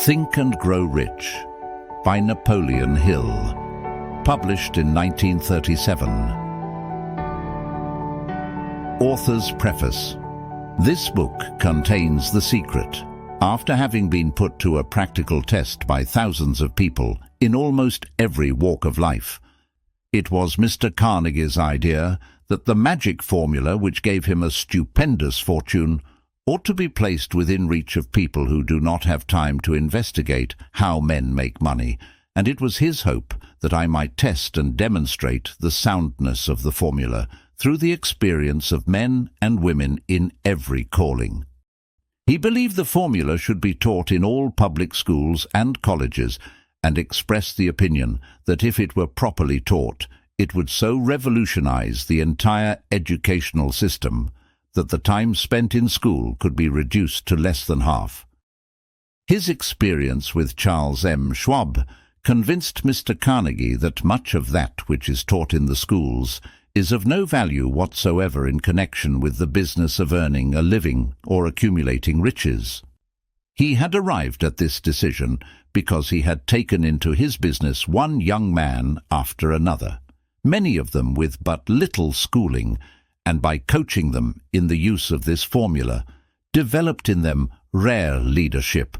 Think and Grow Rich by Napoleon Hill, published in 1937. Author's Preface. This book contains the secret. After having been put to a practical test by thousands of people in almost every walk of life, it was Mr. Carnegie's idea that the magic formula which gave him a stupendous fortune ought to be placed within reach of people who do not have time to investigate how men make money, and it was his hope that I might test and demonstrate the soundness of the formula through the experience of men and women in every calling. He believed the formula should be taught in all public schools and colleges, and expressed the opinion that if it were properly taught, it would so revolutionize the entire educational system that the time spent in school could be reduced to less than half. His experience with Charles M. Schwab convinced Mr. Carnegie that much of that which is taught in the schools is of no value whatsoever in connection with the business of earning a living or accumulating riches. He had arrived at this decision because he had taken into his business one young man after another, many of them with but little schooling, and by coaching them in the use of this formula, developed in them rare leadership.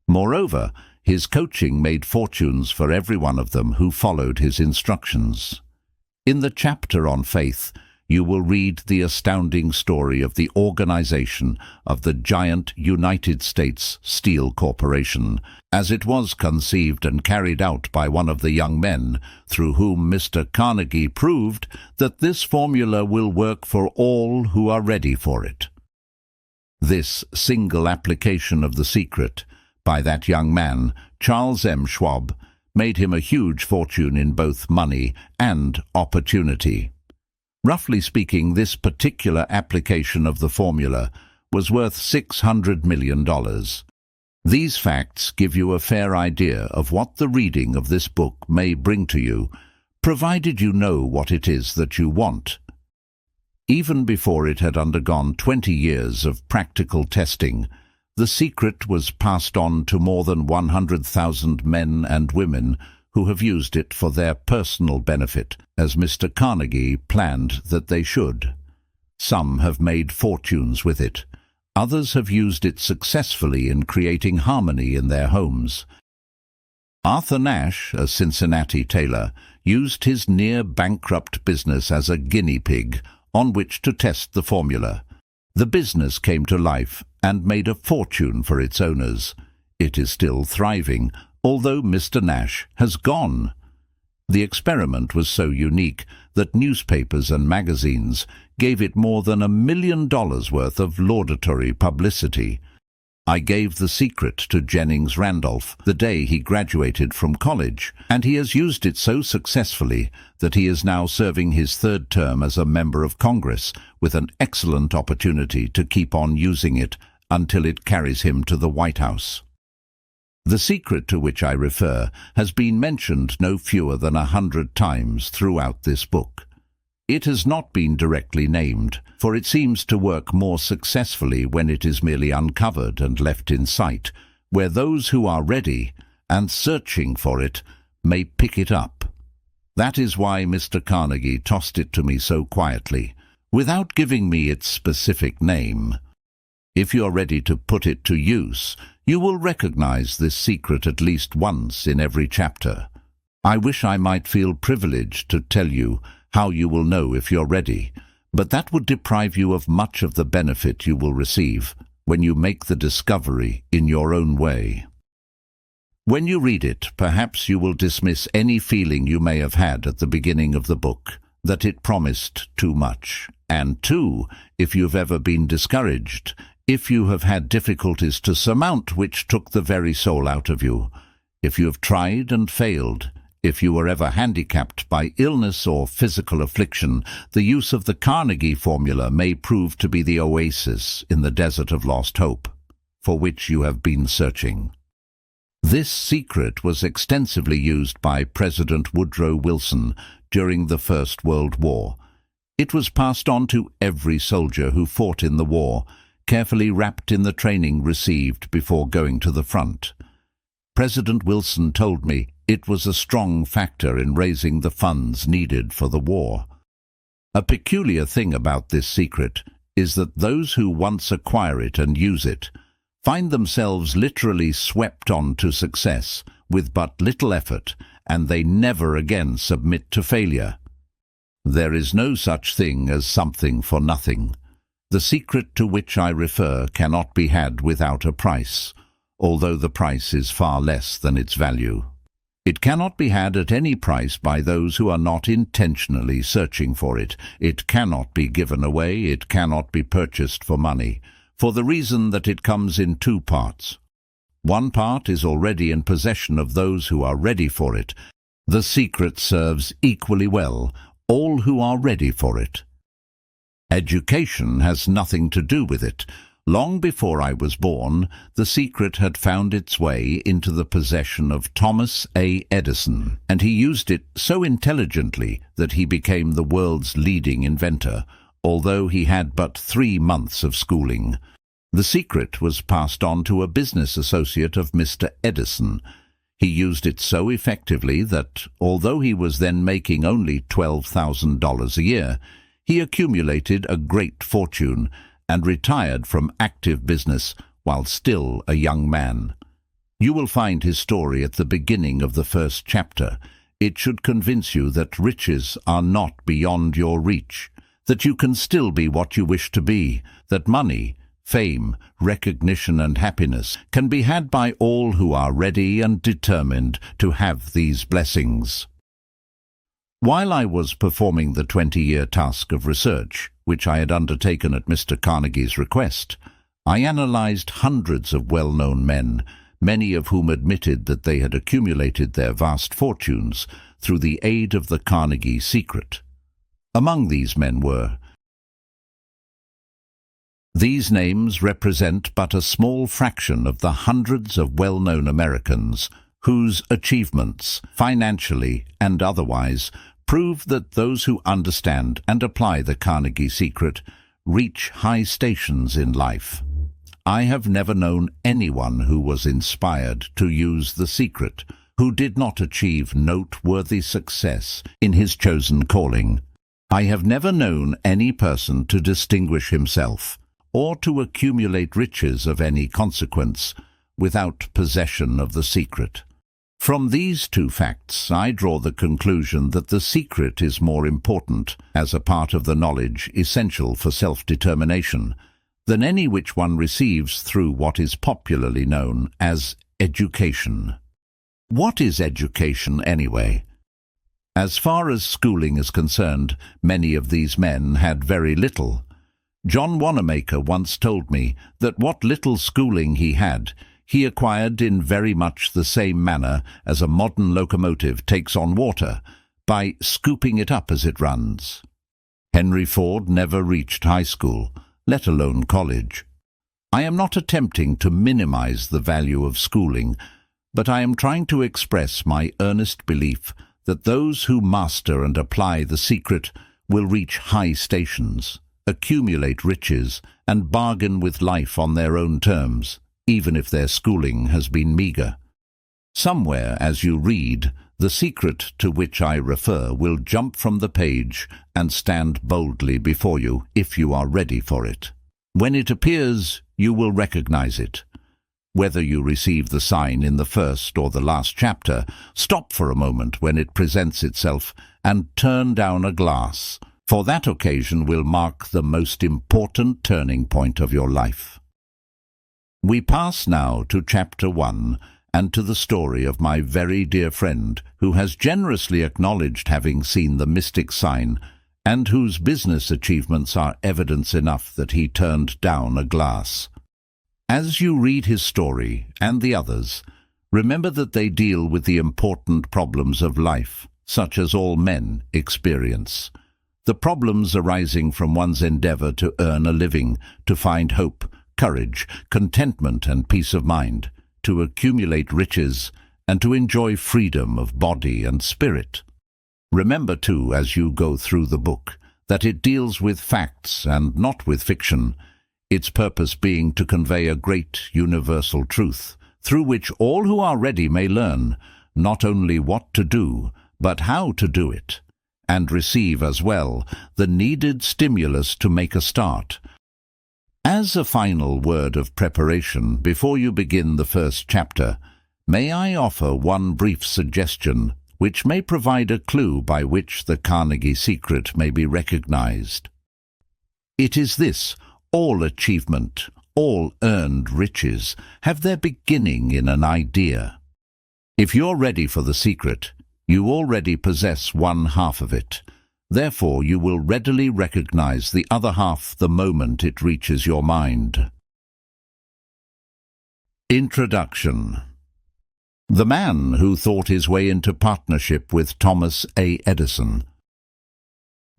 Moreover, his coaching made fortunes for every one of them who followed his instructions. In the chapter on faith, you will read the astounding story of the organization of the giant United States Steel Corporation, as it was conceived and carried out by one of the young men, through whom Mr. Carnegie proved that this formula will work for all who are ready for it. This single application of the secret by that young man, Charles M. Schwab, made him a huge fortune in both money and opportunity. Roughly speaking, this particular application of the formula was worth $600 million. These facts give you a fair idea of what the reading of this book may bring to you, provided you know what it is that you want. Even before it had undergone 20 years of practical testing, the secret was passed on to more than 100,000 men and women who have used it for their personal benefit, as Mr. Carnegie planned that they should. Some have made fortunes with it. Others have used it successfully in creating harmony in their homes. Arthur Nash, a Cincinnati tailor, used his near-bankrupt business as a guinea pig on which to test the formula. The business came to life and made a fortune for its owners. It is still thriving, although Mr. Nash has gone. The experiment was so unique that newspapers and magazines gave it more than $1 million worth of laudatory publicity. I gave the secret to Jennings Randolph the day he graduated from college, and he has used it so successfully that he is now serving his third term as a member of Congress, with an excellent opportunity to keep on using it until it carries him to the White House. The secret to which I refer has been mentioned no fewer than 100 times throughout this book. It has not been directly named, for it seems to work more successfully when it is merely uncovered and left in sight, where those who are ready and searching for it may pick it up. That is why Mr. Carnegie tossed it to me so quietly, without giving me its specific name. If you are ready to put it to use, you will recognize this secret at least once in every chapter. I wish I might feel privileged to tell you how you will know if you're ready, but that would deprive you of much of the benefit you will receive when you make the discovery in your own way. When you read it, perhaps you will dismiss any feeling you may have had at the beginning of the book that it promised too much. And two, if you've ever been discouraged, if you have had difficulties to surmount which took the very soul out of you, if you have tried and failed, if you were ever handicapped by illness or physical affliction, the use of the Carnegie formula may prove to be the oasis in the desert of lost hope, for which you have been searching. This secret was extensively used by President Woodrow Wilson during the First World War. It was passed on to every soldier who fought in the war, carefully wrapped in the training received before going to the front. President Wilson told me it was a strong factor in raising the funds needed for the war. A peculiar thing about this secret is that those who once acquire it and use it find themselves literally swept on to success with but little effort, and they never again submit to failure. There is no such thing as something for nothing. The secret to which I refer cannot be had without a price, although the price is far less than its value. It cannot be had at any price by those who are not intentionally searching for it. It cannot be given away, it cannot be purchased for money, for the reason that it comes in two parts. One part is already in possession of those who are ready for it. The secret serves equally well all who are ready for it. Education has nothing to do with it. Long before I was born, the secret had found its way into the possession of Thomas A. Edison, and he used it so intelligently that he became the world's leading inventor, although he had but 3 months of schooling. The secret was passed on to a business associate of Mr. Edison. He used it so effectively that, although he was then making only $12,000 a year, he accumulated a great fortune and retired from active business while still a young man. You will find his story at the beginning of the first chapter. It should convince you that riches are not beyond your reach, that you can still be what you wish to be, that money, fame, recognition and happiness can be had by all who are ready and determined to have these blessings. While I was performing the 20-year task of research, which I had undertaken at Mr. Carnegie's request, I analyzed hundreds of well-known men, many of whom admitted that they had accumulated their vast fortunes through the aid of the Carnegie secret. Among these men were. These names represent but a small fraction of the hundreds of well-known Americans whose achievements, financially and otherwise, prove that those who understand and apply the Carnegie secret reach high stations in life. I have never known anyone who was inspired to use the secret who did not achieve noteworthy success in his chosen calling. I have never known any person to distinguish himself or to accumulate riches of any consequence without possession of the secret. From these two facts, I draw the conclusion that the secret is more important, as a part of the knowledge essential for self-determination, than any which one receives through what is popularly known as education. What is education, anyway? As far as schooling is concerned, many of these men had very little. John Wanamaker once told me that what little schooling he had, he acquired in very much the same manner as a modern locomotive takes on water, by scooping it up as it runs. Henry Ford never reached high school, let alone college. I am not attempting to minimize the value of schooling, but I am trying to express my earnest belief that those who master and apply the secret will reach high stations, accumulate riches, and bargain with life on their own terms, even if their schooling has been meager. Somewhere, as you read, the secret to which I refer will jump from the page and stand boldly before you if you are ready for it. When it appears, you will recognize it. Whether you receive the sign in the first or the last chapter, stop for a moment when it presents itself and turn down a glass, for that occasion will mark the most important turning point of your life. We pass now to Chapter 1 and to the story of my very dear friend who has generously acknowledged having seen the mystic sign and whose business achievements are evidence enough that he turned down a glass. As you read his story and the others, remember that they deal with the important problems of life, such as all men experience. The problems arising from one's endeavor to earn a living, to find hope, courage, contentment and peace of mind, to accumulate riches, and to enjoy freedom of body and spirit. Remember, too, as you go through the book, that it deals with facts and not with fiction, its purpose being to convey a great universal truth through which all who are ready may learn not only what to do, but how to do it, and receive as well the needed stimulus to make a start. As a final word of preparation before you begin the first chapter, may I offer one brief suggestion which may provide a clue by which the Carnegie secret may be recognized. It is this: all achievement, all earned riches have their beginning in an idea. If you're ready for the secret, you already possess one half of it. Therefore, you will readily recognize the other half the moment it reaches your mind. Introduction. The man who thought his way into partnership with Thomas A. Edison.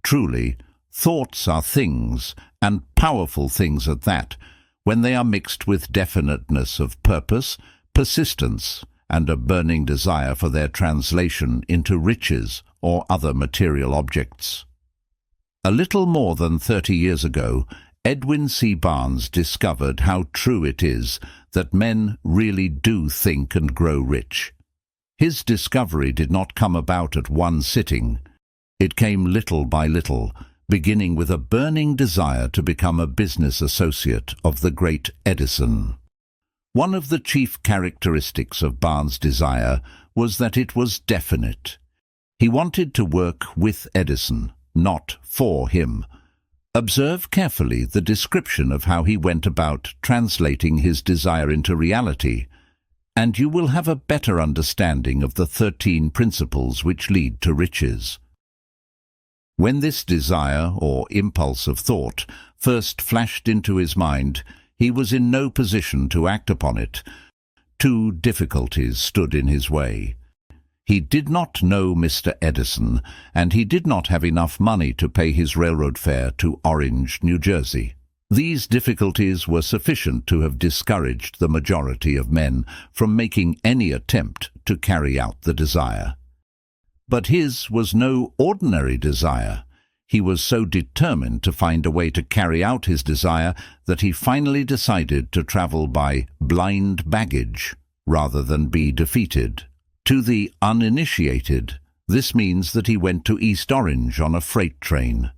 Truly, thoughts are things, and powerful things at that, when they are mixed with definiteness of purpose, persistence, and a burning desire for their translation into riches or other material objects. A little more than 30 years ago, Edwin C. Barnes discovered how true it is that men really do think and grow rich. His discovery did not come about at one sitting. It came little by little, beginning with a burning desire to become a business associate of the great Edison. One of the chief characteristics of Barnes' desire was that it was definite. He wanted to work with Edison, not for him. Observe carefully the description of how he went about translating his desire into reality, and you will have a better understanding of the 13 principles which lead to riches. When this desire or impulse of thought first flashed into his mind, he was in no position to act upon it. Two difficulties stood in his way. He did not know Mr. Edison, and he did not have enough money to pay his railroad fare to Orange, New Jersey. These difficulties were sufficient to have discouraged the majority of men from making any attempt to carry out the desire. But his was no ordinary desire. He was so determined to find a way to carry out his desire that he finally decided to travel by blind baggage rather than be defeated. To the uninitiated, this means that he went to East Orange on a freight train.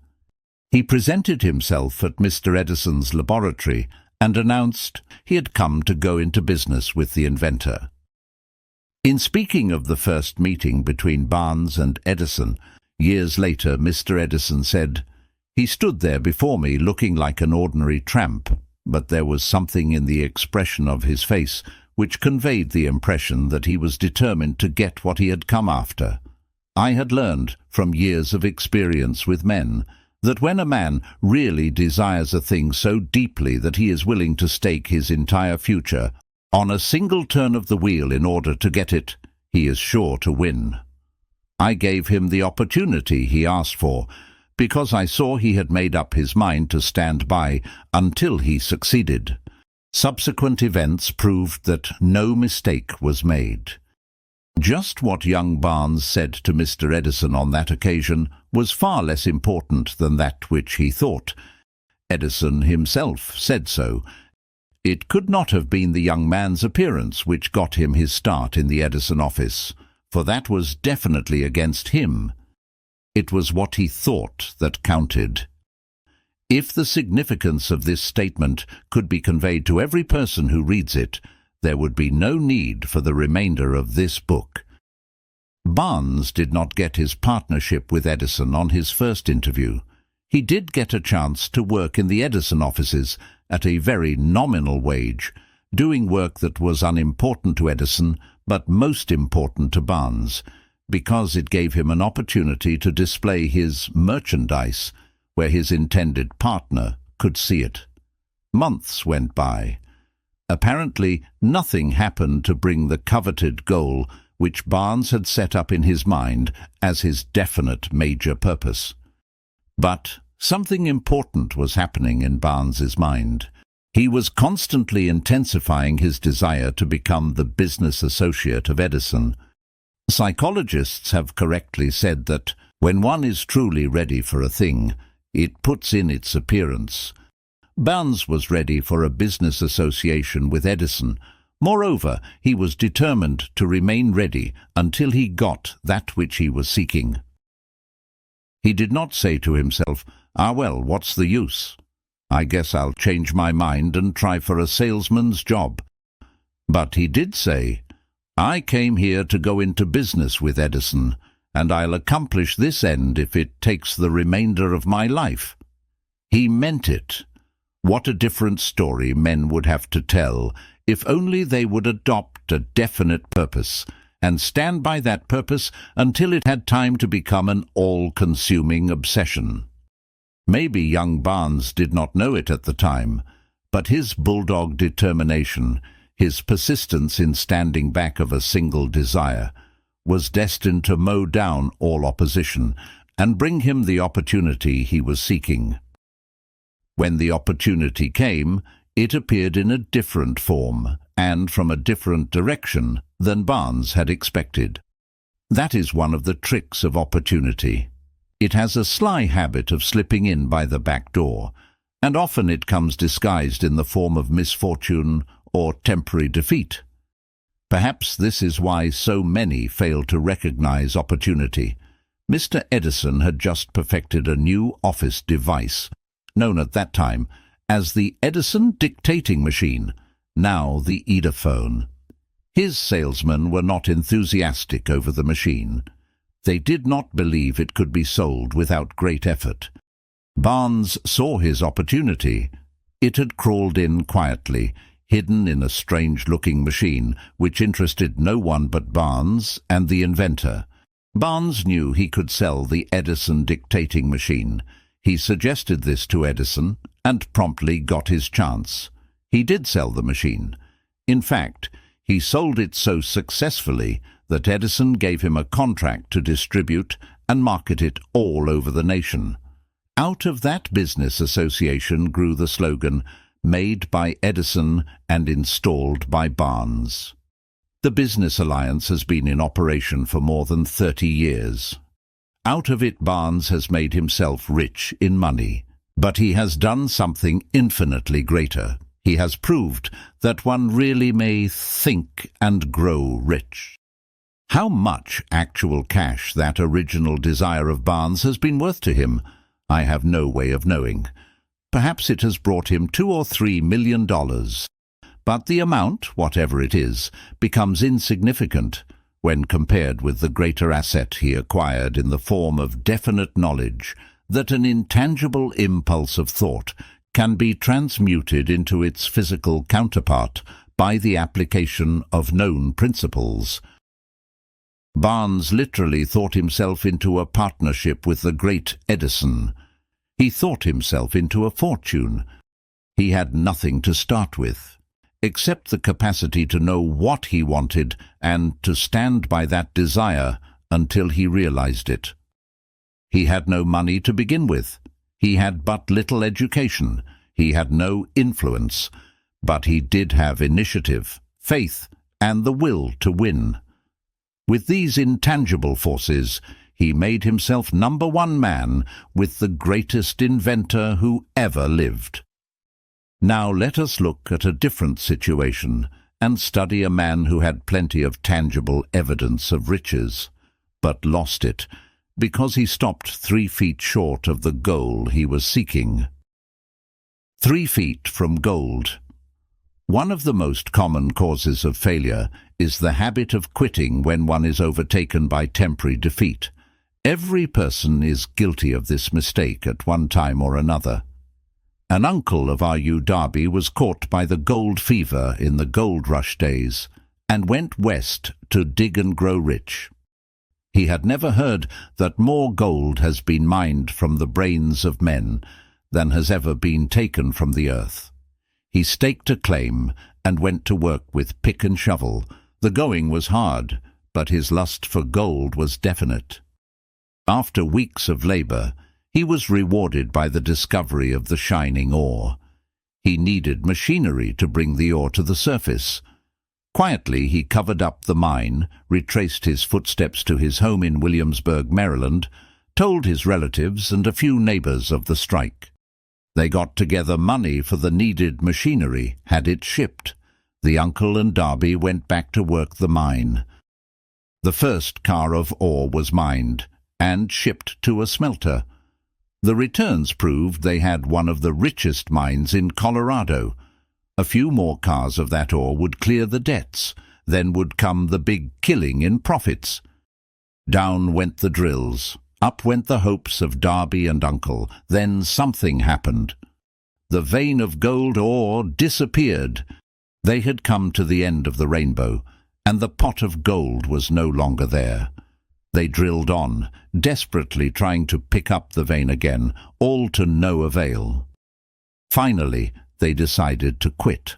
He presented himself at Mr. Edison's laboratory and announced he had come to go into business with the inventor. In speaking of the first meeting between Barnes and Edison, years later Mr. Edison said, "He stood there before me looking like an ordinary tramp, but there was something in the expression of his face which conveyed the impression that he was determined to get what he had come after. I had learned from years of experience with men that when a man really desires a thing so deeply that he is willing to stake his entire future on a single turn of the wheel in order to get it, he is sure to win. I gave him the opportunity he asked for, because I saw he had made up his mind to stand by until he succeeded. Subsequent events proved that no mistake was made." Just what young Barnes said to Mr. Edison on that occasion was far less important than that which he thought. Edison himself said so. It could not have been the young man's appearance which got him his start in the Edison office, for that was definitely against him. It was what he thought that counted. If the significance of this statement could be conveyed to every person who reads it, there would be no need for the remainder of this book. Barnes did not get his partnership with Edison on his first interview. He did get a chance to work in the Edison offices at a very nominal wage, doing work that was unimportant to Edison but most important to Barnes, because it gave him an opportunity to display his merchandise where his intended partner could see it. Months went by. Apparently, nothing happened to bring the coveted goal which Barnes had set up in his mind as his definite major purpose. But something important was happening in Barnes's mind. He was constantly intensifying his desire to become the business associate of Edison. Psychologists have correctly said that when one is truly ready for a thing, it puts in its appearance. Barnes was ready for a business association with Edison, Moreover, he was determined to remain ready until he got that which he was seeking. He did not say to himself, "Ah well, what's the use? I guess I'll change my mind and try for a salesman's job." But he did say, "I came here to go into business with Edison, and I'll accomplish this end if it takes the remainder of my life." He meant it. What a different story men would have to tell if only they would adopt a definite purpose and stand by that purpose until it had time to become an all-consuming obsession. Maybe young Barnes did not know it at the time, but his bulldog determination, his persistence in standing back of a single desire, was destined to mow down all opposition and bring him the opportunity he was seeking. When the opportunity came, it appeared in a different form and from a different direction than Barnes had expected. That is one of the tricks of opportunity. It has a sly habit of slipping in by the back door, and often it comes disguised in the form of misfortune or temporary defeat. Perhaps this is why so many fail to recognize opportunity. Mr. Edison had just perfected a new office device, known at that time as the Edison dictating machine, now the Edophone. His salesmen were not enthusiastic over the machine. They did not believe it could be sold without great effort. Barnes saw his opportunity. It had crawled in quietly, hidden in a strange-looking machine which interested no one but Barnes and the inventor. Barnes knew he could sell the Edison dictating machine. He suggested this to Edison and promptly got his chance. He did sell the machine. In fact, he sold it so successfully that Edison gave him a contract to distribute and market it all over the nation. Out of that business association grew the slogan, "Made by Edison and installed by Barnes." The business alliance has been in operation for more than 30 years. Out of it, Barnes has made himself rich in money. But he has done something infinitely greater. He has proved that one really may think and grow rich. How much actual cash that original desire of Barnes has been worth to him, I have no way of knowing. Perhaps it has brought him $2 or $3 million. But the amount, whatever it is, becomes insignificant when compared with the greater asset he acquired in the form of definite knowledge that an intangible impulse of thought can be transmuted into its physical counterpart by the application of known principles. Barnes literally thought himself into a partnership with the great Edison. He thought himself into a fortune. He had nothing to start with, except the capacity to know what he wanted and to stand by that desire until he realized it. He had no money to begin with. He had but little education. He had no influence. But he did have initiative, faith, and the will to win. With these intangible forces, he made himself #1 man with the greatest inventor who ever lived. Now let us look at a different situation and study a man who had plenty of tangible evidence of riches, but lost it because he stopped 3 feet short of the goal he was seeking. 3 feet from gold. One of the most common causes of failure is the habit of quitting when one is overtaken by temporary defeat. Every person is guilty of this mistake at one time or another. An uncle of R.U. Darby was caught by the gold fever in the gold rush days and went west to dig and grow rich. He had never heard that more gold has been mined from the brains of men than has ever been taken from the earth. He staked a claim and went to work with pick and shovel. The going was hard, but his lust for gold was definite. After weeks of labor, he was rewarded by the discovery of the shining ore. He needed machinery to bring the ore to the surface. Quietly he covered up the mine, retraced his footsteps to his home in Williamsburg, Maryland, told his relatives and a few neighbors of the strike. They got together money for the needed machinery, had it shipped. The uncle and Darby went back to work the mine. The first car of ore was mined and shipped to a smelter. The returns proved they had one of the richest mines in Colorado. A few more cars of that ore would clear the debts. Then would come the big killing in profits. Down went the drills. Up went the hopes of Darby and uncle. Then something happened. The vein of gold ore disappeared. They had come to the end of the rainbow, and the pot of gold was no longer there. They drilled on, desperately trying to pick up the vein again, all to no avail. Finally, they decided to quit.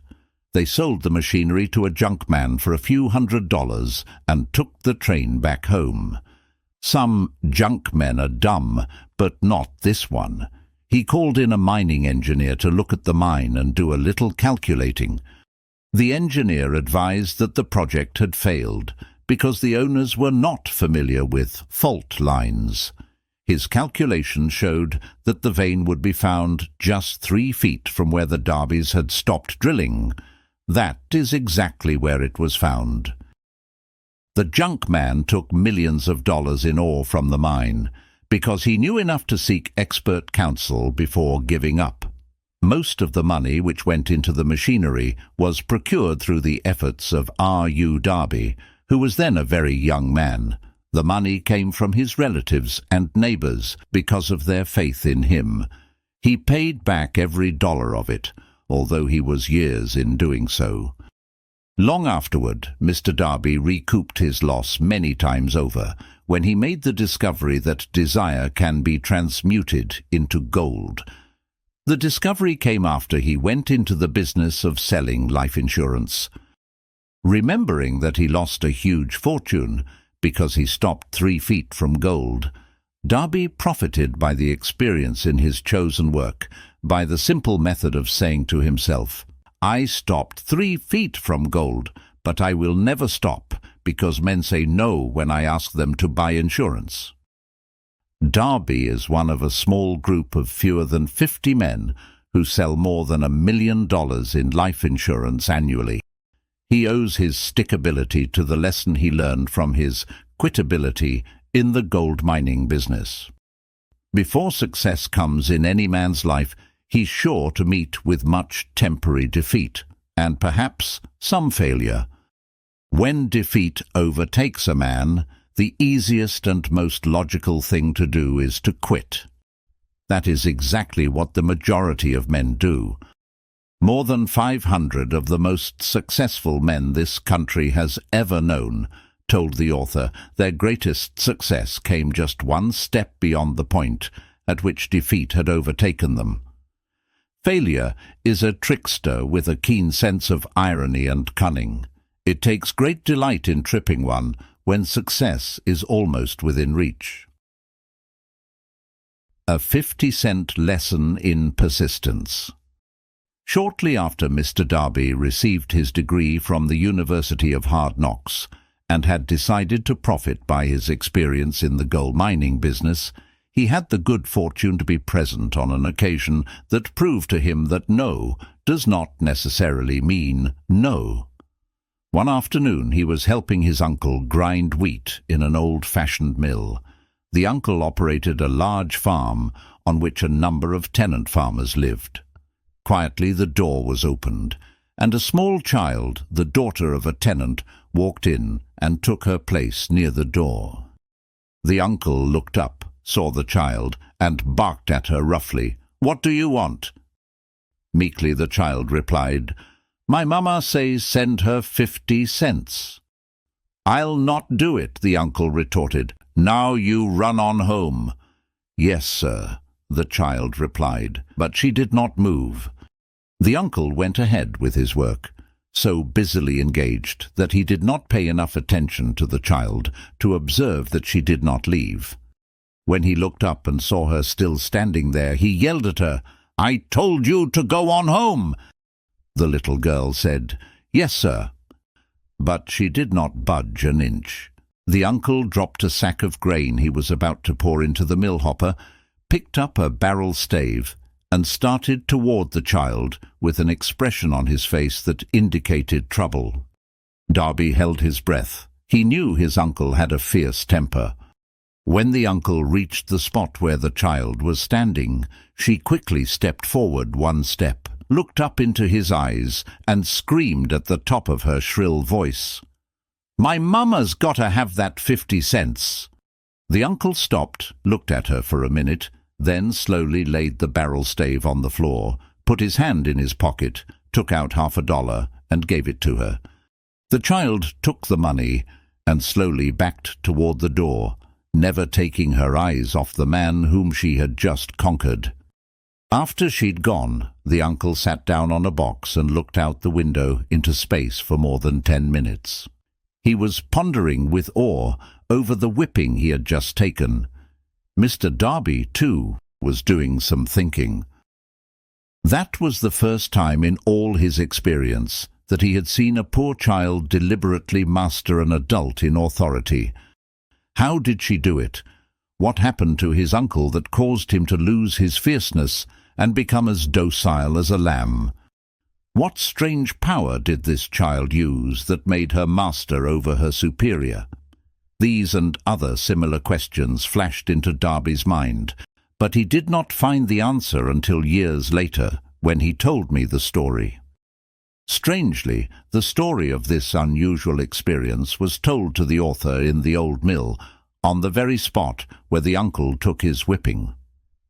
They sold the machinery to a junk man for a few $100 and took the train back home. Some junk men are dumb, but not this one. He called in a mining engineer to look at the mine and do a little calculating. The engineer advised that the project had failed because the owners were not familiar with fault lines. His calculation showed that the vein would be found just 3 feet from where the Darbys had stopped drilling. That is exactly where it was found. The junk man took millions of dollars in ore from the mine because he knew enough to seek expert counsel before giving up. Most of the money which went into the machinery was procured through the efforts of R.U. Darby, who was then a very young man. The money came from his relatives and neighbors because of their faith in him. He paid back every dollar of it, although he was years in doing so. Long afterward, Mr. Darby recouped his loss many times over when he made the discovery that desire can be transmuted into gold. The discovery came after he went into the business of selling life insurance. Remembering that he lost a huge fortune because he stopped 3 feet from gold, Darby profited by the experience in his chosen work by the simple method of saying to himself, "I stopped 3 feet from gold, but I will never stop because men say no when I ask them to buy insurance." Darby is one of a small group of fewer than 50 men who sell more than $1 million in life insurance annually. He owes his stickability to the lesson he learned from his quitability in the gold mining business. Before success comes in any man's life, he's sure to meet with much temporary defeat, and perhaps some failure. When defeat overtakes a man, the easiest and most logical thing to do is to quit. That is exactly what the majority of men do. More than 500 of the most successful men this country has ever known told the author their greatest success came just one step beyond the point at which defeat had overtaken them. Failure is a trickster with a keen sense of irony and cunning. It takes great delight in tripping one when success is almost within reach. A 50-cent lesson in persistence. Shortly after Mr. Darby received his degree from the University of Hard Knocks and had decided to profit by his experience in the gold mining business, he had the good fortune to be present on an occasion that proved to him that no does not necessarily mean no. One afternoon he was helping his uncle grind wheat in an old-fashioned mill. The uncle operated a large farm on which a number of tenant farmers lived. Quietly the door was opened, and a small child, the daughter of a tenant, walked in and took her place near the door. The uncle looked up, saw the child, and barked at her roughly. "What do you want?" Meekly the child replied, "My mamma says send her 50 cents. "I'll not do it," the uncle retorted. "Now you run on home." "Yes, sir," the child replied, but she did not move. The uncle went ahead with his work, so busily engaged that he did not pay enough attention to the child to observe that she did not leave. When he looked up and saw her still standing there, he yelled at her, "I told you to go on home!" The little girl said, "Yes, sir," but she did not budge an inch. The uncle dropped a sack of grain he was about to pour into the mill hopper, picked up a barrel stave, and started toward the child with an expression on his face that indicated trouble. Darby held his breath. He knew his uncle had a fierce temper. When the uncle reached the spot where the child was standing, she quickly stepped forward one step, looked up into his eyes, and screamed at the top of her shrill voice, "My mama's gotta have that 50 cents." The uncle stopped, looked at her for a minute, then slowly laid the barrel stave on the floor, put his hand in his pocket, took out $50 and gave it to her. The child took the money and slowly backed toward the door, never taking her eyes off the man whom she had just conquered. After she'd gone, the uncle sat down on a box and looked out the window into space for more than 10 minutes. He was pondering with awe over the whipping he had just taken. Mr. Darby, too, was doing some thinking. That was the first time in all his experience that he had seen a poor child deliberately master an adult in authority. How did she do it? What happened to his uncle that caused him to lose his fierceness and become as docile as a lamb? What strange power did this child use that made her master over her superior? These and other similar questions flashed into Darby's mind, but he did not find the answer until years later, when he told me the story. Strangely, the story of this unusual experience was told to the author in the old mill, on the very spot where the uncle took his whipping.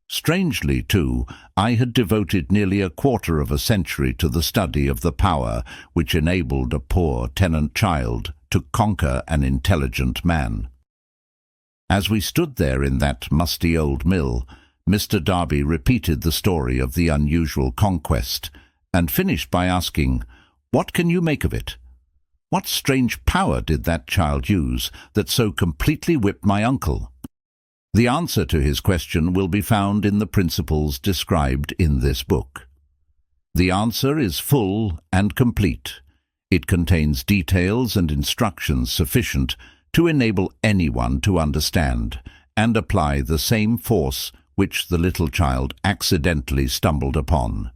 Strangely, too, I had devoted nearly a quarter of a century to the study of the power which enabled a poor tenant child to conquer an intelligent man. As we stood there in that musty old mill, Mr. Darby repeated the story of the unusual conquest, and finished by asking, "What can you make of it? What strange power did that child use that so completely whipped my uncle?" The answer to his question will be found in the principles described in this book. The answer is full and complete. It contains details and instructions sufficient to enable anyone to understand and apply the same force which the little child accidentally stumbled upon.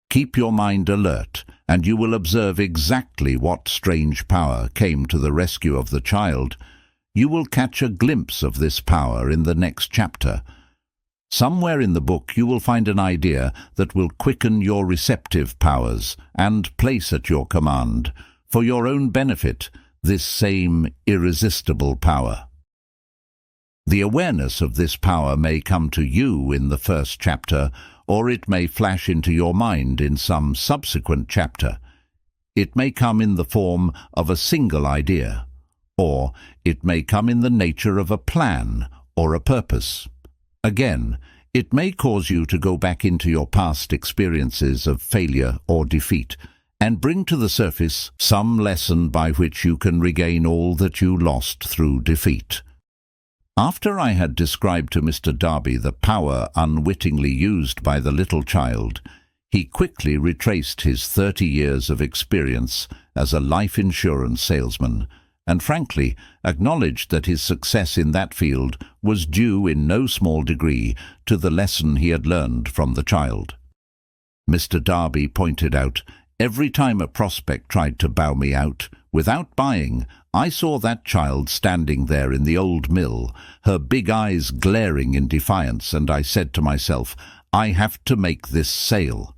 Keep your mind alert, and you will observe exactly what strange power came to the rescue of the child. You will catch a glimpse of this power in the next chapter. Somewhere in the book you will find an idea that will quicken your receptive powers and place at your command, for your own benefit, this same irresistible power. The awareness of this power may come to you in the first chapter, or it may flash into your mind in some subsequent chapter. It may come in the form of a single idea, or it may come in the nature of a plan or a purpose. Again, it may cause you to go back into your past experiences of failure or defeat and bring to the surface some lesson by which you can regain all that you lost through defeat. After I had described to Mr. Darby the power unwittingly used by the little child, he quickly retraced his 30 years of experience as a life insurance salesman, and frankly acknowledged that his success in that field was due in no small degree to the lesson he had learned from the child. Mr. Darby pointed out, every time a prospect tried to bow me out, without buying, I saw that child standing there in the old mill, her big eyes glaring in defiance, and I said to myself, I have to make this sale.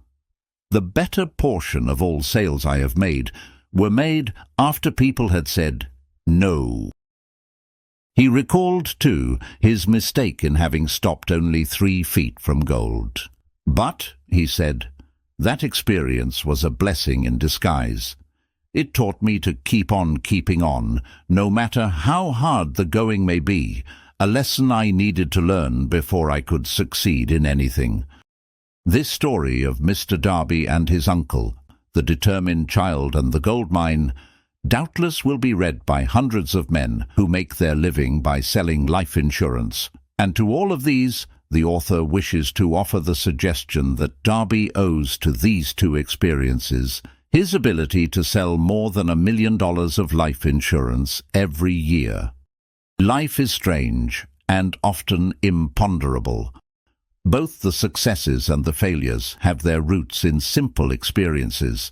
The better portion of all sales I have made were made after people had said no. He recalled, too, his mistake in having stopped only 3 feet from gold. But, he said, that experience was a blessing in disguise. It taught me to keep on keeping on, no matter how hard the going may be, a lesson I needed to learn before I could succeed in anything. This story of Mr. Darby and his uncle, the determined child and the gold mine, doubtless will be read by hundreds of men who make their living by selling life insurance, and to all of these, the author wishes to offer the suggestion that Darby owes to these 2 experiences his ability to sell more than $1 million of life insurance every year. Life is strange and often imponderable. Both the successes and the failures have their roots in simple experiences.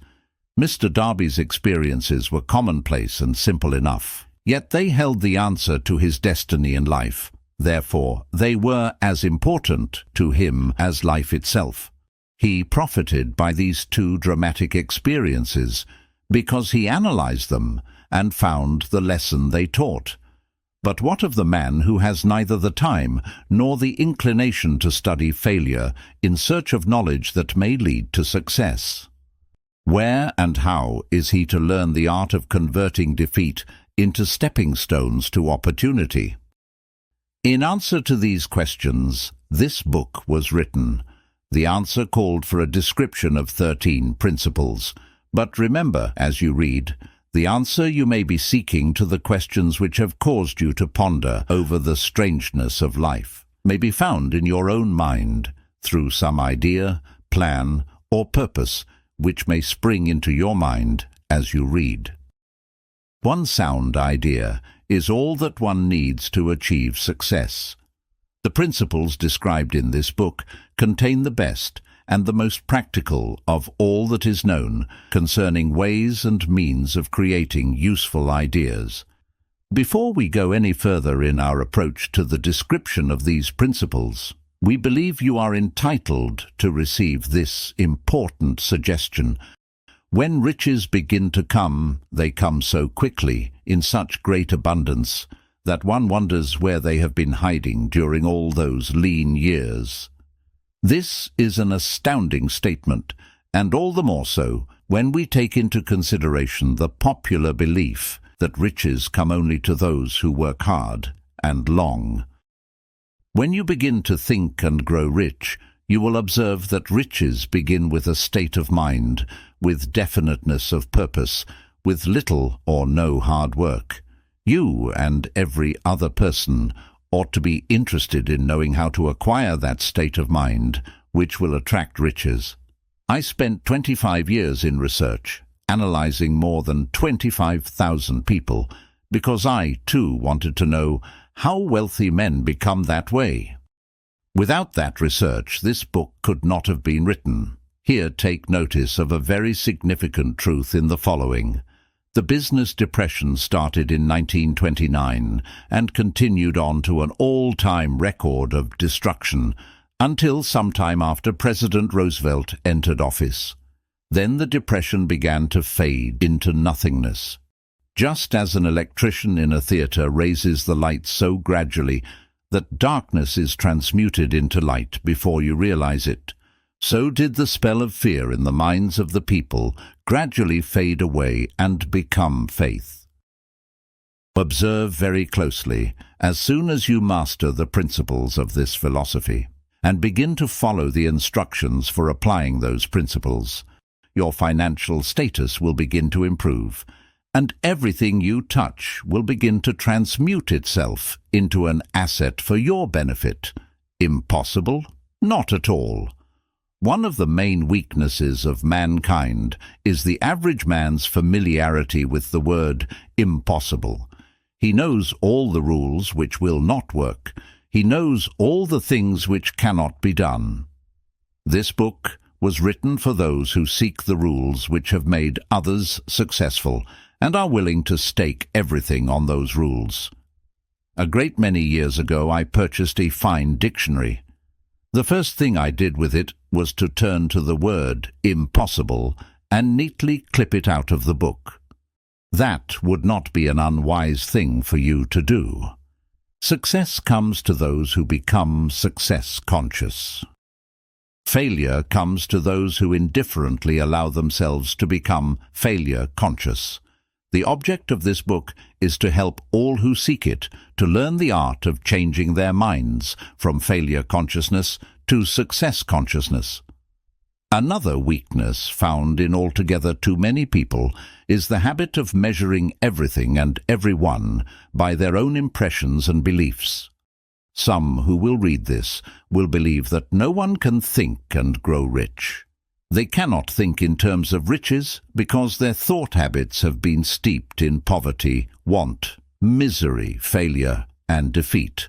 Mr. Darby's experiences were commonplace and simple enough, yet they held the answer to his destiny in life. Therefore, they were as important to him as life itself. He profited by these two dramatic experiences because he analyzed them and found the lesson they taught. But what of the man who has neither the time nor the inclination to study failure in search of knowledge that may lead to success? Where and how is he to learn the art of converting defeat into stepping stones to opportunity? In answer to these questions, this book was written. The answer called for a description of 13 principles. But remember, as you read, the answer you may be seeking to the questions which have caused you to ponder over the strangeness of life may be found in your own mind through some idea, plan, or purpose which may spring into your mind as you read. One sound idea is all that one needs to achieve success. The principles described in this book contain the best and the most practical of all that is known concerning ways and means of creating useful ideas. Before we go any further in our approach to the description of these principles, we believe you are entitled to receive this important suggestion. When riches begin to come, they come so quickly, in such great abundance, that one wonders where they have been hiding during all those lean years. This is an astounding statement, and all the more so when we take into consideration the popular belief that riches come only to those who work hard and long. When you begin to think and grow rich, you will observe that riches begin with a state of mind, with definiteness of purpose, with little or no hard work. You and every other person ought to be interested in knowing how to acquire that state of mind which will attract riches. I spent 25 years in research, analyzing more than 25,000 people, because I, too, wanted to know how wealthy men become that way. Without that research, this book could not have been written. Here take notice of a very significant truth in the following. The business depression started in 1929 and continued on to an all-time record of destruction until sometime after President Roosevelt entered office. Then the depression began to fade into nothingness. Just as an electrician in a theater raises the light so gradually that darkness is transmuted into light before you realize it, so did the spell of fear in the minds of the people gradually fade away and become faith. Observe very closely as soon as you master the principles of this philosophy and begin to follow the instructions for applying those principles. Your financial status will begin to improve, and everything you touch will begin to transmute itself into an asset for your benefit. Impossible? Not at all. One of the main weaknesses of mankind is the average man's familiarity with the word impossible. He knows all the rules which will not work. He knows all the things which cannot be done. This book was written for those who seek the rules which have made others successful and are willing to stake everything on those rules. A great many years ago I purchased a fine dictionary. The first thing I did with it was to turn to the word impossible and neatly clip it out of the book. That would not be an unwise thing for you to do. Success comes to those who become success-conscious. Failure comes to those who indifferently allow themselves to become failure-conscious. The object of this book is to help all who seek it to learn the art of changing their minds from failure consciousness to success consciousness. Another weakness found in altogether too many people is the habit of measuring everything and everyone by their own impressions and beliefs. Some who will read this will believe that no one can think and grow rich. They cannot think in terms of riches because their thought habits have been steeped in poverty, want, misery, failure, and defeat.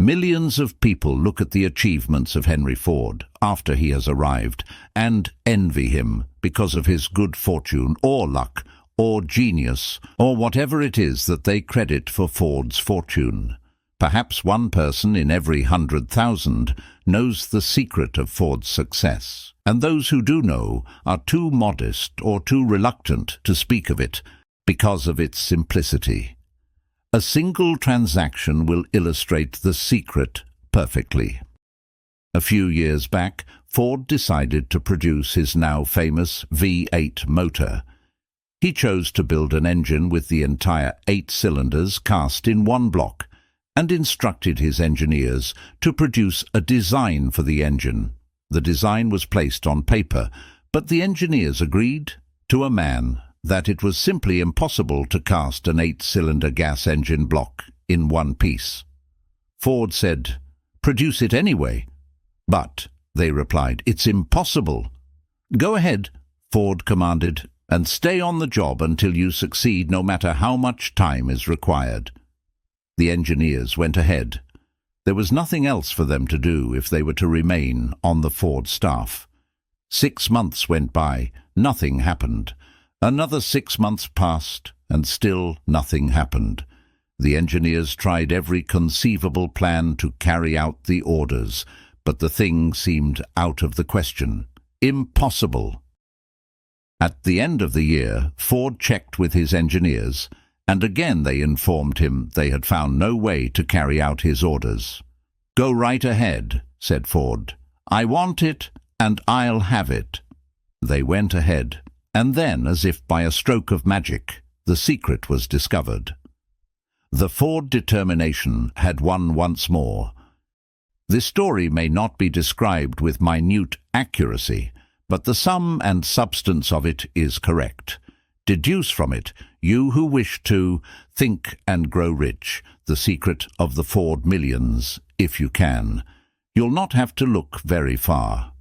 Millions of people look at the achievements of Henry Ford after he has arrived and envy him because of his good fortune or luck or genius or whatever it is that they credit for Ford's fortune. Perhaps one person in every 100,000 knows the secret of Ford's success, and those who do know are too modest or too reluctant to speak of it because of its simplicity. A single transaction will illustrate the secret perfectly. A few years back, Ford decided to produce his now famous V8 motor. He chose to build an engine with the entire 8 cylinders cast in one block, and instructed his engineers to produce a design for the engine. The design was placed on paper, but the engineers agreed, to a man, that it was simply impossible to cast an 8-cylinder gas engine block in one piece. Ford said, "Produce it anyway." "But," they replied, "it's impossible." "Go ahead," Ford commanded, "and stay on the job until you succeed, no matter how much time is required." The engineers went ahead. There was nothing else for them to do if they were to remain on the Ford staff. 6 months went by, nothing happened. Another 6 months passed, and still nothing happened. The engineers tried every conceivable plan to carry out the orders, but the thing seemed out of the question. Impossible. At the end of the year, Ford checked with his engineers, and again they informed him they had found no way to carry out his orders. "Go right ahead," said Ford. "I want it, and I'll have it." They went ahead. And then, as if by a stroke of magic, the secret was discovered. The Ford determination had won once more. This story may not be described with minute accuracy, but the sum and substance of it is correct. Deduce from it, you who wish to think and grow rich, the secret of the Ford millions, if you can. You'll not have to look very far.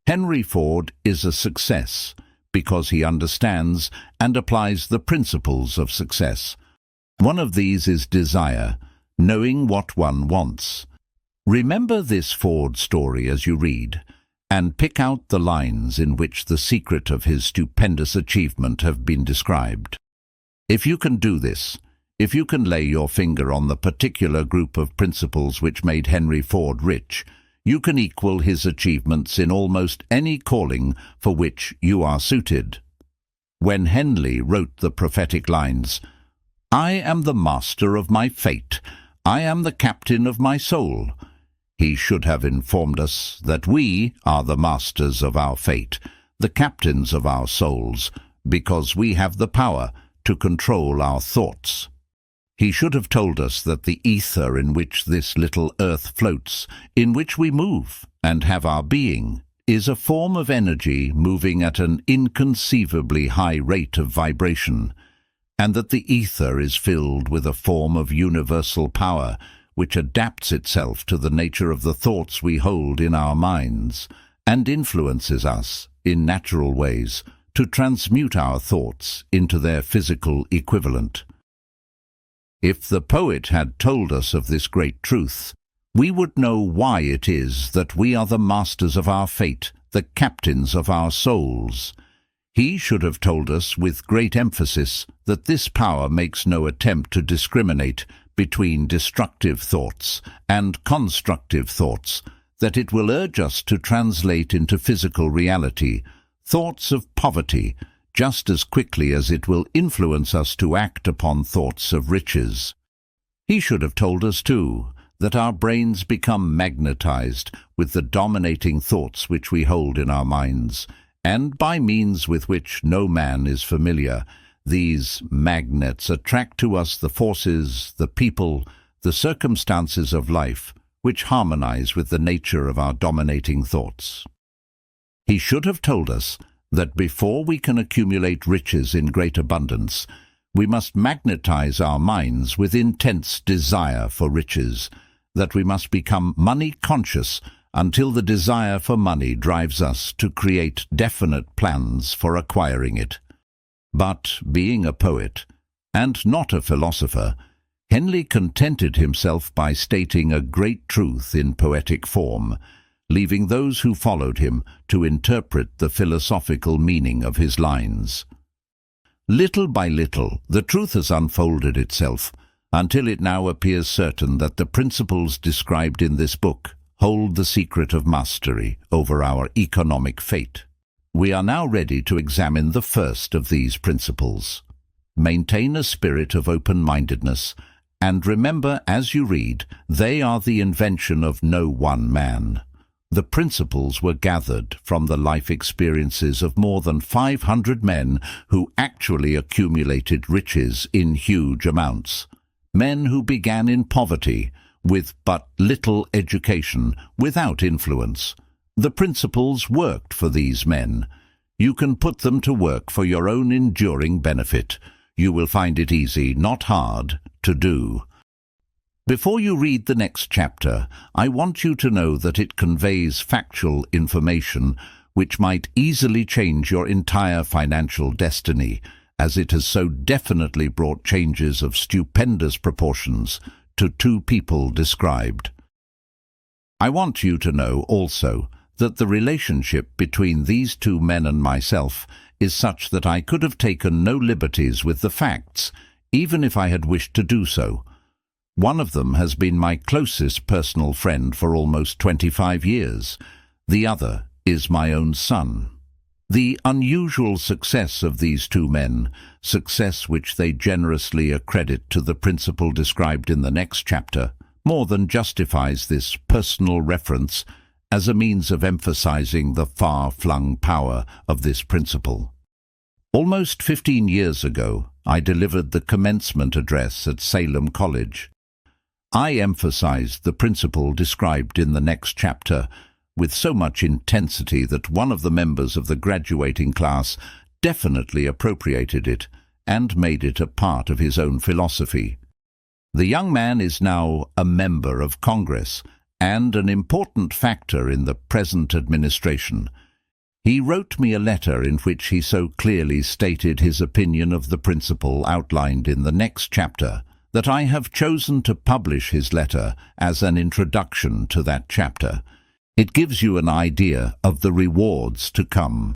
Henry Ford is a success, because he understands and applies the principles of success. One of these is desire, knowing what one wants. Remember this Ford story as you read, and pick out the lines in which the secret of his stupendous achievement have been described. If you can do this, if you can lay your finger on the particular group of principles which made Henry Ford rich, you can equal his achievements in almost any calling for which you are suited. When Henley wrote the prophetic lines, "I am the master of my fate, I am the captain of my soul," he should have informed us that we are the masters of our fate, the captains of our souls, because we have the power to control our thoughts. He should have told us that the ether in which this little earth floats, in which we move and have our being, is a form of energy moving at an inconceivably high rate of vibration, and that the ether is filled with a form of universal power which adapts itself to the nature of the thoughts we hold in our minds, and influences us, in natural ways, to transmute our thoughts into their physical equivalent. If the poet had told us of this great truth, we would know why it is that we are the masters of our fate, the captains of our souls. He should have told us with great emphasis that this power makes no attempt to discriminate between destructive thoughts and constructive thoughts, that it will urge us to translate into physical reality thoughts of poverty, just as quickly as it will influence us to act upon thoughts of riches. He should have told us, too, that our brains become magnetized with the dominating thoughts which we hold in our minds, and by means with which no man is familiar, these magnets attract to us the forces, the people, the circumstances of life, which harmonize with the nature of our dominating thoughts. He should have told us that before we can accumulate riches in great abundance, we must magnetize our minds with intense desire for riches, that we must become money-conscious until the desire for money drives us to create definite plans for acquiring it. But being a poet, and not a philosopher, Henley contented himself by stating a great truth in poetic form, leaving those who followed him to interpret the philosophical meaning of his lines. Little by little, the truth has unfolded itself, until it now appears certain that the principles described in this book hold the secret of mastery over our economic fate. We are now ready to examine the first of these principles. Maintain a spirit of open-mindedness, and remember as you read, they are the invention of no one man. The principles were gathered from the life experiences of more than 500 men who actually accumulated riches in huge amounts. Men who began in poverty, with but little education, without influence. The principles worked for these men. You can put them to work for your own enduring benefit. You will find it easy, not hard, to do. Before you read the next chapter, I want you to know that it conveys factual information which might easily change your entire financial destiny, as it has so definitely brought changes of stupendous proportions to two people described. I want you to know also that the relationship between these two men and myself is such that I could have taken no liberties with the facts, even if I had wished to do so. One of them has been my closest personal friend for almost 25 years. The other is my own son. The unusual success of these two men, success which they generously accredit to the principle described in the next chapter, more than justifies this personal reference as a means of emphasizing the far-flung power of this principle. Almost 15 years ago, I delivered the commencement address at Salem College. I emphasized the principle described in the next chapter with so much intensity that one of the members of the graduating class definitely appropriated it and made it a part of his own philosophy. The young man is now a member of Congress and an important factor in the present administration. He wrote me a letter in which he so clearly stated his opinion of the principle outlined in the next chapter that I have chosen to publish his letter as an introduction to that chapter. It gives you an idea of the rewards to come.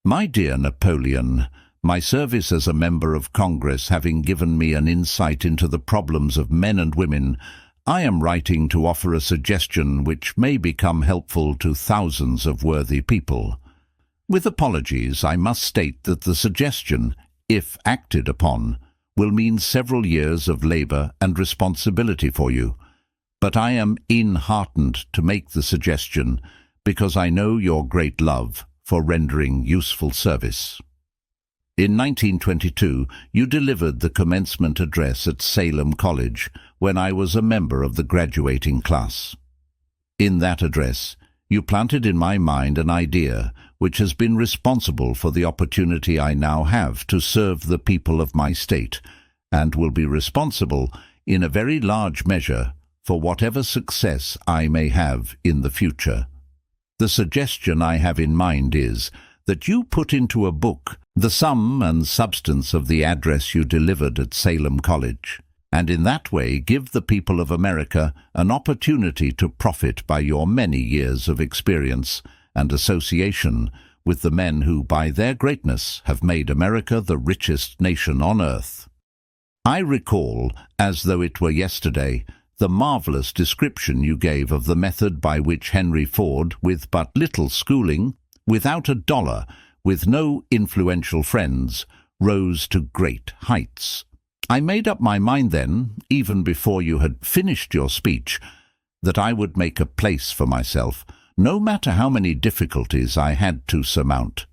My dear Napoleon, my service as a member of Congress having given me an insight into the problems of men and women, I am writing to offer a suggestion which may become helpful to thousands of worthy people. With apologies, I must state that the suggestion, if acted upon, will mean several years of labor and responsibility for you. But I am enheartened to make the suggestion because I know your great love for rendering useful service. In 1922, you delivered the commencement address at Salem College when I was a member of the graduating class. In that address, you planted in my mind an idea which has been responsible for the opportunity I now have to serve the people of my state, and will be responsible in a very large measure for whatever success I may have in the future. The suggestion I have in mind is that you put into a book the sum and substance of the address you delivered at Salem College, and in that way give the people of America an opportunity to profit by your many years of experience and association with the men who, by their greatness, have made America the richest nation on earth. I recall, as though it were yesterday, the marvelous description you gave of the method by which Henry Ford, with but little schooling, without $1, with no influential friends, rose to great heights. I made up my mind then, even before you had finished your speech, that I would make a place for myself, no matter how many difficulties I had to surmount.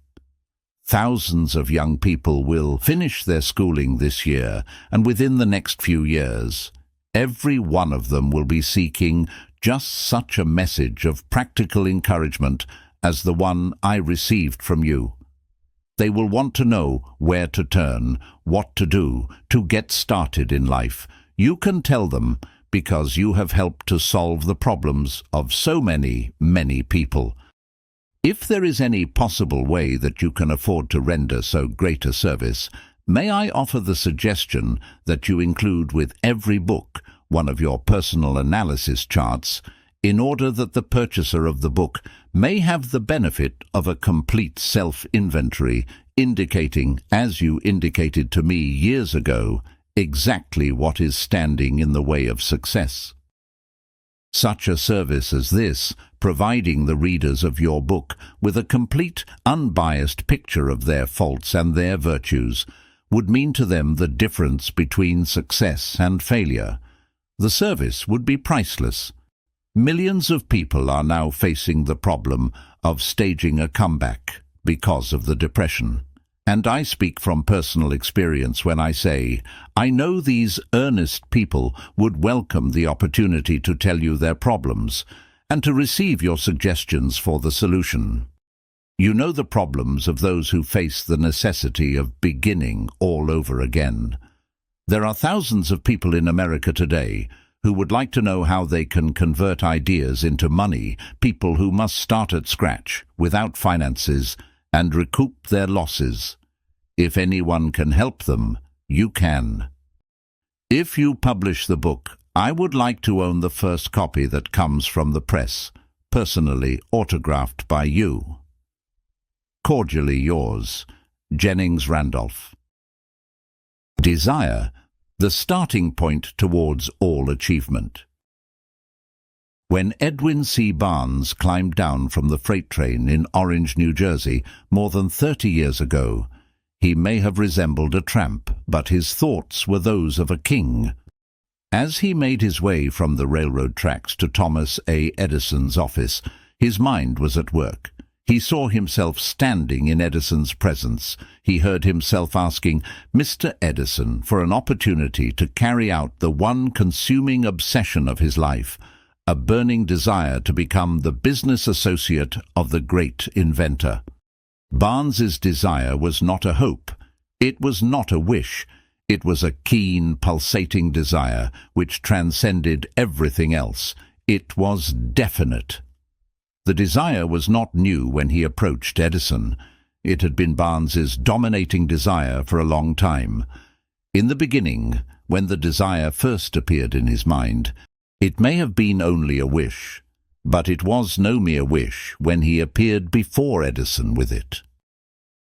Thousands of young people will finish their schooling this year, and within the next few years, every one of them will be seeking just such a message of practical encouragement as the one I received from you. They will want to know where to turn, what to do, to get started in life. You can tell them because you have helped to solve the problems of so many, many people. If there is any possible way that you can afford to render so great a service, may I offer the suggestion that you include with every book one of your personal analysis charts, in order that the purchaser of the book may have the benefit of a complete self-inventory, indicating, as you indicated to me years ago, exactly what is standing in the way of success. Such a service as this, providing the readers of your book with a complete, unbiased picture of their faults and their virtues, would mean to them the difference between success and failure. The service would be priceless. Millions of people are now facing the problem of staging a comeback because of the depression. And I speak from personal experience when I say, I know these earnest people would welcome the opportunity to tell you their problems and to receive your suggestions for the solution. You know the problems of those who face the necessity of beginning all over again. There are thousands of people in America today who would like to know how they can convert ideas into money, people who must start at scratch, without finances, and recoup their losses. If anyone can help them, you can. If you publish the book, I would like to own the first copy that comes from the press, personally autographed by you. Cordially yours, Jennings Randolph. Desire, the starting point towards all achievement. When Edwin C. Barnes climbed down from the freight train in Orange, New Jersey, more than 30 years ago, he may have resembled a tramp, but his thoughts were those of a king. As he made his way from the railroad tracks to Thomas A. Edison's office, his mind was at work. He saw himself standing in Edison's presence. He heard himself asking Mr. Edison for an opportunity to carry out the one consuming obsession of his life, a burning desire to become the business associate of the great inventor. Barnes's desire was not a hope. It was not a wish. It was a keen, pulsating desire which transcended everything else. It was definite. The desire was not new when he approached Edison. It had been Barnes's dominating desire for a long time. In the beginning, when the desire first appeared in his mind, it may have been only a wish, but it was no mere wish when he appeared before Edison with it.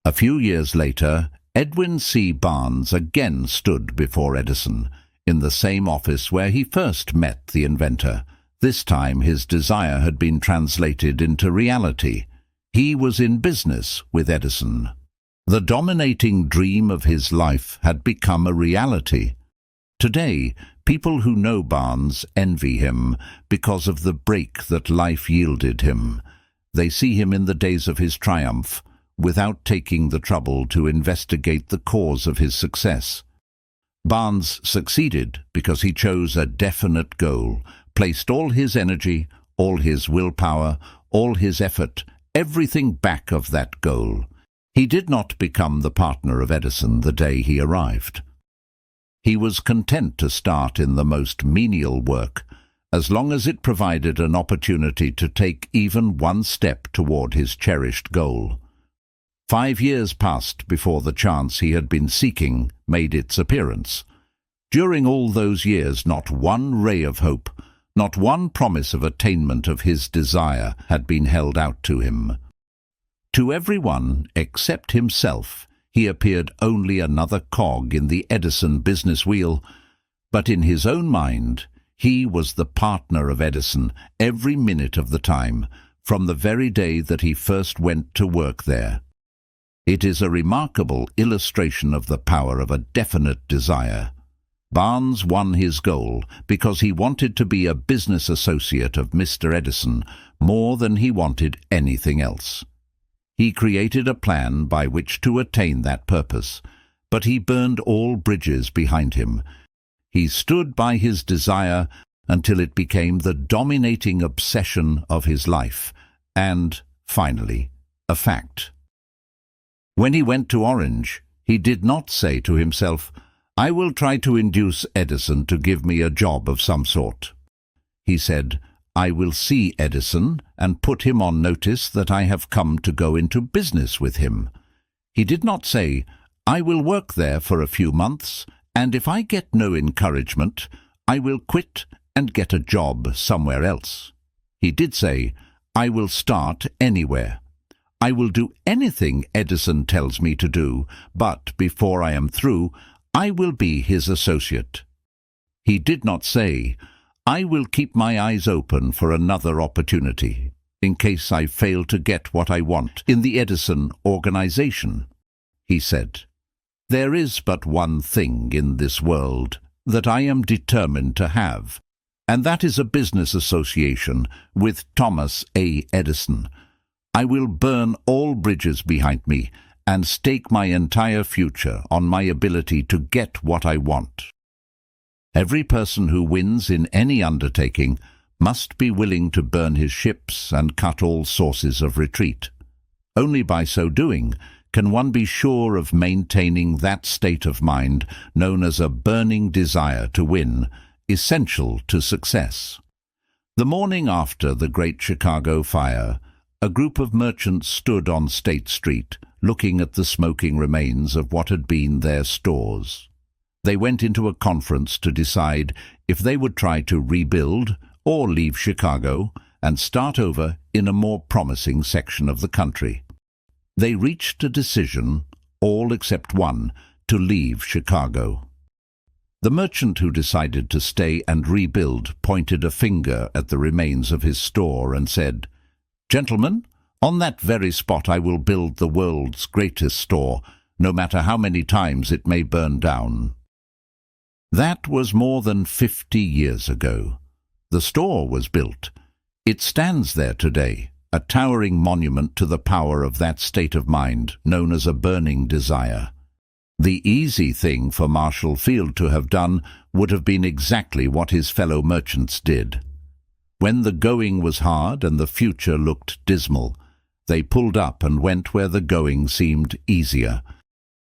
A few years later, Edwin C. Barnes again stood before Edison, in the same office where he first met the inventor. This time his desire had been translated into reality. He was in business with Edison. The dominating dream of his life had become a reality. Today, people who know Barnes envy him because of the break that life yielded him. They see him in the days of his triumph, without taking the trouble to investigate the cause of his success. Barnes succeeded because he chose a definite goal, placed all his energy, all his willpower, all his effort, everything back of that goal. He did not become the partner of Edison the day he arrived. He was content to start in the most menial work, as long as it provided an opportunity to take even one step toward his cherished goal. 5 years passed before the chance he had been seeking made its appearance. During all those years, not one ray of hope, not one promise of attainment of his desire had been held out to him. To everyone except himself, he appeared only another cog in the Edison business wheel, but in his own mind, he was the partner of Edison every minute of the time, from the very day that he first went to work there. It is a remarkable illustration of the power of a definite desire. Barnes won his goal because he wanted to be a business associate of Mr. Edison more than he wanted anything else. He created a plan by which to attain that purpose, but he burned all bridges behind him. He stood by his desire until it became the dominating obsession of his life, and, finally, a fact. When he went to Orange, he did not say to himself, "I will try to induce Edison to give me a job of some sort." He said, "I will see Edison and put him on notice that I have come to go into business with him." He did not say, I will work there for a few months, and if I get no encouragement, I will quit and get a job somewhere else. He did say, I will start anywhere. I will do anything Edison tells me to do, but before I am through, I will be his associate. He did not say, I will keep my eyes open for another opportunity, in case I fail to get what I want in the Edison organization. He said, there is but one thing in this world that I am determined to have, and that is a business association with Thomas A. Edison. I will burn all bridges behind me and stake my entire future on my ability to get what I want. Every person who wins in any undertaking must be willing to burn his ships and cut all sources of retreat. Only by so doing can one be sure of maintaining that state of mind known as a burning desire to win, essential to success. The morning after the Great Chicago Fire, a group of merchants stood on State Street, looking at the smoking remains of what had been their stores. They went into a conference to decide if they would try to rebuild or leave Chicago and start over in a more promising section of the country. They reached a decision, all except one, to leave Chicago. The merchant who decided to stay and rebuild pointed a finger at the remains of his store and said, Gentlemen, on that very spot I will build the world's greatest store, no matter how many times it may burn down. That was more than 50 years ago. The store was built. It stands there today, a towering monument to the power of that state of mind known as a burning desire. The easy thing for Marshall Field to have done would have been exactly what his fellow merchants did. When the going was hard and the future looked dismal, they pulled up and went where the going seemed easier.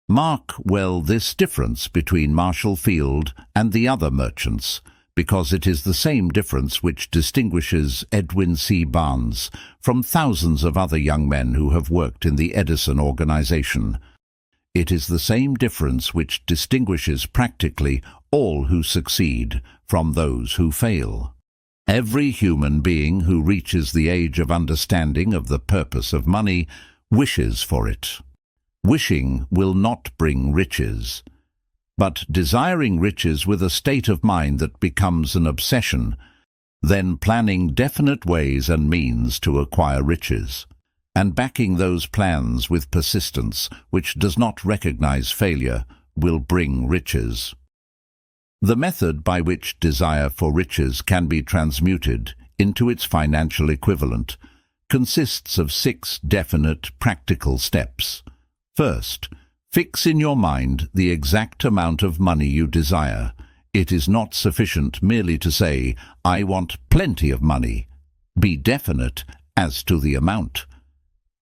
Mark well this difference between Marshall Field and the other merchants, because it is the same difference which distinguishes Edwin C. Barnes from thousands of other young men who have worked in the Edison organization. It is the same difference which distinguishes practically all who succeed from those who fail. Every human being who reaches the age of understanding of the purpose of money wishes for it. Wishing will not bring riches, but desiring riches with a state of mind that becomes an obsession, then planning definite ways and means to acquire riches, and backing those plans with persistence which does not recognize failure, will bring riches. The method by which desire for riches can be transmuted into its financial equivalent consists of 6 definite practical steps. First, fix in your mind the exact amount of money you desire. It is not sufficient merely to say, I want plenty of money. Be definite as to the amount.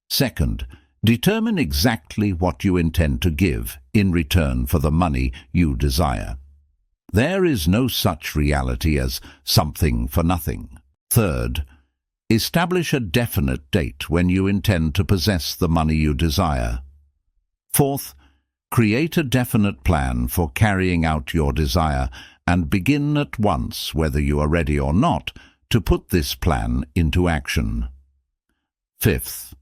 Second, determine exactly what you intend to give in return for the money you desire. There is no such reality as something for nothing. Third, establish a definite date when you intend to possess the money you desire. Fourth, create a definite plan for carrying out your desire and begin at once, whether you are ready or not, to put this plan into action. Fifth,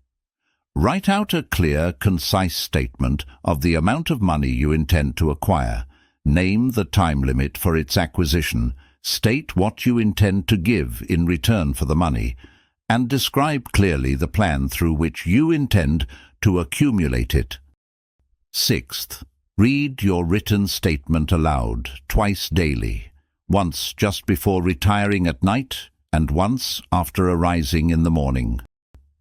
write out a clear, concise statement of the amount of money you intend to acquire. Name the time limit for its acquisition, state what you intend to give in return for the money, and describe clearly the plan through which you intend to accumulate it. Sixth, read your written statement aloud twice daily, once just before retiring at night and once after arising in the morning.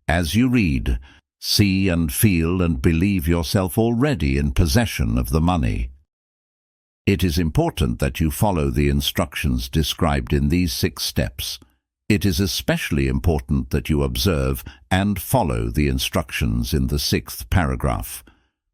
As you read, see and feel and believe yourself already in possession of the money. It is important that you follow the instructions described in these 6 steps. It is especially important that you observe and follow the instructions in the 6th paragraph.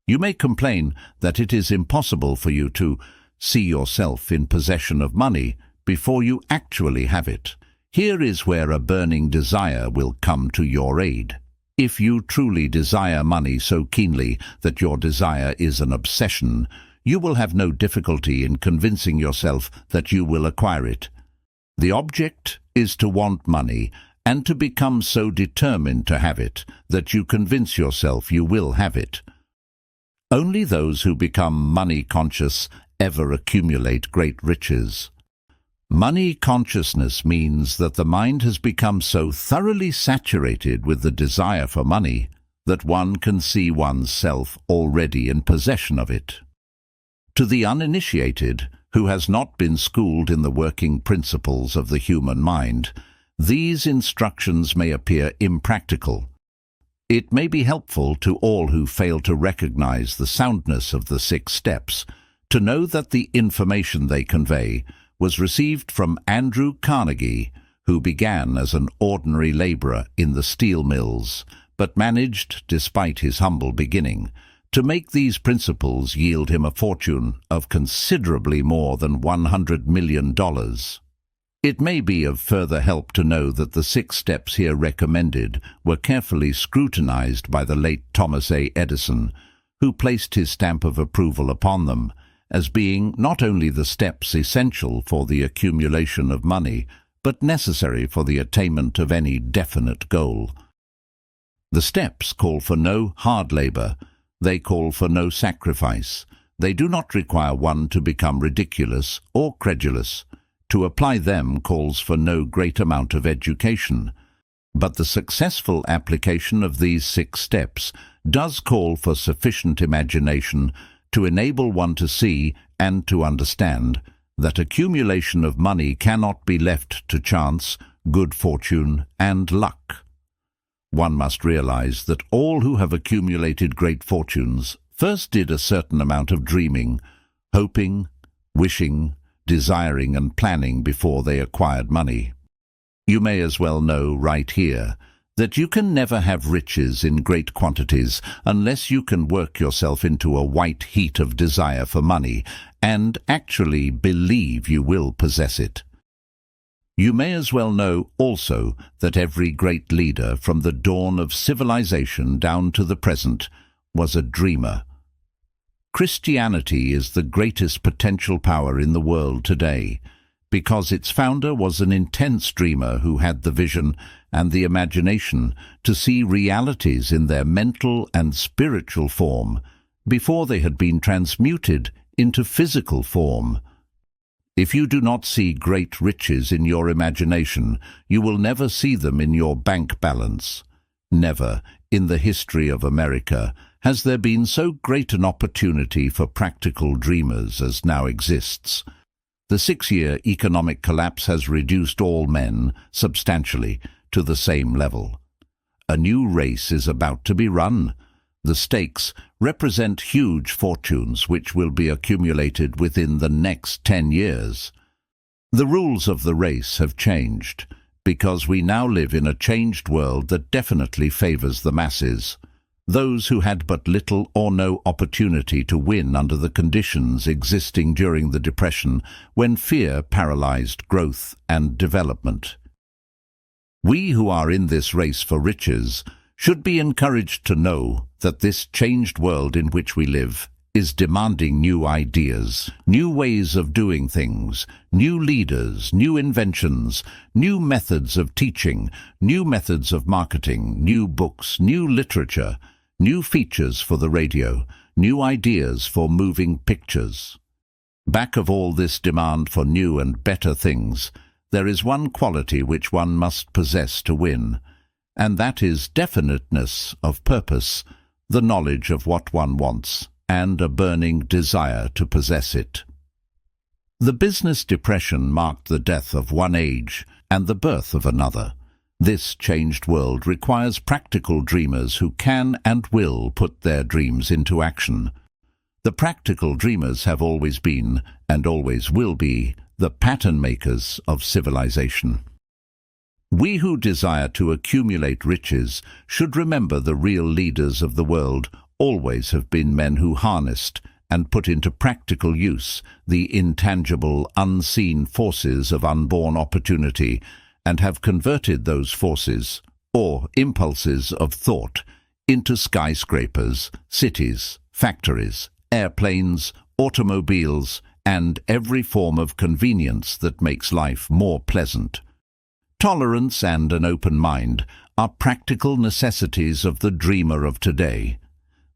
You may complain that it is impossible for you to see yourself in possession of money before you actually have it. Here is where a burning desire will come to your aid. If you truly desire money so keenly that your desire is an obsession, you will have no difficulty in convincing yourself that you will acquire it. The object is to want money and to become so determined to have it that you convince yourself you will have it. Only those who become money-conscious ever accumulate great riches. Money consciousness means that the mind has become so thoroughly saturated with the desire for money that one can see one's self already in possession of it. To the uninitiated, who has not been schooled in the working principles of the human mind, these instructions may appear impractical. It may be helpful to all who fail to recognize the soundness of the 6 steps to know that the information they convey was received from Andrew Carnegie, who began as an ordinary laborer in the steel mills, but managed, despite his humble beginning, to make these principles yield him a fortune of considerably more than $100 million. It may be of further help to know that the 6 steps here recommended were carefully scrutinized by the late Thomas A. Edison, who placed his stamp of approval upon them, as being not only the steps essential for the accumulation of money, but necessary for the attainment of any definite goal. The steps call for no hard labor. They call for no sacrifice. They do not require one to become ridiculous or credulous. To apply them calls for no great amount of education. But the successful application of these 6 steps does call for sufficient imagination to enable one to see and to understand that accumulation of money cannot be left to chance, good fortune, and luck. One must realize that all who have accumulated great fortunes first did a certain amount of dreaming, hoping, wishing, desiring, and planning before they acquired money. You may as well know right here that you can never have riches in great quantities unless you can work yourself into a white heat of desire for money and actually believe you will possess it. You may as well know also that every great leader from the dawn of civilization down to the present was a dreamer. Christianity is the greatest potential power in the world today, because its founder was an intense dreamer who had the vision and the imagination to see realities in their mental and spiritual form before they had been transmuted into physical form. If you do not see great riches in your imagination, you will never see them in your bank balance. Never, in the history of America, has there been so great an opportunity for practical dreamers as now exists. The 6-year economic collapse has reduced all men, substantially, to the same level. A new race is about to be run. The stakes represent huge fortunes which will be accumulated within the next 10 years. The rules of the race have changed, because we now live in a changed world that definitely favors the masses. Those who had but little or no opportunity to win under the conditions existing during the Depression, when fear paralyzed growth and development. We who are in this race for riches should be encouraged to know that this changed world in which we live is demanding new ideas, new ways of doing things, new leaders, new inventions, new methods of teaching, new methods of marketing, new books, new literature, new features for the radio, new ideas for moving pictures. Back of all this demand for new and better things, there is one quality which one must possess to win, and that is definiteness of purpose, the knowledge of what one wants, and a burning desire to possess it. The business depression marked the death of one age and the birth of another. This changed world requires practical dreamers who can and will put their dreams into action. The practical dreamers have always been, and always will be, the pattern makers of civilization. We who desire to accumulate riches should remember the real leaders of the world always have been men who harnessed and put into practical use the intangible, unseen forces of unborn opportunity and have converted those forces, or impulses of thought, into skyscrapers, cities, factories, airplanes, automobiles, and every form of convenience that makes life more pleasant. Tolerance and an open mind are practical necessities of the dreamer of today.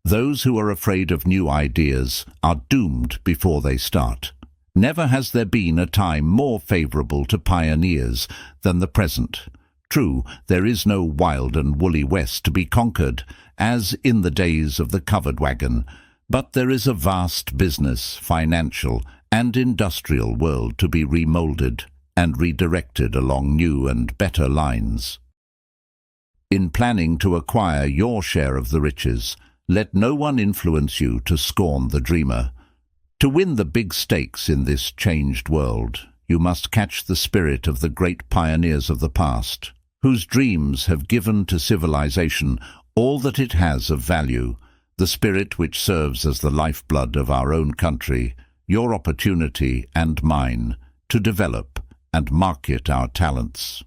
Those who are afraid of new ideas are doomed before they start. Never has there been a time more favorable to pioneers than the present. True, there is no wild and woolly West to be conquered, as in the days of the covered wagon, but there is a vast business, financial, and industrial world to be remoulded and redirected along new and better lines. In planning to acquire your share of the riches, let no one influence you to scorn the dreamer. To win the big stakes in this changed world, you must catch the spirit of the great pioneers of the past, whose dreams have given to civilization all that it has of value, the spirit which serves as the lifeblood of our own country, your opportunity and mine, to develop and market our talents.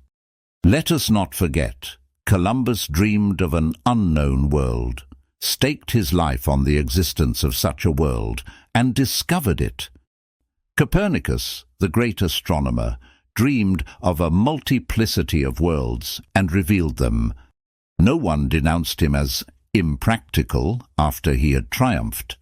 Let us not forget, Columbus dreamed of an unknown world, staked his life on the existence of such a world, and discovered it. Copernicus, the great astronomer, dreamed of a multiplicity of worlds and revealed them. No one denounced him as impractical after he had triumphed.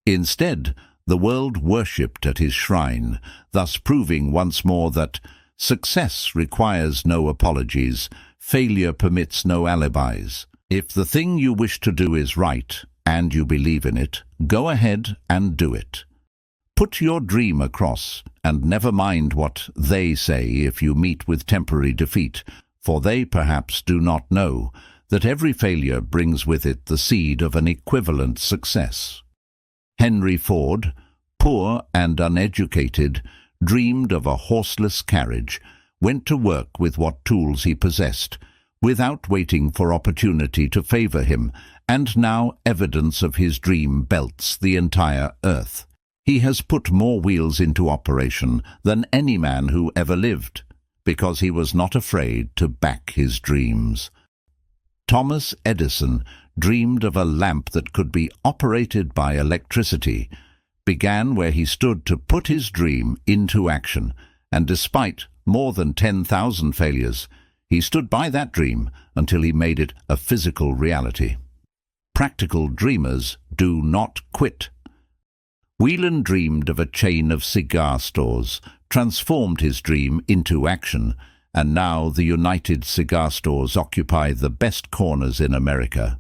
Instead, the world worshipped at his shrine, thus proving once more that success requires no apologies, failure permits no alibis. If the thing you wish to do is right, and you believe in it, go ahead and do it. Put your dream across, and never mind what they say if you meet with temporary defeat, for they perhaps do not know that every failure brings with it the seed of an equivalent success. Henry Ford, poor and uneducated, dreamed of a horseless carriage, went to work with what tools he possessed, without waiting for opportunity to favor him, and now evidence of his dream belts the entire earth. He has put more wheels into operation than any man who ever lived, because he was not afraid to back his dreams. Thomas Edison dreamed of a lamp that could be operated by electricity, began where he stood to put his dream into action, and despite more than 10,000 failures, he stood by that dream until he made it a physical reality. Practical dreamers do not quit. Whelan dreamed of a chain of cigar stores, transformed his dream into action, and now the United Cigar Stores occupy the best corners in America.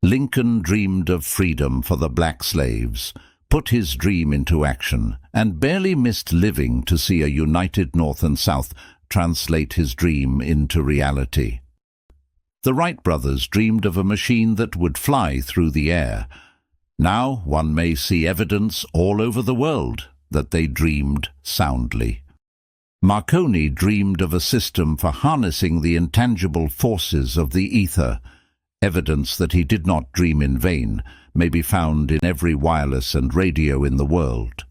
Lincoln dreamed of freedom for the black slaves, put his dream into action, and barely missed living to see a united North and South translate his dream into reality. The Wright brothers dreamed of a machine that would fly through the air. Now one may see evidence all over the world that they dreamed soundly. Marconi dreamed of a system for harnessing the intangible forces of the ether. Evidence that he did not dream in vain may be found in every wireless and radio in the world.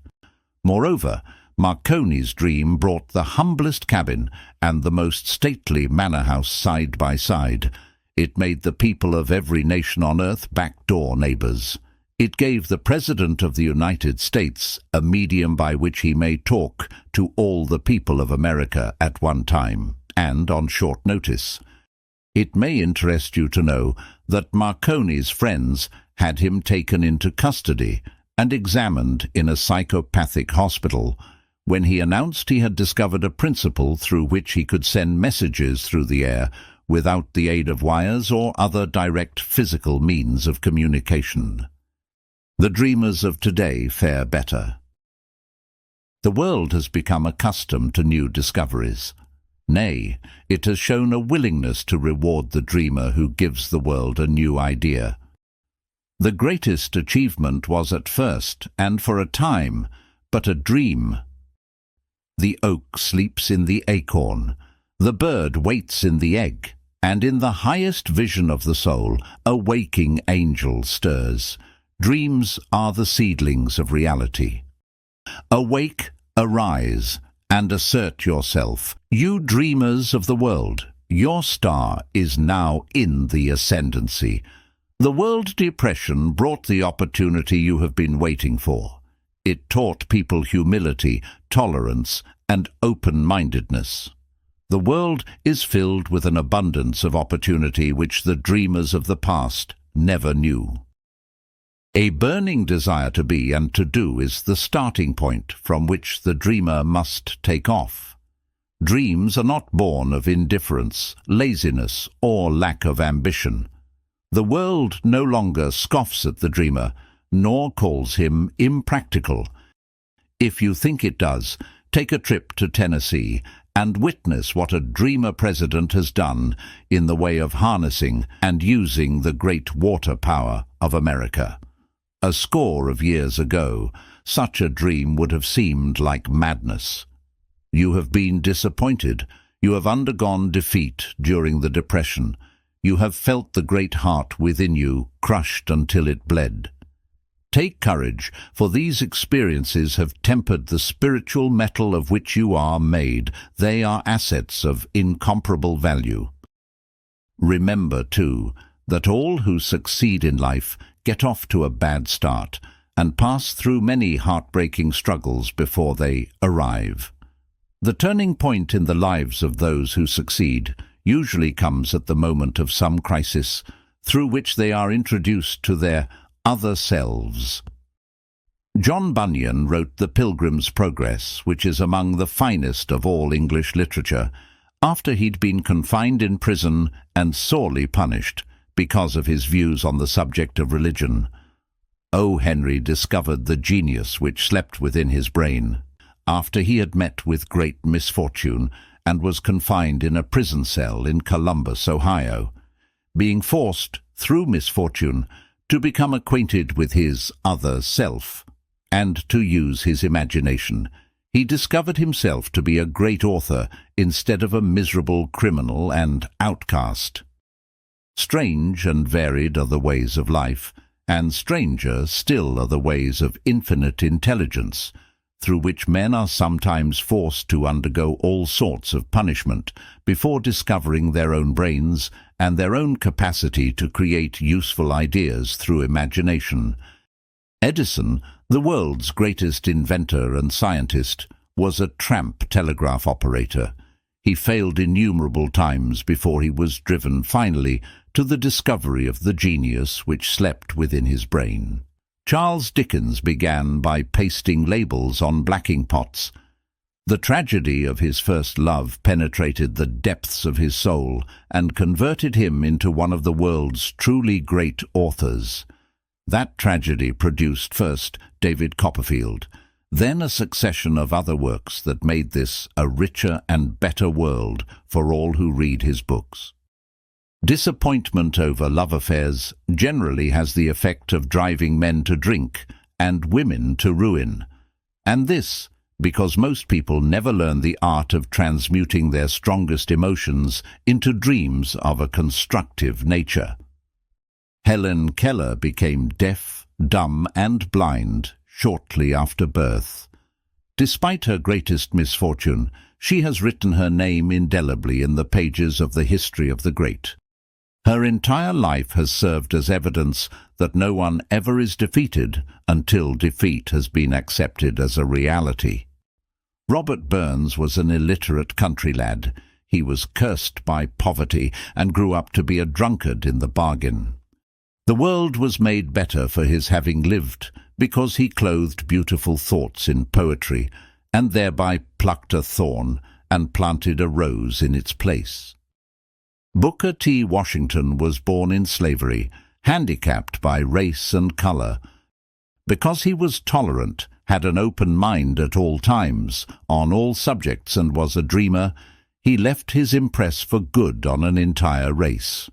Moreover, Marconi's dream brought the humblest cabin and the most stately manor house side by side. It made the people of every nation on earth backdoor neighbors. It gave the President of the United States a medium by which he may talk to all the people of America at one time, and on short notice. It may interest you to know that Marconi's friends had him taken into custody and examined in a psychopathic hospital, when he announced he had discovered a principle through which he could send messages through the air without the aid of wires or other direct physical means of communication. The dreamers of today fare better. The world has become accustomed to new discoveries. Nay, it has shown a willingness to reward the dreamer who gives the world a new idea. The greatest achievement was at first, and for a time, but a dream. The oak sleeps in the acorn, the bird waits in the egg, and in the highest vision of the soul, a waking angel stirs. Dreams are the seedlings of reality. Awake, arise, and assert yourself, you dreamers of the world. your star is now in the ascendancy. The World Depression brought the opportunity you have been waiting for. It taught people humility, tolerance, and open-mindedness. The world is filled with an abundance of opportunity which the dreamers of the past never knew. A burning desire to be and to do is the starting point from which the dreamer must take off. Dreams are not born of indifference, laziness, or lack of ambition. The world no longer scoffs at the dreamer, nor calls him impractical. If you think it does, take a trip to Tennessee and witness what a dreamer president has done in the way of harnessing and using the great water power of America. A score of years ago, such a dream would have seemed like madness. You have been disappointed. You have undergone defeat during the Depression. You have felt the great heart within you crushed until it bled. Take courage, for these experiences have tempered the spiritual metal of which you are made. They are assets of incomparable value. Remember, too, that all who succeed in life get off to a bad start and pass through many heartbreaking struggles before they arrive. The turning point in the lives of those who succeed usually comes at the moment of some crisis through which they are introduced to their other selves. John Bunyan wrote The Pilgrim's Progress, which is among the finest of all English literature, after he'd been confined in prison and sorely punished because of his views on the subject of religion. O. Henry discovered the genius which slept within his brain after he had met with great misfortune and was confined in a prison cell in Columbus, Ohio. Being forced, through misfortune, to become acquainted with his other self, and to use his imagination, he discovered himself to be a great author instead of a miserable criminal and outcast. Strange and varied are the ways of life, and stranger still are the ways of infinite intelligence, through which men are sometimes forced to undergo all sorts of punishment before discovering their own brains and their own capacity to create useful ideas through imagination. Edison, the world's greatest inventor and scientist, was a tramp telegraph operator. He failed innumerable times before he was driven finally to the discovery of the genius which slept within his brain. Charles Dickens began by pasting labels on blacking pots. The tragedy of his first love penetrated the depths of his soul and converted him into one of the world's truly great authors. That tragedy produced first David Copperfield, then a succession of other works that made this a richer and better world for all who read his books. Disappointment over love affairs generally has the effect of driving men to drink and women to ruin, and this because most people never learn the art of transmuting their strongest emotions into dreams of a constructive nature. Helen Keller became deaf, dumb, and blind shortly after birth. Despite her greatest misfortune, she has written her name indelibly in the pages of the history of the great. Her entire life has served as evidence that no one ever is defeated until defeat has been accepted as a reality. Robert Burns was an illiterate country lad. He was cursed by poverty and grew up to be a drunkard in the bargain. The world was made better for his having lived because he clothed beautiful thoughts in poetry and thereby plucked a thorn and planted a rose in its place. Booker T. Washington was born in slavery, handicapped by race and color. Because he was tolerant, had an open mind at all times, on all subjects, and was a dreamer, he left his impress for good on an entire race.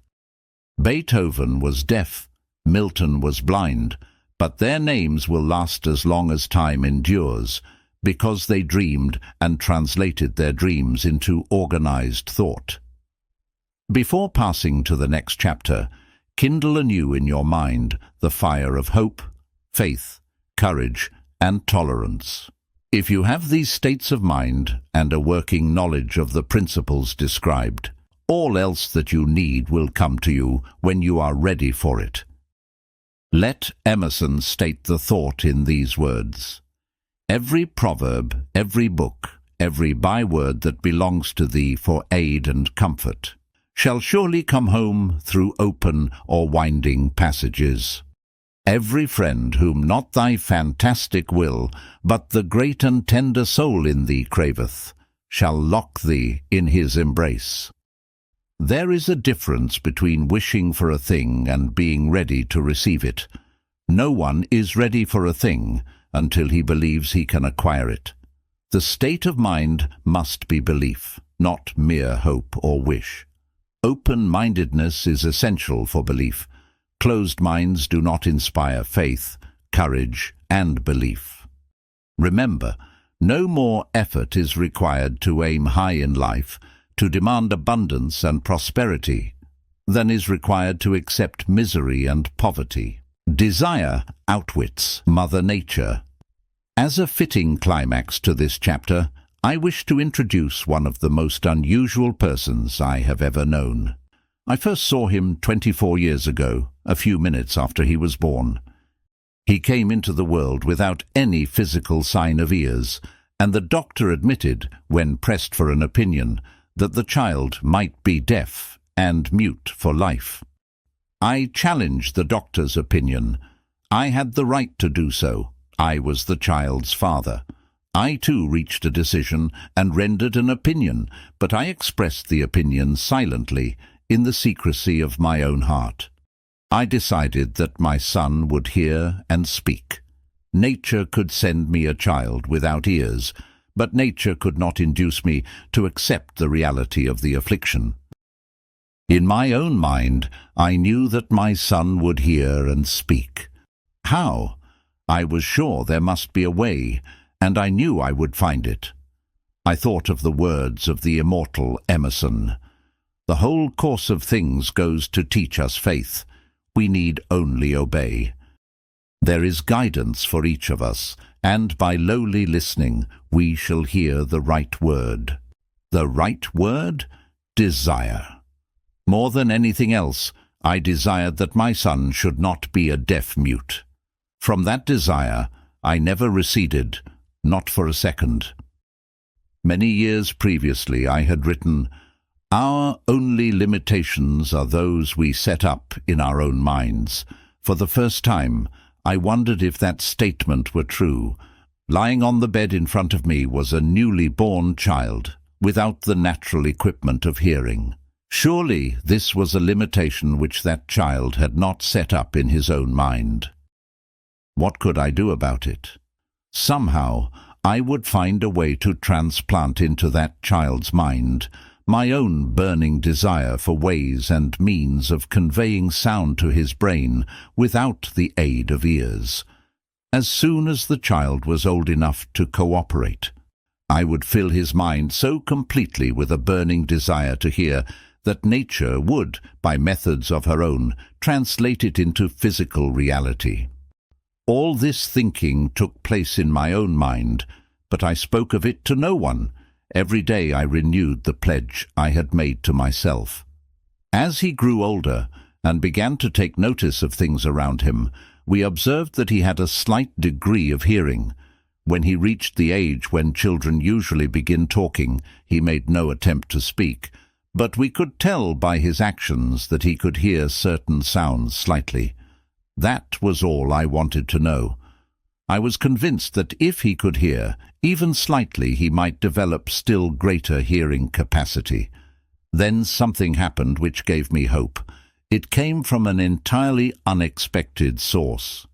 Beethoven was deaf, Milton was blind, but their names will last as long as time endures, because they dreamed and translated their dreams into organized thought. Before passing to the next chapter, kindle anew in your mind the fire of hope, faith, courage, and tolerance. If you have these states of mind and a working knowledge of the principles described, All else that you need will come to you when you are ready for it. Let Emerson state the thought in these words: "Every proverb, every book, every byword that belongs to thee for aid and comfort, shall surely come home through open or winding passages. Every friend whom not thy fantastic will, but the great and tender soul in thee craveth, shall lock thee in his embrace." There is a difference between wishing for a thing and being ready to receive it. No one is ready for a thing until he believes he can acquire it. The state of mind must be belief, not mere hope or wish. Open-mindedness is essential for belief. Closed minds do not inspire faith, courage, and belief. Remember, no more effort is required to aim high in life, to demand abundance and prosperity, than is required to accept misery and poverty. Desire outwits Mother Nature. As a fitting climax to this chapter, I wish to introduce one of the most unusual persons I have ever known. I first saw him 24 years ago, a few minutes after he was born. He came into the world without any physical sign of ears, and the doctor admitted, when pressed for an opinion, that the child might be deaf and mute for life. I challenged the doctor's opinion. I had the right to do so. I was the child's father. I too reached a decision and rendered an opinion, but I expressed the opinion silently, in the secrecy of my own heart. I decided that my son would hear and speak. Nature could send me a child without ears, but nature could not induce me to accept the reality of the affliction. In my own mind, I knew that my son would hear and speak. How? I was sure there must be a way, and I knew I would find it. I thought of the words of the immortal Emerson: "The whole course of things goes to teach us faith. We need only obey." There is guidance for each of us, and by lowly listening we shall hear the right word. The right word? Desire. More than anything else, I desired that my son should not be a deaf-mute. From that desire, I never receded, not for a second. Many years previously I had written, "Our only limitations are those we set up in our own minds." For the first time, I wondered if that statement were true. Lying on the bed in front of me was a newly born child, without the natural equipment of hearing. Surely this was a limitation which that child had not set up in his own mind. What could I do about it? Somehow, I would find a way to transplant into that child's mind my own burning desire for ways and means of conveying sound to his brain without the aid of ears. As soon as the child was old enough to cooperate, I would fill his mind so completely with a burning desire to hear that nature would, by methods of her own, translate it into physical reality. All this thinking took place in my own mind, but I spoke of it to no one. Every day I renewed the pledge I had made to myself. As he grew older and began to take notice of things around him, we observed that he had a slight degree of hearing. When he reached the age when children usually begin talking, he made no attempt to speak, but we could tell by his actions that he could hear certain sounds slightly. That was all I wanted to know. I was convinced that if he could hear, even slightly, he might develop still greater hearing capacity. Then something happened which gave me hope. It came from an entirely unexpected source.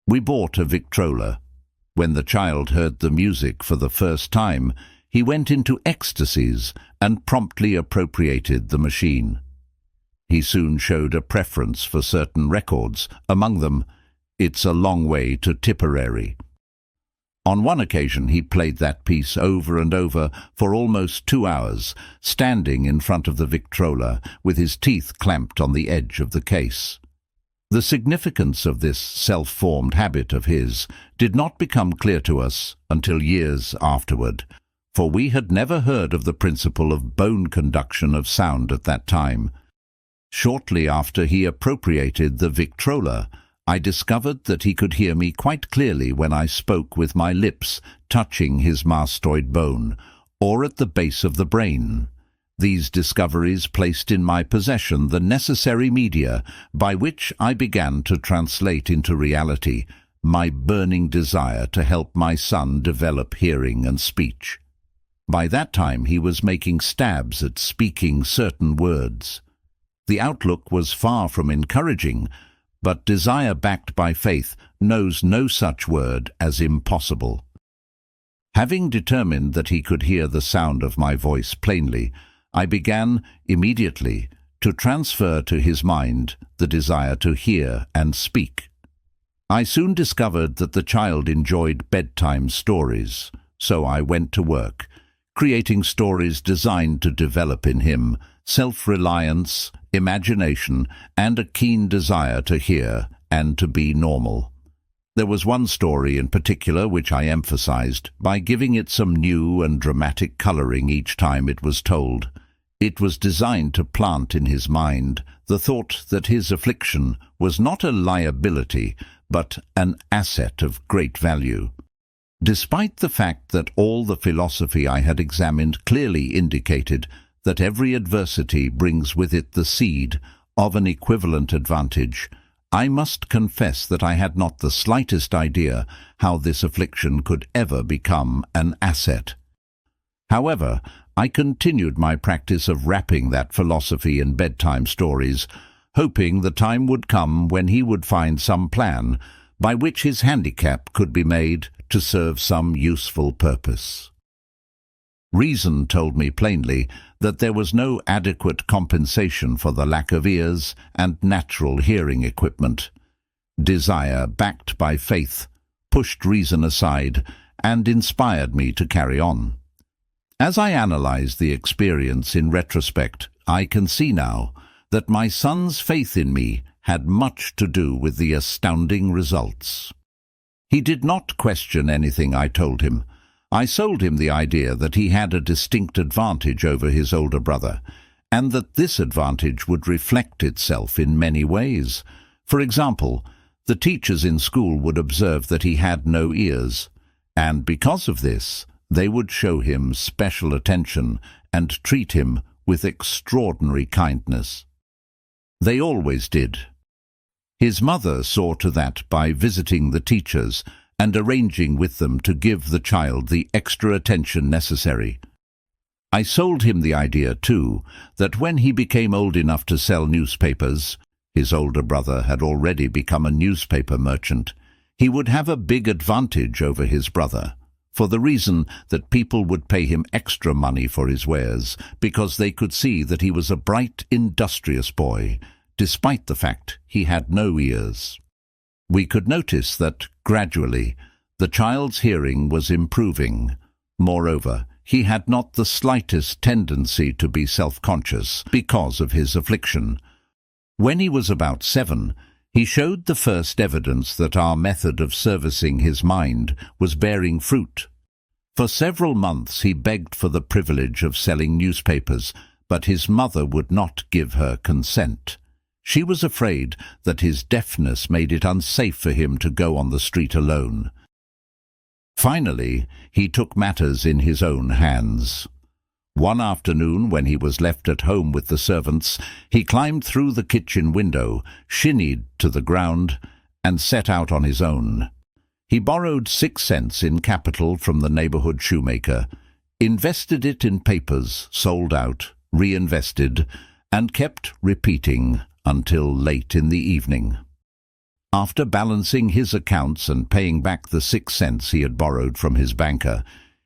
We bought a Victrola. When the child heard the music for the first time, he went into ecstasies and promptly appropriated the machine. He soon showed a preference for certain records, among them, "It's a Long Way to Tipperary." On one occasion he played that piece over and over for almost 2 hours, standing in front of the Victrola with his teeth clamped on the edge of the case. The significance of this self-formed habit of his did not become clear to us until years afterward. for we had never heard of the principle of bone conduction of sound at that time. Shortly after he appropriated the Victrola, I discovered that he could hear me quite clearly when I spoke with my lips touching his mastoid bone, or at the base of the brain. These discoveries placed in my possession the necessary media by which I began to translate into reality my burning desire to help my son develop hearing and speech. By that time he was making stabs at speaking certain words. The outlook was far from encouraging, but desire backed by faith knows no such word as impossible. Having determined that he could hear the sound of my voice plainly, I began immediately to transfer to his mind the desire to hear and speak. I soon discovered that the child enjoyed bedtime stories, so I went to work, creating stories designed to develop in him self-reliance, imagination, and a keen desire to hear and to be normal. There was one story in particular which I emphasized by giving it some new and dramatic coloring each time it was told. It was designed to plant in his mind the thought that his affliction was not a liability, but an asset of great value. Despite the fact that all the philosophy I had examined clearly indicated that every adversity brings with it the seed of an equivalent advantage, I must confess that I had not the slightest idea how this affliction could ever become an asset. However, I continued my practice of wrapping that philosophy in bedtime stories, hoping the time would come when he would find some plan by which his handicap could be made to serve some useful purpose. Reason told me plainly that there was no adequate compensation for the lack of ears and natural hearing equipment. Desire, backed by faith, pushed reason aside and inspired me to carry on. As I analyze the experience in retrospect, I can see now that my son's faith in me had much to do with the astounding results. He did not question anything I told him. I sold him the idea that he had a distinct advantage over his older brother, and that this advantage would reflect itself in many ways. For example, the teachers in school would observe that he had no ears, and because of this, they would show him special attention and treat him with extraordinary kindness. They always did. His mother saw to that by visiting the teachers and arranging with them to give the child the extra attention necessary. I sold him the idea, too, that when he became old enough to sell newspapers, his older brother had already become a newspaper merchant, he would have a big advantage over his brother, for the reason that people would pay him extra money for his wares because they could see that he was a bright, industrious boy, despite the fact he had no ears. We could notice that, gradually, the child's hearing was improving. Moreover, he had not the slightest tendency to be self-conscious because of his affliction. When he was about 7, he showed the first evidence that our method of servicing his mind was bearing fruit. For several months he begged for the privilege of selling newspapers, but his mother would not give her consent. She was afraid that his deafness made it unsafe for him to go on the street alone. Finally, he took matters in his own hands. One afternoon, when he was left at home with the servants, he climbed through the kitchen window, shinnied to the ground, and set out on his own. He borrowed 6 cents in capital from the neighborhood shoemaker, invested it in papers, sold out, reinvested, and kept repeating until late in the evening. After balancing his accounts and paying back the 6 cents he had borrowed from his banker,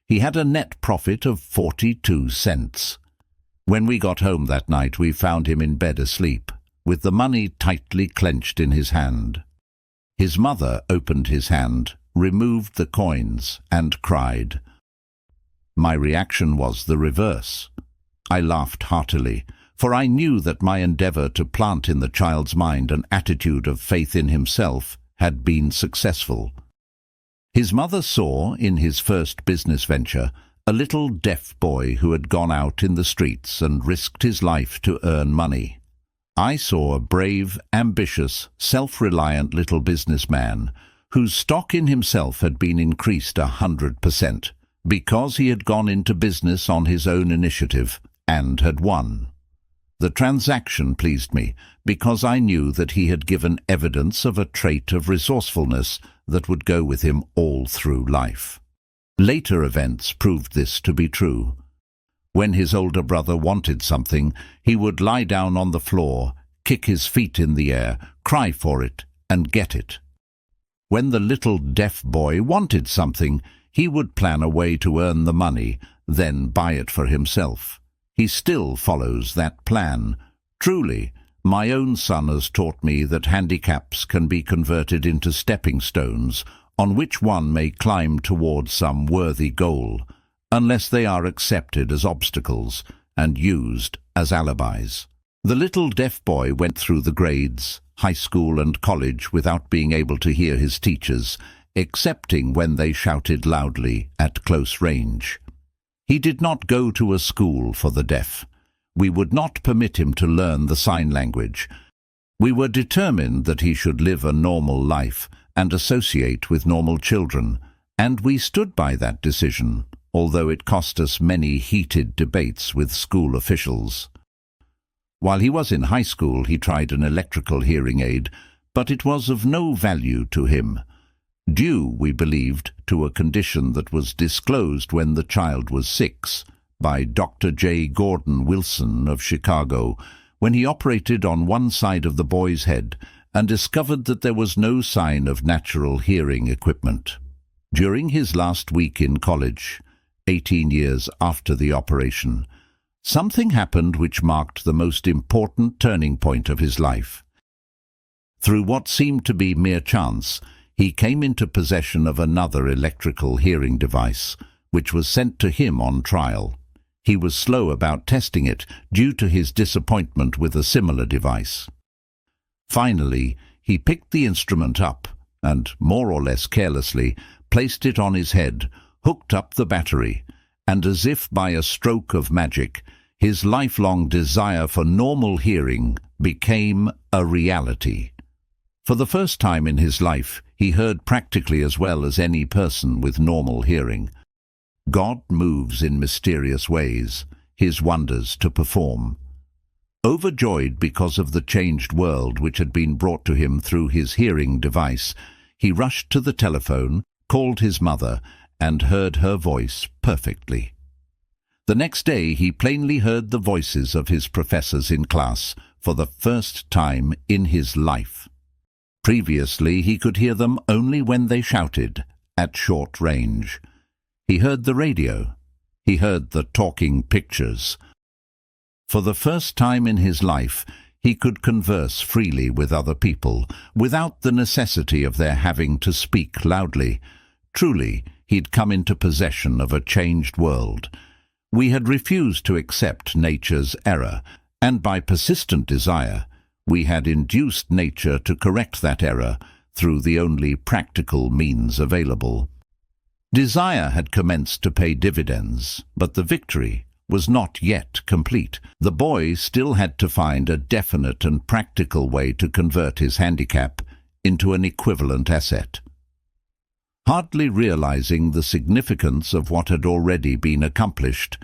he had a net profit of 42 cents. When we got home that night, we found him in bed asleep, with the money tightly clenched in his hand. His mother opened his hand, removed the coins, and cried. My reaction was the reverse. I laughed heartily, for I knew that my endeavor to plant in the child's mind an attitude of faith in himself had been successful. His mother saw, in his first business venture, a little deaf boy who had gone out in the streets and risked his life to earn money. I saw a brave, ambitious, self-reliant little businessman whose stock in himself had been increased 100% because he had gone into business on his own initiative and had won. The transaction pleased me because I knew that he had given evidence of a trait of resourcefulness that would go with him all through life. Later events proved this to be true. When his older brother wanted something, he would lie down on the floor, kick his feet in the air, cry for it, and get it. When the little deaf boy wanted something, he would plan a way to earn the money, then buy it for himself. He still follows that plan. Truly, my own son has taught me that handicaps can be converted into stepping stones on which one may climb towards some worthy goal, unless they are accepted as obstacles and used as alibis. The little deaf boy went through the grades, high school and college without being able to hear his teachers, excepting when they shouted loudly at close range. He did not go to a school for the deaf. We would not permit him to learn the sign language. We were determined that he should live a normal life and associate with normal children, and we stood by that decision, although it cost us many heated debates with school officials. While he was in high school, he tried an electrical hearing aid, but it was of no value to him, due, we believed, to a condition that was disclosed when the child was 6 by Dr. J. Gordon Wilson of Chicago, when he operated on one side of the boy's head and discovered that there was no sign of natural hearing equipment. During his last week in college, 18 years after the operation, something happened which marked the most important turning point of his life. Through what seemed to be mere chance, he came into possession of another electrical hearing device, which was sent to him on trial. He was slow about testing it due to his disappointment with a similar device. Finally, he picked the instrument up and, more or less carelessly, placed it on his head, hooked up the battery, and as if by a stroke of magic, his lifelong desire for normal hearing became a reality. For the first time in his life, he heard practically as well as any person with normal hearing. God moves in mysterious ways, his wonders to perform. Overjoyed because of the changed world which had been brought to him through his hearing device, he rushed to the telephone, called his mother, and heard her voice perfectly. The next day he plainly heard the voices of his professors in class for the first time in his life. Previously he could hear them only when they shouted, at short range. He heard the radio. He heard the talking pictures. For the first time in his life, he could converse freely with other people, without the necessity of their having to speak loudly. Truly, he'd come into possession of a changed world. We had refused to accept nature's error, and by persistent desire, we had induced nature to correct that error through the only practical means available. Desire had commenced to pay dividends, but the victory was not yet complete. The boy still had to find a definite and practical way to convert his handicap into an equivalent asset. Hardly realizing the significance of what had already been accomplished,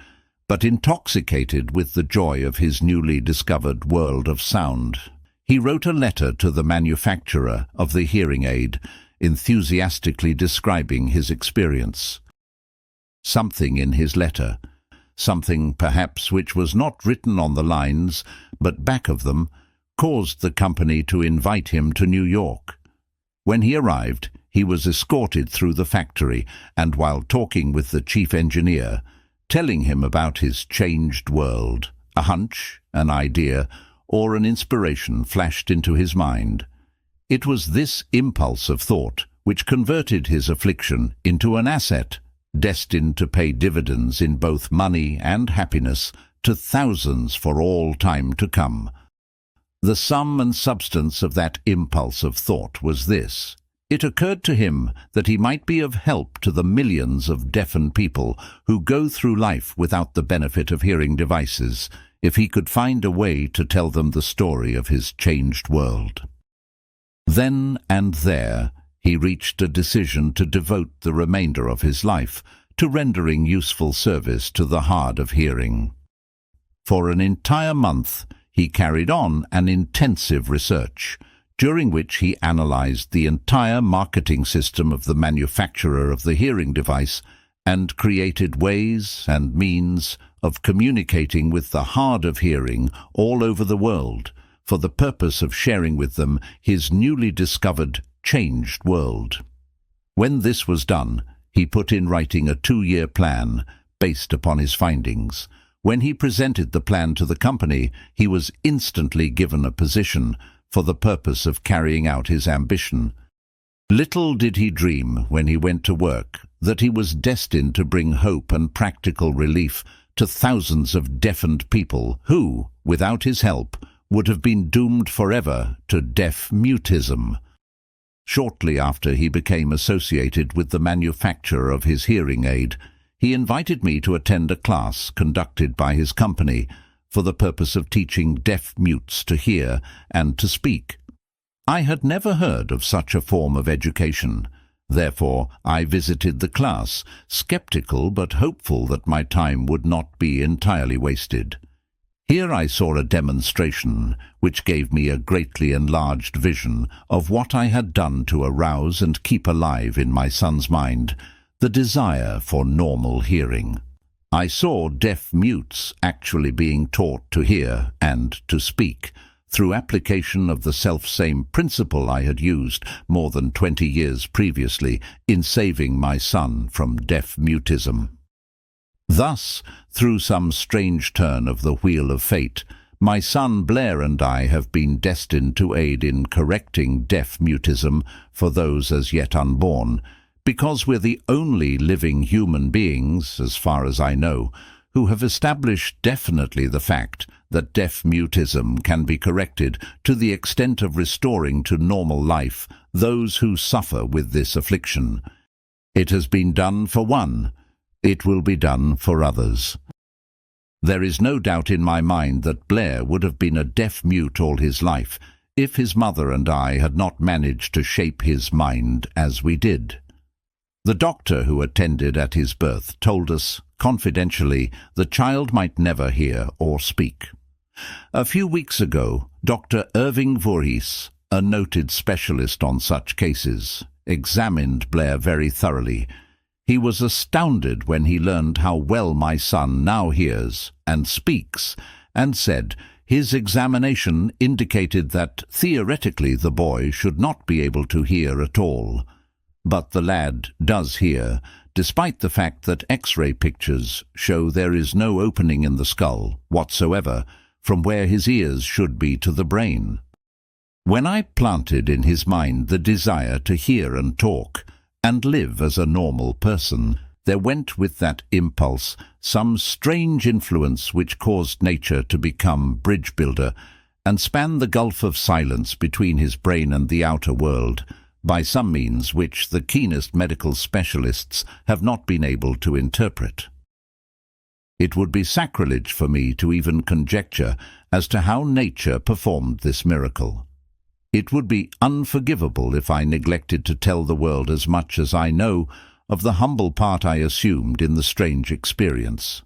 but intoxicated with the joy of his newly discovered world of sound, he wrote a letter to the manufacturer of the hearing aid, enthusiastically describing his experience. Something in his letter, something perhaps which was not written on the lines, but back of them, caused the company to invite him to New York. When he arrived, he was escorted through the factory, and while talking with the chief engineer, telling him about his changed world, a hunch, an idea, or an inspiration flashed into his mind. It was this impulse of thought which converted his affliction into an asset, destined to pay dividends in both money and happiness to thousands for all time to come. The sum and substance of that impulse of thought was this: It occurred to him that he might be of help to the millions of deafened people who go through life without the benefit of hearing devices, if he could find a way to tell them the story of his changed world. Then and there, he reached a decision to devote the remainder of his life to rendering useful service to the hard of hearing. For an entire month, he carried on an intensive research, during which he analyzed the entire marketing system of the manufacturer of the hearing device and created ways and means of communicating with the hard of hearing all over the world for the purpose of sharing with them his newly discovered changed world. When this was done, he put in writing a 2-year plan based upon his findings. When he presented the plan to the company, he was instantly given a position for the purpose of carrying out his ambition. Little did he dream, when he went to work, that he was destined to bring hope and practical relief to thousands of deafened people who, without his help, would have been doomed forever to deaf-mutism. Shortly after he became associated with the manufacturer of his hearing aid, he invited me to attend a class conducted by his company for the purpose of teaching deaf-mutes to hear and to speak. I had never heard of such a form of education. Therefore, I visited the class, skeptical but hopeful that my time would not be entirely wasted. Here I saw a demonstration which gave me a greatly enlarged vision of what I had done to arouse and keep alive in my son's mind the desire for normal hearing. I saw deaf mutes actually being taught to hear and to speak through application of the self-same principle I had used more than 20 years previously in saving my son from deaf-mutism. Thus, through some strange turn of the wheel of fate, my son Blair and I have been destined to aid in correcting deaf-mutism for those as yet unborn, because we're the only living human beings, as far as I know, who have established definitely the fact that deaf-mutism can be corrected to the extent of restoring to normal life those who suffer with this affliction. It has been done for one. It will be done for others. There is no doubt in my mind that Blair would have been a deaf-mute all his life if his mother and I had not managed to shape his mind as we did. The doctor who attended at his birth told us, confidentially, the child might never hear or speak. A few weeks ago, Dr. Irving Voorhees, a noted specialist on such cases, examined Blair very thoroughly. He was astounded when he learned how well my son now hears and speaks, and said his examination indicated that theoretically the boy should not be able to hear at all. But the lad does hear, despite the fact that X-ray pictures show there is no opening in the skull whatsoever from where his ears should be to the brain. When I planted in his mind the desire to hear and talk, and live as a normal person, there went with that impulse some strange influence which caused nature to become bridge builder and span the gulf of silence between his brain and the outer world, by some means which the keenest medical specialists have not been able to interpret. It would be sacrilege for me to even conjecture as to how nature performed this miracle. It would be unforgivable if I neglected to tell the world as much as I know of the humble part I assumed in the strange experience.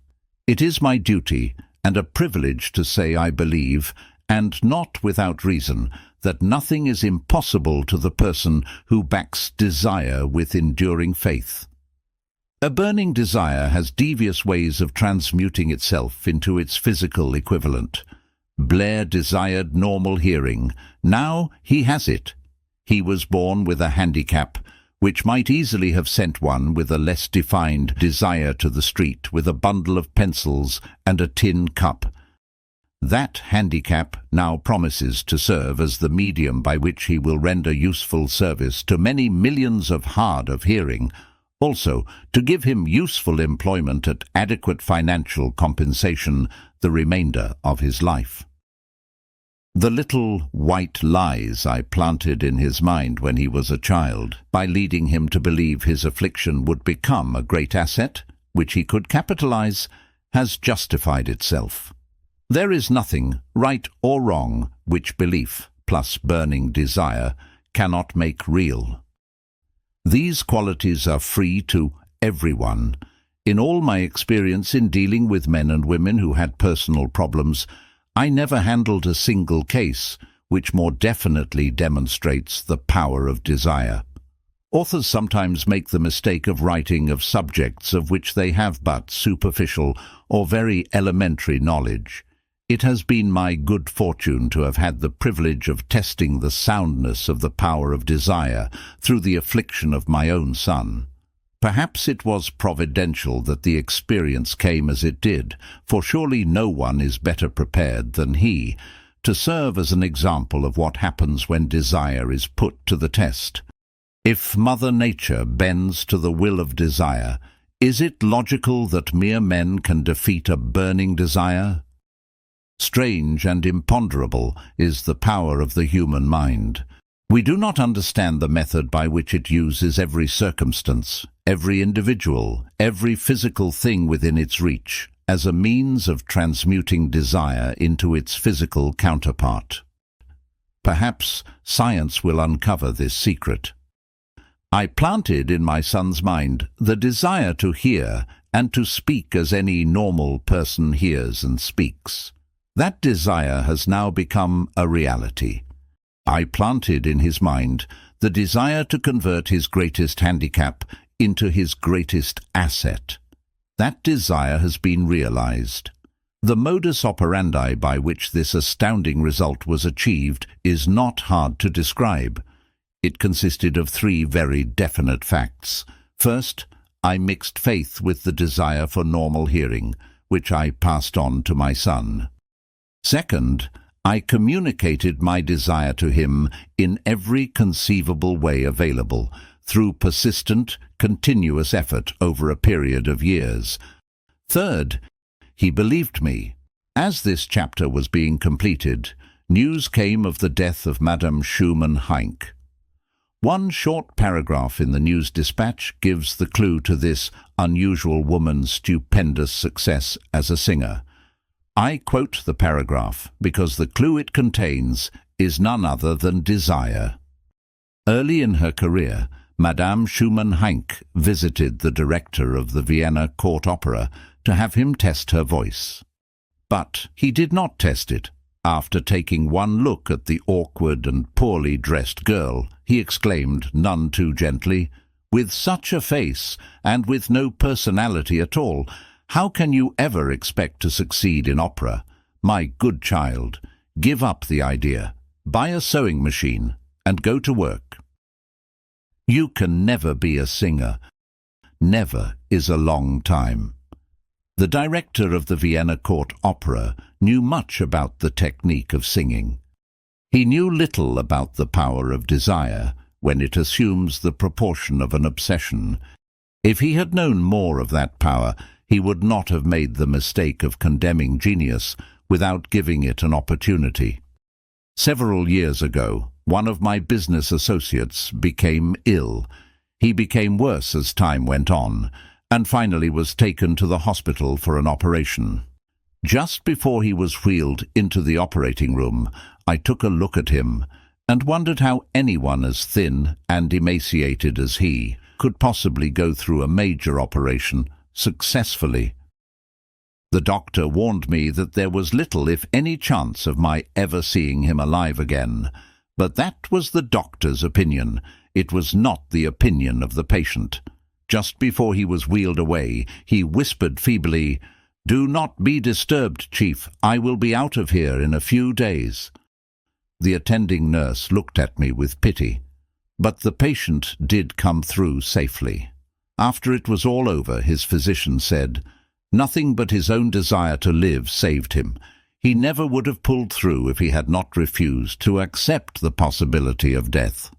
It is my duty and a privilege to say I believe, and not without reason, that nothing is impossible to the person who backs desire with enduring faith. A burning desire has devious ways of transmuting itself into its physical equivalent. Blair desired normal hearing. Now he has it. He was born with a handicap, which might easily have sent one with a less defined desire to the street with a bundle of pencils and a tin cup. That handicap now promises to serve as the medium by which he will render useful service to many millions of hard of hearing, also to give him useful employment at adequate financial compensation the remainder of his life. The little white lies I planted in his mind when he was a child, by leading him to believe his affliction would become a great asset, which he could capitalize, has justified itself. There is nothing, right or wrong, which belief, plus burning desire, cannot make real. These qualities are free to everyone. In all my experience in dealing with men and women who had personal problems, I never handled a single case which more definitely demonstrates the power of desire. Authors sometimes make the mistake of writing of subjects of which they have but superficial or very elementary knowledge. It has been my good fortune to have had the privilege of testing the soundness of the power of desire through the affliction of my own son. Perhaps it was providential that the experience came as it did, for surely no one is better prepared than he to serve as an example of what happens when desire is put to the test. If Mother Nature bends to the will of desire, is it logical that mere men can defeat a burning desire? Strange and imponderable is the power of the human mind. We do not understand the method by which it uses every circumstance, every individual, every physical thing within its reach, as a means of transmuting desire into its physical counterpart. Perhaps science will uncover this secret. I planted in my son's mind the desire to hear and to speak as any normal person hears and speaks. That desire has now become a reality. I planted in his mind the desire to convert his greatest handicap into his greatest asset. That desire has been realized. The modus operandi by which this astounding result was achieved is not hard to describe. It consisted of three very definite facts. First, I mixed faith with the desire for normal hearing, which I passed on to my son. Second, I communicated my desire to him in every conceivable way available, through persistent, continuous effort over a period of years. Third, he believed me. As this chapter was being completed, news came of the death of Madame Schumann-Heink. One short paragraph in the news dispatch gives the clue to this unusual woman's stupendous success as a singer. I quote the paragraph because the clue it contains is none other than desire. Early in her career, Madame Schumann-Heink visited the director of the Vienna Court Opera to have him test her voice. But he did not test it. After taking one look at the awkward and poorly dressed girl, he exclaimed, none too gently, "With such a face, and with no personality at all, how can you ever expect to succeed in opera? My good child, give up the idea, buy a sewing machine, and go to work." You can never be a singer. Never is a long time. The director of the Vienna Court Opera knew much about the technique of singing. He knew little about the power of desire when it assumes the proportion of an obsession. If he had known more of that power, he would not have made the mistake of condemning genius without giving it an opportunity. Several years ago, one of my business associates became ill. He became worse as time went on, and finally was taken to the hospital for an operation. Just before he was wheeled into the operating room, I took a look at him and wondered how anyone as thin and emaciated as he could possibly go through a major operation successfully. The doctor warned me that there was little, if any, chance of my ever seeing him alive again. But that was the doctor's opinion. It was not the opinion of the patient. Just before he was wheeled away, he whispered feebly, "Do not be disturbed, Chief. I will be out of here in a few days." The attending nurse looked at me with pity, but the patient did come through safely. After it was all over, his physician said, "Nothing but his own desire to live saved him. He never would have pulled through if he had not refused to accept the possibility of death."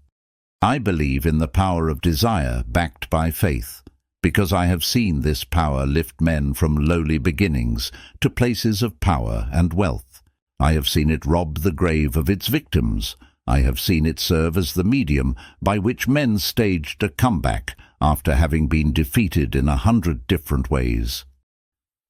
I believe in the power of desire backed by faith, because I have seen this power lift men from lowly beginnings to places of power and wealth. I have seen it rob the grave of its victims. I have seen it serve as the medium by which men staged a comeback after having been defeated in 100 different ways.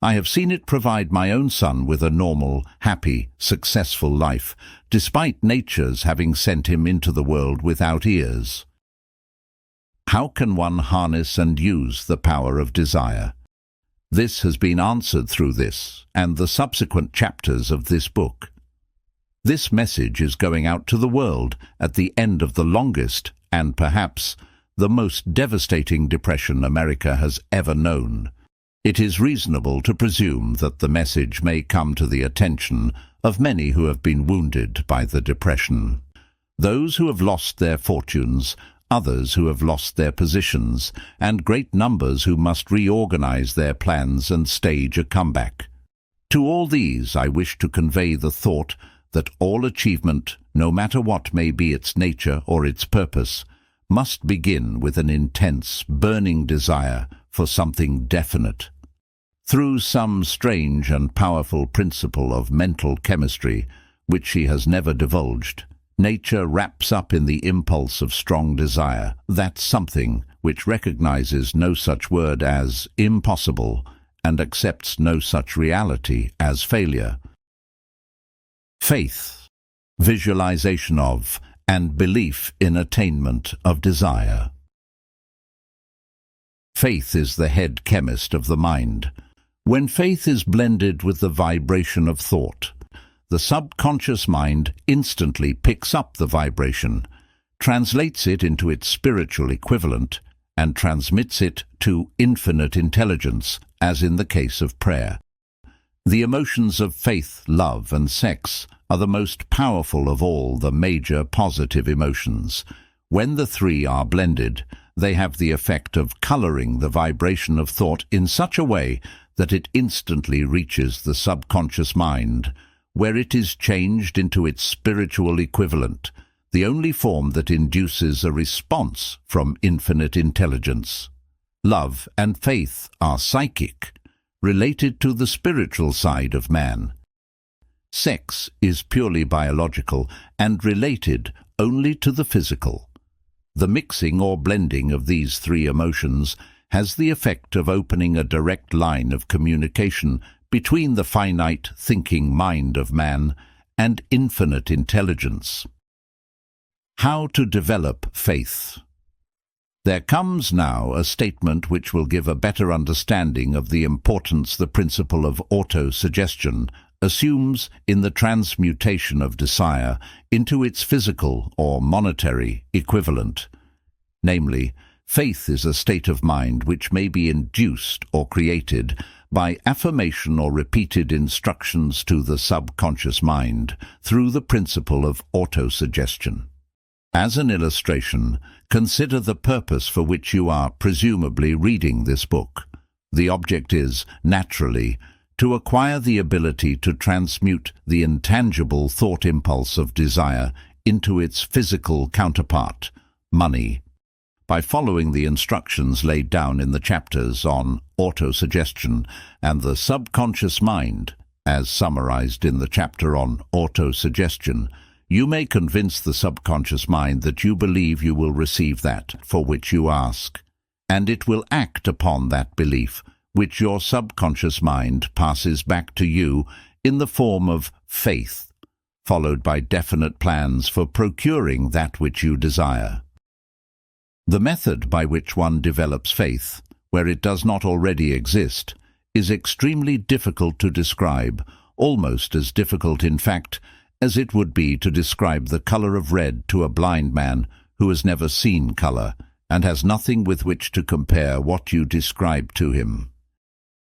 I have seen it provide my own son with a normal, happy, successful life, despite nature's having sent him into the world without ears. How can one harness and use the power of desire? This has been answered through this and the subsequent chapters of this book. This message is going out to the world at the end of the longest and perhaps the most devastating depression America has ever known. It is reasonable to presume that the message may come to the attention of many who have been wounded by the depression. Those who have lost their fortunes, others who have lost their positions, and great numbers who must reorganize their plans and stage a comeback. To all these I wish to convey the thought that all achievement, no matter what may be its nature or its purpose, must begin with an intense, burning desire for something definite. Through some strange and powerful principle of mental chemistry, which she has never divulged, nature wraps up in the impulse of strong desire that something which recognizes no such word as impossible and accepts no such reality as failure. Faith, visualization of, and belief in attainment of desire. Faith is the head chemist of the mind. When faith is blended with the vibration of thought, the subconscious mind instantly picks up the vibration, translates it into its spiritual equivalent, and transmits it to infinite intelligence, as in the case of prayer. The emotions of faith, love, and sex are the most powerful of all the major positive emotions. When the three are blended, they have the effect of coloring the vibration of thought in such a way that it instantly reaches the subconscious mind, where it is changed into its spiritual equivalent, the only form that induces a response from infinite intelligence. Love and faith are psychic, related to the spiritual side of man. Sex is purely biological and related only to the physical. The mixing or blending of these three emotions has the effect of opening a direct line of communication between the finite thinking mind of man and infinite intelligence. How to develop faith. There comes now a statement which will give a better understanding of the importance the principle of auto-suggestion assumes in the transmutation of desire into its physical or monetary equivalent. Namely, faith is a state of mind which may be induced or created by affirmation or repeated instructions to the subconscious mind through the principle of auto-suggestion. As an illustration, consider the purpose for which you are presumably reading this book. The object is, naturally, to acquire the ability to transmute the intangible thought impulse of desire into its physical counterpart, money. By following the instructions laid down in the chapters on auto-suggestion and the subconscious mind, as summarized in the chapter on auto-suggestion, you may convince the subconscious mind that you believe you will receive that for which you ask, and it will act upon that belief, which your subconscious mind passes back to you in the form of faith, followed by definite plans for procuring that which you desire. The method by which one develops faith, where it does not already exist, is extremely difficult to describe, almost as difficult, in fact, as it would be to describe the color of red to a blind man who has never seen color and has nothing with which to compare what you describe to him.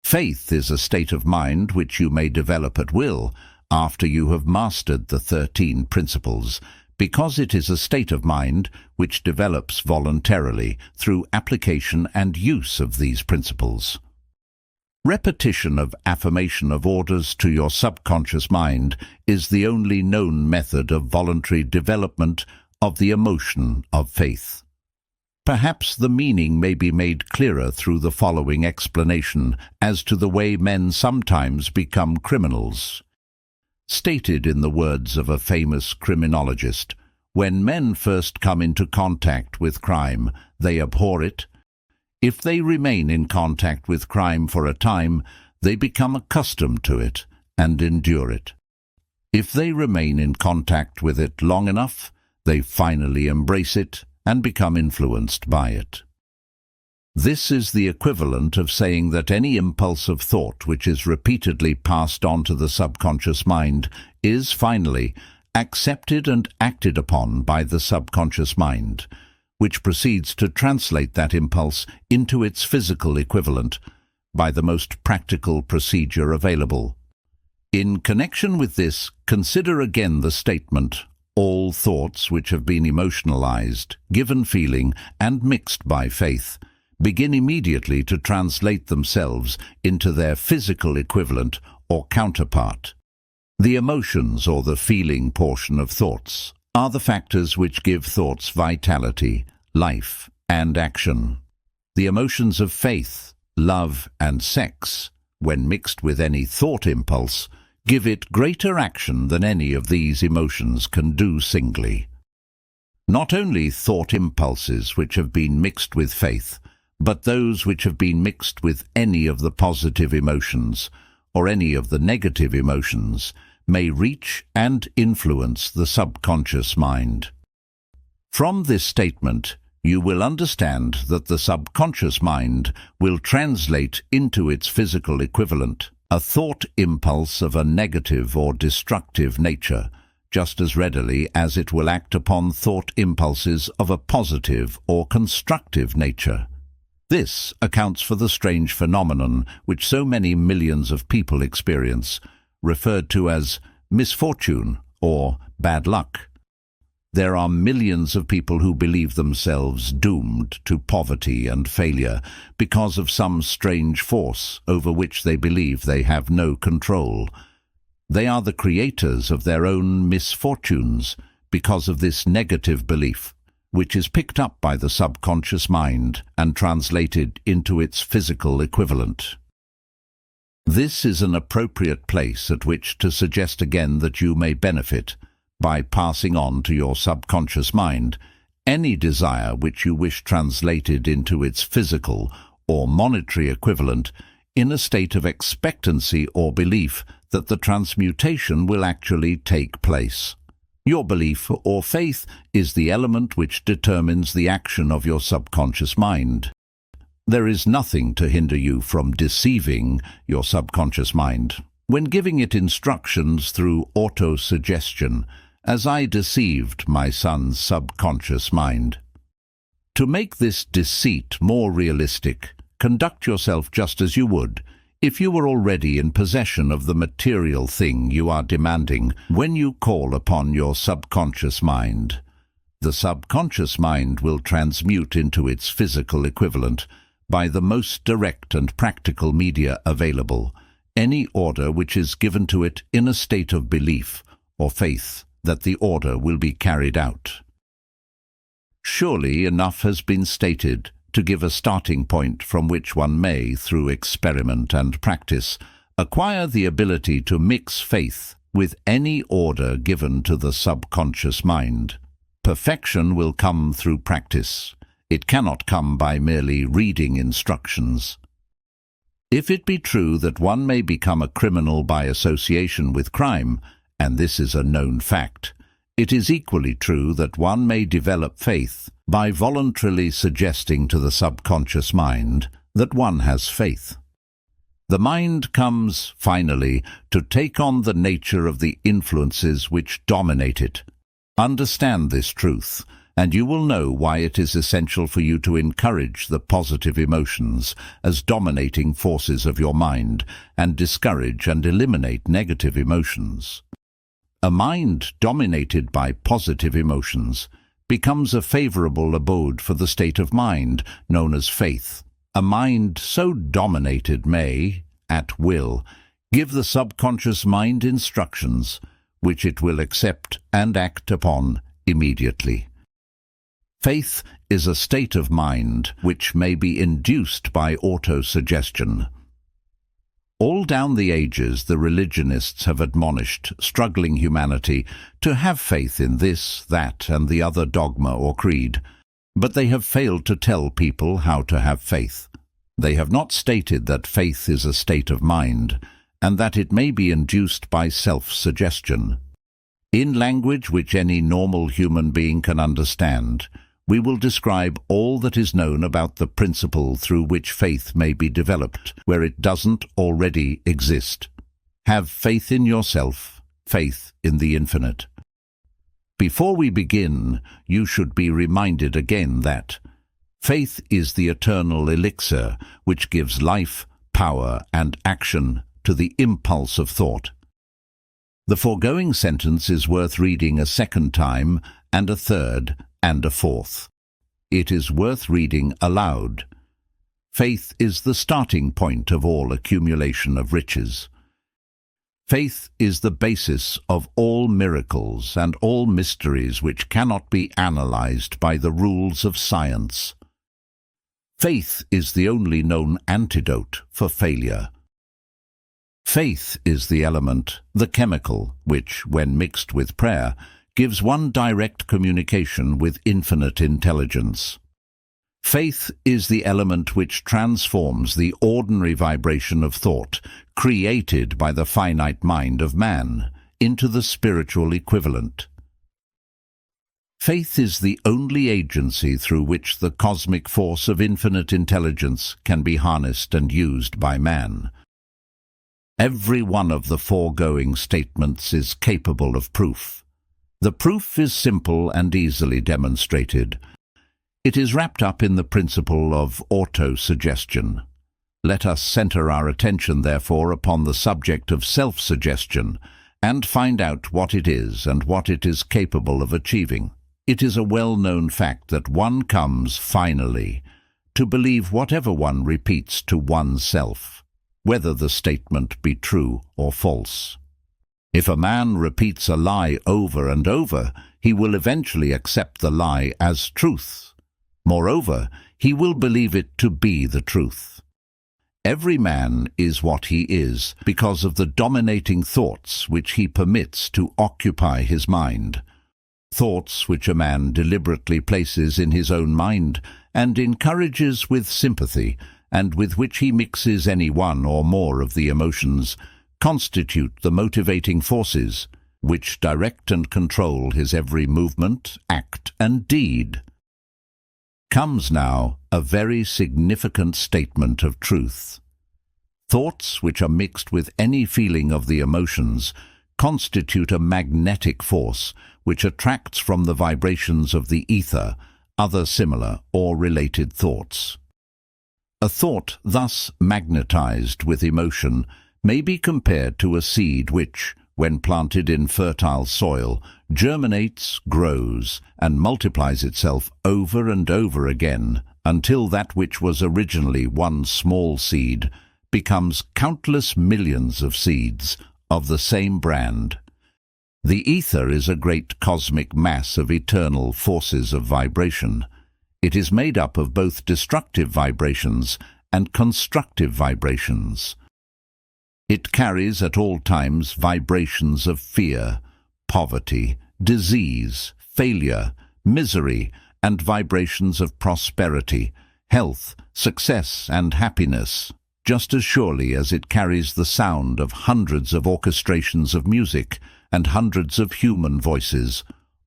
Faith is a state of mind which you may develop at will after you have mastered the 13 principles, because it is a state of mind which develops voluntarily through application and use of these principles. Repetition of affirmation of orders to your subconscious mind is the only known method of voluntary development of the emotion of faith. Perhaps the meaning may be made clearer through the following explanation as to the way men sometimes become criminals. Stated in the words of a famous criminologist, "When men first come into contact with crime, they abhor it. If they remain in contact with crime for a time, they become accustomed to it and endure it. If they remain in contact with it long enough, they finally embrace it and become influenced by it." This is the equivalent of saying that any impulse of thought which is repeatedly passed on to the subconscious mind is finally accepted and acted upon by the subconscious mind, which proceeds to translate that impulse into its physical equivalent by the most practical procedure available. In connection with this, consider again the statement, "All thoughts which have been emotionalized, given feeling, and mixed by faith begin immediately to translate themselves into their physical equivalent or counterpart." The emotions, or the feeling portion of thoughts, are the factors which give thoughts vitality, life, and action. The emotions of faith, love, and sex, when mixed with any thought impulse, give it greater action than any of these emotions can do singly. Not only thought impulses which have been mixed with faith, but those which have been mixed with any of the positive emotions or any of the negative emotions may reach and influence the subconscious mind. From this statement, you will understand that the subconscious mind will translate into its physical equivalent a thought impulse of a negative or destructive nature, just as readily as it will act upon thought impulses of a positive or constructive nature. This accounts for the strange phenomenon which so many millions of people experience, referred to as misfortune or bad luck. There are millions of people who believe themselves doomed to poverty and failure because of some strange force over which they believe they have no control. They are the creators of their own misfortunes because of this negative belief, which is picked up by the subconscious mind and translated into its physical equivalent. This is an appropriate place at which to suggest again that you may benefit by passing on to your subconscious mind any desire which you wish translated into its physical or monetary equivalent in a state of expectancy or belief that the transmutation will actually take place. Your belief or faith is the element which determines the action of your subconscious mind. There is nothing to hinder you from deceiving your subconscious mind when giving it instructions through auto-suggestion, as I deceived my son's subconscious mind. To make this deceit more realistic, conduct yourself just as you would if you were already in possession of the material thing you are demanding when you call upon your subconscious mind. The subconscious mind will transmute into its physical equivalent by the most direct and practical media available any order which is given to it in a state of belief or faith that the order will be carried out. Surely enough has been stated to give a starting point from which one may, through experiment and practice, acquire the ability to mix faith with any order given to the subconscious mind. Perfection will come through practice. It cannot come by merely reading instructions. If it be true that one may become a criminal by association with crime, and this is a known fact, it is equally true that one may develop faith by voluntarily suggesting to the subconscious mind that one has faith. The mind comes, finally, to take on the nature of the influences which dominate it. Understand this truth, and you will know why it is essential for you to encourage the positive emotions as dominating forces of your mind and discourage and eliminate negative emotions. A mind dominated by positive emotions becomes a favorable abode for the state of mind known as faith. A mind so dominated may, at will, give the subconscious mind instructions which it will accept and act upon immediately. Faith is a state of mind which may be induced by auto-suggestion. All down the ages, the religionists have admonished struggling humanity to have faith in this, that, and the other dogma or creed, but they have failed to tell people how to have faith. They have not stated that faith is a state of mind, and that it may be induced by self-suggestion. In language which any normal human being can understand, we will describe all that is known about the principle through which faith may be developed where it doesn't already exist. Have faith in yourself, faith in the infinite. Before we begin, you should be reminded again that faith is the eternal elixir which gives life, power, and action to the impulse of thought. The foregoing sentence is worth reading a second time, and a third, and a fourth. It is worth reading aloud. Faith is the starting point of all accumulation of riches. Faith is the basis of all miracles and all mysteries which cannot be analyzed by the rules of science. Faith is the only known antidote for failure. Faith is the element, the chemical, which, when mixed with prayer, gives one direct communication with infinite intelligence. Faith is the element which transforms the ordinary vibration of thought, created by the finite mind of man, into the spiritual equivalent. Faith is the only agency through which the cosmic force of infinite intelligence can be harnessed and used by man. Every one of the foregoing statements is capable of proof. The proof is simple and easily demonstrated. It is wrapped up in the principle of auto-suggestion. Let us center our attention, therefore, upon the subject of self-suggestion and find out what it is and what it is capable of achieving. It is a well-known fact that one comes, finally, to believe whatever one repeats to oneself, whether the statement be true or false. If a man repeats a lie over and over, he will eventually accept the lie as truth. Moreover, he will believe it to be the truth. Every man is what he is because of the dominating thoughts which he permits to occupy his mind. Thoughts which a man deliberately places in his own mind and encourages with sympathy, and with which he mixes any one or more of the emotions, constitute the motivating forces which direct and control his every movement, act, and deed. Comes now a very significant statement of truth. Thoughts which are mixed with any feeling of the emotions constitute a magnetic force which attracts from the vibrations of the ether other similar or related thoughts. A thought thus magnetized with emotion may be compared to a seed which, when planted in fertile soil, germinates, grows, and multiplies itself over and over again until that which was originally one small seed becomes countless millions of seeds of the same brand. The ether is a great cosmic mass of eternal forces of vibration. It is made up of both destructive vibrations and constructive vibrations. It carries at all times vibrations of fear, poverty, disease, failure, misery, and vibrations of prosperity, health, success, and happiness, just as surely as it carries the sound of hundreds of orchestrations of music and hundreds of human voices,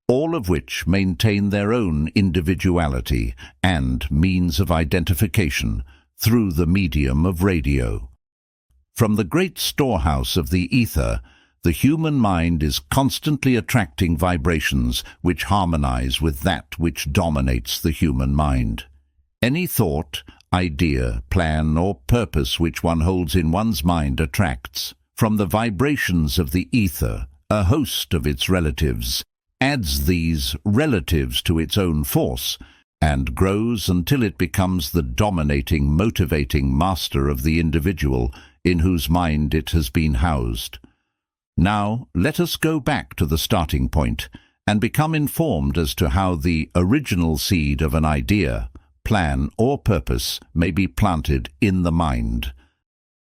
all of which maintain their own individuality and means of identification through the medium of radio. From the great storehouse of the ether, the human mind is constantly attracting vibrations which harmonize with that which dominates the human mind. Any thought, idea, plan, or purpose which one holds in one's mind attracts, from the vibrations of the ether, a host of its relatives, adds these relatives to its own force, and grows until it becomes the dominating, motivating master of the individual in whose mind it has been housed. Now, let us go back to the starting point and become informed as to how the original seed of an idea, plan, or purpose may be planted in the mind.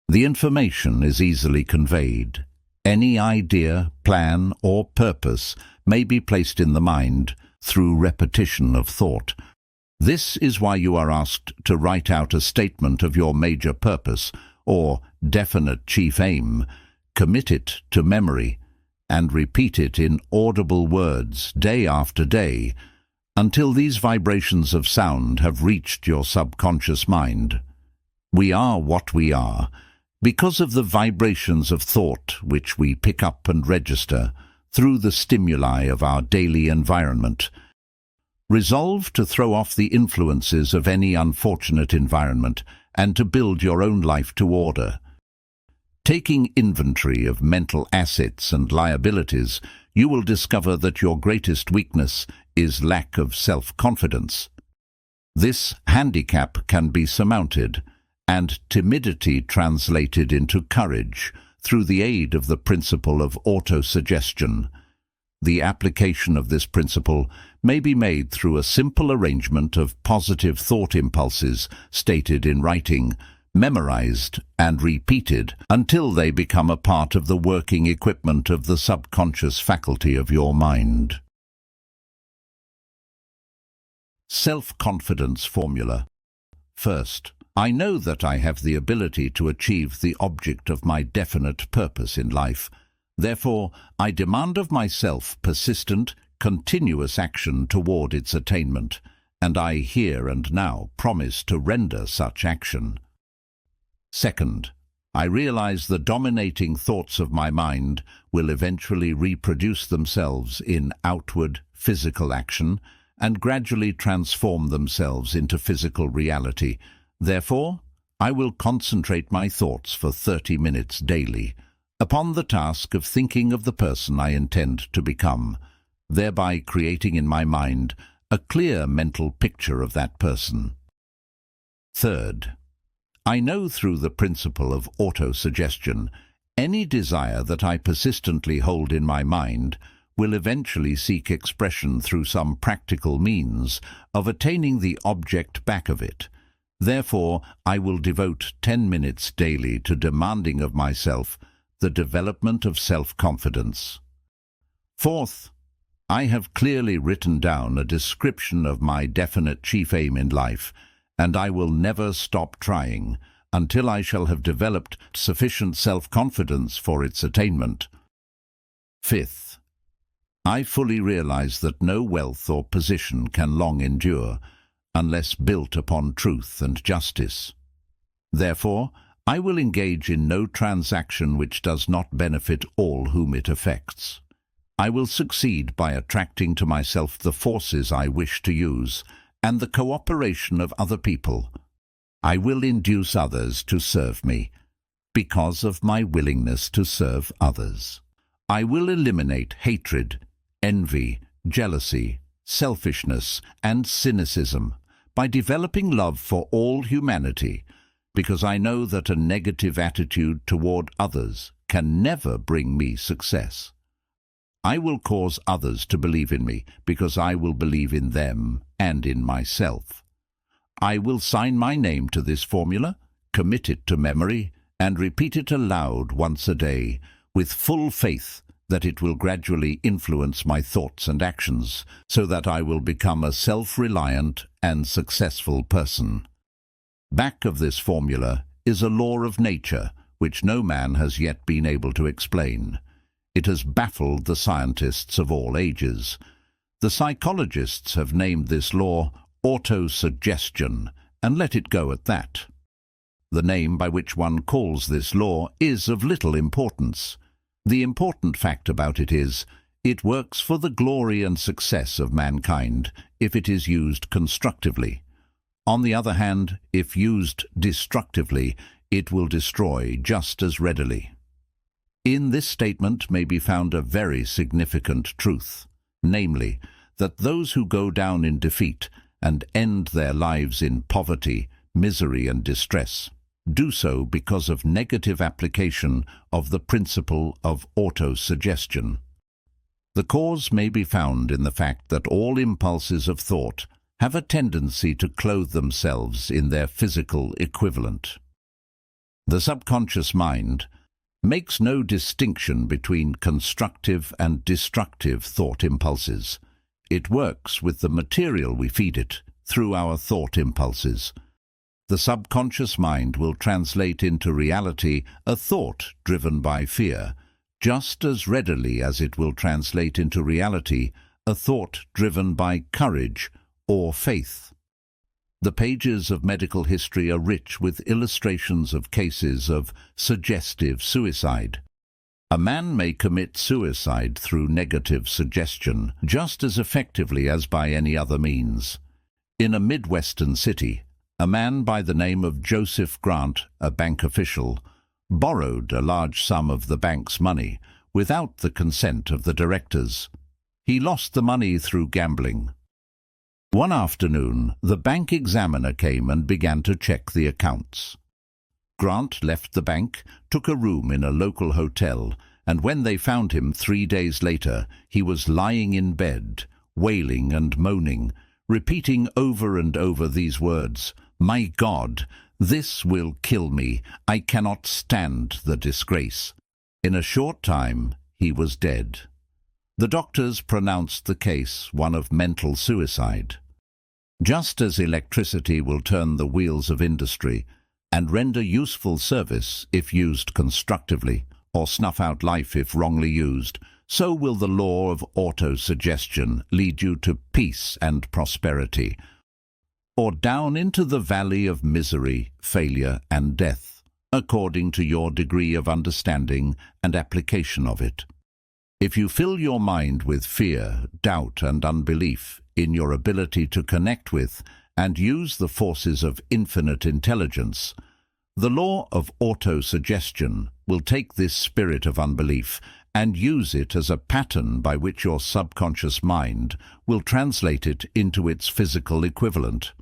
The information is easily conveyed. Any idea, plan, or purpose may be placed in the mind through repetition of thought. This is why you are asked to write out a statement of your major purpose or definite chief aim, commit it to memory, and repeat it in audible words day after day until these vibrations of sound have reached your subconscious mind. We are what we are because of the vibrations of thought which we pick up and register through the stimuli of our daily environment. Resolve to throw off the influences of any unfortunate environment and to build your own life to order. Taking inventory of mental assets and liabilities, you will discover that your greatest weakness is lack of self-confidence. This handicap can be surmounted, and timidity translated into courage through the aid of the principle of auto-suggestion. The application of this principle may be made through a simple arrangement of positive thought impulses stated in writing, memorized and repeated until they become a part of the working equipment of the subconscious faculty of your mind. Self-confidence formula. First, I know that I have the ability to achieve the object of my definite purpose in life. Therefore, I demand of myself persistent, continuous action toward its attainment, and I here and now promise to render such action. Second, I realize the dominating thoughts of my mind will eventually reproduce themselves in outward, physical action and gradually transform themselves into physical reality. Therefore, I will concentrate my thoughts for 30 minutes daily upon the task of thinking of the person I intend to become, thereby creating in my mind a clear mental picture of that person. Third, I know through the principle of auto-suggestion, any desire that I persistently hold in my mind will eventually seek expression through some practical means of attaining the object back of it. Therefore, I will devote 10 minutes daily to demanding of myself the development of self-confidence. Fourth, I have clearly written down a description of my definite chief aim in life, and I will never stop trying until I shall have developed sufficient self-confidence for its attainment. Fifth, I fully realize that no wealth or position can long endure unless built upon truth and justice. Therefore, I will engage in no transaction which does not benefit all whom it affects. I will succeed by attracting to myself the forces I wish to use and the cooperation of other people. I will induce others to serve me because of my willingness to serve others. I will eliminate hatred, envy, jealousy, selfishness, and cynicism by developing love for all humanity, because I know that a negative attitude toward others can never bring me success. I will cause others to believe in me because I will believe in them and in myself. I will sign my name to this formula, commit it to memory, and repeat it aloud once a day with full faith that it will gradually influence my thoughts and actions so that I will become a self-reliant and successful person. Back of this formula is a law of nature which no man has yet been able to explain. It has baffled the scientists of all ages. The psychologists have named this law auto-suggestion and let it go at that. The name by which one calls this law is of little importance. The important fact about it is, it works for the glory and success of mankind if it is used constructively. On the other hand, if used destructively, it will destroy just as readily. In this statement may be found a very significant truth, namely, that those who go down in defeat and end their lives in poverty, misery and distress do so because of negative application of the principle of auto-suggestion. The cause may be found in the fact that all impulses of thought have a tendency to clothe themselves in their physical equivalent. The subconscious mind makes no distinction between constructive and destructive thought impulses. It works with the material we feed it through our thought impulses. The subconscious mind will translate into reality a thought driven by fear, just as readily as it will translate into reality a thought driven by courage or faith. The pages of medical history are rich with illustrations of cases of suggestive suicide. A man may commit suicide through negative suggestion just as effectively as by any other means. In a Midwestern city, a man by the name of Joseph Grant, a bank official, borrowed a large sum of the bank's money without the consent of the directors. He lost the money through gambling. One afternoon, the bank examiner came and began to check the accounts. Grant left the bank, took a room in a local hotel, and when they found him 3 days later, he was lying in bed, wailing and moaning, repeating over and over these words, "My God, this will kill me. I cannot stand the disgrace." In a short time, he was dead. The doctors pronounced the case one of mental suicide. Just as electricity will turn the wheels of industry and render useful service if used constructively, or snuff out life if wrongly used, so will the law of auto-suggestion lead you to peace and prosperity, or down into the valley of misery, failure, and death, according to your degree of understanding and application of it. If you fill your mind with fear, doubt, and unbelief in your ability to connect with and use the forces of infinite intelligence, the law of auto-suggestion will take this spirit of unbelief and use it as a pattern by which your subconscious mind will translate it into its physical equivalent.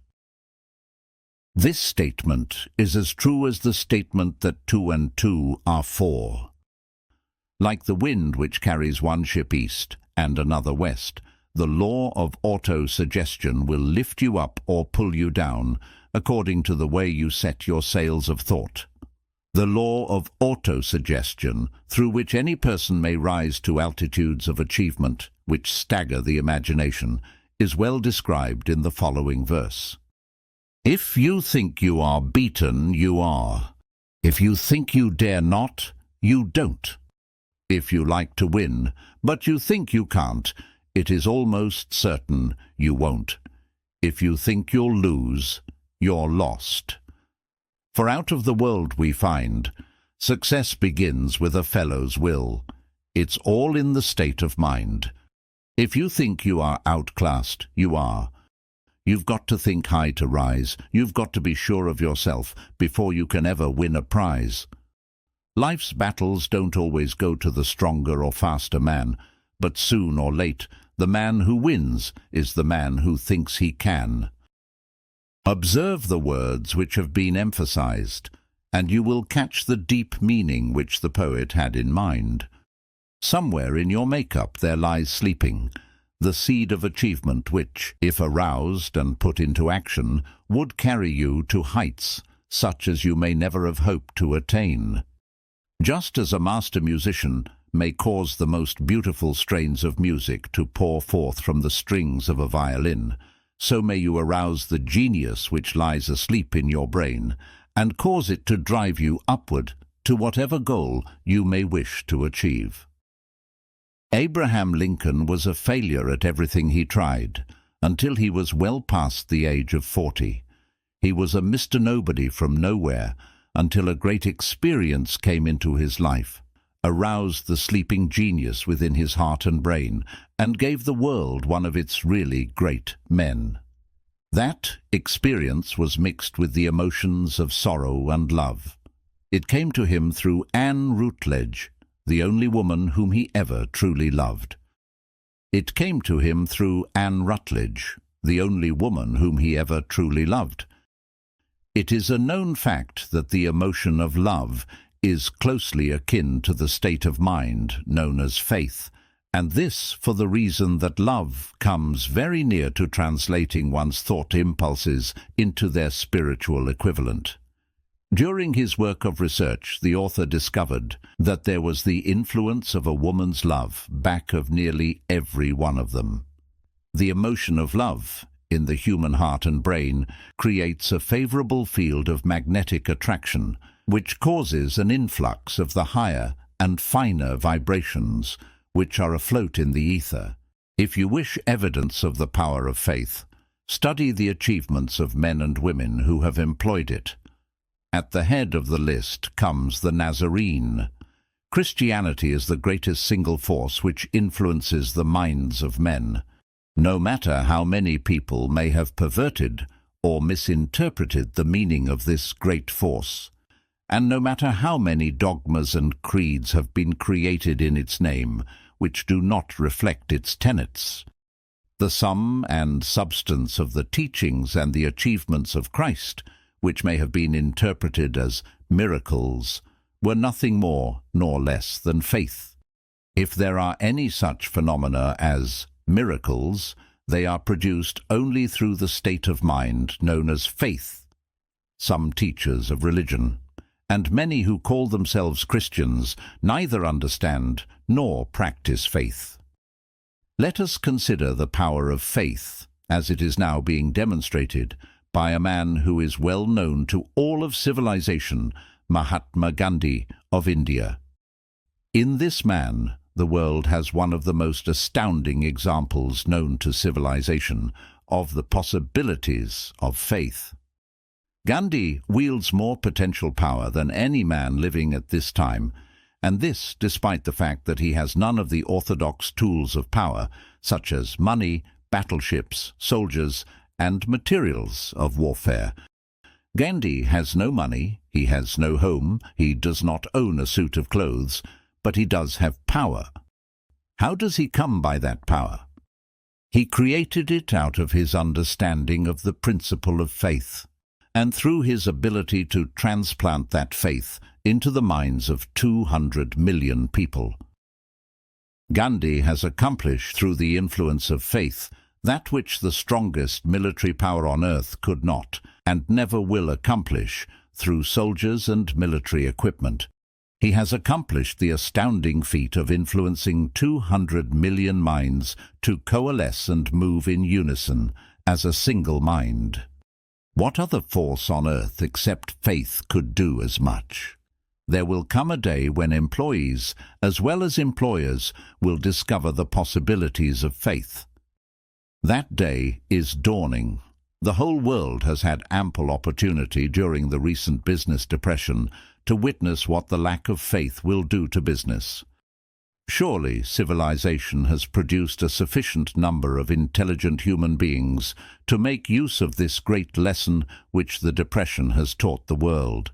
This statement is as true as the statement that 2 and 2 are 4. Like the wind which carries one ship east and another west, the law of auto-suggestion will lift you up or pull you down according to the way you set your sails of thought. The law of auto-suggestion, through which any person may rise to altitudes of achievement which stagger the imagination, is well described in the following verse. If you think you are beaten, you are. If you think you dare not, you don't. If you like to win, but you think you can't, it is almost certain you won't. If you think you'll lose, you're lost. For out of the world we find, success begins with a fellow's will. It's all in the state of mind. If you think you are outclassed, you are. You've got to think high to rise. You've got to be sure of yourself before you can ever win a prize. Life's battles don't always go to the stronger or faster man, but soon or late, the man who wins is the man who thinks he can. Observe the words which have been emphasized, and you will catch the deep meaning which the poet had in mind. Somewhere in your makeup there lies sleeping the seed of achievement which, if aroused and put into action, would carry you to heights such as you may never have hoped to attain. Just as a master musician may cause the most beautiful strains of music to pour forth from the strings of a violin, so may you arouse the genius which lies asleep in your brain and cause it to drive you upward to whatever goal you may wish to achieve. Abraham Lincoln was a failure at everything he tried until he was well past the age of 40. He was a Mr. Nobody from nowhere until a great experience came into his life, aroused the sleeping genius within his heart and brain, and gave the world one of its really great men. That experience was mixed with the emotions of sorrow and love. It came to him through Anne Rutledge, the only woman whom he ever truly loved. It came to him through Anne Rutledge, the only woman whom he ever truly loved. It is a known fact that the emotion of love is closely akin to the state of mind known as faith, and this for the reason that love comes very near to translating one's thought impulses into their spiritual equivalent. During his work of research, the author discovered that there was the influence of a woman's love back of nearly every one of them. The emotion of love in the human heart and brain creates a favorable field of magnetic attraction, which causes an influx of the higher and finer vibrations which are afloat in the ether. If you wish evidence of the power of faith, study the achievements of men and women who have employed it. At the head of the list comes the Nazarene. Christianity is the greatest single force which influences the minds of men. No matter how many people may have perverted or misinterpreted the meaning of this great force, and no matter how many dogmas and creeds have been created in its name, which do not reflect its tenets, the sum and substance of the teachings and the achievements of Christ, which may have been interpreted as miracles, were nothing more nor less than faith. If there are any such phenomena as miracles, they are produced only through the state of mind known as faith. Some teachers of religion, and many who call themselves Christians, neither understand nor practice faith. Let us consider the power of faith as it is now being demonstrated by a man who is well known to all of civilization, Mahatma Gandhi of India. In this man, the world has one of the most astounding examples known to civilization of the possibilities of faith. Gandhi wields more potential power than any man living at this time, and this despite the fact that he has none of the orthodox tools of power, such as money, battleships, soldiers, and materials of warfare. Gandhi has no money, he has no home, he does not own a suit of clothes, but he does have power. How does he come by that power? He created it out of his understanding of the principle of faith, and through his ability to transplant that faith into the minds of 200 million people. Gandhi has accomplished through the influence of faith that which the strongest military power on earth could not and never will accomplish through soldiers and military equipment. He has accomplished the astounding feat of influencing 200 million minds to coalesce and move in unison as a single mind. What other force on earth except faith could do as much? There will come a day when employees, as well as employers, will discover the possibilities of faith. That day is dawning. The whole world has had ample opportunity during the recent business depression to witness what the lack of faith will do to business. Surely civilization has produced a sufficient number of intelligent human beings to make use of this great lesson which the depression has taught the world.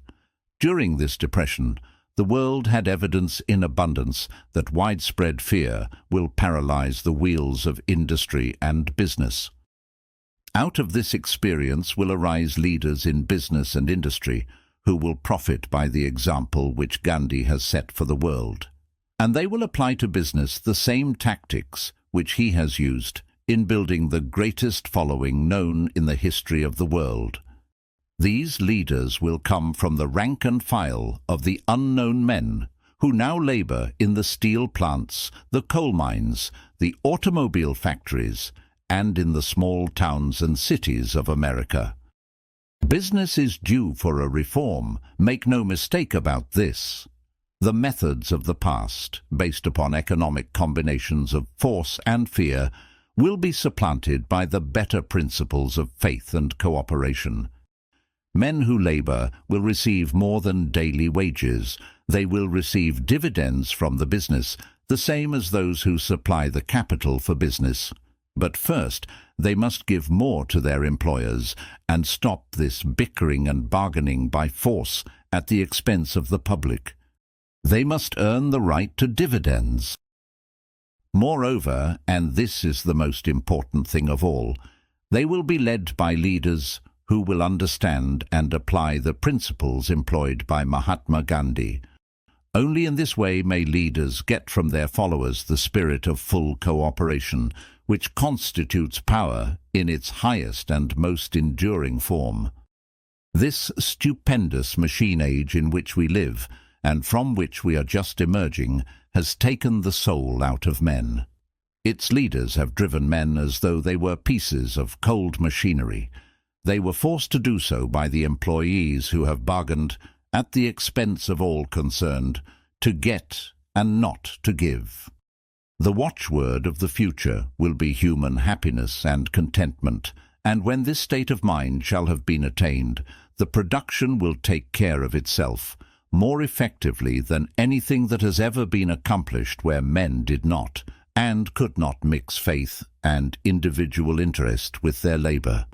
During this depression, the world had evidence in abundance that widespread fear will paralyze the wheels of industry and business. Out of this experience will arise leaders in business and industry who will profit by the example which Gandhi has set for the world. And they will apply to business the same tactics which he has used in building the greatest following known in the history of the world. These leaders will come from the rank and file of the unknown men who now labor in the steel plants, the coal mines, the automobile factories, and in the small towns and cities of America. Business is due for a reform, make no mistake about this. The methods of the past, based upon economic combinations of force and fear, will be supplanted by the better principles of faith and cooperation. Men who labor will receive more than daily wages. They will receive dividends from the business, the same as those who supply the capital for business. But first, they must give more to their employers and stop this bickering and bargaining by force at the expense of the public. They must earn the right to dividends. Moreover, and this is the most important thing of all, they will be led by leaders who will understand and apply the principles employed by Mahatma Gandhi. Only in this way may leaders get from their followers the spirit of full cooperation, which constitutes power in its highest and most enduring form. This stupendous machine age in which we live, and from which we are just emerging, has taken the soul out of men. Its leaders have driven men as though they were pieces of cold machinery. They were forced to do so by the employees who have bargained, at the expense of all concerned, to get and not to give. The watchword of the future will be human happiness and contentment, and when this state of mind shall have been attained, the production will take care of itself, more effectively than anything that has ever been accomplished where men did not, and could not mix faith and individual interest with their labor.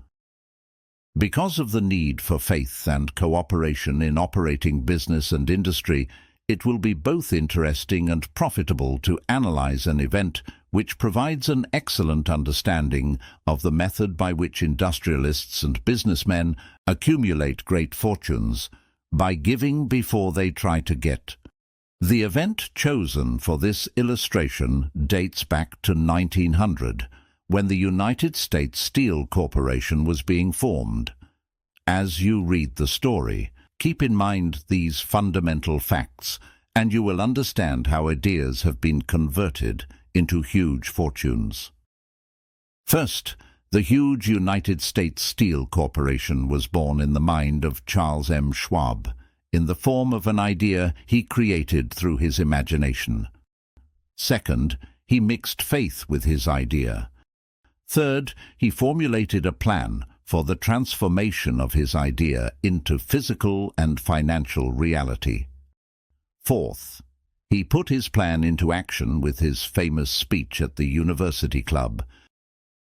Because of the need for faith and cooperation in operating business and industry, it will be both interesting and profitable to analyze an event which provides an excellent understanding of the method by which industrialists and businessmen accumulate great fortunes, by giving before they try to get. The event chosen for this illustration dates back to 1900, when the United States Steel Corporation was being formed. As you read the story, keep in mind these fundamental facts, and you will understand how ideas have been converted into huge fortunes. First, the huge United States Steel Corporation was born in the mind of Charles M. Schwab, in the form of an idea he created through his imagination. Second, he mixed faith with his idea. Third, he formulated a plan for the transformation of his idea into physical and financial reality. Fourth, he put his plan into action with his famous speech at the University Club.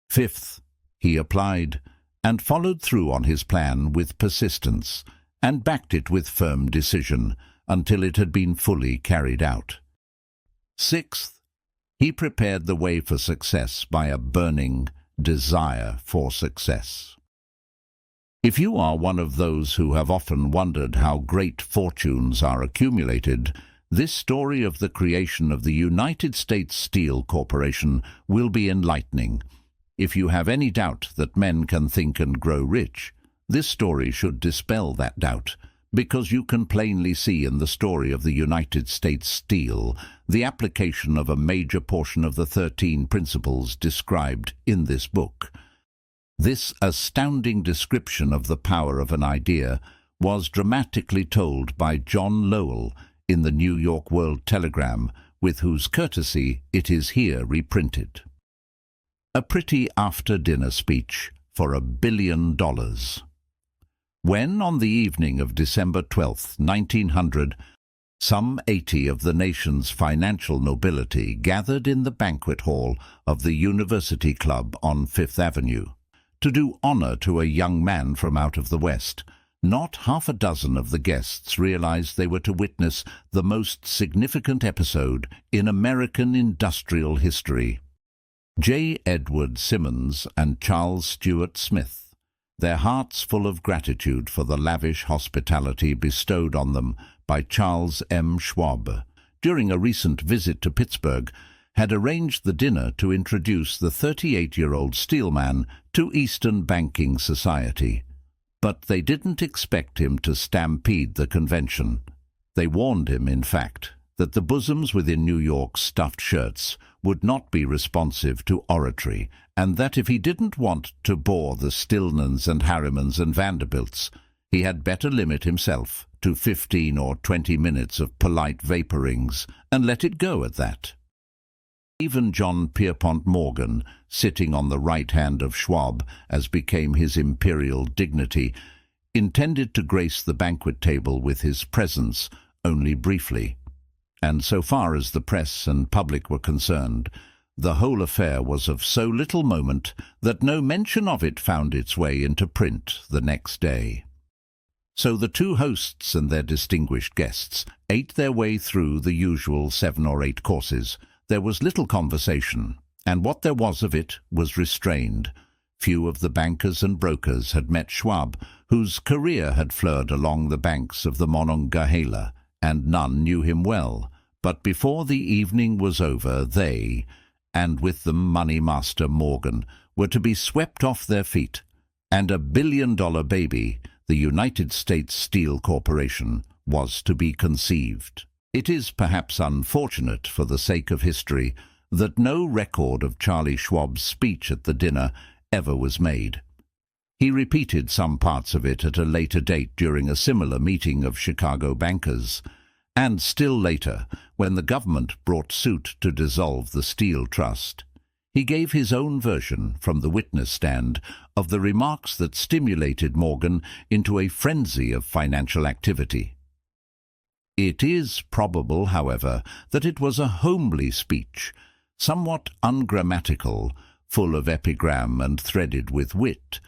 Fifth, he applied and followed through on his plan with persistence, and backed it with firm decision until it had been fully carried out. Sixth, he prepared the way for success by a burning desire for success. If you are one of those who have often wondered how great fortunes are accumulated, this story of the creation of the United States Steel Corporation will be enlightening. If you have any doubt that men can think and grow rich, this story should dispel that doubt, because you can plainly see in the story of the United States Steel the application of a major portion of the 13 principles described in this book. This astounding description of the power of an idea was dramatically told by John Lowell in the New York World Telegram, with whose courtesy it is here reprinted. A pretty after-dinner speech for $1 billion. When, on the evening of December 12, 1900, some 80 of the nation's financial nobility gathered in the banquet hall of the University Club on Fifth Avenue to do honor to a young man from out of the West, not half a dozen of the guests realized they were to witness the most significant episode in American industrial history. J. Edward Simmons and Charles Stuart Smith, their hearts full of gratitude for the lavish hospitality bestowed on them by Charles M. Schwab during a recent visit to Pittsburgh, had arranged the dinner to introduce the 38-year-old steelman to Eastern banking society. But they didn't expect him to stampede the convention. They warned him, in fact, that the bosoms within New York's stuffed shirts would not be responsive to oratory, and that if he didn't want to bore the Stillmans and Harrimans and Vanderbilts, he had better limit himself to 15 or 20 minutes of polite vaporings and let it go at that. Even John Pierpont Morgan, sitting on the right hand of Schwab, as became his imperial dignity, intended to grace the banquet table with his presence only briefly. And so far as the press and public were concerned, the whole affair was of so little moment that no mention of it found its way into print the next day. So the two hosts and their distinguished guests ate their way through the usual 7 or 8 courses. There was little conversation, and what there was of it was restrained. Few of the bankers and brokers had met Schwab, whose career had flowed along the banks of the Monongahela, and none knew him well. But before the evening was over, they, and with them Money Master Morgan, were to be swept off their feet, and $1 billion baby, the United States Steel Corporation, was to be conceived. It is perhaps unfortunate, for the sake of history, that no record of Charlie Schwab's speech at the dinner ever was made. He repeated some parts of it at a later date during a similar meeting of Chicago bankers, and still later, when the government brought suit to dissolve the Steel Trust. He gave his own version from the witness stand of the remarks that stimulated Morgan into a frenzy of financial activity. It is probable, however, that it was a homely speech, somewhat ungrammatical, full of epigram and threaded with wit,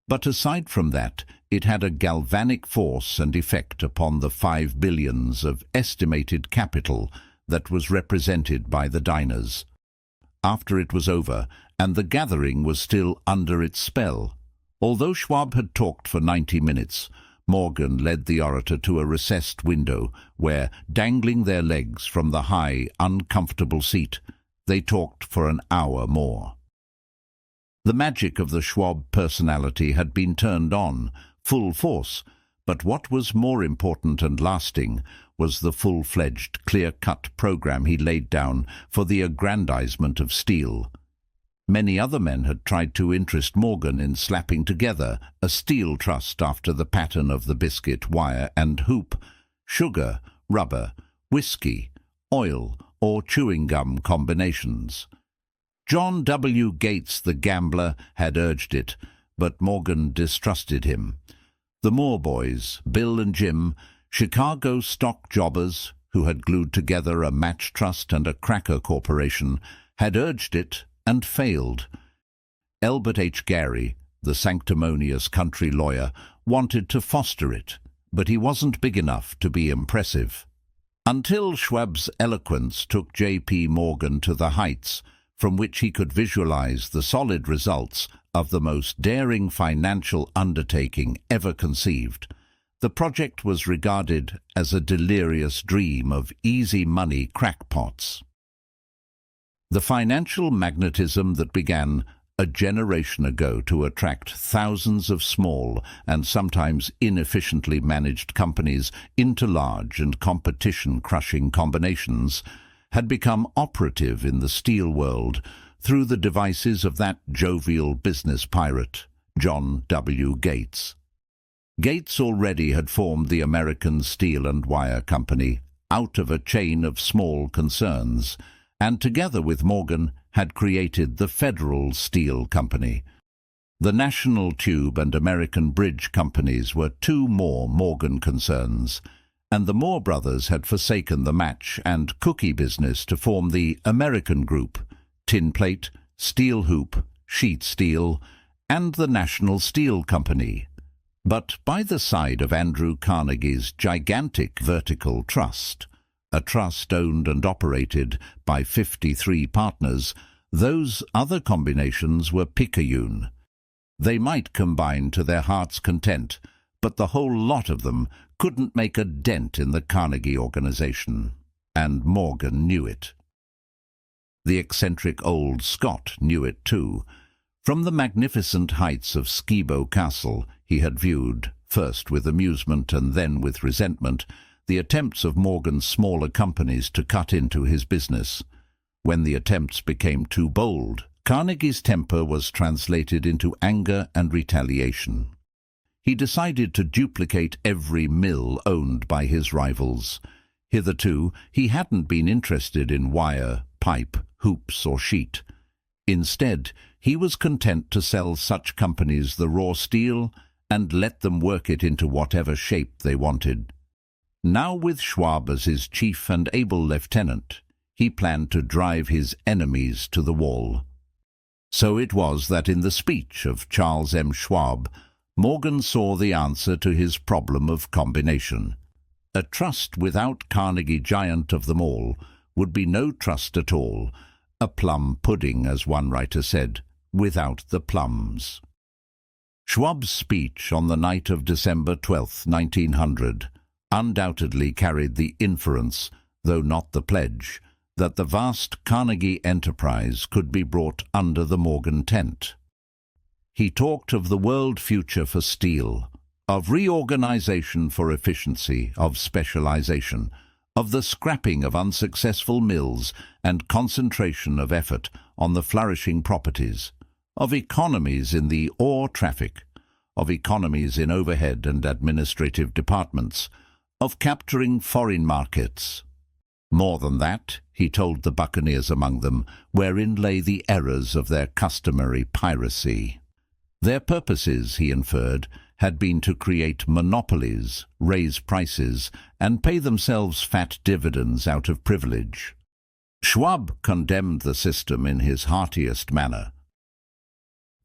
but aside from that, it had a galvanic force and effect upon the 5 billions of estimated capital that was represented by the diners. After it was over, and the gathering was still under its spell, although Schwab had talked for 90 minutes, Morgan led the orator to a recessed window where, dangling their legs from the high, uncomfortable seat, they talked for an hour more. The magic of the Schwab personality had been turned on, full force, but what was more important and lasting was the full-fledged, clear-cut program he laid down for the aggrandizement of steel. Many other men had tried to interest Morgan in slapping together a steel trust after the pattern of the biscuit, wire and hoop, sugar, rubber, whiskey, oil, or chewing gum combinations. John W. Gates, the gambler, had urged it, but Morgan distrusted him. The Moore boys, Bill and Jim, Chicago stock jobbers who had glued together a match trust and a cracker corporation, had urged it and failed. Elbert H. Gary, the sanctimonious country lawyer, wanted to foster it, but he wasn't big enough to be impressive. Until Schwab's eloquence took J.P. Morgan to the heights from which he could visualize the solid results of the most daring financial undertaking ever conceived, the project was regarded as a delirious dream of easy money crackpots. The financial magnetism that began a generation ago to attract thousands of small and sometimes inefficiently managed companies into large and competition-crushing combinations had become operative in the steel world through the devices of that jovial business pirate, John W. Gates. Gates already had formed the American Steel and Wire Company out of a chain of small concerns, and together with Morgan had created the Federal Steel Company. The National Tube and American Bridge Companies were two more Morgan concerns, and the Moore brothers had forsaken the match and cookie business to form the American Group, Tin Plate, Steel Hoop, Sheet Steel, and the National Steel Company. But by the side of Andrew Carnegie's gigantic vertical trust, a trust owned and operated by 53 partners, those other combinations were picayune. They might combine to their heart's content, but the whole lot of them couldn't make a dent in the Carnegie organization, and Morgan knew it. The eccentric old Scot knew it too. From the magnificent heights of Skibo Castle he had viewed, first with amusement and then with resentment, the attempts of Morgan's smaller companies to cut into his business. When the attempts became too bold, Carnegie's temper was translated into anger and retaliation. He decided to duplicate every mill owned by his rivals. Hitherto, he hadn't been interested in wire, pipe, hoops, or sheet. Instead, he was content to sell such companies the raw steel and let them work it into whatever shape they wanted. Now, with Schwab as his chief and able lieutenant, he planned to drive his enemies to the wall. So it was that in the speech of Charles M. Schwab, Morgan saw the answer to his problem of combination. A trust without Carnegie, giant of them all, would be no trust at all, a plum pudding, as one writer said, without the plums. Schwab's speech on the night of December 12, 1900, undoubtedly carried the inference, though not the pledge, that the vast Carnegie enterprise could be brought under the Morgan tent. He talked of the world future for steel, of reorganization for efficiency, of specialization, of the scrapping of unsuccessful mills and concentration of effort on the flourishing properties, of economies in the ore traffic, of economies in overhead and administrative departments, of capturing foreign markets. More than that, he told the buccaneers among them, wherein lay the errors of their customary piracy. Their purposes, he inferred, had been to create monopolies, raise prices, and pay themselves fat dividends out of privilege. Schwab condemned the system in his heartiest manner.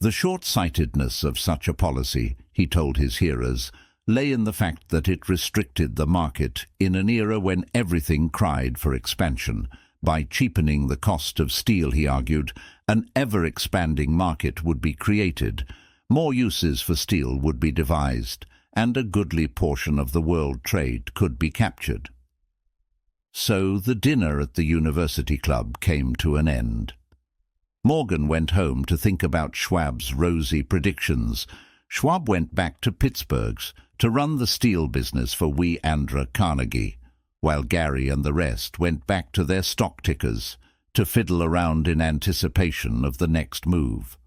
The short-sightedness of such a policy, he told his hearers, lay in the fact that it restricted the market in an era when everything cried for expansion. By cheapening the cost of steel, he argued, an ever-expanding market would be created, more uses for steel would be devised, and a goodly portion of the world trade could be captured. So the dinner at the University Club came to an end. Morgan went home to think about Schwab's rosy predictions. Schwab went back to Pittsburgh's to run the steel business for Andrew Carnegie, while Gary and the rest went back to their stock tickers to fiddle around in anticipation of the next move.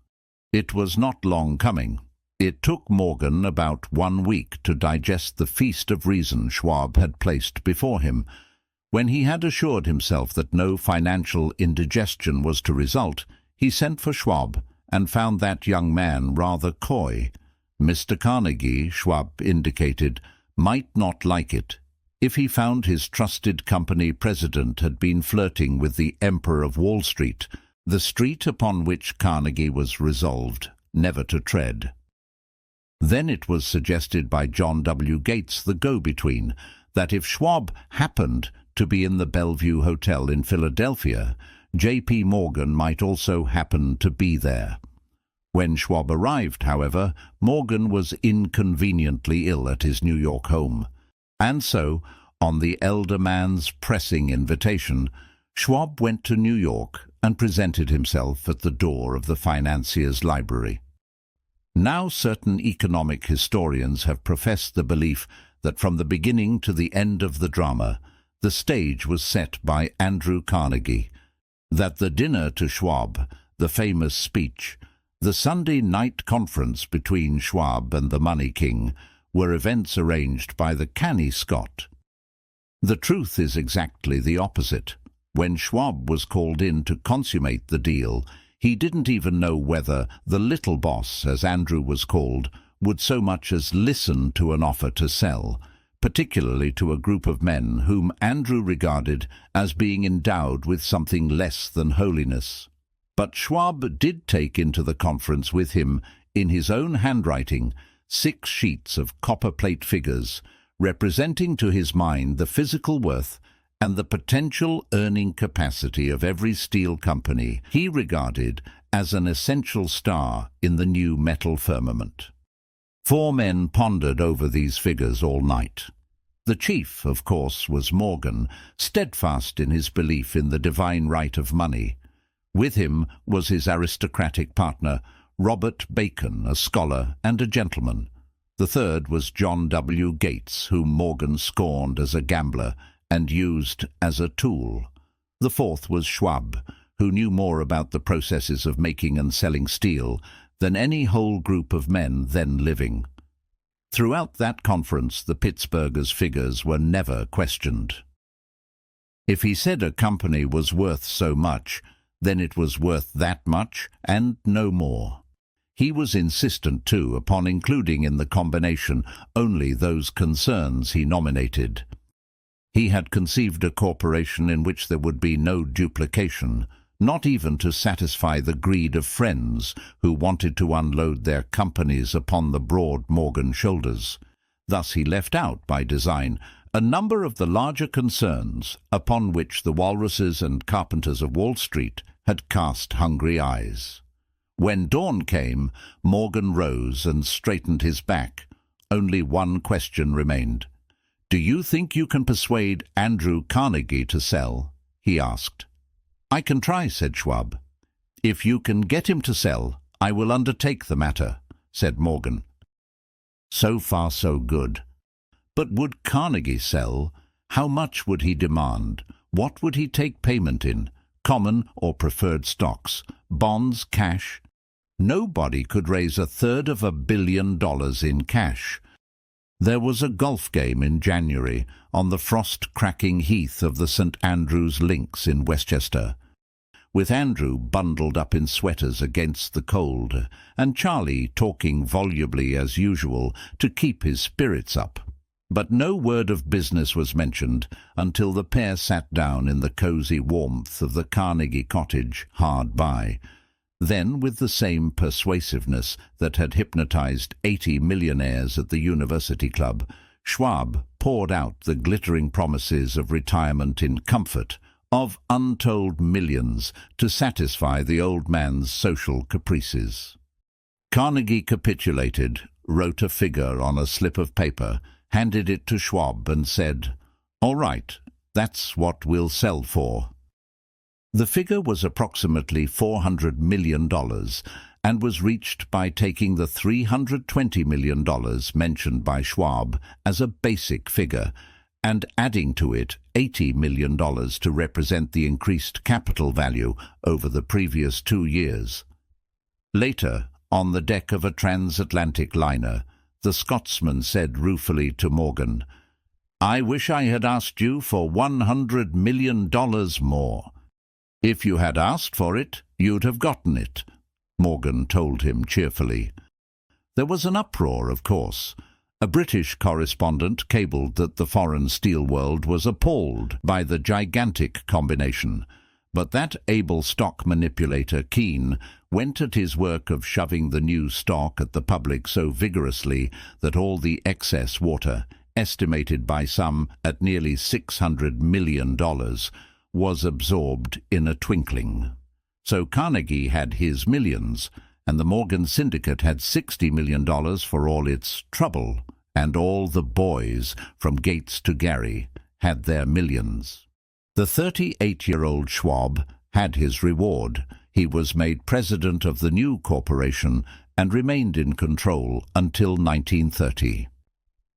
It was not long coming. It took Morgan about 1 week to digest the feast of reason Schwab had placed before him. When he had assured himself that no financial indigestion was to result, he sent for Schwab and found that young man rather coy. Mr. Carnegie, Schwab indicated, might not like it if he found his trusted company president had been flirting with the Emperor of Wall Street, the street upon which Carnegie was resolved never to tread. Then it was suggested by John W. Gates, the go-between, that if Schwab happened to be in the Bellevue Hotel in Philadelphia, J.P. Morgan might also happen to be there. When Schwab arrived, however, Morgan was inconveniently ill at his New York home, and so, on the elder man's pressing invitation, Schwab went to New York and presented himself at the door of the financier's library. Now certain economic historians have professed the belief that from the beginning to the end of the drama, the stage was set by Andrew Carnegie, that the dinner to Schwab, the famous speech, the Sunday night conference between Schwab and the Money King were events arranged by the canny Scot. The truth is exactly the opposite. When Schwab was called in to consummate the deal, he didn't even know whether the little boss, as Andrew was called, would so much as listen to an offer to sell, particularly to a group of men whom Andrew regarded as being endowed with something less than holiness. But Schwab did take into the conference with him, in his own handwriting, 6 sheets of copper-plate figures, representing to his mind the physical worth and the potential earning capacity of every steel company he regarded as an essential star in the new metal firmament. 4 men pondered over these figures all night. The chief, of course, was Morgan, steadfast in his belief in the divine right of money. With him was his aristocratic partner, Robert Bacon, a scholar and a gentleman. The third was John W. Gates, whom Morgan scorned as a gambler and used as a tool. The fourth was Schwab, who knew more about the processes of making and selling steel than any whole group of men then living. Throughout that conference, the Pittsburghers' figures were never questioned. If he said a company was worth so much, then it was worth that much and no more. He was insistent, too, upon including in the combination only those concerns he nominated. He had conceived a corporation in which there would be no duplication, not even to satisfy the greed of friends who wanted to unload their companies upon the broad Morgan shoulders. Thus he left out, by design, a number of the larger concerns upon which the walruses and carpenters of Wall Street had cast hungry eyes. When dawn came, Morgan rose and straightened his back. Only one question remained. "Do you think you can persuade Andrew Carnegie to sell?" he asked. "I can try," said Schwab. "If you can get him to sell, I will undertake the matter," said Morgan. So far so good. But would Carnegie sell? How much would he demand? What would he take payment in? Common or preferred stocks? Bonds? Cash? Nobody could raise $1/3 billion in cash. There was a golf game in January on the frost-cracking heath of the St. Andrew's Links in Westchester, with Andrew bundled up in sweaters against the cold, and Charlie talking volubly as usual to keep his spirits up. But no word of business was mentioned until the pair sat down in the cosy warmth of the Carnegie cottage hard by. Then, with the same persuasiveness that had hypnotized 80 millionaires at the University Club, Schwab poured out the glittering promises of retirement in comfort, of untold millions to satisfy the old man's social caprices. Carnegie capitulated, wrote a figure on a slip of paper, handed it to Schwab and said, "All right, that's what we'll sell for." The figure was approximately $400 million and was reached by taking the $320 million mentioned by Schwab as a basic figure and adding to it $80 million to represent the increased capital value over the previous 2 years. Later, on the deck of a transatlantic liner, the Scotsman said ruefully to Morgan, "I wish I had asked you for $100 million more." "If you had asked for it, you'd have gotten it," Morgan told him cheerfully. There was an uproar, of course. A British correspondent cabled that the foreign steel world was appalled by the gigantic combination, but that able stock manipulator Keene went at his work of shoving the new stock at the public so vigorously that all the excess water, estimated by some at nearly $600 million, was absorbed in a twinkling. So Carnegie had his millions, and the Morgan Syndicate had $60 million for all its trouble, and all the boys, from Gates to Gary, had their millions. The 38-year-old Schwab had his reward. He was made president of the new corporation and remained in control until 1930.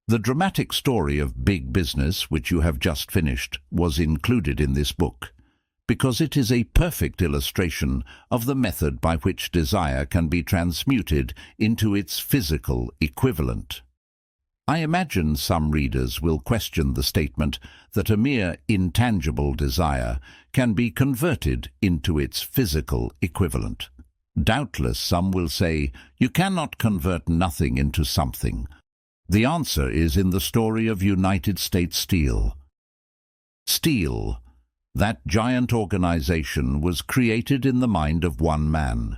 The dramatic story of big business, which you have just finished, was included in this book, because it is a perfect illustration of the method by which desire can be transmuted into its physical equivalent. I imagine some readers will question the statement that a mere intangible desire can be converted into its physical equivalent. Doubtless some will say, you cannot convert nothing into something. The answer is in the story of United States Steel. Steel, that giant organization, was created in the mind of one man.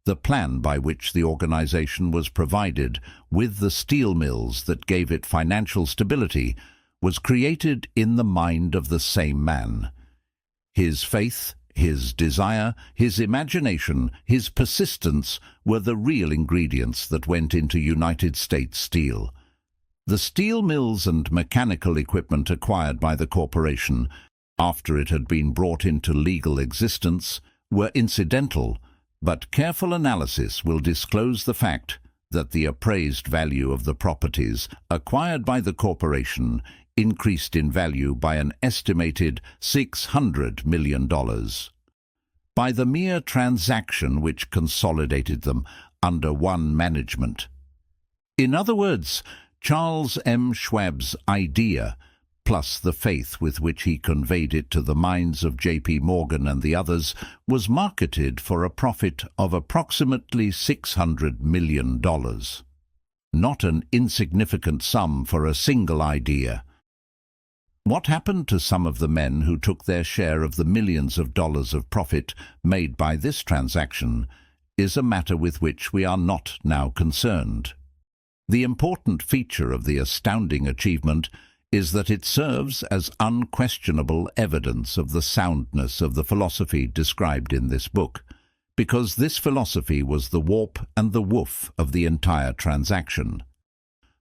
The plan by which the organization was provided with the steel mills that gave it financial stability was created in the mind of the same man. His faith, his desire, his imagination, his persistence were the real ingredients that went into United States Steel. The steel mills and mechanical equipment acquired by the corporation, after it had been brought into legal existence, were incidental, but careful analysis will disclose the fact that the appraised value of the properties acquired by the corporation increased in value by an estimated $600 million. By the mere transaction which consolidated them under one management. In other words, Charles M. Schwab's idea, plus the faith with which he conveyed it to the minds of J.P. Morgan and the others, was marketed for a profit of approximately $600 million. Not an insignificant sum for a single idea. What happened to some of the men who took their share of the millions of dollars of profit made by this transaction is a matter with which we are not now concerned. The important feature of the astounding achievement is that it serves as unquestionable evidence of the soundness of the philosophy described in this book, because this philosophy was the warp and the woof of the entire transaction.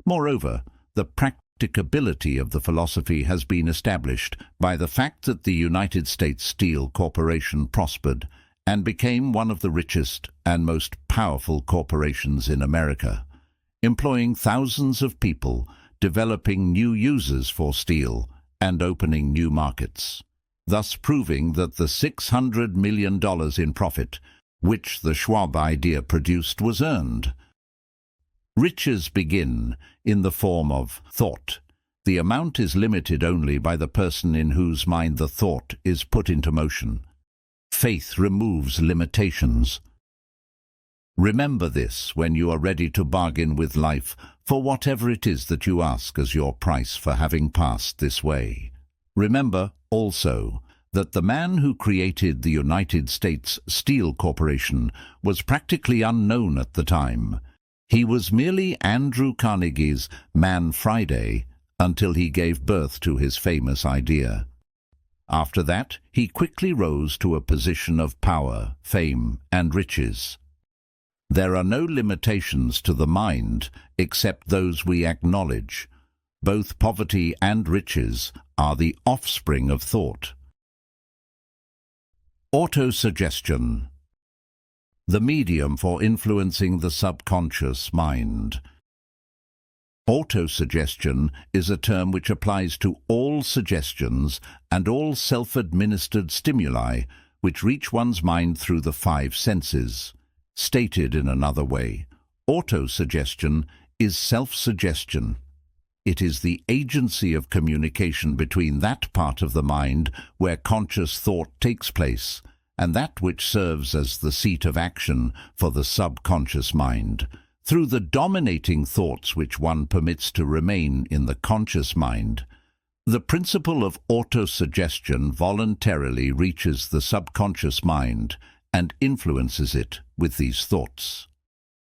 Moreover, the practicability of the philosophy has been established by the fact that the United States Steel Corporation prospered and became one of the richest and most powerful corporations in America. employing thousands of people, developing new uses for steel, and opening new markets, thus proving that the $600 million in profit, which the Schwab idea produced, was earned. Riches begin in the form of thought. The amount is limited only by the person in whose mind the thought is put into motion. Faith removes limitations. Remember this when you are ready to bargain with life for whatever it is that you ask as your price for having passed this way. Remember also that the man who created the United States Steel Corporation was practically unknown at the time. He was merely Andrew Carnegie's Man Friday until he gave birth to his famous idea. After that, he quickly rose to a position of power, fame, and riches. There are no limitations to the mind except those we acknowledge. Both poverty and riches are the offspring of thought. Auto-suggestion. The medium for influencing the subconscious mind. Auto-suggestion is a term which applies to all suggestions and all self-administered stimuli which reach one's mind through the five senses. Stated in another way, auto-suggestion is self-suggestion. It is the agency of communication between that part of the mind where conscious thought takes place and that which serves as the seat of action for the subconscious mind. Through the dominating thoughts which one permits to remain in the conscious mind, the principle of auto-suggestion voluntarily reaches the subconscious mind and influences it with these thoughts.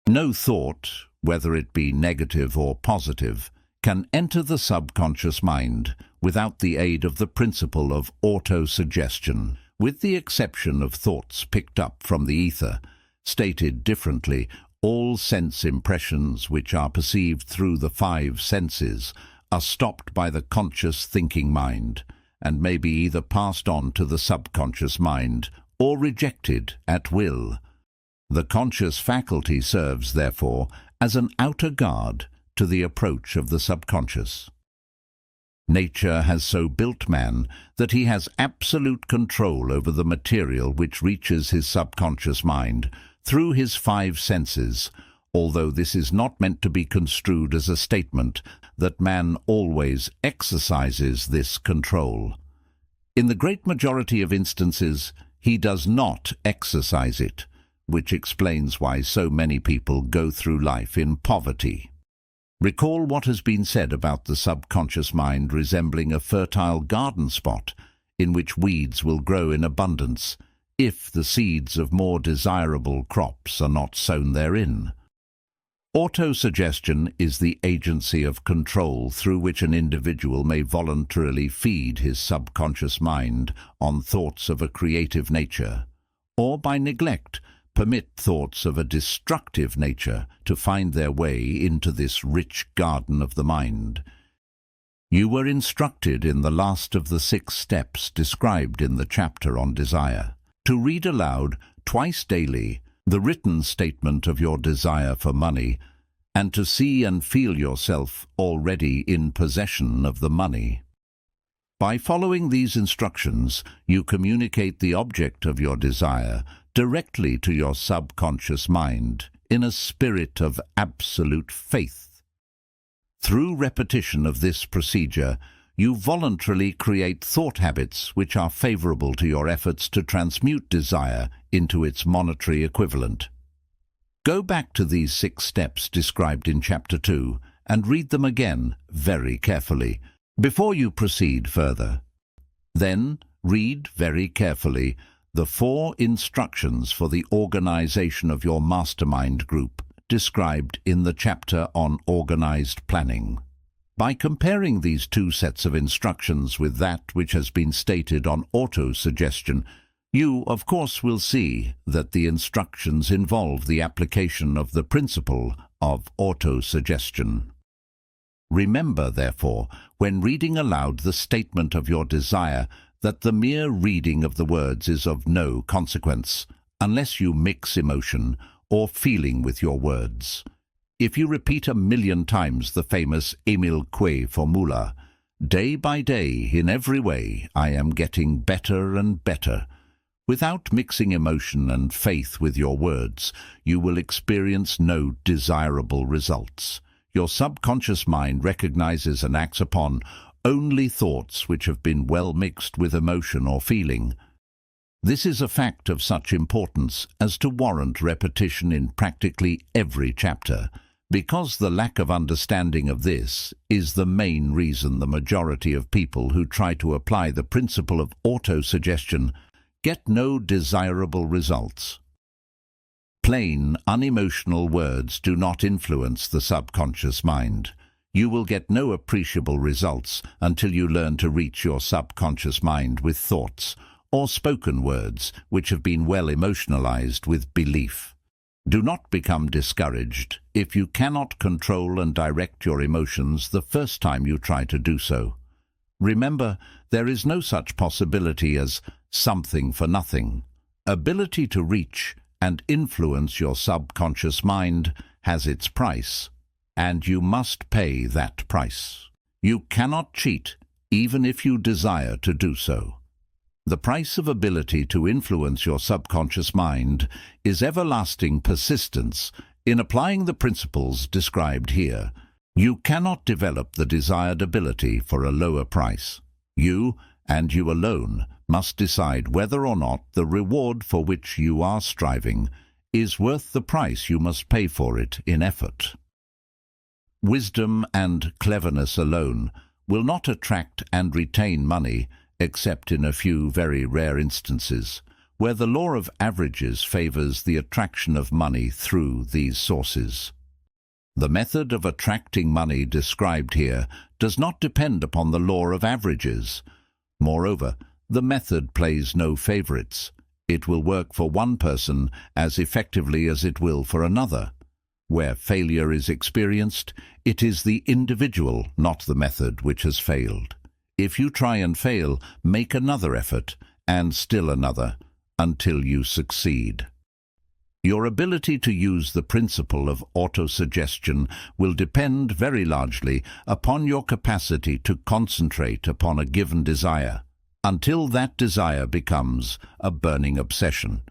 No thought, whether it be negative or positive, can enter the subconscious mind without the aid of the principle of auto-suggestion, with the exception of thoughts picked up from the ether. Stated differently, all sense impressions which are perceived through the five senses are stopped by the conscious thinking mind and may be either passed on to the subconscious mind or rejected at will. The conscious faculty serves, therefore, as an outer guard to the approach of the subconscious. Nature has so built man that he has absolute control over the material which reaches his subconscious mind through his five senses, although this is not meant to be construed as a statement that man always exercises this control. In the great majority of instances, he does not exercise it, which explains why so many people go through life in poverty. Recall what has been said about the subconscious mind resembling a fertile garden spot in which weeds will grow in abundance if the seeds of more desirable crops are not sown therein. Auto-suggestion is the agency of control through which an individual may voluntarily feed his subconscious mind on thoughts of a creative nature, or by neglect permit thoughts of a destructive nature to find their way into this rich garden of the mind. You were instructed in the last of the 6 steps described in the chapter on desire to read aloud twice daily the written statement of your desire for money, and to see and feel yourself already in possession of the money. By following these instructions, you communicate the object of your desire directly to your subconscious mind in a spirit of absolute faith. Through repetition of this procedure, you voluntarily create thought habits which are favorable to your efforts to transmute desire into its monetary equivalent. Go back to these 6 steps described in Chapter 2 and read them again very carefully before you proceed further. Then read very carefully the 4 instructions for the organization of your mastermind group described in the chapter on organized planning. By comparing these 2 sets of instructions with that which has been stated on auto-suggestion, you, of course, will see that the instructions involve the application of the principle of auto-suggestion. Remember, therefore, when reading aloud the statement of your desire, that the mere reading of the words is of no consequence, unless you mix emotion or feeling with your words. If you repeat 1,000,000 times the famous Emile Coué formula, day by day, in every way, I am getting better and better, without mixing emotion and faith with your words, you will experience no desirable results. Your subconscious mind recognizes and acts upon only thoughts which have been well mixed with emotion or feeling. This is a fact of such importance as to warrant repetition in practically every chapter, because the lack of understanding of this is the main reason the majority of people who try to apply the principle of auto-suggestion get no desirable results. Plain, unemotional words do not influence the subconscious mind. You will get no appreciable results until you learn to reach your subconscious mind with thoughts or spoken words which have been well emotionalized with belief. Do not become discouraged if you cannot control and direct your emotions the first time you try to do so. Remember, there is no such possibility as something for nothing. Ability to reach and influence your subconscious mind has its price, and you must pay that price. You cannot cheat, even if you desire to do so. The price of ability to influence your subconscious mind is everlasting persistence in applying the principles described here. You cannot develop the desired ability for a lower price. You, and you alone, must decide whether or not the reward for which you are striving is worth the price you must pay for it in effort. Wisdom and cleverness alone will not attract and retain money except in a few very rare instances, where the law of averages favors the attraction of money through these sources. The method of attracting money described here does not depend upon the law of averages. Moreover, the method plays no favorites. It will work for one person as effectively as it will for another. Where failure is experienced, it is the individual, not the method, which has failed. If you try and fail, make another effort, and still another, until you succeed. Your ability to use the principle of autosuggestion will depend very largely upon your capacity to concentrate upon a given desire, until that desire becomes a burning obsession.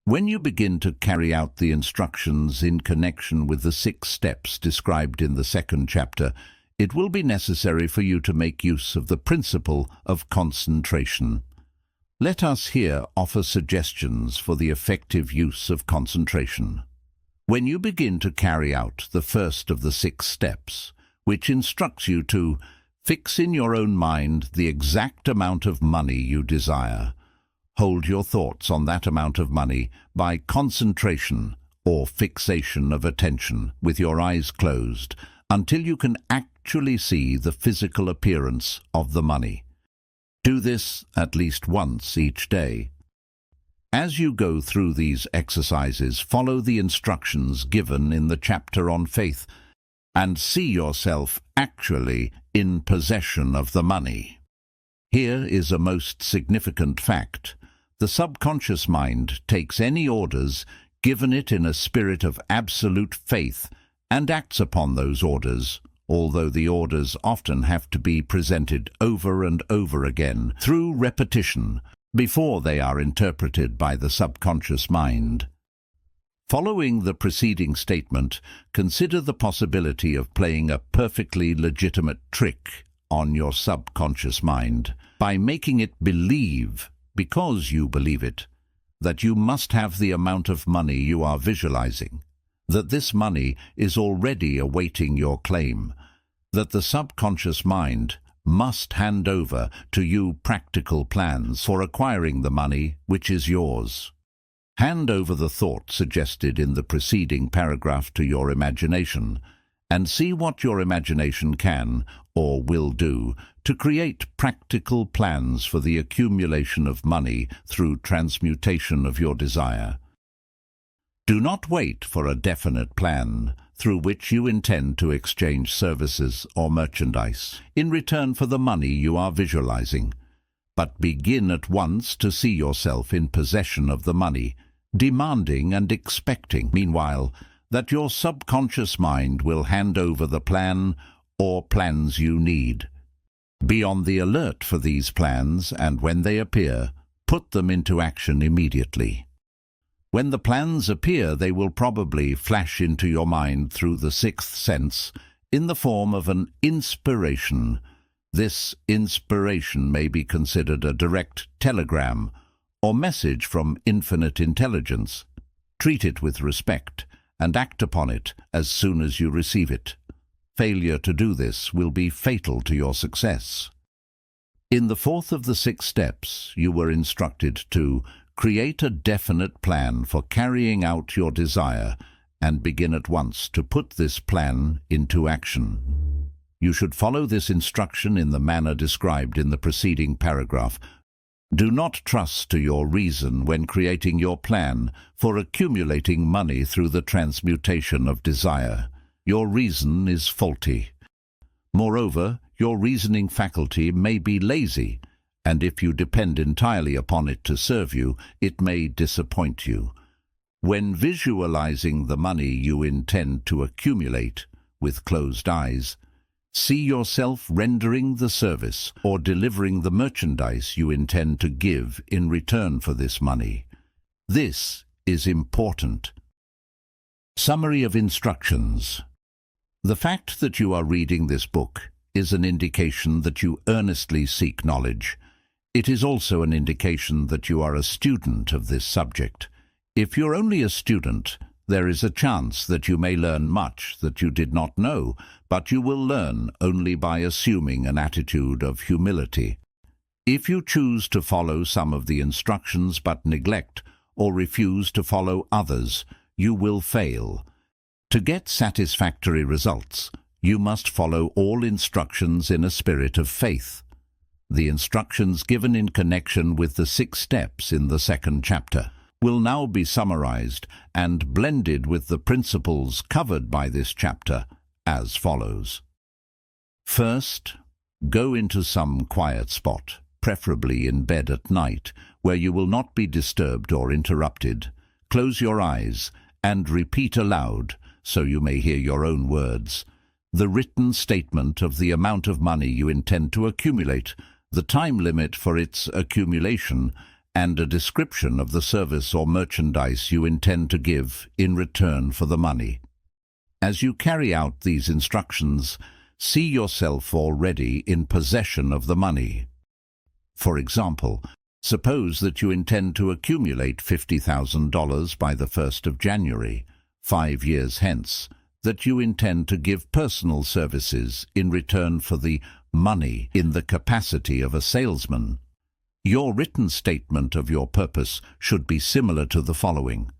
When you begin to carry out the instructions in connection with the 6 steps described in the 2nd chapter, it will be necessary for you to make use of the principle of concentration. Let us here offer suggestions for the effective use of concentration. When you begin to carry out the first of the 6 steps, which instructs you to fix in your own mind the exact amount of money you desire, hold your thoughts on that amount of money by concentration or fixation of attention with your eyes closed until you can actually see the physical appearance of the money. Do this at least once each day. As you go through these exercises, follow the instructions given in the chapter on faith and see yourself actually in possession of the money. Here is a most significant fact. The subconscious mind takes any orders given it in a spirit of absolute faith and acts upon those orders, although the orders often have to be presented over and over again through repetition before they are interpreted by the subconscious mind. Following the preceding statement, consider the possibility of playing a perfectly legitimate trick on your subconscious mind by making it believe, because you believe it, that you must have the amount of money you are visualizing, that this money is already awaiting your claim, that the subconscious mind must hand over to you practical plans for acquiring the money which is yours. Hand over the thought suggested in the preceding paragraph to your imagination, and see what your imagination can or will do to create practical plans for the accumulation of money through transmutation of your desire. Do not wait for a definite plan through which you intend to exchange services or merchandise in return for the money you are visualizing, but begin at once to see yourself in possession of the money, demanding and expecting. Meanwhile, that your subconscious mind will hand over the plan or plans you need. Be on the alert for these plans, and when they appear, put them into action immediately. When the plans appear, they will probably flash into your mind through the sixth sense in the form of an inspiration. This inspiration may be considered a direct telegram or message from infinite intelligence. Treat it with respect and act upon it as soon as you receive it. Failure to do this will be fatal to your success. In the fourth of the 6 steps, you were instructed to create a definite plan for carrying out your desire and begin at once to put this plan into action. You should follow this instruction in the manner described in the preceding paragraph. Do not trust to your reason when creating your plan for accumulating money through the transmutation of desire. Your reason is faulty. Moreover, your reasoning faculty may be lazy, and if you depend entirely upon it to serve you, it may disappoint you. When visualizing the money you intend to accumulate with closed eyes, see yourself rendering the service or delivering the merchandise you intend to give in return for this money. This is important. Summary of instructions. The fact that you are reading this book is an indication that you earnestly seek knowledge. It is also an indication that you are a student of this subject. If you're only a student, there is a chance that you may learn much that you did not know, but you will learn only by assuming an attitude of humility. If you choose to follow some of the instructions but neglect or refuse to follow others, you will fail. To get satisfactory results, you must follow all instructions in a spirit of faith. The instructions given in connection with the 6 steps in the 2nd chapter will now be summarized and blended with the principles covered by this chapter as follows. First, go into some quiet spot, preferably in bed at night, where you will not be disturbed or interrupted. Close your eyes and repeat aloud, so you may hear your own words, the written statement of the amount of money you intend to accumulate, the time limit for its accumulation, and a description of the service or merchandise you intend to give in return for the money. As you carry out these instructions, see yourself already in possession of the money. For example, suppose that you intend to accumulate $50,000 by the 1st of January, 5 years hence, that you intend to give personal services in return for the money in the capacity of a salesman. Your written statement of your purpose should be similar to the following.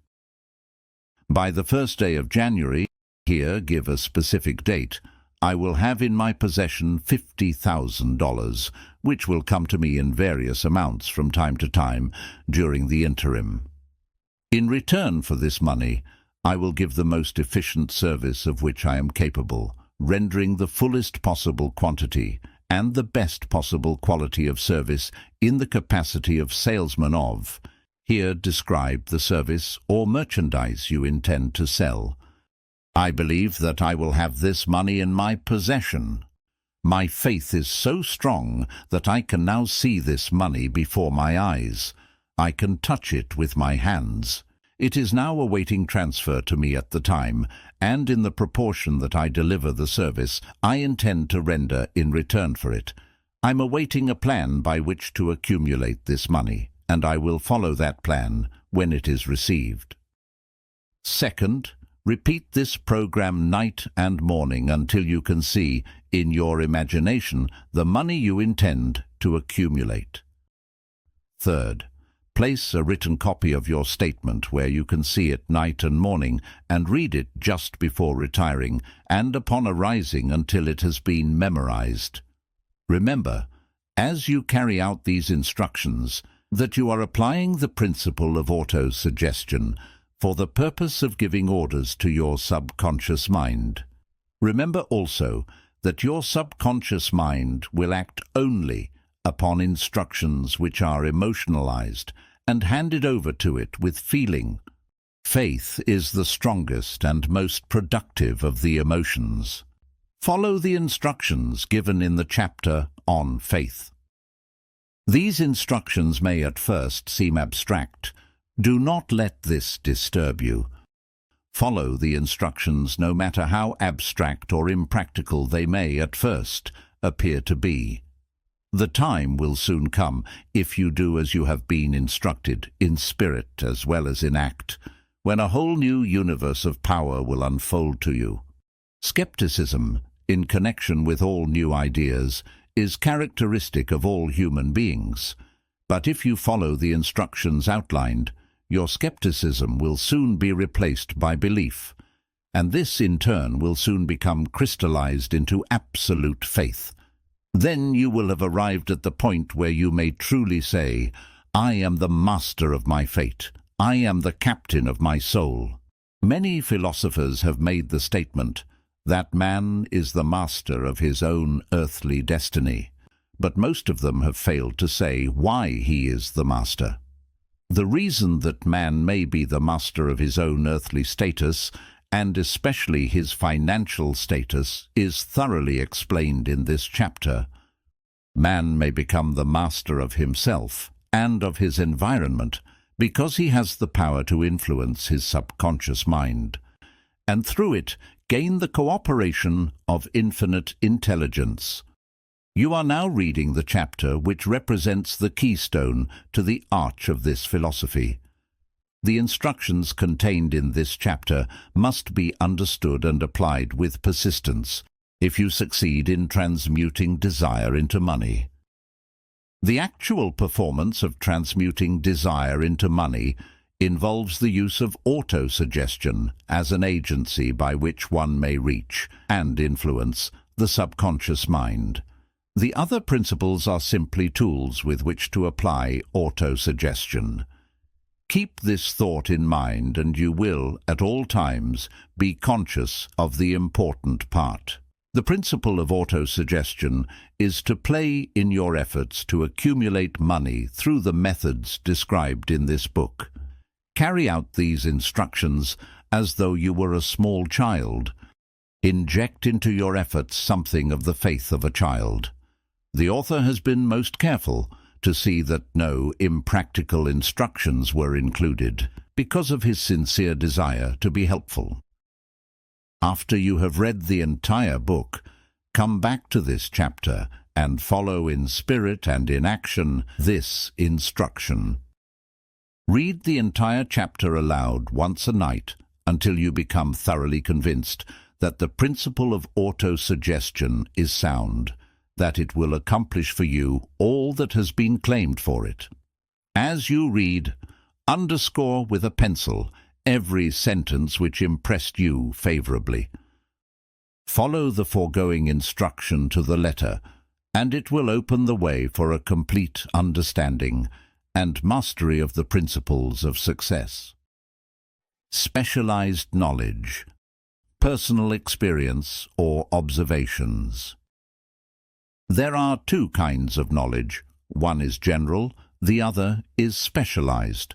By the 1st day of January, here give a specific date, I will have in my possession $50,000, which will come to me in various amounts from time to time during the interim. In return for this money, I will give the most efficient service of which I am capable, rendering the fullest possible quantity and the best possible quality of service in the capacity of salesman of. Here describe the service or merchandise you intend to sell. I believe that I will have this money in my possession. My faith is so strong that I can now see this money before my eyes. I can touch it with my hands. It is now awaiting transfer to me at the time, and in the proportion that I deliver the service, I intend to render in return for it. I'm awaiting a plan by which to accumulate this money, and I will follow that plan when it is received. Second, repeat this program night and morning until you can see, in your imagination, the money you intend to accumulate. Third, place a written copy of your statement where you can see it night and morning and read it just before retiring and upon arising until it has been memorized. Remember, as you carry out these instructions, that you are applying the principle of auto-suggestion for the purpose of giving orders to your subconscious mind. Remember also that your subconscious mind will act only upon instructions which are emotionalized and handed over to it with feeling. Faith is the strongest and most productive of the emotions. Follow the instructions given in the chapter on faith. These instructions may at first seem abstract. Do not let this disturb you. Follow the instructions no matter how abstract or impractical they may at first appear to be. The time will soon come, if you do as you have been instructed, in spirit as well as in act, when a whole new universe of power will unfold to you. Skepticism, in connection with all new ideas, is characteristic of all human beings. But if you follow the instructions outlined, your skepticism will soon be replaced by belief, and this in turn will soon become crystallized into absolute faith. Then you will have arrived at the point where you may truly say, "I am the master of my fate. I am the captain of my soul." Many philosophers have made the statement that man is the master of his own earthly destiny, but most of them have failed to say why he is the master. The reason that man may be the master of his own earthly status, and especially his financial status, is thoroughly explained in this chapter. Man may become the master of himself and of his environment because he has the power to influence his subconscious mind, and through it gain the cooperation of infinite intelligence. You are now reading the chapter which represents the keystone to the arch of this philosophy. The instructions contained in this chapter must be understood and applied with persistence if you succeed in transmuting desire into money. The actual performance of transmuting desire into money involves the use of auto-suggestion as an agency by which one may reach and influence the subconscious mind. The other principles are simply tools with which to apply auto-suggestion. Keep this thought in mind and you will, at all times, be conscious of the important part. The principle of auto-suggestion is to play in your efforts to accumulate money through the methods described in this book. Carry out these instructions as though you were a small child. Inject into your efforts something of the faith of a child. The author has been most careful to see that no impractical instructions were included because of his sincere desire to be helpful. After you have read the entire book, come back to this chapter and follow in spirit and in action this instruction. Read the entire chapter aloud once a night until you become thoroughly convinced that the principle of auto-suggestion is sound, that it will accomplish for you all that has been claimed for it. As you read, underscore with a pencil every sentence which impressed you favorably. Follow the foregoing instruction to the letter, and it will open the way for a complete understanding and mastery of the principles of success. Specialized knowledge, personal experience or observations. There are two kinds of knowledge. One is general, the other is specialized.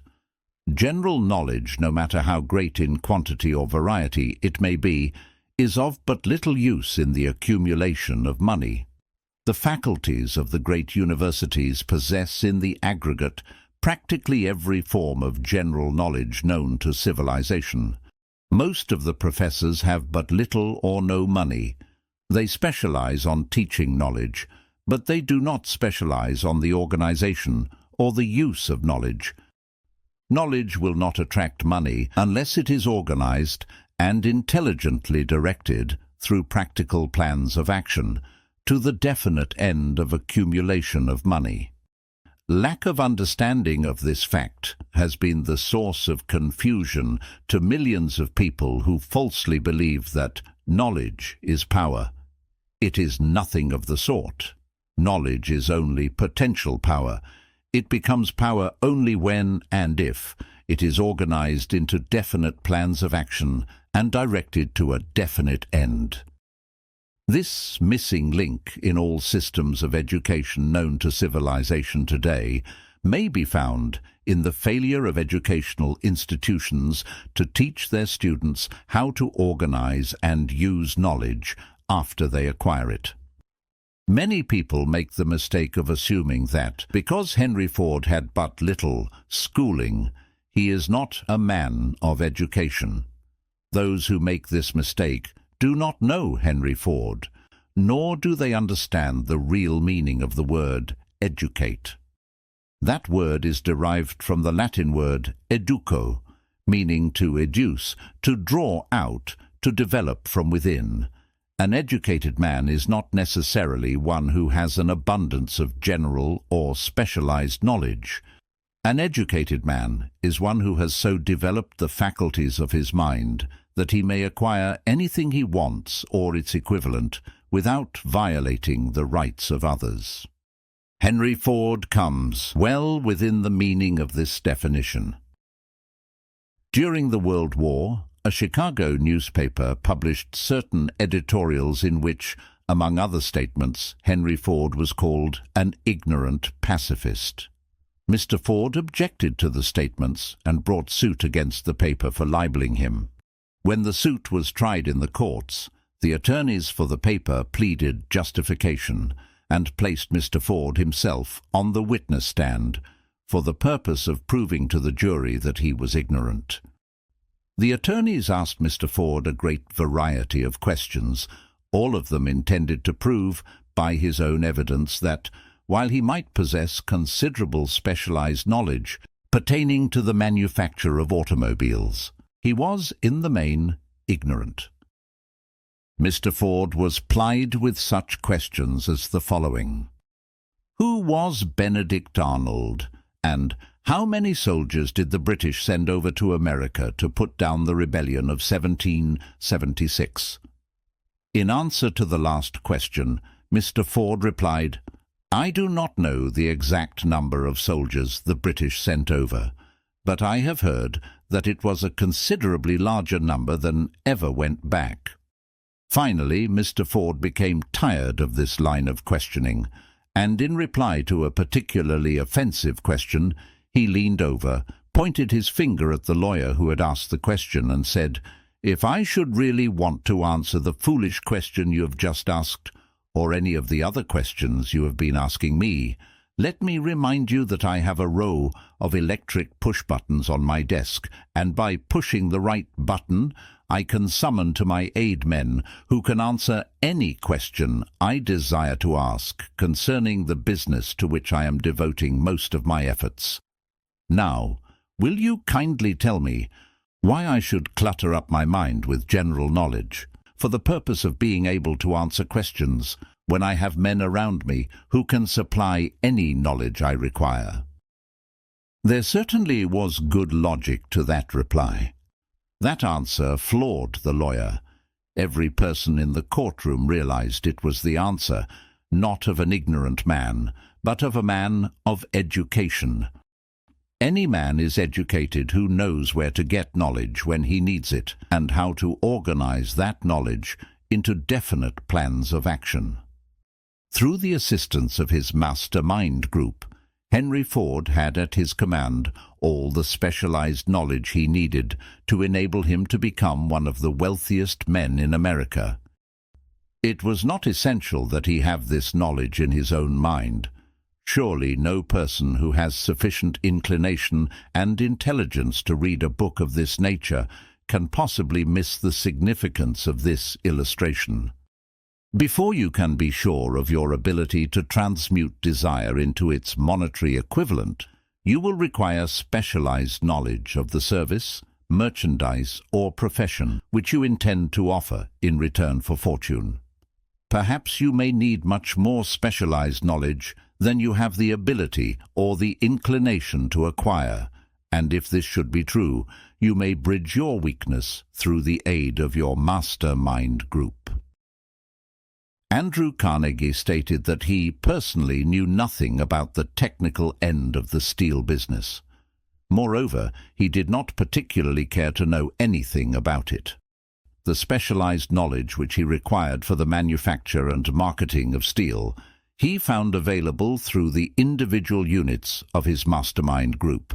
General knowledge, no matter how great in quantity or variety it may be, is of but little use in the accumulation of money. The faculties of the great universities possess in the aggregate practically every form of general knowledge known to civilization. Most of the professors have but little or no money. They specialize on teaching knowledge, but they do not specialize on the organization or the use of knowledge. Knowledge will not attract money unless it is organized and intelligently directed through practical plans of action to the definite end of accumulation of money. Lack of understanding of this fact has been the source of confusion to millions of people who falsely believe that knowledge is power. It is nothing of the sort. Knowledge is only potential power. It becomes power only when and if it is organized into definite plans of action and directed to a definite end. This missing link in all systems of education known to civilization today may be found in the failure of educational institutions to teach their students how to organize and use knowledge after they acquire it. Many people make the mistake of assuming that, because Henry Ford had but little schooling, he is not a man of education. Those who make this mistake do not know Henry Ford, nor do they understand the real meaning of the word educate. That word is derived from the Latin word educo, meaning to educe, to draw out, to develop from within. An educated man is not necessarily one who has an abundance of general or specialized knowledge. An educated man is one who has so developed the faculties of his mind that he may acquire anything he wants or its equivalent without violating the rights of others. Henry Ford comes well within the meaning of this definition. During the World War, a Chicago newspaper published certain editorials in which, among other statements, Henry Ford was called an ignorant pacifist. Mr. Ford objected to the statements and brought suit against the paper for libeling him. When the suit was tried in the courts, the attorneys for the paper pleaded justification and placed Mr. Ford himself on the witness stand for the purpose of proving to the jury that he was ignorant. The attorneys asked Mr. Ford a great variety of questions, all of them intended to prove, by his own evidence, that, while he might possess considerable specialized knowledge pertaining to the manufacture of automobiles, he was, in the main, ignorant. Mr. Ford was plied with such questions as the following: Who was Benedict Arnold, and how many soldiers did the British send over to America to put down the rebellion of 1776? In answer to the last question, Mr. Ford replied, I do not know the exact number of soldiers the British sent over, but I have heard that it was a considerably larger number than ever went back. Finally, Mr. Ford became tired of this line of questioning, and in reply to a particularly offensive question, he leaned over, pointed his finger at the lawyer who had asked the question, and said, If I should really want to answer the foolish question you have just asked, or any of the other questions you have been asking me, let me remind you that I have a row of electric push-buttons on my desk, and by pushing the right button, I can summon to my aid men who can answer any question I desire to ask concerning the business to which I am devoting most of my efforts. Now, will you kindly tell me why I should clutter up my mind with general knowledge for the purpose of being able to answer questions when I have men around me who can supply any knowledge I require? There certainly was good logic to that reply. That answer floored the lawyer. Every person in the courtroom realized it was the answer, not of an ignorant man, but of a man of education. Any man is educated who knows where to get knowledge when he needs it, and how to organize that knowledge into definite plans of action. Through the assistance of his mastermind group, Henry Ford had at his command all the specialized knowledge he needed to enable him to become one of the wealthiest men in America. It was not essential that he have this knowledge in his own mind. Surely no person who has sufficient inclination and intelligence to read a book of this nature can possibly miss the significance of this illustration. Before you can be sure of your ability to transmute desire into its monetary equivalent, you will require specialized knowledge of the service, merchandise, or profession which you intend to offer in return for fortune. Perhaps you may need much more specialized knowledge than you have the ability or the inclination to acquire, and if this should be true, you may bridge your weakness through the aid of your mastermind group. Andrew Carnegie stated that he personally knew nothing about the technical end of the steel business. Moreover, he did not particularly care to know anything about it. The specialized knowledge which he required for the manufacture and marketing of steel he found available through the individual units of his mastermind group.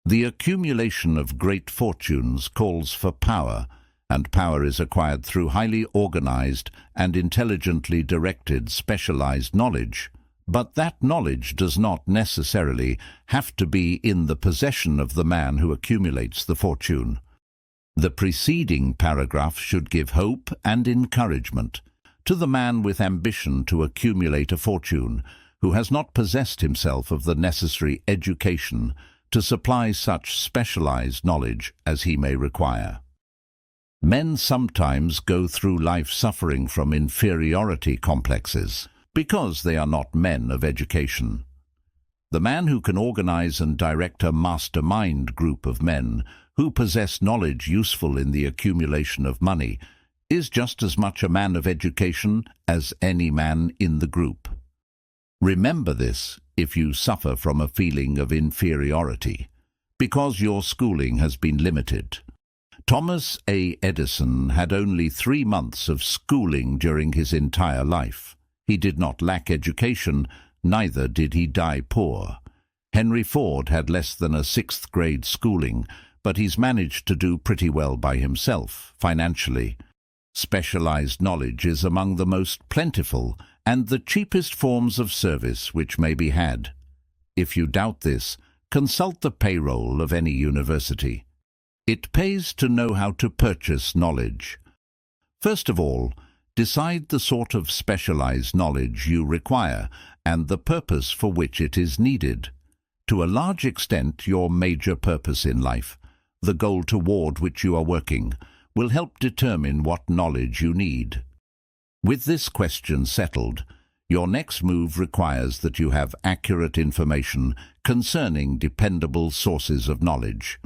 The accumulation of great fortunes calls for power, and power is acquired through highly organized and intelligently directed specialized knowledge. But that knowledge does not necessarily have to be in the possession of the man who accumulates the fortune. The preceding paragraph should give hope and encouragement to the man with ambition to accumulate a fortune, who has not possessed himself of the necessary education to supply such specialized knowledge as he may require. Men sometimes go through life suffering from inferiority complexes because they are not men of education. The man who can organize and direct a mastermind group of men who possess knowledge useful in the accumulation of money is just as much a man of education as any man in the group. Remember this if you suffer from a feeling of inferiority, because your schooling has been limited. Thomas A. Edison had only 3 months of schooling during his entire life. He did not lack education, neither did he die poor. Henry Ford had less than a 6th grade schooling, but he's managed to do pretty well by himself, financially. Specialized knowledge is among the most plentiful and the cheapest forms of service which may be had. If you doubt this, consult the payroll of any university. It pays to know how to purchase knowledge. First of all, decide the sort of specialized knowledge you require and the purpose for which it is needed. To a large extent, your major purpose in life, the goal toward which you are working, will help determine what knowledge you need. With this question settled, your next move requires that you have accurate information concerning dependable sources of knowledge.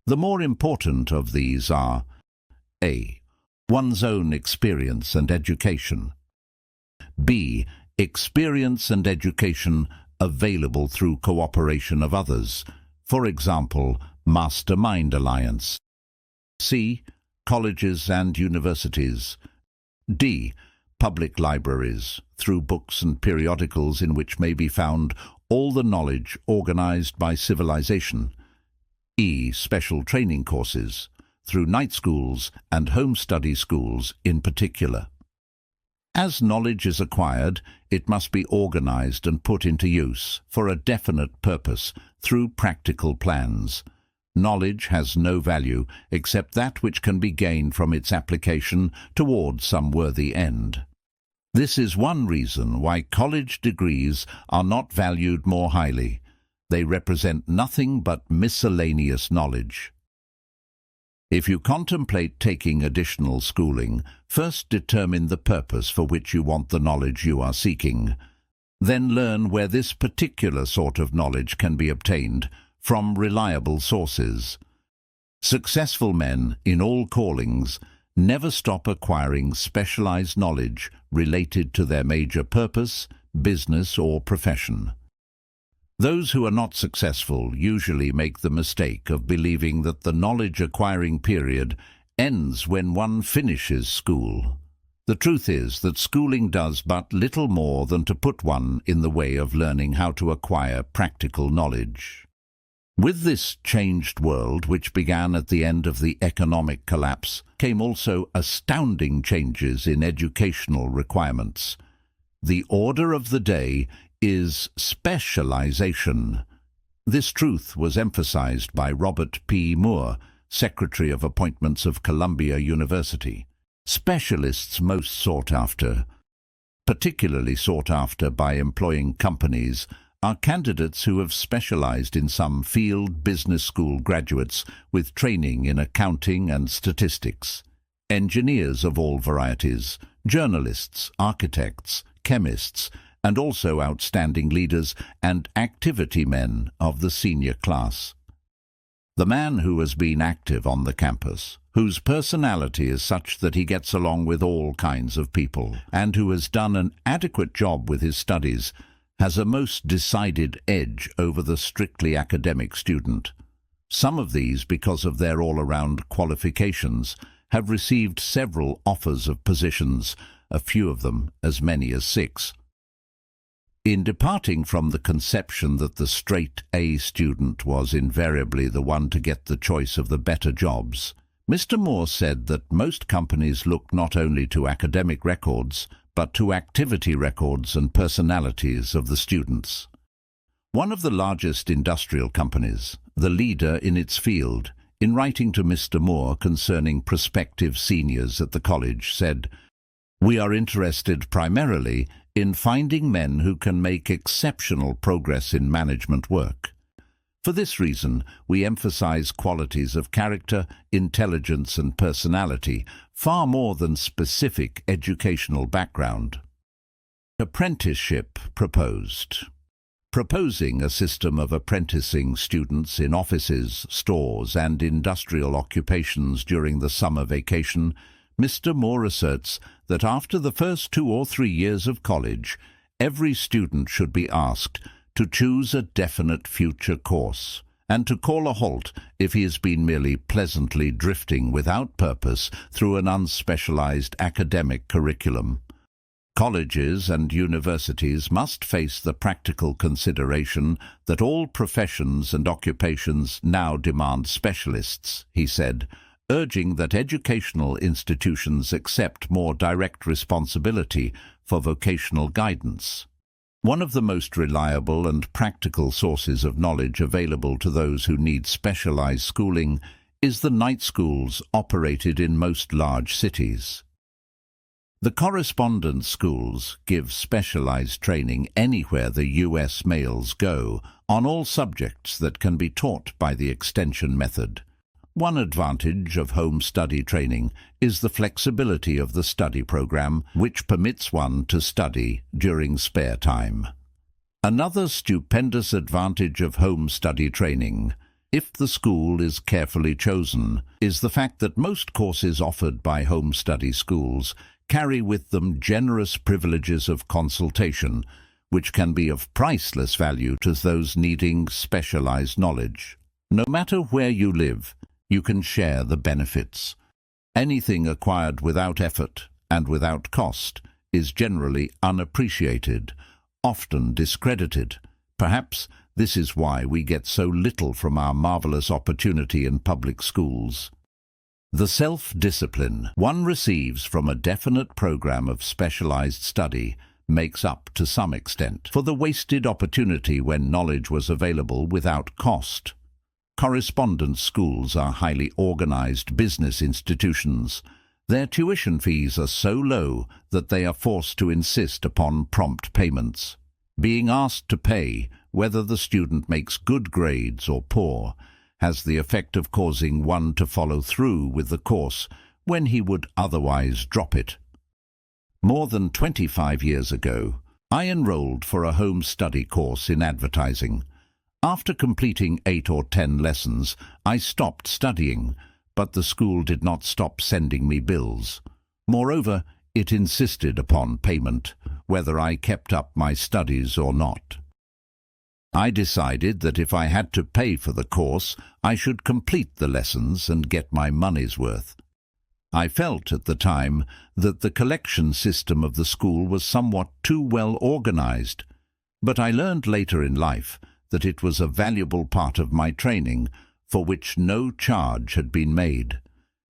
The more important of these are A. One's own experience and education. B. Experience and education available through cooperation of others, for example, Mastermind Alliance. C. Colleges and universities. D. Public libraries, through books and periodicals in which may be found all the knowledge organized by civilization. E. Special training courses, through night schools and home study schools in particular. As knowledge is acquired, it must be organized and put into use for a definite purpose through practical plans. Knowledge has no value except that which can be gained from its application toward some worthy end. This is one reason why college degrees are not valued more highly. They represent nothing but miscellaneous knowledge. If you contemplate taking additional schooling, first determine the purpose for which you want the knowledge you are seeking. Then learn where this particular sort of knowledge can be obtained from reliable sources. Successful men in all callings never stop acquiring specialized knowledge related to their major purpose, business, or profession. Those who are not successful usually make the mistake of believing that the knowledge-acquiring period ends when one finishes school. The truth is that schooling does but little more than to put one in the way of learning how to acquire practical knowledge. With this changed world, which began at the end of the economic collapse, came also astounding changes in educational requirements. The order of the day is specialization. This truth was emphasized by Robert P. Moore, Secretary of Appointments of Columbia University. Specialists most sought after, particularly sought after by employing companies, are candidates who have specialized in some field. Business school graduates with training in accounting and statistics, engineers of all varieties, journalists, architects, chemists, and also outstanding leaders and activity men of the senior class. The man who has been active on the campus, whose personality is such that he gets along with all kinds of people, and who has done an adequate job with his studies, has a most decided edge over the strictly academic student. Some of these, because of their all-around qualifications, have received several offers of positions, a few of them as many as 6. In departing from the conception that the straight A student was invariably the one to get the choice of the better jobs, Mr. Moore said that most companies look not only to academic records, but to activity records and personalities of the students. One of the largest industrial companies, the leader in its field, in writing to Mr. Moore concerning prospective seniors at the college, said, "We are interested primarily in finding men who can make exceptional progress in management work. For this reason, we emphasize qualities of character, intelligence and personality far more than specific educational background." Apprenticeship proposed. Proposing a system of apprenticing students in offices, stores and industrial occupations during the summer vacation, Mr. Moore asserts that after the first 2 or 3 years of college, every student should be asked to choose a definite future course, and to call a halt if he has been merely pleasantly drifting without purpose through an unspecialized academic curriculum. Colleges and universities must face the practical consideration that all professions and occupations now demand specialists, he said, urging that educational institutions accept more direct responsibility for vocational guidance. One of the most reliable and practical sources of knowledge available to those who need specialized schooling is the night schools operated in most large cities. The correspondence schools give specialized training anywhere the U.S. males go on all subjects that can be taught by the extension method. One advantage of home study training is the flexibility of the study program, which permits one to study during spare time. Another stupendous advantage of home study training, if the school is carefully chosen, is the fact that most courses offered by home study schools carry with them generous privileges of consultation, which can be of priceless value to those needing specialized knowledge. No matter where you live, you can share the benefits. Anything acquired without effort and without cost is generally unappreciated, often discredited. Perhaps this is why we get so little from our marvelous opportunity in public schools. The self-discipline one receives from a definite program of specialized study makes up to some extent for the wasted opportunity when knowledge was available without cost. Correspondence schools are highly organized business institutions. Their tuition fees are so low that they are forced to insist upon prompt payments. Being asked to pay, whether the student makes good grades or poor, has the effect of causing one to follow through with the course when he would otherwise drop it. More than 25 years ago, I enrolled for a home study course in advertising. After completing 8 or 10 lessons, I stopped studying, but the school did not stop sending me bills. Moreover, it insisted upon payment, whether I kept up my studies or not. I decided that if I had to pay for the course, I should complete the lessons and get my money's worth. I felt at the time that the collection system of the school was somewhat too well organized, but I learned later in life that it was a valuable part of my training for which no charge had been made.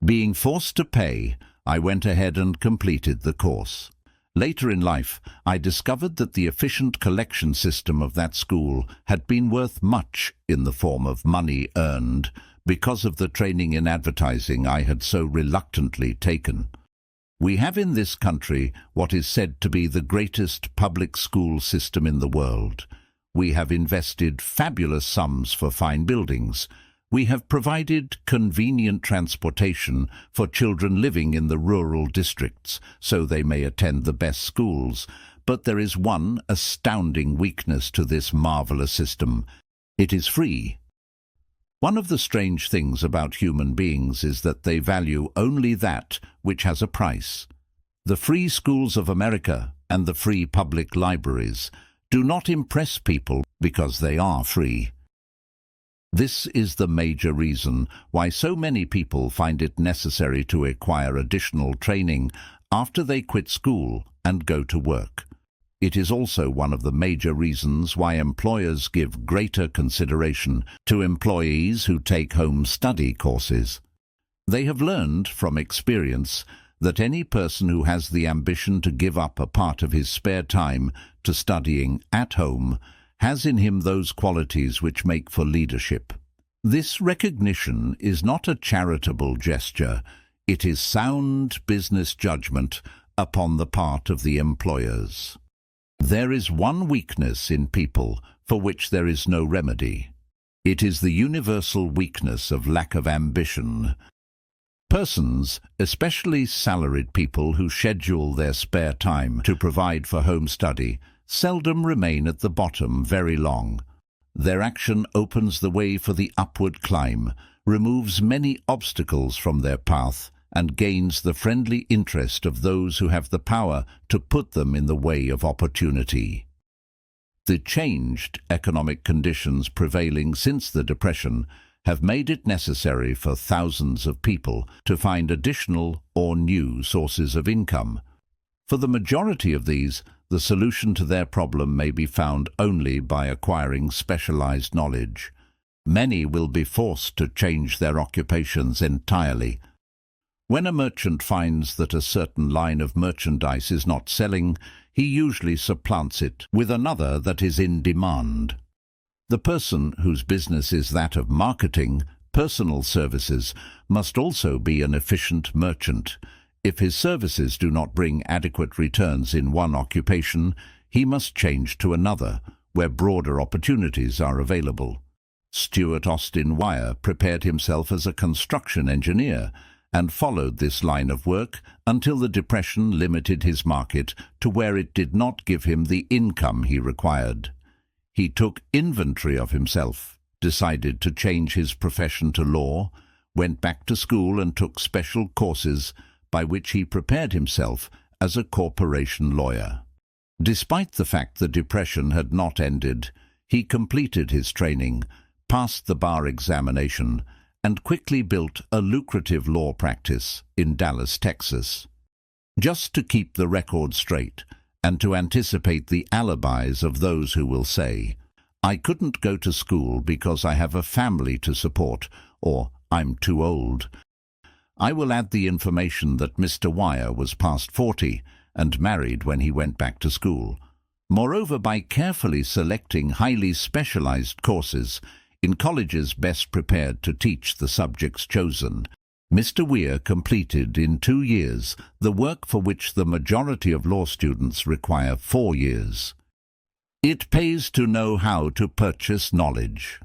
Being forced to pay, I went ahead and completed the course. Later in life, I discovered that the efficient collection system of that school had been worth much in the form of money earned because of the training in advertising I had so reluctantly taken. We have in this country what is said to be the greatest public school system in the world. We have invested fabulous sums for fine buildings. We have provided convenient transportation for children living in the rural districts so they may attend the best schools. But there is one astounding weakness to this marvelous system. It is free. One of the strange things about human beings is that they value only that which has a price. The free schools of America and the free public libraries do not impress people because they are free. This is the major reason why so many people find it necessary to acquire additional training after they quit school and go to work. it is also one of the major reasons why employers give greater consideration to employees who take home study courses. They have learned from experience that any person who has the ambition to give up a part of his spare time to studying at home has in him those qualities which make for leadership. This recognition is not a charitable gesture, it is sound business judgment upon the part of the employers. There is one weakness in people for which there is no remedy. It is the universal weakness of lack of ambition. Persons, especially salaried people who schedule their spare time to provide for home study, seldom remain at the bottom very long. Their action opens the way for the upward climb, removes many obstacles from their path, and gains the friendly interest of those who have the power to put them in the way of opportunity. The changed economic conditions prevailing since the Depression have made it necessary for thousands of people to find additional or new sources of income. For the majority of these, the solution to their problem may be found only by acquiring specialized knowledge. Many will be forced to change their occupations entirely. When a merchant finds that a certain line of merchandise is not selling, he usually supplants it with another that is in demand. The person whose business is that of marketing personal services must also be an efficient merchant. If his services do not bring adequate returns in one occupation, he must change to another, where broader opportunities are available. Stuart Austin Wire prepared himself as a construction engineer and followed this line of work until the Depression limited his market to where it did not give him the income he required. He took inventory of himself, decided to change his profession to law, went back to school and took special courses by which he prepared himself as a corporation lawyer. Despite the fact the Depression had not ended, he completed his training, passed the bar examination, and quickly built a lucrative law practice in Dallas, Texas. Just to keep the record straight, and to anticipate the alibis of those who will say, "I couldn't go to school because I have a family to support," or "I'm too old," I will add the information that Mr. Wire was past 40 and married when he went back to school. Moreover, by carefully selecting highly specialized courses in colleges best prepared to teach the subjects chosen, Mr. Weir completed in 2 years the work for which the majority of law students require 4 years. It pays to know how to purchase knowledge.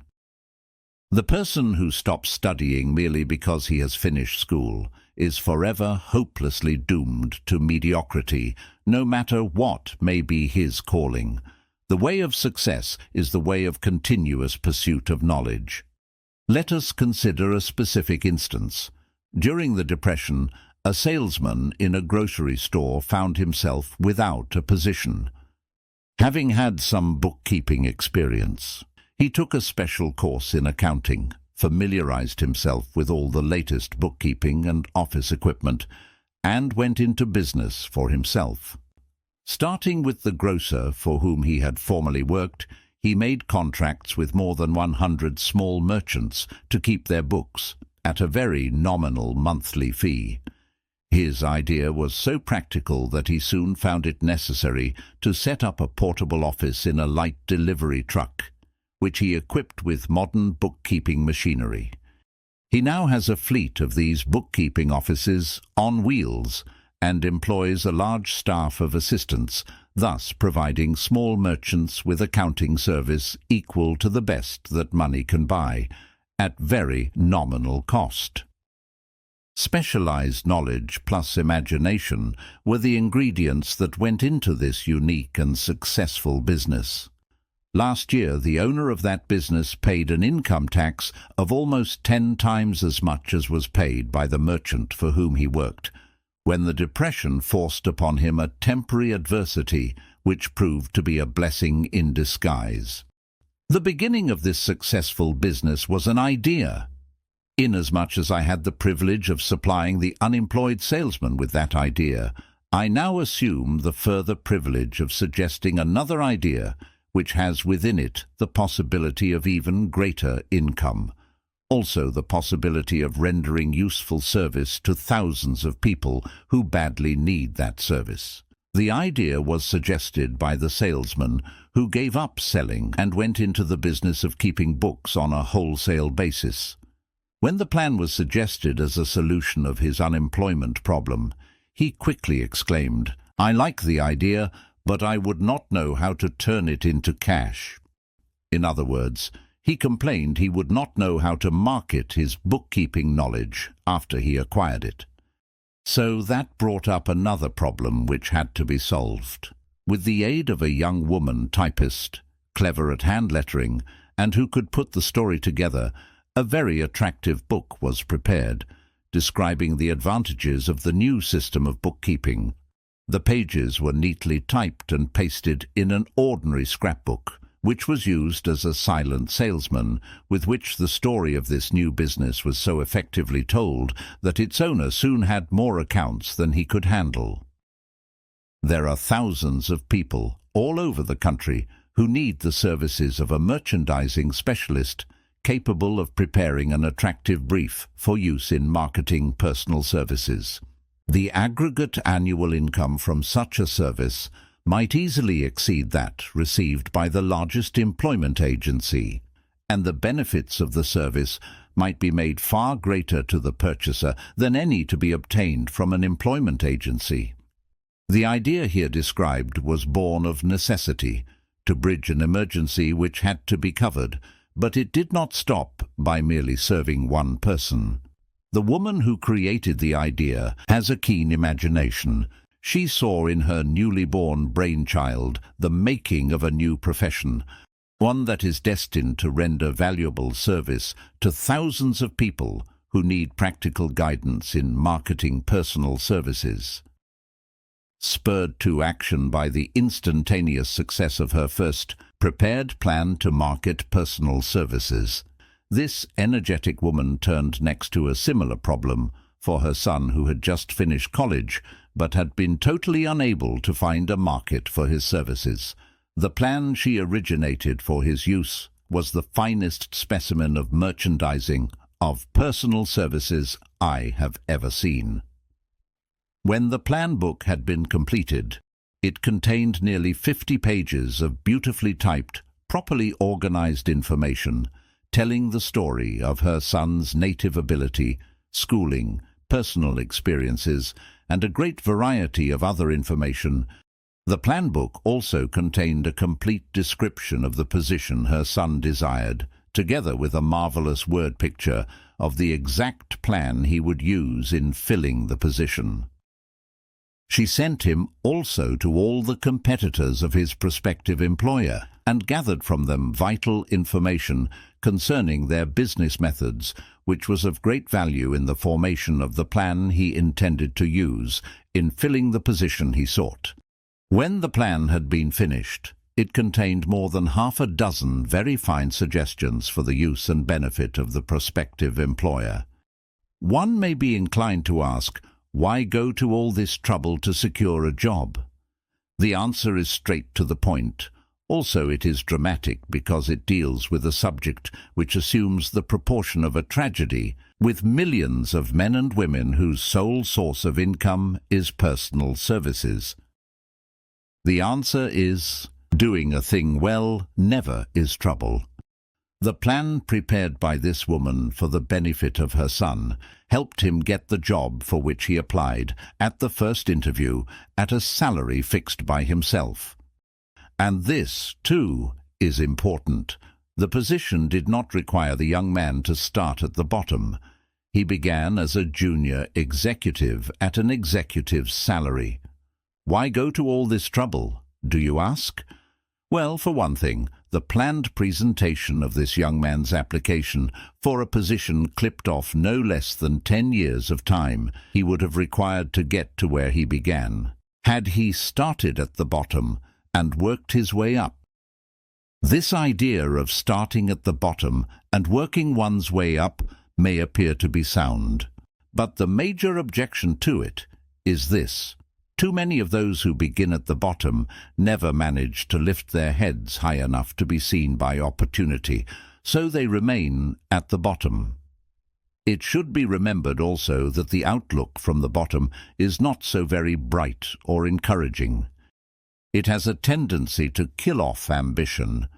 The person who stops studying merely because he has finished school is forever hopelessly doomed to mediocrity, no matter what may be his calling. The way of success is the way of continuous pursuit of knowledge. Let us consider a specific instance. During the Depression, a salesman in a grocery store found himself without a position. Having had some bookkeeping experience, he took a special course in accounting, familiarized himself with all the latest bookkeeping and office equipment, and went into business for himself. Starting with the grocer for whom he had formerly worked, he made contracts with more than 100 small merchants to keep their books at a very nominal monthly fee. His idea was so practical that he soon found it necessary to set up a portable office in a light delivery truck, which he equipped with modern bookkeeping machinery. He now has a fleet of these bookkeeping offices on wheels and employs a large staff of assistants, thus providing small merchants with accounting service equal to the best that money can buy, at very nominal cost. Specialized knowledge plus imagination were the ingredients that went into this unique and successful business. Last year, the owner of that business paid an income tax of almost 10 times as much as was paid by the merchant for whom he worked, when the Depression forced upon him a temporary adversity which proved to be a blessing in disguise. The beginning of this successful business was an idea. Inasmuch as I had the privilege of supplying the unemployed salesman with that idea, I now assume the further privilege of suggesting another idea which has within it the possibility of even greater income, also the possibility of rendering useful service to thousands of people who badly need that service. The idea was suggested by the salesman who gave up selling and went into the business of keeping books on a wholesale basis. When the plan was suggested as a solution of his unemployment problem, he quickly exclaimed, "I like the idea, but I would not know how to turn it into cash." In other words, he complained he would not know how to market his bookkeeping knowledge after he acquired it. So that brought up another problem which had to be solved. With the aid of a young woman typist, clever at hand lettering, and who could put the story together, a very attractive book was prepared, describing the advantages of the new system of bookkeeping. The pages were neatly typed and pasted in an ordinary scrapbook, which was used as a silent salesman, with which the story of this new business was so effectively told that its owner soon had more accounts than he could handle. There are thousands of people all over the country who need the services of a merchandising specialist capable of preparing an attractive brief for use in marketing personal services. The aggregate annual income from such a service might easily exceed that received by the largest employment agency, and the benefits of the service might be made far greater to the purchaser than any to be obtained from an employment agency. The idea here described was born of necessity, to bridge an emergency which had to be covered, but it did not stop by merely serving one person. The woman who created the idea has a keen imagination. She saw in her newly born brainchild the making of a new profession, one that is destined to render valuable service to thousands of people who need practical guidance in marketing personal services. Spurred to action by the instantaneous success of her first prepared plan to market personal services, this energetic woman turned next to a similar problem for her son who had just finished college but had been totally unable to find a market for his services. The plan she originated for his use was the finest specimen of merchandising of personal services I have ever seen. When the plan book had been completed, it contained nearly 50 pages of beautifully typed, properly organized information telling the story of her son's native ability, schooling, personal experiences, and a great variety of other information. The plan book also contained a complete description of the position her son desired, together with a marvelous word picture of the exact plan he would use in filling the position. She sent him also to all the competitors of his prospective employer and gathered from them vital information concerning their business methods, which was of great value in the formation of the plan he intended to use in filling the position he sought. When the plan had been finished, it contained more than half a dozen very fine suggestions for the use and benefit of the prospective employer. One may be inclined to ask, why go to all this trouble to secure a job? The answer is straight to the point. Also, it is dramatic because it deals with a subject which assumes the proportion of a tragedy, with millions of men and women whose sole source of income is personal services. The answer is, doing a thing well never is trouble. The plan prepared by this woman for the benefit of her son helped him get the job for which he applied at the first interview at a salary fixed by himself. And this, too, is important. The position did not require the young man to start at the bottom. He began as a junior executive at an executive's salary. Why go to all this trouble, do you ask? Well, for one thing, the planned presentation of this young man's application for a position clipped off no less than 10 years of time he would have required to get to where he began, had he started at the bottom and worked his way up. This idea of starting at the bottom and working one's way up may appear to be sound, but the major objection to it is this: Too many of those who begin at the bottom never manage to lift their heads high enough to be seen by opportunity, so they remain at the bottom. It should be remembered also that the outlook from the bottom is not so very bright or encouraging. It has a tendency to kill off ambition.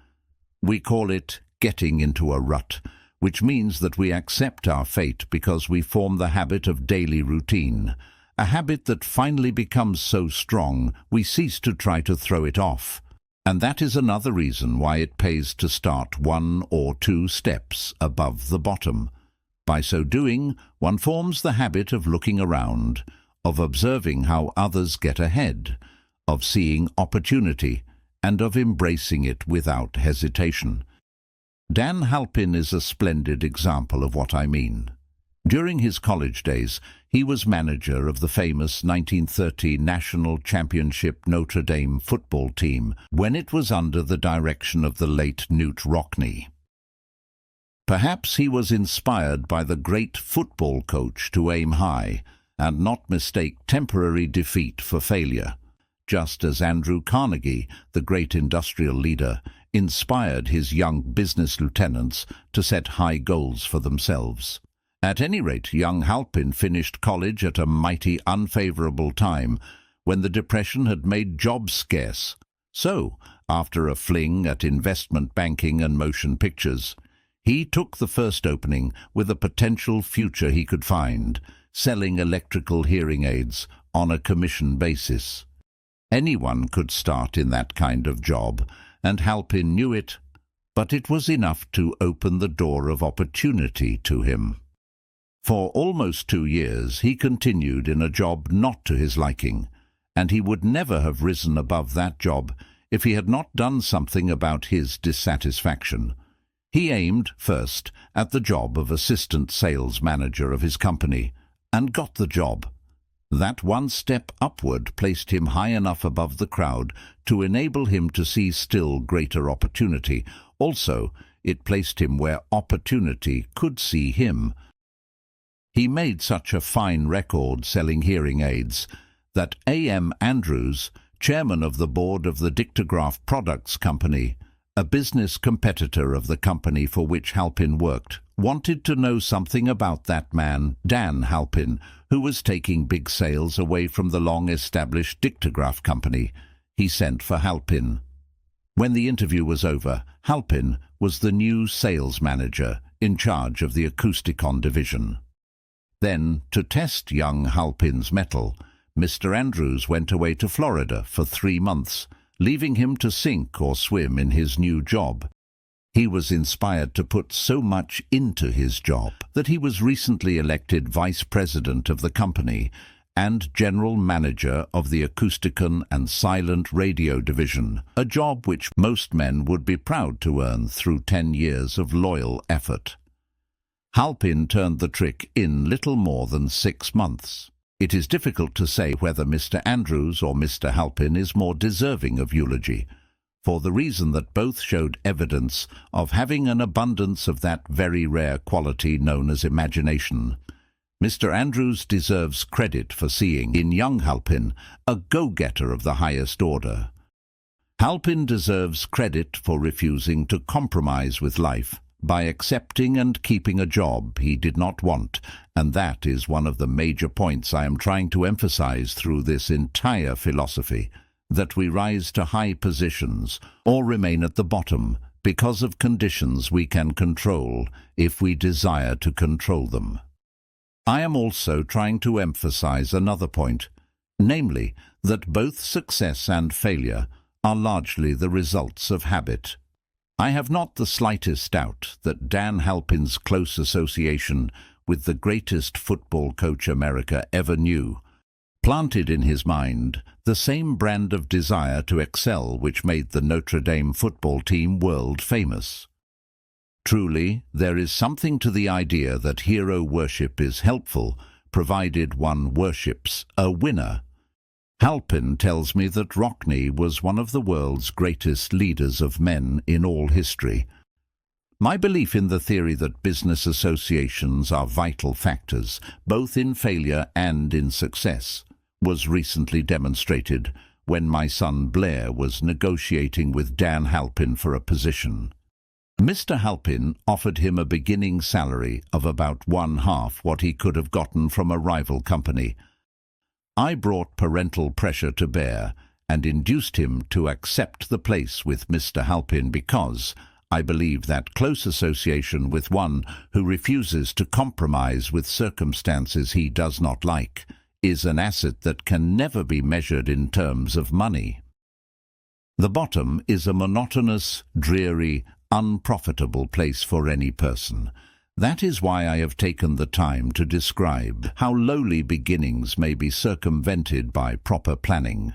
We call it getting into a rut, which means that we accept our fate because we form the habit of daily routine, a habit that finally becomes so strong we cease to try to throw it off. And that is another reason why it pays to start 1 or 2 steps above the bottom. By so doing, one forms the habit of looking around, of observing how others get ahead, of seeing opportunity, and of embracing it without hesitation. Dan Halpin is a splendid example of what I mean. During his college days, he was manager of the famous 1930 National Championship Notre Dame football team when it was under the direction of the late Knute Rockne. Perhaps he was inspired by the great football coach to aim high and not mistake temporary defeat for failure, just as Andrew Carnegie, the great industrial leader, inspired his young business lieutenants to set high goals for themselves. At any rate, young Halpin finished college at a mighty unfavorable time when the Depression had made jobs scarce. So, after a fling at investment banking and motion pictures, he took the first opening with a potential future he could find, selling electrical hearing aids on a commission basis. Anyone could start in that kind of job, and Halpin knew it, but it was enough to open the door of opportunity to him. For almost 2 years he continued in a job not to his liking, and he would never have risen above that job if he had not done something about his dissatisfaction. He aimed first at the job of assistant sales manager of his company, and got the job. That one step upward placed him high enough above the crowd to enable him to see still greater opportunity. Also, it placed him where opportunity could see him. He made such a fine record selling hearing aids that A.M. Andrews, chairman of the board of the Dictograph Products Company, a business competitor of the company for which Halpin worked, wanted to know something about that man, Dan Halpin, who was taking big sales away from the long-established Dictograph Company. He sent for Halpin. When the interview was over, Halpin was the new sales manager in charge of the Acousticon division. Then, to test young Halpin's mettle, Mr. Andrews went away to Florida for 3 months, leaving him to sink or swim in his new job. He was inspired to put so much into his job that he was recently elected vice president of the company and general manager of the Acousticon and Silent Radio division, a job which most men would be proud to earn through 10 years of loyal effort. Halpin turned the trick in little more than 6 months. It is difficult to say whether Mr. Andrews or Mr. Halpin is more deserving of eulogy, for the reason that both showed evidence of having an abundance of that very rare quality known as imagination. Mr. Andrews deserves credit for seeing in young Halpin a go-getter of the highest order. Halpin deserves credit for refusing to compromise with life by accepting and keeping a job he did not want, and that is one of the major points I am trying to emphasize through this entire philosophy, that we rise to high positions or remain at the bottom because of conditions we can control if we desire to control them. I am also trying to emphasize another point, namely that both success and failure are largely the results of habit. I have not the slightest doubt that Dan Halpin's close association with the greatest football coach America ever knew planted in his mind the same brand of desire to excel which made the Notre Dame football team world famous. Truly, there is something to the idea that hero worship is helpful, provided one worships a winner. Halpin tells me that Rockne was one of the world's greatest leaders of men in all history. My belief in the theory that business associations are vital factors, both in failure and in success, was recently demonstrated when my son Blair was negotiating with Dan Halpin for a position. Mr. Halpin offered him a beginning salary of about one-half what he could have gotten from a rival company. I brought parental pressure to bear and induced him to accept the place with Mr. Halpin because I believe that close association with one who refuses to compromise with circumstances he does not like is an asset that can never be measured in terms of money. The bottom is a monotonous, dreary, unprofitable place for any person. That is why I have taken the time to describe how lowly beginnings may be circumvented by proper planning.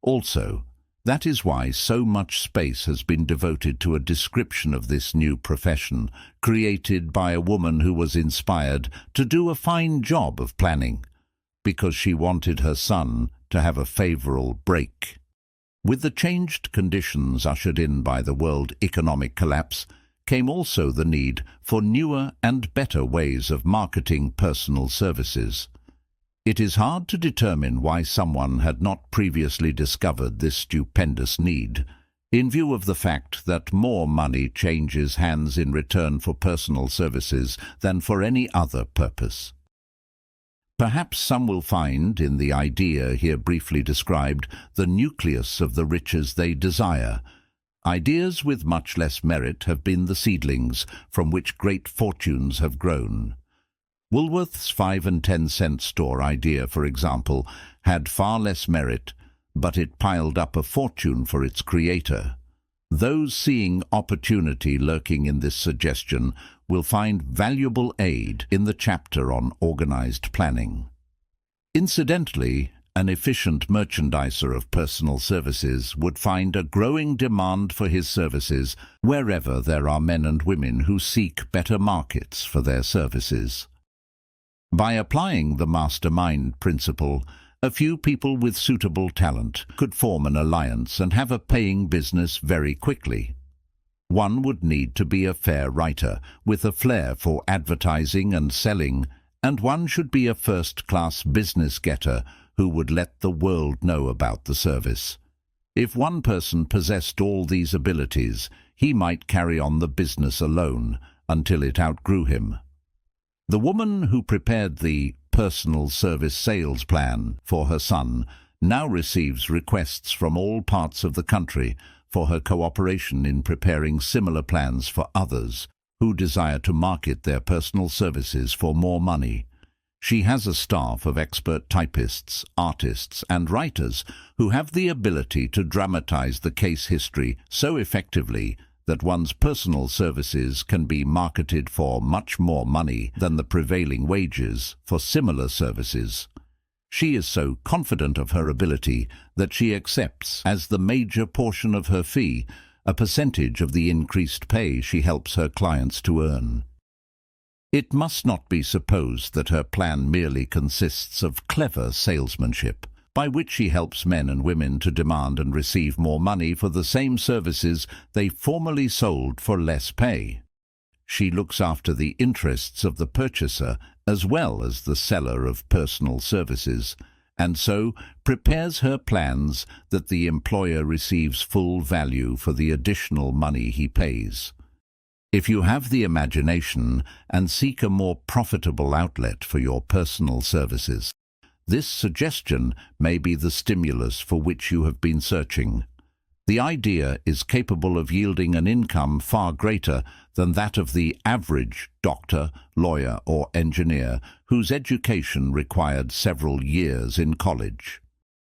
Also, that is why so much space has been devoted to a description of this new profession, created by a woman who was inspired to do a fine job of planning, because she wanted her son to have a favorable break. With the changed conditions ushered in by the world economic collapse, came also the need for newer and better ways of marketing personal services. It is hard to determine why someone had not previously discovered this stupendous need, in view of the fact that more money changes hands in return for personal services than for any other purpose. Perhaps some will find in the idea here briefly described the nucleus of the riches they desire. Ideas with much less merit have been the seedlings from which great fortunes have grown. Woolworth's 5 and 10 cent store idea, for example, had far less merit, but it piled up a fortune for its creator. Those seeing opportunity lurking in this suggestion will find valuable aid in the chapter on organized planning. Incidentally, an efficient merchandiser of personal services would find a growing demand for his services wherever there are men and women who seek better markets for their services. By applying the mastermind principle, a few people with suitable talent could form an alliance and have a paying business very quickly. One would need to be a fair writer, with a flair for advertising and selling, and one should be a first-class business-getter who would let the world know about the service. If one person possessed all these abilities, he might carry on the business alone until it outgrew him. The woman who prepared the personal service sales plan for her son now receives requests from all parts of the country for her cooperation in preparing similar plans for others who desire to market their personal services for more money. She has a staff of expert typists, artists, and writers who have the ability to dramatize the case history so effectively that one's personal services can be marketed for much more money than the prevailing wages for similar services. She is so confident of her ability that she accepts as the major portion of her fee a percentage of the increased pay she helps her clients to earn. It must not be supposed that her plan merely consists of clever salesmanship, by which she helps men and women to demand and receive more money for the same services they formerly sold for less pay. She looks after the interests of the purchaser as well as the seller of personal services, and so prepares her plans that the employer receives full value for the additional money he pays. If you have the imagination and seek a more profitable outlet for your personal services, this suggestion may be the stimulus for which you have been searching. The idea is capable of yielding an income far greater than that of the average doctor, lawyer, or engineer whose education required several years in college.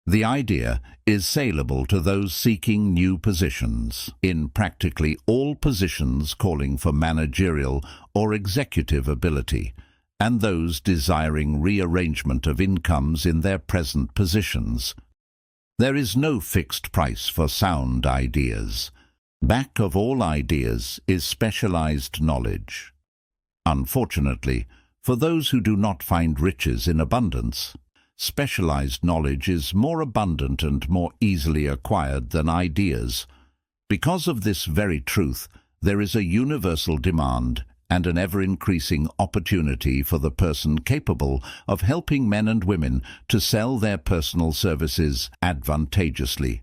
The idea is saleable to those seeking new positions, in practically all positions calling for managerial or executive ability, and those desiring rearrangement of incomes in their present positions. There is no fixed price for sound ideas. Back of all ideas is specialized knowledge. Unfortunately, for those who do not find riches in abundance, specialized knowledge is more abundant and more easily acquired than ideas. Because of this very truth, there is a universal demand and an ever-increasing opportunity for the person capable of helping men and women to sell their personal services advantageously.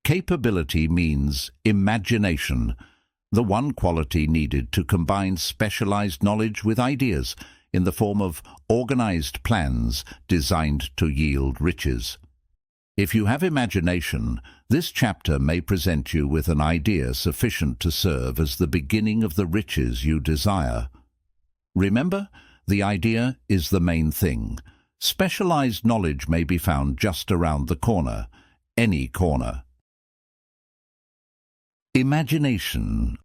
Capability means imagination, the one quality needed to combine specialized knowledge with ideas in the form of organized plans designed to yield riches. If you have imagination, this chapter may present you with an idea sufficient to serve as the beginning of the riches you desire. Remember, the idea is the main thing. Specialized knowledge may be found just around the corner, any corner. Imagination,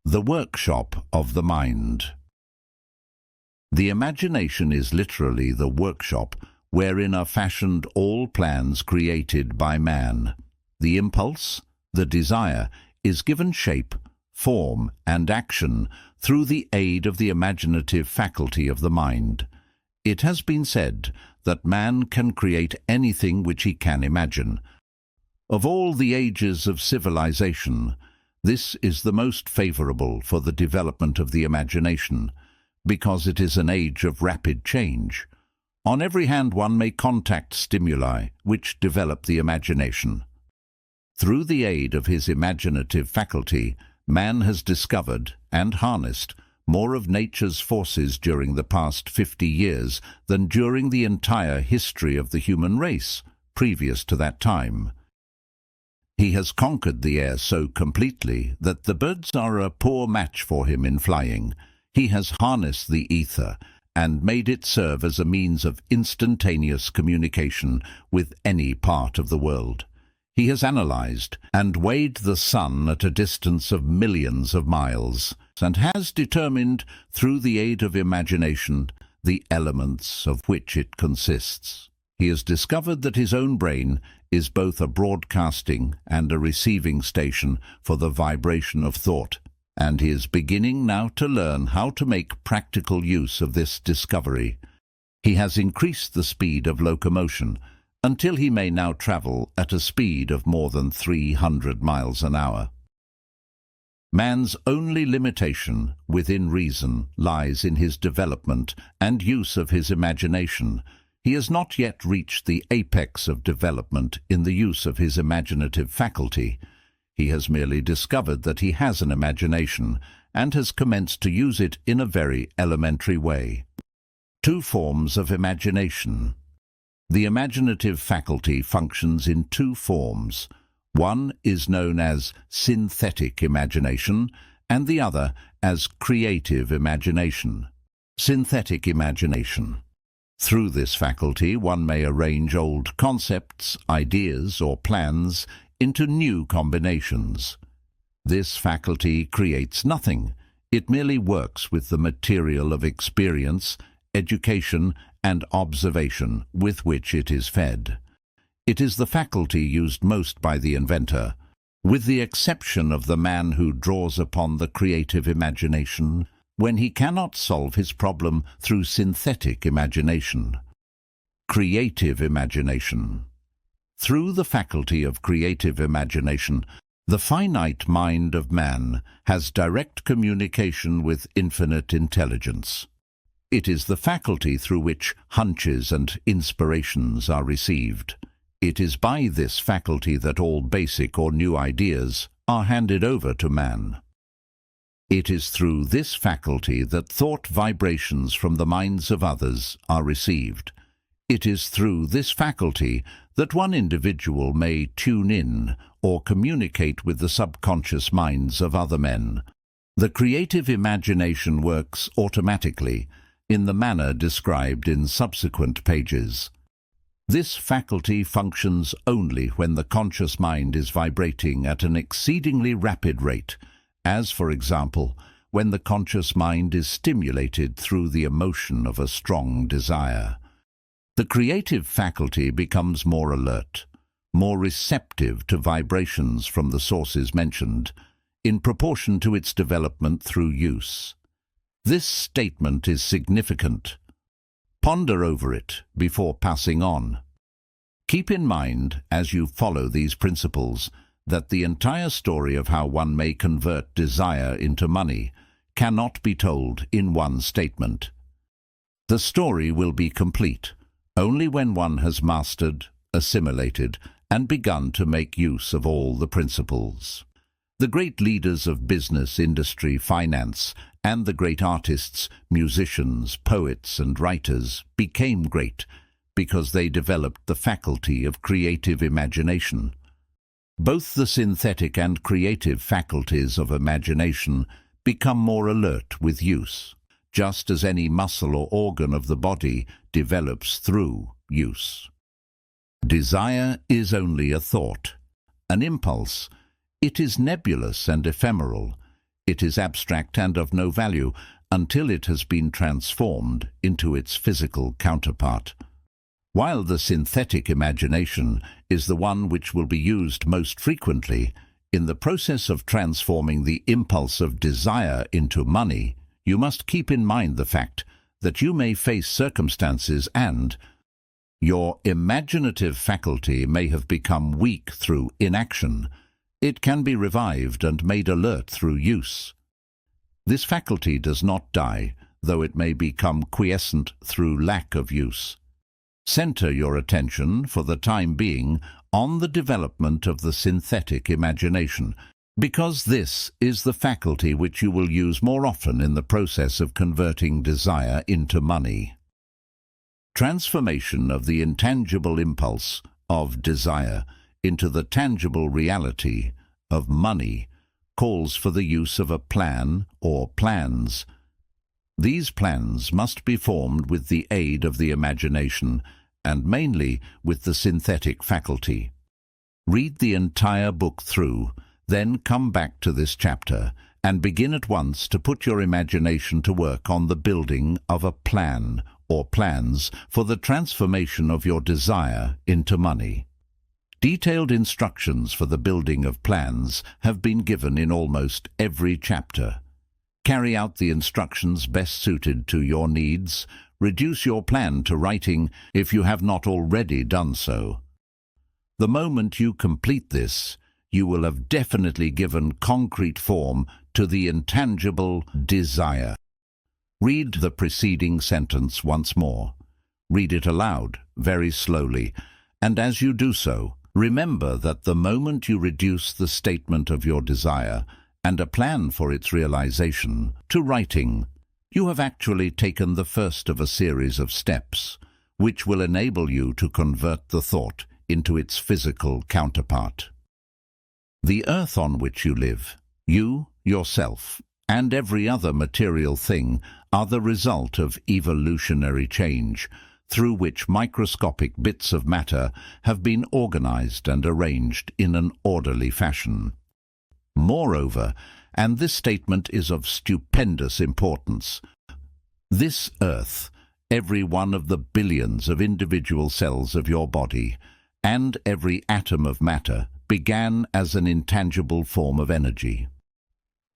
the workshop of the mind. The imagination is literally the workshop wherein are fashioned all plans created by man. The impulse, the desire, is given shape, form, and action through the aid of the imaginative faculty of the mind. It has been said that man can create anything which he can imagine. Of all the ages of civilization, this is the most favorable for the development of the imagination, because it is an age of rapid change. On every hand one may contact stimuli which develop the imagination. Through the aid of his imaginative faculty, man has discovered and harnessed more of nature's forces during the past 50 years than during the entire history of the human race previous to that time. He has conquered the air so completely that the birds are a poor match for him in flying. He has harnessed the ether and made it serve as a means of instantaneous communication with any part of the world. He has analyzed and weighed the sun at a distance of millions of miles, and has determined, through the aid of imagination, the elements of which it consists. He has discovered that his own brain is both a broadcasting and a receiving station for the vibration of thought, and he is beginning now to learn how to make practical use of this discovery. He has increased the speed of locomotion until he may now travel at a speed of more than 300 miles an hour. Man's only limitation within reason lies in his development and use of his imagination. He has not yet reached the apex of development in the use of his imaginative faculty. He has merely discovered that he has an imagination and has commenced to use it in a very elementary way. Two forms of imagination. The imaginative faculty functions in two forms. One is known as synthetic imagination and the other as creative imagination. Synthetic imagination. Through this faculty one may arrange old concepts, ideas, or plans into new combinations. This faculty creates nothing. It merely works with the material of experience, education, and observation with which it is fed. It is the faculty used most by the inventor, with the exception of the man who draws upon the creative imagination when he cannot solve his problem through synthetic imagination. Creative imagination. Through the faculty of creative imagination, the finite mind of man has direct communication with infinite intelligence. It is the faculty through which hunches and inspirations are received. It is by this faculty that all basic or new ideas are handed over to man. It is through this faculty that thought vibrations from the minds of others are received. It is through this faculty that one individual may tune in or communicate with the subconscious minds of other men. The creative imagination works automatically in the manner described in subsequent pages. This faculty functions only when the conscious mind is vibrating at an exceedingly rapid rate, as, for example, when the conscious mind is stimulated through the emotion of a strong desire. The creative faculty becomes more alert, more receptive to vibrations from the sources mentioned, in proportion to its development through use. This statement is significant. Ponder over it before passing on. Keep in mind, as you follow these principles, that the entire story of how one may convert desire into money cannot be told in one statement. The story will be complete only when one has mastered, assimilated, and begun to make use of all the principles. The great leaders of business, industry, finance, and the great artists, musicians, poets, and writers became great because they developed the faculty of creative imagination. Both the synthetic and creative faculties of imagination become more alert with use, just as any muscle or organ of the body develops through use. Desire is only a thought, an impulse. It is nebulous and ephemeral. It is abstract and of no value until it has been transformed into its physical counterpart. While the synthetic imagination is the one which will be used most frequently, in the process of transforming the impulse of desire into money, you must keep in mind the fact that you may face circumstances and your imaginative faculty may have become weak through inaction. It can be revived and made alert through use. This faculty does not die, though it may become quiescent through lack of use. Center your attention, for the time being, on the development of the synthetic imagination, because this is the faculty which you will use more often in the process of converting desire into money. Transformation of the intangible impulse of desire into the tangible reality of money calls for the use of a plan or plans. These plans must be formed with the aid of the imagination and mainly with the synthetic faculty. Read the entire book through, then come back to this chapter and begin at once to put your imagination to work on the building of a plan or plans for the transformation of your desire into money. Detailed instructions for the building of plans have been given in almost every chapter. Carry out the instructions best suited to your needs. Reduce your plan to writing if you have not already done so. The moment you complete this, you will have definitely given concrete form to the intangible desire. Read the preceding sentence once more. Read it aloud, very slowly, and as you do so, remember that the moment you reduce the statement of your desire and a plan for its realization to writing, you have actually taken the first of a series of steps, which will enable you to convert the thought into its physical counterpart. The earth on which you live, you, yourself, and every other material thing are the result of evolutionary change, through which microscopic bits of matter have been organized and arranged in an orderly fashion. Moreover, and this statement is of stupendous importance, this earth, every one of the billions of individual cells of your body, and every atom of matter, began as an intangible form of energy.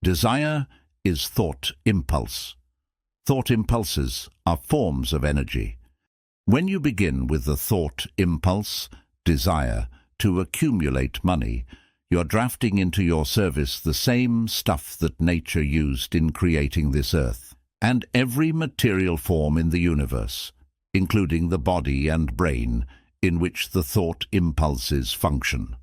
Desire is thought impulse. Thought impulses are forms of energy. When you begin with the thought impulse, desire, to accumulate money, you're drafting into your service the same stuff that nature used in creating this earth, and every material form in the universe, including the body and brain, in which the thought impulses function.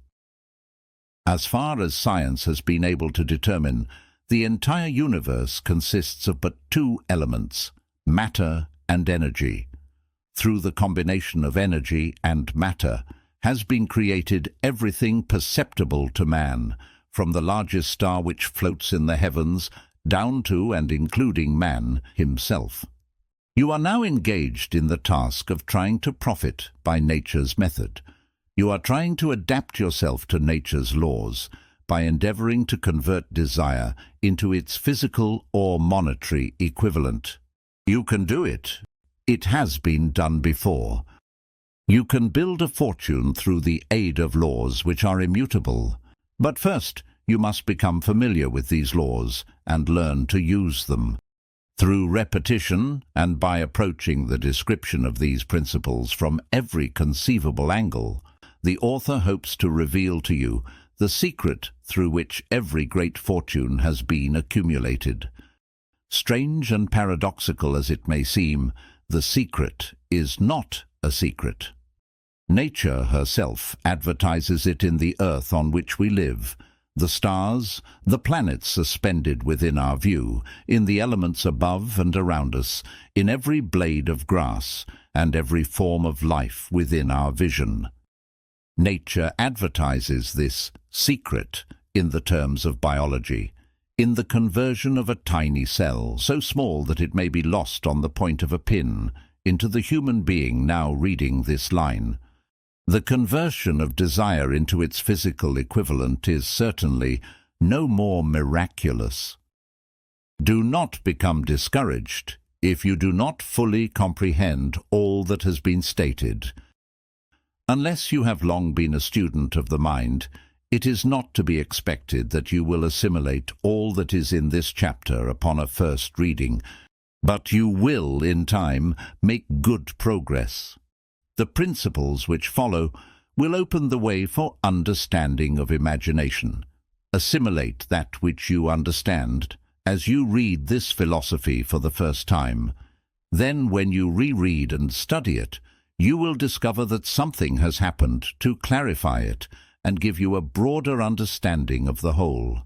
As far as science has been able to determine, the entire universe consists of but two elements, matter and energy. Through the combination of energy and matter has been created everything perceptible to man, from the largest star which floats in the heavens down to and including man himself. You are now engaged in the task of trying to profit by nature's method. You are trying to adapt yourself to nature's laws by endeavoring to convert desire into its physical or monetary equivalent. You can do it. It has been done before. You can build a fortune through the aid of laws which are immutable. But first, you must become familiar with these laws and learn to use them. Through repetition, and by approaching the description of these principles from every conceivable angle, the author hopes to reveal to you the secret through which every great fortune has been accumulated. Strange and paradoxical as it may seem, the secret is not a secret. Nature herself advertises it in the earth on which we live, the stars, the planets suspended within our view, in the elements above and around us, in every blade of grass and every form of life within our vision. Nature advertises this secret in the terms of biology, in the conversion of a tiny cell, so small that it may be lost on the point of a pin, into the human being now reading this line. The conversion of desire into its physical equivalent is certainly no more miraculous. Do not become discouraged if you do not fully comprehend all that has been stated. Unless you have long been a student of the mind, it is not to be expected that you will assimilate all that is in this chapter upon a first reading, but you will, in time, make good progress. The principles which follow will open the way for understanding of imagination. Assimilate that which you understand as you read this philosophy for the first time. Then, when you reread and study it, you will discover that something has happened to clarify it and give you a broader understanding of the whole.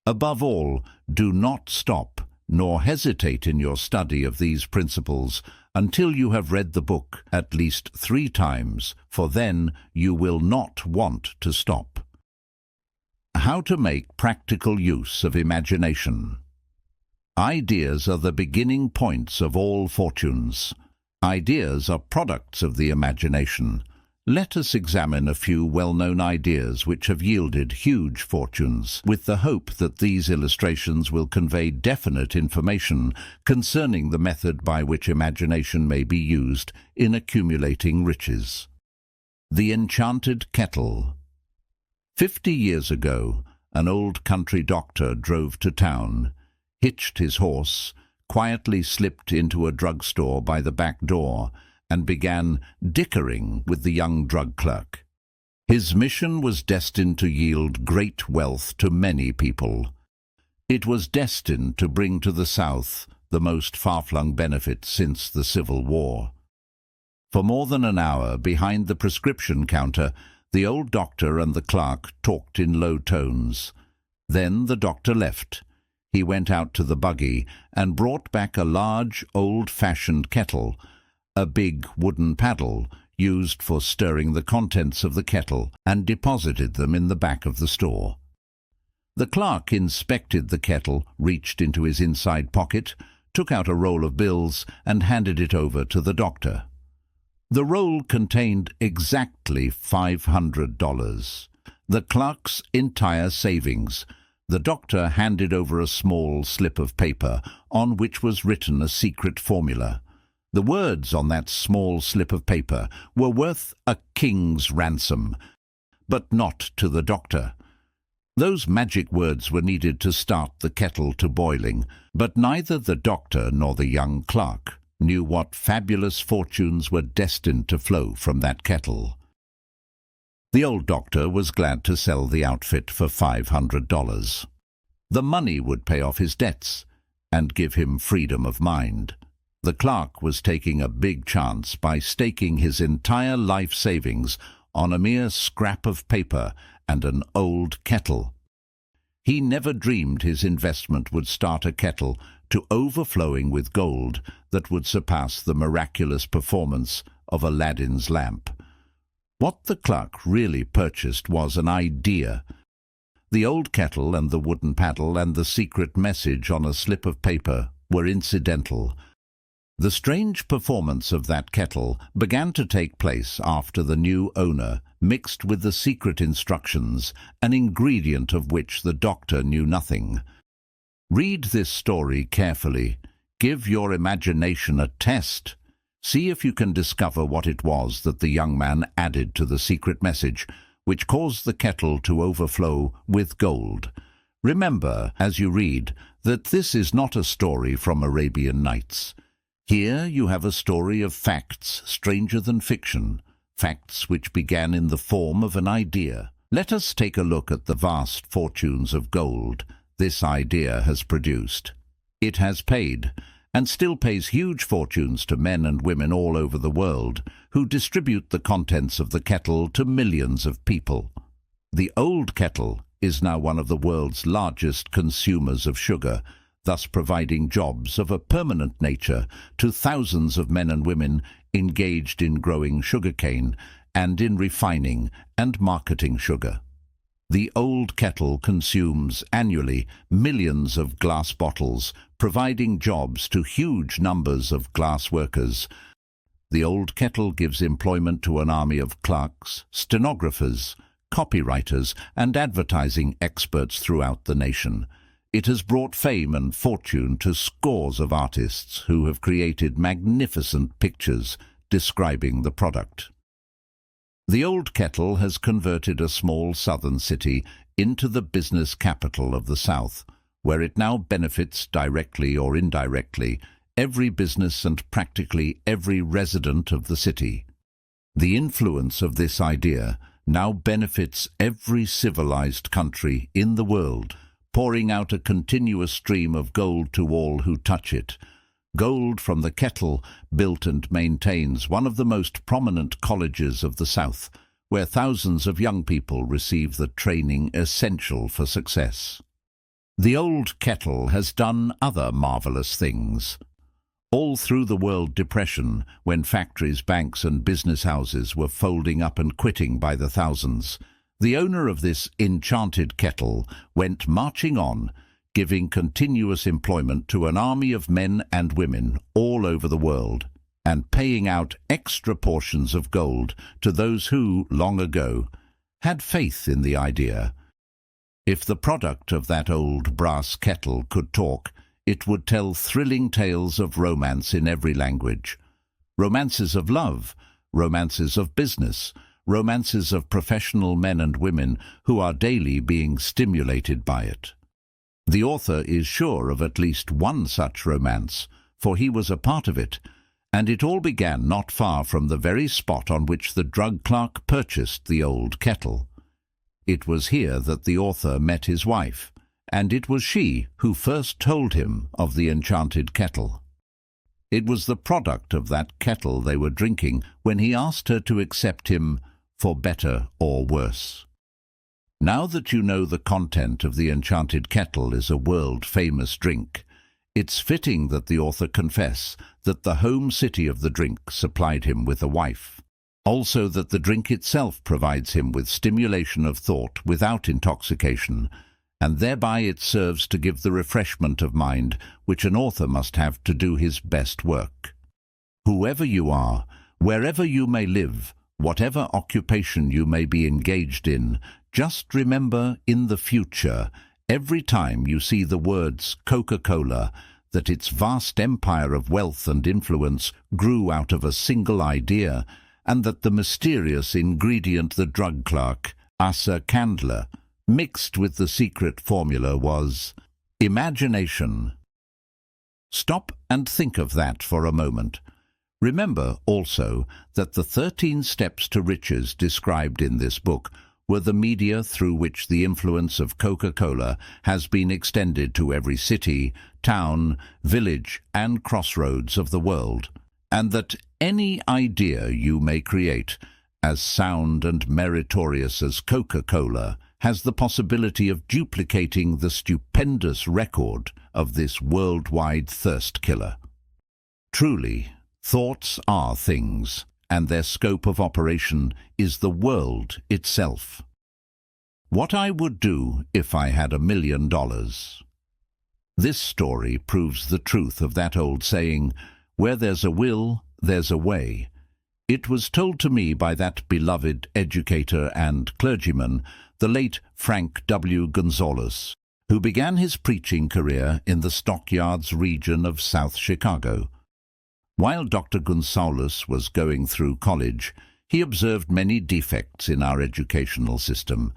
Above all, do not stop nor hesitate in your study of these principles until you have read the book at least 3 times, for then you will not want to stop. How to make practical use of imagination. Ideas are the beginning points of all fortunes. Ideas are products of the imagination. Let us examine a few well-known ideas which have yielded huge fortunes, with the hope that these illustrations will convey definite information concerning the method by which imagination may be used in accumulating riches. The Enchanted Kettle. 50 years ago, an old country doctor drove to town, hitched his horse, quietly slipped into a drugstore by the back door, and began dickering with the young drug clerk. His mission was destined to yield great wealth to many people. It was destined to bring to the South the most far-flung benefit since the Civil War. For more than an hour, behind the prescription counter, the old doctor and the clerk talked in low tones. Then the doctor left. He went out to the buggy and brought back a large, old-fashioned kettle, a big wooden paddle used for stirring the contents of the kettle, and deposited them in the back of the store. The clerk inspected the kettle, reached into his inside pocket, took out a roll of bills, and handed it over to the doctor. The roll contained exactly $500, the clerk's entire savings. The doctor handed over a small slip of paper on which was written a secret formula. The words on that small slip of paper were worth a king's ransom, but not to the doctor. Those magic words were needed to start the kettle to boiling, but neither the doctor nor the young clerk knew what fabulous fortunes were destined to flow from that kettle. The old doctor was glad to sell the outfit for $500. The money would pay off his debts and give him freedom of mind. The clerk was taking a big chance by staking his entire life savings on a mere scrap of paper and an old kettle. He never dreamed his investment would start a kettle to overflowing with gold that would surpass the miraculous performance of Aladdin's lamp. What the clerk really purchased was an idea. The old kettle and the wooden paddle and the secret message on a slip of paper were incidental. The strange performance of that kettle began to take place after the new owner mixed with the secret instructions, an ingredient of which the doctor knew nothing. Read this story carefully. Give your imagination a test. See if you can discover what it was that the young man added to the secret message, which caused the kettle to overflow with gold. Remember, as you read, that this is not a story from Arabian Nights. Here you have a story of facts stranger than fiction, facts which began in the form of an idea. Let us take a look at the vast fortunes of gold this idea has produced. It has paid, and still pays huge fortunes to men and women all over the world who distribute the contents of the kettle to millions of people. The old kettle is now one of the world's largest consumers of sugar, thus providing jobs of a permanent nature to thousands of men and women engaged in growing sugarcane and in refining and marketing sugar. The old kettle consumes annually millions of glass bottles, providing jobs to huge numbers of glass workers. The old kettle gives employment to an army of clerks, stenographers, copywriters, and advertising experts throughout the nation. It has brought fame and fortune to scores of artists who have created magnificent pictures describing the product. The old kettle has converted a small southern city into the business capital of the South, where it now benefits directly or indirectly every business and practically every resident of the city. The influence of this idea now benefits every civilized country in the world, pouring out a continuous stream of gold to all who touch it. Gold from the kettle built and maintains one of the most prominent colleges of the South, where thousands of young people receive the training essential for success. The old kettle has done other marvelous things. All through the World Depression, when factories, banks and business houses were folding up and quitting by the thousands, the owner of this enchanted kettle went marching on, giving continuous employment to an army of men and women all over the world, and paying out extra portions of gold to those who, long ago, had faith in the idea. If the product of that old brass kettle could talk, it would tell thrilling tales of romance in every language. Romances of love, romances of business, romances of professional men and women who are daily being stimulated by it. The author is sure of at least one such romance, for he was a part of it, and it all began not far from the very spot on which the drug clerk purchased the old kettle. It was here that the author met his wife, and it was she who first told him of the enchanted kettle. It was the product of that kettle they were drinking when he asked her to accept him for better or worse. Now that you know the content of the enchanted kettle is a world-famous drink, it's fitting that the author confess that the home city of the drink supplied him with a wife. Also that the drink itself provides him with stimulation of thought without intoxication, and thereby it serves to give the refreshment of mind which an author must have to do his best work. Whoever you are, wherever you may live, whatever occupation you may be engaged in, just remember in the future, every time you see the words Coca-Cola, that its vast empire of wealth and influence grew out of a single idea, and that the mysterious ingredient the drug clerk, Asa Candler, mixed with the secret formula was imagination. Stop and think of that for a moment. Remember also that the 13 steps to riches described in this book were the media through which the influence of Coca-Cola has been extended to every city, town, village, and crossroads of the world, and that any idea you may create, as sound and meritorious as Coca-Cola, has the possibility of duplicating the stupendous record of this worldwide thirst killer. Truly, thoughts are things, and their scope of operation is the world itself. What I would do if I had $1 million. This story proves the truth of that old saying, where there's a will, there's a way. It was told to me by that beloved educator and clergyman, the late Frank W. Gonzalez, who began his preaching career in the Stockyards region of South Chicago. While Dr. Gonzalez was going through college, he observed many defects in our educational system,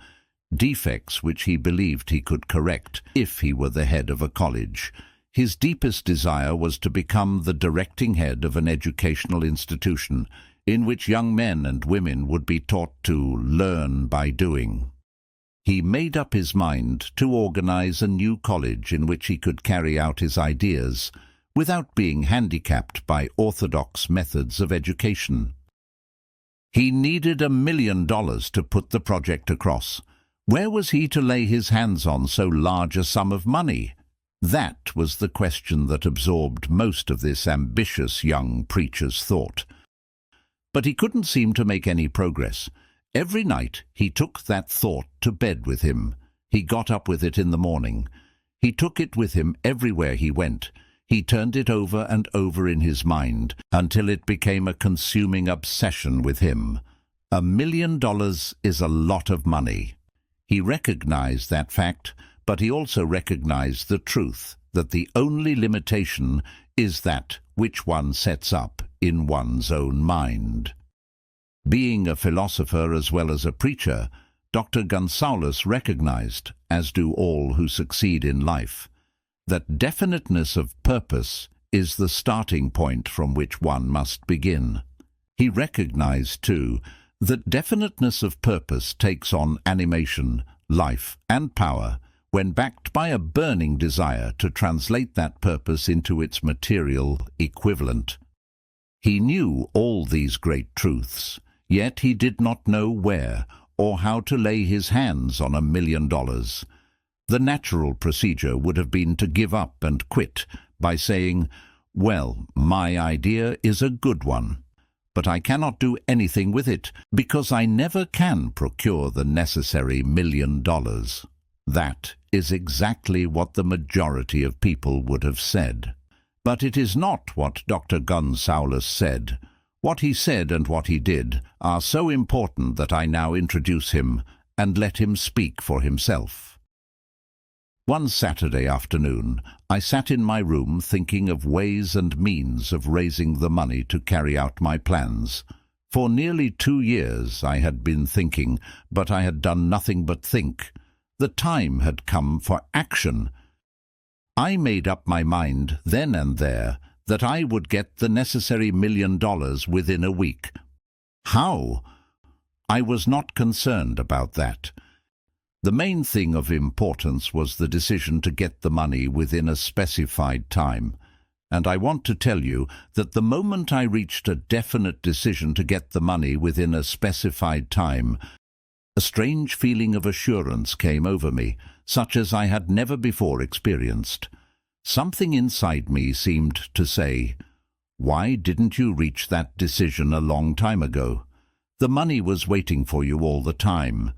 defects which he believed he could correct if he were the head of a college. His deepest desire was to become the directing head of an educational institution in which young men and women would be taught to learn by doing. He made up his mind to organize a new college in which he could carry out his ideas without being handicapped by orthodox methods of education. He needed $1 million to put the project across. Where was he to lay his hands on so large a sum of money? That was the question that absorbed most of this ambitious young preacher's thought. But he couldn't seem to make any progress. Every night he took that thought to bed with him. He got up with it in the morning. He took it with him everywhere he went. He turned it over and over in his mind until it became a consuming obsession with him. $1 million is a lot of money. He recognized that fact, but he also recognized the truth that the only limitation is that which one sets up in one's own mind. Being a philosopher as well as a preacher, Dr. Gonzalez recognized, as do all who succeed in life, that definiteness of purpose is the starting point from which one must begin. He recognized, too, that definiteness of purpose takes on animation, life, and power when backed by a burning desire to translate that purpose into its material equivalent. He knew all these great truths, yet he did not know where or how to lay his hands on $1 million. The natural procedure would have been to give up and quit by saying, "Well, my idea is a good one, but I cannot do anything with it because I never can procure the necessary $1 million." That is exactly what the majority of people would have said. But it is not what Dr. Gonzalez said. What he said and what he did are so important that I now introduce him and let him speak for himself. One Saturday afternoon, I sat in my room thinking of ways and means of raising the money to carry out my plans. For nearly 2 years I had been thinking, but I had done nothing but think. The time had come for action. I made up my mind then and there that I would get the necessary $1 million within a week. How? I was not concerned about that. The main thing of importance was the decision to get the money within a specified time. And I want to tell you that the moment I reached a definite decision to get the money within a specified time, a strange feeling of assurance came over me, such as I had never before experienced. Something inside me seemed to say, "Why didn't you reach that decision a long time ago? The money was waiting for you all the time."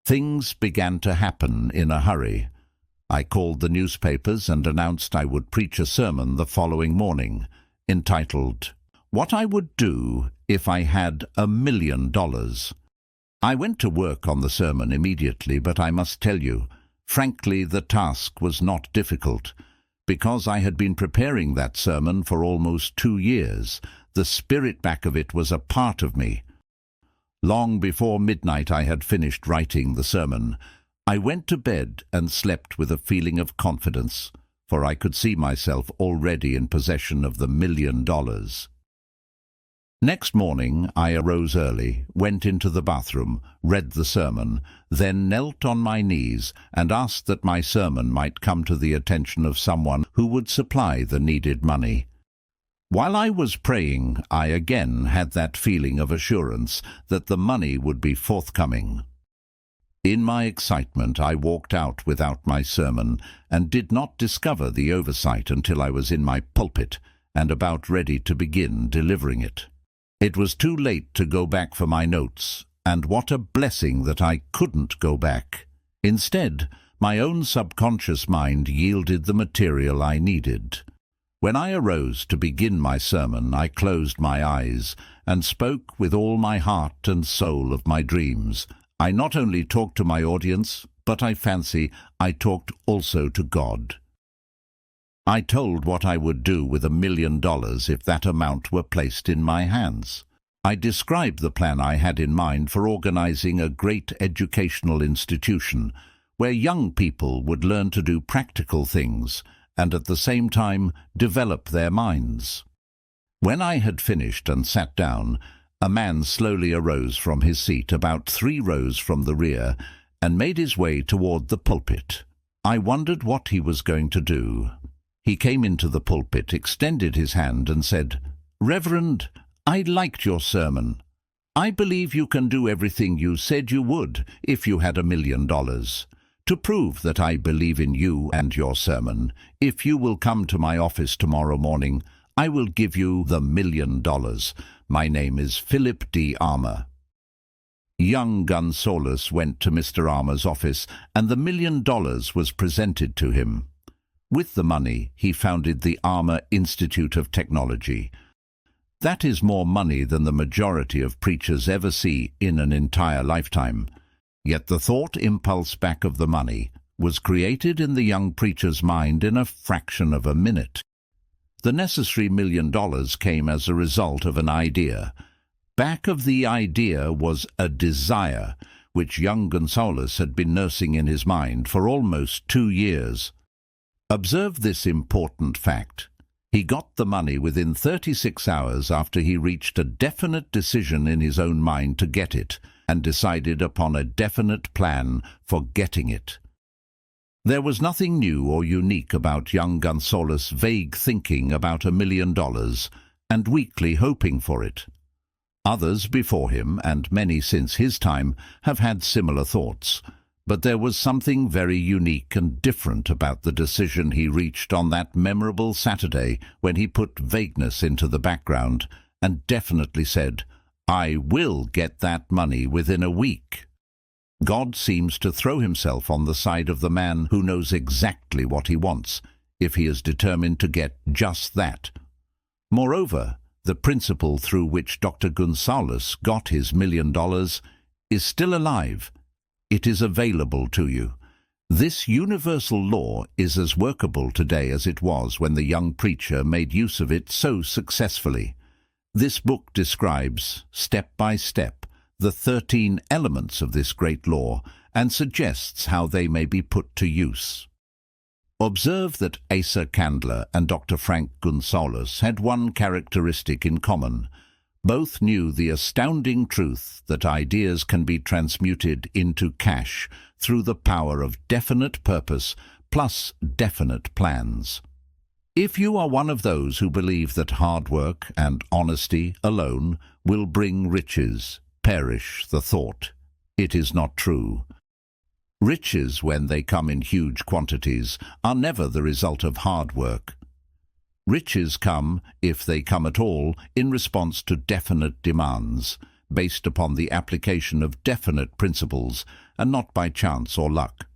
Things began to happen in a hurry. I called the newspapers and announced I would preach a sermon the following morning, entitled, "What I Would Do If I Had $1 Million." I went to work on the sermon immediately, but I must tell you, frankly, the task was not difficult. Because I had been preparing that sermon for almost 2 years, the spirit back of it was a part of me. Long before midnight I had finished writing the sermon. I went to bed and slept with a feeling of confidence, for I could see myself already in possession of the $1 million. Next morning I arose early, went into the bathroom, read the sermon, then knelt on my knees and asked that my sermon might come to the attention of someone who would supply the needed money. While I was praying, I again had that feeling of assurance that the money would be forthcoming. In my excitement, I walked out without my sermon and did not discover the oversight until I was in my pulpit and about ready to begin delivering it. It was too late to go back for my notes, and what a blessing that I couldn't go back. Instead, my own subconscious mind yielded the material I needed. When I arose to begin my sermon, I closed my eyes and spoke with all my heart and soul of my dreams. I not only talked to my audience, but I fancy I talked also to God. I told what I would do with $1 million if that amount were placed in my hands. I described the plan I had in mind for organizing a great educational institution where young people would learn to do practical things and at the same time develop their minds. When I had finished and sat down, a man slowly arose from his seat about 3 rows from the rear and made his way toward the pulpit. I wondered what he was going to do. He came into the pulpit, extended his hand, and said, "Reverend, I liked your sermon. I believe you can do everything you said you would if you had $1 million. To prove that I believe in you and your sermon, if you will come to my office tomorrow morning, I will give you the $1 million. My name is Philip D. Armour." Young Gonzalez went to Mr. Armour's office, and the $1 million was presented to him. With the money, he founded the Armour Institute of Technology. That is more money than the majority of preachers ever see in an entire lifetime. Yet the thought impulse back of the money was created in the young preacher's mind in a fraction of a minute. The necessary $1 million came as a result of an idea. Back of the idea was a desire, which young Gonzalez had been nursing in his mind for almost 2 years. Observe this important fact. He got the money within 36 hours after he reached a definite decision in his own mind to get it, and decided upon a definite plan for getting it. There was nothing new or unique about young Gonzalez's vague thinking about $1 million and weakly hoping for it. Others before him, and many since his time, have had similar thoughts, but there was something very unique and different about the decision he reached on that memorable Saturday when he put vagueness into the background and definitely said, "I will get that money within a week." God seems to throw himself on the side of the man who knows exactly what he wants, if he is determined to get just that. Moreover, the principle through which Dr. Gonzalez got his $1 million is still alive. It is available to you. This universal law is as workable today as it was when the young preacher made use of it so successfully. This book describes, step by step, the 13 elements of this great law and suggests how they may be put to use. Observe that Asa Candler and Dr. Frank Gonzalez had one characteristic in common. Both knew the astounding truth that ideas can be transmuted into cash through the power of definite purpose plus definite plans. If you are one of those who believe that hard work and honesty alone will bring riches, perish the thought. It is not true. Riches, when they come in huge quantities, are never the result of hard work. Riches come, if they come at all, in response to definite demands, based upon the application of definite principles, and not by chance or luck.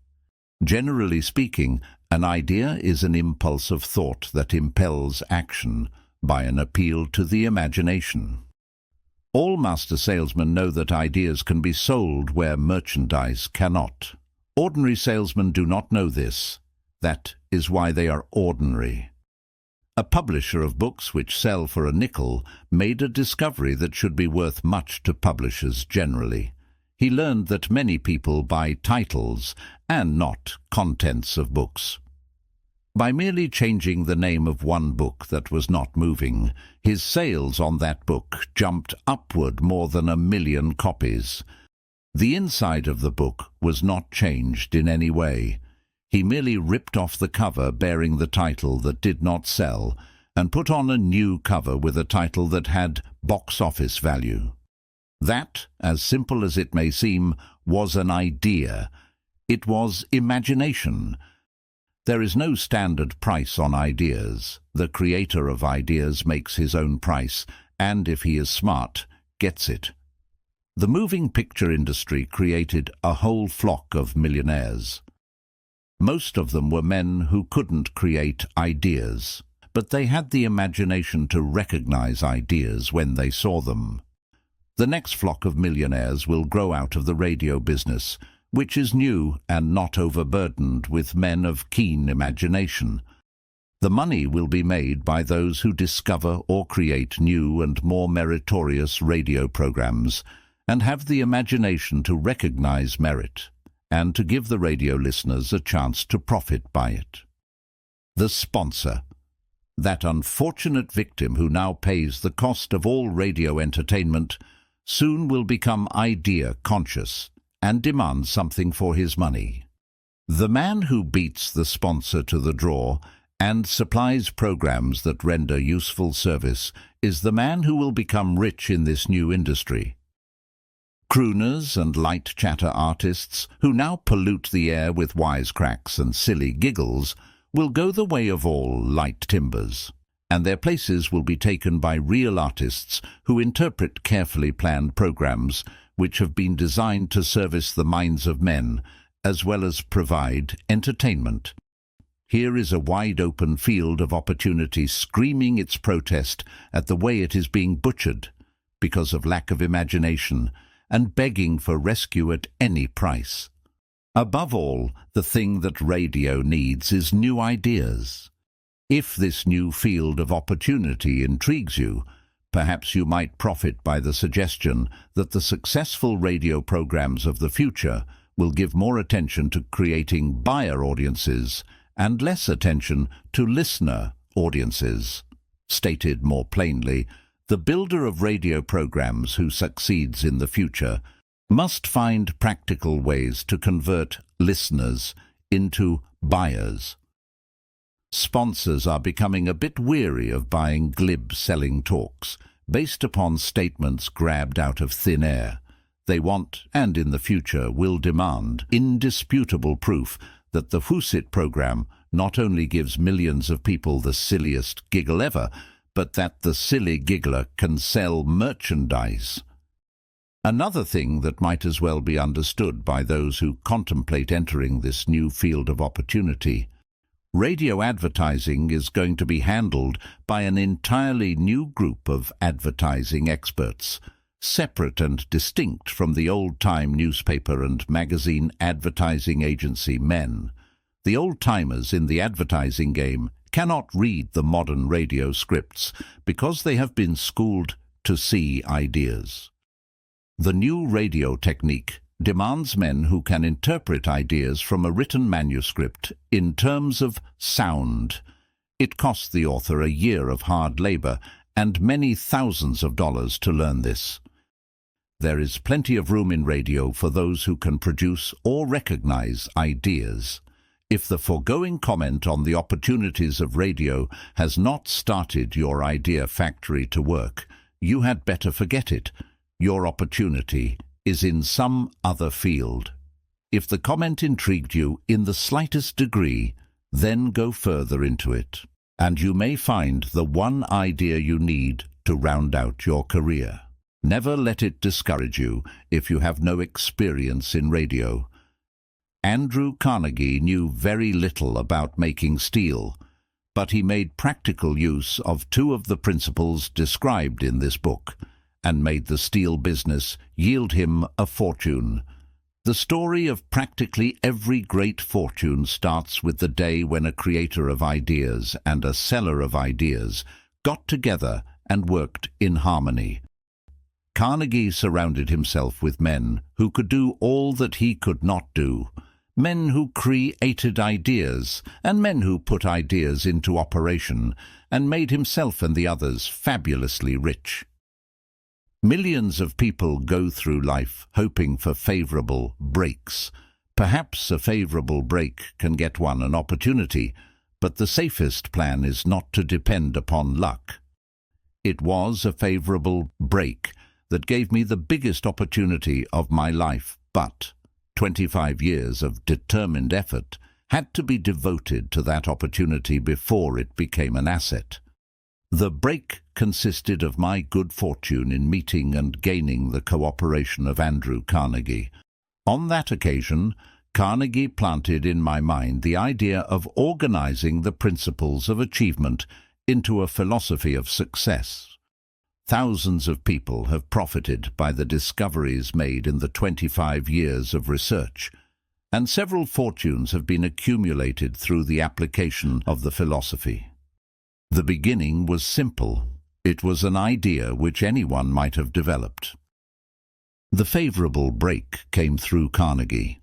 Generally speaking, an idea is an impulse of thought that impels action by an appeal to the imagination. All master salesmen know that ideas can be sold where merchandise cannot. Ordinary salesmen do not know this. That is why they are ordinary. A publisher of books which sell for a nickel made a discovery that should be worth much to publishers generally. He learned that many people buy titles and not contents of books. By merely changing the name of one book that was not moving, his sales on that book jumped upward more than 1 million copies. The inside of the book was not changed in any way. He merely ripped off the cover bearing the title that did not sell and put on a new cover with a title that had box office value. That, as simple as it may seem, was an idea. It was imagination. There is no standard price on ideas. The creator of ideas makes his own price, and if he is smart, gets it. The moving picture industry created a whole flock of millionaires. Most of them were men who couldn't create ideas, but they had the imagination to recognize ideas when they saw them. The next flock of millionaires will grow out of the radio business, which is new and not overburdened with men of keen imagination. The money will be made by those who discover or create new and more meritorious radio programs and have the imagination to recognize merit and to give the radio listeners a chance to profit by it. The sponsor, that unfortunate victim who now pays the cost of all radio entertainment, soon will become idea-conscious and demands something for his money. The man who beats the sponsor to the draw and supplies programs that render useful service is the man who will become rich in this new industry. Crooners and light chatter artists, who now pollute the air with wisecracks and silly giggles, will go the way of all light timbers, and their places will be taken by real artists who interpret carefully planned programs which have been designed to service the minds of men, as well as provide entertainment. Here is a wide-open field of opportunity screaming its protest at the way it is being butchered because of lack of imagination, and begging for rescue at any price. Above all, the thing that radio needs is new ideas. If this new field of opportunity intrigues you, perhaps you might profit by the suggestion that the successful radio programs of the future will give more attention to creating buyer audiences and less attention to listener audiences. Stated more plainly, the builder of radio programs who succeeds in the future must find practical ways to convert listeners into buyers. Sponsors are becoming a bit weary of buying glib selling talks based upon statements grabbed out of thin air. They want, and in the future will demand, indisputable proof that the Whosit program not only gives millions of people the silliest giggle ever, but that the silly giggler can sell merchandise. Another thing that might as well be understood by those who contemplate entering this new field of opportunity: radio advertising is going to be handled by an entirely new group of advertising experts, separate and distinct from the old-time newspaper and magazine advertising agency men. The old-timers in the advertising game cannot read the modern radio scripts because they have been schooled to see ideas. The new radio technique demands men who can interpret ideas from a written manuscript in terms of sound. It costs the author a year of hard labor and many thousands of dollars to learn this. There is plenty of room in radio for those who can produce or recognize ideas. If the foregoing comment on the opportunities of radio has not started your idea factory to work, you had better forget it. Your opportunity is in some other field. If the comment intrigued you in the slightest degree, then go further into it, and you may find the one idea you need to round out your career. Never let it discourage you if you have no experience in radio. Andrew Carnegie knew very little about making steel, but he made practical use of two of the principles described in this book, and made the steel business yield him a fortune. The story of practically every great fortune starts with the day when a creator of ideas and a seller of ideas got together and worked in harmony. Carnegie surrounded himself with men who could do all that he could not do, men who created ideas, and men who put ideas into operation, and made himself and the others fabulously rich. Millions of people go through life hoping for favorable breaks. Perhaps a favorable break can get one an opportunity, but the safest plan is not to depend upon luck. It was a favorable break that gave me the biggest opportunity of my life, but 25 years of determined effort had to be devoted to that opportunity before it became an asset. The break consisted of my good fortune in meeting and gaining the cooperation of Andrew Carnegie. On that occasion, Carnegie planted in my mind the idea of organizing the principles of achievement into a philosophy of success. Thousands of people have profited by the discoveries made in the 25 years of research, and several fortunes have been accumulated through the application of the philosophy. The beginning was simple. It was an idea which anyone might have developed. The favorable break came through Carnegie.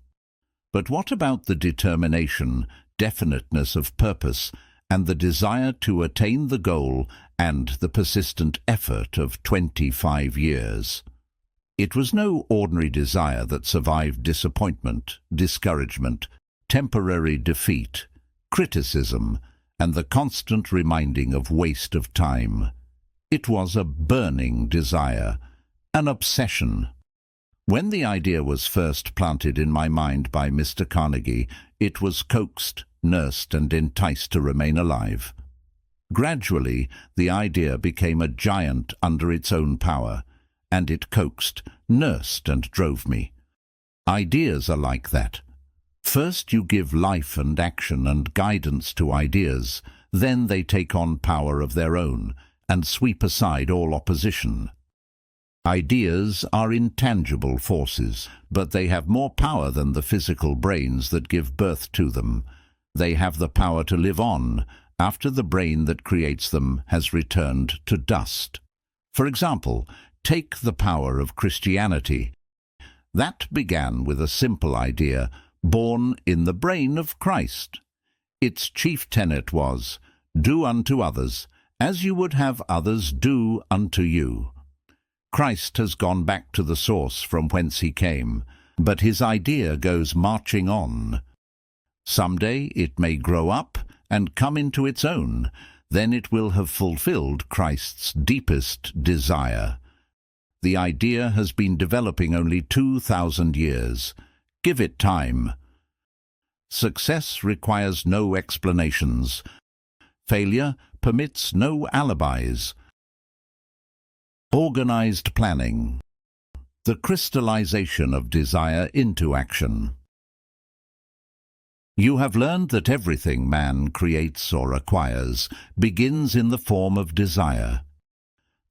But what about the determination, definiteness of purpose, and the desire to attain the goal and the persistent effort of 25 years? It was no ordinary desire that survived disappointment, discouragement, temporary defeat, criticism, and the constant reminding of waste of time. It was a burning desire, an obsession. When the idea was first planted in my mind by Mr. Carnegie, it was coaxed, nursed, and enticed to remain alive. Gradually, the idea became a giant under its own power, and it coaxed, nursed, and drove me. Ideas are like that. First you give life and action and guidance to ideas, then they take on power of their own, and sweep aside all opposition. Ideas are intangible forces, but they have more power than the physical brains that give birth to them. They have the power to live on, after the brain that creates them has returned to dust. For example, take the power of Christianity. That began with a simple idea, born in the brain of Christ. Its chief tenet was, "Do unto others as you would have others do unto you." Christ has gone back to the source from whence he came, but his idea goes marching on. Someday it may grow up and come into its own. Then it will have fulfilled Christ's deepest desire. The idea has been developing only 2,000 years. Give it time. Success requires no explanations. Failure permits no alibis. Organized planning. The crystallization of desire into action. You have learned that everything man creates or acquires begins in the form of desire.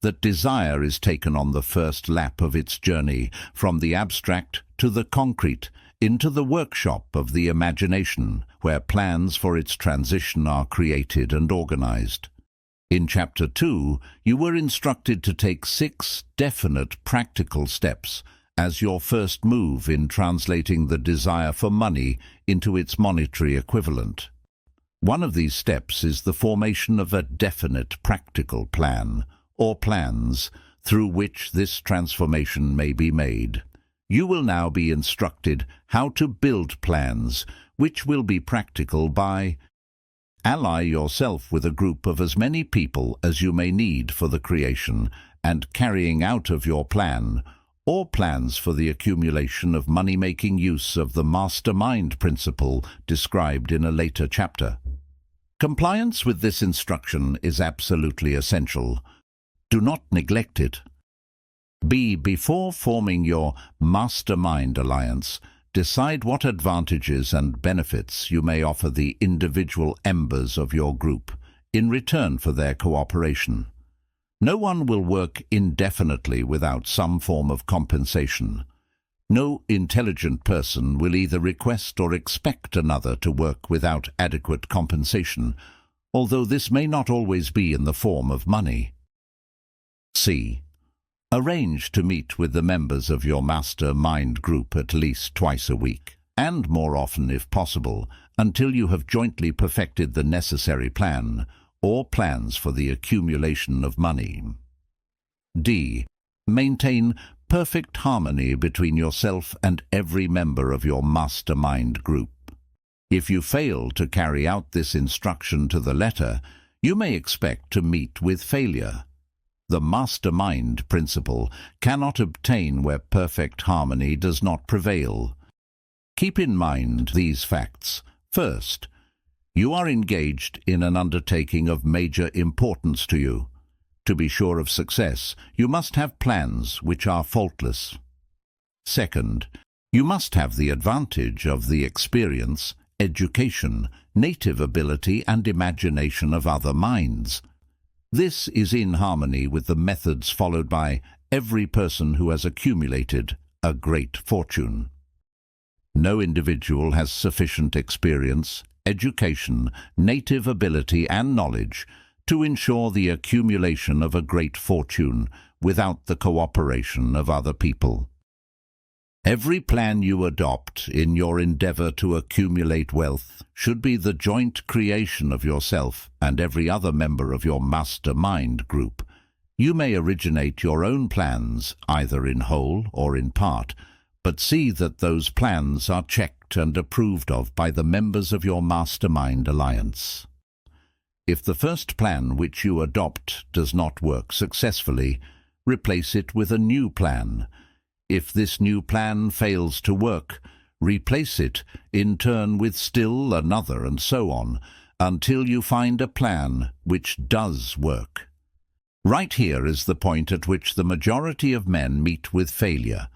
That desire is taken on the first lap of its journey from the abstract to the concrete, into the workshop of the imagination, where plans for its transition are created and organized. In Chapter 2, you were instructed to take 6 definite practical steps as your first move in translating the desire for money into its monetary equivalent. One of these steps is the formation of a definite practical plan, or plans, through which this transformation may be made. You will now be instructed how to build plans, which will be practical by: ally yourself with a group of as many people as you may need for the creation and carrying out of your plan, or plans for the accumulation of money-making use of the mastermind principle described in a later chapter. Compliance with this instruction is absolutely essential. Do not neglect it. Before forming your mastermind alliance, decide what advantages and benefits you may offer the individual members of your group in return for their cooperation. No one will work indefinitely without some form of compensation. No intelligent person will either request or expect another to work without adequate compensation, although this may not always be in the form of money. C. Arrange to meet with the members of your mastermind group at least twice a week, and more often if possible, until you have jointly perfected the necessary plan, or plans for the accumulation of money. D. Maintain perfect harmony between yourself and every member of your mastermind group. If you fail to carry out this instruction to the letter, you may expect to meet with failure. The mastermind principle cannot obtain where perfect harmony does not prevail. Keep in mind these facts. First, you are engaged in an undertaking of major importance to you. To be sure of success, you must have plans which are faultless. Second, you must have the advantage of the experience, education, native ability and imagination of other minds. This is in harmony with the methods followed by every person who has accumulated a great fortune. No individual has sufficient experience, education, native ability and knowledge to ensure the accumulation of a great fortune without the cooperation of other people. Every plan you adopt in your endeavor to accumulate wealth should be the joint creation of yourself and every other member of your mastermind group. You may originate your own plans, either in whole or in part, but see that those plans are checked and approved of by the members of your mastermind alliance. If the first plan which you adopt does not work successfully, replace it with a new plan. If this new plan fails to work, replace it in turn with still another, and so on, until you find a plan which does work. Right here is the point at which the majority of men meet with failure,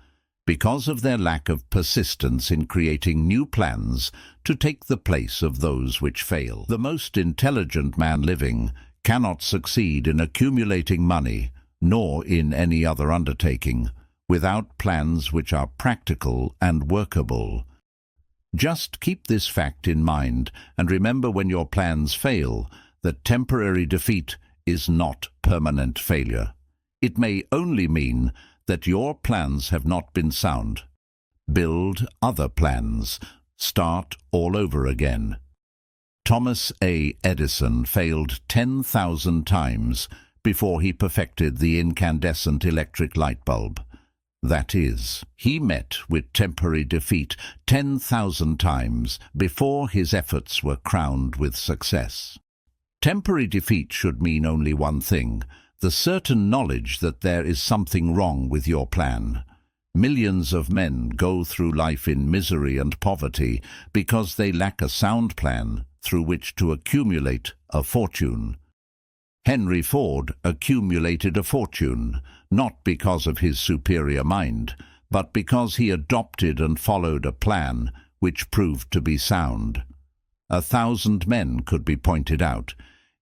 because of their lack of persistence in creating new plans to take the place of those which fail. The most intelligent man living cannot succeed in accumulating money, nor in any other undertaking, without plans which are practical and workable. Just keep this fact in mind, and remember when your plans fail that temporary defeat is not permanent failure. It may only mean that your plans have not been sound. Build other plans. Start all over again. Thomas A. Edison failed 10,000 times before he perfected the incandescent electric light bulb. That is, he met with temporary defeat 10,000 times before his efforts were crowned with success. Temporary defeat should mean only one thing: the certain knowledge that there is something wrong with your plan. Millions of men go through life in misery and poverty because they lack a sound plan through which to accumulate a fortune. Henry Ford accumulated a fortune, not because of his superior mind, but because he adopted and followed a plan which proved to be sound. 1,000 men could be pointed out,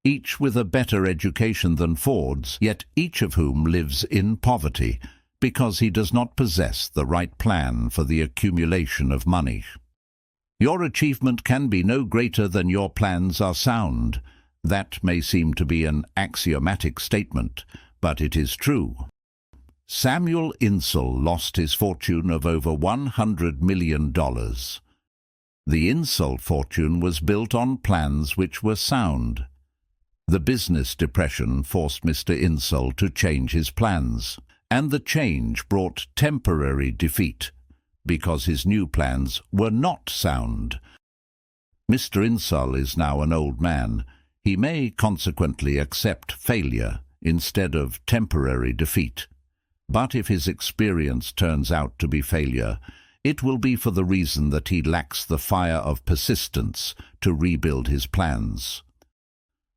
each with a better education than Ford's, yet each of whom lives in poverty because he does not possess the right plan for the accumulation of money. Your achievement can be no greater than your plans are sound. That may seem to be an axiomatic statement, but it is true. Samuel Insull lost his fortune of over $100 million. The Insull fortune was built on plans which were sound. The business depression forced Mr. Insull to change his plans, and the change brought temporary defeat, because his new plans were not sound. Mr. Insull is now an old man. He may consequently accept failure instead of temporary defeat. But if his experience turns out to be failure, it will be for the reason that he lacks the fire of persistence to rebuild his plans.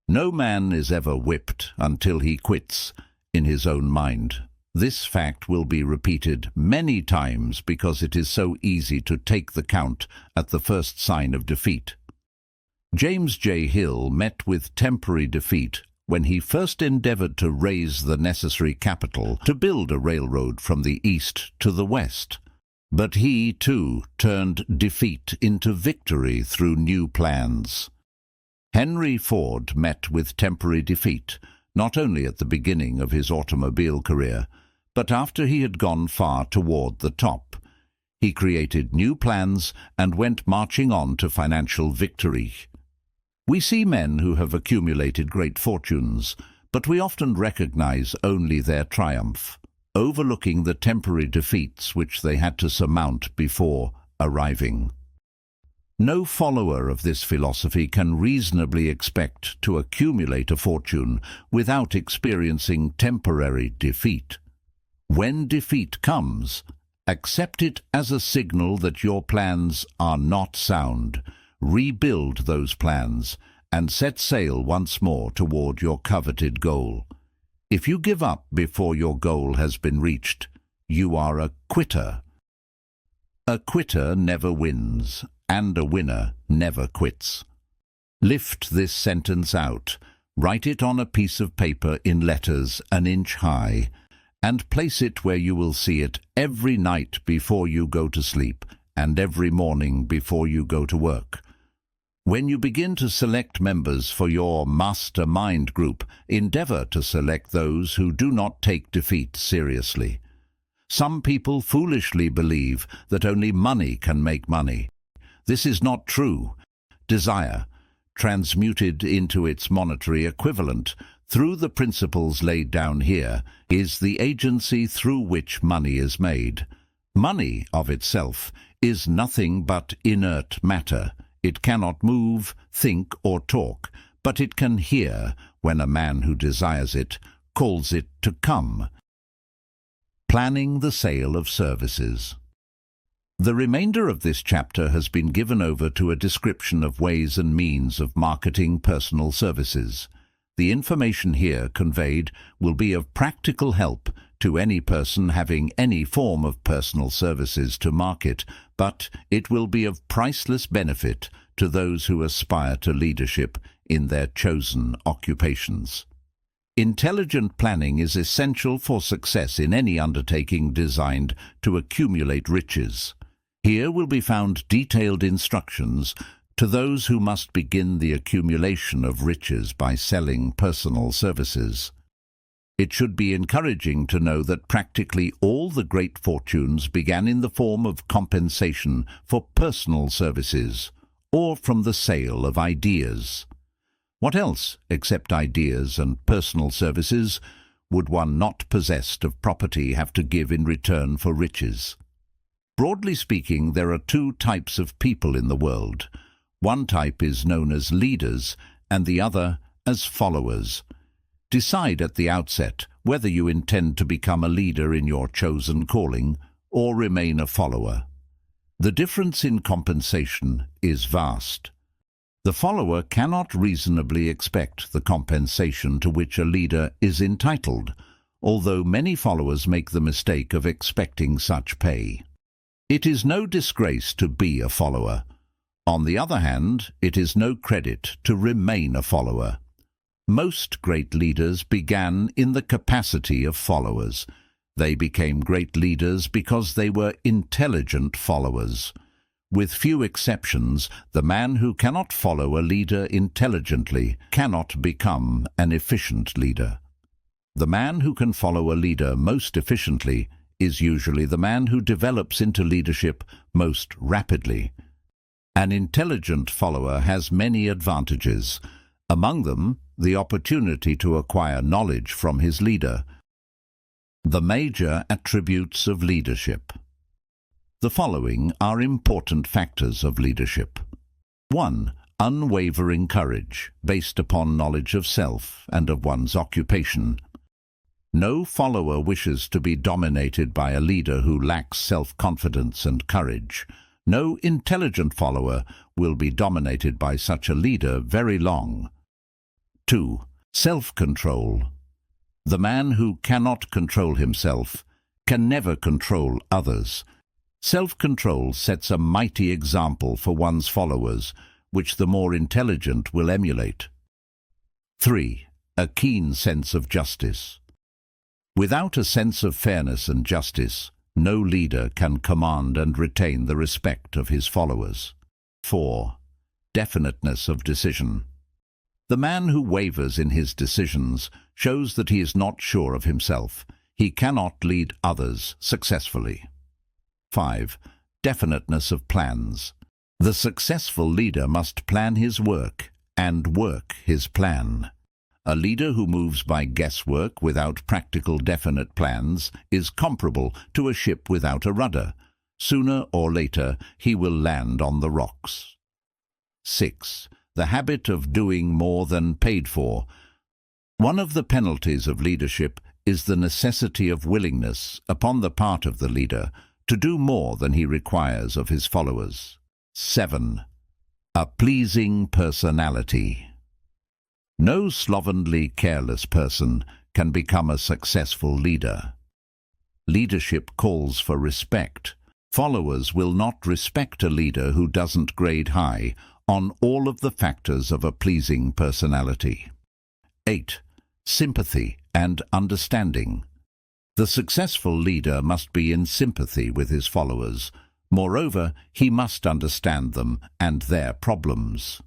No man is ever whipped until he quits in his own mind. This fact will be repeated many times because it is so easy to take the count at the first sign of defeat. James J. Hill met with temporary defeat when he first endeavored to raise the necessary capital to build a railroad from the east to the west. But he, too, turned defeat into victory through new plans. Henry Ford met with temporary defeat, not only at the beginning of his automobile career, but after he had gone far toward the top. He created new plans and went marching on to financial victory. We see men who have accumulated great fortunes, but we often recognize only their triumph, overlooking the temporary defeats which they had to surmount before arriving. No follower of this philosophy can reasonably expect to accumulate a fortune without experiencing temporary defeat. When defeat comes, accept it as a signal that your plans are not sound. Rebuild those plans and set sail once more toward your coveted goal. If you give up before your goal has been reached, you are a quitter. A quitter never wins, and a winner never quits. Lift this sentence out, write it on a piece of paper in letters an inch high, and place it where you will see it every night before you go to sleep and every morning before you go to work. When you begin to select members for your mastermind group, endeavor to select those who do not take defeat seriously. Some people foolishly believe that only money can make money. This is not true. Desire, transmuted into its monetary equivalent through the principles laid down here, is the agency through which money is made. Money, of itself, is nothing but inert matter. It cannot move, think, or talk, but it can hear when a man who desires it calls it to come. Planning the sale of services. The remainder of this chapter has been given over to a description of ways and means of marketing personal services. The information here conveyed will be of practical help to any person having any form of personal services to market, but it will be of priceless benefit to those who aspire to leadership in their chosen occupations. Intelligent planning is essential for success in any undertaking designed to accumulate riches. Here will be found detailed instructions to those who must begin the accumulation of riches by selling personal services. It should be encouraging to know that practically all the great fortunes began in the form of compensation for personal services, or from the sale of ideas. What else, except ideas and personal services, would one not possessed of property have to give in return for riches? Broadly speaking, there are two types of people in the world. One type is known as leaders, and the other as followers. Decide at the outset whether you intend to become a leader in your chosen calling or remain a follower. The difference in compensation is vast. The follower cannot reasonably expect the compensation to which a leader is entitled, although many followers make the mistake of expecting such pay. It is no disgrace to be a follower. On the other hand, it is no credit to remain a follower. Most great leaders began in the capacity of followers. They became great leaders because they were intelligent followers. With few exceptions, the man who cannot follow a leader intelligently cannot become an efficient leader. The man who can follow a leader most efficiently is usually the man who develops into leadership most rapidly. An intelligent follower has many advantages. Among them, the opportunity to acquire knowledge from his leader. The major attributes of leadership. The following are important factors of leadership. 1. Unwavering courage, based upon knowledge of self and of one's occupation. No follower wishes to be dominated by a leader who lacks self-confidence and courage. No intelligent follower will be dominated by such a leader very long. 2. Self-control. The man who cannot control himself can never control others. Self-control sets a mighty example for one's followers, which the more intelligent will emulate. 3. A keen sense of justice. Without a sense of fairness and justice, no leader can command and retain the respect of his followers. 4. Definiteness of decision. The man who wavers in his decisions shows that he is not sure of himself. He cannot lead others successfully. 5. Definiteness of plans. The successful leader must plan his work and work his plan. A leader who moves by guesswork without practical definite plans is comparable to a ship without a rudder. Sooner or later, he will land on the rocks. 6. The habit of doing more than paid for. One of the penalties of leadership is the necessity of willingness upon the part of the leader to do more than he requires of his followers. 7. A pleasing personality. No slovenly, careless person can become a successful leader. Leadership calls for respect. Followers will not respect a leader who doesn't grade high on all of the factors of a pleasing personality. 8. Sympathy and understanding. The successful leader must be in sympathy with his followers. Moreover, he must understand them and their problems.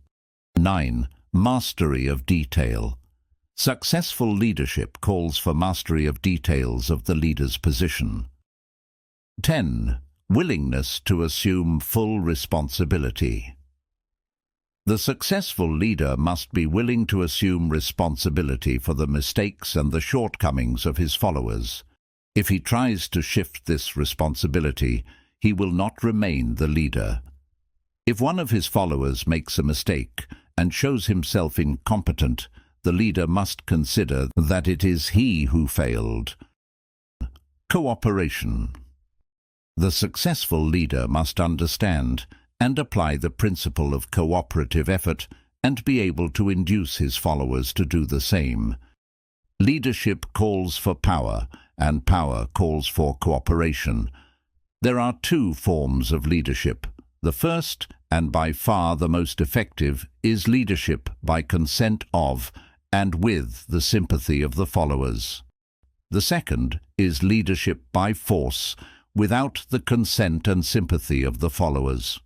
9. Mastery of detail. Successful leadership calls for mastery of details of the leader's position. 10. Willingness to assume full responsibility. The successful leader must be willing to assume responsibility for the mistakes and the shortcomings of his followers. If he tries to shift this responsibility, he will not remain the leader. If one of his followers makes a mistake and shows himself incompetent, the leader must consider that it is he who failed. Cooperation. The successful leader must understand and apply the principle of cooperative effort and be able to induce his followers to do the same. Leadership calls for power, and power calls for cooperation. There are two forms of leadership. The first, and by far the most effective, is leadership by consent of and with the sympathy of the followers. The second is leadership by force, without the consent and sympathy of the followers.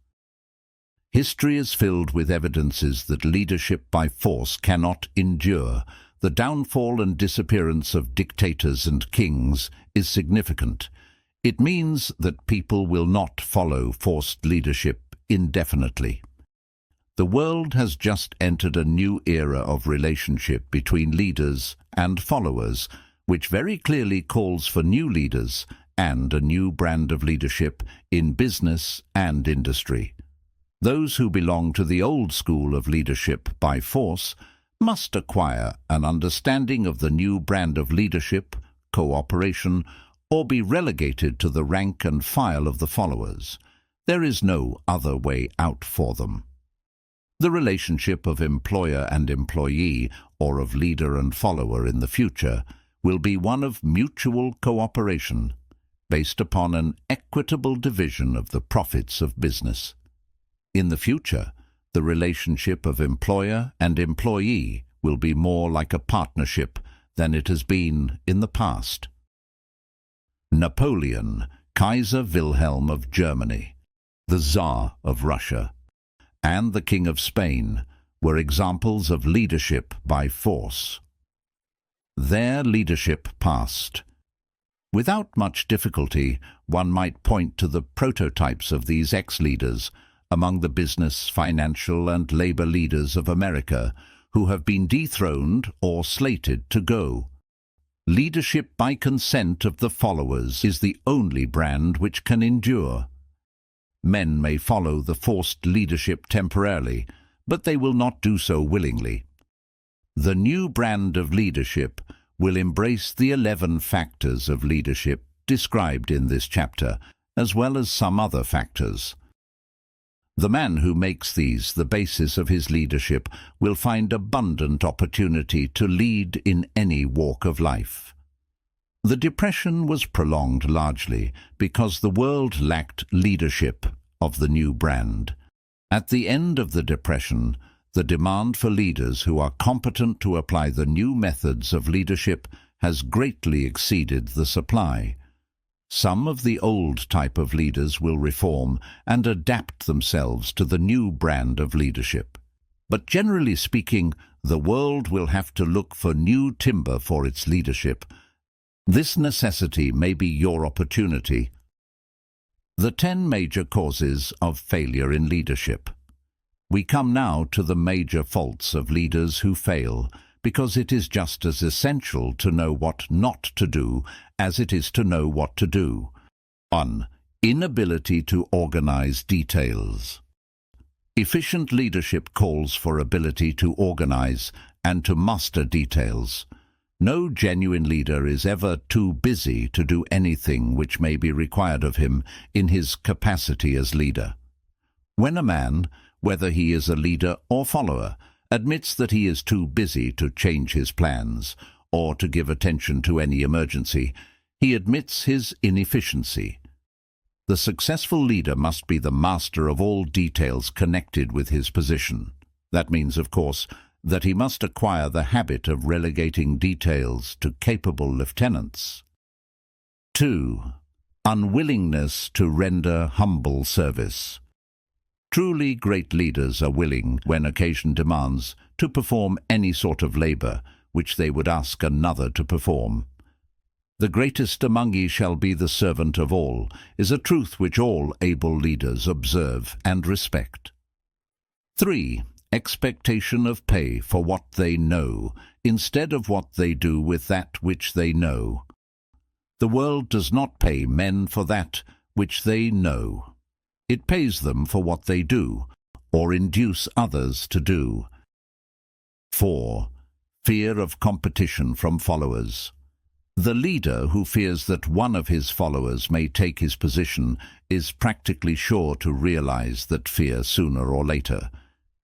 History is filled with evidences that leadership by force cannot endure. The downfall and disappearance of dictators and kings is significant. It means that people will not follow forced leadership indefinitely. The world has just entered a new era of relationship between leaders and followers, which very clearly calls for new leaders and a new brand of leadership in business and industry. Those who belong to the old school of leadership by force must acquire an understanding of the new brand of leadership, cooperation, or be relegated to the rank and file of the followers. There is no other way out for them. The relationship of employer and employee, or of leader and follower in the future, will be one of mutual cooperation, based upon an equitable division of the profits of business. In the future, the relationship of employer and employee will be more like a partnership than it has been in the past. Napoleon, Kaiser Wilhelm of Germany, the Tsar of Russia, and the King of Spain were examples of leadership by force. Their leadership passed. Without much difficulty, one might point to the prototypes of these ex-leaders among the business, financial, and labor leaders of America who have been dethroned or slated to go. Leadership by consent of the followers is the only brand which can endure. Men may follow the forced leadership temporarily, but they will not do so willingly. The new brand of leadership will embrace the 11 factors of leadership described in this chapter, as well as some other factors. The man who makes these the basis of his leadership will find abundant opportunity to lead in any walk of life. The Depression was prolonged largely because the world lacked leadership of the new brand. At the end of the Depression, the demand for leaders who are competent to apply the new methods of leadership has greatly exceeded the supply. Some of the old type of leaders will reform and adapt themselves to the new brand of leadership. But generally speaking, the world will have to look for new timber for its leadership. This necessity may be your opportunity. The 10 major causes of failure in leadership. We come now to the major faults of leaders who fail, because it is just as essential to know what not to do as it is to know what to do. 1. Inability to organize details. Efficient leadership calls for ability to organize and to master details. No genuine leader is ever too busy to do anything which may be required of him in his capacity as leader. When a man, whether he is a leader or follower, admits that he is too busy to change his plans or to give attention to any emergency, he admits his inefficiency. The successful leader must be the master of all details connected with his position. That means, of course, that he must acquire the habit of relegating details to capable lieutenants. 2. Unwillingness to render humble service. Truly great leaders are willing, when occasion demands, to perform any sort of labor which they would ask another to perform. The greatest among ye shall be the servant of all, is a truth which all able leaders observe and respect. 3. expectation of pay for what they know, instead of what they do with that which they know. The world does not pay men for that which they know. It pays them for what they do, or induce others to do. 4. Fear of competition from followers. The leader who fears that one of his followers may take his position is practically sure to realize that fear sooner or later.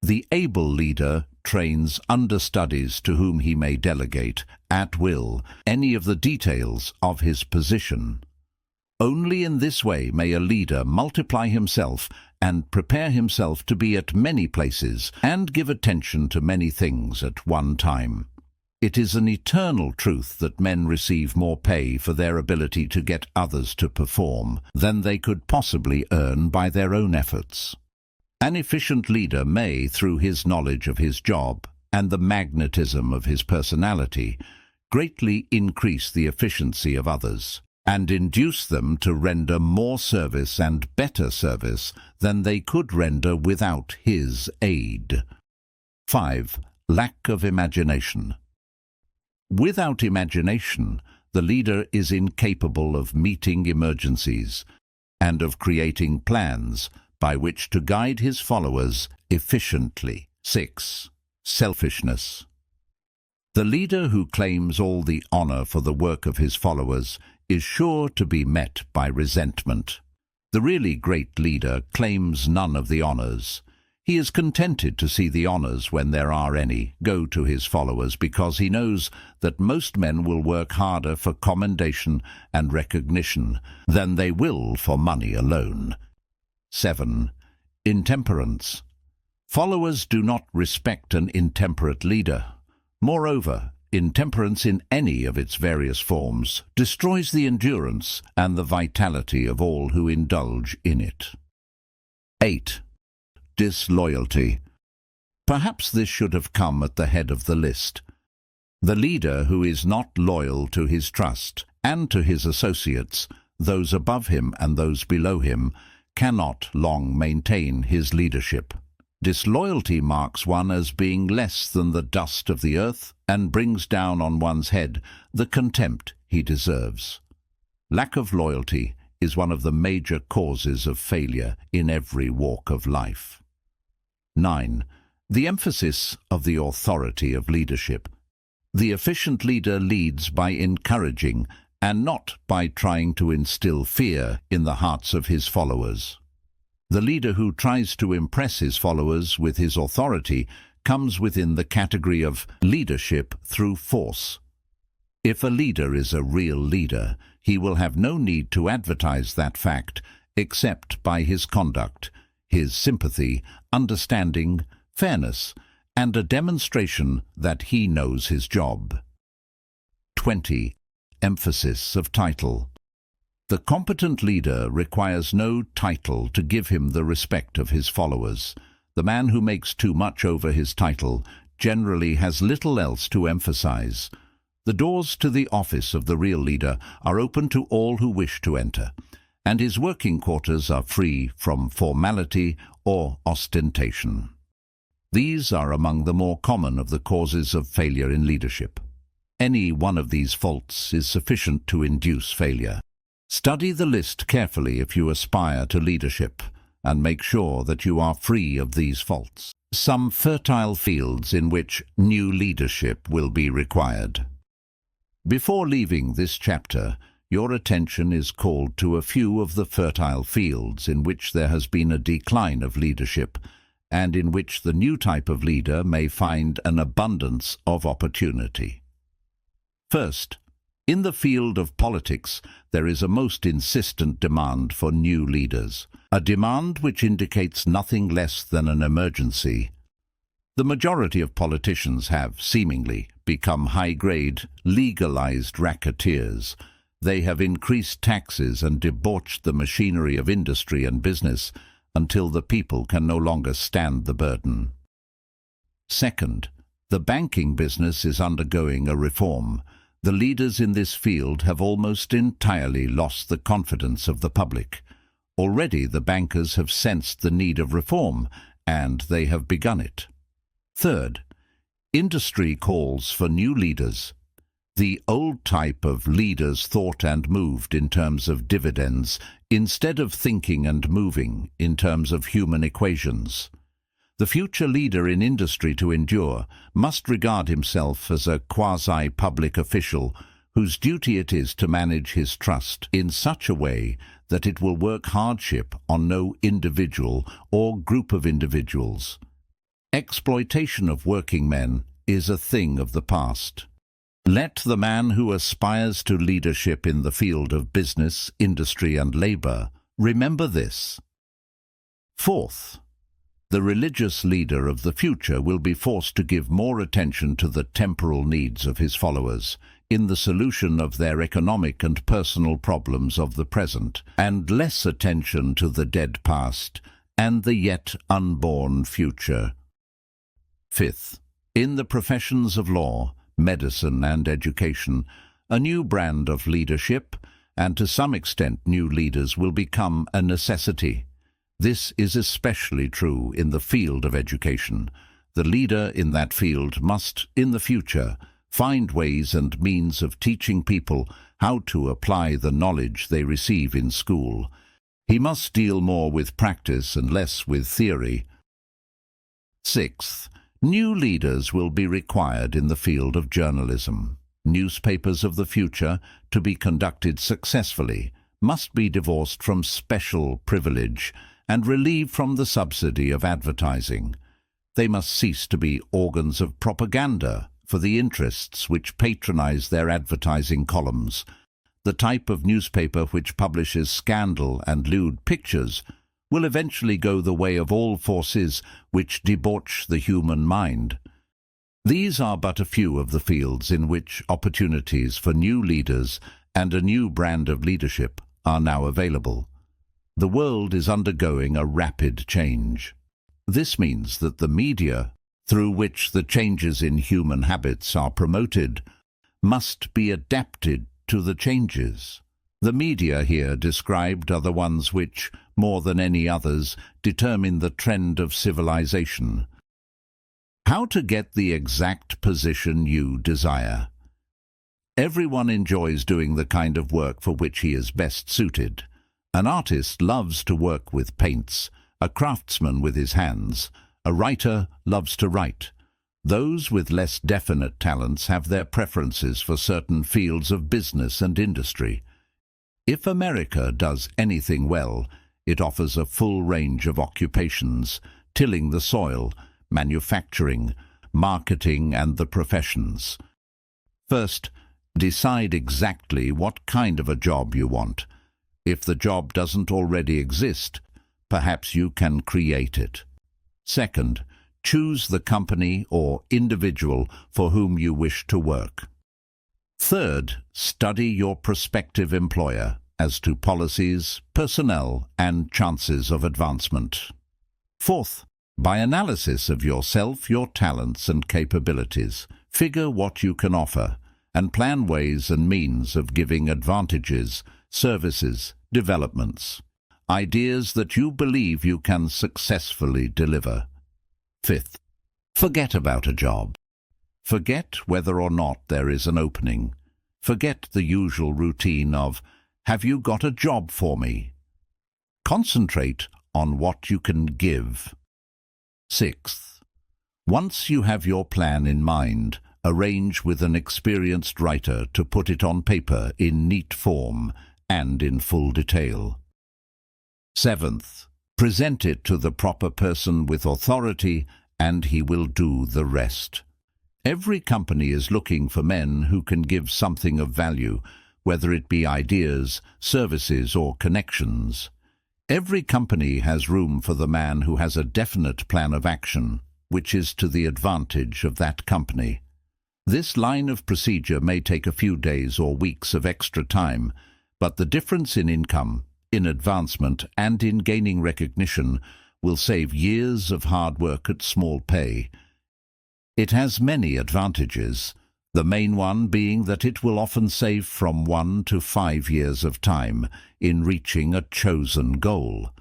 The able leader trains understudies to whom he may delegate, at will, any of the details of his position. Only in this way may a leader multiply himself and prepare himself to be at many places and give attention to many things at one time. It is an eternal truth that men receive more pay for their ability to get others to perform than they could possibly earn by their own efforts. An efficient leader may, through his knowledge of his job and the magnetism of his personality, greatly increase the efficiency of others and induce them to render more service and better service than they could render without his aid. 5. Lack of imagination. Without imagination, the leader is incapable of meeting emergencies and of creating plans by which to guide his followers efficiently. 6. Selfishness. The leader who claims all the honor for the work of his followers is sure to be met by resentment. The really great leader claims none of the honors. He is contented to see the honors, when there are any, go to his followers, because he knows that most men will work harder for commendation and recognition than they will for money alone. 7. Intemperance. Followers do not respect an intemperate leader. Moreover, intemperance in any of its various forms destroys the endurance and the vitality of all who indulge in it. 8. Disloyalty. Perhaps this should have come at the head of the list. The leader who is not loyal to his trust and to his associates, those above him and those below him, cannot long maintain his leadership. Disloyalty marks one as being less than the dust of the earth and brings down on one's head the contempt he deserves. Lack of loyalty is one of the major causes of failure in every walk of life. 9. The emphasis of the authority of leadership. The efficient leader leads by encouraging and not by trying to instill fear in the hearts of his followers. The leader who tries to impress his followers with his authority comes within the category of leadership through force. If a leader is a real leader, he will have no need to advertise that fact except by his conduct, his sympathy, understanding, fairness, and a demonstration that he knows his job. 20. Emphasis of title. The competent leader requires no title to give him the respect of his followers. The man who makes too much over his title generally has little else to emphasize. The doors to the office of the real leader are open to all who wish to enter, and his working quarters are free from formality or ostentation. These are among the more common of the causes of failure in leadership. Any one of these faults is sufficient to induce failure. Study the list carefully if you aspire to leadership, and make sure that you are free of these faults. Some fertile fields in which new leadership will be required. Before leaving this chapter, your attention is called to a few of the fertile fields in which there has been a decline of leadership, and in which the new type of leader may find an abundance of opportunity. First, in the field of politics, there is a most insistent demand for new leaders, a demand which indicates nothing less than an emergency. The majority of politicians have, seemingly, become high-grade, legalized racketeers. They have increased taxes and debauched the machinery of industry and business until the people can no longer stand the burden. Second, the banking business is undergoing a reform. The leaders in this field have almost entirely lost the confidence of the public. Already the bankers have sensed the need of reform, and they have begun it. Third, industry calls for new leaders. The old type of leaders thought and moved in terms of dividends instead of thinking and moving in terms of human equations. The future leader in industry to endure must regard himself as a quasi-public official whose duty it is to manage his trust in such a way that it will work hardship on no individual or group of individuals. Exploitation of working men is a thing of the past. Let the man who aspires to leadership in the field of business, industry and labor remember this. Fourth, the religious leader of the future will be forced to give more attention to the temporal needs of his followers in the solution of their economic and personal problems of the present, and less attention to the dead past and the yet unborn future. Fifth, in the professions of law, medicine and education, a new brand of leadership, and to some extent new leaders, will become a necessity. This is especially true in the field of education. The leader in that field must, in the future, find ways and means of teaching people how to apply the knowledge they receive in school. He must deal more with practice and less with theory. Sixth, new leaders will be required in the field of journalism. Newspapers of the future, to be conducted successfully, must be divorced from special privilege and relieved from the subsidy of advertising. They must cease to be organs of propaganda for the interests which patronize their advertising columns. The type of newspaper which publishes scandal and lewd pictures will eventually go the way of all forces which debauch the human mind. These are but a few of the fields in which opportunities for new leaders and a new brand of leadership are now available. The world is undergoing a rapid change. This means that the media, through which the changes in human habits are promoted, must be adapted to the changes. The media here described are the ones which, more than any others, determine the trend of civilization. How to get the exact position you desire. Everyone enjoys doing the kind of work for which he is best suited. An artist loves to work with paints, a craftsman with his hands, a writer loves to write. Those with less definite talents have their preferences for certain fields of business and industry. If America does anything well, it offers a full range of occupations: tilling the soil, manufacturing, marketing and the professions. First, decide exactly what kind of a job you want. If the job doesn't already exist, perhaps you can create it. Second, choose the company or individual for whom you wish to work. Third, study your prospective employer as to policies, personnel, and chances of advancement. Fourth, by analysis of yourself, your talents and capabilities, figure what you can offer and plan ways and means of giving advantages, services, developments, ideas that you believe you can successfully deliver. Fifth, forget about a job. Forget whether or not there is an opening. Forget the usual routine of, "Have you got a job for me?" Concentrate on what you can give. Sixth, once you have your plan in mind, arrange with an experienced writer to put it on paper in neat form and in full detail. Seventh, present it to the proper person with authority, and he will do the rest. Every company is looking for men who can give something of value, whether it be ideas, services, or connections. Every company has room for the man who has a definite plan of action, which is to the advantage of that company. This line of procedure may take a few days or weeks of extra time, but the difference in income, in advancement, and in gaining recognition will save years of hard work at small pay. It has many advantages, the main one being that it will often save from 1 to 5 years of time in reaching a chosen goal.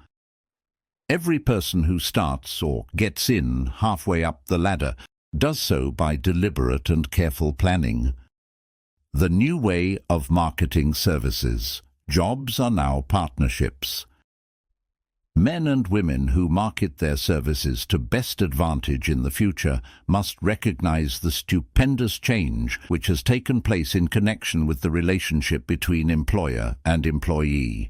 Every person who starts or gets in halfway up the ladder does so by deliberate and careful planning. The new way of marketing services. Jobs are now partnerships. Men and women who market their services to best advantage in the future must recognize the stupendous change which has taken place in connection with the relationship between employer and employee.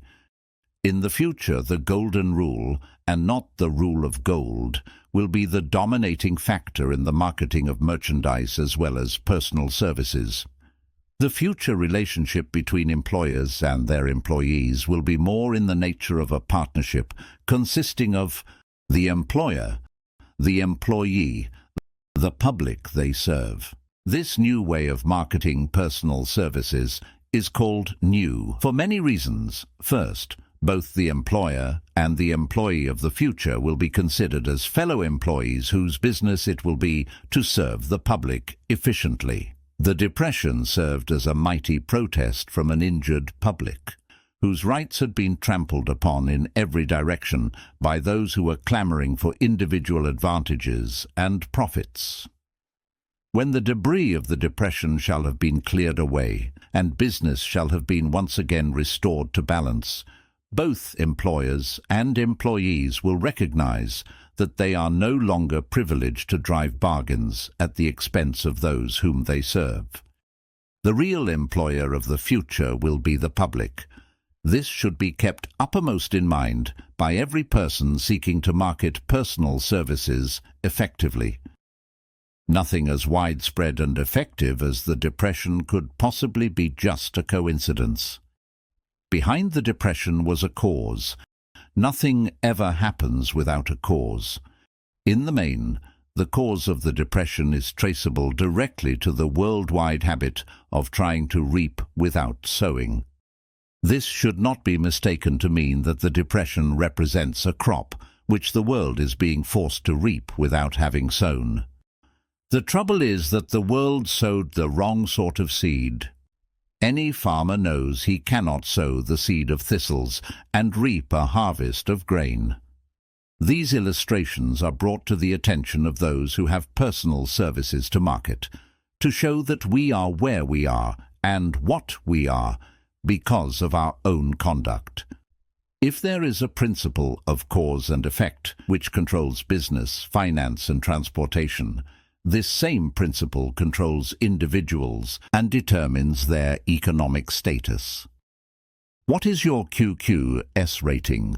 In the future, the golden rule, and not the rule of gold, will be the dominating factor in the marketing of merchandise as well as personal services. The future relationship between employers and their employees will be more in the nature of a partnership consisting of the employer, the employee, the public they serve. This new way of marketing personal services is called new for many reasons. First, both the employer and the employee of the future will be considered as fellow employees whose business it will be to serve the public efficiently. The Depression served as a mighty protest from an injured public, whose rights had been trampled upon in every direction by those who were clamoring for individual advantages and profits. When the debris of the Depression shall have been cleared away, and business shall have been once again restored to balance, both employers and employees will recognize that they are no longer privileged to drive bargains at the expense of those whom they serve. The real employer of the future will be the public. This should be kept uppermost in mind by every person seeking to market personal services effectively. Nothing as widespread and effective as the Depression could possibly be just a coincidence. Behind the Depression was a cause. Nothing ever happens without a cause. In the main, the cause of the Depression is traceable directly to the worldwide habit of trying to reap without sowing. This should not be mistaken to mean that the Depression represents a crop which the world is being forced to reap without having sown. The trouble is that the world sowed the wrong sort of seed. Any farmer knows he cannot sow the seed of thistles and reap a harvest of grain. These illustrations are brought to the attention of those who have personal services to market, to show that we are where we are and what we are because of our own conduct. If there is a principle of cause and effect which controls business, finance, and transportation, this same principle controls individuals and determines their economic status. What is your QQS rating?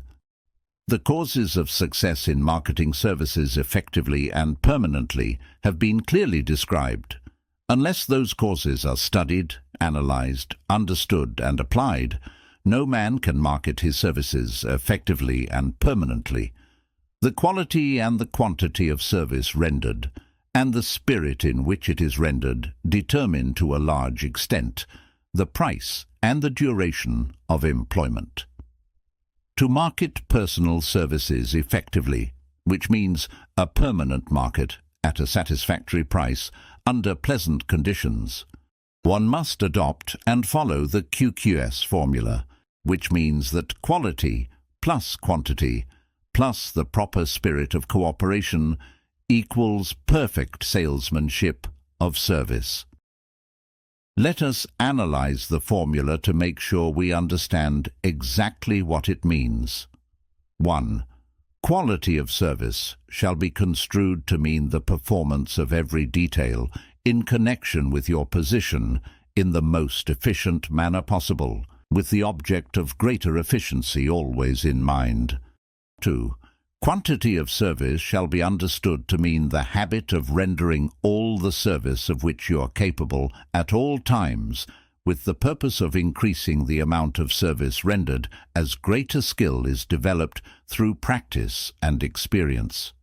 The causes of success in marketing services effectively and permanently have been clearly described. Unless those causes are studied, analyzed, understood, and applied, no man can market his services effectively and permanently. The quality and the quantity of service rendered and the spirit in which it is rendered determine to a large extent the price and the duration of employment. To market personal services effectively, which means a permanent market at a satisfactory price under pleasant conditions, one must adopt and follow the QQS formula, which means that quality plus quantity plus the proper spirit of cooperation equals perfect salesmanship of service. Let us analyze the formula to make sure we understand exactly what it means. 1. Quality of service shall be construed to mean the performance of every detail in connection with your position in the most efficient manner possible, with the object of greater efficiency always in mind. 2. Quantity of service shall be understood to mean the habit of rendering all the service of which you are capable at all times, with the purpose of increasing the amount of service rendered as greater skill is developed through practice and experience.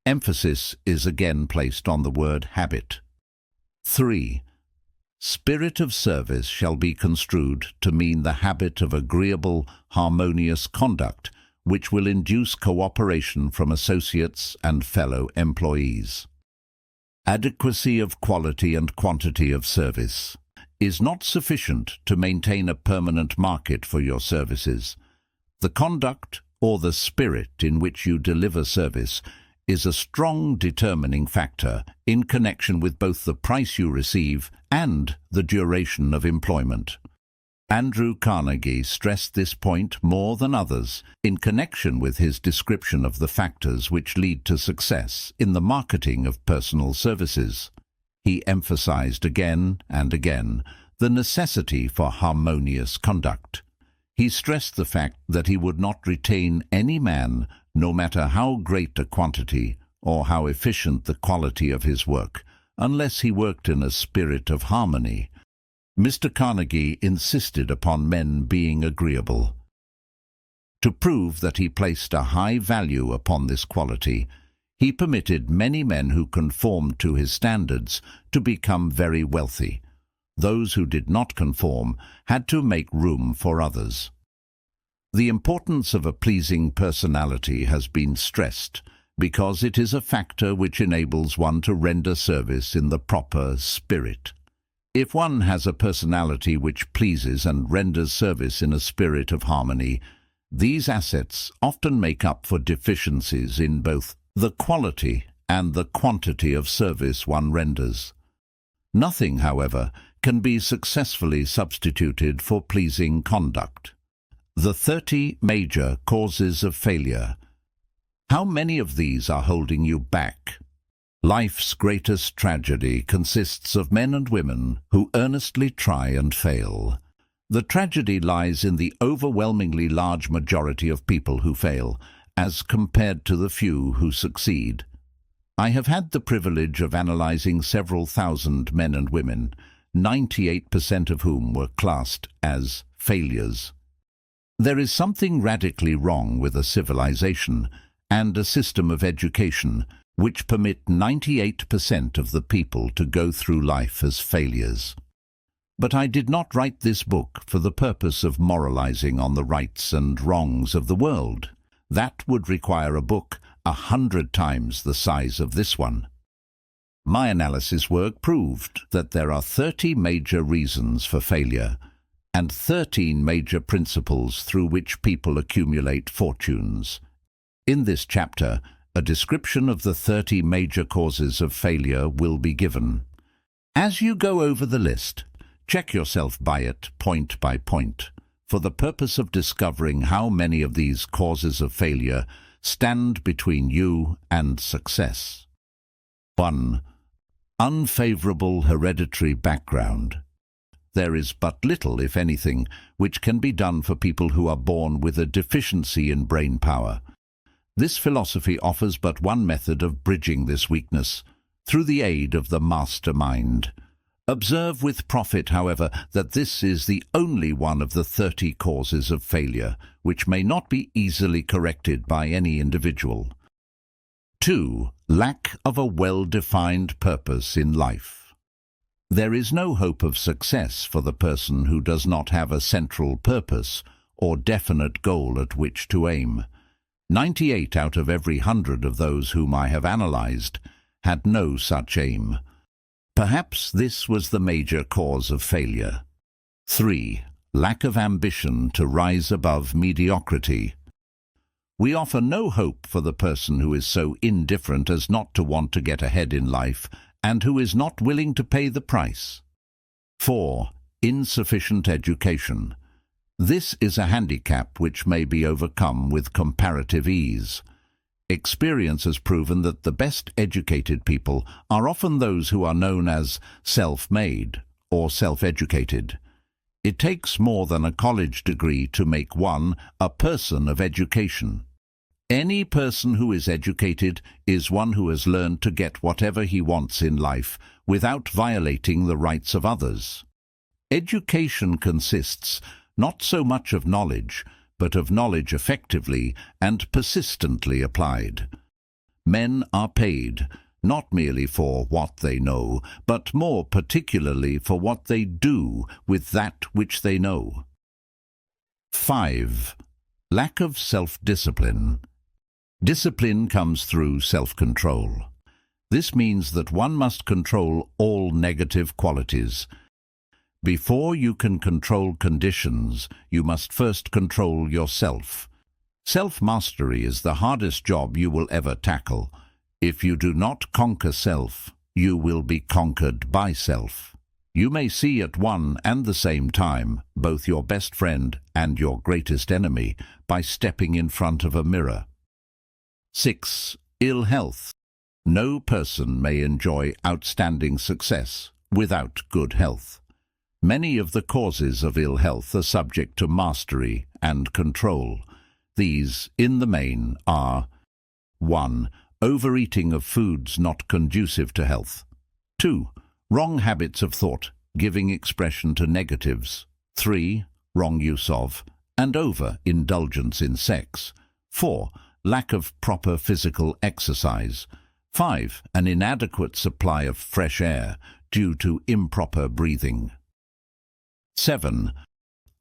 Emphasis is again placed on the word habit. 3. Spirit of service shall be construed to mean the habit of agreeable, harmonious conduct, which will induce cooperation from associates and fellow employees. Adequacy of quality and quantity of service is not sufficient to maintain a permanent market for your services. The conduct, or the spirit in which you deliver service, is a strong determining factor in connection with both the price you receive and the duration of employment. Andrew Carnegie stressed this point more than others in connection with his description of the factors which lead to success in the marketing of personal services. He emphasized again and again the necessity for harmonious conduct. He stressed the fact that he would not retain any man, no matter how great a quantity or how efficient the quality of his work, unless he worked in a spirit of harmony. Mr. Carnegie insisted upon men being agreeable. To prove that he placed a high value upon this quality, he permitted many men who conformed to his standards to become very wealthy. Those who did not conform had to make room for others. The importance of a pleasing personality has been stressed because it is a factor which enables one to render service in the proper spirit. If one has a personality which pleases and renders service in a spirit of harmony, these assets often make up for deficiencies in both the quality and the quantity of service one renders. Nothing, however, can be successfully substituted for pleasing conduct. The 30 major causes of failure. How many of these are holding you back? Life's greatest tragedy consists of men and women who earnestly try and fail. The tragedy lies in the overwhelmingly large majority of people who fail, as compared to the few who succeed. I have had the privilege of analyzing several thousand men and women, 98% of whom were classed as failures. There is something radically wrong with a civilization and a system of education which permit 98% of the people to go through life as failures. But I did not write this book for the purpose of moralizing on the rights and wrongs of the world. That would require a book 100 times the size of this one. My analysis work proved that there are 30 major reasons for failure and 13 major principles through which people accumulate fortunes. In this chapter, a description of the 30 major causes of failure will be given. As you go over the list, check yourself by it point by point, for the purpose of discovering how many of these causes of failure stand between you and success. 1. Unfavorable hereditary background. There is but little, if anything, which can be done for people who are born with a deficiency in brain power. This philosophy offers but one method of bridging this weakness, through the aid of the mastermind. Observe with profit, however, that this is the only one of the 30 causes of failure, which may not be easily corrected by any individual. 2. Lack of a well-defined purpose in life. There is no hope of success for the person who does not have a central purpose or definite goal at which to aim. 98 out of every 100 of those whom I have analyzed had no such aim. Perhaps this was the major cause of failure. 3. Lack of ambition to rise above mediocrity. We offer no hope for the person who is so indifferent as not to want to get ahead in life and who is not willing to pay the price. 4. Insufficient education. This is a handicap which may be overcome with comparative ease. Experience has proven that the best educated people are often those who are known as self-made or self-educated. It takes more than a college degree to make one a person of education. Any person who is educated is one who has learned to get whatever he wants in life without violating the rights of others. Education consists not so much of knowledge, but of knowledge effectively and persistently applied. Men are paid, not merely for what they know, but more particularly for what they do with that which they know. 5. Lack of self-discipline. Discipline comes through self-control. This means that one must control all negative qualities. Before you can control conditions, you must first control yourself. Self-mastery is the hardest job you will ever tackle. If you do not conquer self, you will be conquered by self. You may see at one and the same time both your best friend and your greatest enemy by stepping in front of a mirror. 6. Ill health. No person may enjoy outstanding success without good health. Many of the causes of ill health are subject to mastery and control. These, in the main, are 1. Overeating of foods not conducive to health. 2. Wrong habits of thought, giving expression to negatives. 3. Wrong use of and over-indulgence in sex. 4. Lack of proper physical exercise. 5. An inadequate supply of fresh air due to improper breathing. 7.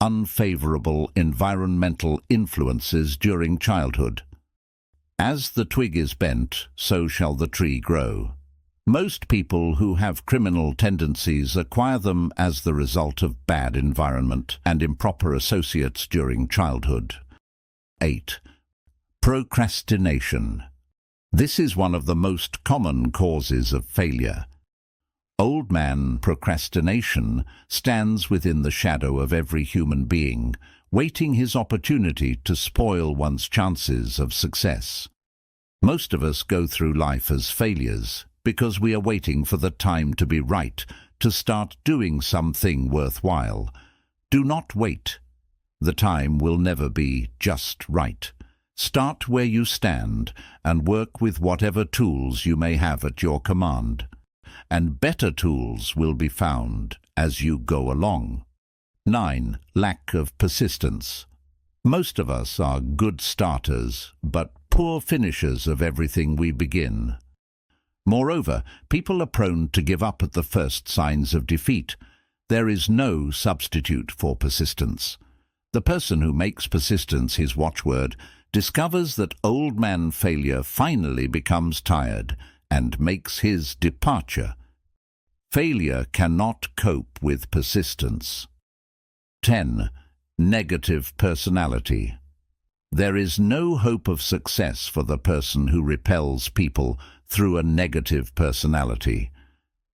Unfavorable environmental influences during childhood. As the twig is bent, so shall the tree grow. Most people who have criminal tendencies acquire them as the result of bad environment and improper associates during childhood. 8. Procrastination. This is one of the most common causes of failure. Old man procrastination stands within the shadow of every human being, waiting his opportunity to spoil one's chances of success. Most of us go through life as failures because we are waiting for the time to be right to start doing something worthwhile. Do not wait. The time will never be just right. Start where you stand and work with whatever tools you may have at your command. And better tools will be found as you go along. 9. Lack of persistence. Most of us are good starters, but poor finishers of everything we begin. Moreover, people are prone to give up at the first signs of defeat. There is no substitute for persistence. The person who makes persistence his watchword discovers that old man failure finally becomes tired and makes his departure. Failure cannot cope with persistence. 10. Negative personality. There is no hope of success for the person who repels people through a negative personality.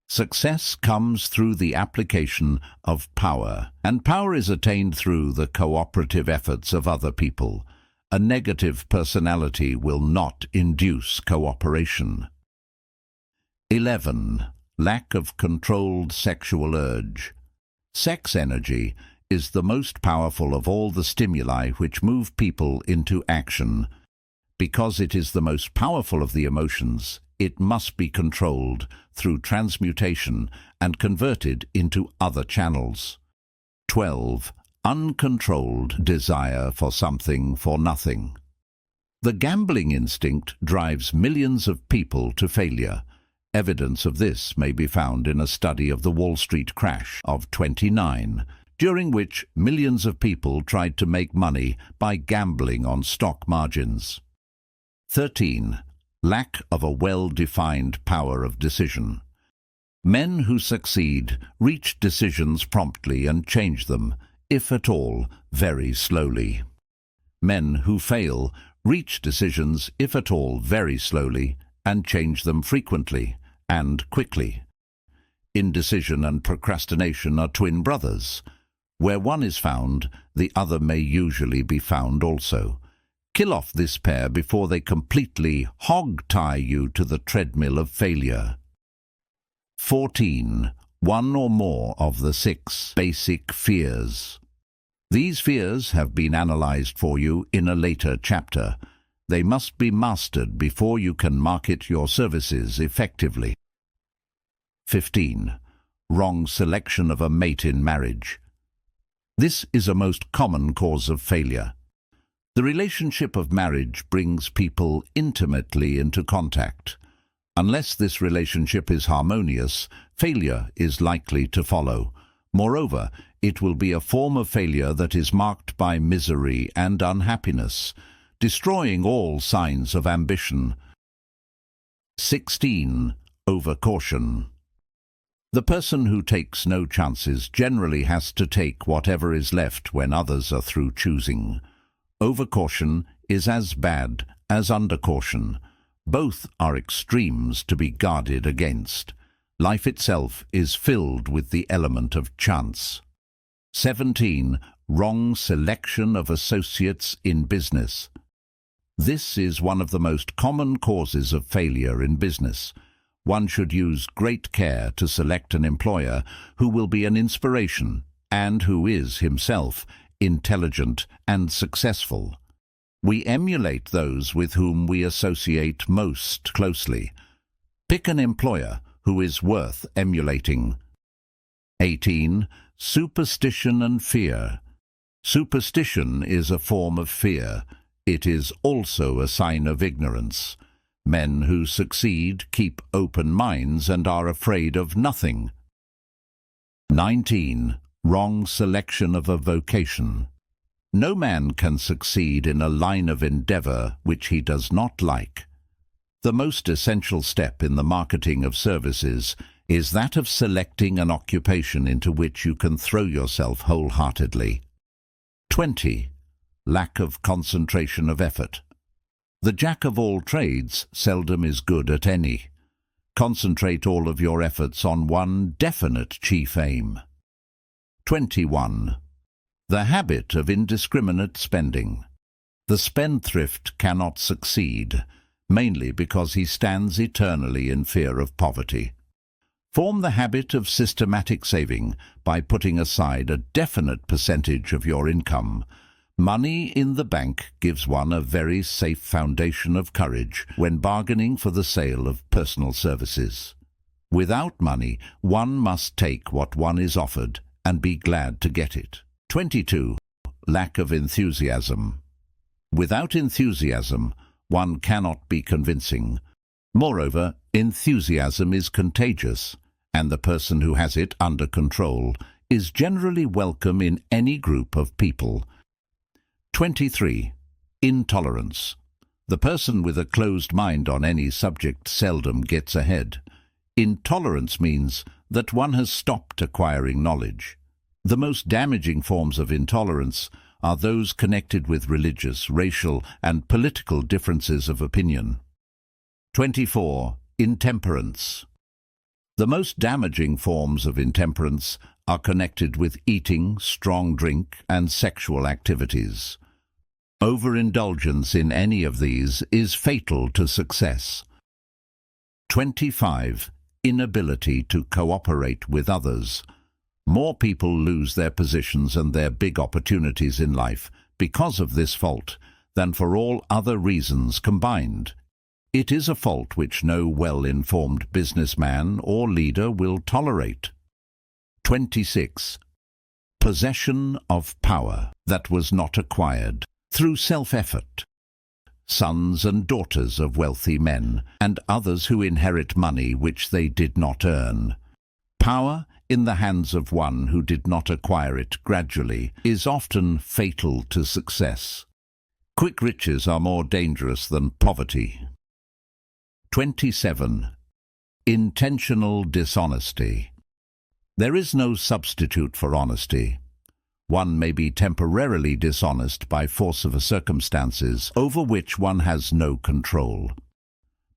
Success comes through the application of power, and power is attained through the cooperative efforts of other people. A negative personality will not induce cooperation. 11. Lack of controlled sexual urge. Sex energy is the most powerful of all the stimuli which move people into action. Because it is the most powerful of the emotions, it must be controlled through transmutation and converted into other channels. 12. Uncontrolled desire for something for nothing. The gambling instinct drives millions of people to failure. Evidence of this may be found in a study of the Wall Street crash of '29, during which millions of people tried to make money by gambling on stock margins. 13. Lack of a well-defined power of decision. Men who succeed reach decisions promptly and change them, if at all, very slowly. Men who fail reach decisions, if at all, very slowly, and change them frequently and quickly. Indecision and procrastination are twin brothers. Where one is found, the other may usually be found also. Kill off this pair before they completely hog-tie you to the treadmill of failure. 14. One or more of the 6 basic fears. These fears have been analyzed for you in a later chapter. They must be mastered before you can market your services effectively. 15. Wrong selection of a mate in marriage. This is a most common cause of failure. The relationship of marriage brings people intimately into contact. Unless this relationship is harmonious, failure is likely to follow. Moreover, it will be a form of failure that is marked by misery and unhappiness, destroying all signs of ambition. 16. Overcaution. The person who takes no chances generally has to take whatever is left when others are through choosing. Overcaution is as bad as undercaution. Both are extremes to be guarded against. Life itself is filled with the element of chance. 17. Wrong selection of associates in business. This is one of the most common causes of failure in business. One should use great care to select an employer who will be an inspiration and who is himself intelligent and successful. We emulate those with whom we associate most closely. Pick an employer who is worth emulating. 18. Superstition and fear. Superstition is a form of fear. It is also a sign of ignorance. Men who succeed keep open minds and are afraid of nothing. 19. Wrong selection of a vocation. No man can succeed in a line of endeavor which he does not like. The most essential step in the marketing of services is that of selecting an occupation into which you can throw yourself wholeheartedly. 20. Lack of concentration of effort. The jack of all trades seldom is good at any. Concentrate all of your efforts on one definite chief aim. 21. The habit of indiscriminate spending. The spendthrift cannot succeed, mainly because he stands eternally in fear of poverty. Form the habit of systematic saving by putting aside a definite percentage of your income. Money in the bank gives one a very safe foundation of courage when bargaining for the sale of personal services. Without money, one must take what one is offered and be glad to get it. 22. Lack of enthusiasm. Without enthusiasm, one cannot be convincing. Moreover, enthusiasm is contagious, and the person who has it under control is generally welcome in any group of people. 23. Intolerance. The person with a closed mind on any subject seldom gets ahead. Intolerance means that one has stopped acquiring knowledge. The most damaging forms of intolerance are those connected with religious, racial, and political differences of opinion. 24. Intemperance. The most damaging forms of intemperance are connected with eating, strong drink, and sexual activities. Overindulgence in any of these is fatal to success. 25. Inability to cooperate with others. More people lose their positions and their big opportunities in life because of this fault than for all other reasons combined. It is a fault which no well-informed businessman or leader will tolerate. 26. Possession of power that was not acquired through self-effort. Sons and daughters of wealthy men, and others who inherit money which they did not earn. Power in the hands of one who did not acquire it gradually is often fatal to success. Quick riches are more dangerous than poverty. 27. Intentional dishonesty. There is no substitute for honesty. One may be temporarily dishonest by force of circumstances over which one has no control.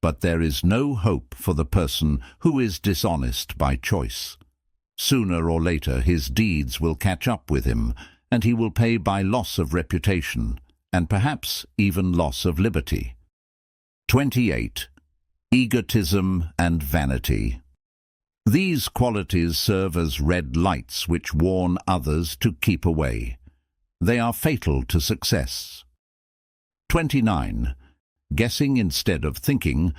But there is no hope for the person who is dishonest by choice. Sooner or later his deeds will catch up with him, and he will pay by loss of reputation, and perhaps even loss of liberty. 28. Egotism and vanity. These qualities serve as red lights which warn others to keep away. They are fatal to success. 29. Guessing instead of thinking.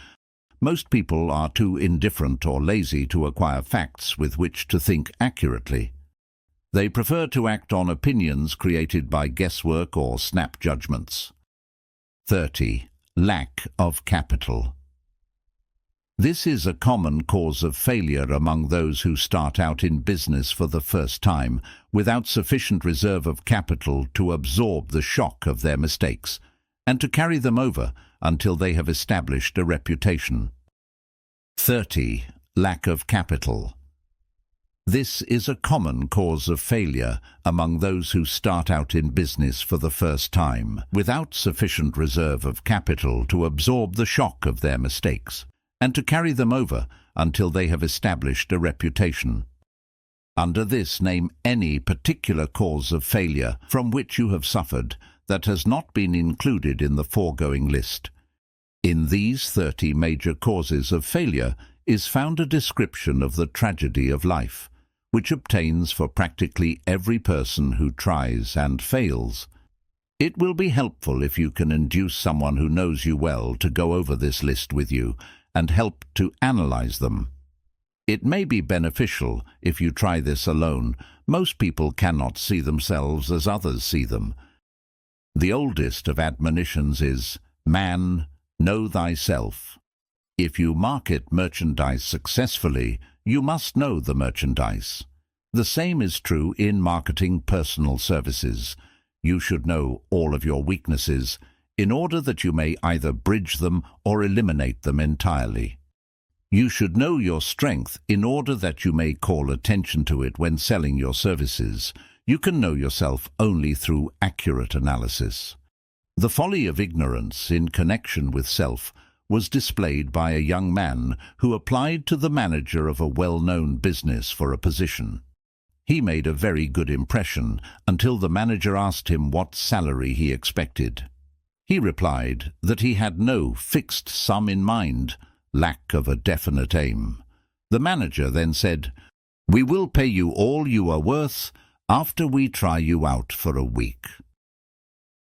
Most people are too indifferent or lazy to acquire facts with which to think accurately. They prefer to act on opinions created by guesswork or snap judgments. 30. Lack of capital. This is a common cause of failure among those who start out in business for the first time, without sufficient reserve of capital to absorb the shock of their mistakes, and to carry them over until they have established a reputation. 30. Lack of capital. This is a common cause of failure among those who start out in business for the first time, without sufficient reserve of capital to absorb the shock of their mistakes, and to carry them over until they have established a reputation. Under this, name any particular cause of failure from which you have suffered that has not been included in the foregoing list. In these 30 major causes of failure is found a description of the tragedy of life, which obtains for practically every person who tries and fails. It will be helpful if you can induce someone who knows you well to go over this list with you and help to analyze them. It may be beneficial if you try this alone. Most people cannot see themselves as others see them. The oldest of admonitions is, "Man, know thyself." If you market merchandise successfully, you must know the merchandise. The same is true in marketing personal services. You should know all of your weaknesses in order that you may either bridge them or eliminate them entirely. You should know your strength in order that you may call attention to it when selling your services. You can know yourself only through accurate analysis. The folly of ignorance in connection with self was displayed by a young man who applied to the manager of a well-known business for a position. He made a very good impression until the manager asked him what salary he expected. He replied that he had no fixed sum in mind, lack of a definite aim. The manager then said, "We will pay you all you are worth after we try you out for a week."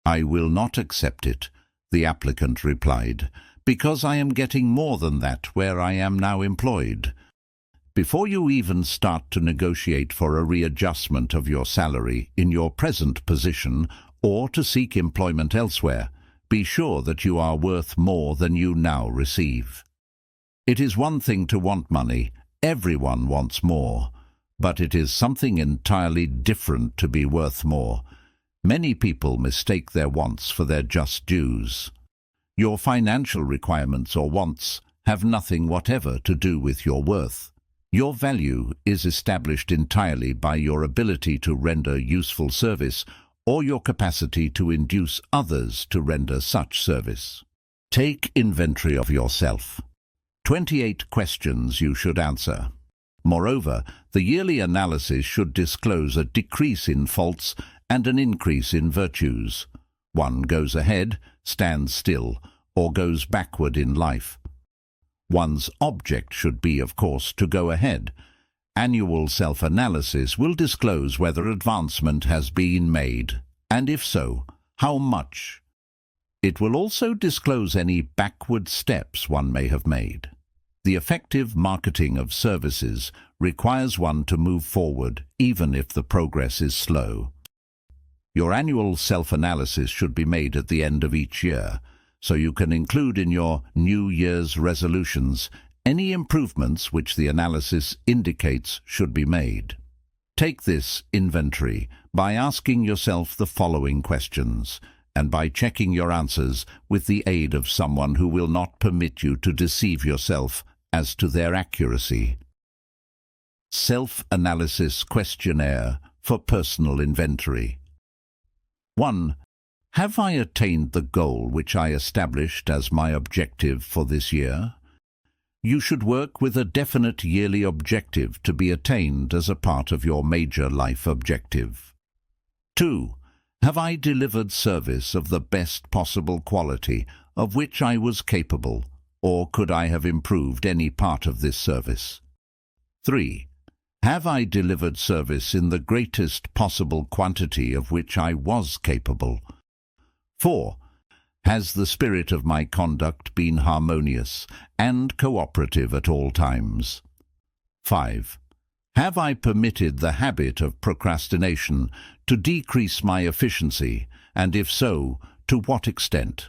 "I will not accept it," the applicant replied, "because I am getting more than that where I am now employed." Before you even start to negotiate for a readjustment of your salary in your present position or to seek employment elsewhere, be sure that you are worth more than you now receive. It is one thing to want money. Everyone wants more. But it is something entirely different to be worth more. Many people mistake their wants for their just dues. Your financial requirements or wants have nothing whatever to do with your worth. Your value is established entirely by your ability to render useful service or your capacity to induce others to render such service. Take inventory of yourself. 28 questions you should answer. Moreover, the yearly analysis should disclose a decrease in faults and an increase in virtues. One goes ahead, stands still, or goes backward in life. One's object should be, of course, to go ahead. Annual self-analysis will disclose whether advancement has been made, and if so, how much. It will also disclose any backward steps one may have made. The effective marketing of services requires one to move forward, even if the progress is slow. Your annual self-analysis should be made at the end of each year, so you can include in your New Year's resolutions any improvements which the analysis indicates should be made. Take this inventory by asking yourself the following questions, and by checking your answers with the aid of someone who will not permit you to deceive yourself as to their accuracy. Self-analysis questionnaire for personal inventory. 1. Have I attained the goal which I established as my objective for this year? You should work with a definite yearly objective to be attained as a part of your major life objective. 2. Have I delivered service of the best possible quality of which I was capable, or could I have improved any part of this service? 3. Have I delivered service in the greatest possible quantity of which I was capable? 4. Has the spirit of my conduct been harmonious and cooperative at all times? 5. Have I permitted the habit of procrastination to decrease my efficiency, and if so, to what extent?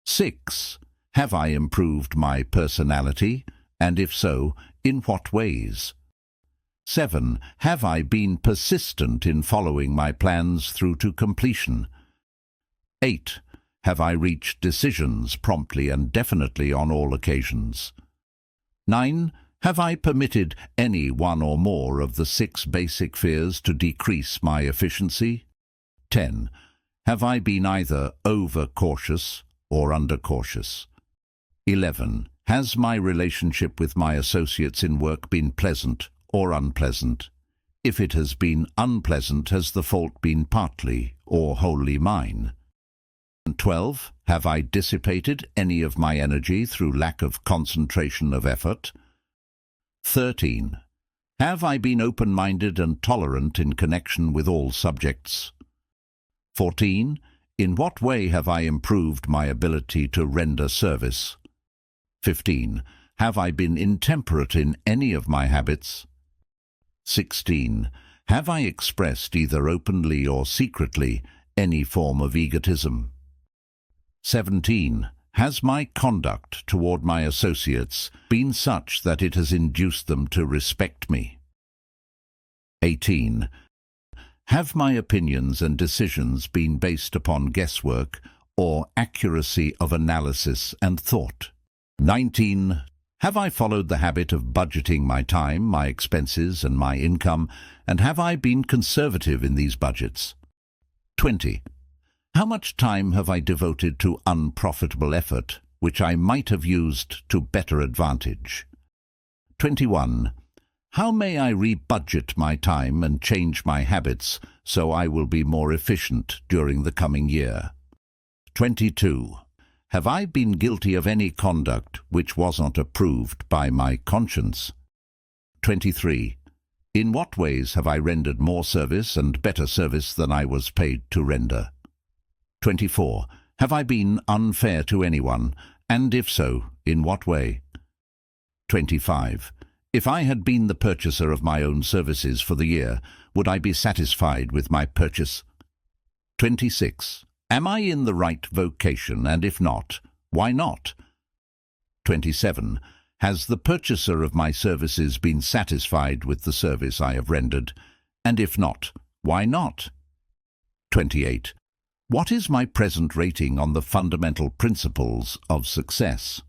6. Have I improved my personality, and if so, in what ways? 7. Have I been persistent in following my plans through to completion? 8. Have I reached decisions promptly and definitely on all occasions? 9. Have I permitted any one or more of the 6 basic fears to decrease my efficiency? 10. Have I been either over-cautious or under-cautious? 11. Has my relationship with my associates in work been pleasant or unpleasant? If it has been unpleasant, has the fault been partly or wholly mine? 12. Have I dissipated any of my energy through lack of concentration of effort? 13. Have I been open-minded and tolerant in connection with all subjects? 14. In what way have I improved my ability to render service? 15. Have I been intemperate in any of my habits? 16. Have I expressed either openly or secretly any form of egotism? 17. Has my conduct toward my associates been such that it has induced them to respect me? 18. Have my opinions and decisions been based upon guesswork or accuracy of analysis and thought? 19. Have I followed the habit of budgeting my time, my expenses, and my income, and have I been conservative in these budgets? 20. How much time have I devoted to unprofitable effort, which I might have used to better advantage? 21. How may I rebudget my time and change my habits so I will be more efficient during the coming year? 22. Have I been guilty of any conduct which was not approved by my conscience? 23. In what ways have I rendered more service and better service than I was paid to render? 24. Have I been unfair to anyone, and if so, in what way? 25. If I had been the purchaser of my own services for the year, would I be satisfied with my purchase? 26. Am I in the right vocation, and if not, why not? 27. Has the purchaser of my services been satisfied with the service I have rendered, and if not, why not? 28. What is my present rating on the fundamental principles of success?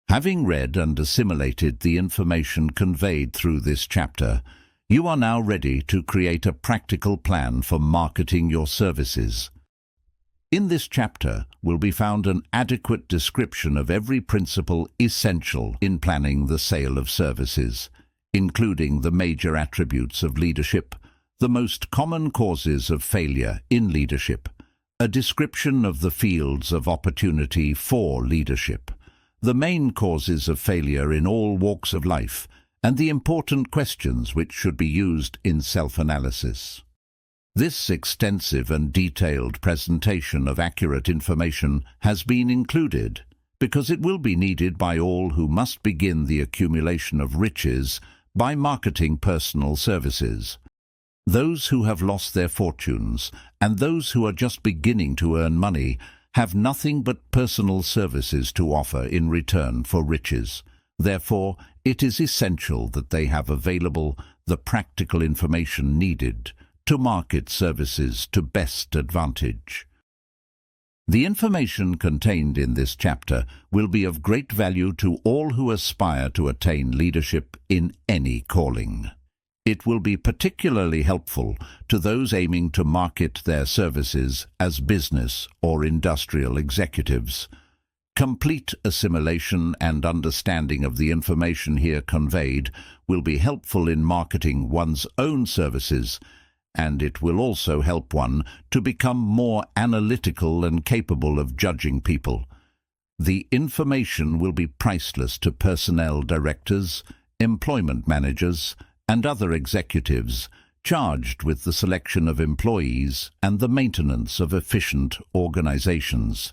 Having read and assimilated the information conveyed through this chapter, you are now ready to create a practical plan for marketing your services. In this chapter will be found an adequate description of every principle essential in planning the sale of services, including the major attributes of leadership, the most common causes of failure in leadership, a description of the fields of opportunity for leadership, the main causes of failure in all walks of life, and the important questions which should be used in self-analysis. This extensive and detailed presentation of accurate information has been included because it will be needed by all who must begin the accumulation of riches by marketing personal services. Those who have lost their fortunes and those who are just beginning to earn money have nothing but personal services to offer in return for riches. Therefore, it is essential that they have available the practical information needed to market services to best advantage. The information contained in this chapter will be of great value to all who aspire to attain leadership in any calling. It will be particularly helpful to those aiming to market their services as business or industrial executives. Complete assimilation and understanding of the information here conveyed will be helpful in marketing one's own services, and it will also help one to become more analytical and capable of judging people. The information will be priceless to personnel directors, employment managers, and other executives charged with the selection of employees and the maintenance of efficient organizations.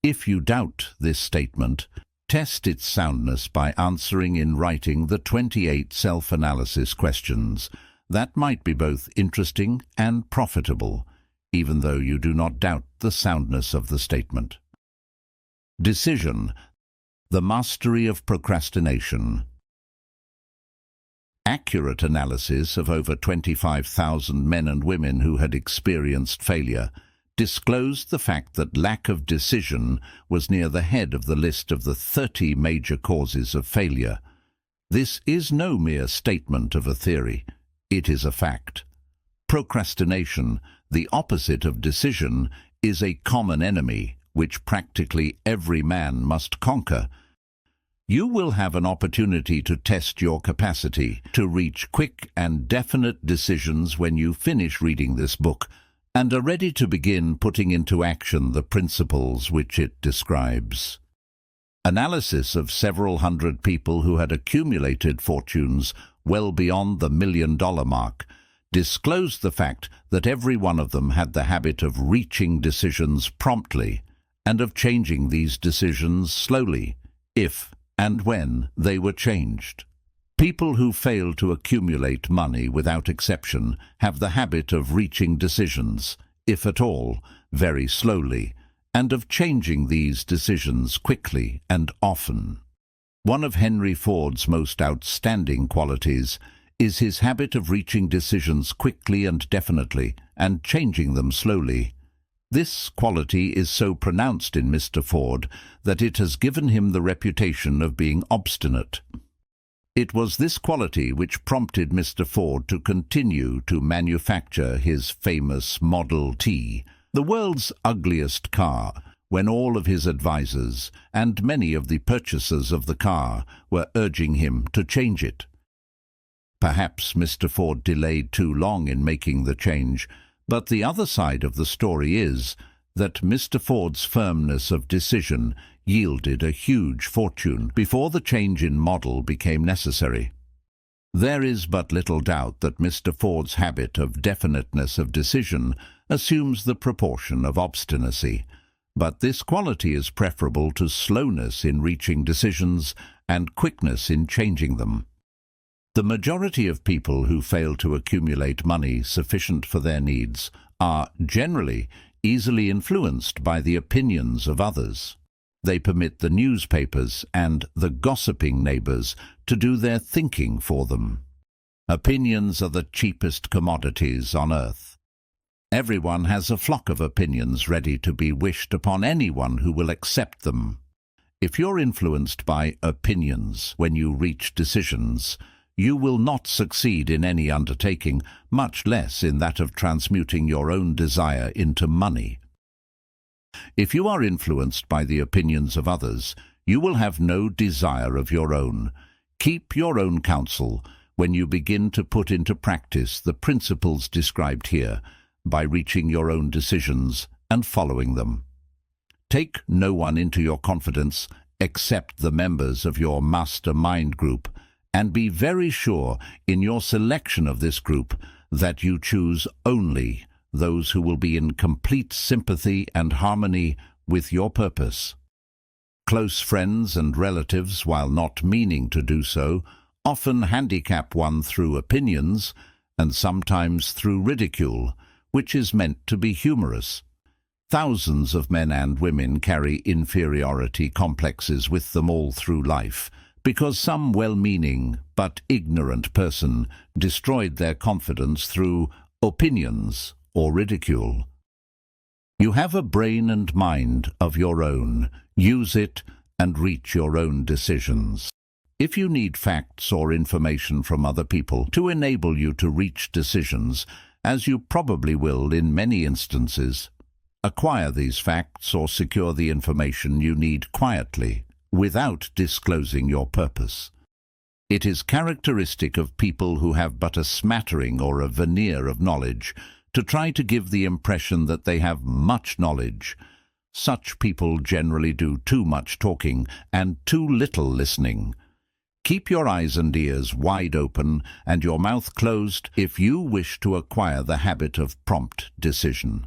If you doubt this statement, test its soundness by answering in writing the 28 self-analysis questions. That might be both interesting and profitable, even though you do not doubt the soundness of the statement. Decision: the mastery of procrastination. Accurate analysis of over 25,000 men and women who had experienced failure disclosed the fact that lack of decision was near the head of the list of the 30 major causes of failure. This is no mere statement of a theory. It is a fact. Procrastination, the opposite of decision, is a common enemy which practically every man must conquer. You will have an opportunity to test your capacity to reach quick and definite decisions when you finish reading this book and are ready to begin putting into action the principles which it describes. Analysis of several hundred people who had accumulated fortunes well beyond the $1 million mark disclosed the fact that every one of them had the habit of reaching decisions promptly and of changing these decisions slowly, if and when they were changed. People who fail to accumulate money without exception have the habit of reaching decisions, if at all, very slowly, and of changing these decisions quickly and often. One of Henry Ford's most outstanding qualities is his habit of reaching decisions quickly and definitely, and changing them slowly. This quality is so pronounced in Mr. Ford that it has given him the reputation of being obstinate. It was this quality which prompted Mr. Ford to continue to manufacture his famous Model T, the world's ugliest car, when all of his advisors and many of the purchasers of the car were urging him to change it. Perhaps Mr. Ford delayed too long in making the change, but the other side of the story is that Mr. Ford's firmness of decision yielded a huge fortune before the change in model became necessary. There is but little doubt that Mr. Ford's habit of definiteness of decision assumes the proportion of obstinacy, but this quality is preferable to slowness in reaching decisions and quickness in changing them. The majority of people who fail to accumulate money sufficient for their needs are generally easily influenced by the opinions of others. They permit the newspapers and the gossiping neighbors to do their thinking for them. Opinions are the cheapest commodities on earth. Everyone has a flock of opinions ready to be wished upon anyone who will accept them. If you're influenced by opinions when you reach decisions, you will not succeed in any undertaking, much less in that of transmuting your own desire into money. If you are influenced by the opinions of others, you will have no desire of your own. Keep your own counsel when you begin to put into practice the principles described here, by reaching your own decisions and following them. Take no one into your confidence except the members of your mastermind group, and be very sure in your selection of this group that you choose only those who will be in complete sympathy and harmony with your purpose. Close friends and relatives, while not meaning to do so, often handicap one through opinions and sometimes through ridicule, which is meant to be humorous. Thousands of men and women carry inferiority complexes with them all through life, because some well-meaning but ignorant person destroyed their confidence through opinions or ridicule. You have a brain and mind of your own. Use it and reach your own decisions. If you need facts or information from other people to enable you to reach decisions, as you probably will in many instances, acquire these facts or secure the information you need quietly, without disclosing your purpose. It is characteristic of people who have but a smattering or a veneer of knowledge to try to give the impression that they have much knowledge. Such people generally do too much talking and too little listening. Keep your eyes and ears wide open and your mouth closed if you wish to acquire the habit of prompt decision.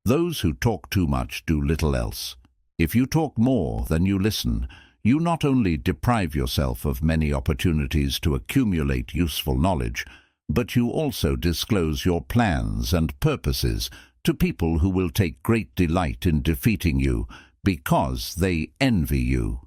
Those who talk too much do little else. If you talk more than you listen, you not only deprive yourself of many opportunities to accumulate useful knowledge, but you also disclose your plans and purposes to people who will take great delight in defeating you because they envy you.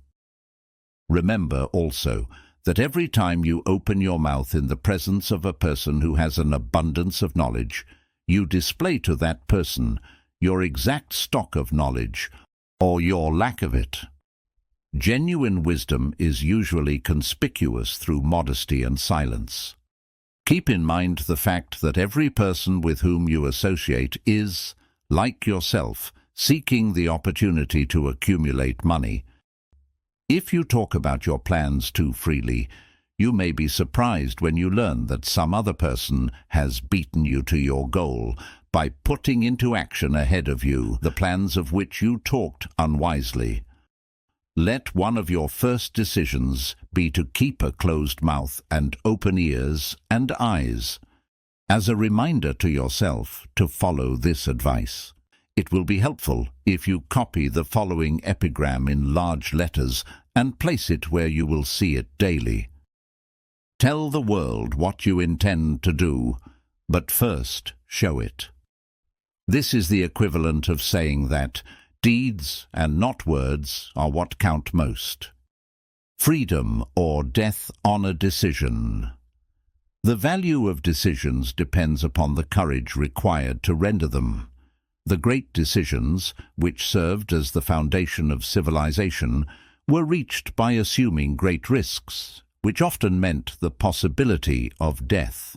Remember also that every time you open your mouth in the presence of a person who has an abundance of knowledge, you display to that person your exact stock of knowledge or your lack of it. Genuine wisdom is usually conspicuous through modesty and silence. Keep in mind the fact that every person with whom you associate is, like yourself, seeking the opportunity to accumulate money. If you talk about your plans too freely, you may be surprised when you learn that some other person has beaten you to your goal by putting into action ahead of you the plans of which you talked unwisely. Let one of your first decisions be to keep a closed mouth and open ears and eyes, as a reminder to yourself to follow this advice. It will be helpful if you copy the following epigram in large letters and place it where you will see it daily. Tell the world what you intend to do, but first show it. This is the equivalent of saying that deeds and not words are what count most. Freedom or death on a decision. The value of decisions depends upon the courage required to render them. The great decisions, which served as the foundation of civilization, were reached by assuming great risks, which often meant the possibility of death.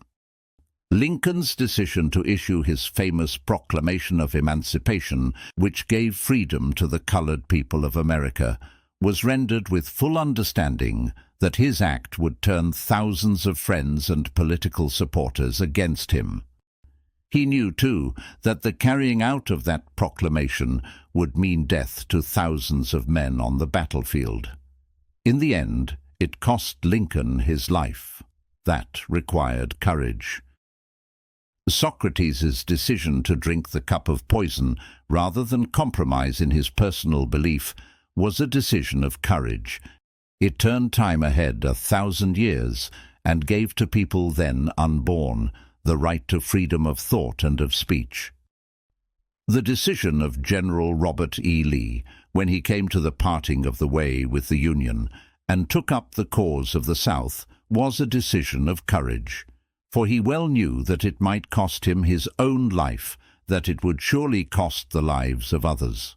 Lincoln's decision to issue his famous Proclamation of Emancipation, which gave freedom to the colored people of America, was rendered with full understanding that his act would turn thousands of friends and political supporters against him. He knew, too, that the carrying out of that proclamation would mean death to thousands of men on the battlefield. In the end, it cost Lincoln his life. That required courage. Socrates' decision to drink the cup of poison rather than compromise in his personal belief was a decision of courage. It turned time ahead 1,000 years and gave to people then unborn the right to freedom of thought and of speech. The decision of General Robert E. Lee, when he came to the parting of the way with the Union and took up the cause of the South, was a decision of courage, for he well knew that it might cost him his own life, that it would surely cost the lives of others.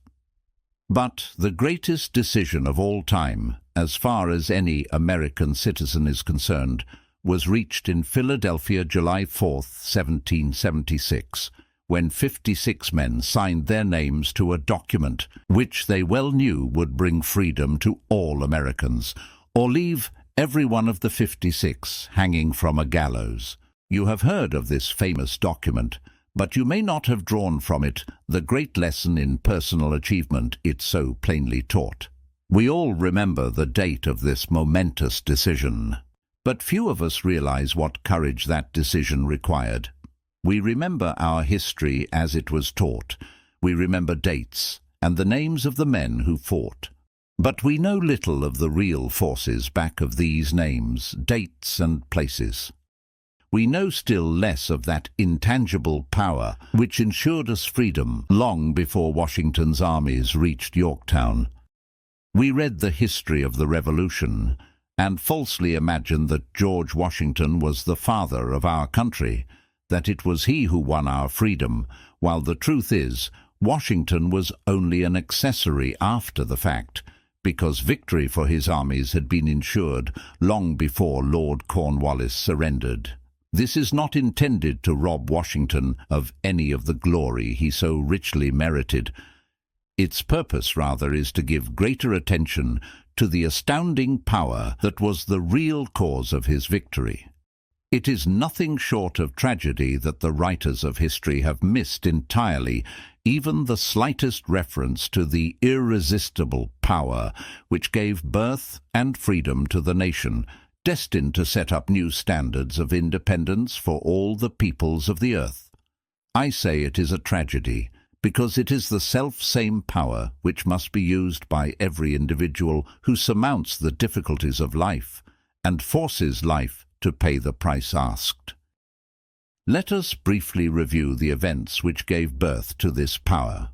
But the greatest decision of all time, as far as any American citizen is concerned, was reached in Philadelphia, July 4th, 1776, when 56 men signed their names to a document which they well knew would bring freedom to all Americans, or leave every one of the 56 hanging from a gallows. You have heard of this famous document, but you may not have drawn from it the great lesson in personal achievement it so plainly taught. We all remember the date of this momentous decision. But few of us realize what courage that decision required. We remember our history as it was taught. We remember dates and the names of the men who fought. But we know little of the real forces back of these names, dates and places. We know still less of that intangible power which ensured us freedom long before Washington's armies reached Yorktown. We read the history of the Revolution and falsely imagined that George Washington was the father of our country, that it was he who won our freedom, while the truth is, Washington was only an accessory after the fact, because victory for his armies had been ensured long before Lord Cornwallis surrendered. This is not intended to rob Washington of any of the glory he so richly merited. Its purpose, rather, is to give greater attention to the astounding power that was the real cause of his victory. It is nothing short of tragedy that the writers of history have missed entirely even the slightest reference to the irresistible power which gave birth and freedom to the nation, destined to set up new standards of independence for all the peoples of the earth. I say it is a tragedy, because it is the self-same power which must be used by every individual who surmounts the difficulties of life and forces life to pay the price asked. Let us briefly review the events which gave birth to this power.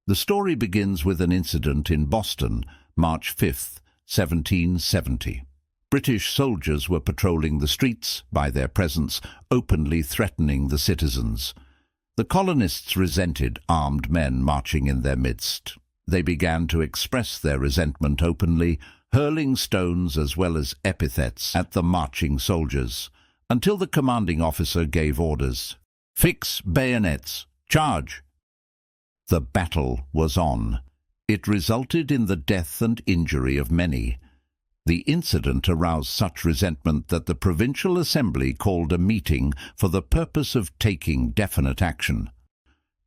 The story begins with an incident in Boston, March 5th, 1770. British soldiers were patrolling the streets, by their presence openly threatening the citizens. The colonists resented armed men marching in their midst. They began to express their resentment openly, hurling stones as well as epithets at the marching soldiers, until the commanding officer gave orders. "Fix bayonets! Charge!" The battle was on. It resulted in the death and injury of many. The incident aroused such resentment that the Provincial Assembly called a meeting for the purpose of taking definite action.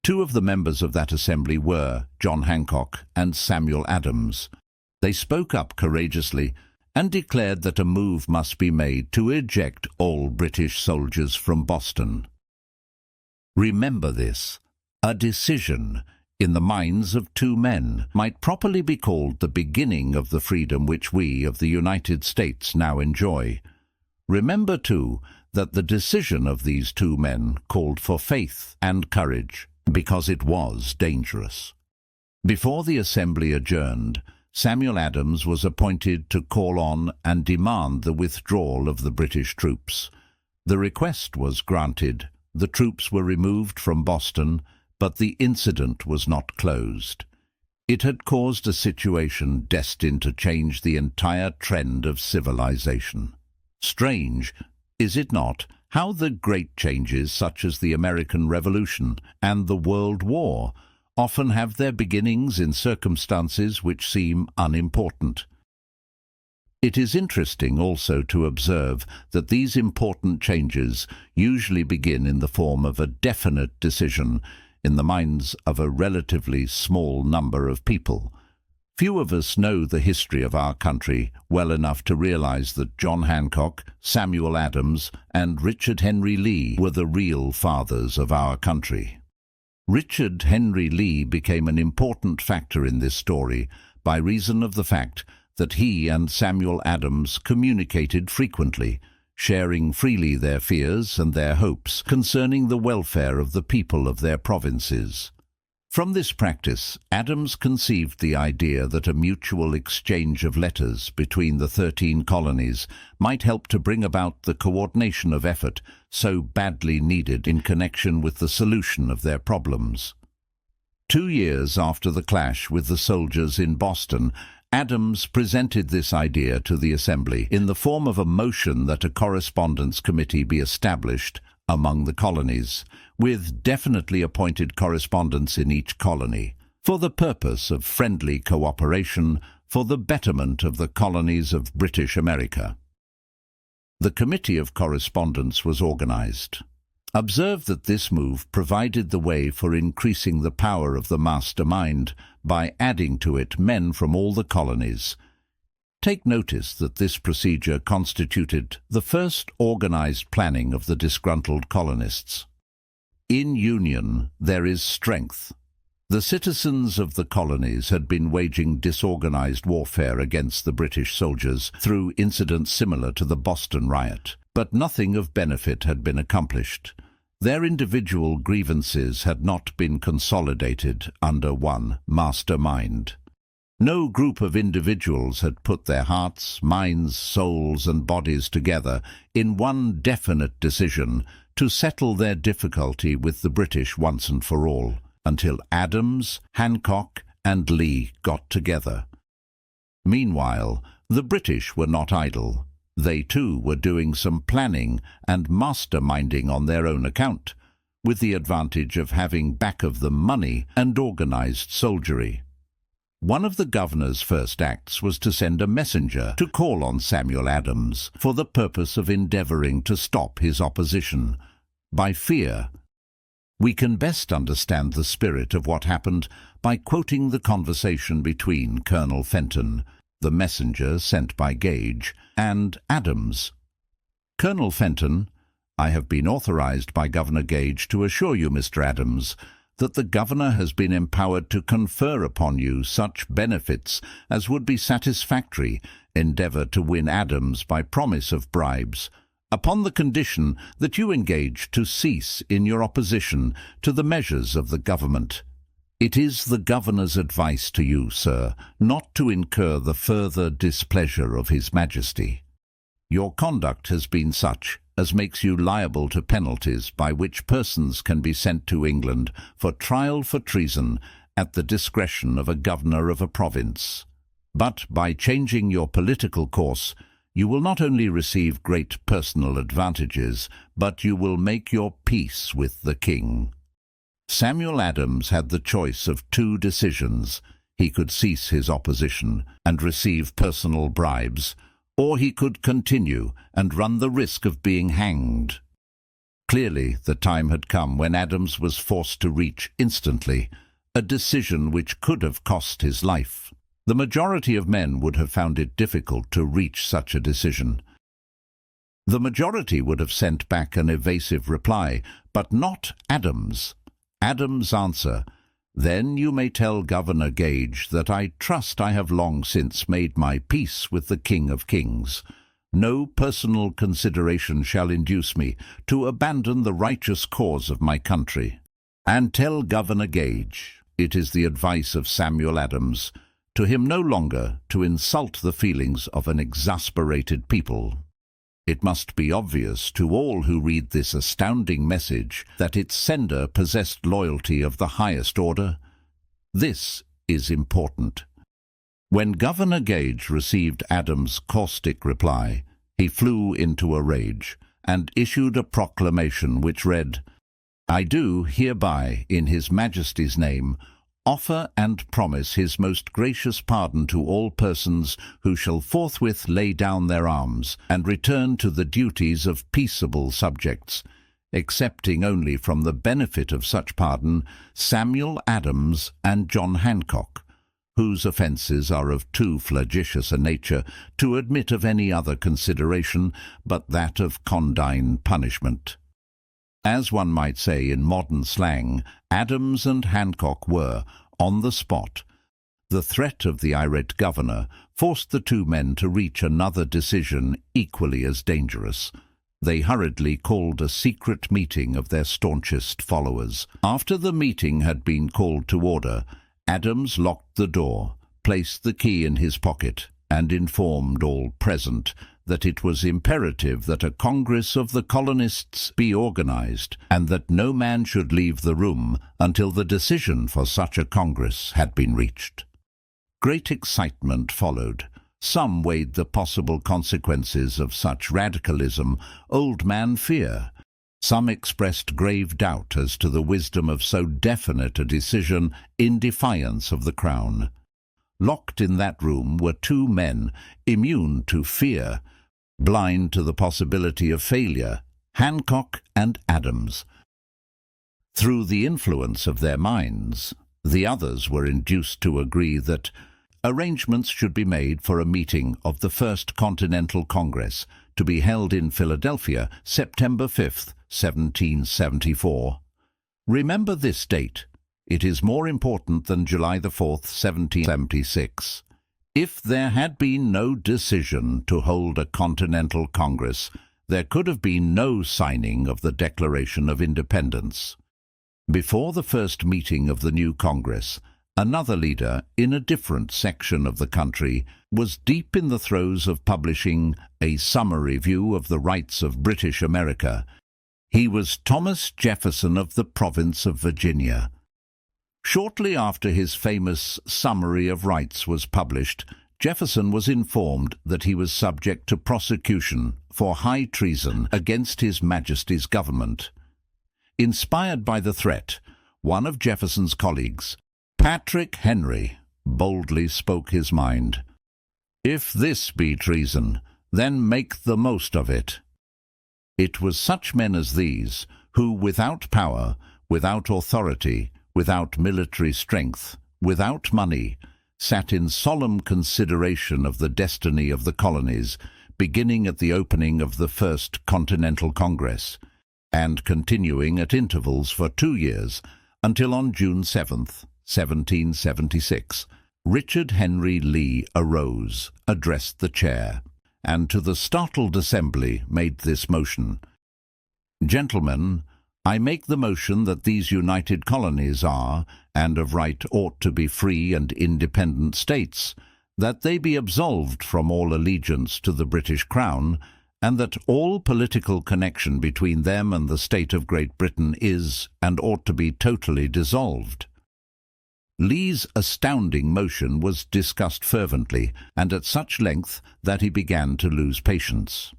Two of the members of that assembly were John Hancock and Samuel Adams. They spoke up courageously and declared that a move must be made to eject all British soldiers from Boston. Remember this: a decision in the minds of two men might properly be called the beginning of the freedom which we of the United States now enjoy. Remember, too, that the decision of these two men called for faith and courage, because it was dangerous. Before the assembly adjourned, Samuel Adams was appointed to call on and demand the withdrawal of the British troops. The request was granted. The troops were removed from Boston, but the incident was not closed. It had caused a situation destined to change the entire trend of civilization. Strange, is it not, how the great changes such as the American Revolution and the World War often have their beginnings in circumstances which seem unimportant. It is interesting also to observe that these important changes usually begin in the form of a definite decision in the minds of a relatively small number of people. Few of us know the history of our country well enough to realize that John Hancock, Samuel Adams, and Richard Henry Lee were the real fathers of our country. Richard Henry Lee became an important factor in this story by reason of the fact that he and Samuel Adams communicated frequently, sharing freely their fears and their hopes concerning the welfare of the people of their provinces. From this practice, Adams conceived the idea that a mutual exchange of letters between the 13 colonies might help to bring about the coordination of effort so badly needed in connection with the solution of their problems. 2 years after the clash with the soldiers in Boston, Adams presented this idea to the Assembly in the form of a motion that a correspondence committee be established among the colonies, with definitely appointed correspondents in each colony, for the purpose of friendly cooperation for the betterment of the colonies of British America. The Committee of Correspondence was organized. Observe that this move provided the way for increasing the power of the mastermind by adding to it men from all the colonies. Take notice that this procedure constituted the first organized planning of the disgruntled colonists. In union there is strength. The citizens of the colonies had been waging disorganized warfare against the British soldiers through incidents similar to the Boston riot, but nothing of benefit had been accomplished. Their individual grievances had not been consolidated under one mastermind. No group of individuals had put their hearts, minds, souls, and bodies together in one definite decision to settle their difficulty with the British once and for all, until Adams, Hancock, and Lee got together. Meanwhile, the British were not idle. They too were doing some planning and masterminding on their own account, with the advantage of having back of them money and organized soldiery. One of the governor's first acts was to send a messenger to call on Samuel Adams for the purpose of endeavoring to stop his opposition by fear. We can best understand the spirit of what happened by quoting the conversation between Colonel Fenton, the messenger sent by Gage, and Adams. Colonel Fenton: "I have been authorized by Governor Gage to assure you, Mr. Adams, that the governor has been empowered to confer upon you such benefits as would be satisfactory. Endeavor to win Adams by promise of bribes, upon the condition that you engage to cease in your opposition to the measures of the government. It is the governor's advice to you, sir, not to incur the further displeasure of His Majesty. Your conduct has been such as makes you liable to penalties by which persons can be sent to England for trial for treason at the discretion of a governor of a province. But by changing your political course, you will not only receive great personal advantages, but you will make your peace with the king. Samuel Adams had the choice of two decisions. He could cease his opposition and receive personal bribes, or he could continue and run the risk of being hanged. Clearly, the time had come when Adams was forced to reach instantly a decision which could have cost his life. The majority of men would have found it difficult to reach such a decision. The majority would have sent back an evasive reply, but not Adams. Adams' answer, "Then you may tell Governor Gage that I trust I have long since made my peace with the King of Kings. No personal consideration shall induce me to abandon the righteous cause of my country. And tell Governor Gage, it is the advice of Samuel Adams, to him no longer to insult the feelings of an exasperated people." It must be obvious to all who read this astounding message that its sender possessed loyalty of the highest order. This is important. When Governor Gage received Adams' caustic reply, he flew into a rage and issued a proclamation which read, "I do hereby, in His Majesty's name, offer and promise His most gracious pardon to all persons who shall forthwith lay down their arms and return to the duties of peaceable subjects, excepting only from the benefit of such pardon Samuel Adams and John Hancock, whose offences are of too flagitious a nature to admit of any other consideration but that of condign punishment." As one might say in modern slang, Adams and Hancock were, on the spot. The threat of the irate governor forced the two men to reach another decision equally as dangerous. They hurriedly called a secret meeting of their staunchest followers. After the meeting had been called to order, Adams locked the door, placed the key in his pocket, and informed all present that it was imperative that a Congress of the colonists be organized, and that no man should leave the room until the decision for such a Congress had been reached. Great excitement followed. Some weighed the possible consequences of such radicalism old man fear. Some expressed grave doubt as to the wisdom of so definite a decision in defiance of the Crown. Locked in that room were two men immune to fear, blind to the possibility of failure, Hancock and Adams. Through the influence of their minds, the others were induced to agree that arrangements should be made for a meeting of the First Continental Congress to be held in Philadelphia, September 5th, 1774. Remember this date. It is more important than July the 4th, 1776. If there had been no decision to hold a Continental Congress, there could have been no signing of the Declaration of Independence. Before the first meeting of the new Congress, another leader in a different section of the country was deep in the throes of publishing a summary view of the rights of British America. He was Thomas Jefferson of the province of Virginia. Shortly after his famous Summary of Rights was published, Jefferson was informed that he was subject to prosecution for high treason against His Majesty's government. Inspired by the threat, one of Jefferson's colleagues, Patrick Henry, boldly spoke his mind. "If this be treason, then make the most of it." It was such men as these who, without power, without authority, without military strength, without money, sat in solemn consideration of the destiny of the colonies, beginning at the opening of the First Continental Congress, and continuing at intervals for 2 years, until on June 7th, 1776, Richard Henry Lee arose, addressed the chair, and to the startled assembly made this motion: "Gentlemen, I make the motion that these united colonies are, and of right ought to be free and independent states, that they be absolved from all allegiance to the British Crown, and that all political connection between them and the state of Great Britain is and ought to be totally dissolved." Lee's astounding motion was discussed fervently, and at such length that he began to lose patience.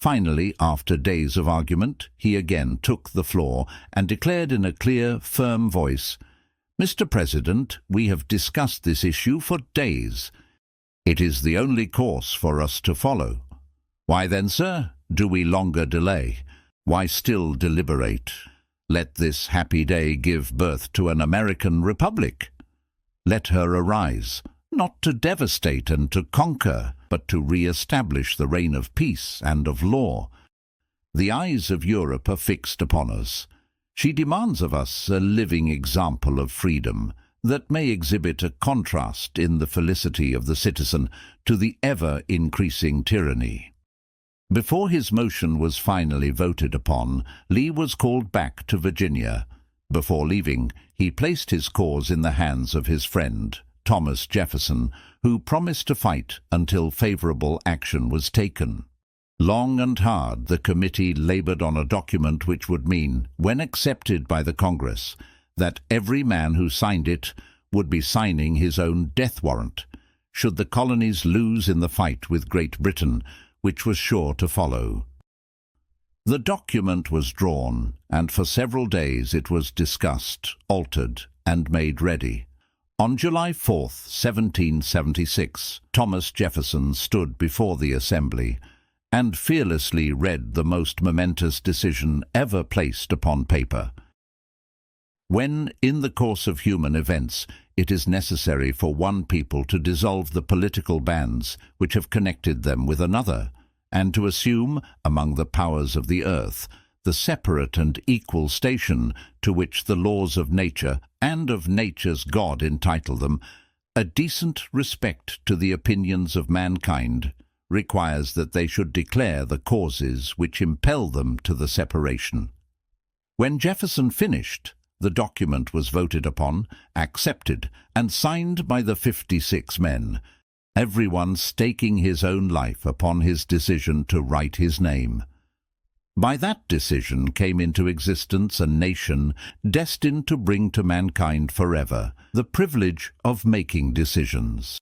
Finally, after days of argument, he again took the floor and declared in a clear, firm voice, "Mr. President, we have discussed this issue for days. It is the only course for us to follow. Why then, sir, do we longer delay? Why still deliberate? Let this happy day give birth to an American republic. Let her arise, not to devastate and to conquer, but to re-establish the reign of peace and of law. The eyes of Europe are fixed upon us. She demands of us a living example of freedom that may exhibit a contrast in the felicity of the citizen to the ever-increasing tyranny." Before his motion was finally voted upon, Lee was called back to Virginia. Before leaving, he placed his cause in the hands of his friend, Thomas Jefferson, who promised to fight until favorable action was taken. Long and hard the committee labored on a document which would mean, when accepted by the Congress, that every man who signed it would be signing his own death warrant, should the colonies lose in the fight with Great Britain, which was sure to follow. The document was drawn, and for several days it was discussed, altered, and made ready. On July 4th, 1776, Thomas Jefferson stood before the Assembly and fearlessly read the most momentous decision ever placed upon paper. When, in the course of human events, it is necessary for one people to dissolve the political bands which have connected them with another, and to assume, among the powers of the earth, the separate and equal station to which the laws of nature and of nature's God entitle them, a decent respect to the opinions of mankind requires that they should declare the causes which impel them to the separation. When Jefferson finished, the document was voted upon, accepted, and signed by the 56 men, everyone staking his own life upon his decision to write his name. By that decision came into existence a nation destined to bring to mankind forever the privilege of making decisions.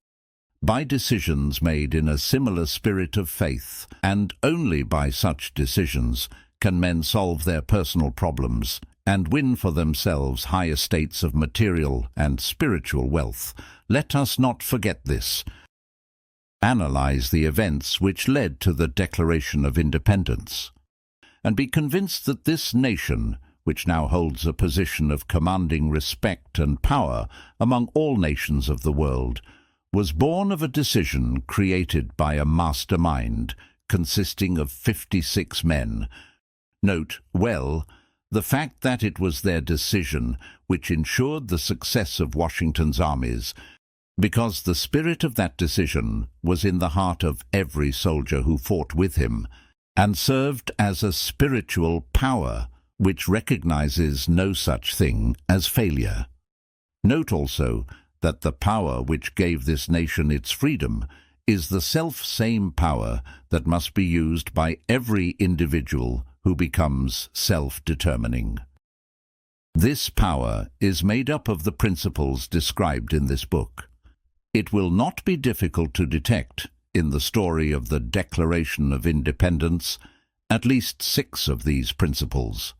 By decisions made in a similar spirit of faith, and only by such decisions, can men solve their personal problems and win for themselves high estates of material and spiritual wealth. Let us not forget this. Analyze the events which led to the Declaration of Independence, and be convinced that this nation, which now holds a position of commanding respect and power among all nations of the world, was born of a decision created by a mastermind consisting of 56 men. Note well the fact that it was their decision which ensured the success of Washington's armies, because the spirit of that decision was in the heart of every soldier who fought with him, and served as a spiritual power which recognizes no such thing as failure. Note also that the power which gave this nation its freedom is the self-same power that must be used by every individual who becomes self-determining. This power is made up of the principles described in this book. It will not be difficult to detect, in the story of the Declaration of Independence, at least 6 of these principles: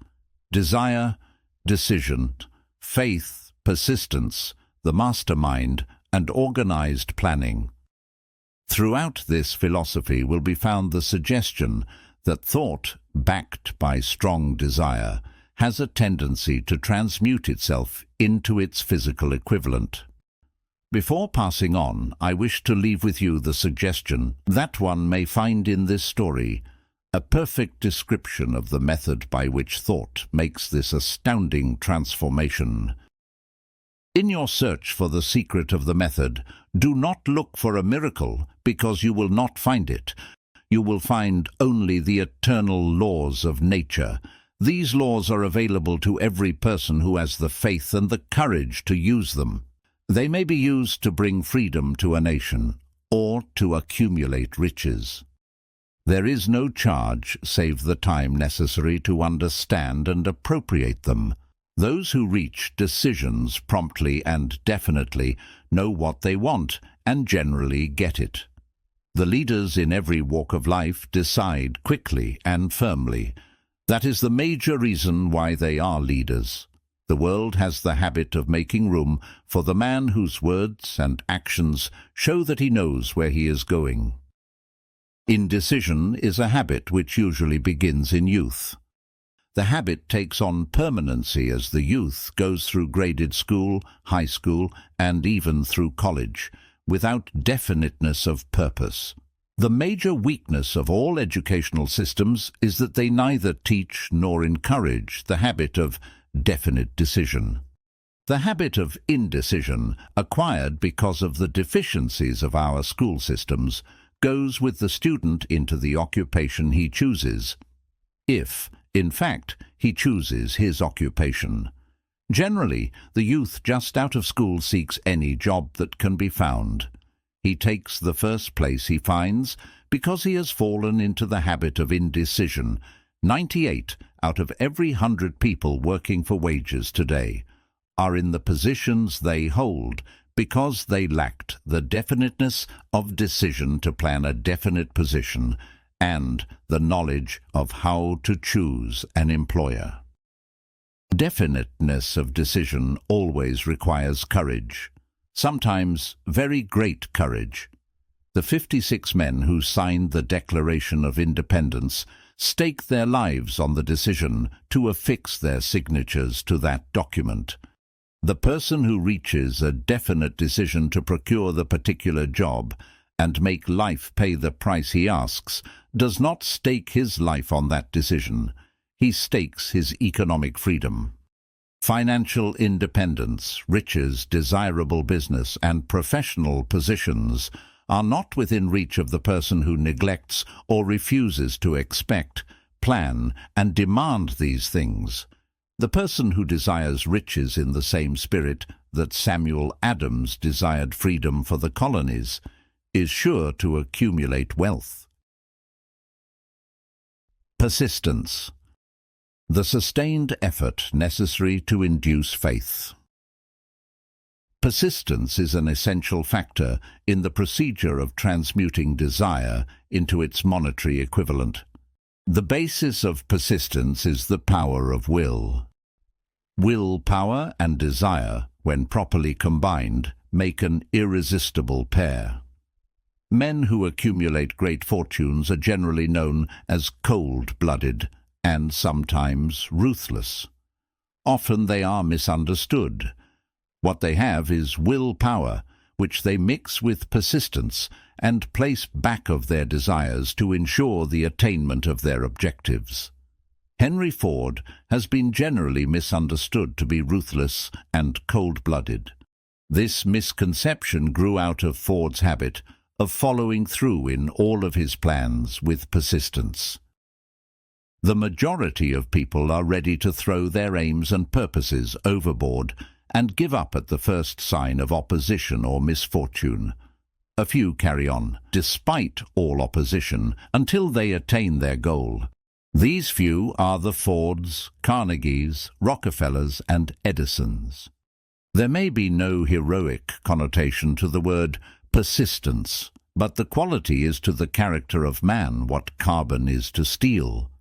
desire, decision, faith, persistence, the mastermind, and organized planning. Throughout this philosophy will be found the suggestion that thought, backed by strong desire, has a tendency to transmute itself into its physical equivalent. Before passing on, I wish to leave with you the suggestion that one may find in this story a perfect description of the method by which thought makes this astounding transformation. In your search for the secret of the method, do not look for a miracle, because you will not find it. You will find only the eternal laws of nature. These laws are available to every person who has the faith and the courage to use them. They may be used to bring freedom to a nation, or to accumulate riches. There is no charge save the time necessary to understand and appropriate them. Those who reach decisions promptly and definitely know what they want and generally get it. The leaders in every walk of life decide quickly and firmly. That is the major reason why they are leaders. The world has the habit of making room for the man whose words and actions show that he knows where he is going. Indecision is a habit which usually begins in youth. The habit takes on permanency as the youth goes through graded school, high school, and even through college, without definiteness of purpose. The major weakness of all educational systems is that they neither teach nor encourage the habit of definite decision. The habit of indecision, acquired because of the deficiencies of our school systems, goes with the student into the occupation he chooses, if, in fact, he chooses his occupation. Generally, the youth just out of school seeks any job that can be found. He takes the first place he finds because he has fallen into the habit of indecision. 98 out of every 100 people working for wages today are in the positions they hold because they lacked the definiteness of decision to plan a definite position and the knowledge of how to choose an employer. Definiteness of decision always requires courage, sometimes very great courage. The 56 men who signed the Declaration of Independence staked their lives on the decision to affix their signatures to that document. The person who reaches a definite decision to procure the particular job and make life pay the price he asks does not stake his life on that decision. He stakes his economic freedom. Financial independence, riches, desirable business, and professional positions are not within reach of the person who neglects or refuses to expect, plan, and demand these things. The person who desires riches in the same spirit that Samuel Adams desired freedom for the colonies is sure to accumulate wealth. Persistence. The sustained effort necessary to induce faith. Persistence is an essential factor in the procedure of transmuting desire into its monetary equivalent. The basis of persistence is the power of will. Willpower and desire, when properly combined, make an irresistible pair. Men who accumulate great fortunes are generally known as cold-blooded and sometimes ruthless. Often they are misunderstood. What they have is willpower, which they mix with persistence and place back of their desires to ensure the attainment of their objectives. Henry Ford has been generally misunderstood to be ruthless and cold-blooded. This misconception grew out of Ford's habit of following through in all of his plans with persistence. The majority of people are ready to throw their aims and purposes overboard and give up at the first sign of opposition or misfortune. A few carry on, despite all opposition, until they attain their goal. These few are the Fords, Carnegies, Rockefellers, and Edisons. There may be no heroic connotation to the word persistence, but the quality is to the character of man what carbon is to steel.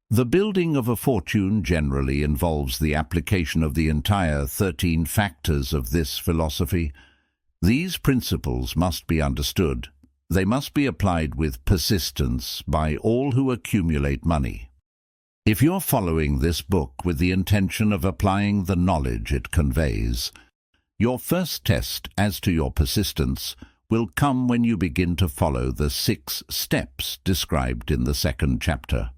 The building of a fortune generally involves the application of the entire 13 factors of this philosophy. These principles must be understood. They must be applied with persistence by all who accumulate money. If you're following this book with the intention of applying the knowledge it conveys, your first test as to your persistence will come when you begin to follow the 6 steps described in the 2nd chapter.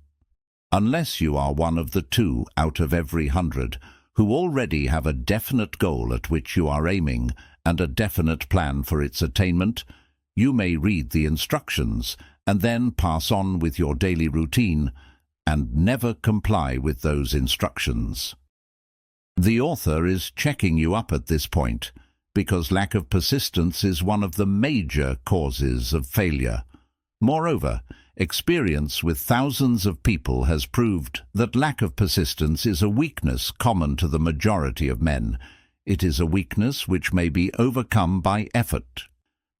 Unless you are one of the 2 out of every 100 who already have a definite goal at which you are aiming and a definite plan for its attainment, you may read the instructions and then pass on with your daily routine and never comply with those instructions. The author is checking you up at this point because lack of persistence is one of the major causes of failure. Moreover, experience with thousands of people has proved that lack of persistence is a weakness common to the majority of men. It is a weakness which may be overcome by effort.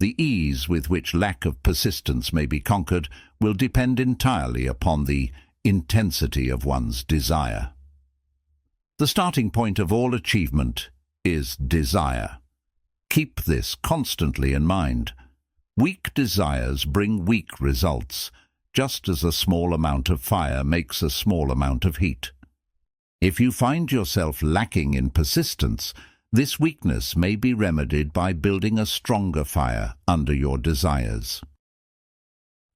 The ease with which lack of persistence may be conquered will depend entirely upon the intensity of one's desire. The starting point of all achievement is desire. Keep this constantly in mind. Weak desires bring weak results, just as a small amount of fire makes a small amount of heat. If you find yourself lacking in persistence, this weakness may be remedied by building a stronger fire under your desires.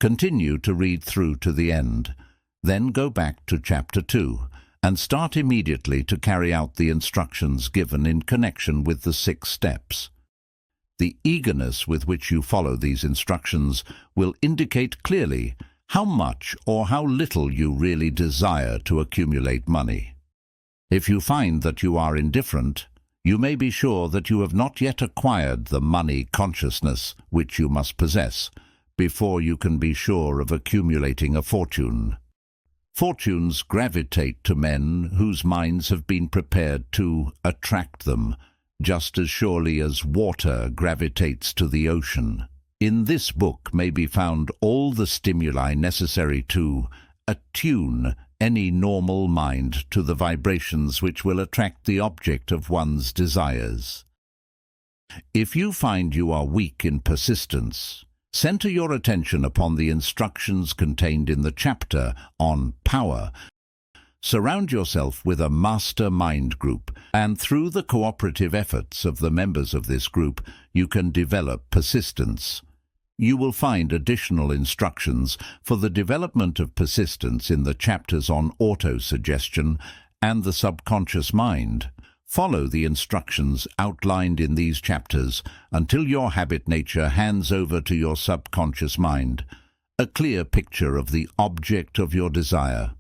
Continue to read through to the end, then go back to Chapter 2 and start immediately to carry out the instructions given in connection with the 6 steps. The eagerness with which you follow these instructions will indicate clearly how much or how little you really desire to accumulate money. If you find that you are indifferent, you may be sure that you have not yet acquired the money consciousness which you must possess before you can be sure of accumulating a fortune. Fortunes gravitate to men whose minds have been prepared to attract them, just as surely as water gravitates to the ocean. In this book may be found all the stimuli necessary to attune any normal mind to the vibrations which will attract the object of one's desires. If you find you are weak in persistence, center your attention upon the instructions contained in the chapter on power. Surround yourself with a master mind group, and through the cooperative efforts of the members of this group, you can develop persistence. You will find additional instructions for the development of persistence in the chapters on auto-suggestion and the subconscious mind. Follow the instructions outlined in these chapters until your habit nature hands over to your subconscious mind a clear picture of the object of your desire.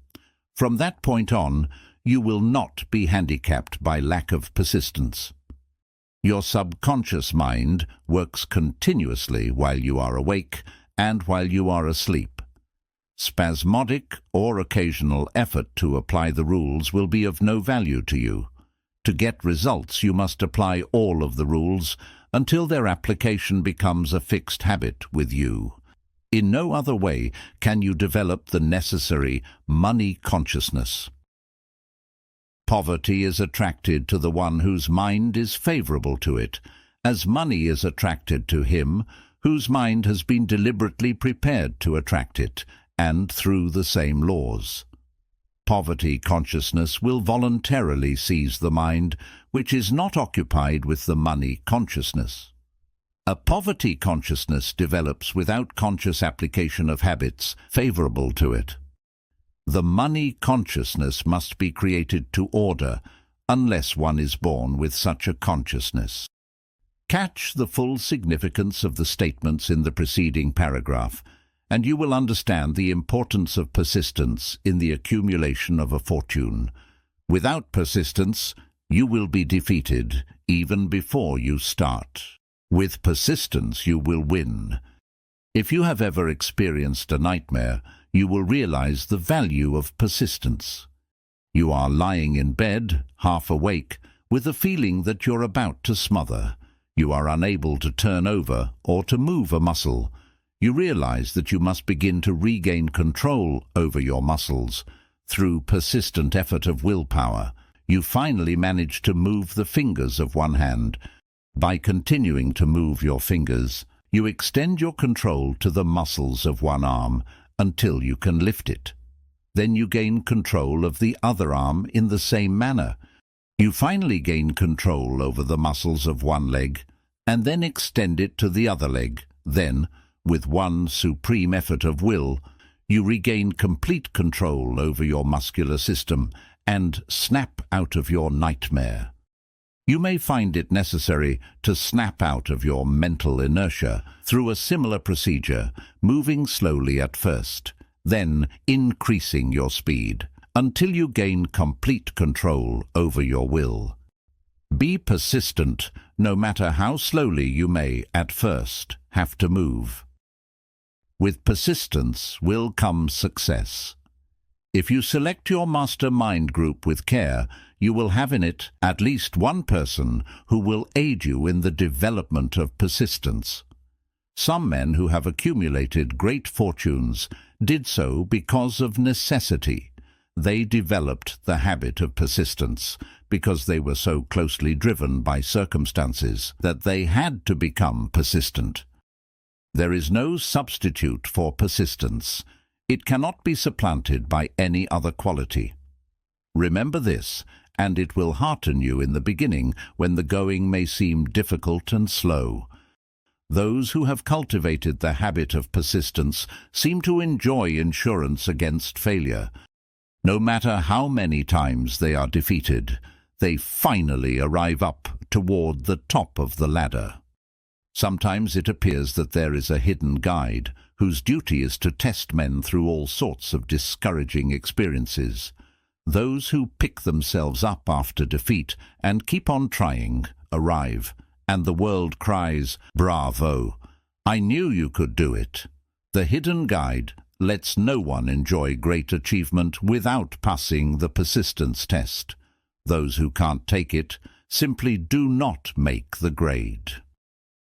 From that point on, you will not be handicapped by lack of persistence. Your subconscious mind works continuously while you are awake and while you are asleep. Spasmodic or occasional effort to apply the rules will be of no value to you. To get results, you must apply all of the rules until their application becomes a fixed habit with you. In no other way can you develop the necessary money consciousness. Poverty is attracted to the one whose mind is favorable to it, as money is attracted to him whose mind has been deliberately prepared to attract it, and through the same laws. Poverty consciousness will voluntarily seize the mind which is not occupied with the money consciousness. A poverty consciousness develops without conscious application of habits favorable to it. The money consciousness must be created to order, unless one is born with such a consciousness. Catch the full significance of the statements in the preceding paragraph, and you will understand the importance of persistence in the accumulation of a fortune. Without persistence, you will be defeated even before you start. With persistence, you will win. If you have ever experienced a nightmare, you will realize the value of persistence. You are lying in bed, half awake, with the feeling that you're about to smother. You are unable to turn over or to move a muscle. You realize that you must begin to regain control over your muscles. Through persistent effort of willpower, you finally manage to move the fingers of one hand. By continuing to move your fingers, you extend your control to the muscles of one arm until you can lift it. Then you gain control of the other arm in the same manner. You finally gain control over the muscles of one leg, and then extend it to the other leg. Then, with one supreme effort of will, you regain complete control over your muscular system and snap out of your nightmare. You may find it necessary to snap out of your mental inertia through a similar procedure, moving slowly at first, then increasing your speed, until you gain complete control over your will. Be persistent, no matter how slowly you may, at first, have to move. With persistence will come success. If you select your mastermind group with care, you will have in it at least one person who will aid you in the development of persistence. Some men who have accumulated great fortunes did so because of necessity. They developed the habit of persistence because they were so closely driven by circumstances that they had to become persistent. There is no substitute for persistence. It cannot be supplanted by any other quality. Remember this, and it will hearten you in the beginning when the going may seem difficult and slow. Those who have cultivated the habit of persistence seem to enjoy insurance against failure. No matter how many times they are defeated, they finally arrive up toward the top of the ladder. Sometimes it appears that there is a hidden guide whose duty is to test men through all sorts of discouraging experiences. Those who pick themselves up after defeat and keep on trying arrive, and the world cries, "Bravo! I knew you could do it." The hidden guide lets no one enjoy great achievement without passing the persistence test. Those who can't take it simply do not make the grade.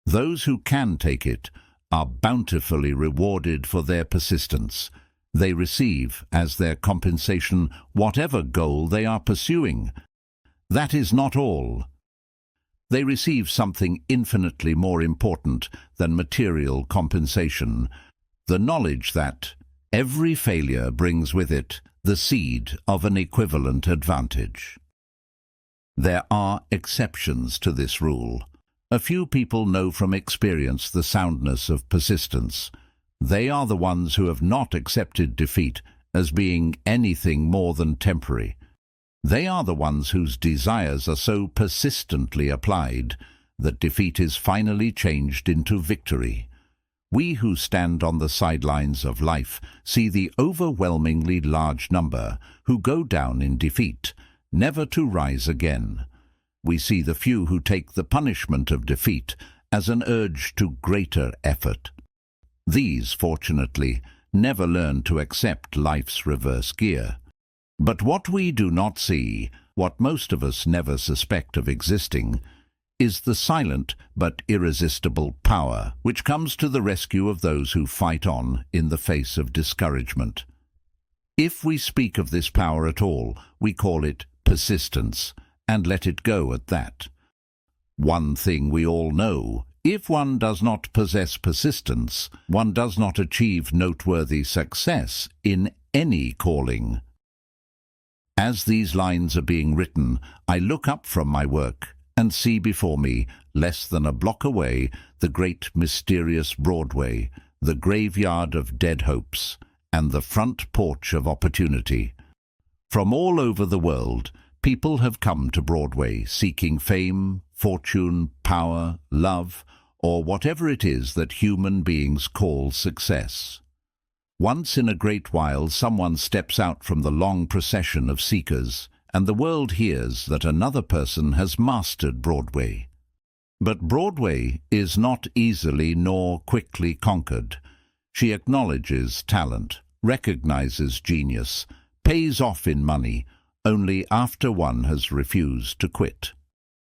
Those who can take it are bountifully rewarded for their persistence. They receive, as their compensation, whatever goal they are pursuing. That is not all. They receive something infinitely more important than material compensation, the knowledge that every failure brings with it the seed of an equivalent advantage. There are exceptions to this rule. A few people know from experience the soundness of persistence. They are the ones who have not accepted defeat as being anything more than temporary. They are the ones whose desires are so persistently applied that defeat is finally changed into victory. We who stand on the sidelines of life see the overwhelmingly large number who go down in defeat, never to rise again. We see the few who take the punishment of defeat as an urge to greater effort. These, fortunately, never learn to accept life's reverse gear. But what we do not see, what most of us never suspect of existing, is the silent but irresistible power which comes to the rescue of those who fight on in the face of discouragement. If we speak of this power at all, we call it persistence, and let it go at that. One thing we all know: if one does not possess persistence, one does not achieve noteworthy success in any calling. As these lines are being written, I look up from my work and see before me, less than a block away, the great mysterious Broadway, the graveyard of dead hopes, and the front porch of opportunity. From all over the world, people have come to Broadway seeking fame, fortune, power, love, or whatever it is that human beings call success. Once in a great while someone steps out from the long procession of seekers, and the world hears that another person has mastered Broadway. But Broadway is not easily nor quickly conquered. She acknowledges talent, recognizes genius, pays off in money, only after one has refused to quit.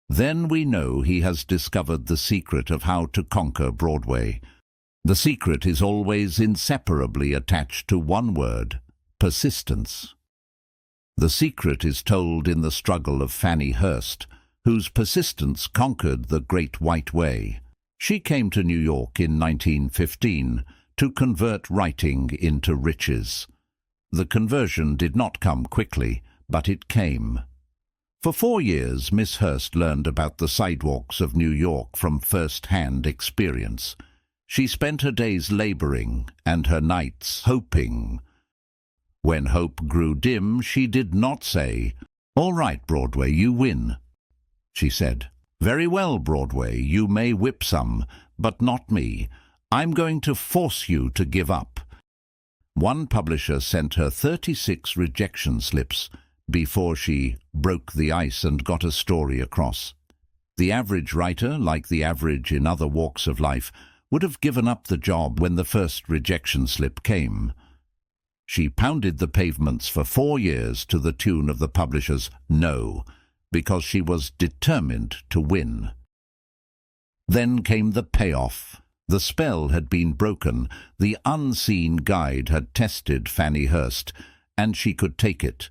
Then we know he has discovered the secret of how to conquer Broadway. The secret is always inseparably attached to one word: persistence. The secret is told in the struggle of Fanny Hurst, whose persistence conquered the Great White Way. She came to New York in 1915 to convert writing into riches. The conversion did not come quickly, but it came. For 4 years, Miss Hurst learned about the sidewalks of New York from first-hand experience. She spent her days laboring and her nights hoping. When hope grew dim, she did not say, "All right, Broadway, you win." She said, "Very well, Broadway, you may whip some, but not me. I'm going to force you to give up." One publisher sent her 36 rejection slips before she broke the ice and got a story across. The average writer, like the average in other walks of life, would have given up the job when the first rejection slip came. She pounded the pavements for 4 years to the tune of the publisher's no, because she was determined to win. Then came the payoff. The spell had been broken. The unseen guide had tested Fanny Hurst, and she could take it.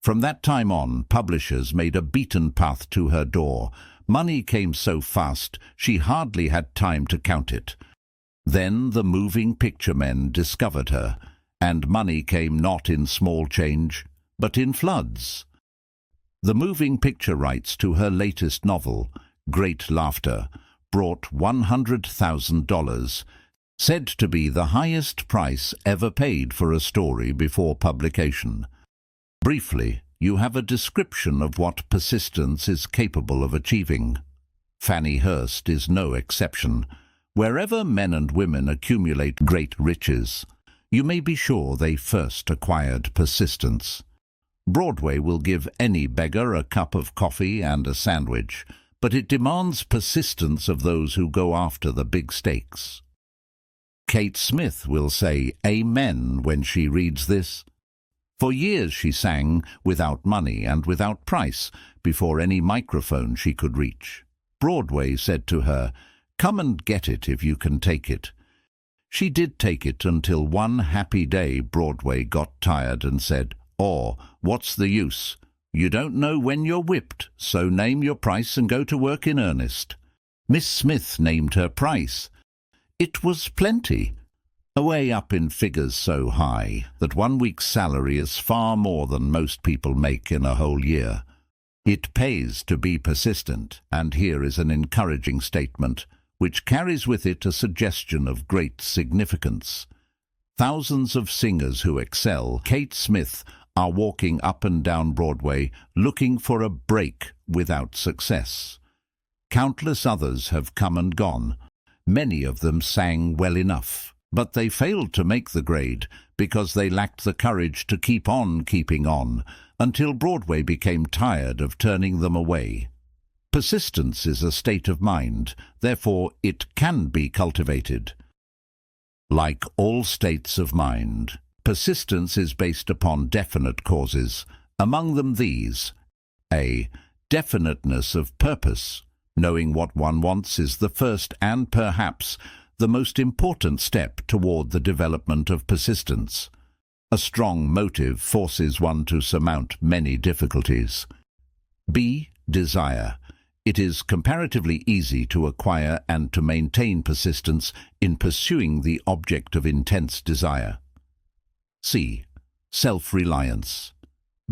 From that time on, publishers made a beaten path to her door. Money came so fast, she hardly had time to count it. Then the moving picture men discovered her, and money came not in small change, but in floods. The moving picture rights to her latest novel, Great Laughter, brought $100,000, said to be the highest price ever paid for a story before publication. Briefly, you have a description of what persistence is capable of achieving. Fanny Hurst is no exception. Wherever men and women accumulate great riches, you may be sure they first acquired persistence. Broadway will give any beggar a cup of coffee and a sandwich, but it demands persistence of those who go after the big stakes. Kate Smith will say amen when she reads this. For years she sang without money and without price before any microphone she could reach. Broadway said to her, "Come and get it if you can take it." She did take it until one happy day Broadway got tired and said, "Oh, what's the use? You don't know when you're whipped, so name your price and go to work in earnest." Miss Smith named her price. It was plenty. Away up in figures so high that 1 week's salary is far more than most people make in a whole year. It pays to be persistent, and here is an encouraging statement, which carries with it a suggestion of great significance. Thousands of singers who excel, Kate Smith, are walking up and down Broadway looking for a break without success. Countless others have come and gone. Many of them sang well enough, but they failed to make the grade because they lacked the courage to keep on keeping on until Broadway became tired of turning them away. Persistence is a state of mind, therefore it can be cultivated. Like all states of mind, persistence is based upon definite causes, among them these: A. Definiteness of purpose. Knowing what one wants is the first and perhaps the most important step toward the development of persistence. A strong motive forces one to surmount many difficulties. B. Desire. It is comparatively easy to acquire and to maintain persistence in pursuing the object of intense desire. C. Self-reliance.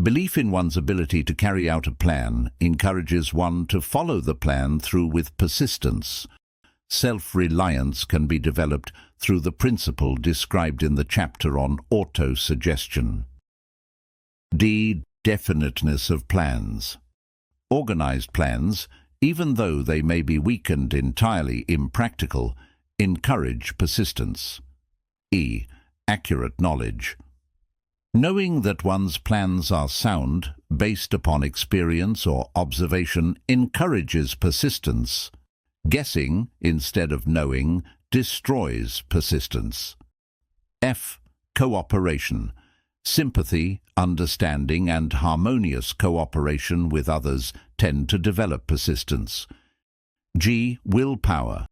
Belief in one's ability to carry out a plan encourages one to follow the plan through with persistence. Self-reliance can be developed through the principle described in the chapter on auto-suggestion. D. Definiteness of plans. Organized plans, even though they may be weakened entirely impractical, encourage persistence. E. Accurate knowledge. Knowing that one's plans are sound, based upon experience or observation, encourages persistence. Guessing, instead of knowing, destroys persistence. F. Cooperation. Sympathy, understanding, and harmonious cooperation with others tend to develop persistence. G. Willpower.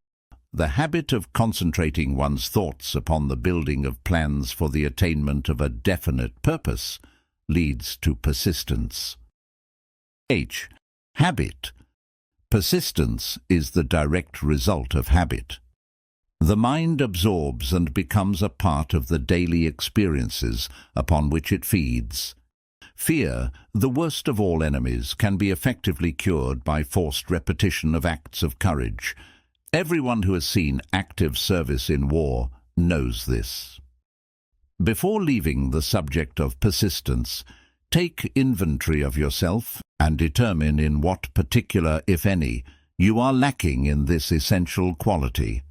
The habit of concentrating one's thoughts upon the building of plans for the attainment of a definite purpose leads to persistence. H. Habit. Persistence is the direct result of habit. The mind absorbs and becomes a part of the daily experiences upon which it feeds. Fear, the worst of all enemies, can be effectively cured by forced repetition of acts of courage. Everyone who has seen active service in war knows this. Before leaving the subject of persistence, take inventory of yourself and determine in what particular, if any, you are lacking in this essential quality.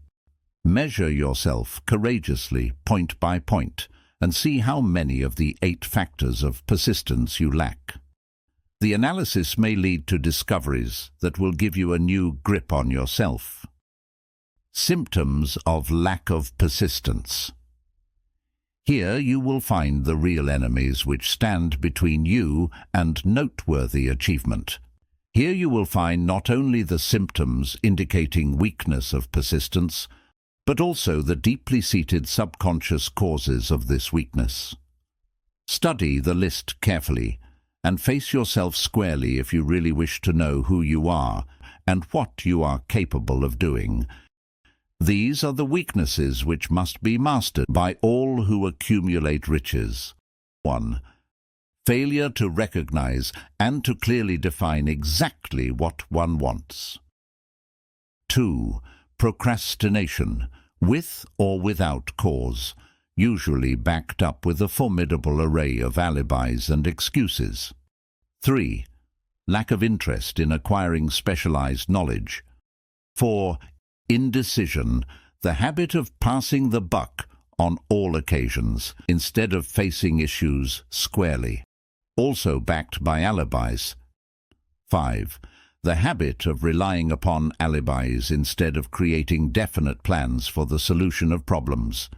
Measure yourself courageously, point by point, and see how many of the 8 factors of persistence you lack. The analysis may lead to discoveries that will give you a new grip on yourself. Symptoms of lack of persistence. Here you will find the real enemies which stand between you and noteworthy achievement. Here you will find not only the symptoms indicating weakness of persistence, but also the deeply seated subconscious causes of this weakness. Study the list carefully and face yourself squarely if you really wish to know who you are and what you are capable of doing. These are the weaknesses which must be mastered by all who accumulate riches. 1. Failure to recognize and to clearly define exactly what one wants. 2. Procrastination, with or without cause, usually backed up with a formidable array of alibis and excuses. 3. Lack of interest in acquiring specialized knowledge. 4. Indecision, the habit of passing the buck on all occasions instead of facing issues squarely, also backed by alibis. 5. The habit of relying upon alibis instead of creating definite plans for the solution of problems.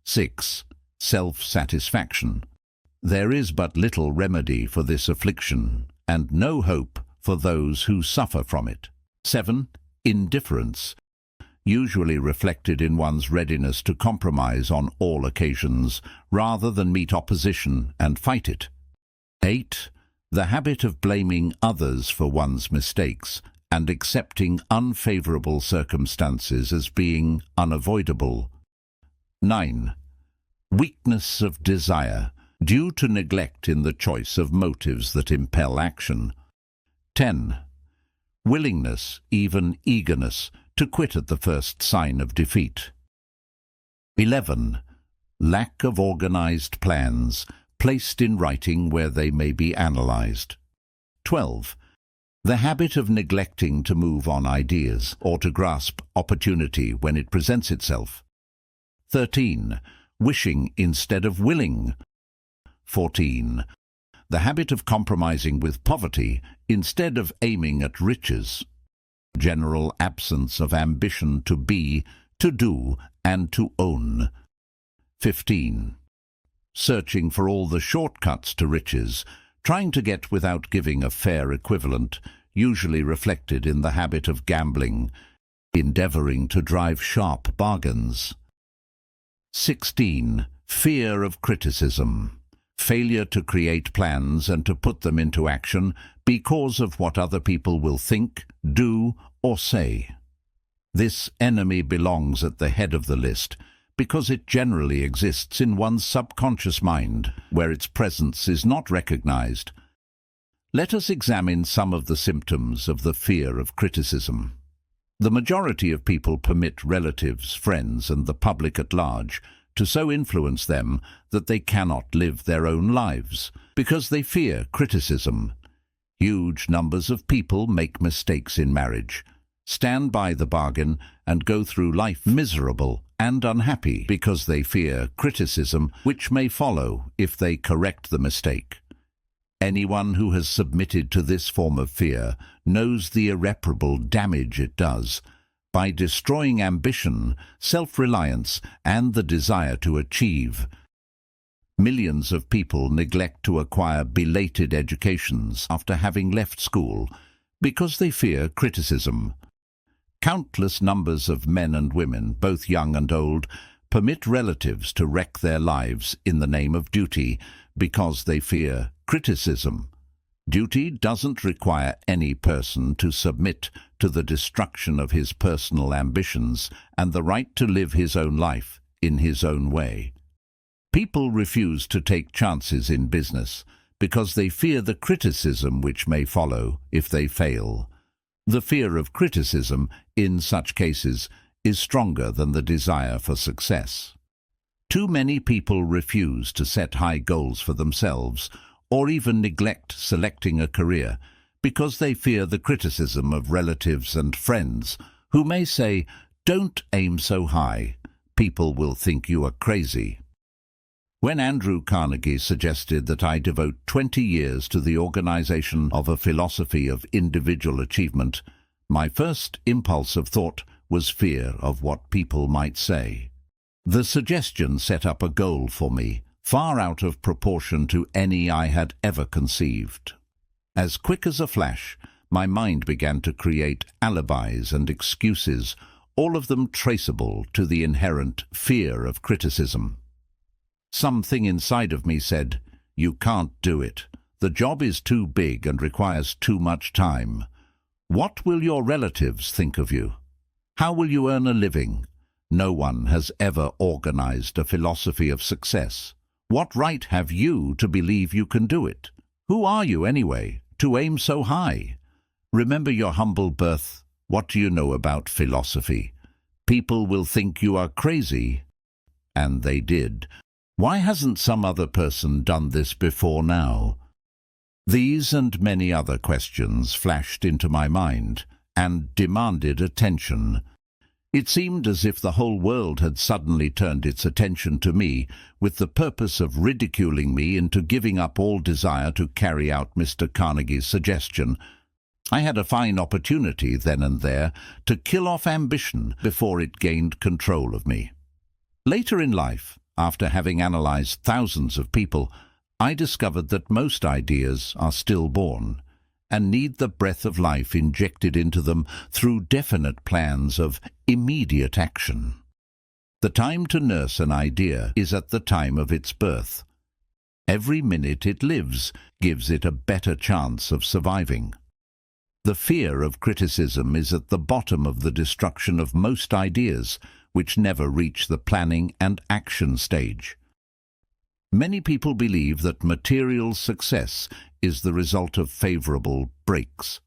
6. Self-satisfaction. There is but little remedy for this affliction, and no hope for those who suffer from it. 7. Indifference, usually reflected in one's readiness to compromise on all occasions, rather than meet opposition and fight it. 8. The habit of blaming others for one's mistakes and accepting unfavorable circumstances as being unavoidable. 9. Weakness of desire, due to neglect in the choice of motives that impel action. 10. Willingness, even eagerness, to quit at the first sign of defeat. 11. Lack of organized plans, placed in writing where they may be analyzed. 12. The habit of neglecting to move on ideas or to grasp opportunity when it presents itself. 13. Wishing instead of willing. 14. The habit of compromising with poverty instead of aiming at riches. General absence of ambition to be, to do, and to own. 15. Searching for all the shortcuts to riches, trying to get without giving a fair equivalent, usually reflected in the habit of gambling, endeavoring to drive sharp bargains. 16. Fear of criticism. Failure to create plans and to put them into action because of what other people will think, do, or say. This enemy belongs at the head of the list because it generally exists in one's subconscious mind, where its presence is not recognized. Let us examine some of the symptoms of the fear of criticism. The majority of people permit relatives, friends, and the public at large to so influence them that they cannot live their own lives, because they fear criticism. Huge numbers of people make mistakes in marriage, stand by the bargain, and go through life miserable and unhappy because they fear criticism which may follow if they correct the mistake. Anyone who has submitted to this form of fear knows the irreparable damage it does by destroying ambition, self-reliance, and the desire to achieve. Millions of people neglect to acquire belated educations after having left school because they fear criticism. Countless numbers of men and women, both young and old, permit relatives to wreck their lives in the name of duty because they fear criticism. Duty doesn't require any person to submit to the destruction of his personal ambitions and the right to live his own life in his own way. People refuse to take chances in business because they fear the criticism which may follow if they fail. The fear of criticism, in such cases, is stronger than the desire for success. Too many people refuse to set high goals for themselves or even neglect selecting a career because they fear the criticism of relatives and friends who may say, "Don't aim so high. People will think you are crazy." When Andrew Carnegie suggested that I devote 20 years to the organization of a philosophy of individual achievement, my first impulse of thought was fear of what people might say. The suggestion set up a goal for me, far out of proportion to any I had ever conceived. As quick as a flash, my mind began to create alibis and excuses, all of them traceable to the inherent fear of criticism. Something inside of me said, "You can't do it. The job is too big and requires too much time. What will your relatives think of you? How will you earn a living? No one has ever organized a philosophy of success. What right have you to believe you can do it? Who are you anyway, to aim so high? Remember your humble birth. What do you know about philosophy? People will think you are crazy." And they did. Why hasn't some other person done this before now? These and many other questions flashed into my mind and demanded attention. It seemed as if the whole world had suddenly turned its attention to me with the purpose of ridiculing me into giving up all desire to carry out Mr. Carnegie's suggestion. I had a fine opportunity then and there to kill off ambition before it gained control of me. Later in life, after having analyzed thousands of people, I discovered that most ideas are stillborn and need the breath of life injected into them through definite plans of immediate action. The time to nurse an idea is at the time of its birth. Every minute it lives gives it a better chance of surviving. The fear of criticism is at the bottom of the destruction of most ideas, which never reach the planning and action stage. Many people believe that material success is the result of favorable breaks.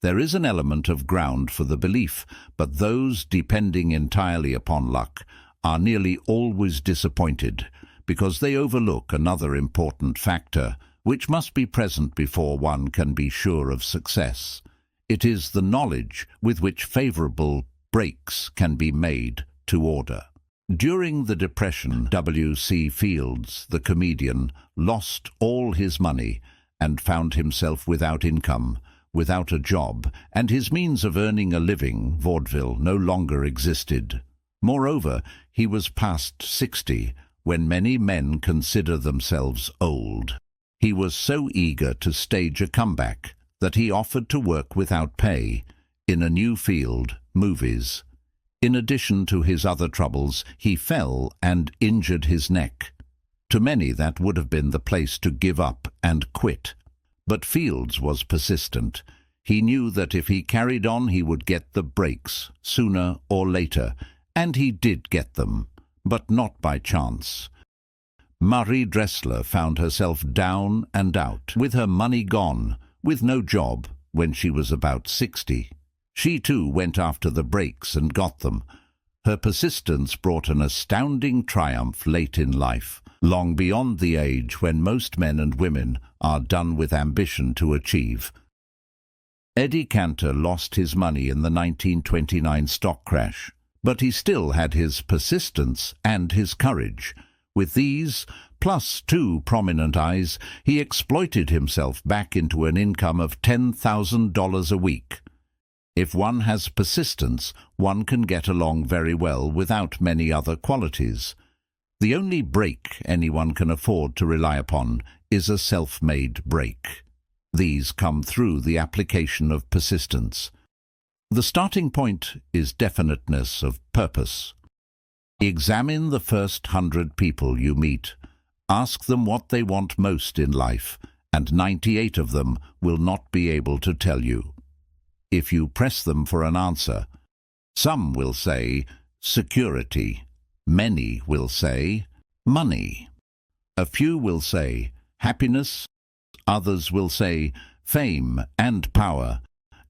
There is an element of ground for the belief, but those depending entirely upon luck are nearly always disappointed because they overlook another important factor which must be present before one can be sure of success. It is the knowledge with which favorable breaks can be made to order. During the Depression, W.C. Fields, the comedian, lost all his money and found himself without income, without a job, and his means of earning a living, vaudeville, no longer existed. Moreover, he was past 60, when many men consider themselves old. He was so eager to stage a comeback that he offered to work without pay in a new field, movies. In addition to his other troubles, he fell and injured his neck. To many that would have been the place to give up and quit. But Fields was persistent. He knew that if he carried on he would get the breaks, sooner or later, and he did get them, but not by chance. Marie Dressler found herself down and out, with her money gone, with no job, when she was about 60. She too went after the breaks and got them. Her persistence brought an astounding triumph late in life, long beyond the age when most men and women are done with ambition to achieve. Eddie Cantor lost his money in the 1929 stock crash, but he still had his persistence and his courage. With these, plus 2 prominent eyes, he exploited himself back into an income of $10,000 a week. If one has persistence, one can get along very well without many other qualities. The only break anyone can afford to rely upon is a self-made break. These come through the application of persistence. The starting point is definiteness of purpose. Examine the first 100 people you meet. Ask them what they want most in life, and 98 of them will not be able to tell you. If you press them for an answer, some will say security, many will say money, a few will say happiness, others will say fame and power,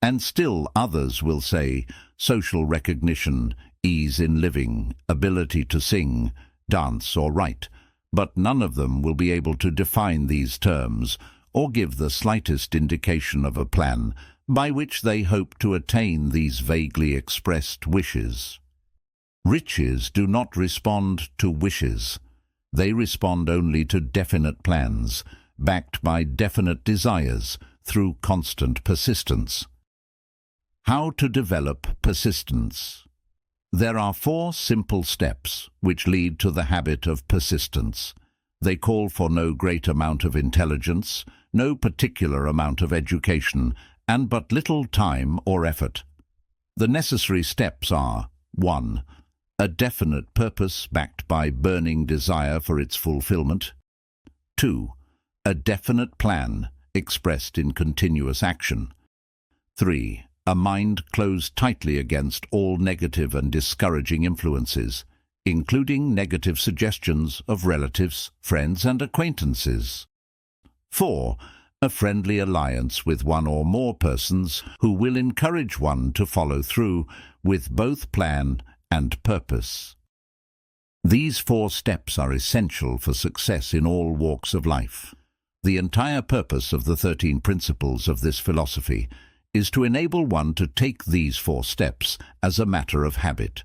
and still others will say social recognition, ease in living, ability to sing, dance or write, but none of them will be able to define these terms or give the slightest indication of a plan by which they hope to attain these vaguely expressed wishes. Riches do not respond to wishes. They respond only to definite plans, backed by definite desires through constant persistence. How to develop persistence. There are 4 simple steps which lead to the habit of persistence. They call for no great amount of intelligence, no particular amount of education, and but little time or effort. The necessary steps are: 1. A definite purpose backed by burning desire for its fulfillment. 2. A definite plan expressed in continuous action. 3. A mind closed tightly against all negative and discouraging influences, including negative suggestions of relatives, friends, and acquaintances. 4. A friendly alliance with one or more persons who will encourage one to follow through with both plan and purpose. These 4 steps are essential for success in all walks of life. The entire purpose of the 13 principles of this philosophy is to enable one to take these 4 steps as a matter of habit.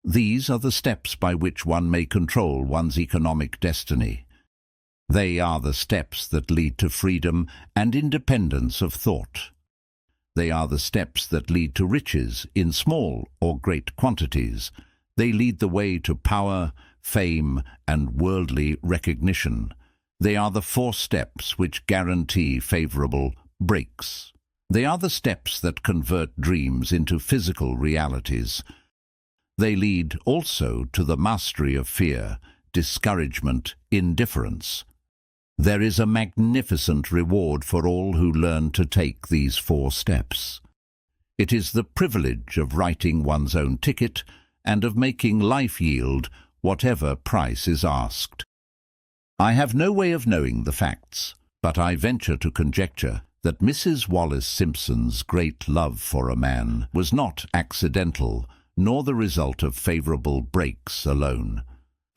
These are the steps by which one may control one's economic destiny. They are the steps that lead to freedom and independence of thought. They are the steps that lead to riches in small or great quantities. They lead the way to power, fame, and worldly recognition. They are the 4 steps which guarantee favorable breaks. They are the steps that convert dreams into physical realities. They lead also to the mastery of fear, discouragement, indifference. There is a magnificent reward for all who learn to take these 4 steps. It is the privilege of writing one's own ticket and of making life yield whatever price is asked. I have no way of knowing the facts, but I venture to conjecture that Mrs. Wallace Simpson's great love for a man was not accidental, nor the result of favorable breaks alone.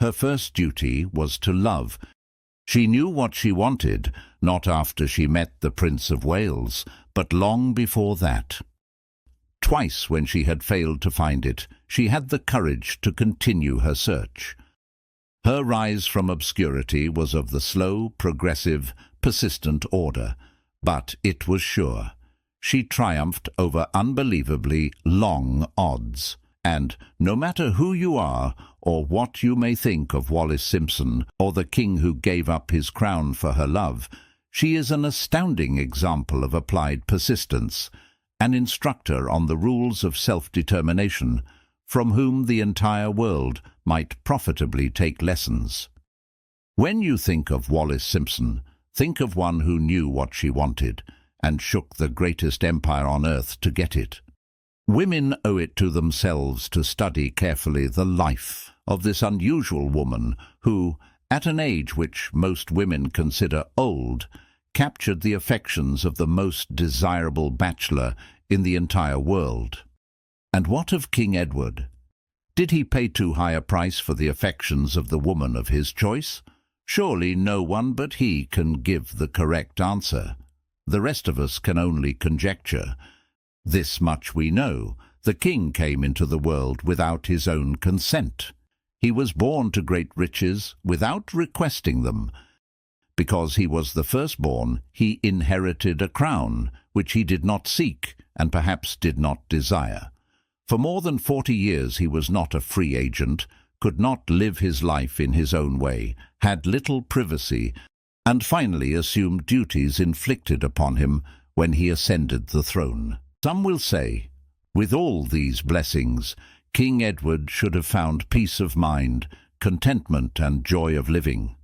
Her first duty was to love. She knew what she wanted, not after she met the Prince of Wales, but long before that. Twice, when she had failed to find it, she had the courage to continue her search. Her rise from obscurity was of the slow, progressive, persistent order, but it was sure. She triumphed over unbelievably long odds, and no matter who you are or what you may think of Wallace Simpson or the king who gave up his crown for her love, she is an astounding example of applied persistence, an instructor on the rules of self-determination, from whom the entire world might profitably take lessons. When you think of Wallace Simpson, think of one who knew what she wanted and shook the greatest empire on earth to get it. Women owe it to themselves to study carefully the life of this unusual woman who, at an age which most women consider old, captured the affections of the most desirable bachelor in the entire world. And what of King Edward? Did he pay too high a price for the affections of the woman of his choice? Surely no one but he can give the correct answer. The rest of us can only conjecture. This much we know: the king came into the world without his own consent. He was born to great riches without requesting them. Because he was the firstborn, he inherited a crown which he did not seek and perhaps did not desire. For more than 40 years he was not a free agent, could not live his life in his own way, had little privacy, and finally assumed duties inflicted upon him when he ascended the throne. Some will say, with all these blessings, King Edward should have found peace of mind, contentment, and joy of living.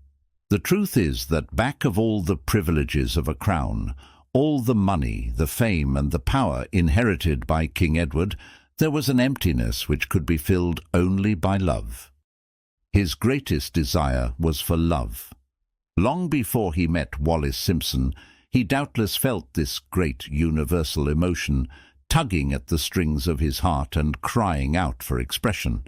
The truth is that back of all the privileges of a crown, all the money, the fame, and the power inherited by King Edward, there was an emptiness which could be filled only by love. His greatest desire was for love. Long before he met Wallace Simpson, he doubtless felt this great universal emotion, tugging at the strings of his heart and crying out for expression.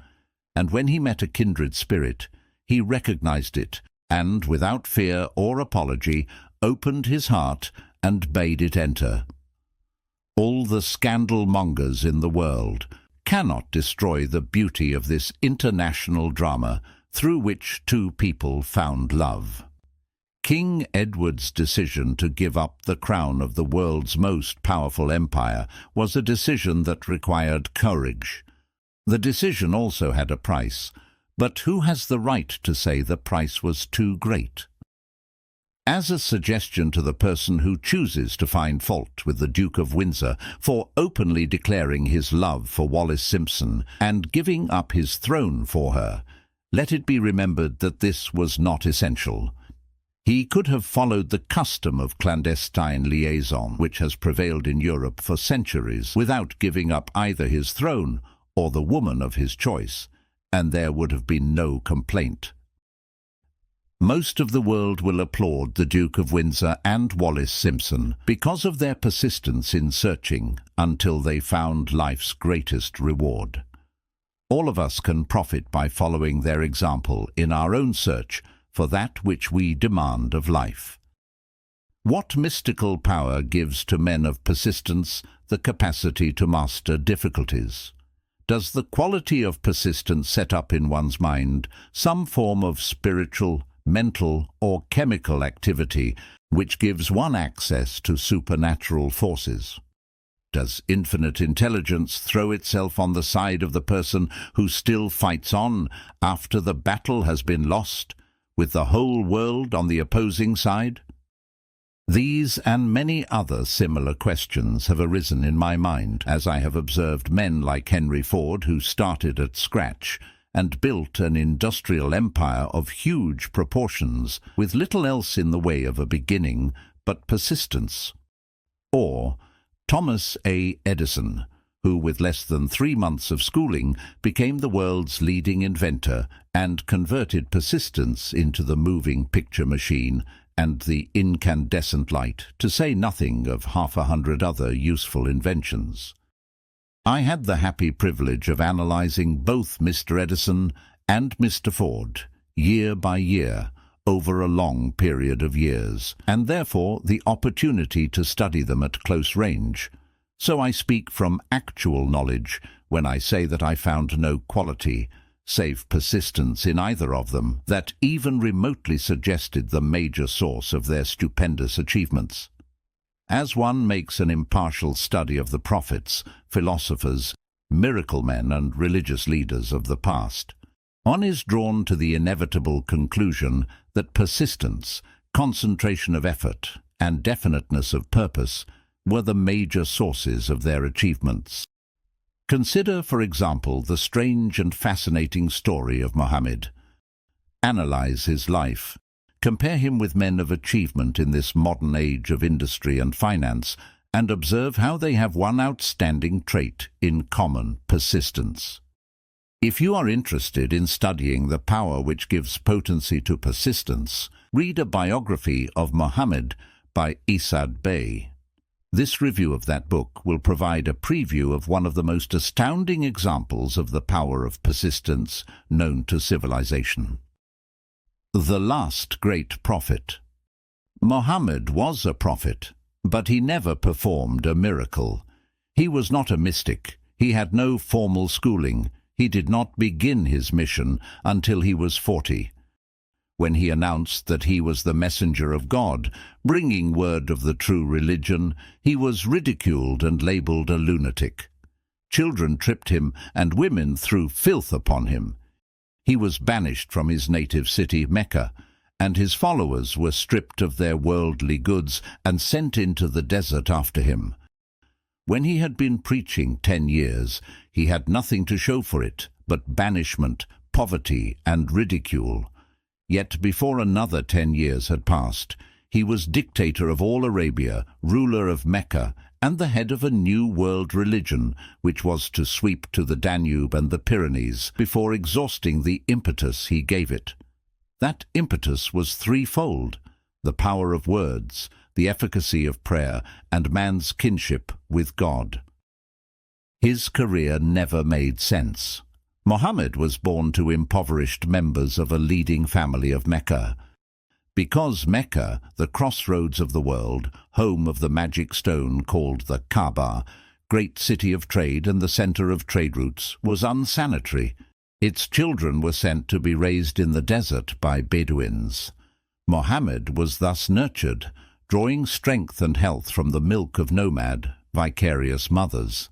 And when he met a kindred spirit, he recognized it, and, without fear or apology, opened his heart and bade it enter. All the scandal-mongers in the world cannot destroy the beauty of this international drama through which 2 people found love. King Edward's decision to give up the crown of the world's most powerful empire was a decision that required courage. The decision also had a price, but who has the right to say the price was too great? As a suggestion to the person who chooses to find fault with the Duke of Windsor for openly declaring his love for Wallis Simpson and giving up his throne for her, let it be remembered that this was not essential. He could have followed the custom of clandestine liaison which has prevailed in Europe for centuries without giving up either his throne or the woman of his choice, and there would have been no complaint. Most of the world will applaud the Duke of Windsor and Wallis Simpson because of their persistence in searching until they found life's greatest reward. All of us can profit by following their example in our own search for that which we demand of life. What mystical power gives to men of persistence the capacity to master difficulties? Does the quality of persistence set up in one's mind some form of spiritual, mental or chemical activity which gives one access to supernatural forces? Does infinite intelligence throw itself on the side of the person who still fights on after the battle has been lost, with the whole world on the opposing side? These and many other similar questions have arisen in my mind as I have observed men like Henry Ford, who started at scratch and built an industrial empire of huge proportions with little else in the way of a beginning but persistence. Or Thomas A. Edison, who with less than 3 months of schooling became the world's leading inventor and converted persistence into the moving picture machine and the incandescent light, to say nothing of 100 other useful inventions. I had the happy privilege of analyzing both Mr. Edison and Mr. Ford, year by year, over a long period of years, and therefore the opportunity to study them at close range. So I speak from actual knowledge when I say that I found no quality, save persistence, in either of them that even remotely suggested the major source of their stupendous achievements. As one makes an impartial study of the prophets, philosophers, miracle men and religious leaders of the past, one is drawn to the inevitable conclusion that persistence, concentration of effort, and definiteness of purpose were the major sources of their achievements. Consider, for example, the strange and fascinating story of Muhammad. Analyze his life. Compare him with men of achievement in this modern age of industry and finance, and observe how they have one outstanding trait in common: persistence. If you are interested in studying the power which gives potency to persistence, read a biography of Muhammad by Isad Bey. This review of that book will provide a preview of one of the most astounding examples of the power of persistence known to civilization. The last great prophet. Muhammad was a prophet, but he never performed a miracle. He was not a mystic. He had no formal schooling. He did not begin his mission until he was 40. When he announced that he was the messenger of God, bringing word of the true religion, he was ridiculed and labeled a lunatic. Children tripped him, and women threw filth upon him. He was banished from his native city, Mecca, and his followers were stripped of their worldly goods and sent into the desert after him. When he had been preaching 10 years, he had nothing to show for it but banishment, poverty, and ridicule. Yet before another 10 years had passed, he was dictator of all Arabia, ruler of Mecca, and the head of a new world religion, which was to sweep to the Danube and the Pyrenees before exhausting the impetus he gave it. That impetus was threefold: the power of words, the efficacy of prayer, and man's kinship with God. His career never made sense. Muhammad was born to impoverished members of a leading family of Mecca. Because Mecca, the crossroads of the world, home of the magic stone called the Kaaba, great city of trade and the center of trade routes, was unsanitary, its children were sent to be raised in the desert by Bedouins. Muhammad was thus nurtured, drawing strength and health from the milk of nomad, vicarious mothers.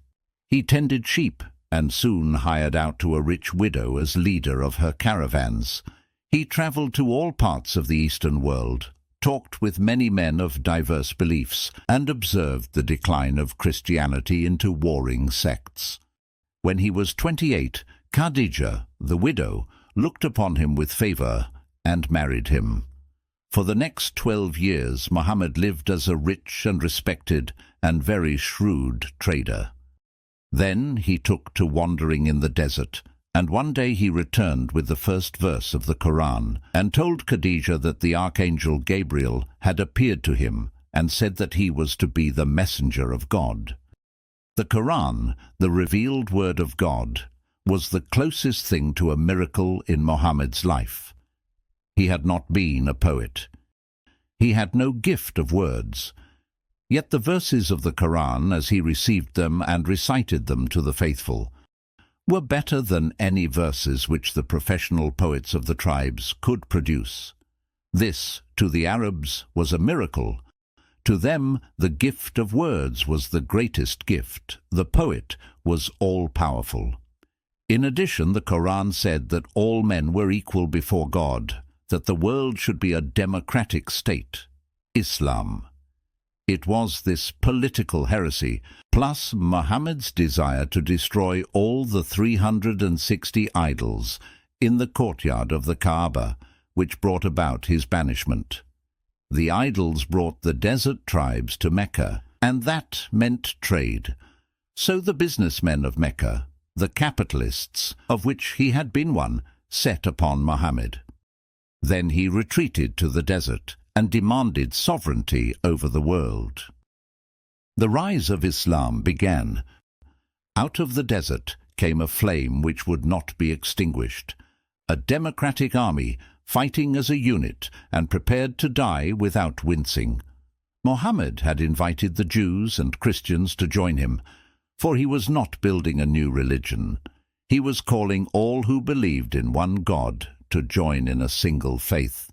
He tended sheep and soon hired out to a rich widow as leader of her caravans. He travelled to all parts of the Eastern world, talked with many men of diverse beliefs, and observed the decline of Christianity into warring sects. When he was 28, Khadija, the widow, looked upon him with favour and married him. For the next 12 years, Muhammad lived as a rich and respected and very shrewd trader. Then he took to wandering in the desert, and one day he returned with the first verse of the Quran and told Khadija that the archangel Gabriel had appeared to him and said that he was to be the messenger of God. The Quran, the revealed word of God, was the closest thing to a miracle in Muhammad's life. He had not been a poet. He had no gift of words. Yet the verses of the Quran, as he received them and recited them to the faithful, were better than any verses which the professional poets of the tribes could produce. This, to the Arabs, was a miracle. To them, the gift of words was the greatest gift. The poet was all-powerful. In addition, the Quran said that all men were equal before God, that the world should be a democratic state, Islam. It was this political heresy, plus Muhammad's desire to destroy all the 360 idols in the courtyard of the Kaaba, which brought about his banishment. The idols brought the desert tribes to Mecca, and that meant trade. So the businessmen of Mecca, the capitalists, of which he had been one, set upon Muhammad. Then he retreated to the desert and demanded sovereignty over the world. The rise of Islam began. Out of the desert came a flame which would not be extinguished, a democratic army fighting as a unit and prepared to die without wincing. Muhammad had invited the Jews and Christians to join him, for he was not building a new religion. He was calling all who believed in one God to join in a single faith.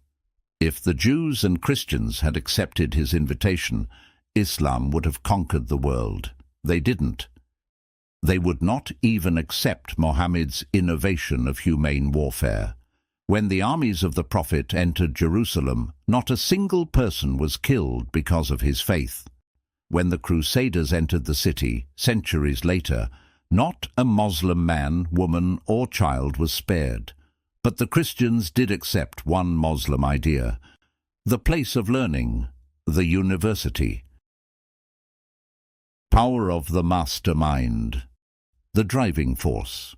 If the Jews and Christians had accepted his invitation, Islam would have conquered the world. They didn't. They would not even accept Muhammad's innovation of humane warfare. When the armies of the Prophet entered Jerusalem, not a single person was killed because of his faith. When the Crusaders entered the city, centuries later, not a Muslim man, woman, or child was spared. But the Christians did accept one Muslim idea, the place of learning, the university. Power of the mastermind, the driving force.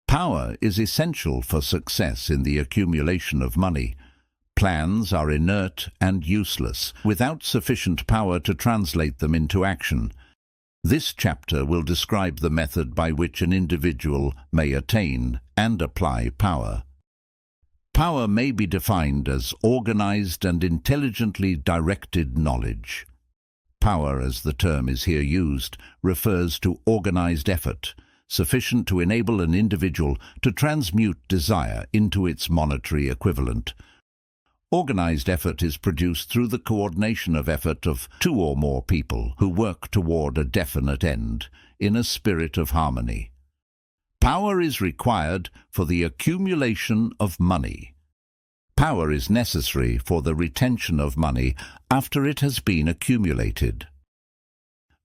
Power is essential for success in the accumulation of money. Plans are inert and useless without sufficient power to translate them into action. This chapter will describe the method by which an individual may attain and apply power. Power may be defined as organized and intelligently directed knowledge. Power, as the term is here used, refers to organized effort, sufficient to enable an individual to transmute desire into its monetary equivalent. Organized effort is produced through the coordination of effort of two or more people who work toward a definite end in a spirit of harmony. Power is required for the accumulation of money. Power is necessary for the retention of money after it has been accumulated.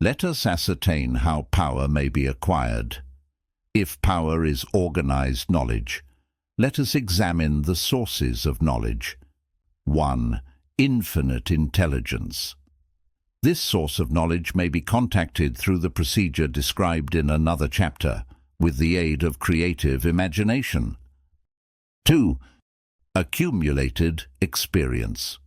Let us ascertain how power may be acquired. If power is organized knowledge, let us examine the sources of knowledge. 1. Infinite intelligence. This source of knowledge may be contacted through the procedure described in another chapter, with the aid of creative imagination. 2. Accumulated experience.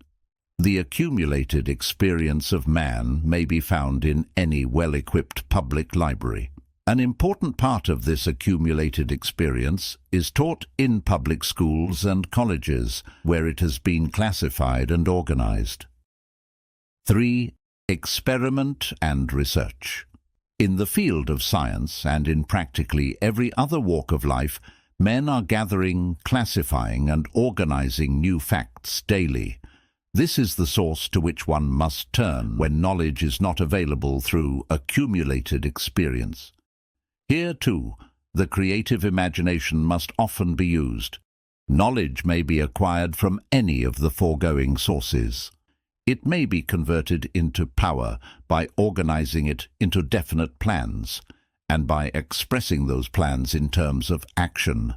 The accumulated experience of man may be found in any well-equipped public library. An important part of this accumulated experience is taught in public schools and colleges, where it has been classified and organized. 3. Experiment and research. In the field of science and in practically every other walk of life, men are gathering, classifying and organizing new facts daily. This is the source to which one must turn when knowledge is not available through accumulated experience. Here, too, the creative imagination must often be used. Knowledge may be acquired from any of the foregoing sources. It may be converted into power by organizing it into definite plans, and by expressing those plans in terms of action.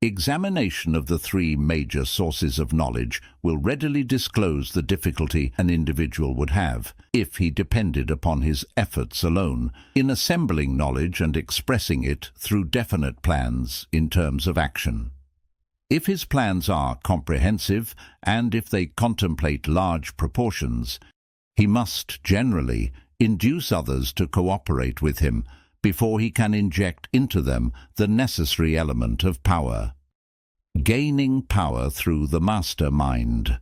Examination of the three major sources of knowledge will readily disclose the difficulty an individual would have, if he depended upon his efforts alone, in assembling knowledge and expressing it through definite plans in terms of action. If his plans are comprehensive, and if they contemplate large proportions, he must generally induce others to cooperate with him before he can inject into them the necessary element of power. Gaining power through the master mind.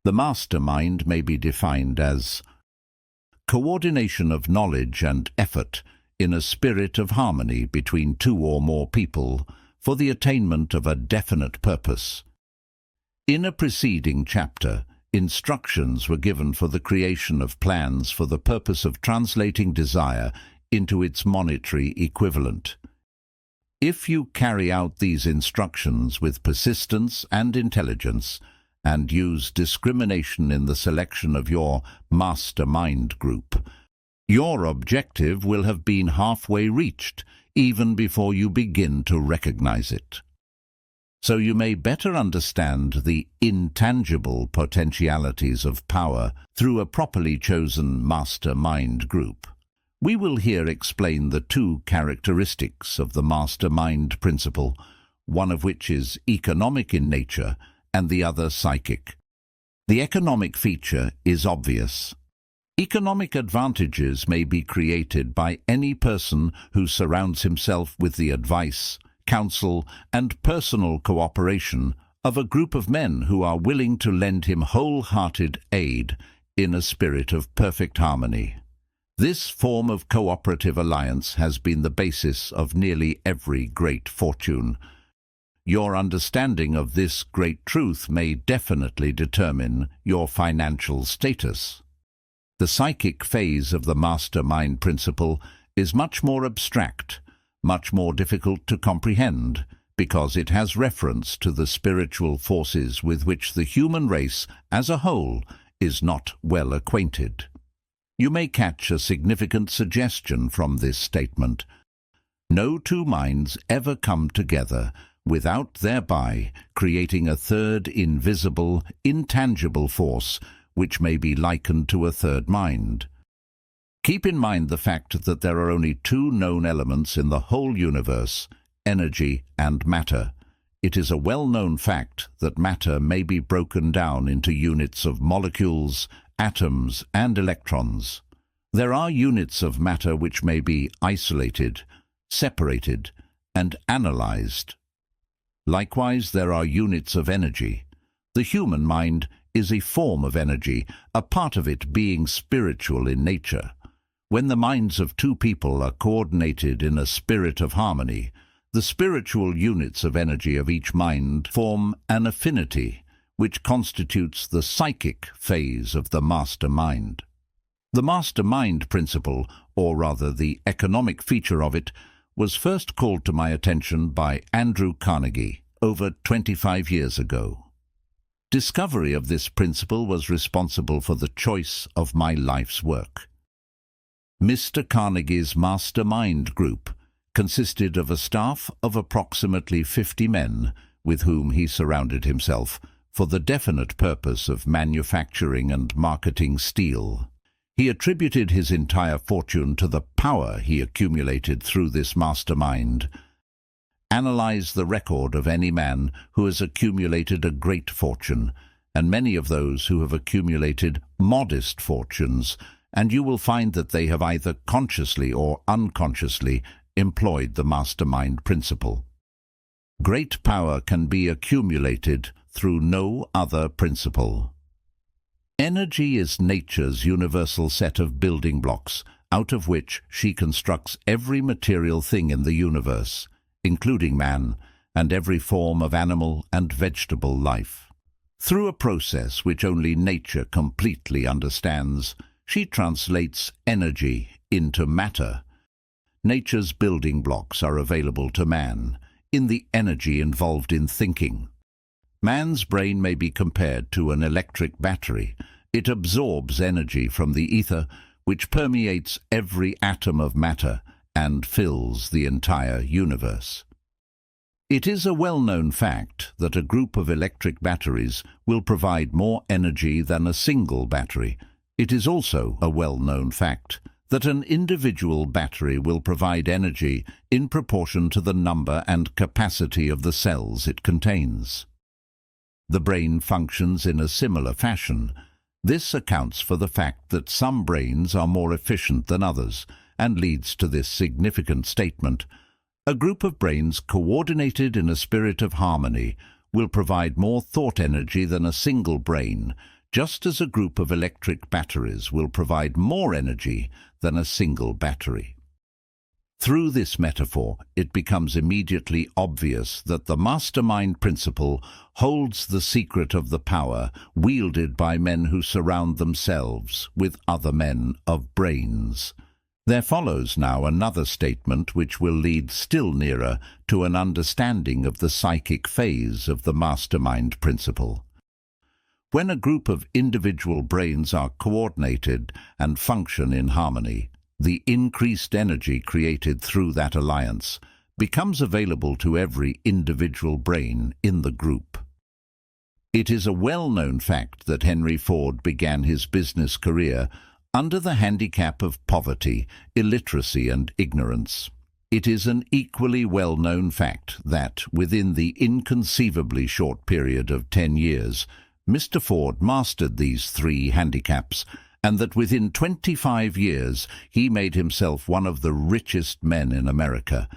The master mind may be defined as coordination of knowledge and effort in a spirit of harmony between two or more people for the attainment of a definite purpose. In a preceding chapter, instructions were given for the creation of plans for the purpose of translating desire into its monetary equivalent. If you carry out these instructions with persistence and intelligence, and use discrimination in the selection of your mastermind group, your objective will have been halfway reached, even before you begin to recognize it. So you may better understand the intangible potentialities of power through a properly chosen mastermind group. We will here explain the two characteristics of the mastermind principle, one of which is economic in nature and the other psychic. The economic feature is obvious. Economic advantages may be created by any person who surrounds himself with the advice, counsel, and personal cooperation of a group of men who are willing to lend him wholehearted aid in a spirit of perfect harmony. This form of cooperative alliance has been the basis of nearly every great fortune. Your understanding of this great truth may definitely determine your financial status. The psychic phase of the mastermind principle is much more abstract, much more difficult to comprehend, because it has reference to the spiritual forces with which the human race as a whole is not well acquainted. You may catch a significant suggestion from this statement. No two minds ever come together without thereby creating a third invisible, intangible force which may be likened to a third mind. Keep in mind the fact that there are only two known elements in the whole universe, energy and matter. It is a well-known fact that matter may be broken down into units of molecules, atoms, and electrons. There are units of matter which may be isolated, separated, and analyzed. Likewise, there are units of energy. The human mind is a form of energy, a part of it being spiritual in nature. When the minds of two people are coordinated in a spirit of harmony, the spiritual units of energy of each mind form an affinity, which constitutes the psychic phase of the master mind. The mastermind principle, or rather the economic feature of it, was first called to my attention by Andrew Carnegie over 25 years ago. Discovery of this principle was responsible for the choice of my life's work. Mr. Carnegie's mastermind group consisted of a staff of approximately 50 men with whom he surrounded himself for the definite purpose of manufacturing and marketing steel. He attributed his entire fortune to the power he accumulated through this mastermind. Analyze the record of any man who has accumulated a great fortune, and many of those who have accumulated modest fortunes, and you will find that they have either consciously or unconsciously employed the mastermind principle. Great power can be accumulated through no other principle. Energy is nature's universal set of building blocks, out of which she constructs every material thing in the universe, including man, and every form of animal and vegetable life. Through a process which only nature completely understands, she translates energy into matter. nature's building blocks are available to man, in the energy involved in thinking. Man's brain may be compared to an electric battery. It absorbs energy from the ether, which permeates every atom of matter and fills the entire universe. It is a well-known fact that a group of electric batteries will provide more energy than a single battery. It is also a well-known fact that an individual battery will provide energy in proportion to the number and capacity of the cells it contains. The brain functions in a similar fashion. This accounts for the fact that some brains are more efficient than others, and leads to this significant statement: a group of brains coordinated in a spirit of harmony will provide more thought energy than a single brain, just as a group of electric batteries will provide more energy than a single battery. Through this metaphor, it becomes immediately obvious that the mastermind principle holds the secret of the power wielded by men who surround themselves with other men of brains. There follows now another statement which will lead still nearer to an understanding of the psychic phase of the mastermind principle. When a group of individual brains are coordinated and function in harmony, the increased energy created through that alliance becomes available to every individual brain in the group. It is a well-known fact that Henry Ford began his business career under the handicap of poverty, illiteracy, and ignorance. It is an equally well-known fact that, within the inconceivably short period of 10 years, Mr. Ford mastered these three handicaps, and that within 25 years he made himself one of the richest men in America.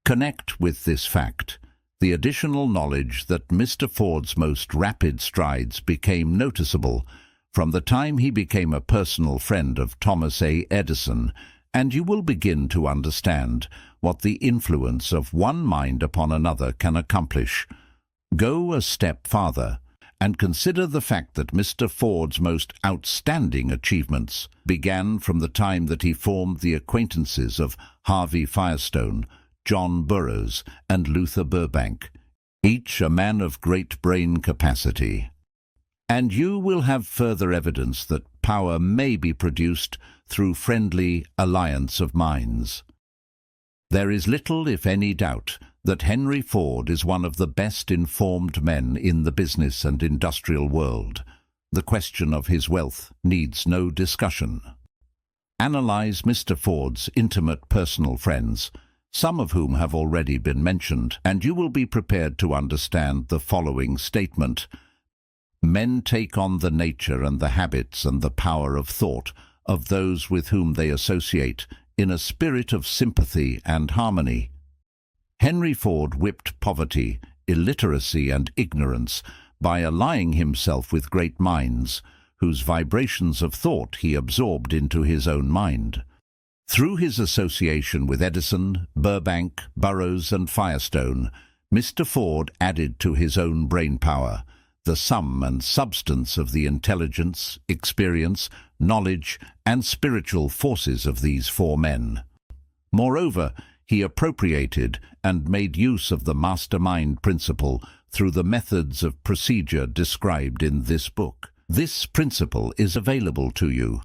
Connect with this fact the additional knowledge that Mr. Ford's most rapid strides became noticeable from the time he became a personal friend of Thomas A. Edison, and you will begin to understand what the influence of one mind upon another can accomplish. Go a step farther and consider the fact that Mr. Ford's most outstanding achievements began from the time that he formed the acquaintances of Harvey Firestone, John Burroughs, and Luther Burbank, each a man of great brain capacity. And you will have further evidence that power may be produced through friendly alliance of minds. There is little, if any, doubt that Henry Ford is one of the best informed men in the business and industrial world. The question of his wealth needs no discussion. Analyze Mr. Ford's intimate personal friends, some of whom have already been mentioned, and you will be prepared to understand the following statement: men take on the nature and the habits and the power of thought of those with whom they associate in a spirit of sympathy and harmony. Henry Ford whipped poverty, illiteracy, and ignorance by allying himself with great minds, whose vibrations of thought he absorbed into his own mind. Through his association with Edison, Burbank, Burroughs, and Firestone, Mr. Ford added to his own brain power the sum and substance of the intelligence, experience, knowledge, and spiritual forces of these four men. Moreover, he appropriated and made use of the mastermind principle through the methods of procedure described in this book. This principle is available to you.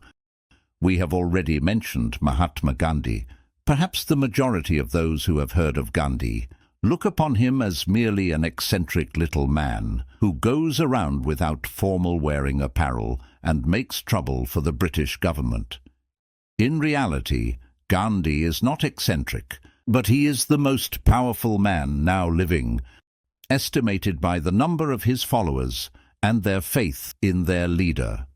We have already mentioned Mahatma Gandhi. Perhaps the majority of those who have heard of Gandhi look upon him as merely an eccentric little man who goes around without formal wearing apparel and makes trouble for the British government. In reality, Gandhi is not eccentric, but he is the most powerful man now living, estimated by the number of his followers and their faith in their leader.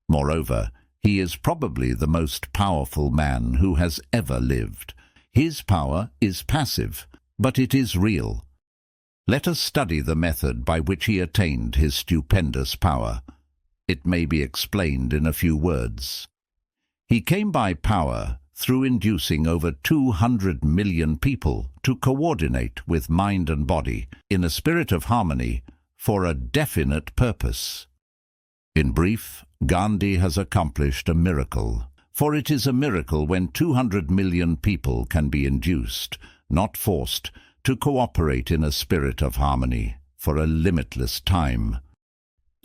Moreover, he is probably the most powerful man who has ever lived. His power is passive, but it is real. Let us study the method by which he attained his stupendous power. It may be explained in a few words. He came by power through inducing over 200 million people to coordinate with mind and body in a spirit of harmony for a definite purpose. In brief, Gandhi has accomplished a miracle, For it is a miracle when 200 million people can be induced, not forced, to cooperate in a spirit of harmony for a limitless time.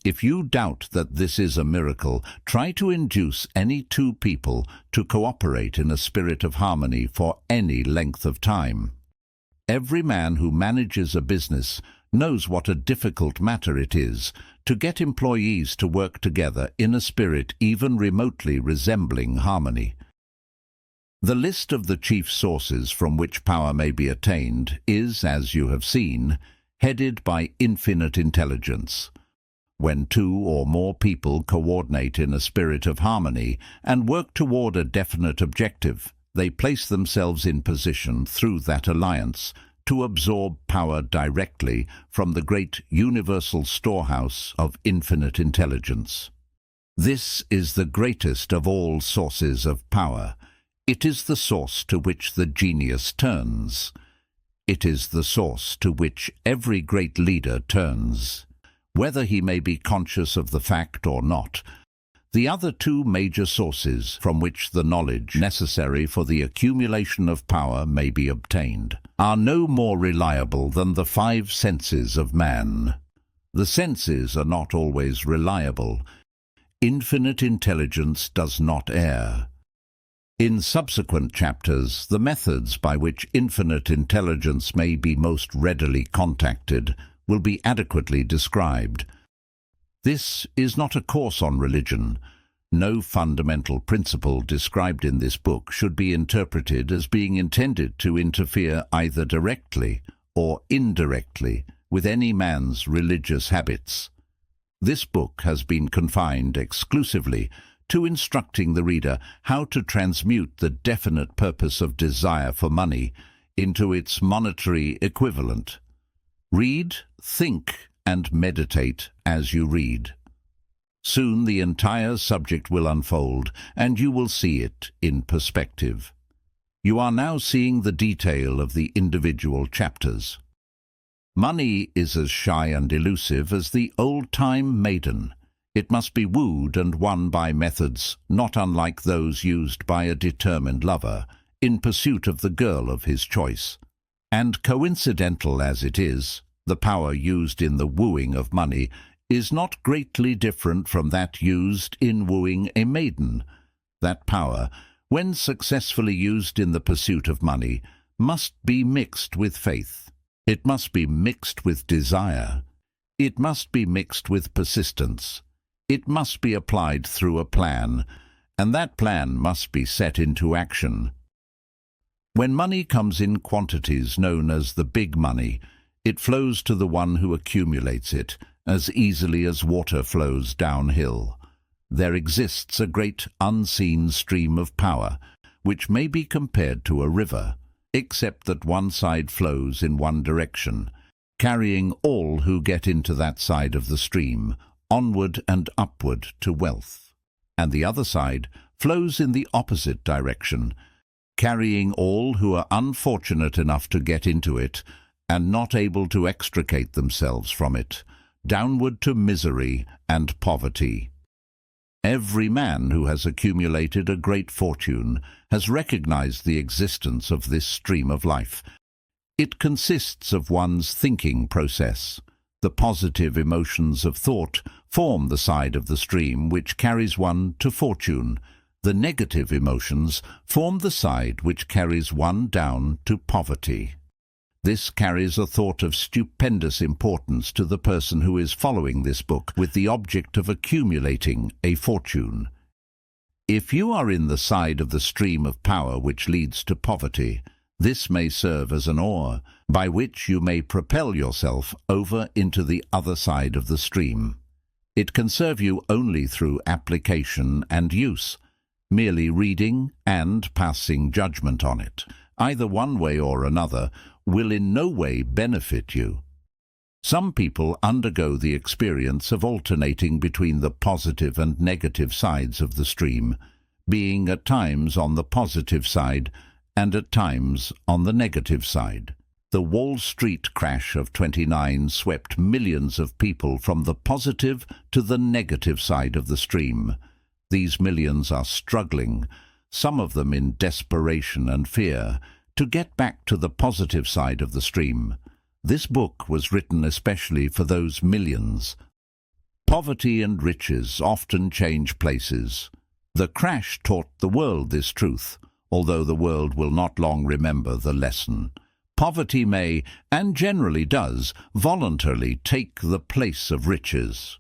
If you doubt that this is a miracle, try to induce any two people to cooperate in a spirit of harmony for any length of time. Every man who manages a business knows what a difficult matter it is to get employees to work together in a spirit even remotely resembling harmony. The list of the chief sources from which power may be attained is, as you have seen, headed by infinite intelligence. When two or more people coordinate in a spirit of harmony and work toward a definite objective, they place themselves in position through that alliance to absorb power directly from the great universal storehouse of infinite intelligence. This is the greatest of all sources of power. It is the source to which the genius turns. It is the source to which every great leader turns, whether he may be conscious of the fact or not. The other two major sources from which the knowledge necessary for the accumulation of power may be obtained are no more reliable than the five senses of man. The senses are not always reliable. Infinite intelligence does not err. In subsequent chapters, the methods by which infinite intelligence may be most readily contacted will be adequately described. This is not a course on religion. No fundamental principle described in this book should be interpreted as being intended to interfere either directly or indirectly with any man's religious habits. This book has been confined exclusively to instructing the reader how to transmute the definite purpose of desire for money into its monetary equivalent. Read, think, and meditate as you read. Soon the entire subject will unfold, and you will see it in perspective. You are now seeing the detail of the individual chapters. Money is as shy and elusive as the old-time maiden. It must be wooed and won by methods not unlike those used by a determined lover in pursuit of the girl of his choice. And coincidental as it is, the power used in the wooing of money is not greatly different from that used in wooing a maiden. That power, when successfully used in the pursuit of money, must be mixed with faith. It must be mixed with desire. It must be mixed with persistence. It must be applied through a plan, and that plan must be set into action. When money comes in quantities known as the big money, it flows to the one who accumulates it as easily as water flows downhill. There exists a great unseen stream of power, which may be compared to a river, except that one side flows in one direction, carrying all who get into that side of the stream onward and upward to wealth, and the other side flows in the opposite direction, carrying all who are unfortunate enough to get into it and not able to extricate themselves from it, downward to misery and poverty. Every man who has accumulated a great fortune has recognized the existence of this stream of life. It consists of one's thinking process. The positive emotions of thought form the side of the stream which carries one to fortune. The negative emotions form the side which carries one down to poverty. This carries a thought of stupendous importance to the person who is following this book with the object of accumulating a fortune. If you are in the side of the stream of power which leads to poverty, this may serve as an oar by which you may propel yourself over into the other side of the stream. It can serve you only through application and use, merely reading and passing judgment on it, either one way or another, will in no way benefit you. Some people undergo the experience of alternating between the positive and negative sides of the stream, being at times on the positive side and at times on the negative side. The Wall Street crash of '29 swept millions of people from the positive to the negative side of the stream. These millions are struggling, some of them in desperation and fear, to get back to the positive side of the stream. This book was written especially for those millions. Poverty and riches often change places. The crash taught the world this truth, although the world will not long remember the lesson. Poverty may, and generally does, voluntarily take the place of riches.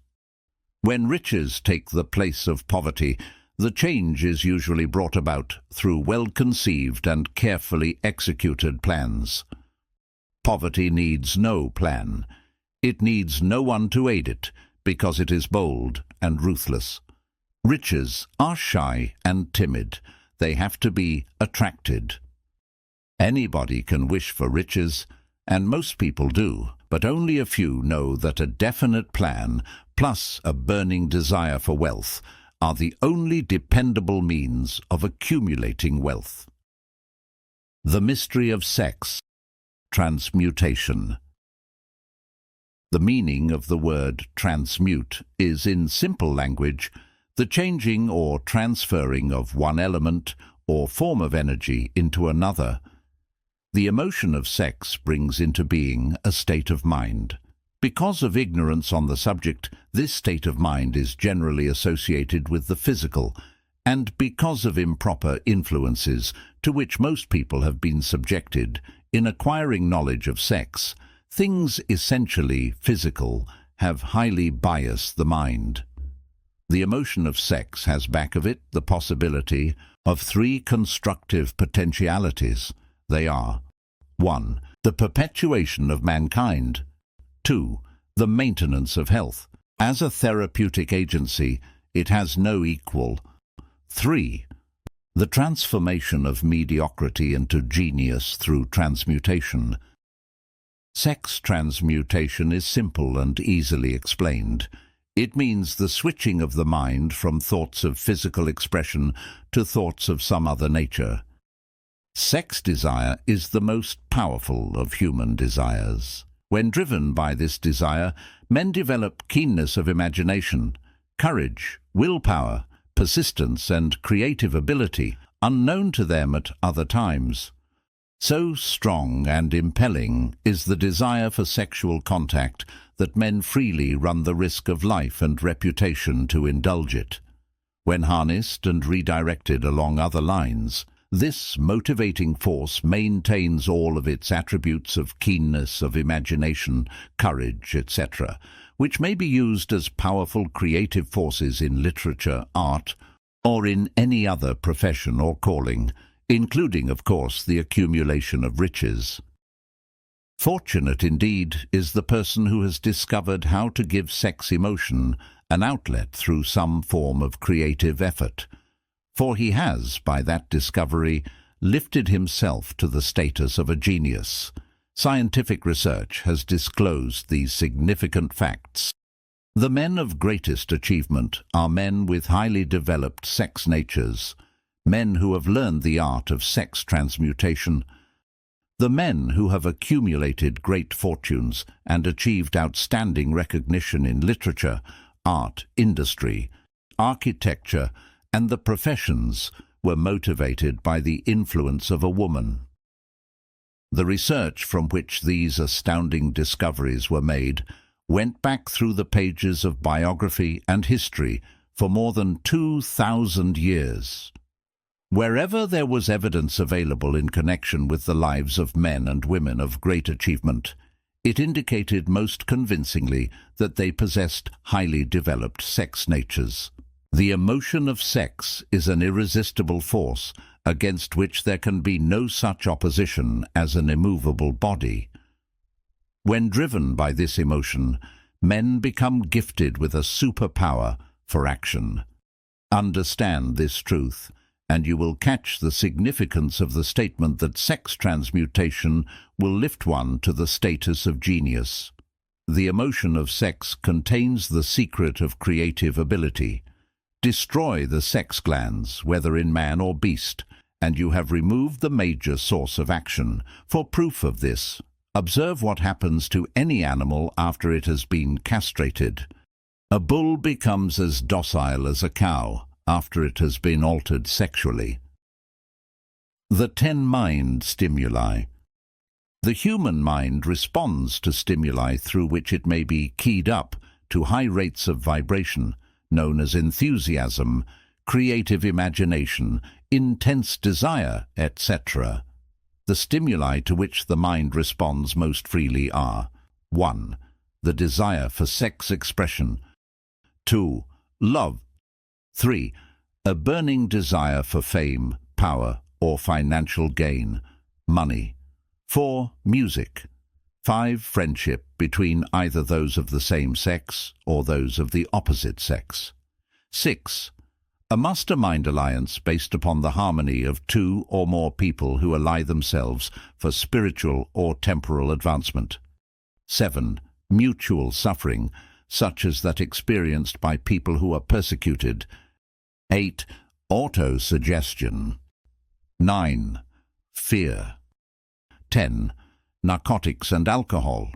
When riches take the place of poverty, the change is usually brought about through well-conceived and carefully executed plans. Poverty needs no plan. It needs no one to aid it, because it is bold and ruthless. Riches are shy and timid. They have to be attracted. Anybody can wish for riches, and most people do, but only a few know that a definite plan, plus a burning desire for wealth, are the only dependable means of accumulating wealth. The mystery of sex. Transmutation. The meaning of the word transmute is, in simple language, the changing or transferring of one element or form of energy into another. The emotion of sex brings into being a state of mind. Because of ignorance on the subject, this state of mind is generally associated with the physical, and because of improper influences to which most people have been subjected in acquiring knowledge of sex, things essentially physical have highly biased the mind. The emotion of sex has back of it the possibility of three constructive potentialities. They are: 1. The perpetuation of mankind. 2. The maintenance of health. As a therapeutic agency, it has no equal. 3. The transformation of mediocrity into genius through transmutation. Sex transmutation is simple and easily explained. It means the switching of the mind from thoughts of physical expression to thoughts of some other nature. Sex desire is the most powerful of human desires. When driven by this desire, men develop keenness of imagination, courage, willpower, persistence, and creative ability, unknown to them at other times. So strong and impelling is the desire for sexual contact that men freely run the risk of life and reputation to indulge it. When harnessed and redirected along other lines, this motivating force maintains all of its attributes of keenness of imagination, courage, etc., which may be used as powerful creative forces in literature, art, or in any other profession or calling, including, of course, the accumulation of riches. Fortunate indeed is the person who has discovered how to give sex emotion an outlet through some form of creative effort, for he has, by that discovery, lifted himself to the status of a genius. Scientific research has disclosed these significant facts. The men of greatest achievement are men with highly developed sex natures, men who have learned the art of sex transmutation. The men who have accumulated great fortunes and achieved outstanding recognition in literature, art, industry, architecture, and the professions were motivated by the influence of a woman. The research from which these astounding discoveries were made went back through the pages of biography and history for more than 2,000 years. Wherever there was evidence available in connection with the lives of men and women of great achievement, it indicated most convincingly that they possessed highly developed sex natures. The emotion of sex is an irresistible force against which there can be no such opposition as an immovable body. When driven by this emotion, men become gifted with a superpower for action. Understand this truth, and you will catch the significance of the statement that sex transmutation will lift one to the status of genius. The emotion of sex contains the secret of creative ability. Destroy the sex glands, whether in man or beast, and you have removed the major source of action. For proof of this, observe what happens to any animal after it has been castrated. A bull becomes as docile as a cow, after it has been altered sexually. The 10 Mind Stimuli. The human mind responds to stimuli through which it may be keyed up to high rates of vibration, known as enthusiasm, creative imagination, intense desire, etc. The stimuli to which the mind responds most freely are 1. The desire for sex expression. 2. Love. 3. A burning desire for fame, power, or financial gain, money. 4. Music. 5. Friendship between either those of the same sex or those of the opposite sex. 6. A mastermind alliance based upon the harmony of 2 or more people who ally themselves for spiritual or temporal advancement. 7. Mutual suffering, such as that experienced by people who are persecuted. 8. Auto-Suggestion. 9. Fear. 10. Narcotics and alcohol.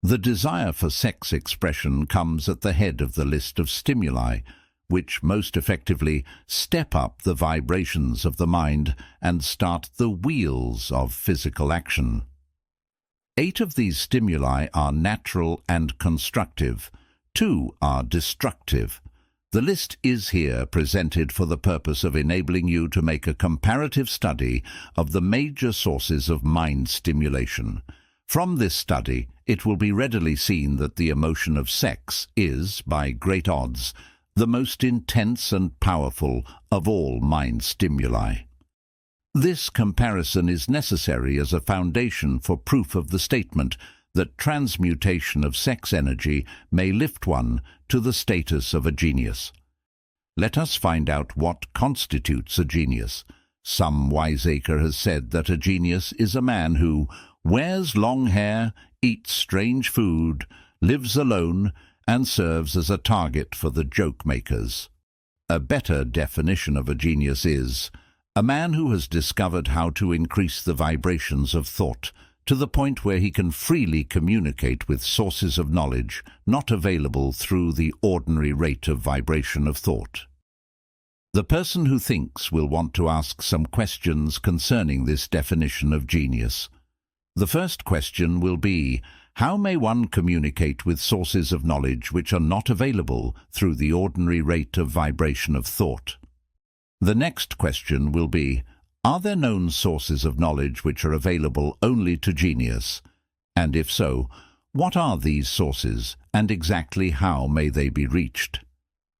The desire for sex expression comes at the head of the list of stimuli, which most effectively step up the vibrations of the mind and start the wheels of physical action. 8 of these stimuli are natural and constructive. 2 are destructive. The list is here presented for the purpose of enabling you to make a comparative study of the major sources of mind stimulation. From this study, it will be readily seen that the emotion of sex is, by great odds, the most intense and powerful of all mind stimuli. This comparison is necessary as a foundation for proof of the statement that transmutation of sex energy may lift one to the status of a genius. Let us find out what constitutes a genius. Some wiseacre has said that a genius is a man who wears long hair, eats strange food, lives alone, and serves as a target for the joke-makers. A better definition of a genius is a man who has discovered how to increase the vibrations of thought to the point where he can freely communicate with sources of knowledge not available through the ordinary rate of vibration of thought. The person who thinks will want to ask some questions concerning this definition of genius. The first question will be, how may one communicate with sources of knowledge which are not available through the ordinary rate of vibration of thought? The next question will be, are there known sources of knowledge which are available only to genius? And if so, what are these sources, and exactly how may they be reached?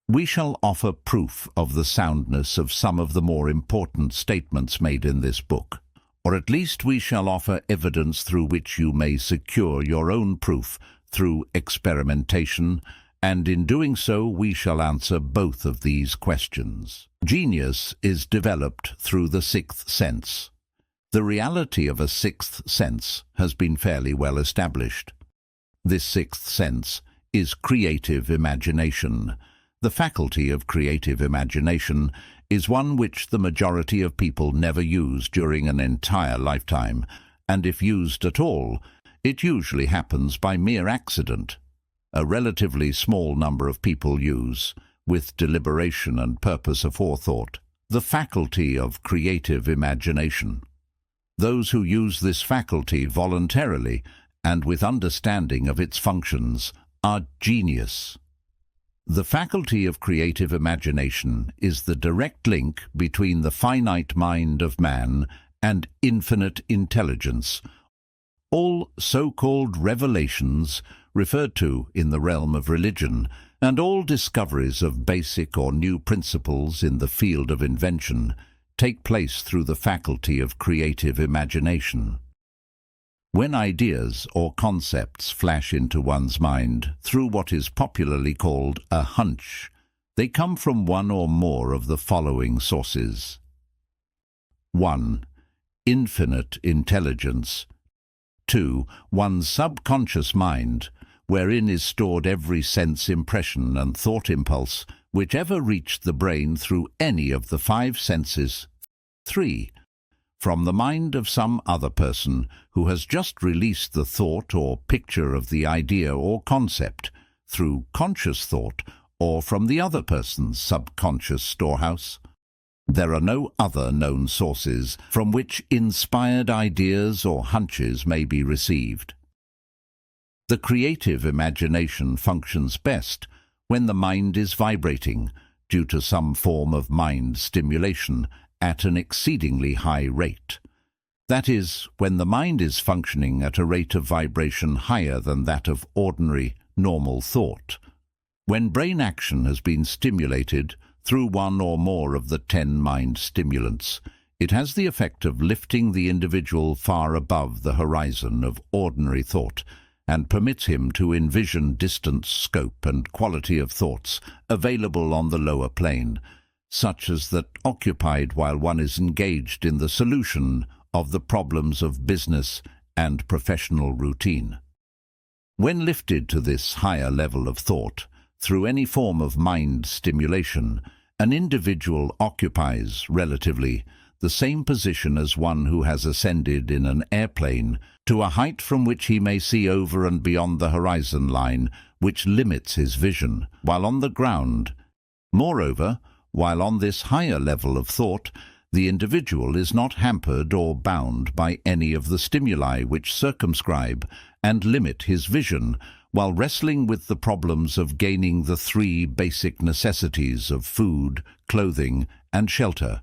We shall offer proof of the soundness of some of the more important statements made in this book, or at least we shall offer evidence through which you may secure your own proof through experimentation, and in doing so we shall answer both of these questions. Genius is developed through the sixth sense. The reality of a sixth sense has been fairly well established. This sixth sense is creative imagination. The faculty of creative imagination is one which the majority of people never use during an entire lifetime, and if used at all, it usually happens by mere accident. A relatively small number of people use, with deliberation and purpose aforethought, the faculty of creative imagination. Those who use this faculty voluntarily and with understanding of its functions are genius. The faculty of creative imagination is the direct link between the finite mind of man and infinite intelligence. All so-called revelations referred to in the realm of religion, and all discoveries of basic or new principles in the field of invention take place through the faculty of creative imagination. When ideas or concepts flash into one's mind through what is popularly called a hunch, they come from one or more of the following sources. 1. Infinite intelligence. 2. One's subconscious mind, wherein is stored every sense impression and thought impulse which ever reached the brain through any of the 5 senses. 3. From the mind of some other person who has just released the thought or picture of the idea or concept through conscious thought or from the other person's subconscious storehouse. There are no other known sources from which inspired ideas or hunches may be received. The creative imagination functions best when the mind is vibrating due to some form of mind stimulation at an exceedingly high rate. That is, when the mind is functioning at a rate of vibration higher than that of ordinary, normal thought. When brain action has been stimulated through one or more of the 10 mind stimulants, it has the effect of lifting the individual far above the horizon of ordinary thought and permits him to envision distance, scope and quality of thoughts available on the lower plane, such as that occupied while one is engaged in the solution of the problems of business and professional routine. When lifted to this higher level of thought, through any form of mind stimulation, an individual occupies, relatively, the same position as one who has ascended in an airplane to a height from which he may see over and beyond the horizon line, which limits his vision, while on the ground. Moreover, while on this higher level of thought, the individual is not hampered or bound by any of the stimuli which circumscribe and limit his vision, while wrestling with the problems of gaining the 3 basic necessities of food, clothing, and shelter.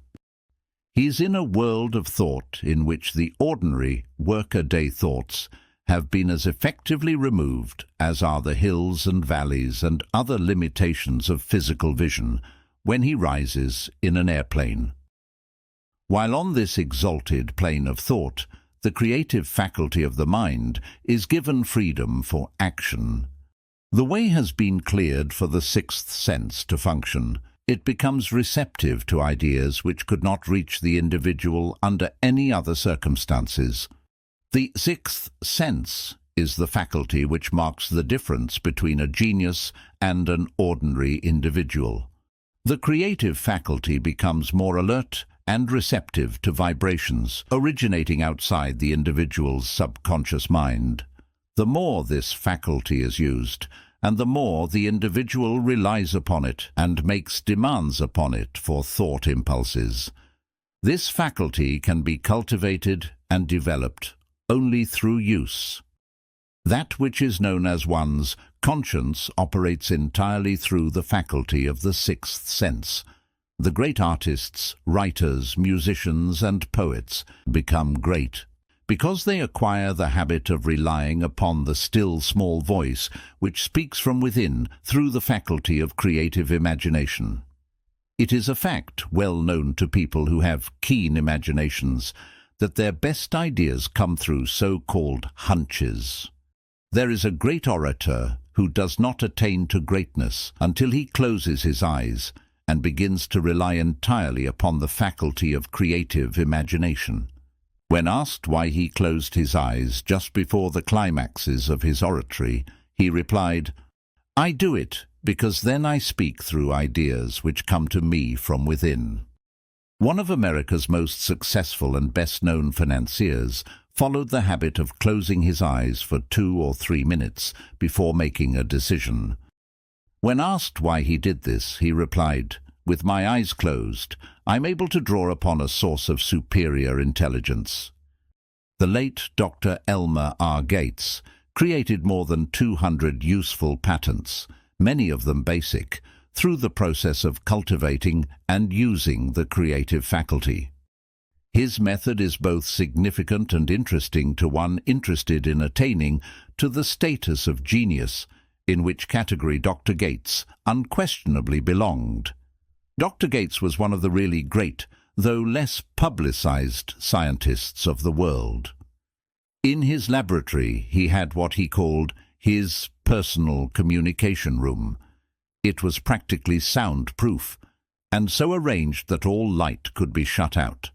He's in a world of thought in which the ordinary workaday thoughts have been as effectively removed as are the hills and valleys and other limitations of physical vision when he rises in an airplane. While on this exalted plane of thought, the creative faculty of the mind is given freedom for action. The way has been cleared for the 6th sense to function. It becomes receptive to ideas which could not reach the individual under any other circumstances. The 6th sense is the faculty which marks the difference between a genius and an ordinary individual. The creative faculty becomes more alert and receptive to vibrations originating outside the individual's subconscious mind. The more this faculty is used, and the more the individual relies upon it and makes demands upon it for thought impulses. This faculty can be cultivated and developed only through use. That which is known as one's conscience operates entirely through the faculty of the 6th sense. The great artists, writers, musicians, and poets become great because they acquire the habit of relying upon the still small voice which speaks from within through the faculty of creative imagination. It is a fact well known to people who have keen imaginations that their best ideas come through so-called hunches. There is a great orator who does not attain to greatness until he closes his eyes and begins to rely entirely upon the faculty of creative imagination. When asked why he closed his eyes just before the climaxes of his oratory, he replied, "I do it because then I speak through ideas which come to me from within." One of America's most successful and best-known financiers followed the habit of closing his eyes for 2 or 3 minutes before making a decision. When asked why he did this, he replied, "With my eyes closed, I'm able to draw upon a source of superior intelligence." The late Dr. Elmer R. Gates created more than 200 useful patents, many of them basic, through the process of cultivating and using the creative faculty. His method is both significant and interesting to one interested in attaining to the status of genius, in which category Dr. Gates unquestionably belonged. Dr. Gates was one of the really great, though less publicized, scientists of the world. In his laboratory, he had what he called his personal communication room. It was practically soundproof, and so arranged that all light could be shut out.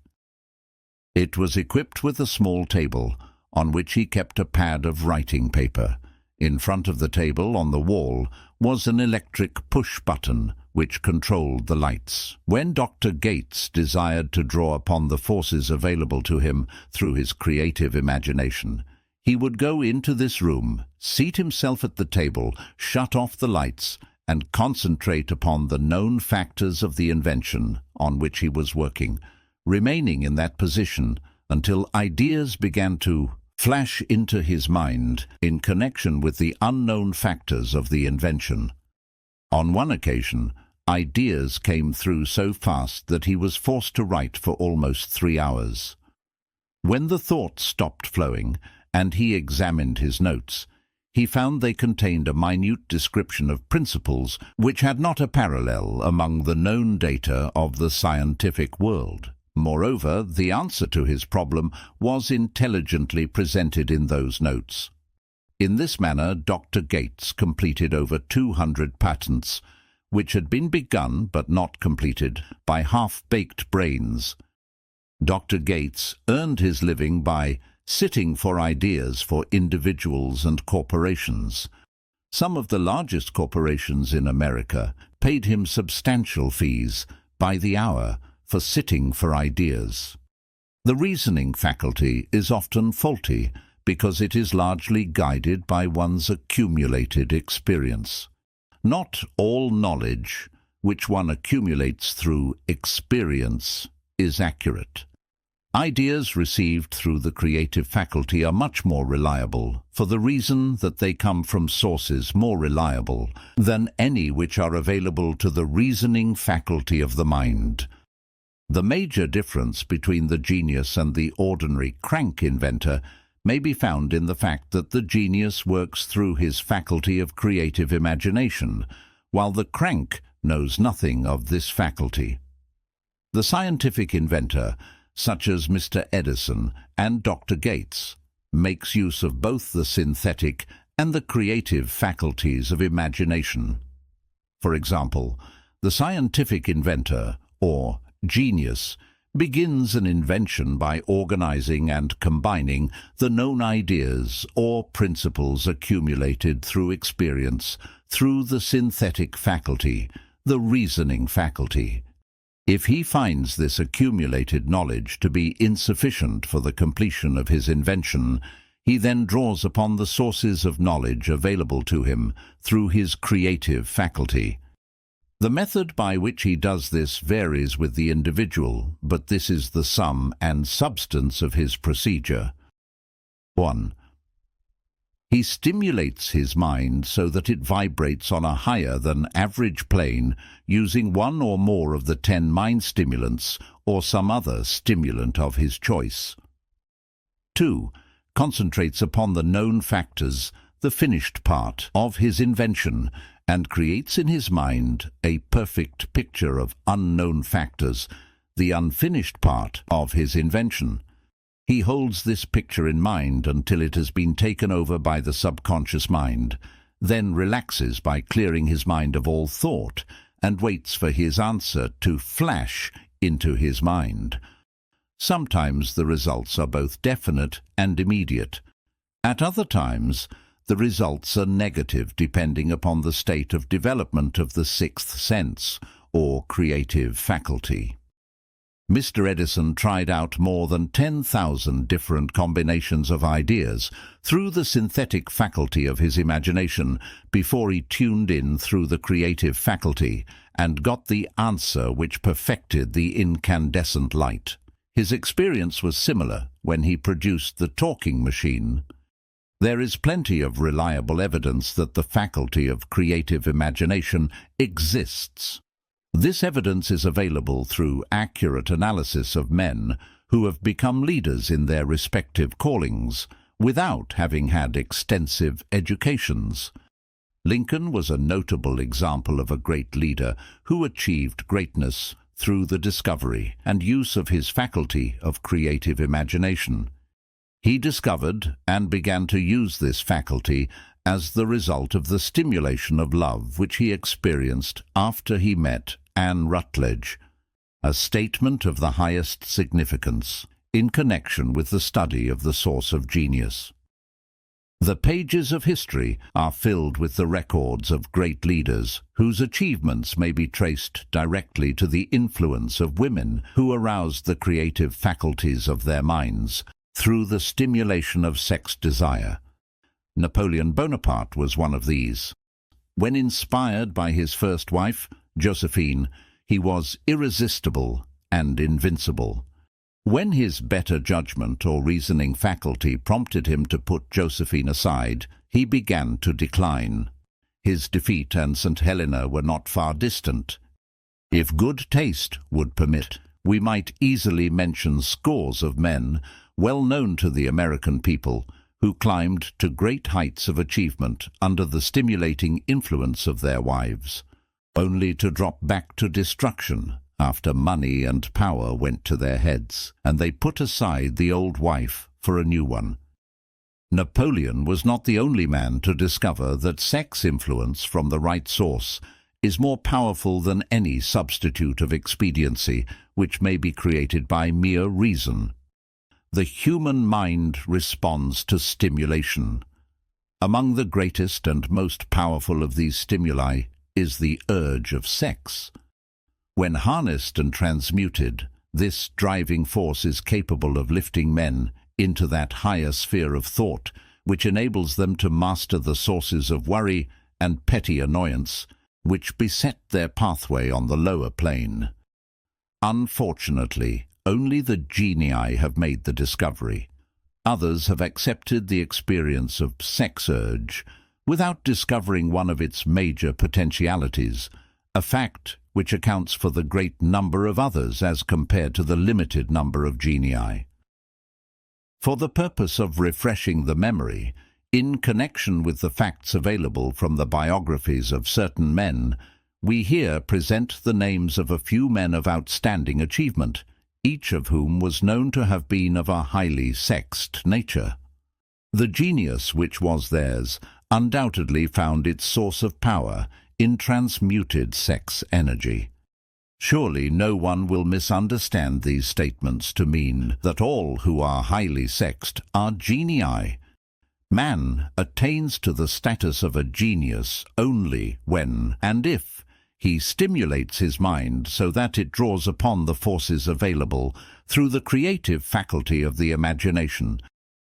It was equipped with a small table, on which he kept a pad of writing paper. In front of the table, on the wall, was an electric push button which controlled the lights. When Dr. Gates desired to draw upon the forces available to him through his creative imagination, he would go into this room, seat himself at the table, shut off the lights, and concentrate upon the known factors of the invention on which he was working, remaining in that position until ideas began to flash into his mind in connection with the unknown factors of the invention. On one occasion, ideas came through so fast that he was forced to write for almost 3 hours. When the thoughts stopped flowing and he examined his notes, he found they contained a minute description of principles which had not a parallel among the known data of the scientific world. Moreover, the answer to his problem was intelligently presented in those notes. In this manner, Dr. Gates completed over 200 patents, which had been begun but not completed by half-baked brains. Dr. Gates earned his living by sitting for ideas for individuals and corporations. Some of the largest corporations in America paid him substantial fees by the hour for sitting for ideas. The reasoning faculty is often faulty because it is largely guided by one's accumulated experience. Not all knowledge which one accumulates through experience is accurate. Ideas received through the creative faculty are much more reliable for the reason that they come from sources more reliable than any which are available to the reasoning faculty of the mind. The major difference between the genius and the ordinary crank inventor may be found in the fact that the genius works through his faculty of creative imagination, while the crank knows nothing of this faculty. The scientific inventor, such as Mr. Edison and Dr. Gates, makes use of both the synthetic and the creative faculties of imagination. For example, the scientific inventor, or genius, begins an invention by organizing and combining the known ideas or principles accumulated through experience through the synthetic faculty, the reasoning faculty. If he finds this accumulated knowledge to be insufficient for the completion of his invention, he then draws upon the sources of knowledge available to him through his creative faculty. The method by which he does this varies with the individual, but this is the sum and substance of his procedure. 1. He stimulates his mind so that it vibrates on a higher than average plane using one or more of the 10 mind stimulants or some other stimulant of his choice. 2. Concentrates upon the known factors, the finished part of his invention, and creates in his mind a perfect picture of unknown factors, the unfinished part of his invention. He holds this picture in mind until it has been taken over by the subconscious mind, then relaxes by clearing his mind of all thought, and waits for his answer to flash into his mind. Sometimes the results are both definite and immediate. At other times, the results are negative depending upon the state of development of the sixth sense, or creative faculty. Mr. Edison tried out more than 10,000 different combinations of ideas through the synthetic faculty of his imagination before he tuned in through the creative faculty and got the answer which perfected the incandescent light. His experience was similar when he produced the talking machine. There is plenty of reliable evidence that the faculty of creative imagination exists. This evidence is available through accurate analysis of men who have become leaders in their respective callings without having had extensive educations. Lincoln was a notable example of a great leader who achieved greatness through the discovery and use of his faculty of creative imagination. He discovered and began to use this faculty as the result of the stimulation of love which he experienced after he met Anne Rutledge, a statement of the highest significance in connection with the study of the source of genius. The pages of history are filled with the records of great leaders whose achievements may be traced directly to the influence of women who aroused the creative faculties of their minds through the stimulation of sex desire. Napoleon Bonaparte was one of these. When inspired by his first wife, Josephine, he was irresistible and invincible. When his better judgment or reasoning faculty prompted him to put Josephine aside, he began to decline. His defeat and St. Helena were not far distant. If good taste would permit, we might easily mention scores of men, well known to the American people, who climbed to great heights of achievement under the stimulating influence of their wives, only to drop back to destruction after money and power went to their heads, and they put aside the old wife for a new one. Napoleon was not the only man to discover that sex influence from the right source is more powerful than any substitute of expediency which may be created by mere reason. The human mind responds to stimulation. Among the greatest and most powerful of these stimuli is the urge of sex. When harnessed and transmuted, this driving force is capable of lifting men into that higher sphere of thought which enables them to master the sources of worry and petty annoyance which beset their pathway on the lower plane. Unfortunately, only the genii have made the discovery. Others have accepted the experience of sex urge without discovering one of its major potentialities, a fact which accounts for the great number of others as compared to the limited number of genii. For the purpose of refreshing the memory, in connection with the facts available from the biographies of certain men, we here present the names of a few men of outstanding achievement, each of whom was known to have been of a highly sexed nature. The genius which was theirs undoubtedly found its source of power in transmuted sex energy. Surely no one will misunderstand these statements to mean that all who are highly sexed are genii. Man attains to the status of a genius only when and if he stimulates his mind so that it draws upon the forces available through the creative faculty of the imagination.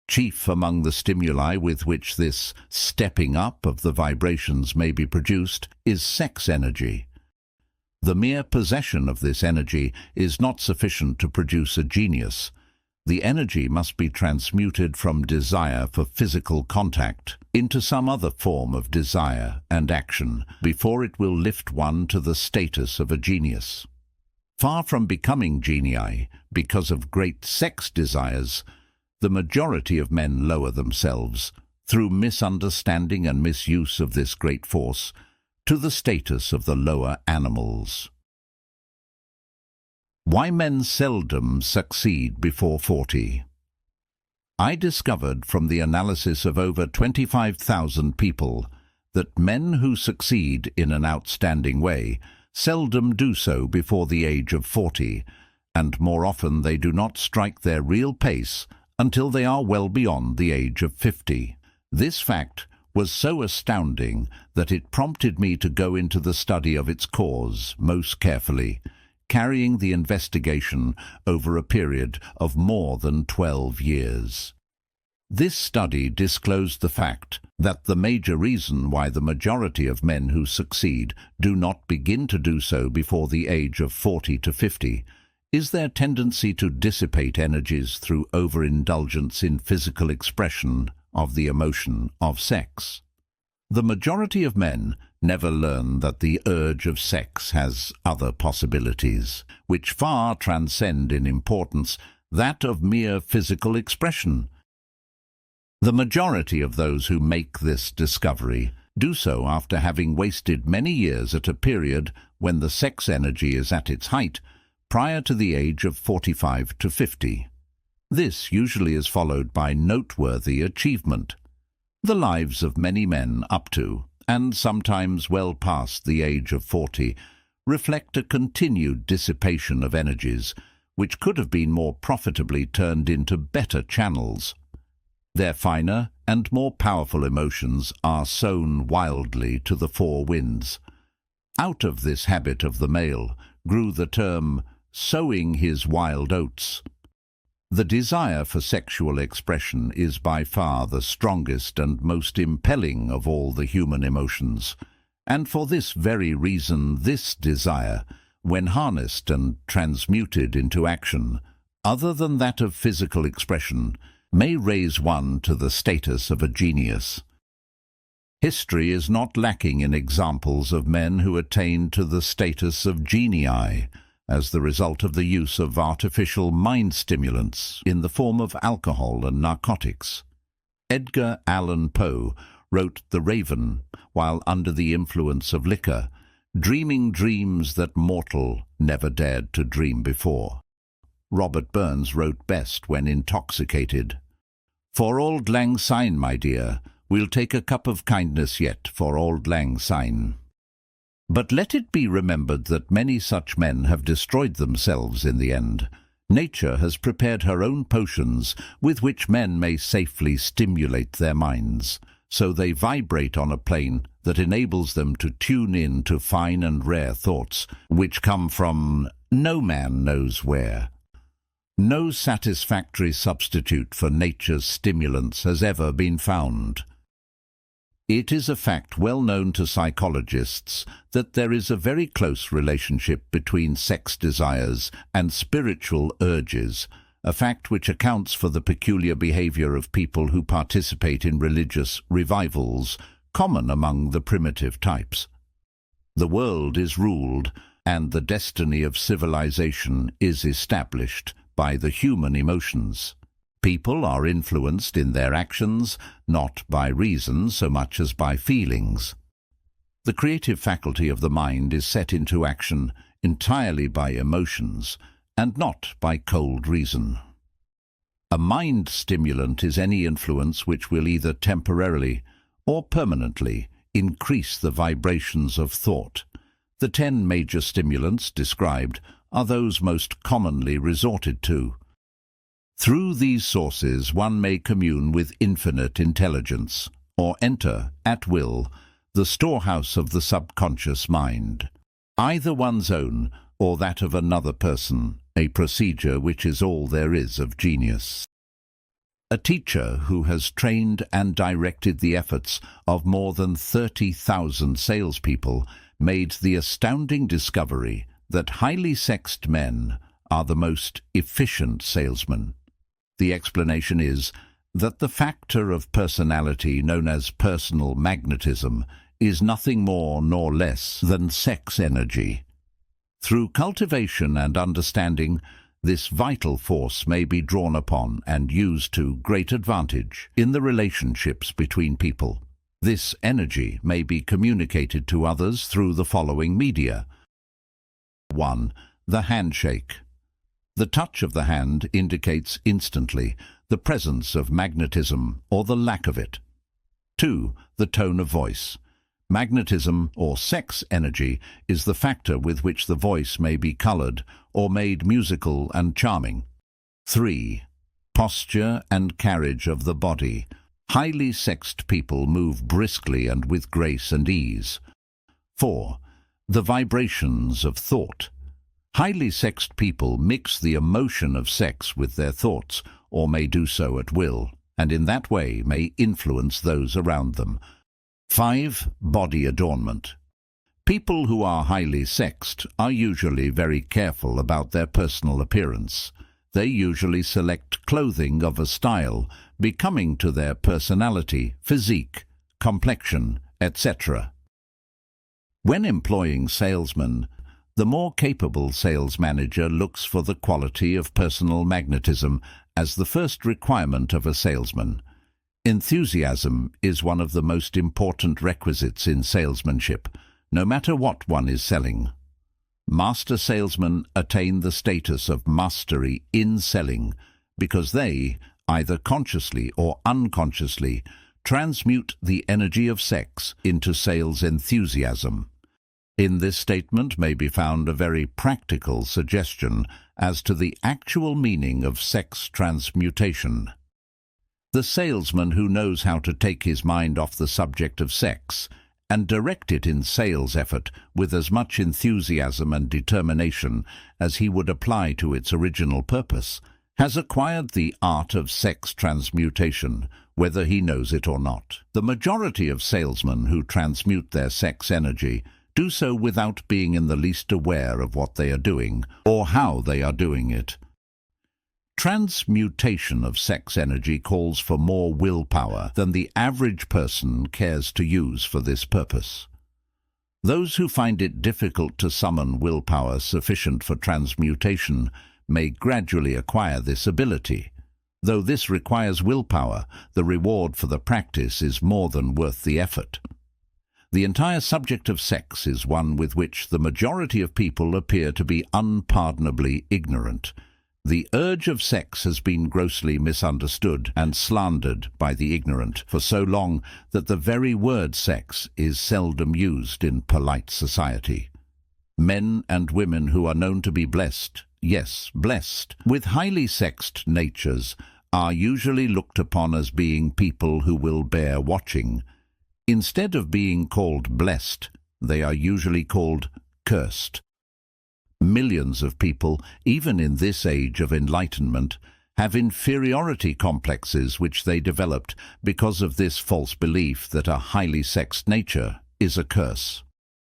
Chief among the stimuli with which this stepping up of the vibrations may be produced is sex energy. The mere possession of this energy is not sufficient to produce a genius. The energy must be transmuted from desire for physical contact into some other form of desire and action before it will lift one to the status of a genius. Far from becoming genii because of great sex desires, the majority of men lower themselves, through misunderstanding and misuse of this great force, to the status of the lower animals. Why men seldom succeed before 40. I discovered from the analysis of over 25,000 people that men who succeed in an outstanding way seldom do so before the age of 40, and more often they do not strike their real pace until they are well beyond the age of 50. This fact was so astounding that it prompted me to go into the study of its cause most carefully, carrying the investigation over a period of more than 12 years. This study disclosed the fact that the major reason why the majority of men who succeed do not begin to do so before the age of 40 to 50 is their tendency to dissipate energies through overindulgence in physical expression of the emotion of sex. The majority of men never learn that the urge of sex has other possibilities, which far transcend in importance that of mere physical expression. The majority of those who make this discovery do so after having wasted many years at a period when the sex energy is at its height, prior to the age of 45 to 50. This usually is followed by noteworthy achievement. The lives of many men up to, and sometimes well past the age of 40, reflect a continued dissipation of energies, which could have been more profitably turned into better channels. Their finer and more powerful emotions are sown wildly to the four winds. Out of this habit of the male grew the term sowing his wild oats. The desire for sexual expression is by far the strongest and most impelling of all the human emotions, And for this very reason, this desire, when harnessed and transmuted into action, other than that of physical expression, may raise one to the status of a genius. History is not lacking in examples of men who attained to the status of genii as the result of the use of artificial mind stimulants in the form of alcohol and narcotics. Edgar Allan Poe wrote The Raven while under the influence of liquor, dreaming dreams that mortal never dared to dream before. Robert Burns wrote best when intoxicated. For auld lang syne, my dear, we'll take a cup of kindness yet for auld lang syne. But let it be remembered that many such men have destroyed themselves in the end. Nature has prepared her own potions with which men may safely stimulate their minds, so they vibrate on a plane that enables them to tune in to fine and rare thoughts, which come from no man knows where. No satisfactory substitute for nature's stimulants has ever been found. It is a fact well known to psychologists that there is a very close relationship between sex desires and spiritual urges, a fact which accounts for the peculiar behavior of people who participate in religious revivals, common among the primitive types. The world is ruled, and the destiny of civilization is established by the human emotions. People are influenced in their actions, not by reason so much as by feelings. The creative faculty of the mind is set into action entirely by emotions, and not by cold reason. A mind stimulant is any influence which will either temporarily or permanently increase the vibrations of thought. The 10 major stimulants described are those most commonly resorted to. Through these sources one may commune with infinite intelligence, or enter, at will, the storehouse of the subconscious mind, either one's own or that of another person, a procedure which is all there is of genius. A teacher who has trained and directed the efforts of more than 30,000 salespeople made the astounding discovery that highly sexed men are the most efficient salesmen. The explanation is that the factor of personality known as personal magnetism is nothing more nor less than sex energy. Through cultivation and understanding, this vital force may be drawn upon and used to great advantage in the relationships between people. This energy may be communicated to others through the following media. 1. The handshake. The touch of the hand indicates instantly the presence of magnetism or the lack of it. 2. The tone of voice. Magnetism or sex energy is the factor with which the voice may be colored or made musical and charming. 3. Posture and carriage of the body. Highly sexed people move briskly and with grace and ease. 4. The vibrations of thought. Highly sexed people mix the emotion of sex with their thoughts, or may do so at will, and in that way may influence those around them. 5. Body adornment. People who are highly sexed are usually very careful about their personal appearance. They usually select clothing of a style becoming to their personality, physique, complexion, etc. When employing salesmen, the more capable sales manager looks for the quality of personal magnetism as the first requirement of a salesman. Enthusiasm is one of the most important requisites in salesmanship, no matter what one is selling. Master salesmen attain the status of mastery in selling because they, either consciously or unconsciously, transmute the energy of sex into sales enthusiasm. In this statement may be found a very practical suggestion as to the actual meaning of sex transmutation. The salesman who knows how to take his mind off the subject of sex and direct it in sales effort with as much enthusiasm and determination as he would apply to its original purpose, has acquired the art of sex transmutation, whether he knows it or not. The majority of salesmen who transmute their sex energy do so without being in the least aware of what they are doing or how they are doing it. Transmutation of sex energy calls for more willpower than the average person cares to use for this purpose. Those who find it difficult to summon willpower sufficient for transmutation may gradually acquire this ability. Though this requires willpower, the reward for the practice is more than worth the effort. The entire subject of sex is one with which the majority of people appear to be unpardonably ignorant. The urge of sex has been grossly misunderstood and slandered by the ignorant for so long that the very word sex is seldom used in polite society. Men and women who are known to be blessed, yes, blessed, with highly sexed natures are usually looked upon as being people who will bear watching. Instead of being called blessed, they are usually called cursed. Millions of people, even in this age of enlightenment, have inferiority complexes which they developed because of this false belief that a highly sexed nature is a curse.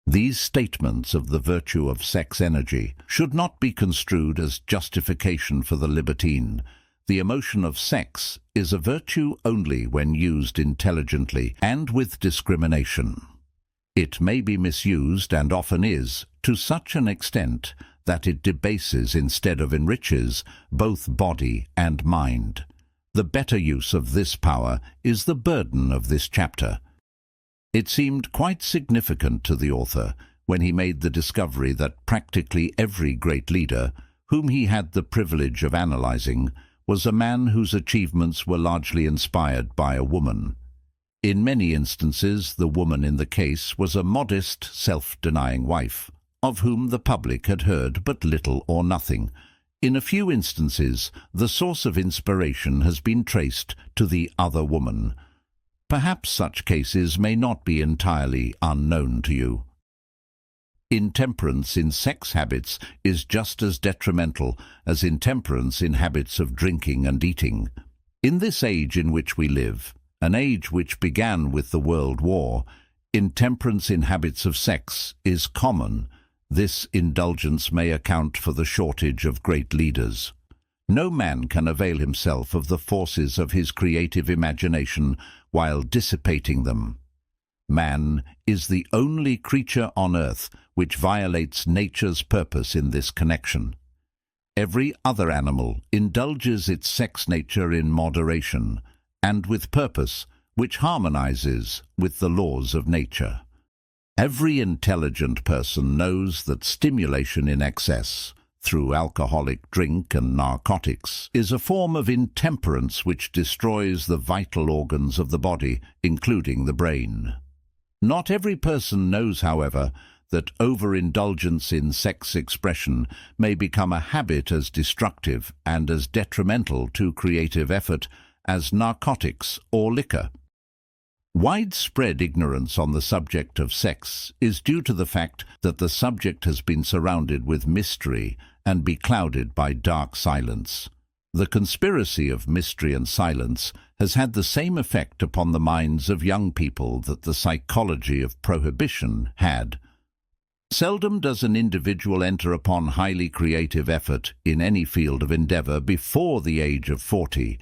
These statements of the virtue of sex energy should not be construed as justification for the libertine. The emotion of sex is a virtue only when used intelligently and with discrimination. It may be misused, and often is, to such an extent that it debases instead of enriches both body and mind. The better use of this power is the burden of this chapter. It seemed quite significant to the author when he made the discovery that practically every great leader, whom he had the privilege of analyzing, was a man whose achievements were largely inspired by a woman. In many instances, the woman in the case was a modest, self-denying wife, of whom the public had heard but little or nothing. In a few instances, the source of inspiration has been traced to the other woman. Perhaps such cases may not be entirely unknown to you. Intemperance in sex habits is just as detrimental as intemperance in habits of drinking and eating. In this age in which we live, an age which began with the World War, intemperance in habits of sex is common. This indulgence may account for the shortage of great leaders. No man can avail himself of the forces of his creative imagination while dissipating them. Man is the only creature on earth which violates nature's purpose in this connection. Every other animal indulges its sex nature in moderation, and with purpose which harmonizes with the laws of nature. Every intelligent person knows that stimulation in excess, through alcoholic drink and narcotics, is a form of intemperance which destroys the vital organs of the body, including the brain. Not every person knows, however, that overindulgence in sex expression may become a habit as destructive and as detrimental to creative effort as narcotics or liquor. Widespread ignorance on the subject of sex is due to the fact that the subject has been surrounded with mystery and beclouded by dark silence. The conspiracy of mystery and silence has had the same effect upon the minds of young people that the psychology of prohibition had. Seldom does an individual enter upon highly creative effort in any field of endeavor before the age of 40.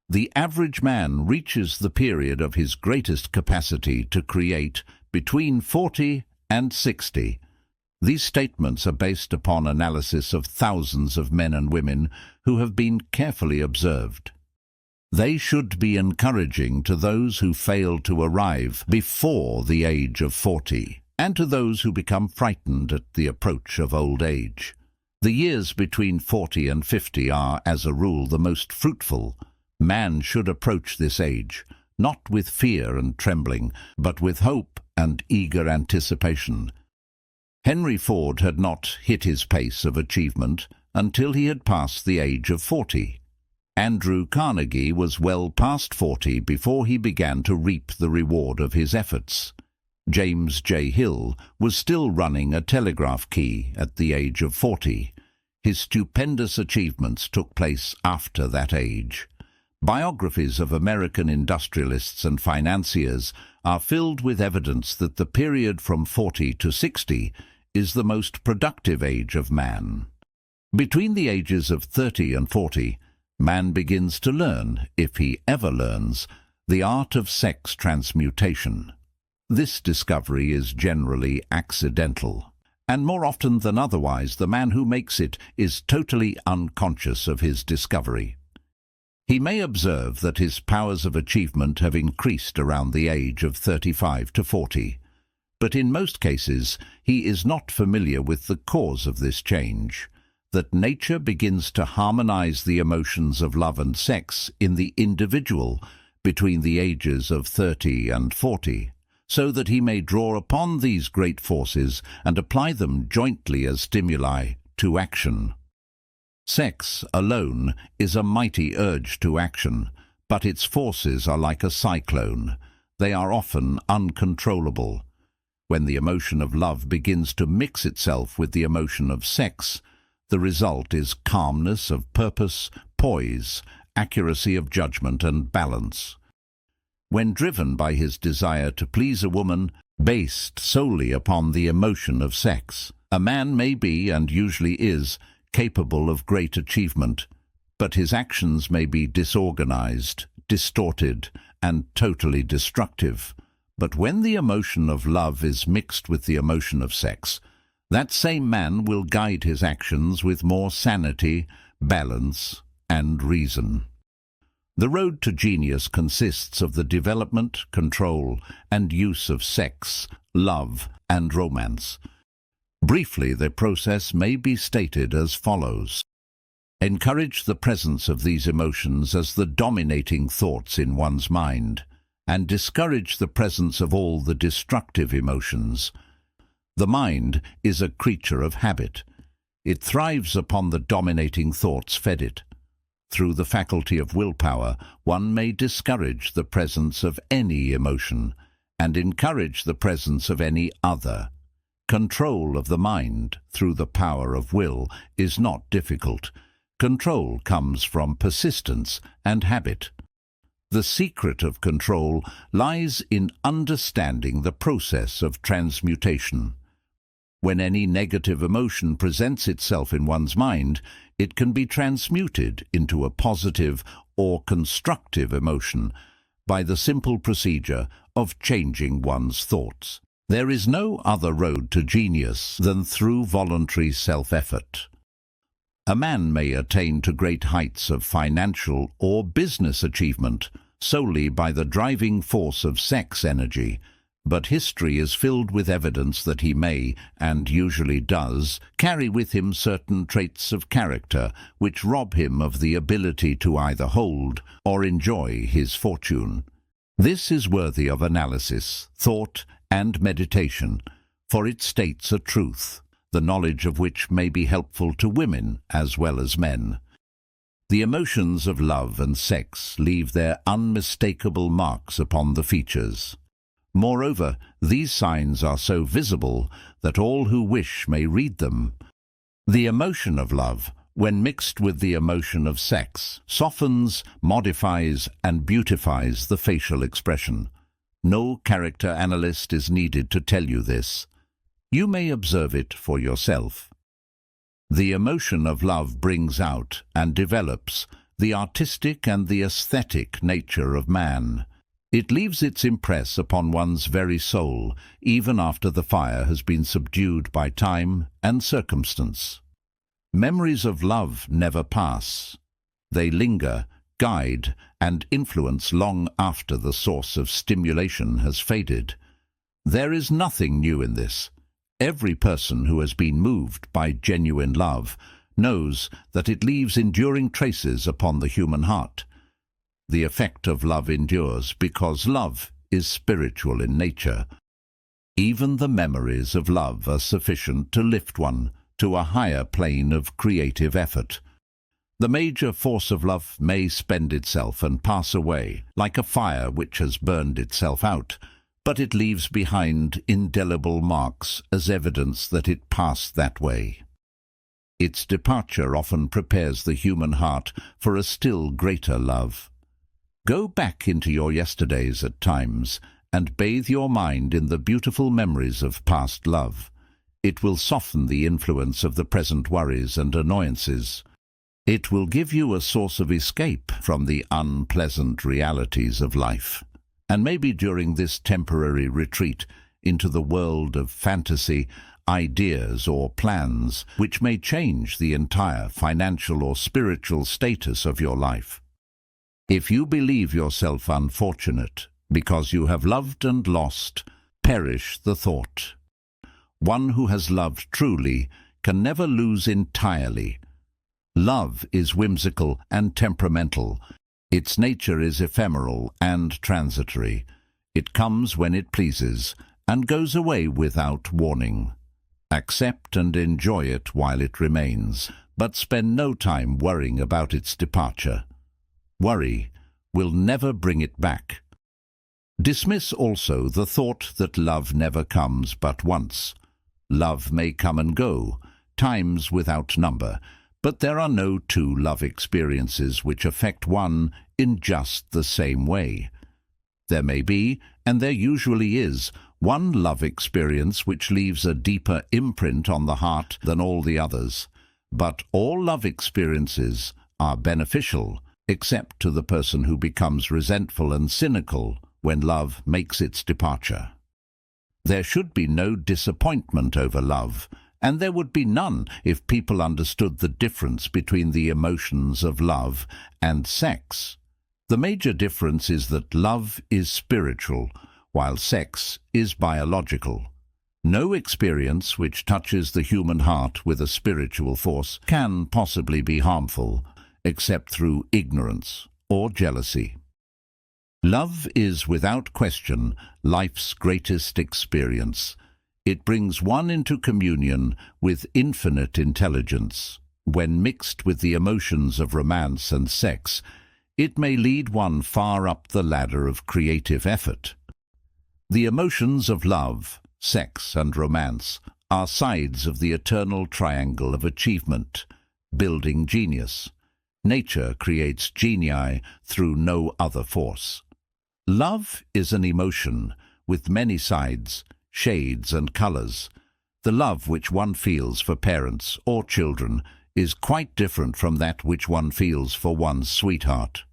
The average man reaches the period of his greatest capacity to create between 40 and 60. These statements are based upon analysis of thousands of men and women who have been carefully observed. They should be encouraging to those who fail to arrive before the age of 40, and to those who become frightened at the approach of old age. The years between 40 and 50 are, as a rule, the most fruitful. Man should approach this age, not with fear and trembling, but with hope and eager anticipation. Henry Ford had not hit his pace of achievement until he had passed the age of 40. Andrew Carnegie was well past 40 before he began to reap the reward of his efforts. James J. Hill was still running a telegraph key at the age of 40. His stupendous achievements took place after that age. Biographies of American industrialists and financiers are filled with evidence that the period from 40 to 60 is the most productive age of man. Between the ages of 30 and 40, man begins to learn, if he ever learns, the art of sex transmutation. This discovery is generally accidental, and more often than otherwise the man who makes it is totally unconscious of his discovery. He may observe that his powers of achievement have increased around the age of 35 to 40, but in most cases he is not familiar with the cause of this change, that nature begins to harmonize the emotions of love and sex in the individual between the ages of 30 and 40, so that he may draw upon these great forces and apply them jointly as stimuli to action. Sex alone is a mighty urge to action, but its forces are like a cyclone. They are often uncontrollable. When the emotion of love begins to mix itself with the emotion of sex, the result is calmness of purpose, poise, accuracy of judgment, and balance. When driven by his desire to please a woman based solely upon the emotion of sex, a man may be, and usually is, capable of great achievement, but his actions may be disorganized, distorted, and totally destructive. But when the emotion of love is mixed with the emotion of sex, that same man will guide his actions with more sanity, balance, and reason. The road to genius consists of the development, control, and use of sex, love, and romance. Briefly, the process may be stated as follows. Encourage the presence of these emotions as the dominating thoughts in one's mind, and discourage the presence of all the destructive emotions. The mind is a creature of habit. It thrives upon the dominating thoughts fed it. Through the faculty of willpower, one may discourage the presence of any emotion and encourage the presence of any other. Control of the mind through the power of will is not difficult. Control comes from persistence and habit. The secret of control lies in understanding the process of transmutation. When any negative emotion presents itself in one's mind, it can be transmuted into a positive or constructive emotion by the simple procedure of changing one's thoughts. There is no other road to genius than through voluntary self-effort. A man may attain to great heights of financial or business achievement solely by the driving force of sex energy, but history is filled with evidence that he may, and usually does, carry with him certain traits of character which rob him of the ability to either hold or enjoy his fortune. This is worthy of analysis, thought, and meditation, for it states a truth, the knowledge of which may be helpful to women as well as men. The emotions of love and sex leave their unmistakable marks upon the features. Moreover, these signs are so visible that all who wish may read them. The emotion of love, when mixed with the emotion of sex, softens, modifies, and beautifies the facial expression. No character analyst is needed to tell you this. You may observe it for yourself. The emotion of love brings out and develops the artistic and the aesthetic nature of man. It leaves its impress upon one's very soul, even after the fire has been subdued by time and circumstance. Memories of love never pass. They linger, guide, and influence long after the source of stimulation has faded. There is nothing new in this. Every person who has been moved by genuine love knows that it leaves enduring traces upon the human heart. The effect of love endures because love is spiritual in nature. Even the memories of love are sufficient to lift one to a higher plane of creative effort. The major force of love may spend itself and pass away, like a fire which has burned itself out, but it leaves behind indelible marks as evidence that it passed that way. Its departure often prepares the human heart for a still greater love. Go back into your yesterdays at times and bathe your mind in the beautiful memories of past love. It will soften the influence of the present worries and annoyances. It will give you a source of escape from the unpleasant realities of life. And maybe during this temporary retreat into the world of fantasy, ideas or plans which may change the entire financial or spiritual status of your life. If you believe yourself unfortunate because you have loved and lost, perish the thought. One who has loved truly can never lose entirely. Love is whimsical and temperamental. Its nature is ephemeral and transitory. It comes when it pleases and goes away without warning. Accept and enjoy it while it remains, but spend no time worrying about its departure. Worry will never bring it back. Dismiss also the thought that love never comes but once. Love may come and go, times without number, but there are no two love experiences which affect one in just the same way. There may be, and there usually is, one love experience which leaves a deeper imprint on the heart than all the others, but all love experiences are beneficial, except to the person who becomes resentful and cynical when love makes its departure. There should be no disappointment over love, and there would be none if people understood the difference between the emotions of love and sex. The major difference is that love is spiritual, while sex is biological. No experience which touches the human heart with a spiritual force can possibly be harmful, except through ignorance or jealousy. Love is without question life's greatest experience. It brings one into communion with infinite intelligence. When mixed with the emotions of romance and sex, it may lead one far up the ladder of creative effort. The emotions of love, sex, and romance are sides of the eternal triangle of achievement, building genius. Nature creates genii through no other force. Love is an emotion with many sides, shades and colors. The love which one feels for parents or children is quite different from that which one feels for one's sweetheart.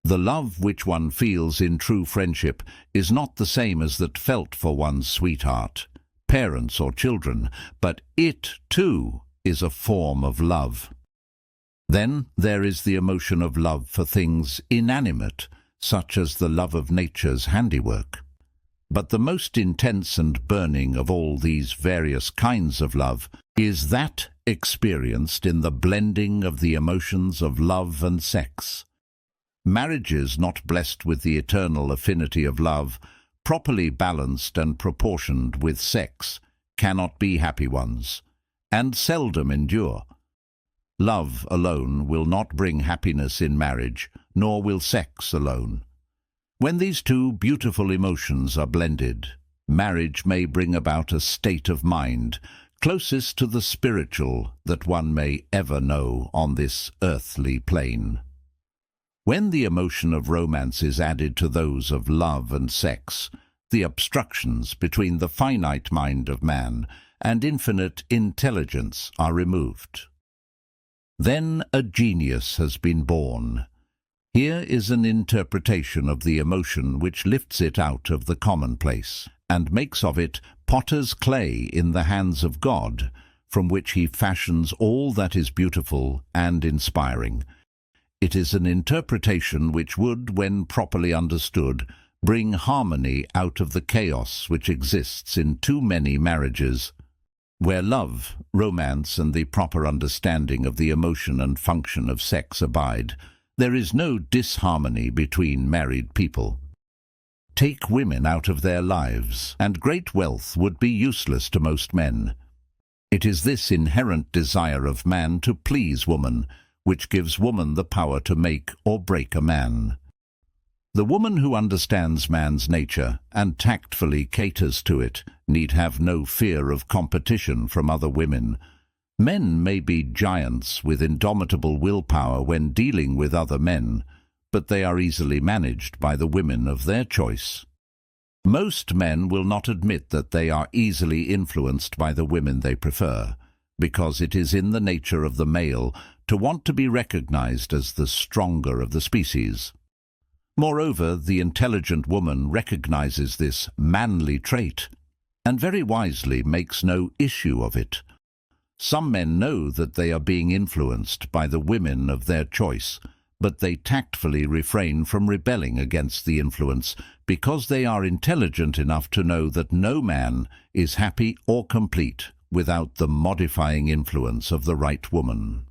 The love which one feels in true friendship is not the same as that felt for one's sweetheart, parents or children, but it, too, is a form of love. Then there is the emotion of love for things inanimate, such as the love of nature's handiwork. But the most intense and burning of all these various kinds of love is that experienced in the blending of the emotions of love and sex. Marriages not blessed with the eternal affinity of love, properly balanced and proportioned with sex, cannot be happy ones, and seldom endure. Love alone will not bring happiness in marriage, nor will sex alone. When these two beautiful emotions are blended, marriage may bring about a state of mind closest to the spiritual that one may ever know on this earthly plane. When the emotion of romance is added to those of love and sex, the obstructions between the finite mind of man and infinite intelligence are removed. Then a genius has been born. Here is an interpretation of the emotion which lifts it out of the commonplace and makes of it potter's clay in the hands of God, from which he fashions all that is beautiful and inspiring. It is an interpretation which would, when properly understood, bring harmony out of the chaos which exists in too many marriages. Where love, romance, and the proper understanding of the emotion and function of sex abide, there is no disharmony between married people. Take women out of their lives, and great wealth would be useless to most men. It is this inherent desire of man to please woman, which gives woman the power to make or break a man. The woman who understands man's nature and tactfully caters to it need have no fear of competition from other women. Men may be giants with indomitable willpower when dealing with other men, but they are easily managed by the women of their choice. Most men will not admit that they are easily influenced by the women they prefer, because it is in the nature of the male to want to be recognized as the stronger of the species. Moreover, the intelligent woman recognizes this manly trait, and very wisely makes no issue of it. Some men know that they are being influenced by the women of their choice, but they tactfully refrain from rebelling against the influence because they are intelligent enough to know that no man is happy or complete without the modifying influence of the right woman.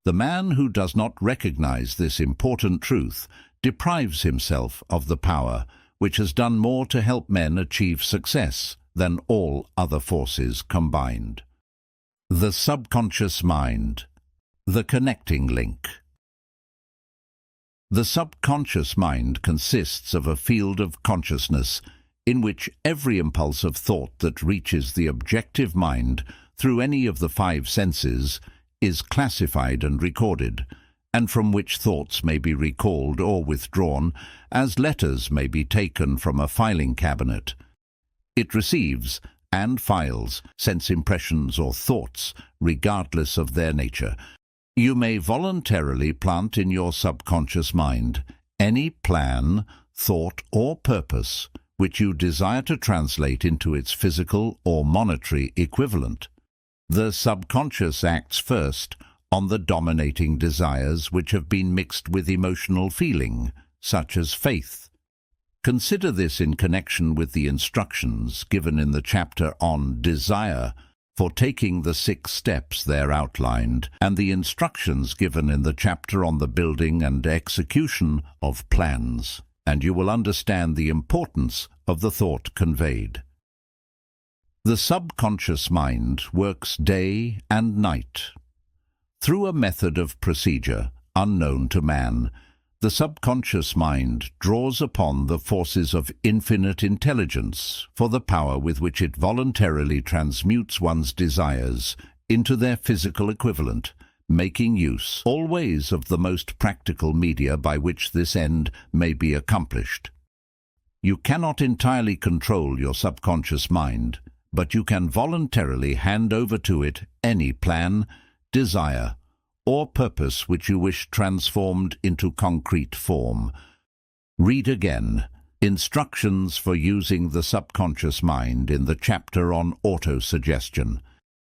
The man who does not recognize this important truth deprives himself of the power which has done more to help men achieve success than all other forces combined. The subconscious mind, the connecting link. The subconscious mind consists of a field of consciousness in which every impulse of thought that reaches the objective mind through any of the five senses is classified and recorded, and from which thoughts may be recalled or withdrawn, as letters may be taken from a filing cabinet. It receives and files sense impressions or thoughts, regardless of their nature. You may voluntarily plant in your subconscious mind any plan, thought, or purpose which you desire to translate into its physical or monetary equivalent. The subconscious acts first on the dominating desires which have been mixed with emotional feeling, such as faith. Consider this in connection with the instructions given in the chapter on desire for taking the 6 steps there outlined, and the instructions given in the chapter on the building and execution of plans, and you will understand the importance of the thought conveyed. The subconscious mind works day and night. Through a method of procedure unknown to man, the subconscious mind draws upon the forces of infinite intelligence for the power with which it voluntarily transmutes one's desires into their physical equivalent, making use always of the most practical media by which this end may be accomplished. You cannot entirely control your subconscious mind, but you can voluntarily hand over to it any plan, desire, or purpose which you wish transformed into concrete form. Read again instructions for using the subconscious mind in the chapter on auto-suggestion.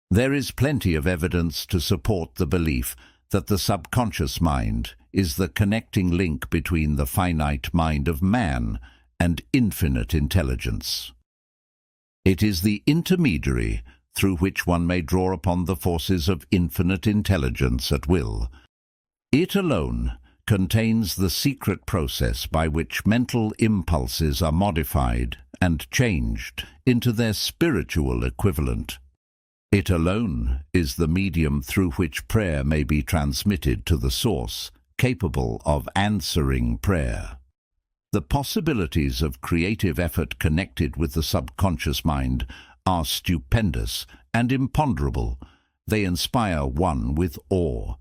There is plenty of evidence to support the belief that the subconscious mind is the connecting link between the finite mind of man and infinite intelligence. It is the intermediary through which one may draw upon the forces of infinite intelligence at will. It alone contains the secret process by which mental impulses are modified and changed into their spiritual equivalent. It alone is the medium through which prayer may be transmitted to the source, capable of answering prayer. The possibilities of creative effort connected with the subconscious mind are stupendous and imponderable. They inspire one with awe.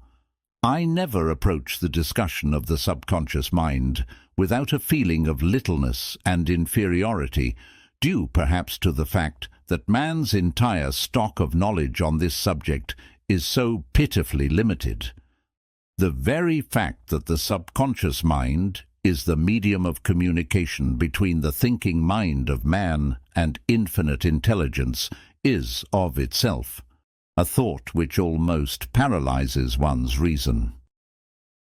I never approach the discussion of the subconscious mind without a feeling of littleness and inferiority, due perhaps to the fact that man's entire stock of knowledge on this subject is so pitifully limited. The very fact that the subconscious mind is the medium of communication between the thinking mind of man and infinite intelligence is of itself a thought which almost paralyzes one's reason.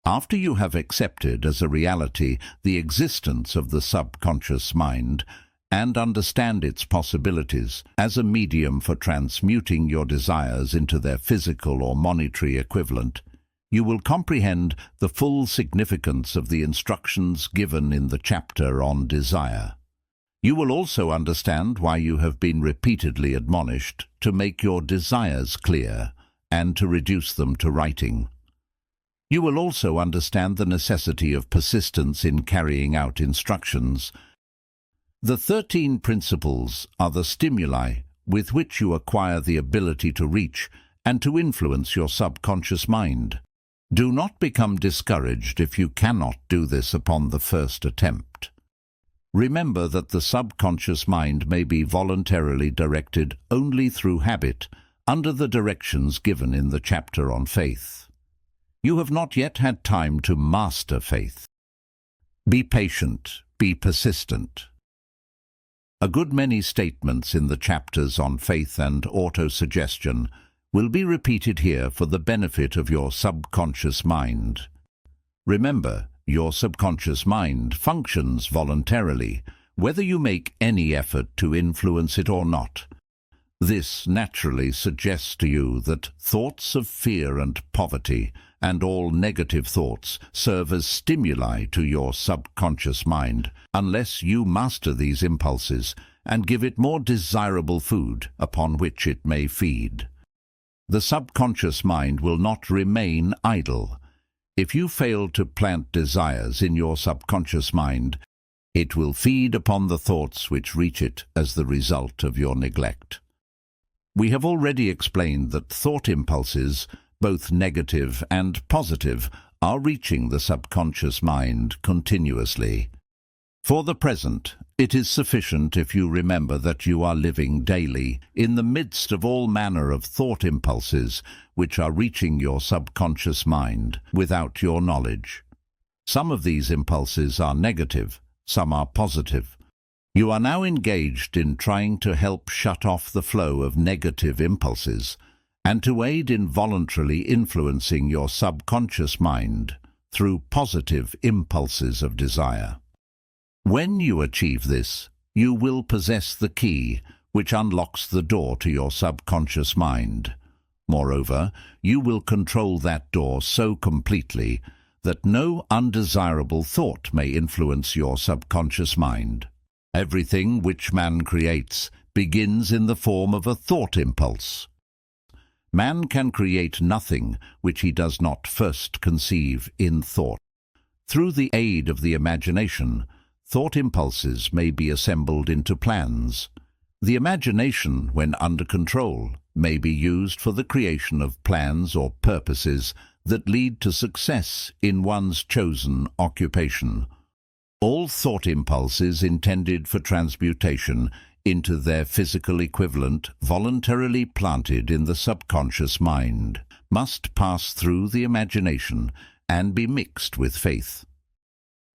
After you have accepted as a reality the existence of the subconscious mind and understand its possibilities as a medium for transmuting your desires into their physical or monetary equivalent, you will comprehend the full significance of the instructions given in the chapter on desire. You will also understand why you have been repeatedly admonished to make your desires clear and to reduce them to writing. You will also understand the necessity of persistence in carrying out instructions. The 13 principles are the stimuli with which you acquire the ability to reach and to influence your subconscious mind. Do not become discouraged if you cannot do this upon the first attempt. Remember that the subconscious mind may be voluntarily directed only through habit, under the directions given in the chapter on faith. You have not yet had time to master faith. Be patient, be persistent. A good many statements in the chapters on faith and auto-suggestion will be repeated here for the benefit of your subconscious mind. Remember, your subconscious mind functions voluntarily, whether you make any effort to influence it or not. This naturally suggests to you that thoughts of fear and poverty and all negative thoughts serve as stimuli to your subconscious mind unless you master these impulses and give it more desirable food upon which it may feed. The subconscious mind will not remain idle. If you fail to plant desires in your subconscious mind, it will feed upon the thoughts which reach it as the result of your neglect. We have already explained that thought impulses, both negative and positive, are reaching the subconscious mind continuously. For the present, it is sufficient if you remember that you are living daily in the midst of all manner of thought impulses which are reaching your subconscious mind without your knowledge. Some of these impulses are negative, some are positive. You are now engaged in trying to help shut off the flow of negative impulses and to aid in voluntarily influencing your subconscious mind through positive impulses of desire. When you achieve this, you will possess the key which unlocks the door to your subconscious mind. Moreover, you will control that door so completely that no undesirable thought may influence your subconscious mind. Everything which man creates begins in the form of a thought impulse. Man can create nothing which he does not first conceive in thought. Through the aid of the imagination, thought impulses may be assembled into plans. The imagination, when under control, may be used for the creation of plans or purposes that lead to success in one's chosen occupation. All thought impulses intended for transmutation into their physical equivalent voluntarily planted in the subconscious mind must pass through the imagination and be mixed with faith.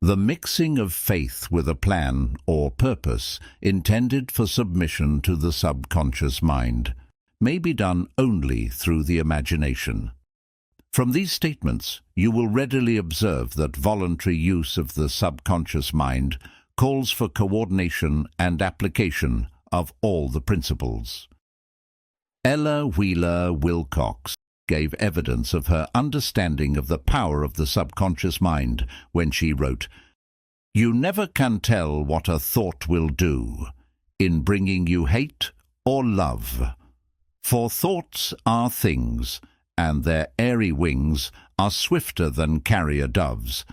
The mixing of faith with a plan or purpose intended for submission to the subconscious mind may be done only through the imagination. From these statements, you will readily observe that voluntary use of the subconscious mind calls for coordination and application of all the principles. Ella Wheeler Wilcox gave evidence of her understanding of the power of the subconscious mind when she wrote, "You never can tell what a thought will do in bringing you hate or love. For thoughts are things, and their airy wings are swifter than carrier doves.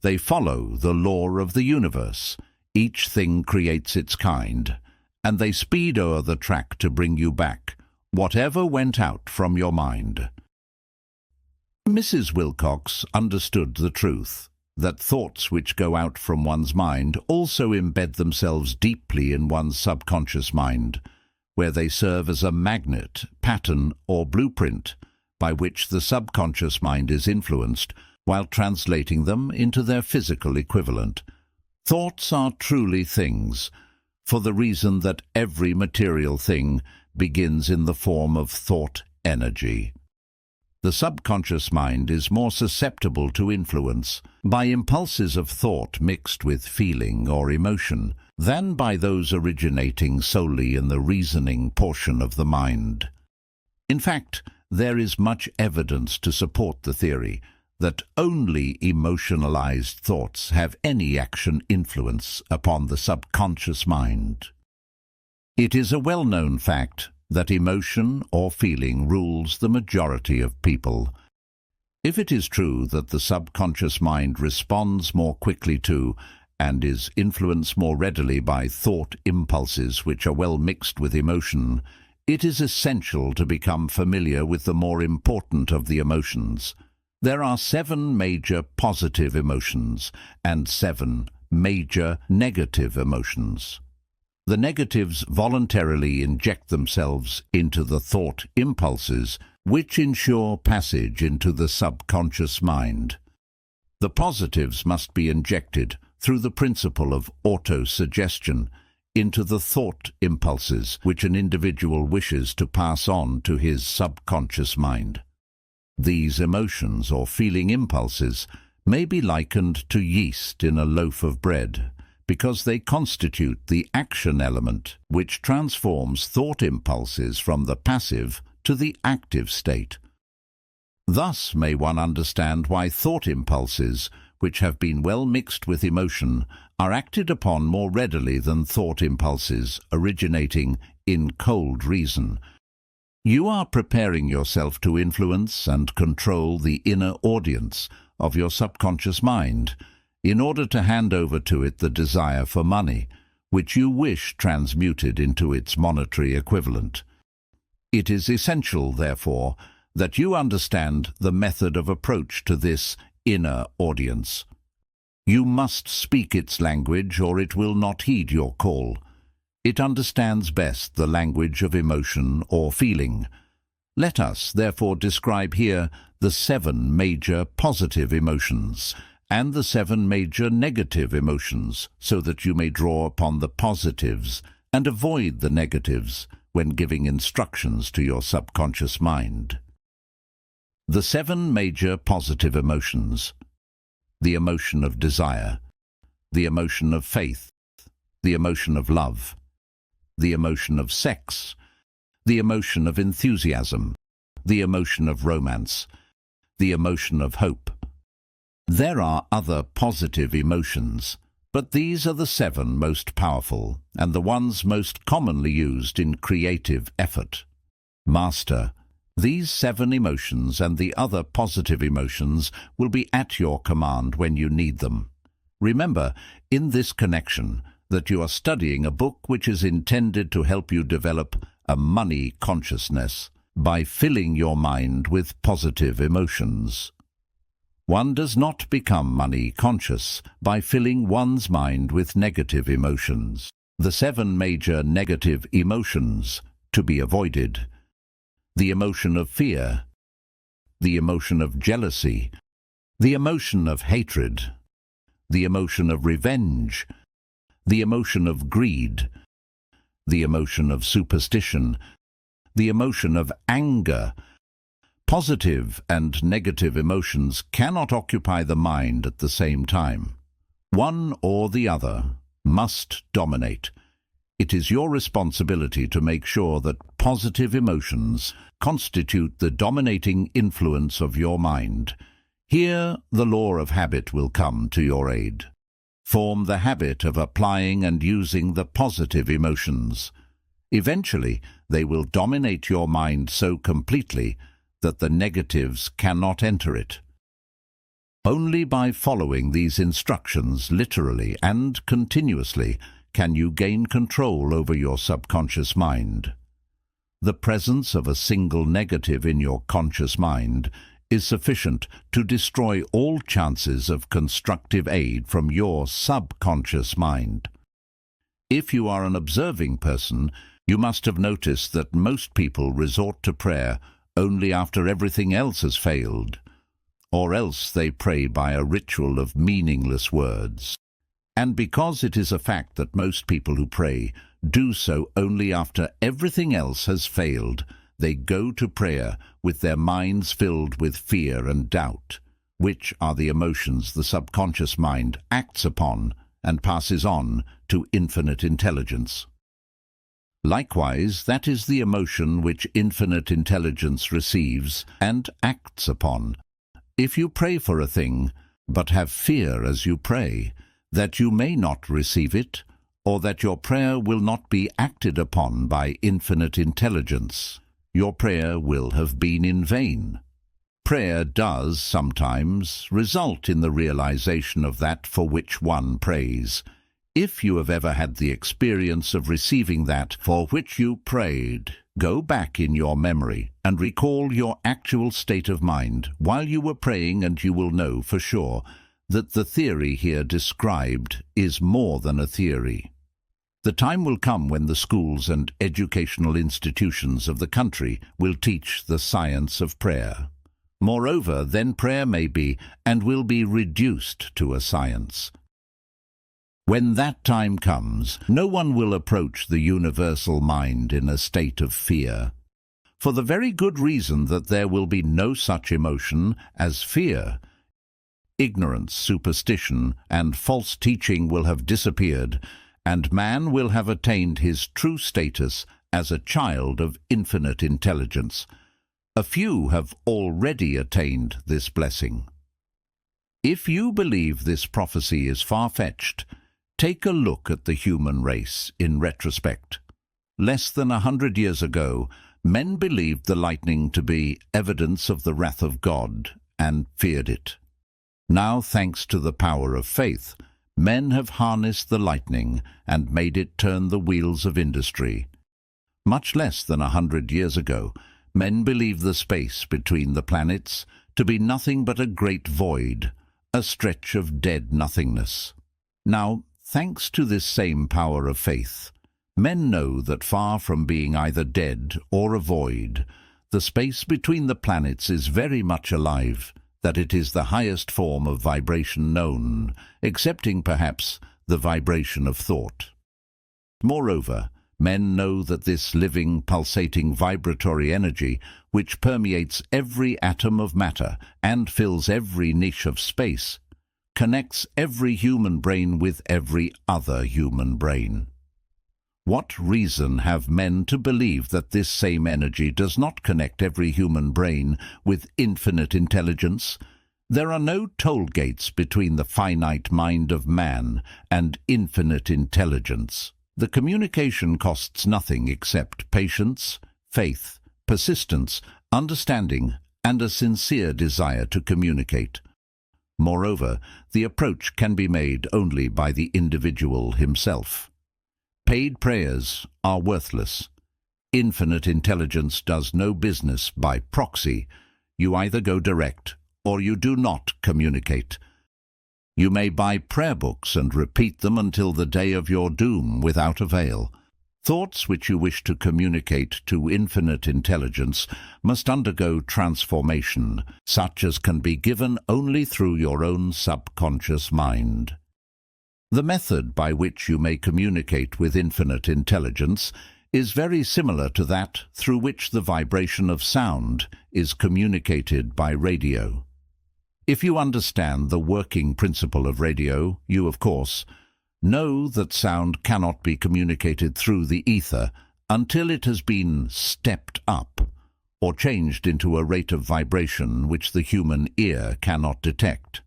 They follow the law of the universe. Each thing creates its kind, and they speed o'er the track to bring you back whatever went out from your mind." Mrs. Wilcox understood the truth that thoughts which go out from one's mind also embed themselves deeply in one's subconscious mind, where they serve as a magnet, pattern, or blueprint by which the subconscious mind is influenced while translating them into their physical equivalent. Thoughts are truly things, for the reason that every material thing begins in the form of thought energy. The subconscious mind is more susceptible to influence by impulses of thought mixed with feeling or emotion than by those originating solely in the reasoning portion of the mind. In fact, there is much evidence to support the theory that only emotionalized thoughts have any action influence upon the subconscious mind. It is a well-known fact that emotion or feeling rules the majority of people. If it is true that the subconscious mind responds more quickly to and is influenced more readily by thought impulses which are well mixed with emotion, it is essential to become familiar with the more important of the emotions, There are 7 major positive emotions and 7 major negative emotions. The negatives voluntarily inject themselves into the thought impulses, which ensure passage into the subconscious mind. The positives must be injected through the principle of auto-suggestion into the thought impulses which an individual wishes to pass on to his subconscious mind. These emotions or feeling impulses may be likened to yeast in a loaf of bread, because they constitute the action element which transforms thought impulses from the passive to the active state. Thus may one understand why thought impulses, which have been well mixed with emotion, are acted upon more readily than thought impulses originating in cold reason. You are preparing yourself to influence and control the inner audience of your subconscious mind in order to hand over to it the desire for money, which you wish transmuted into its monetary equivalent. It is essential, therefore, that you understand the method of approach to this inner audience. You must speak its language, or it will not heed your call. It understands best the language of emotion or feeling. Let us, therefore, describe here the 7 major positive emotions and the 7 major negative emotions, so that you may draw upon the positives and avoid the negatives when giving instructions to your subconscious mind. The 7 major positive emotions: the emotion of desire, the emotion of faith, the emotion of love, the emotion of sex, the emotion of enthusiasm, the emotion of romance, the emotion of hope. There are other positive emotions, but these are the 7 most powerful and the ones most commonly used in creative effort. Master these 7 emotions, and the other positive emotions will be at your command when you need them. Remember, in this connection, that you are studying a book which is intended to help you develop a money consciousness by filling your mind with positive emotions. One does not become money conscious by filling one's mind with negative emotions. The 7 major negative emotions to be avoided: the emotion of fear, the emotion of jealousy, the emotion of hatred, the emotion of revenge, the emotion of greed, the emotion of superstition, the emotion of anger. Positive and negative emotions cannot occupy the mind at the same time. One or the other must dominate. It is your responsibility to make sure that positive emotions constitute the dominating influence of your mind. Here, the law of habit will come to your aid. Form the habit of applying and using the positive emotions. Eventually, they will dominate your mind so completely that the negatives cannot enter it. Only by following these instructions literally and continuously can you gain control over your subconscious mind. The presence of a single negative in your conscious mind is sufficient to destroy all chances of constructive aid from your subconscious mind. If you are an observing person, you must have noticed that most people resort to prayer only after everything else has failed, or else they pray by a ritual of meaningless words. And because it is a fact that most people who pray do so only after everything else has failed, they go to prayer with their minds filled with fear and doubt, which are the emotions the subconscious mind acts upon and passes on to infinite intelligence. Likewise, that is the emotion which infinite intelligence receives and acts upon. If you pray for a thing, but have fear as you pray, that you may not receive it, or that your prayer will not be acted upon by infinite intelligence, your prayer will have been in vain. Prayer does sometimes result in the realization of that for which one prays. If you have ever had the experience of receiving that for which you prayed, Go back in your memory and recall your actual state of mind while you were praying, and you will know for sure that the theory here described is more than a theory. The time will come when the schools and educational institutions of the country will teach the science of prayer. Moreover, then prayer may be and will be reduced to a science. When that time comes, no one will approach the universal mind in a state of fear, for the very good reason that there will be no such emotion as fear. Ignorance, superstition, and false teaching will have disappeared, and man will have attained his true status as a child of infinite intelligence. A few have already attained this blessing. If you believe this prophecy is far-fetched, take a look at the human race in retrospect. Less than 100 years ago, men believed the lightning to be evidence of the wrath of God and feared it. Now, thanks to the power of faith, men have harnessed the lightning and made it turn the wheels of industry. Much less than 100 years ago, men believed the space between the planets to be nothing but a great void, a stretch of dead nothingness. Now, thanks to this same power of faith, men know that far from being either dead or a void, the space between the planets is very much alive, that it is the highest form of vibration known, excepting perhaps the vibration of thought. Moreover, men know that this living, pulsating, vibratory energy, which permeates every atom of matter and fills every niche of space, connects every human brain with every other human brain. What reason have men to believe that this same energy does not connect every human brain with infinite intelligence? There are no toll gates between the finite mind of man and infinite intelligence. The communication costs nothing except patience, faith, persistence, understanding, and a sincere desire to communicate. Moreover, the approach can be made only by the individual himself. Paid prayers are worthless. Infinite intelligence does no business by proxy. You either go direct or you do not communicate. You may buy prayer books and repeat them until the day of your doom without avail. Thoughts which you wish to communicate to infinite intelligence must undergo transformation, such as can be given only through your own subconscious mind. The method by which you may communicate with infinite intelligence is very similar to that through which the vibration of sound is communicated by radio. If you understand the working principle of radio, you, of course, know that sound cannot be communicated through the ether until it has been stepped up or changed into a rate of vibration which the human ear cannot detect.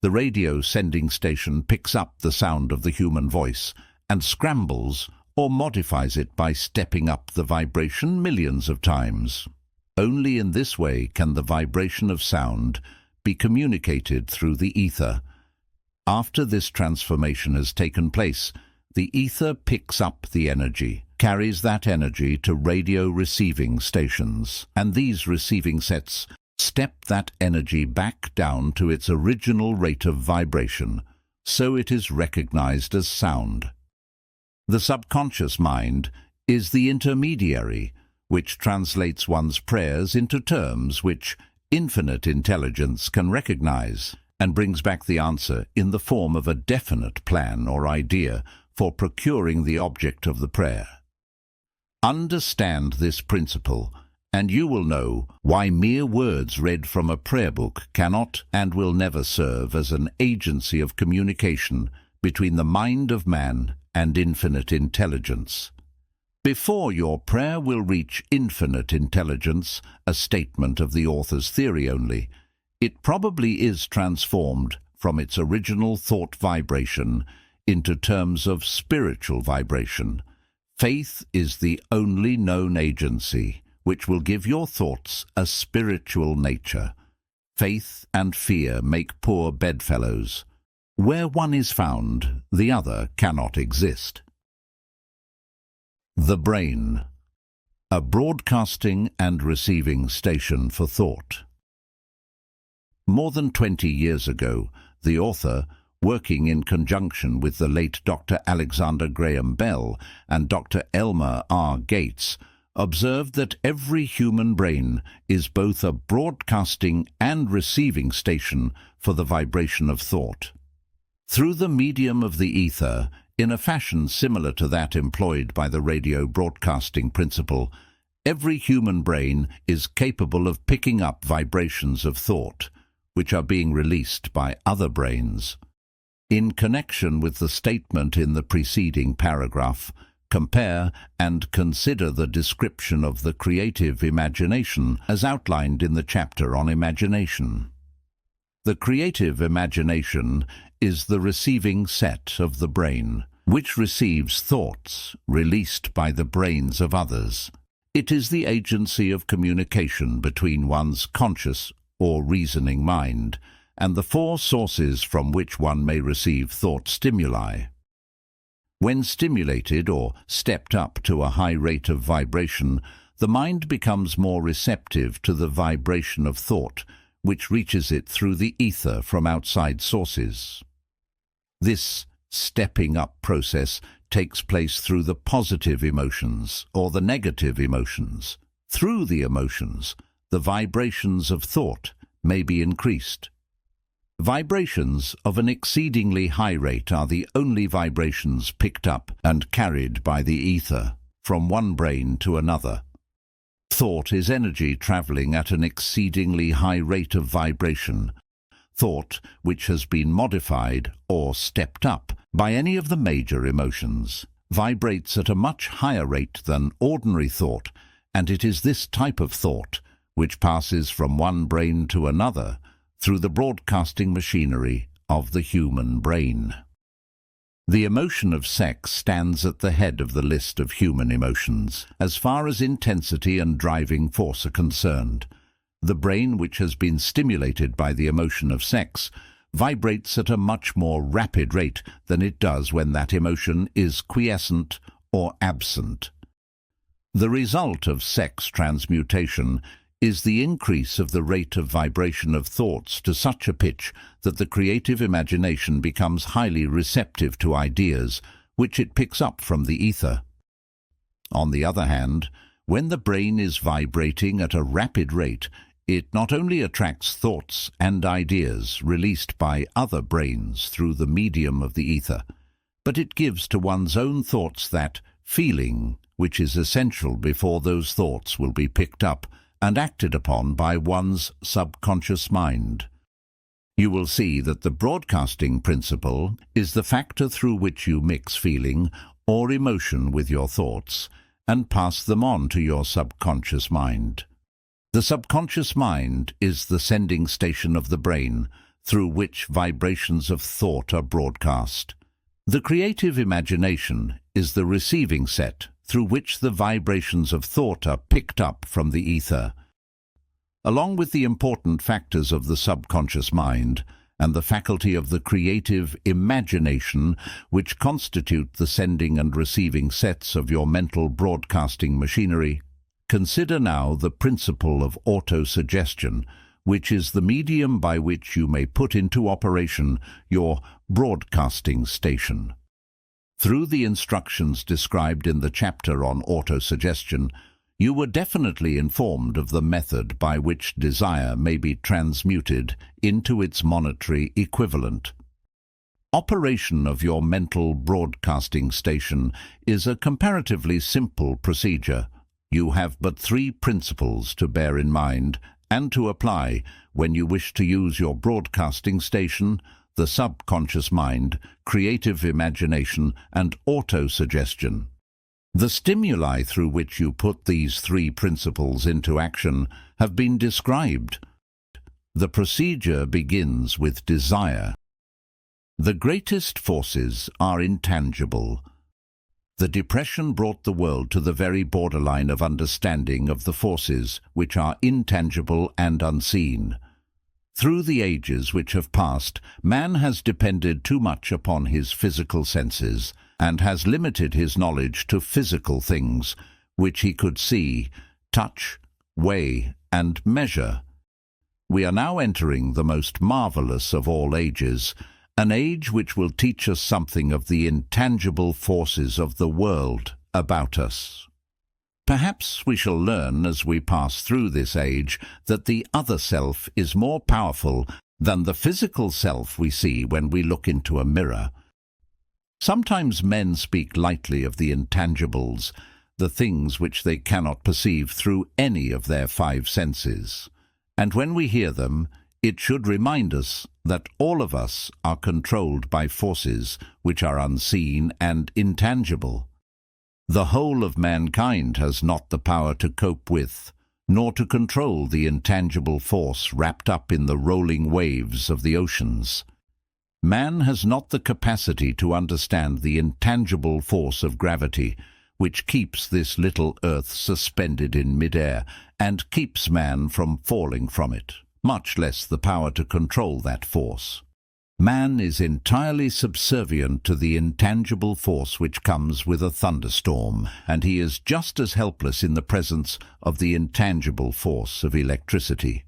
The radio sending station picks up the sound of the human voice and scrambles or modifies it by stepping up the vibration millions of times. Only in this way can the vibration of sound be communicated through the ether. After this transformation has taken place, the ether picks up the energy, carries that energy to radio receiving stations, and these receiving sets step that energy back down to its original rate of vibration, so it is recognized as sound. The subconscious mind is the intermediary, which translates one's prayers into terms which infinite intelligence can recognize, and brings back the answer in the form of a definite plan or idea for procuring the object of the prayer. Understand this principle, and you will know why mere words read from a prayer book cannot and will never serve as an agency of communication between the mind of man and infinite intelligence. Before your prayer will reach infinite intelligence, a statement of the author's theory only, it probably is transformed from its original thought vibration into terms of spiritual vibration. Faith is the only known agency which will give your thoughts a spiritual nature. Faith and fear make poor bedfellows. Where one is found, the other cannot exist. The brain. a broadcasting and receiving station for thought. More than 20 years ago, the author, working in conjunction with the late Dr. Alexander Graham Bell and Dr. Elmer R. Gates, observed that every human brain is both a broadcasting and receiving station for the vibration of thought. Through the medium of the ether, in a fashion similar to that employed by the radio broadcasting principle, every human brain is capable of picking up vibrations of thought, which are being released by other brains. In connection with the statement in the preceding paragraph, compare and consider the description of the creative imagination as outlined in the chapter on imagination. The creative imagination is the receiving set of the brain, which receives thoughts released by the brains of others. It is the agency of communication between one's conscious or reasoning mind and the four sources from which one may receive thought stimuli. When stimulated or stepped up to a high rate of vibration, the mind becomes more receptive to the vibration of thought, which reaches it through the ether from outside sources. This stepping up process takes place through the positive emotions or the negative emotions. Through the emotions, the vibrations of thought may be increased. Vibrations of an exceedingly high rate are the only vibrations picked up and carried by the ether from one brain to another. Thought is energy traveling at an exceedingly high rate of vibration. Thought which has been modified or stepped up by any of the major emotions vibrates at a much higher rate than ordinary thought, and it is this type of thought which passes from one brain to another through the broadcasting machinery of the human brain. The emotion of sex stands at the head of the list of human emotions as far as intensity and driving force are concerned. The brain which has been stimulated by the emotion of sex vibrates at a much more rapid rate than it does when that emotion is quiescent or absent. The result of sex transmutation is the increase of the rate of vibration of thoughts to such a pitch that the creative imagination becomes highly receptive to ideas which it picks up from the ether. On the other hand, when the brain is vibrating at a rapid rate, it not only attracts thoughts and ideas released by other brains through the medium of the ether, but it gives to one's own thoughts that feeling which is essential before those thoughts will be picked up and acted upon by one's subconscious mind. You will see that the broadcasting principle is the factor through which you mix feeling or emotion with your thoughts and pass them on to your subconscious mind. The subconscious mind is the sending station of the brain through which vibrations of thought are broadcast. The creative imagination is the receiving set through which the vibrations of thought are picked up from the ether. Along with the important factors of the subconscious mind and the faculty of the creative imagination, which constitute the sending and receiving sets of your mental broadcasting machinery, consider now the principle of auto-suggestion, which is the medium by which you may put into operation your broadcasting station. Through the instructions described in the chapter on auto-suggestion, you were definitely informed of the method by which desire may be transmuted into its monetary equivalent. Operation of your mental broadcasting station is a comparatively simple procedure. You have but 3 principles to bear in mind and to apply when you wish to use your broadcasting station, the subconscious mind, creative imagination, and auto-suggestion. The stimuli through which you put these 3 principles into action have been described. The procedure begins with desire. The greatest forces are intangible. The Depression brought the world to the very borderline of understanding of the forces which are intangible and unseen. Through the ages which have passed, man has depended too much upon his physical senses and has limited his knowledge to physical things, which he could see, touch, weigh, and measure. We are now entering the most marvelous of all ages, an age which will teach us something of the intangible forces of the world about us. Perhaps we shall learn as we pass through this age that the other self is more powerful than the physical self we see when we look into a mirror. Sometimes men speak lightly of the intangibles, the things which they cannot perceive through any of their five senses. And when we hear them, it should remind us that all of us are controlled by forces which are unseen and intangible. The whole of mankind has not the power to cope with, nor to control the intangible force wrapped up in the rolling waves of the oceans. Man has not the capacity to understand the intangible force of gravity, which keeps this little earth suspended in mid-air and keeps man from falling from it, much less the power to control that force. Man is entirely subservient to the intangible force which comes with a thunderstorm, and he is just as helpless in the presence of the intangible force of electricity.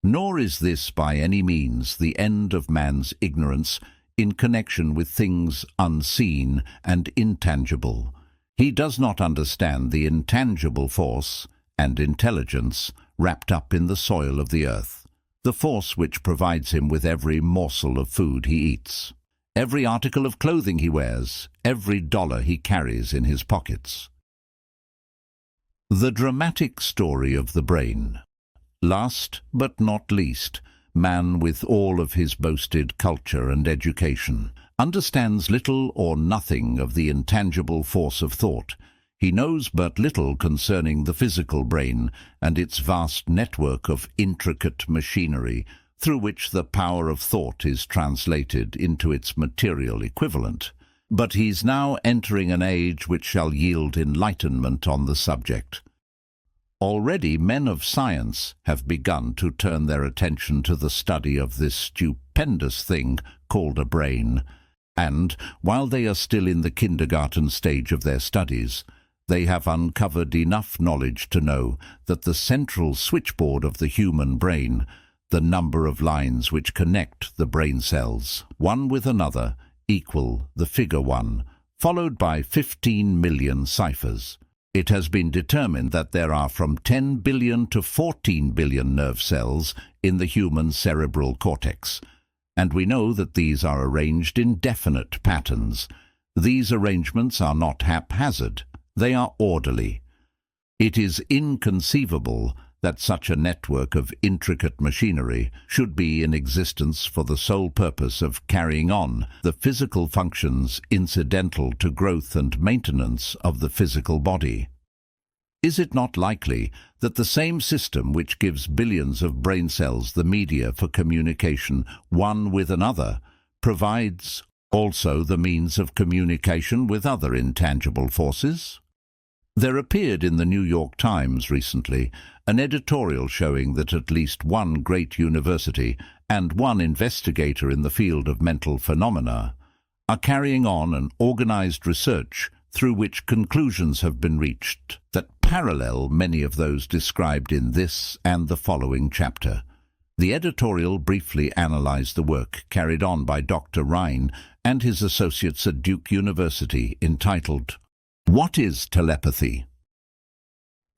Nor is this by any means the end of man's ignorance in connection with things unseen and intangible. He does not understand the intangible force and intelligence wrapped up in the soil of the earth, the force which provides him with every morsel of food he eats, every article of clothing he wears, every dollar he carries in his pockets. The dramatic story of the brain. Last but not least, man, with all of his boasted culture and education, understands little or nothing of the intangible force of thought. He knows but little concerning the physical brain and its vast network of intricate machinery through which the power of thought is translated into its material equivalent. But he's now entering an age which shall yield enlightenment on the subject. Already men of science have begun to turn their attention to the study of this stupendous thing called a brain, and, while they are still in the kindergarten stage of their studies, they have uncovered enough knowledge to know that the central switchboard of the human brain, the number of lines which connect the brain cells, one with another, equal the figure 1, followed by 15 million ciphers. It has been determined that there are from 10 billion to 14 billion nerve cells in the human cerebral cortex, and we know that these are arranged in definite patterns. These arrangements are not haphazard, they are orderly. It is inconceivable that such a network of intricate machinery should be in existence for the sole purpose of carrying on the physical functions incidental to growth and maintenance of the physical body. Is it not likely that the same system which gives billions of brain cells the media for communication one with another provides also the means of communication with other intangible forces? There appeared in the New York Times recently an editorial showing that at least one great university and one investigator in the field of mental phenomena are carrying on an organized research through which conclusions have been reached that parallel many of those described in this and the following chapter. The editorial briefly analyzed the work carried on by Dr. Rhine and his associates at Duke University, entitled, "What is Telepathy?"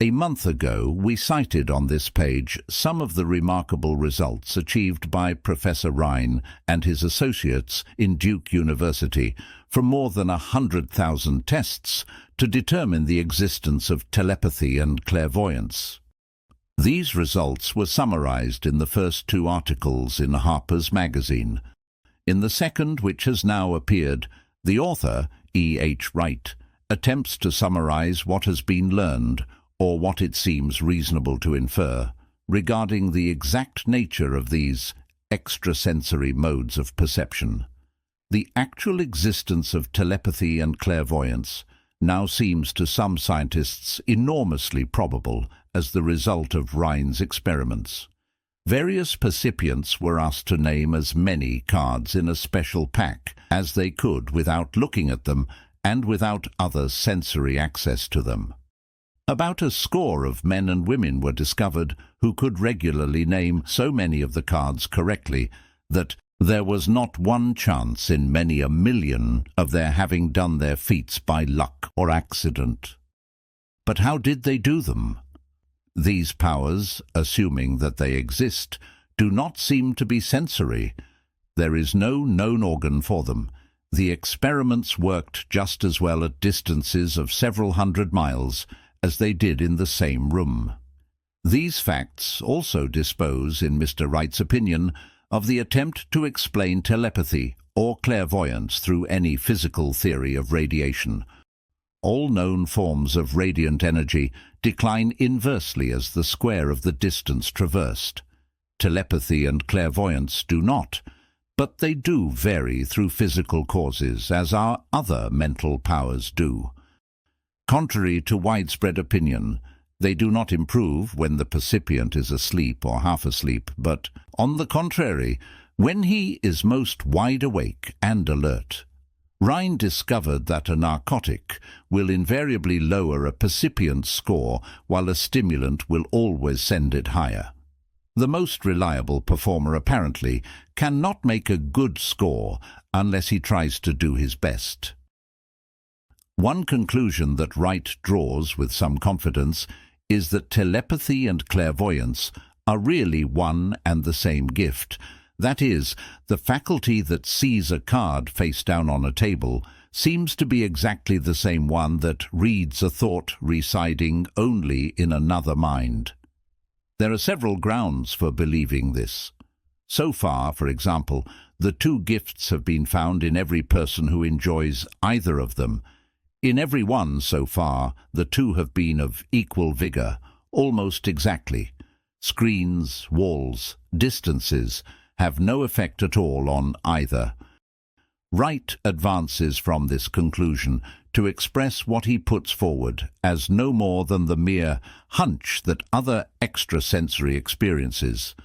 A month ago, we cited on this page some of the remarkable results achieved by Professor Rhine and his associates in Duke University from more than 100,000 tests to determine the existence of telepathy and clairvoyance. These results were summarized in the first two articles in Harper's Magazine. In the second, which has now appeared, the author, E. H. Wright, attempts to summarize what has been learned, or what it seems reasonable to infer, regarding the exact nature of these extrasensory modes of perception. The actual existence of telepathy and clairvoyance now seems to some scientists enormously probable as the result of Rhine's experiments. Various percipients were asked to name as many cards in a special pack as they could without looking at them and without other sensory access to them. About a score of men and women were discovered who could regularly name so many of the cards correctly that there was not one chance in many a million of their having done their feats by luck or accident. But how did they do them? These powers, assuming that they exist, do not seem to be sensory. There is no known organ for them. The experiments worked just as well at distances of several hundred miles as they did in the same room. These facts also dispose, in Mr. Wright's opinion, of the attempt to explain telepathy or clairvoyance through any physical theory of radiation. All known forms of radiant energy decline inversely as the square of the distance traversed. Telepathy and clairvoyance do not, but they do vary through physical causes, as our other mental powers do. Contrary to widespread opinion, they do not improve when the percipient is asleep or half asleep, but, on the contrary, when he is most wide awake and alert. Rhine discovered that a narcotic will invariably lower a percipient's score, while a stimulant will always send it higher. The most reliable performer, apparently, cannot make a good score unless he tries to do his best. One conclusion that Wright draws with some confidence is that telepathy and clairvoyance are really one and the same gift. That is, the faculty that sees a card face down on a table seems to be exactly the same one that reads a thought residing only in another mind. There are several grounds for believing this. So far, for example, the two gifts have been found in every person who enjoys either of them. In every one so far, the two have been of equal vigor, almost exactly. Screens, walls, distances have no effect at all on either. Wright advances from this conclusion to express what he puts forward as no more than the mere hunch that other extrasensory experiences,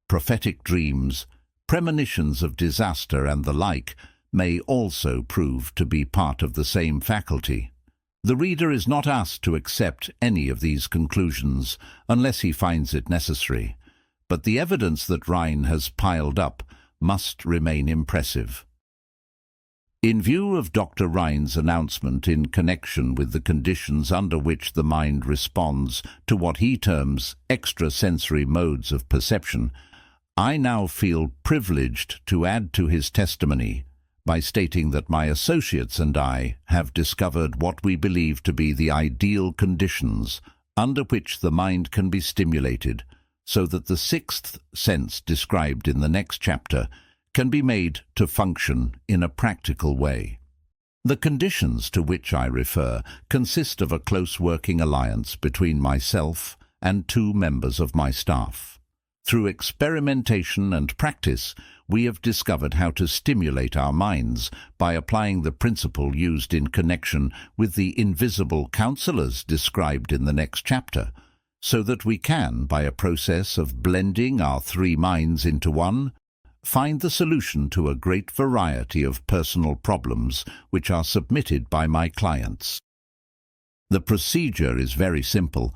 prophetic dreams, premonitions of disaster and the like, may also prove to be part of the same faculty. The reader is not asked to accept any of these conclusions unless he finds it necessary, but the evidence that Rhine has piled up must remain impressive. In view of Dr. Rhine's announcement in connection with the conditions under which the mind responds to what he terms extrasensory modes of perception, I now feel privileged to add to his testimony by stating that my associates and I have discovered what we believe to be the ideal conditions under which the mind can be stimulated, so that the sixth sense described in the next chapter can be made to function in a practical way. The conditions to which I refer consist of a close working alliance between myself and two members of my staff. Through experimentation and practice, we have discovered how to stimulate our minds by applying the principle used in connection with the invisible counselors described in the next chapter, so that we can, by a process of blending our three minds into one, find the solution to a great variety of personal problems which are submitted by my clients. The procedure is very simple.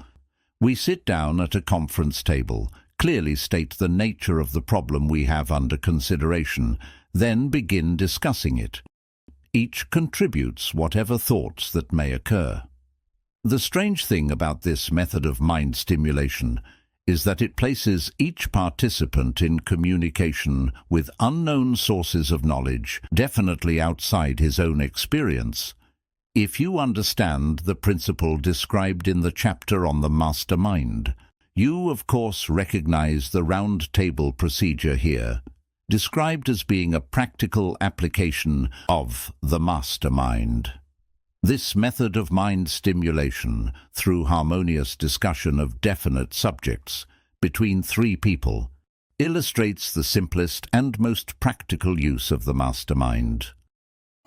We sit down at a conference table, clearly state the nature of the problem we have under consideration, then begin discussing it. Each contributes whatever thoughts that may occur. The strange thing about this method of mind stimulation is that it places each participant in communication with unknown sources of knowledge, definitely outside his own experience. If you understand the principle described in the chapter on the mastermind, you, of course, recognize the round table procedure here, described as being a practical application of the mastermind. This method of mind stimulation, through harmonious discussion of definite subjects between three people, illustrates the simplest and most practical use of the mastermind.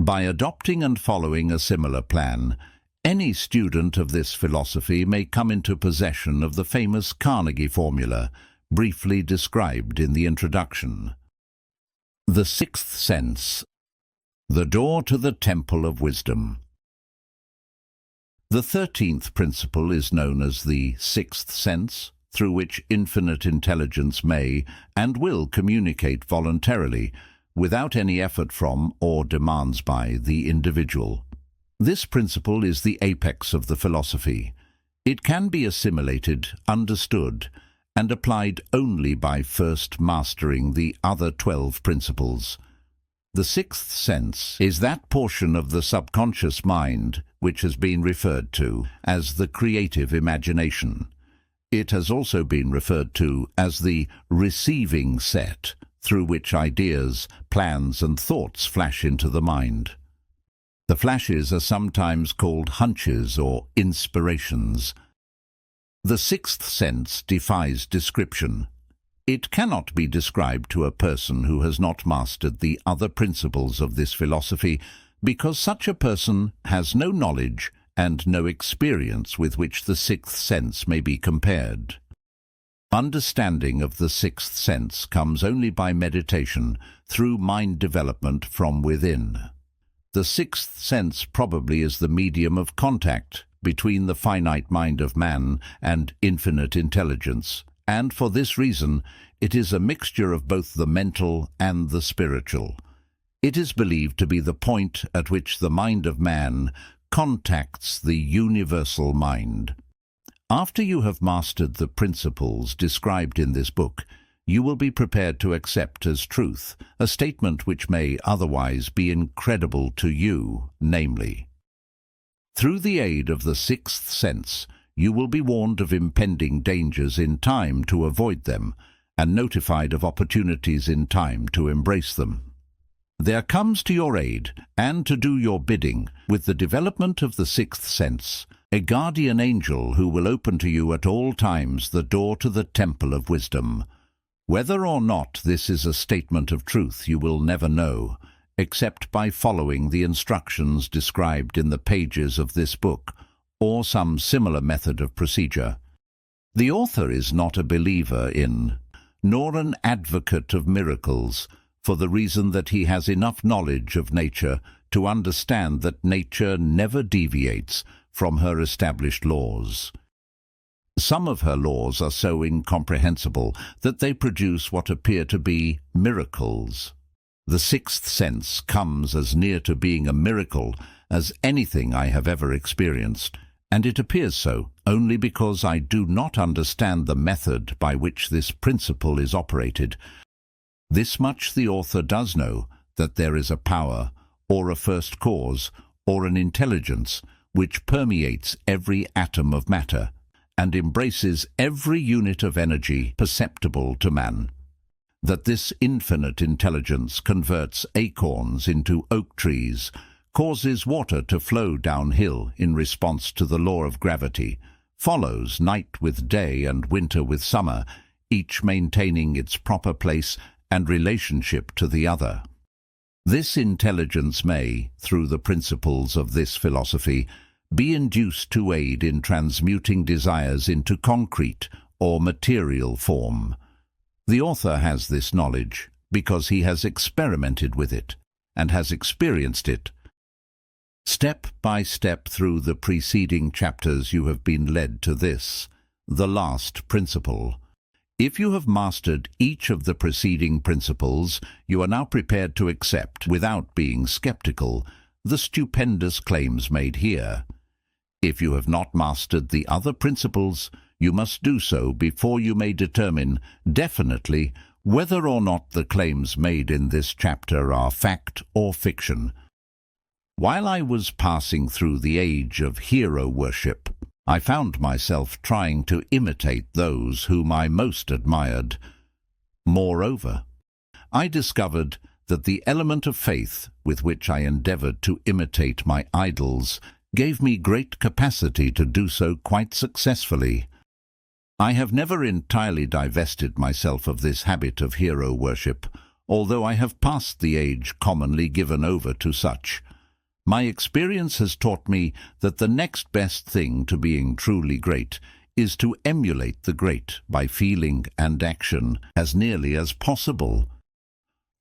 By adopting and following a similar plan, any student of this philosophy may come into possession of the famous Carnegie formula, briefly described in the introduction. The sixth sense, the door to the temple of wisdom. The 13th principle is known as the sixth sense, through which infinite intelligence may and will communicate voluntarily, without any effort from or demands by the individual. This principle is the apex of the philosophy. It can be assimilated, understood, and applied only by first mastering the other 12 principles. The sixth sense is that portion of the subconscious mind which has been referred to as the creative imagination. It has also been referred to as the receiving set, through which ideas, plans, and thoughts flash into the mind. The flashes are sometimes called hunches or inspirations. The sixth sense defies description. It cannot be described to a person who has not mastered the other principles of this philosophy, because such a person has no knowledge and no experience with which the sixth sense may be compared. Understanding of the sixth sense comes only by meditation, through mind development from within. The sixth sense probably is the medium of contact between the finite mind of man and infinite intelligence, and for this reason it is a mixture of both the mental and the spiritual. It is believed to be the point at which the mind of man contacts the universal mind. After you have mastered the principles described in this book, you will be prepared to accept as truth a statement which may otherwise be incredible to you, namely, through the aid of the sixth sense, you will be warned of impending dangers in time to avoid them, and notified of opportunities in time to embrace them. There comes to your aid, and to do your bidding, with the development of the sixth sense, a guardian angel who will open to you at all times the door to the temple of wisdom. Whether or not this is a statement of truth you will never know, except by following the instructions described in the pages of this book, or some similar method of procedure. The author is not a believer in, nor an advocate of miracles, for the reason that he has enough knowledge of nature to understand that nature never deviates from her established laws. Some of her laws are so incomprehensible that they produce what appear to be miracles. The sixth sense comes as near to being a miracle as anything I have ever experienced, and it appears so only because I do not understand the method by which this principle is operated. This much the author does know, that there is a power, or a first cause, or an intelligence, which permeates every atom of matter, and embraces every unit of energy perceptible to man. That this infinite intelligence converts acorns into oak trees, causes water to flow downhill in response to the law of gravity, follows night with day and winter with summer, each maintaining its proper place and relationship to the other. This intelligence may, through the principles of this philosophy, be induced to aid in transmuting desires into concrete or material form. The author has this knowledge because he has experimented with it and has experienced it. Step by step through the preceding chapters you have been led to this, the last principle. If you have mastered each of the preceding principles, you are now prepared to accept, without being skeptical, the stupendous claims made here. If you have not mastered the other principles, you must do so before you may determine definitely whether or not the claims made in this chapter are fact or fiction. While I was passing through the age of hero worship, I found myself trying to imitate those whom I most admired. Moreover, I discovered that the element of faith with which I endeavored to imitate my idols gave me great capacity to do so quite successfully. I have never entirely divested myself of this habit of hero worship, although I have passed the age commonly given over to such. My experience has taught me that the next best thing to being truly great is to emulate the great by feeling and action as nearly as possible.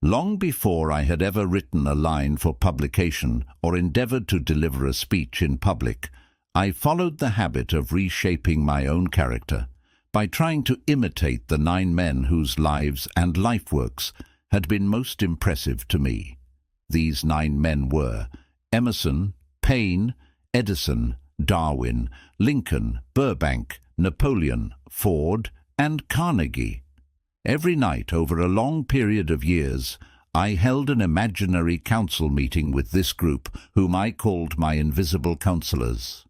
Long before I had ever written a line for publication or endeavored to deliver a speech in public, I followed the habit of reshaping my own character by trying to imitate the 9 men whose lives and life works had been most impressive to me. These 9 men were Emerson, Paine, Edison, Darwin, Lincoln, Burbank, Napoleon, Ford, and Carnegie. Every night over a long period of years, I held an imaginary council meeting with this group, whom I called my invisible counselors.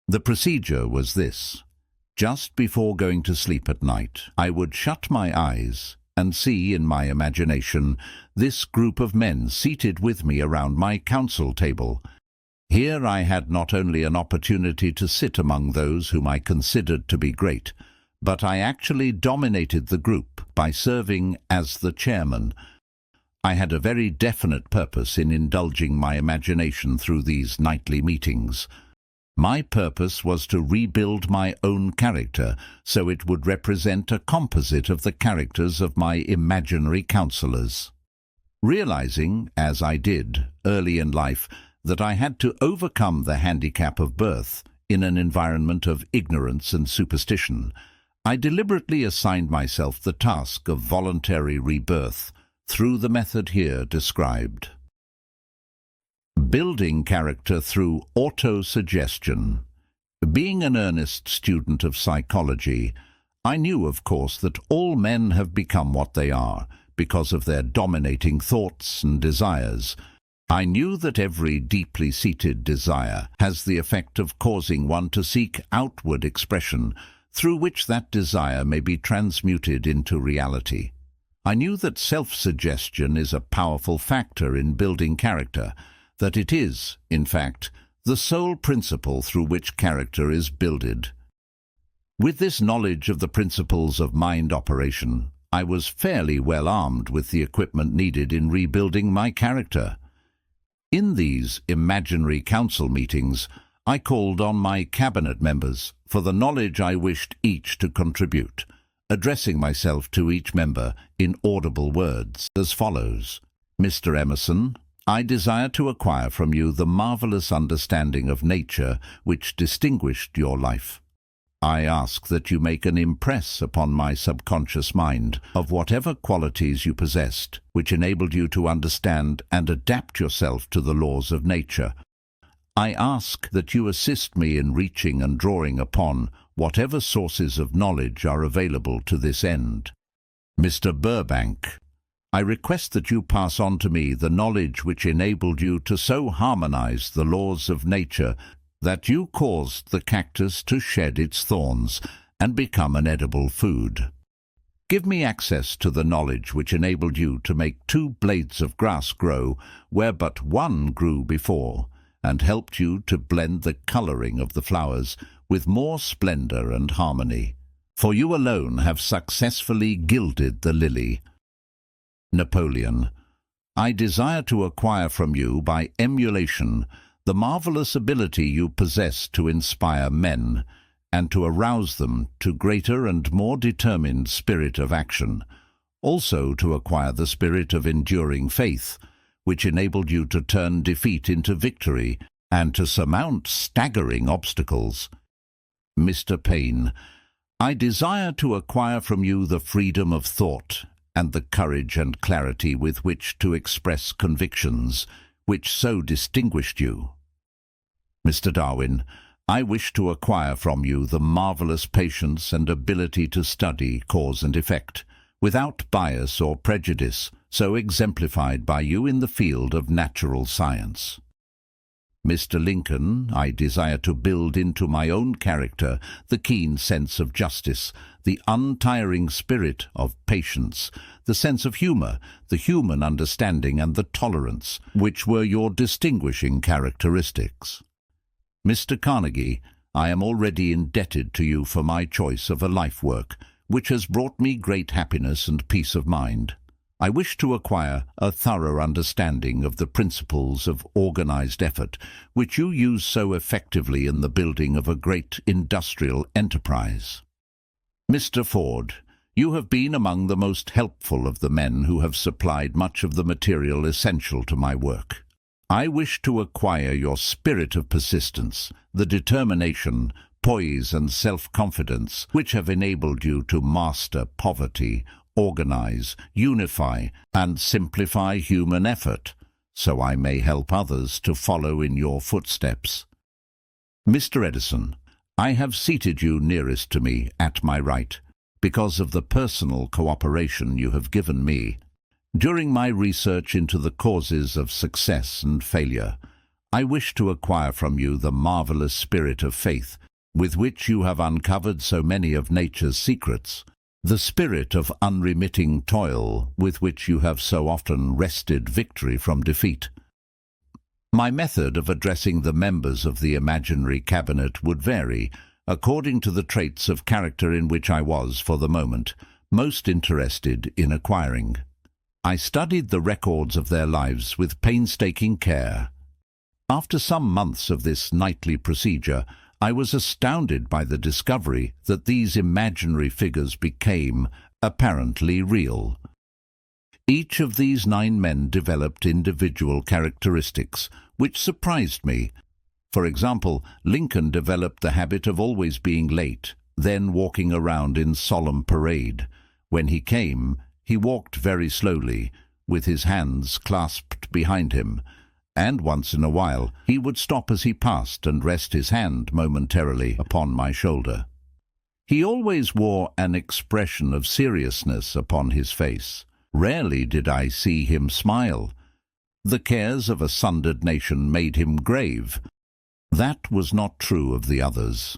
The procedure was this. Just before going to sleep at night, I would shut my eyes and see in my imagination this group of men seated with me around my council table. Here I had not only an opportunity to sit among those whom I considered to be great, but I actually dominated the group by serving as the chairman. I had a very definite purpose in indulging my imagination through these nightly meetings. My purpose was to rebuild my own character so it would represent a composite of the characters of my imaginary counselors. Realizing, as I did early in life, that I had to overcome the handicap of birth in an environment of ignorance and superstition, I deliberately assigned myself the task of voluntary rebirth through the method here described. Building character through auto-suggestion. Being an earnest student of psychology, I knew, of course, that all men have become what they are because of their dominating thoughts and desires. I knew that every deeply seated desire has the effect of causing one to seek outward expression through which that desire may be transmuted into reality. I knew that self-suggestion is a powerful factor in building character, that it is, in fact, the sole principle through which character is builded. With this knowledge of the principles of mind operation, I was fairly well armed with the equipment needed in rebuilding my character. In these imaginary council meetings, I called on my cabinet members for the knowledge I wished each to contribute, addressing myself to each member in audible words as follows. Mr. Emerson, I desire to acquire from you the marvelous understanding of nature which distinguished your life. I ask that you make an impress upon my subconscious mind of whatever qualities you possessed which enabled you to understand and adapt yourself to the laws of nature. I ask that you assist me in reaching and drawing upon whatever sources of knowledge are available to this end. Mr. Burbank, I request that you pass on to me the knowledge which enabled you to so harmonize the laws of nature that you caused the cactus to shed its thorns and become an edible food. Give me access to the knowledge which enabled you to make 2 blades of grass grow where but 1 grew before, and helped you to blend the coloring of the flowers with more splendor and harmony, for you alone have successfully gilded the lily. Napoleon, I desire to acquire from you by emulation the marvelous ability you possess to inspire men, and to arouse them to greater and more determined spirit of action, also to acquire the spirit of enduring faith, which enabled you to turn defeat into victory and to surmount staggering obstacles. Mr. Paine, I desire to acquire from you the freedom of thought and the courage and clarity with which to express convictions which so distinguished you. Mr. Darwin, I wish to acquire from you the marvelous patience and ability to study cause and effect, without bias or prejudice, so exemplified by you in the field of natural science. Mr. Lincoln, I desire to build into my own character the keen sense of justice, the untiring spirit of patience, the sense of humor, the human understanding and the tolerance, which were your distinguishing characteristics. Mr. Carnegie, I am already indebted to you for my choice of a life work, which has brought me great happiness and peace of mind. I wish to acquire a thorough understanding of the principles of organized effort, which you use so effectively in the building of a great industrial enterprise. Mr. Ford, you have been among the most helpful of the men who have supplied much of the material essential to my work. I wish to acquire your spirit of persistence, the determination, poise and self-confidence which have enabled you to master poverty, organize, unify and simplify human effort, so I may help others to follow in your footsteps. Mr. Edison, I have seated you nearest to me at my right, because of the personal cooperation you have given me. During my research into the causes of success and failure, I wish to acquire from you the marvelous spirit of faith with which you have uncovered so many of nature's secrets, the spirit of unremitting toil with which you have so often wrested victory from defeat. My method of addressing the members of the imaginary cabinet would vary according to the traits of character in which I was, for the moment, most interested in acquiring. I studied the records of their lives with painstaking care. After some months of this nightly procedure, I was astounded by the discovery that these imaginary figures became apparently real. Each of these 9 men developed individual characteristics which surprised me. For example, Lincoln developed the habit of always being late, then walking around in solemn parade. When he came, he walked very slowly, with his hands clasped behind him, and once in a while he would stop as he passed and rest his hand momentarily upon my shoulder. He always wore an expression of seriousness upon his face. Rarely did I see him smile. The cares of a sundered nation made him grave. That was not true of the others.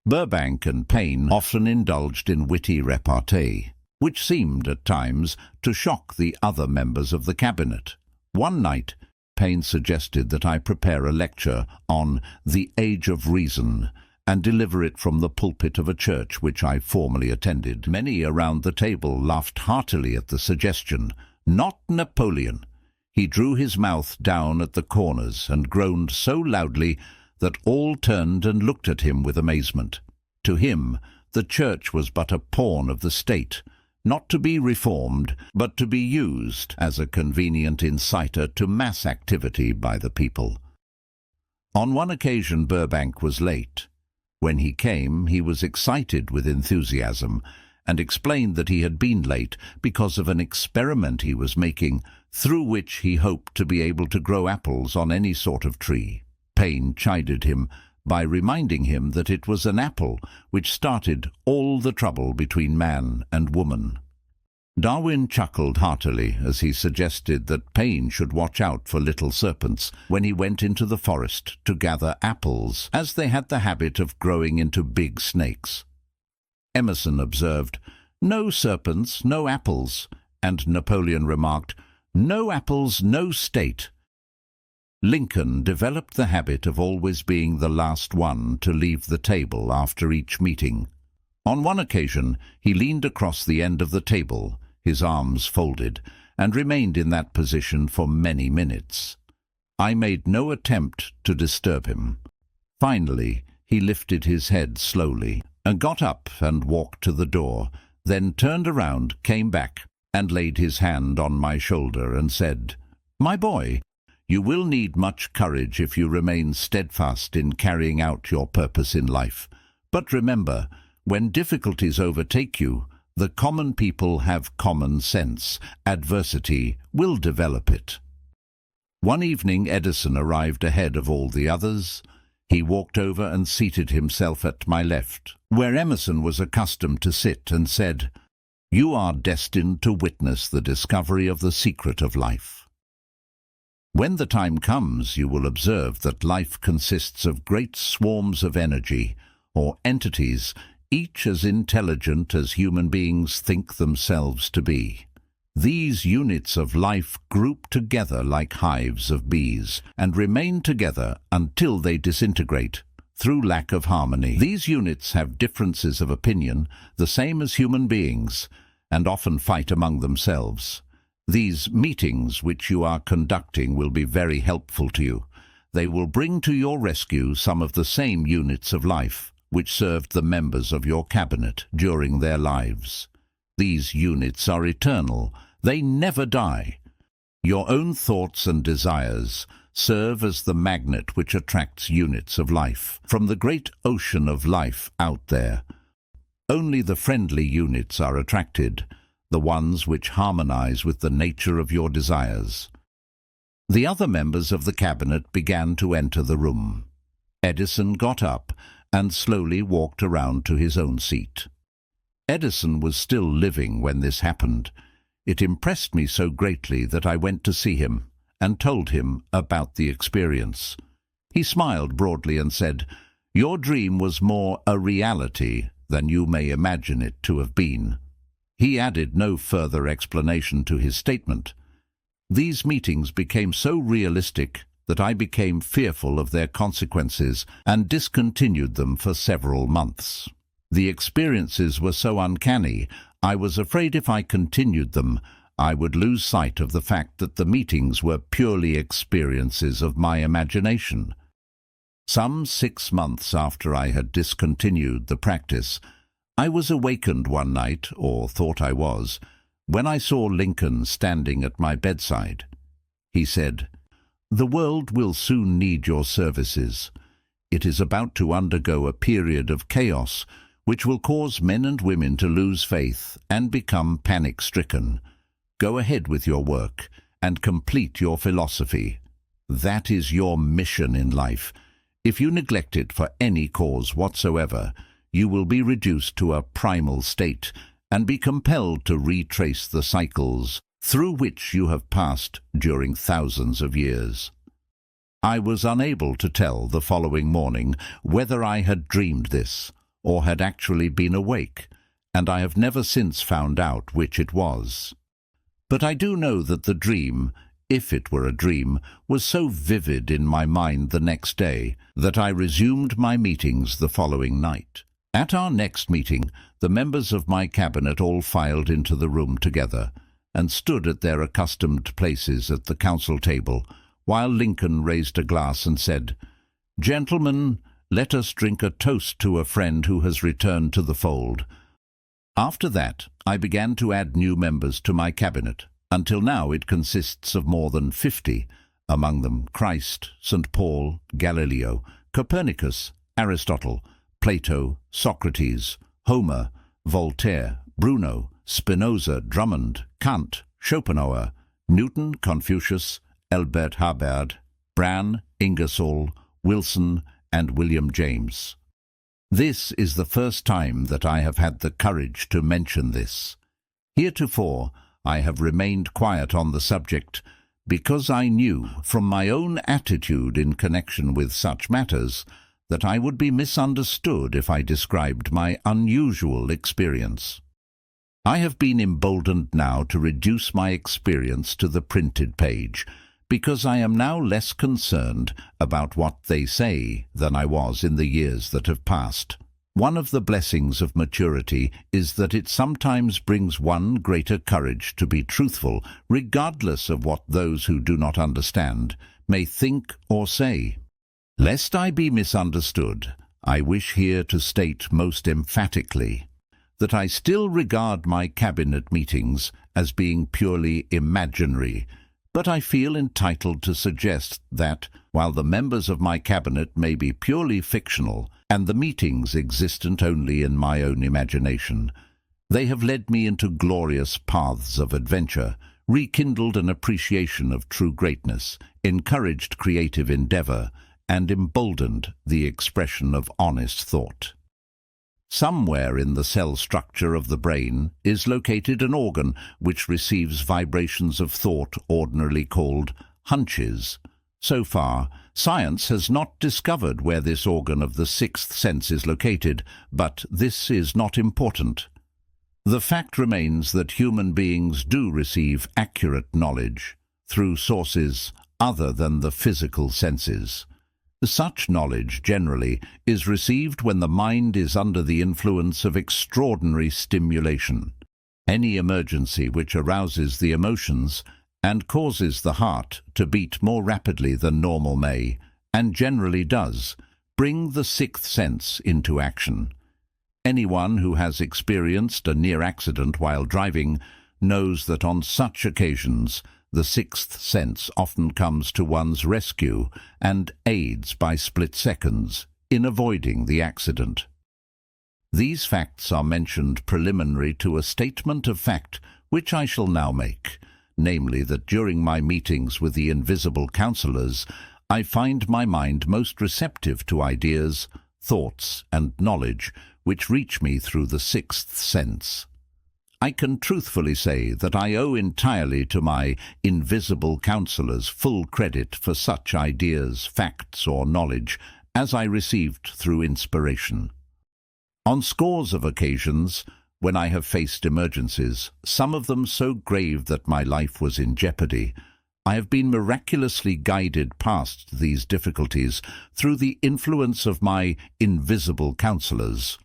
Burbank and Paine often indulged in witty repartee, which seemed at times to shock the other members of the cabinet. One night, Paine suggested that I prepare a lecture on the Age of Reason and deliver it from the pulpit of a church which I formerly attended. Many around the table laughed heartily at the suggestion. Not Napoleon. He drew his mouth down at the corners and groaned so loudly that all turned and looked at him with amazement. To him, the church was but a pawn of the state, not to be reformed, but to be used as a convenient inciter to mass activity by the people. On one occasion Burbank was late. When he came, he was excited with enthusiasm, and explained that he had been late because of an experiment he was making, through which he hoped to be able to grow apples on any sort of tree. Paine chided him by reminding him that it was an apple which started all the trouble between man and woman. Darwin chuckled heartily as he suggested that Paine should watch out for little serpents when he went into the forest to gather apples, as they had the habit of growing into big snakes. Emerson observed, "No serpents, no apples," and Napoleon remarked, "No apples, no state." Lincoln developed the habit of always being the last one to leave the table after each meeting. On one occasion, he leaned across the end of the table, his arms folded, and remained in that position for many minutes. I made no attempt to disturb him. Finally, he lifted his head slowly, and got up and walked to the door, then turned around, came back, and laid his hand on my shoulder and said, "My boy, you will need much courage if you remain steadfast in carrying out your purpose in life. But remember, when difficulties overtake you, the common people have common sense. Adversity will develop it." One evening Edison arrived ahead of all the others. He walked over and seated himself at my left, where Emerson was accustomed to sit, and said, "You are destined to witness the discovery of the secret of life. When the time comes, you will observe that life consists of great swarms of energy, or entities, each as intelligent as human beings think themselves to be. These units of life group together like hives of bees, and remain together until they disintegrate, through lack of harmony. These units have differences of opinion, the same as human beings, and often fight among themselves. These meetings which you are conducting will be very helpful to you. They will bring to your rescue some of the same units of life which served the members of your cabinet during their lives. These units are eternal. They never die. Your own thoughts and desires, serve as the magnet which attracts units of life from the great ocean of life out there. Only the friendly units are attracted, the ones which harmonize with the nature of your desires. The other members of the cabinet began to enter the room. Edison got up and slowly walked around to his own seat. Edison was still living when this happened. It impressed me so greatly that I went to see him and told him about the experience. He smiled broadly and said, "Your dream was more a reality than you may imagine it to have been." He added no further explanation to his statement. These meetings became so realistic that I became fearful of their consequences and discontinued them for several months. The experiences were so uncanny, I was afraid if I continued them, I would lose sight of the fact that the meetings were purely experiences of my imagination. Some 6 months after I had discontinued the practice, I was awakened one night, or thought I was, when I saw Lincoln standing at my bedside. He said, "The world will soon need your services. It is about to undergo a period of chaos which will cause men and women to lose faith and become panic-stricken. Go ahead with your work and complete your philosophy. That is your mission in life. If you neglect it for any cause whatsoever, you will be reduced to a primal state and be compelled to retrace the cycles through which you have passed during thousands of years." I was unable to tell the following morning whether I had dreamed this or had actually been awake, and I have never since found out which it was. But I do know that the dream, if it were a dream, was so vivid in my mind the next day that I resumed my meetings the following night. At our next meeting, the members of my cabinet all filed into the room together and stood at their accustomed places at the council table, while Lincoln raised a glass and said, "Gentlemen, let us drink a toast to a friend who has returned to the fold." After that, I began to add new members to my cabinet. Until now it consists of more than 50, among them Christ, St. Paul, Galileo, Copernicus, Aristotle, Plato, Socrates, Homer, Voltaire, Bruno, Spinoza, Drummond, Kant, Schopenhauer, Newton, Confucius, Albert Hubbard, Bran, Ingersoll, Wilson, and William James. This is the first time that I have had the courage to mention this. Heretofore, I have remained quiet on the subject because I knew from my own attitude in connection with such matters that I would be misunderstood if I described my unusual experience. I have been emboldened now to reduce my experience to the printed page, because I am now less concerned about what they say than I was in the years that have passed. One of the blessings of maturity is that it sometimes brings one greater courage to be truthful, regardless of what those who do not understand may think or say. Lest I be misunderstood, I wish here to state most emphatically that I still regard my cabinet meetings as being purely imaginary, but I feel entitled to suggest that, while the members of my cabinet may be purely fictional and the meetings existent only in my own imagination, they have led me into glorious paths of adventure, rekindled an appreciation of true greatness, encouraged creative endeavor, and emboldened the expression of honest thought. Somewhere in the cell structure of the brain is located an organ which receives vibrations of thought ordinarily called hunches. So far, science has not discovered where this organ of the sixth sense is located, but this is not important. The fact remains that human beings do receive accurate knowledge through sources other than the physical senses. Such knowledge, generally, is received when the mind is under the influence of extraordinary stimulation. Any emergency which arouses the emotions and causes the heart to beat more rapidly than normal may, and generally does, bring the sixth sense into action. Anyone who has experienced a near accident while driving knows that on such occasions the sixth sense often comes to one's rescue and aids by split seconds in avoiding the accident. These facts are mentioned preliminary to a statement of fact which I shall now make, namely that during my meetings with the invisible counselors, I find my mind most receptive to ideas, thoughts, and knowledge which reach me through the sixth sense. I can truthfully say that I owe entirely to my invisible counselors full credit for such ideas, facts, or knowledge as I received through inspiration. On scores of occasions, when I have faced emergencies, some of them so grave that my life was in jeopardy, I have been miraculously guided past these difficulties through the influence of my invisible counselors.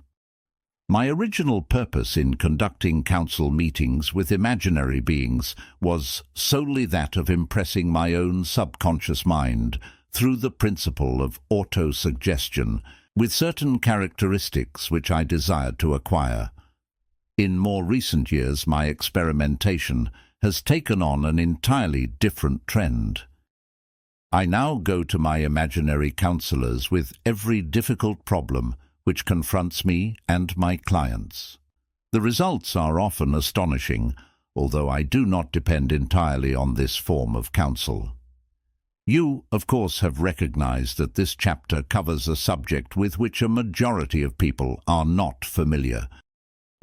My original purpose in conducting council meetings with imaginary beings was solely that of impressing my own subconscious mind through the principle of auto-suggestion with certain characteristics which I desired to acquire. In more recent years, my experimentation has taken on an entirely different trend. I now go to my imaginary counselors with every difficult problem which confronts me and my clients. The results are often astonishing, although I do not depend entirely on this form of counsel. You, of course, have recognized that this chapter covers a subject with which a majority of people are not familiar.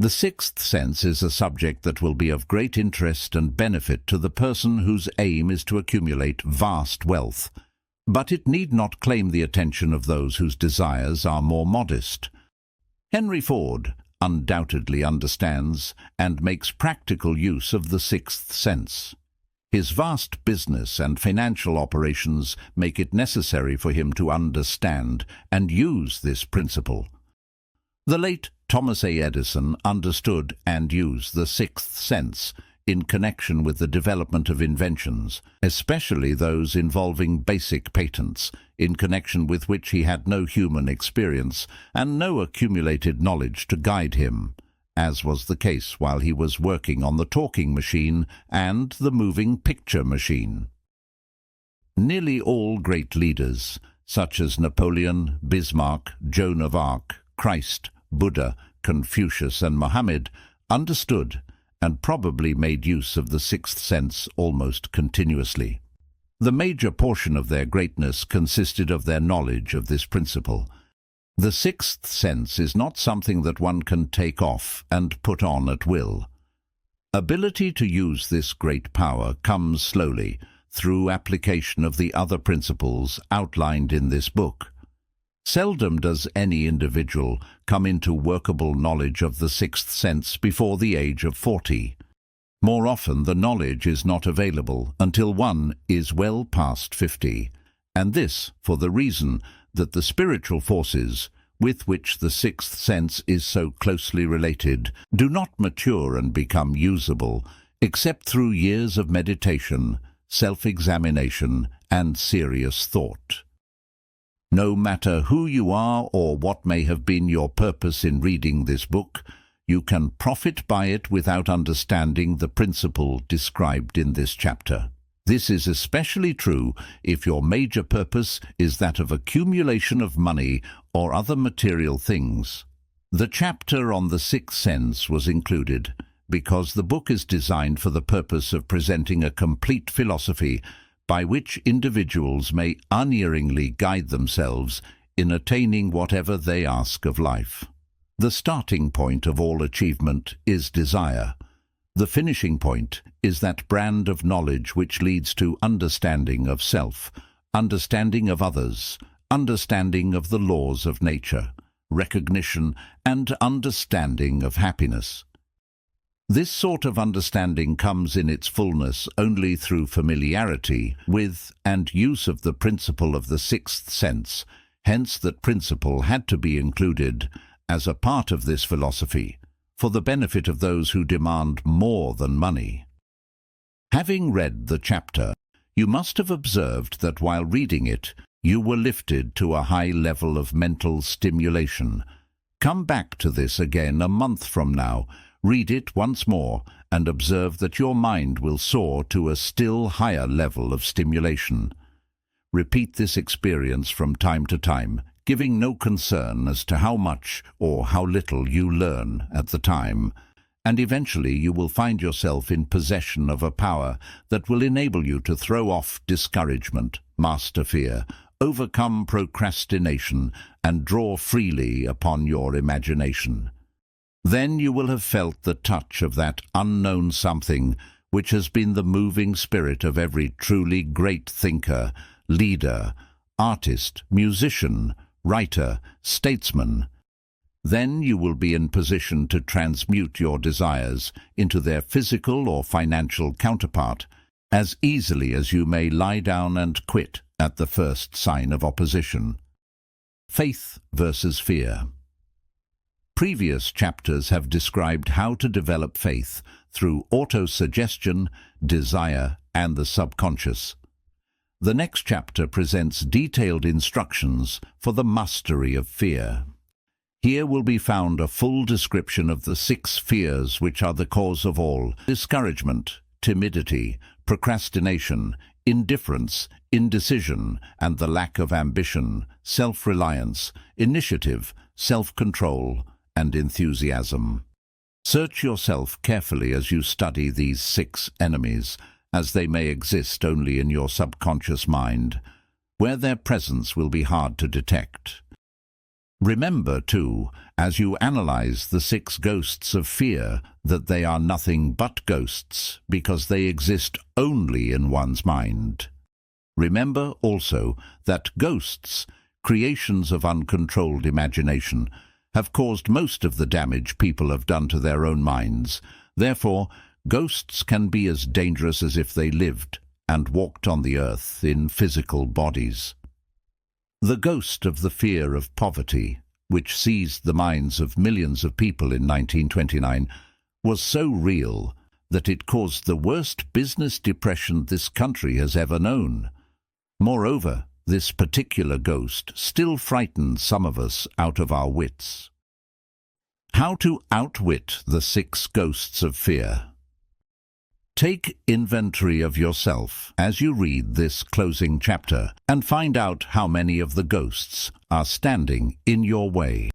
The sixth sense is a subject that will be of great interest and benefit to the person whose aim is to accumulate vast wealth, but it need not claim the attention of those whose desires are more modest. Henry Ford undoubtedly understands and makes practical use of the sixth sense. His vast business and financial operations make it necessary for him to understand and use this principle. The late Thomas A. Edison understood and used the sixth sense in connection with the development of inventions, especially those involving basic patents, in connection with which he had no human experience and no accumulated knowledge to guide him, as was the case while he was working on the talking machine and the moving picture machine. Nearly all great leaders, such as Napoleon, Bismarck, Joan of Arc, Christ, Buddha, Confucius, and Mohammed, understood and probably made use of the sixth sense almost continuously. The major portion of their greatness consisted of their knowledge of this principle. The sixth sense is not something that one can take off and put on at will. Ability to use this great power comes slowly through application of the other principles outlined in this book. Seldom does any individual come into workable knowledge of the sixth sense before the age of 40. More often, the knowledge is not available until one is well past 50, and this for the reason that the spiritual forces with which the sixth sense is so closely related do not mature and become usable except through years of meditation, self-examination, and serious thought. No matter who you are or what may have been your purpose in reading this book, you can profit by it without understanding the principle described in this chapter. This is especially true if your major purpose is that of accumulation of money or other material things. The chapter on the sixth sense was included because the book is designed for the purpose of presenting a complete philosophy by which individuals may unerringly guide themselves in attaining whatever they ask of life. The starting point of all achievement is desire. The finishing point is that brand of knowledge which leads to understanding of self, understanding of others, understanding of the laws of nature, recognition, and understanding of happiness. This sort of understanding comes in its fullness only through familiarity with and use of the principle of the sixth sense. Hence that principle had to be included as a part of this philosophy for the benefit of those who demand more than money. Having read the chapter, you must have observed that while reading it, you were lifted to a high level of mental stimulation. Come back to this again a month from now, read it once more and observe that your mind will soar to a still higher level of stimulation. Repeat this experience from time to time, giving no concern as to how much or how little you learn at the time, and eventually you will find yourself in possession of a power that will enable you to throw off discouragement, master fear, overcome procrastination, and draw freely upon your imagination. Then you will have felt the touch of that unknown something which has been the moving spirit of every truly great thinker, leader, artist, musician, writer, statesman. Then you will be in position to transmute your desires into their physical or financial counterpart as easily as you may lie down and quit at the first sign of opposition. Faith versus fear. Previous chapters have described how to develop faith through auto-suggestion, desire, and the subconscious. The next chapter presents detailed instructions for the mastery of fear. Here will be found a full description of the 6 fears which are the cause of all: discouragement, timidity, procrastination, indifference, indecision, and the lack of ambition, self-reliance, initiative, self-control, and enthusiasm. Search yourself carefully as you study these 6 enemies, as they may exist only in your subconscious mind, where their presence will be hard to detect. Remember, too, as you analyze the 6 ghosts of fear, that they are nothing but ghosts, because they exist only in one's mind. Remember also that ghosts, creations of uncontrolled imagination, have caused most of the damage people have done to their own minds. Therefore, ghosts can be as dangerous as if they lived and walked on the earth in physical bodies. The ghost of the fear of poverty, which seized the minds of millions of people in 1929, was so real that it caused the worst business depression this country has ever known. Moreover, this particular ghost still frightens some of us out of our wits. How to outwit the 6 ghosts of fear. Take inventory of yourself as you read this closing chapter and find out how many of the ghosts are standing in your way.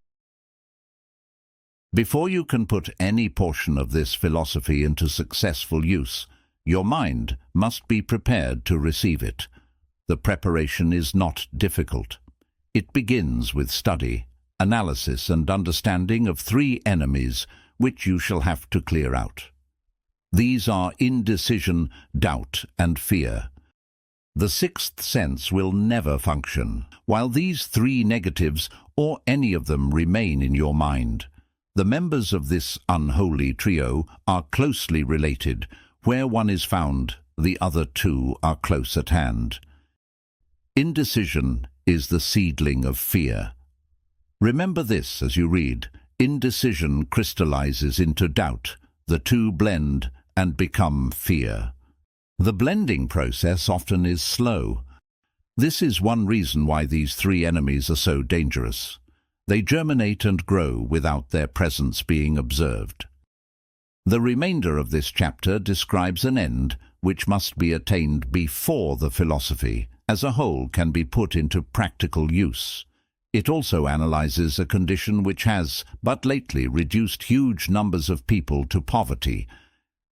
Before you can put any portion of this philosophy into successful use, your mind must be prepared to receive it. The preparation is not difficult. It begins with study, analysis, and understanding of 3 enemies which you shall have to clear out. These are indecision, doubt, and fear. The 6th sense will never function while these 3 negatives or any of them remain in your mind. The members of this unholy trio are closely related. Where one is found, the other 2 are close at hand. Indecision is the seedling of fear. Remember this as you read. Indecision crystallizes into doubt. The 2 blend and become fear. The blending process often is slow. This is one reason why these 3 enemies are so dangerous. They germinate and grow without their presence being observed. The remainder of this chapter describes an end which must be attained before the philosophy as a whole can be put into practical use. It also analyzes a condition which has but lately reduced huge numbers of people to poverty,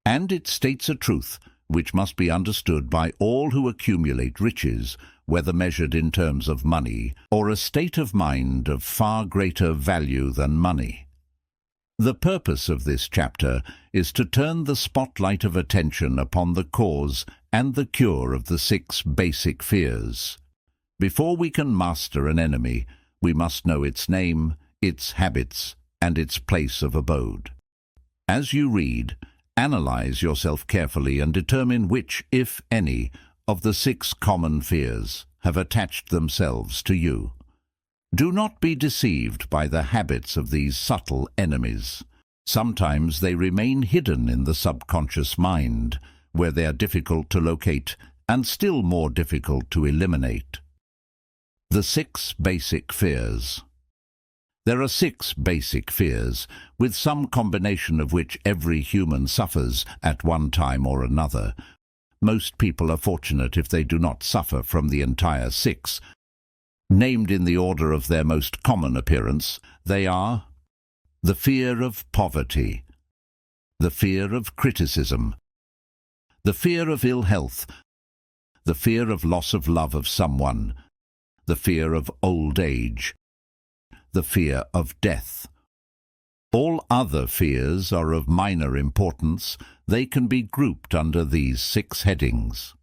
and it states a truth which must be understood by all who accumulate riches, whether measured in terms of money or a state of mind of far greater value than money. The purpose of this chapter is to turn the spotlight of attention upon the cause and the cure of the 6 basic fears. Before we can master an enemy, we must know its name, its habits, and its place of abode. As you read, analyze yourself carefully and determine which, if any, of the 6 common fears have attached themselves to you. Do not be deceived by the habits of these subtle enemies. Sometimes they remain hidden in the subconscious mind, where they are difficult to locate and still more difficult to eliminate. The 6 basic fears. There are 6 basic fears, with some combination of which every human suffers at one time or another. Most people are fortunate if they do not suffer from the entire 6. Named in the order of their most common appearance, they are the fear of poverty, the fear of criticism, the fear of ill health, the fear of loss of love of someone, the fear of old age, the fear of death. All other fears are of minor importance. They can be grouped under these 6 headings.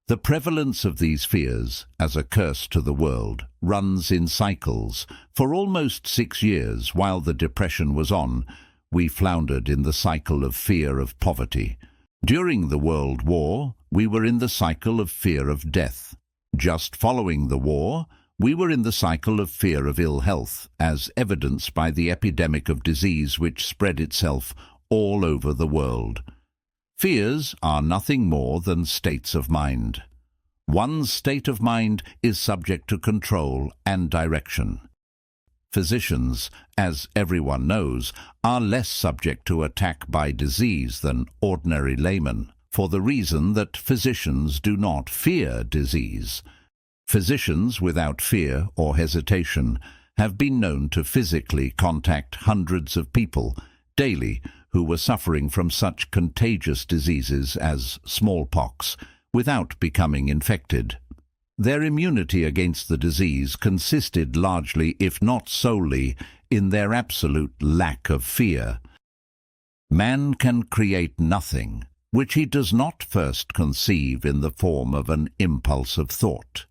The prevalence of these fears, as a curse to the world, runs in cycles. For almost 6 years, while the Depression was on, we floundered in the cycle of fear of poverty. During the World War, we were in the cycle of fear of death. Just following the war, we were in the cycle of fear of ill health, as evidenced by the epidemic of disease which spread itself all over the world. Fears are nothing more than states of mind. One's state of mind is subject to control and direction. Physicians, as everyone knows, are less subject to attack by disease than ordinary laymen, for the reason that physicians do not fear disease. Physicians without fear or hesitation have been known to physically contact hundreds of people daily who were suffering from such contagious diseases as smallpox without becoming infected. Their immunity against the disease consisted largely, if not solely, in their absolute lack of fear. Man can create nothing which he does not first conceive in the form of an impulse of thought.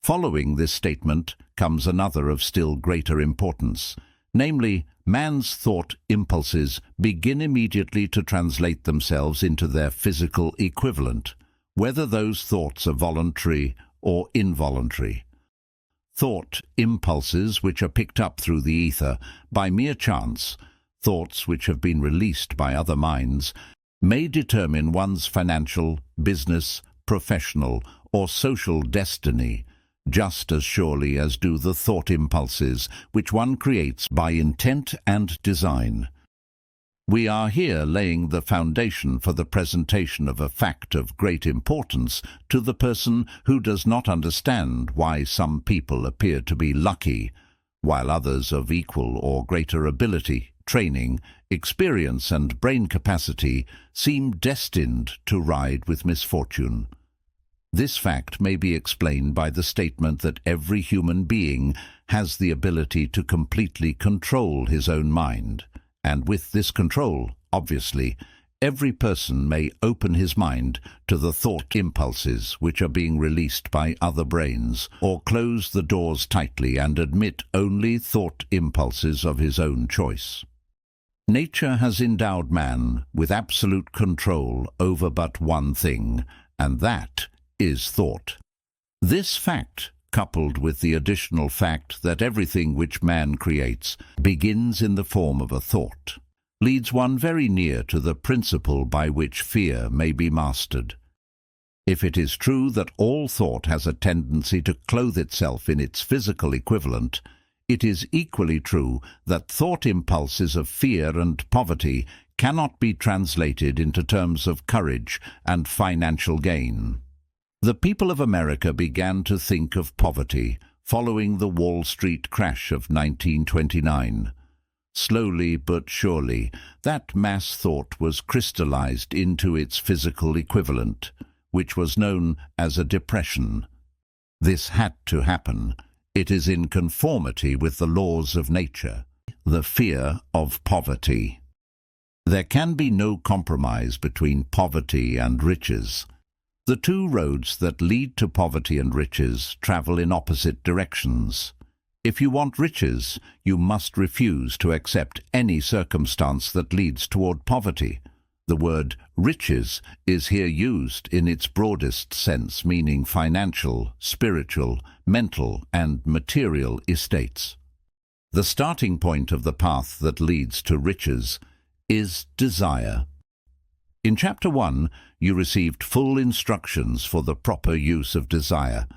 Following this statement comes another of still greater importance, namely, man's thought impulses begin immediately to translate themselves into their physical equivalent, whether those thoughts are voluntary or involuntary. Thought impulses which are picked up through the ether by mere chance, thoughts which have been released by other minds, may determine one's financial, business, professional, or social destiny, just as surely as do the thought impulses which one creates by intent and design. We are here laying the foundation for the presentation of a fact of great importance to the person who does not understand why some people appear to be lucky, while others of equal or greater ability, training, experience and brain capacity seem destined to ride with misfortune. This fact may be explained by the statement that every human being has the ability to completely control his own mind, and with this control, obviously, every person may open his mind to the thought impulses which are being released by other brains, or close the doors tightly and admit only thought impulses of his own choice. Nature has endowed man with absolute control over but one thing, and that is thought. This fact, coupled with the additional fact that everything which man creates begins in the form of a thought, leads one very near to the principle by which fear may be mastered. If it is true that all thought has a tendency to clothe itself in its physical equivalent, it is equally true that thought impulses of fear and poverty cannot be translated into terms of courage and financial gain. The people of America began to think of poverty following the Wall Street crash of 1929. Slowly but surely, that mass thought was crystallized into its physical equivalent, which was known as a depression. This had to happen. It is in conformity with the laws of nature. The fear of poverty. There can be no compromise between poverty and riches. The two roads that lead to poverty and riches travel in opposite directions. If you want riches, you must refuse to accept any circumstance that leads toward poverty. The word riches is here used in its broadest sense, meaning financial, spiritual, mental, and material estates. The starting point of the path that leads to riches is desire. In Chapter 1, you received full instructions for the proper use of desire.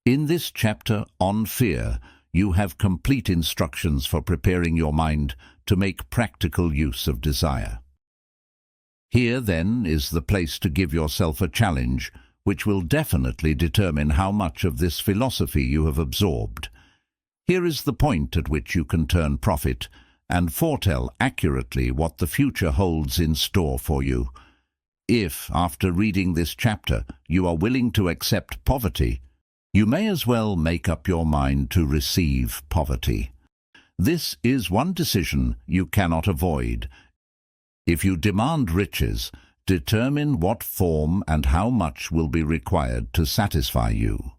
In this chapter on fear, you have complete instructions for preparing your mind to make practical use of desire. Here, then, is the place to give yourself a challenge which will definitely determine how much of this philosophy you have absorbed. Here is the point at which you can turn prophet and foretell accurately what the future holds in store for you. If, after reading this chapter, you are willing to accept poverty, you may as well make up your mind to receive poverty. This is one decision you cannot avoid. If you demand riches, determine what form and how much will be required to satisfy you.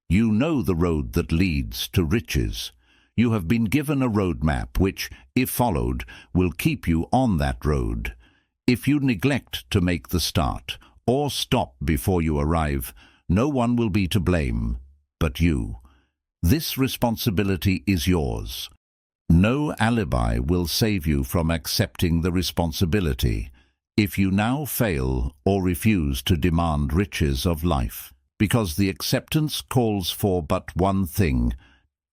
You know the road that leads to riches. You have been given a roadmap which, if followed, will keep you on that road. If you neglect to make the start, or stop before you arrive, no one will be to blame but you. This responsibility is yours. No alibi will save you from accepting the responsibility if you now fail or refuse to demand riches of life, because the acceptance calls for but one thing,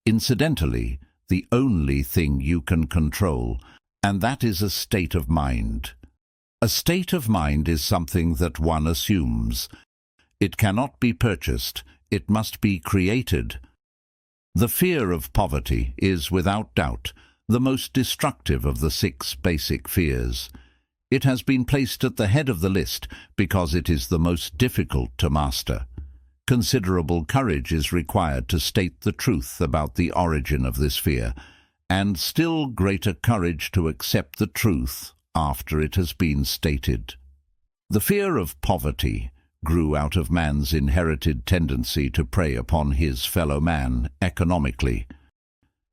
incidentally, the only thing you can control, and that is a state of mind. A state of mind is something that one assumes. It cannot be purchased, it must be created. The fear of poverty is, without doubt, the most destructive of the 6 basic fears. It has been placed at the head of the list because it is the most difficult to master. Considerable courage is required to state the truth about the origin of this fear, and still greater courage to accept the truth after it has been stated. The fear of poverty grew out of man's inherited tendency to prey upon his fellow man economically.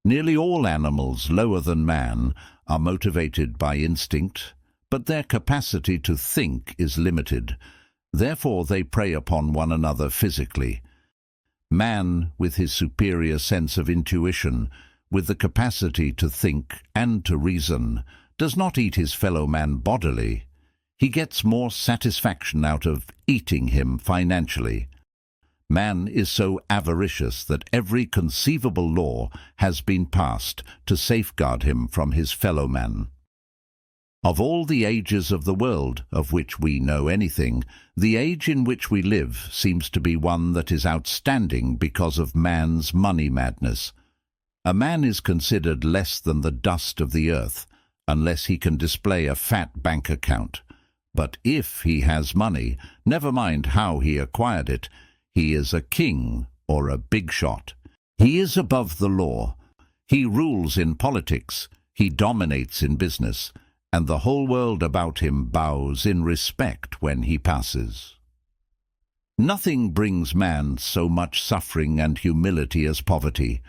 Nearly all animals lower than man are motivated by instinct, but their capacity to think is limited. Therefore they prey upon one another physically. Man, with his superior sense of intuition, with the capacity to think and to reason, does not eat his fellow man bodily. He gets more satisfaction out of eating him financially. Man is so avaricious that every conceivable law has been passed to safeguard him from his fellow man. Of all the ages of the world of which we know anything, the age in which we live seems to be one that is outstanding because of man's money madness. A man is considered less than the dust of the earth unless he can display a fat bank account. But if he has money, never mind how he acquired it, he is a king or a big shot. He is above the law. He rules in politics. He dominates in business. And the whole world about him bows in respect when he passes. Nothing brings man so much suffering and humility as poverty.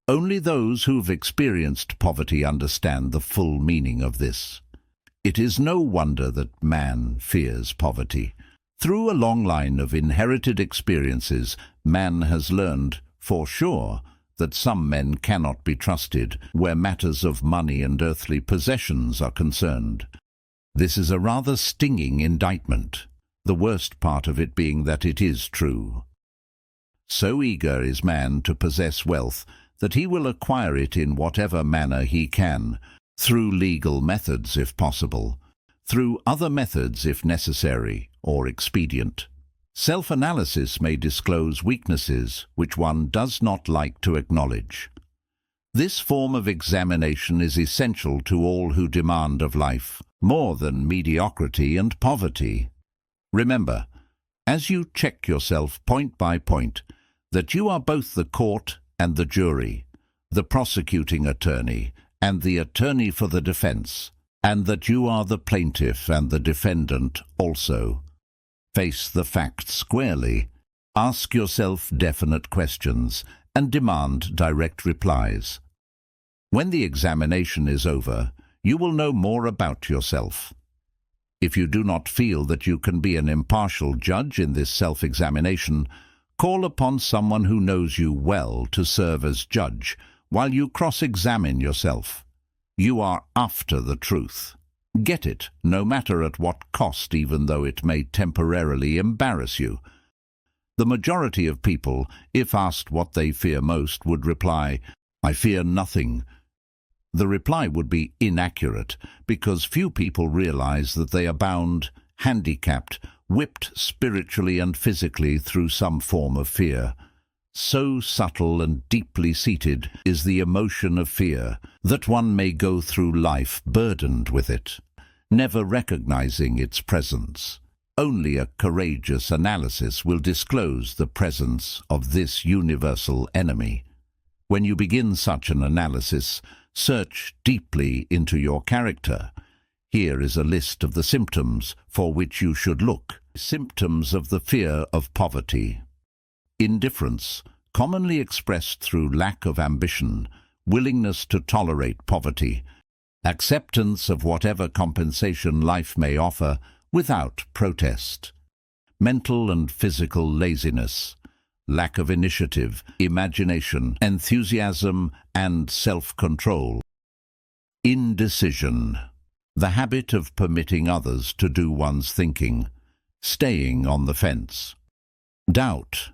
Only those who've experienced poverty understand the full meaning of this. It is no wonder that man fears poverty. Through a long line of inherited experiences, man has learned, for sure, that some men cannot be trusted where matters of money and earthly possessions are concerned. This is a rather stinging indictment, the worst part of it being that it is true. So eager is man to possess wealth that he will acquire it in whatever manner he can, through legal methods if possible, through other methods if necessary or expedient. Self-analysis may disclose weaknesses which one does not like to acknowledge. This form of examination is essential to all who demand of life more than mediocrity and poverty. Remember, as you check yourself point by point, that you are both the court and the jury, the prosecuting attorney and the attorney for the defense, and that you are the plaintiff and the defendant also. Face the facts squarely, ask yourself definite questions, and demand direct replies. When the examination is over, you will know more about yourself. If you do not feel that you can be an impartial judge in this self-examination, call upon someone who knows you well to serve as judge while you cross-examine yourself. You are after the truth. Get it, no matter at what cost, even though it may temporarily embarrass you. The majority of people, if asked what they fear most, would reply, "I fear nothing," the reply would be inaccurate, because few people realize that they are bound, handicapped, whipped spiritually and physically through some form of fear. So subtle and deeply seated is the emotion of fear that one may go through life burdened with it, never recognizing its presence. Only a courageous analysis will disclose the presence of this universal enemy. When you begin such an analysis, search deeply into your character. Here is a list of the symptoms for which you should look. Symptoms of the fear of poverty. Indifference, commonly expressed through lack of ambition, willingness to tolerate poverty, acceptance of whatever compensation life may offer without protest. Mental and physical laziness, lack of initiative, imagination, enthusiasm, and self-control. Indecision, the habit of permitting others to do one's thinking, staying on the fence. Doubt,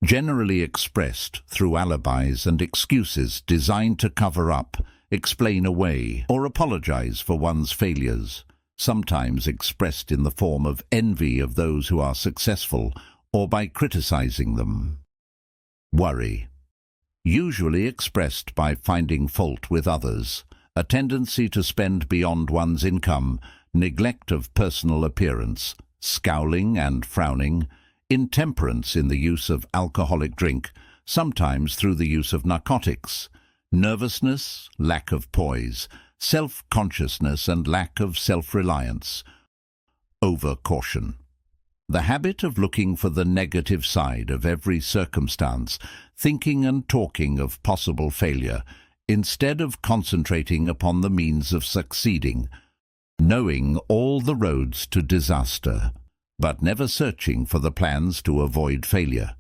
generally expressed through alibis and excuses designed to cover up, explain away, or apologize for one's failures, sometimes expressed in the form of envy of those who are successful or by criticizing them. Worry, usually expressed by finding fault with others, a tendency to spend beyond one's income, neglect of personal appearance, scowling and frowning, intemperance in the use of alcoholic drink, sometimes through the use of narcotics, nervousness, lack of poise, self-consciousness and lack of self-reliance. Over-caution, the habit of looking for the negative side of every circumstance, thinking and talking of possible failure, instead of concentrating upon the means of succeeding, knowing all the roads to disaster, but never searching for the plans to avoid failure,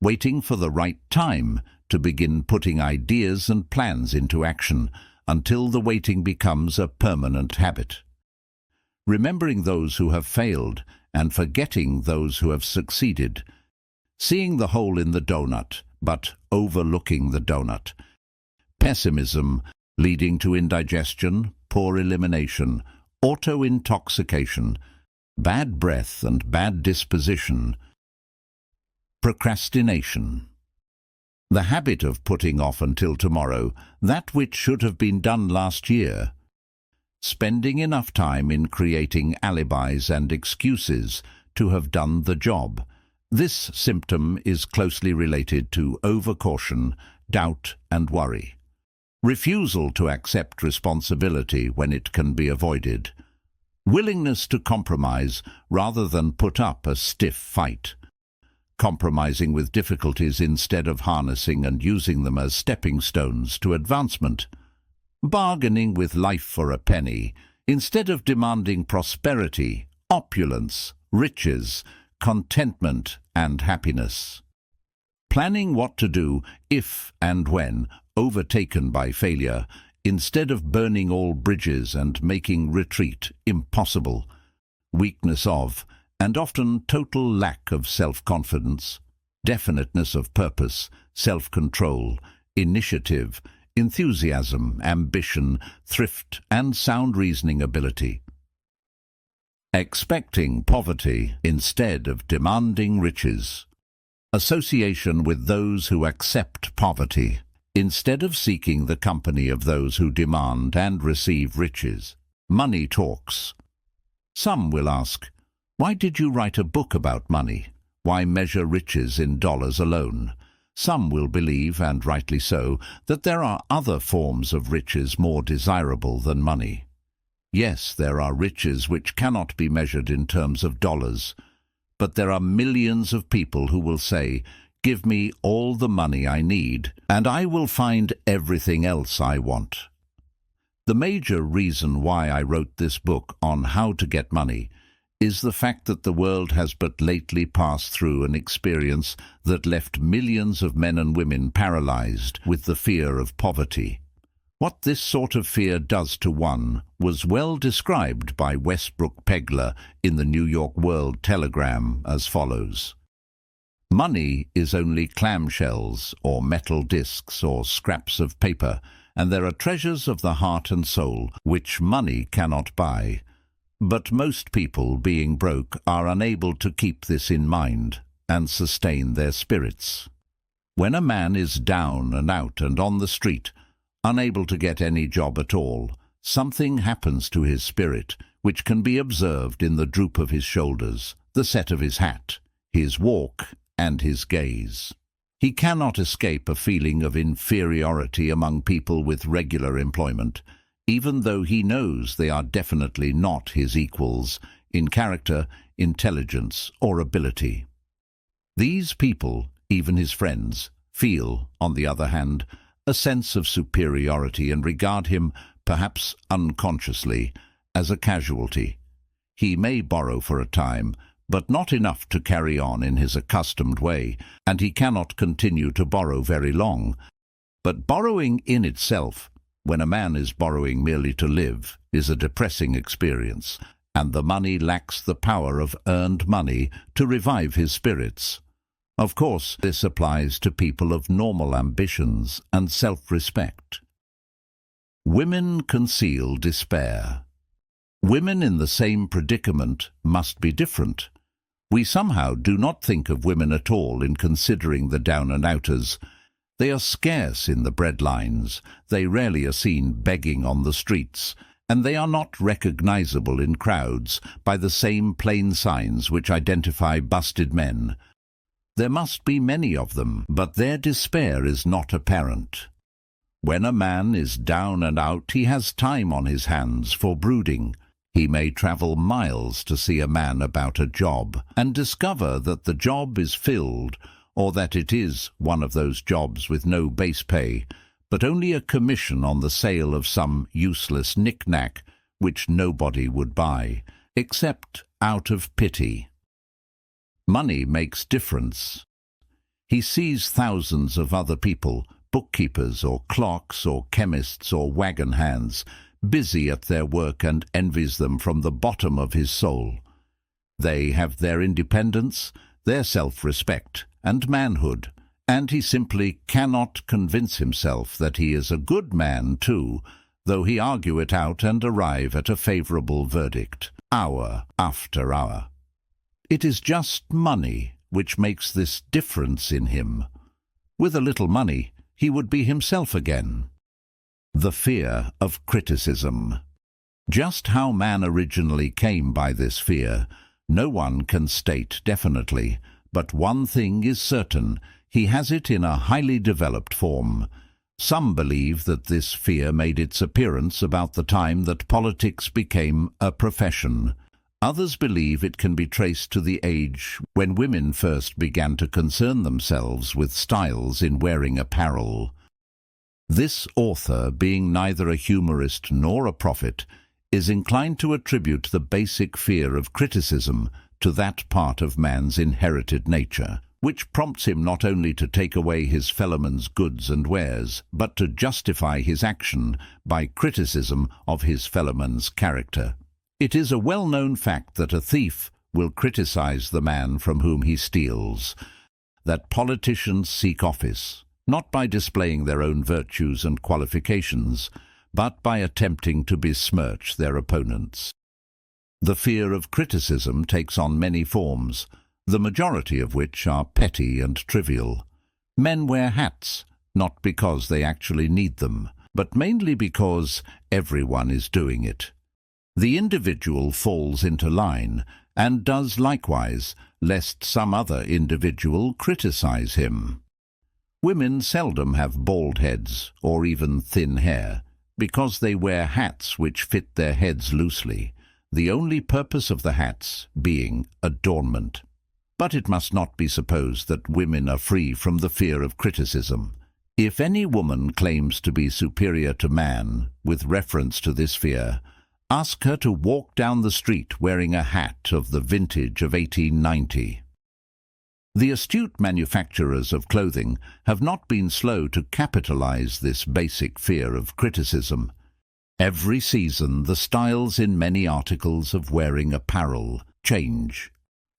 waiting for the right time to begin putting ideas and plans into action until the waiting becomes a permanent habit. Remembering those who have failed and forgetting those who have succeeded, seeing the hole in the donut but overlooking the donut. Pessimism, leading to indigestion, poor elimination, auto-intoxication, bad breath and bad disposition. Procrastination, the habit of putting off until tomorrow that which should have been done last year, spending enough time in creating alibis and excuses to have done the job. This symptom is closely related to overcaution, doubt and worry. Refusal to accept responsibility when it can be avoided. Willingness to compromise rather than put up a stiff fight. Compromising with difficulties instead of harnessing and using them as stepping stones to advancement. Bargaining with life for a penny instead of demanding prosperity, opulence, riches, contentment and happiness. Planning what to do if and when overtaken by failure, instead of burning all bridges and making retreat impossible. Weakness of, and often total lack of self-confidence, definiteness of purpose, self-control, initiative, enthusiasm, ambition, thrift, and sound reasoning ability. Expecting poverty instead of demanding riches. Association with those who accept poverty, instead of seeking the company of those who demand and receive riches. Money talks. Some will ask, why did you write a book about money? Why measure riches in dollars alone? Some will believe, and rightly so, that there are other forms of riches more desirable than money. Yes, there are riches which cannot be measured in terms of dollars, but there are millions of people who will say, give me all the money I need, and I will find everything else I want. The major reason why I wrote this book on how to get money is the fact that the world has but lately passed through an experience that left millions of men and women paralyzed with the fear of poverty. What this sort of fear does to one was well described by Westbrook Pegler in the New York World Telegram as follows. Money is only clamshells or metal discs or scraps of paper, and there are treasures of the heart and soul which money cannot buy. But most people, being broke, are unable to keep this in mind and sustain their spirits. When a man is down and out and on the street, unable to get any job at all, something happens to his spirit, which can be observed in the droop of his shoulders, the set of his hat, his walk, and his gaze. He cannot escape a feeling of inferiority among people with regular employment, even though he knows they are definitely not his equals in character, intelligence, or ability. These people, even his friends, feel, on the other hand, a sense of superiority and regard him, perhaps unconsciously, as a casualty. He may borrow for a time, but not enough to carry on in his accustomed way, and he cannot continue to borrow very long. But borrowing in itself, when a man is borrowing merely to live, is a depressing experience, and the money lacks the power of earned money to revive his spirits. Of course, this applies to people of normal ambitions and self-respect. Women conceal despair. Women in the same predicament must be different. We somehow do not think of women at all in considering the down-and-outers. They are scarce in the breadlines, they rarely are seen begging on the streets, and they are not recognizable in crowds by the same plain signs which identify busted men. There must be many of them, but their despair is not apparent. When a man is down and out, he has time on his hands for brooding. He may travel miles to see a man about a job and discover that the job is filled, or that it is one of those jobs with no base pay, but only a commission on the sale of some useless knick-knack which nobody would buy, except out of pity. Money makes difference. He sees thousands of other people, bookkeepers or clerks or chemists or wagon hands, busy at their work, and envies them from the bottom of his soul. They have their independence, their self-respect and manhood, and he simply cannot convince himself that he is a good man too, though he argue it out and arrive at a favorable verdict, hour after hour. It is just money which makes this difference in him. With a little money, he would be himself again. The fear of criticism. Just how man originally came by this fear, no one can state definitely, but one thing is certain, he has it in a highly developed form. Some believe that this fear made its appearance about the time that politics became a profession. Others believe it can be traced to the age when women first began to concern themselves with styles in wearing apparel. This author, being neither a humorist nor a prophet, is inclined to attribute the basic fear of criticism to that part of man's inherited nature, which prompts him not only to take away his fellowman's goods and wares, but to justify his action by criticism of his fellowman's character. It is a well-known fact that a thief will criticize the man from whom he steals, that politicians seek office, not by displaying their own virtues and qualifications, but by attempting to besmirch their opponents. The fear of criticism takes on many forms, the majority of which are petty and trivial. Men wear hats, not because they actually need them, but mainly because everyone is doing it. The individual falls into line, and does likewise, lest some other individual criticize him. Women seldom have bald heads, or even thin hair, because they wear hats which fit their heads loosely, the only purpose of the hats being adornment. But it must not be supposed that women are free from the fear of criticism. If any woman claims to be superior to man with reference to this fear, ask her to walk down the street wearing a hat of the vintage of 1890. The astute manufacturers of clothing have not been slow to capitalize this basic fear of criticism. Every season the styles in many articles of wearing apparel change.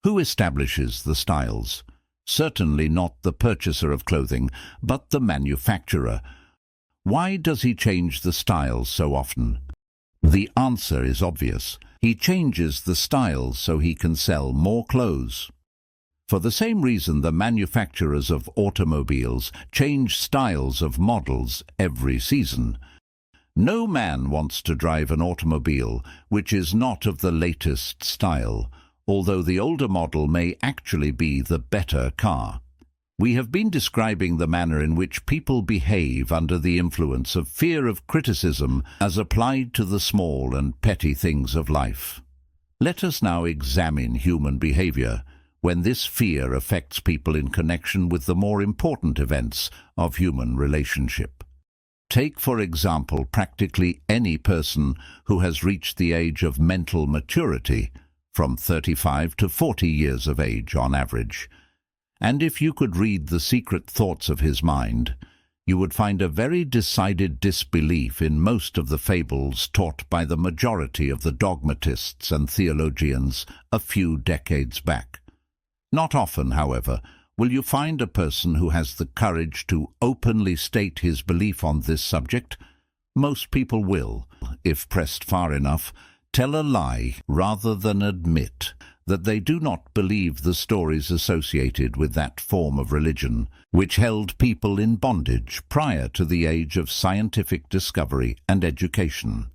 Who establishes the styles? Certainly not the purchaser of clothing, but the manufacturer. Why does he change the styles so often? The answer is obvious. He changes the styles so he can sell more clothes. For the same reason, the manufacturers of automobiles change styles of models every season. No man wants to drive an automobile which is not of the latest style, although the older model may actually be the better car. We have been describing the manner in which people behave under the influence of fear of criticism as applied to the small and petty things of life. Let us now examine human behavior when this fear affects people in connection with the more important events of human relationship. Take, for example, practically any person who has reached the age of mental maturity, from 35 to 40 years of age on average. And if you could read the secret thoughts of his mind, you would find a very decided disbelief in most of the fables taught by the majority of the dogmatists and theologians a few decades back. Not often, however, will you find a person who has the courage to openly state his belief on this subject. Most people will, if pressed far enough, tell a lie rather than admit that they do not believe the stories associated with that form of religion which held people in bondage prior to the age of scientific discovery and education.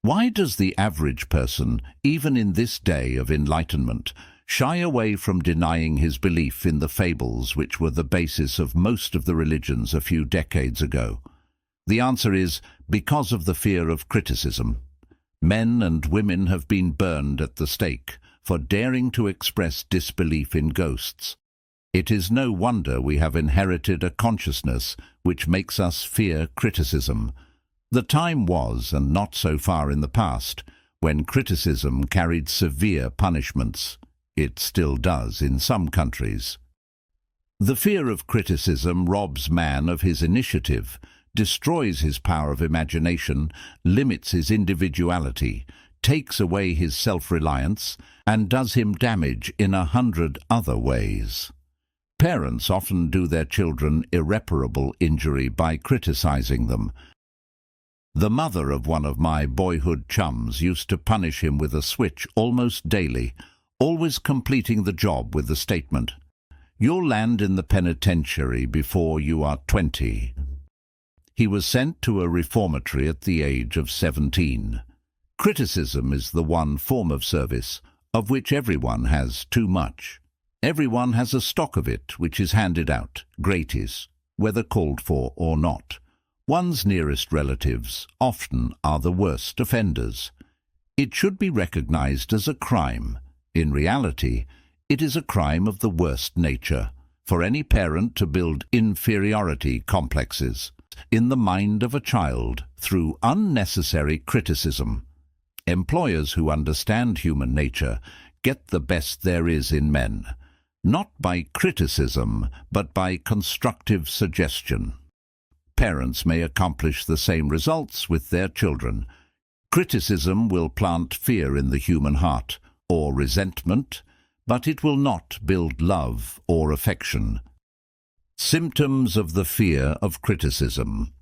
Why does the average person, even in this day of enlightenment, shy away from denying his belief in the fables which were the basis of most of the religions a few decades ago? The answer is because of the fear of criticism. Men and women have been burned at the stake for daring to express disbelief in ghosts. It is no wonder we have inherited a consciousness which makes us fear criticism. The time was, and not so far in the past, when criticism carried severe punishments. It still does in some countries. The fear of criticism robs man of his initiative, destroys his power of imagination, limits his individuality, takes away his self-reliance, and does him damage in 100 other ways. Parents often do their children irreparable injury by criticizing them. The mother of one of my boyhood chums used to punish him with a switch almost daily, always completing the job with the statement, "You'll land in the penitentiary before you are 20. He was sent to a reformatory at the age of 17. Criticism is the one form of service of which everyone has too much. Everyone has a stock of it which is handed out, gratis, whether called for or not. One's nearest relatives often are the worst offenders. It should be recognized as a crime. In reality, it is a crime of the worst nature for any parent to build inferiority complexes in the mind of a child through unnecessary criticism. Employers who understand human nature get the best there is in men, not by criticism, but by constructive suggestion. Parents may accomplish the same results with their children. Criticism will plant fear in the human heart, or resentment, but it will not build love or affection. Symptoms of the fear of criticism.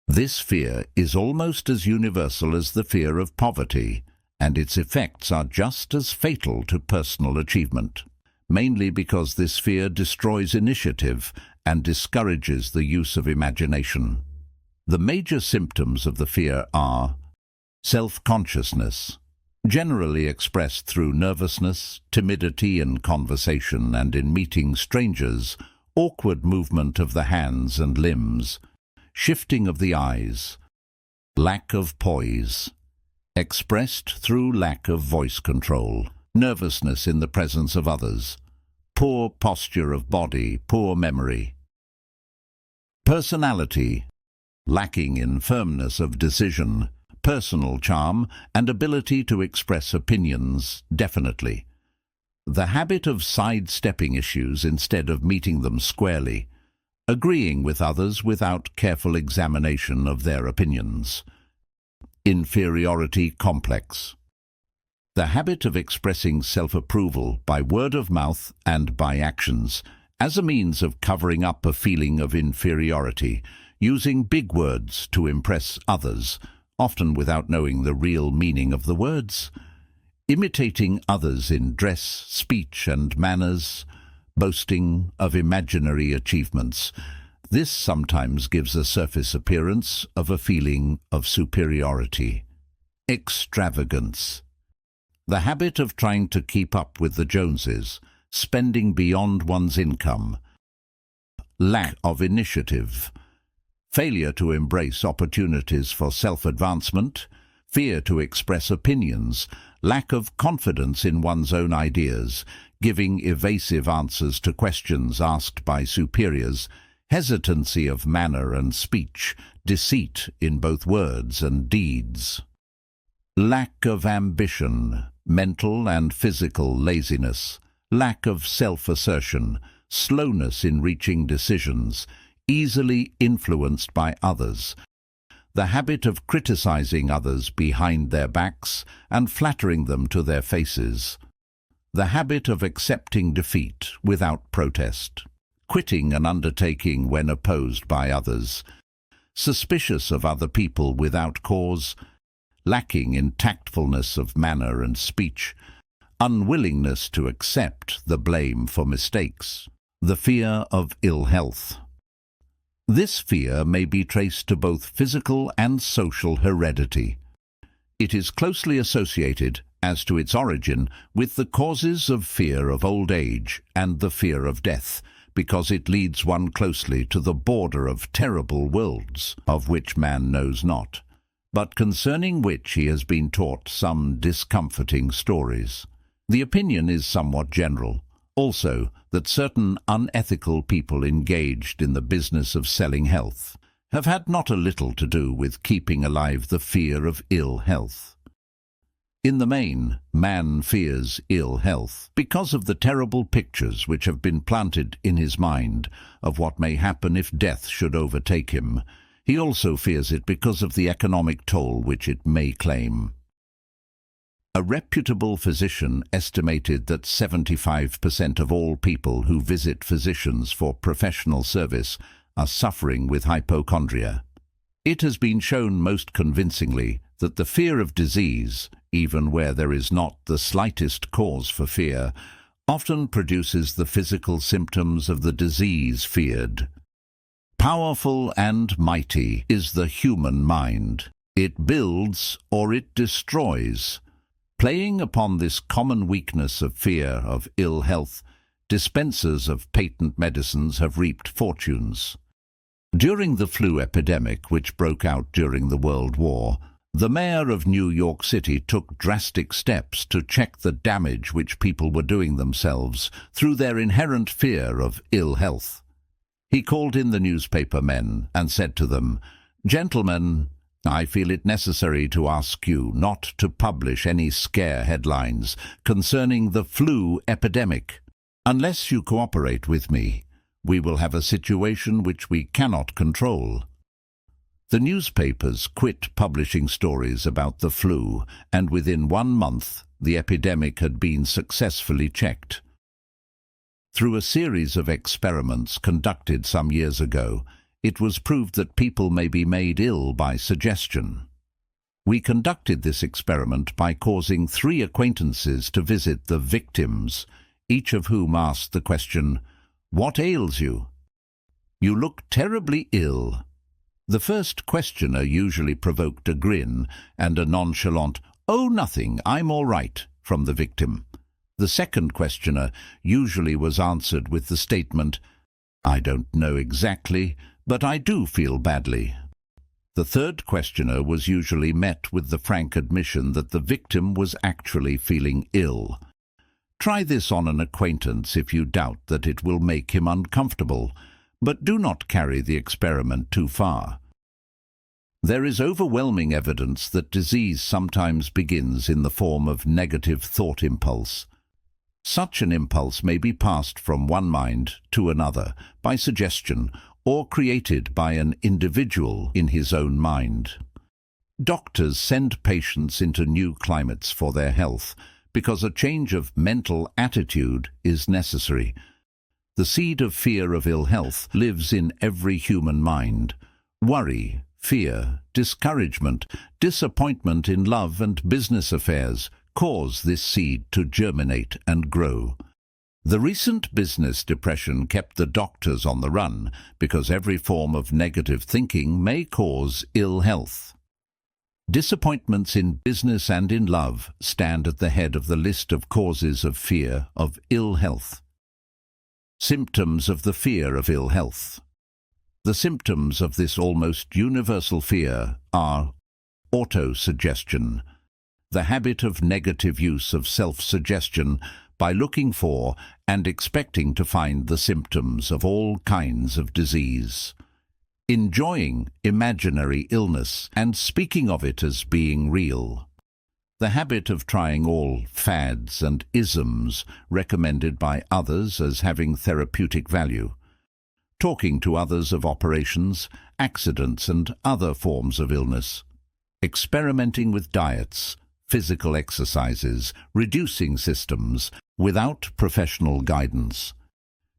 This fear is almost as universal as the fear of poverty, and its effects are just as fatal to personal achievement, mainly because this fear destroys initiative and discourages the use of imagination. The major symptoms of the fear are self-consciousness, generally expressed through nervousness, timidity in conversation and in meeting strangers, awkward movement of the hands and limbs, shifting of the eyes, lack of poise, expressed through lack of voice control, nervousness in the presence of others, poor posture of body, poor memory. Personality, lacking in firmness of decision, personal charm, and ability to express opinions definitely. The habit of sidestepping issues instead of meeting them squarely, agreeing with others without careful examination of their opinions. Inferiority complex. The habit of expressing self-approval by word of mouth and by actions as a means of covering up a feeling of inferiority, using big words to impress others, often without knowing the real meaning of the words. Imitating others in dress, speech and manners, boasting of imaginary achievements. This sometimes gives a surface appearance of a feeling of superiority. Extravagance. The habit of trying to keep up with the Joneses, spending beyond one's income. Lack of initiative. Failure to embrace opportunities for self-advancement, fear to express opinions, lack of confidence in one's own ideas, giving evasive answers to questions asked by superiors, hesitancy of manner and speech, deceit in both words and deeds. Lack of ambition, mental and physical laziness, lack of self-assertion, slowness in reaching decisions, easily influenced by others, the habit of criticizing others behind their backs and flattering them to their faces, the habit of accepting defeat without protest, quitting an undertaking when opposed by others, suspicious of other people without cause, lacking in tactfulness of manner and speech, unwillingness to accept the blame for mistakes, the fear of ill health. This fear may be traced to both physical and social heredity. It is closely associated, as to its origin, with the causes of fear of old age and the fear of death, because it leads one closely to the border of terrible worlds, of which man knows not, but concerning which he has been taught some discomforting stories. The opinion is somewhat general, also, that certain unethical people engaged in the business of selling health have had not a little to do with keeping alive the fear of ill health. In the main, man fears ill health because of the terrible pictures which have been planted in his mind of what may happen if death should overtake him. He also fears it because of the economic toll which it may claim. A reputable physician estimated that 75% of all people who visit physicians for professional service are suffering with hypochondria. It has been shown most convincingly that the fear of disease, even where there is not the slightest cause for fear, often produces the physical symptoms of the disease feared. Powerful and mighty is the human mind. It builds or it destroys. Playing upon this common weakness of fear of ill health, dispensers of patent medicines have reaped fortunes. During the flu epidemic, which broke out during the World War, the mayor of New York City took drastic steps to check the damage which people were doing themselves through their inherent fear of ill health. He called in the newspaper men and said to them, "Gentlemen, I feel it necessary to ask you not to publish any scare headlines concerning the flu epidemic. Unless you cooperate with me, we will have a situation which we cannot control." The newspapers quit publishing stories about the flu, and within 1 month the epidemic had been successfully checked. Through a series of experiments conducted some years ago, it was proved that people may be made ill by suggestion. We conducted this experiment by causing 3 acquaintances to visit the victims, each of whom asked the question, "What ails you?" "You look terribly ill." The first questioner usually provoked a grin and a nonchalant, "Oh, nothing, I'm all right," from the victim. The second questioner usually was answered with the statement, "I don't know exactly, but I do feel badly." The third questioner was usually met with the frank admission that the victim was actually feeling ill. Try this on an acquaintance if you doubt that it will make him uncomfortable, but do not carry the experiment too far. There is overwhelming evidence that disease sometimes begins in the form of negative thought impulse. Such an impulse may be passed from one mind to another by suggestion or created by an individual in his own mind. Doctors send patients into new climates for their health because a change of mental attitude is necessary. The seed of fear of ill health lives in every human mind. Worry, fear, discouragement, disappointment in love and business affairs cause this seed to germinate and grow. The recent business depression kept the doctors on the run because every form of negative thinking may cause ill health. Disappointments in business and in love stand at the head of the list of causes of fear of ill health. Symptoms of the fear of ill health. The symptoms of this almost universal fear are auto-suggestion, the habit of negative use of self-suggestion by looking for and expecting to find the symptoms of all kinds of disease. Enjoying imaginary illness and speaking of it as being real. The habit of trying all fads and isms recommended by others as having therapeutic value. Talking to others of operations, accidents and other forms of illness. Experimenting with diets, physical exercises, reducing systems without professional guidance.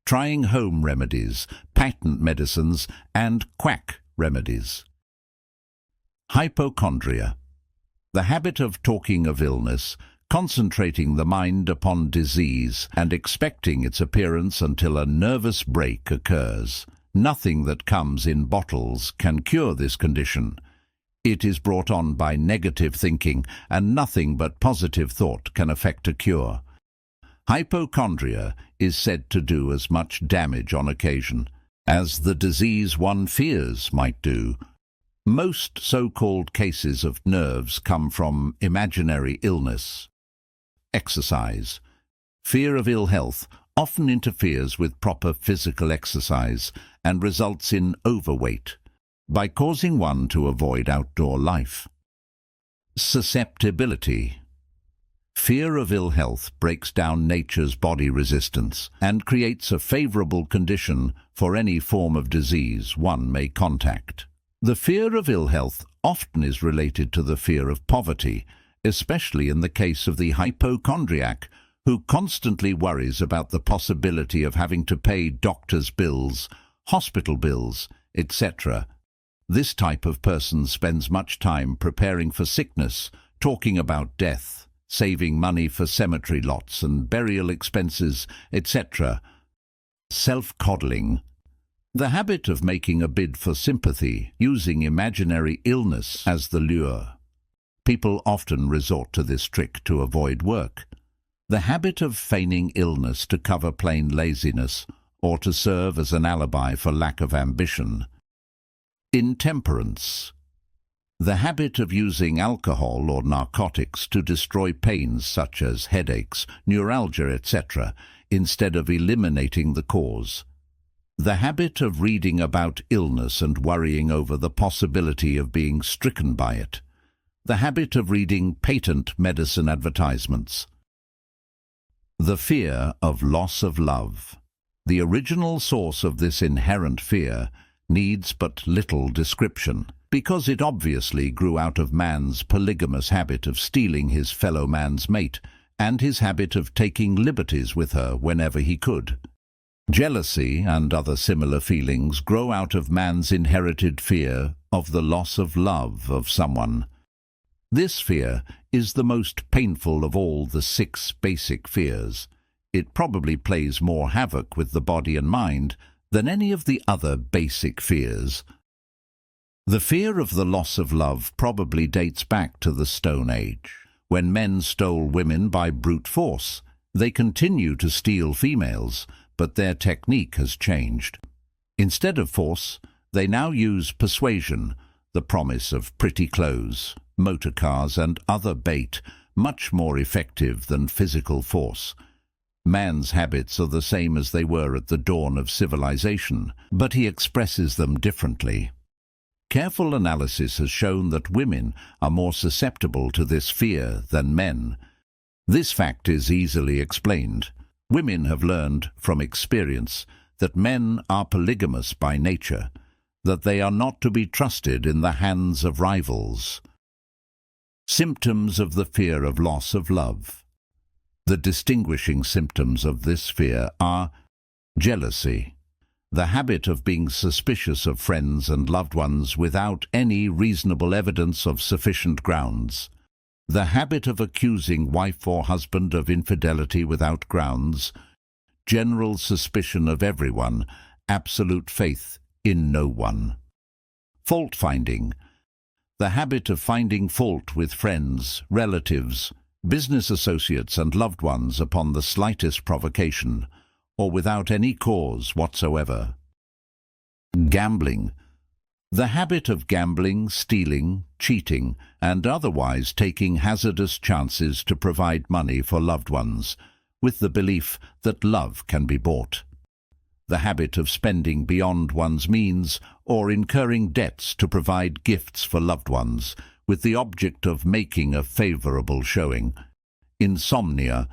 Trying home remedies, patent medicines, and quack remedies. Hypochondria. The habit of talking of illness, concentrating the mind upon disease, and expecting its appearance until a nervous break occurs. Nothing that comes in bottles can cure this condition. It is brought on by negative thinking, and nothing but positive thought can effect a cure. Hypochondria is said to do as much damage on occasion as the disease one fears might do. Most so-called cases of nerves come from imaginary illness. Exercise. Fear of ill health often interferes with proper physical exercise and results in overweight, by causing one to avoid outdoor life. Susceptibility. Fear of ill health breaks down nature's body resistance and creates a favorable condition for any form of disease one may contact. The fear of ill health often is related to the fear of poverty, especially in the case of the hypochondriac, who constantly worries about the possibility of having to pay doctor's bills, hospital bills, etc. This type of person spends much time preparing for sickness, talking about death, saving money for cemetery lots and burial expenses, etc. Self-coddling. The habit of making a bid for sympathy, using imaginary illness as the lure. People often resort to this trick to avoid work. The habit of feigning illness to cover plain laziness or to serve as an alibi for lack of ambition. Intemperance. The habit of using alcohol or narcotics to destroy pains such as headaches, neuralgia, etc., instead of eliminating the cause. The habit of reading about illness and worrying over the possibility of being stricken by it. The habit of reading patent medicine advertisements. The fear of loss of love. The original source of this inherent fear needs but little description, because it obviously grew out of man's polygamous habit of stealing his fellow man's mate and his habit of taking liberties with her whenever he could. Jealousy and other similar feelings grow out of man's inherited fear of the loss of love of someone. This fear is the most painful of all the 6 basic fears. It probably plays more havoc with the body and mind than any of the other basic fears. The fear of the loss of love probably dates back to the Stone Age, when men stole women by brute force. They continue to steal females, but their technique has changed. Instead of force, they now use persuasion, the promise of pretty clothes, motor cars and other bait, much more effective than physical force. Man's habits are the same as they were at the dawn of civilization, but he expresses them differently. Careful analysis has shown that women are more susceptible to this fear than men. This fact is easily explained. Women have learned from experience that men are polygamous by nature, that they are not to be trusted in the hands of rivals. Symptoms of the fear of loss of love. The distinguishing symptoms of this fear are jealousy, the habit of being suspicious of friends and loved ones without any reasonable evidence of sufficient grounds, the habit of accusing wife or husband of infidelity without grounds, general suspicion of everyone, absolute faith in no one. Fault-finding, the habit of finding fault with friends, relatives, business associates and loved ones upon the slightest provocation, or without any cause whatsoever. Gambling, the habit of gambling, stealing, cheating, and otherwise taking hazardous chances to provide money for loved ones, with the belief that love can be bought. The habit of spending beyond one's means or incurring debts to provide gifts for loved ones, with the object of making a favorable showing. Insomnia,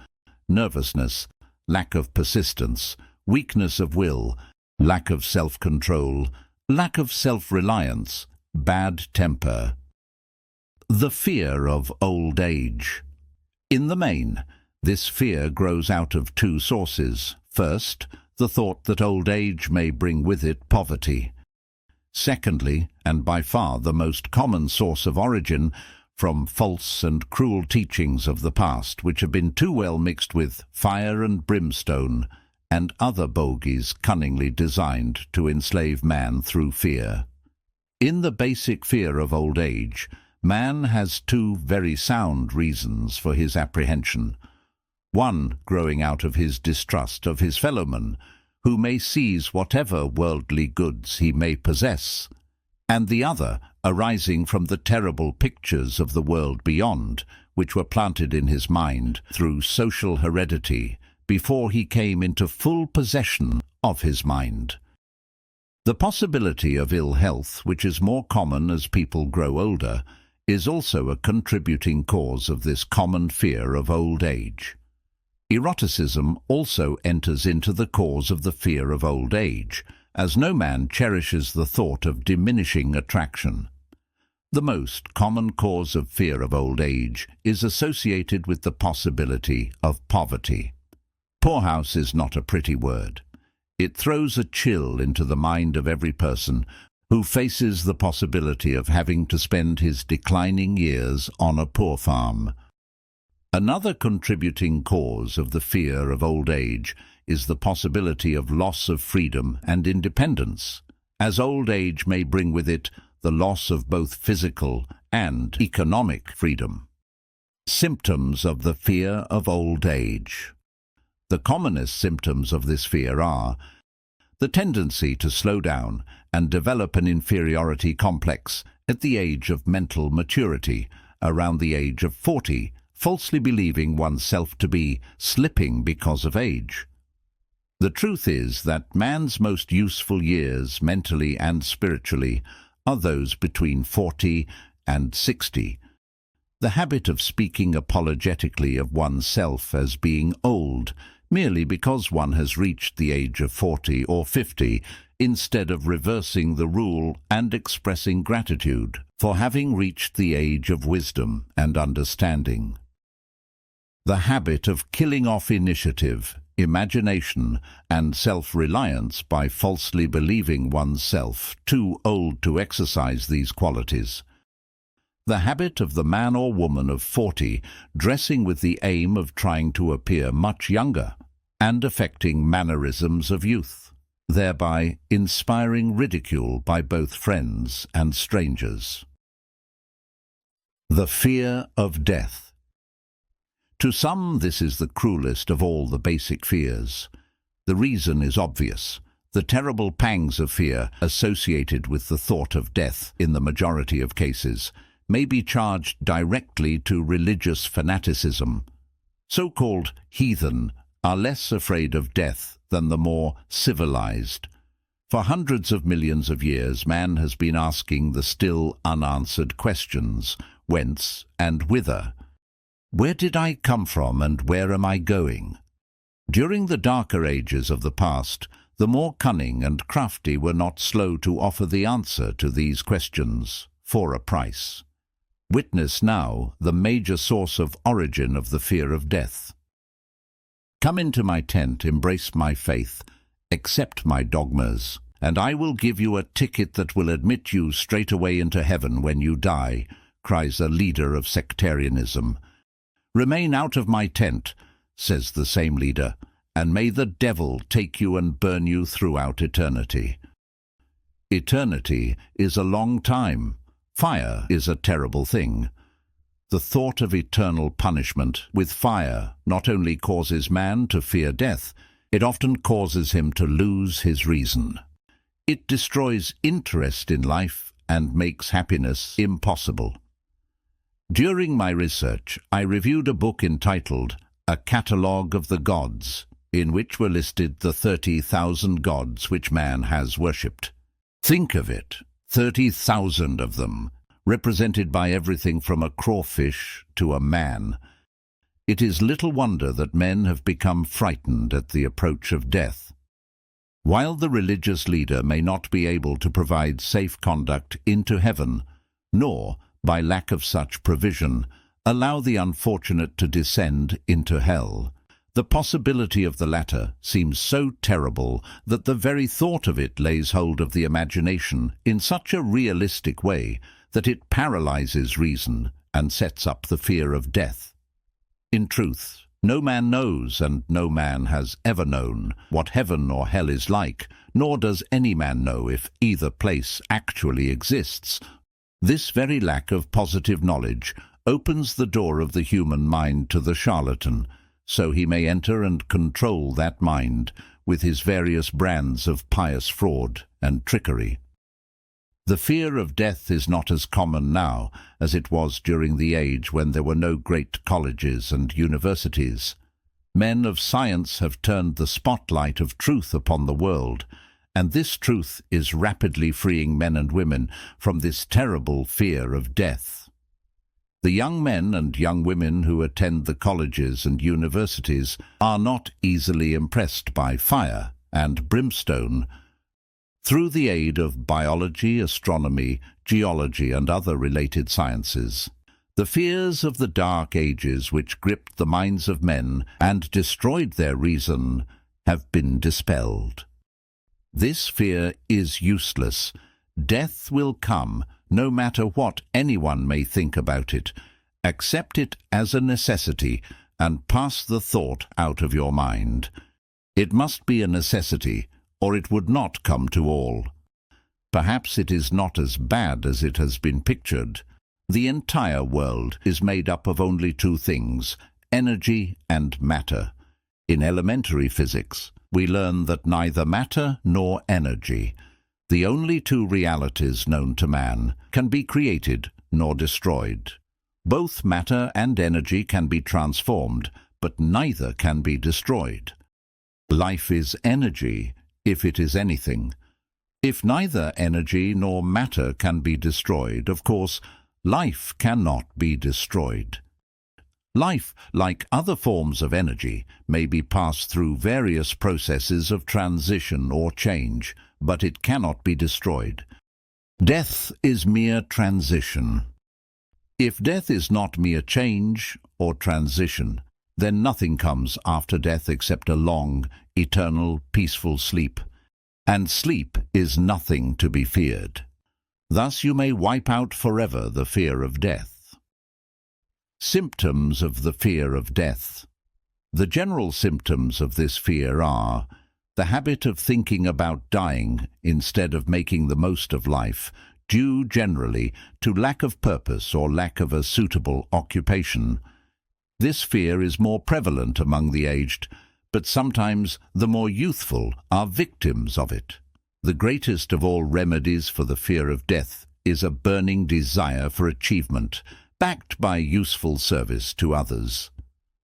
nervousness, lack of persistence, weakness of will, lack of self-control, lack of self-reliance, bad temper. The fear of old age. In the main, this fear grows out of two sources. First, the thought that old age may bring with it poverty. Secondly, and by far the most common source of origin, from false and cruel teachings of the past which have been too well mixed with fire and brimstone and other bogies cunningly designed to enslave man through fear. In the basic fear of old age, man has two very sound reasons for his apprehension. One growing out of his distrust of his fellowman, who may seize whatever worldly goods he may possess, and the other arising from the terrible pictures of the world beyond, which were planted in his mind through social heredity before he came into full possession of his mind. The possibility of ill health, which is more common as people grow older, is also a contributing cause of this common fear of old age. Eroticism also enters into the cause of the fear of old age, as no man cherishes the thought of diminishing attraction. The most common cause of fear of old age is associated with the possibility of poverty. Poorhouse is not a pretty word. It throws a chill into the mind of every person who faces the possibility of having to spend his declining years on a poor farm. Another contributing cause of the fear of old age is the possibility of loss of freedom and independence, as old age may bring with it the loss of both physical and economic freedom. Symptoms of the fear of old age. The commonest symptoms of this fear are the tendency to slow down and develop an inferiority complex at the age of mental maturity, around the age of 40, falsely believing oneself to be slipping because of age. The truth is that man's most useful years, mentally and spiritually, are those between 40 and 60. The habit of speaking apologetically of oneself as being old, merely because one has reached the age of 40 or 50, instead of reversing the rule and expressing gratitude for having reached the age of wisdom and understanding. The habit of killing off initiative, imagination, and self-reliance by falsely believing oneself too old to exercise these qualities. The habit of the man or woman of 40 dressing with the aim of trying to appear much younger and affecting mannerisms of youth, thereby inspiring ridicule by both friends and strangers. The fear of death. To some, this is the cruelest of all the basic fears. The reason is obvious. The terrible pangs of fear associated with the thought of death, in the majority of cases, may be charged directly to religious fanaticism. So-called heathen are less afraid of death than the more civilized. For hundreds of millions of years, man has been asking the still unanswered questions: whence and whither? Where did I come from and where am I going? During the darker ages of the past, the more cunning and crafty were not slow to offer the answer to these questions for a price. Witness now the major source of origin of the fear of death. Come into my tent, embrace my faith, accept my dogmas, and I will give you a ticket that will admit you straight away into heaven when you die, cries a leader of sectarianism. Remain out of my tent, says the same leader, and may the devil take you and burn you throughout eternity. Eternity is a long time. Fire is a terrible thing. The thought of eternal punishment with fire not only causes man to fear death, it often causes him to lose his reason. It destroys interest in life and makes happiness impossible. During my research, I reviewed a book entitled A Catalogue of the Gods, in which were listed the 30,000 gods which man has worshipped. Think of it, 30,000 of them, represented by everything from a crawfish to a man. It is little wonder that men have become frightened at the approach of death. While the religious leader may not be able to provide safe conduct into heaven, nor, by lack of such provision, allow the unfortunate to descend into hell, the possibility of the latter seems so terrible that the very thought of it lays hold of the imagination in such a realistic way that it paralyzes reason and sets up the fear of death. In truth, no man knows, and no man has ever known, what heaven or hell is like, nor does any man know if either place actually exists. This very lack of positive knowledge opens the door of the human mind to the charlatan, so he may enter and control that mind with his various brands of pious fraud and trickery. The fear of death is not as common now as it was during the age when there were no great colleges and universities. Men of science have turned the spotlight of truth upon the world, and this truth is rapidly freeing men and women from this terrible fear of death. The young men and young women who attend the colleges and universities are not easily impressed by fire and brimstone. Through the aid of biology, astronomy, geology, and other related sciences, the fears of the dark ages which gripped the minds of men and destroyed their reason have been dispelled. This fear is useless. Death will come, no matter what anyone may think about it. Accept it as a necessity and pass the thought out of your mind. It must be a necessity, or it would not come to all. Perhaps it is not as bad as it has been pictured. The entire world is made up of only two things, energy and matter. In elementary physics, we learn that neither matter nor energy, the only two realities known to man, can be created nor destroyed. Both matter and energy can be transformed, but neither can be destroyed. Life is energy, if it is anything. If neither energy nor matter can be destroyed, of course, life cannot be destroyed. Life, like other forms of energy, may be passed through various processes of transition or change, but it cannot be destroyed. Death is mere transition. If death is not mere change or transition, then nothing comes after death except a long, eternal, peaceful sleep. And sleep is nothing to be feared. Thus you may wipe out forever the fear of death. Symptoms of the fear of death. The general symptoms of this fear are the habit of thinking about dying instead of making the most of life, due generally to lack of purpose or lack of a suitable occupation. This fear is more prevalent among the aged, but sometimes the more youthful are victims of it. The greatest of all remedies for the fear of death is a burning desire for achievement, backed by useful service to others.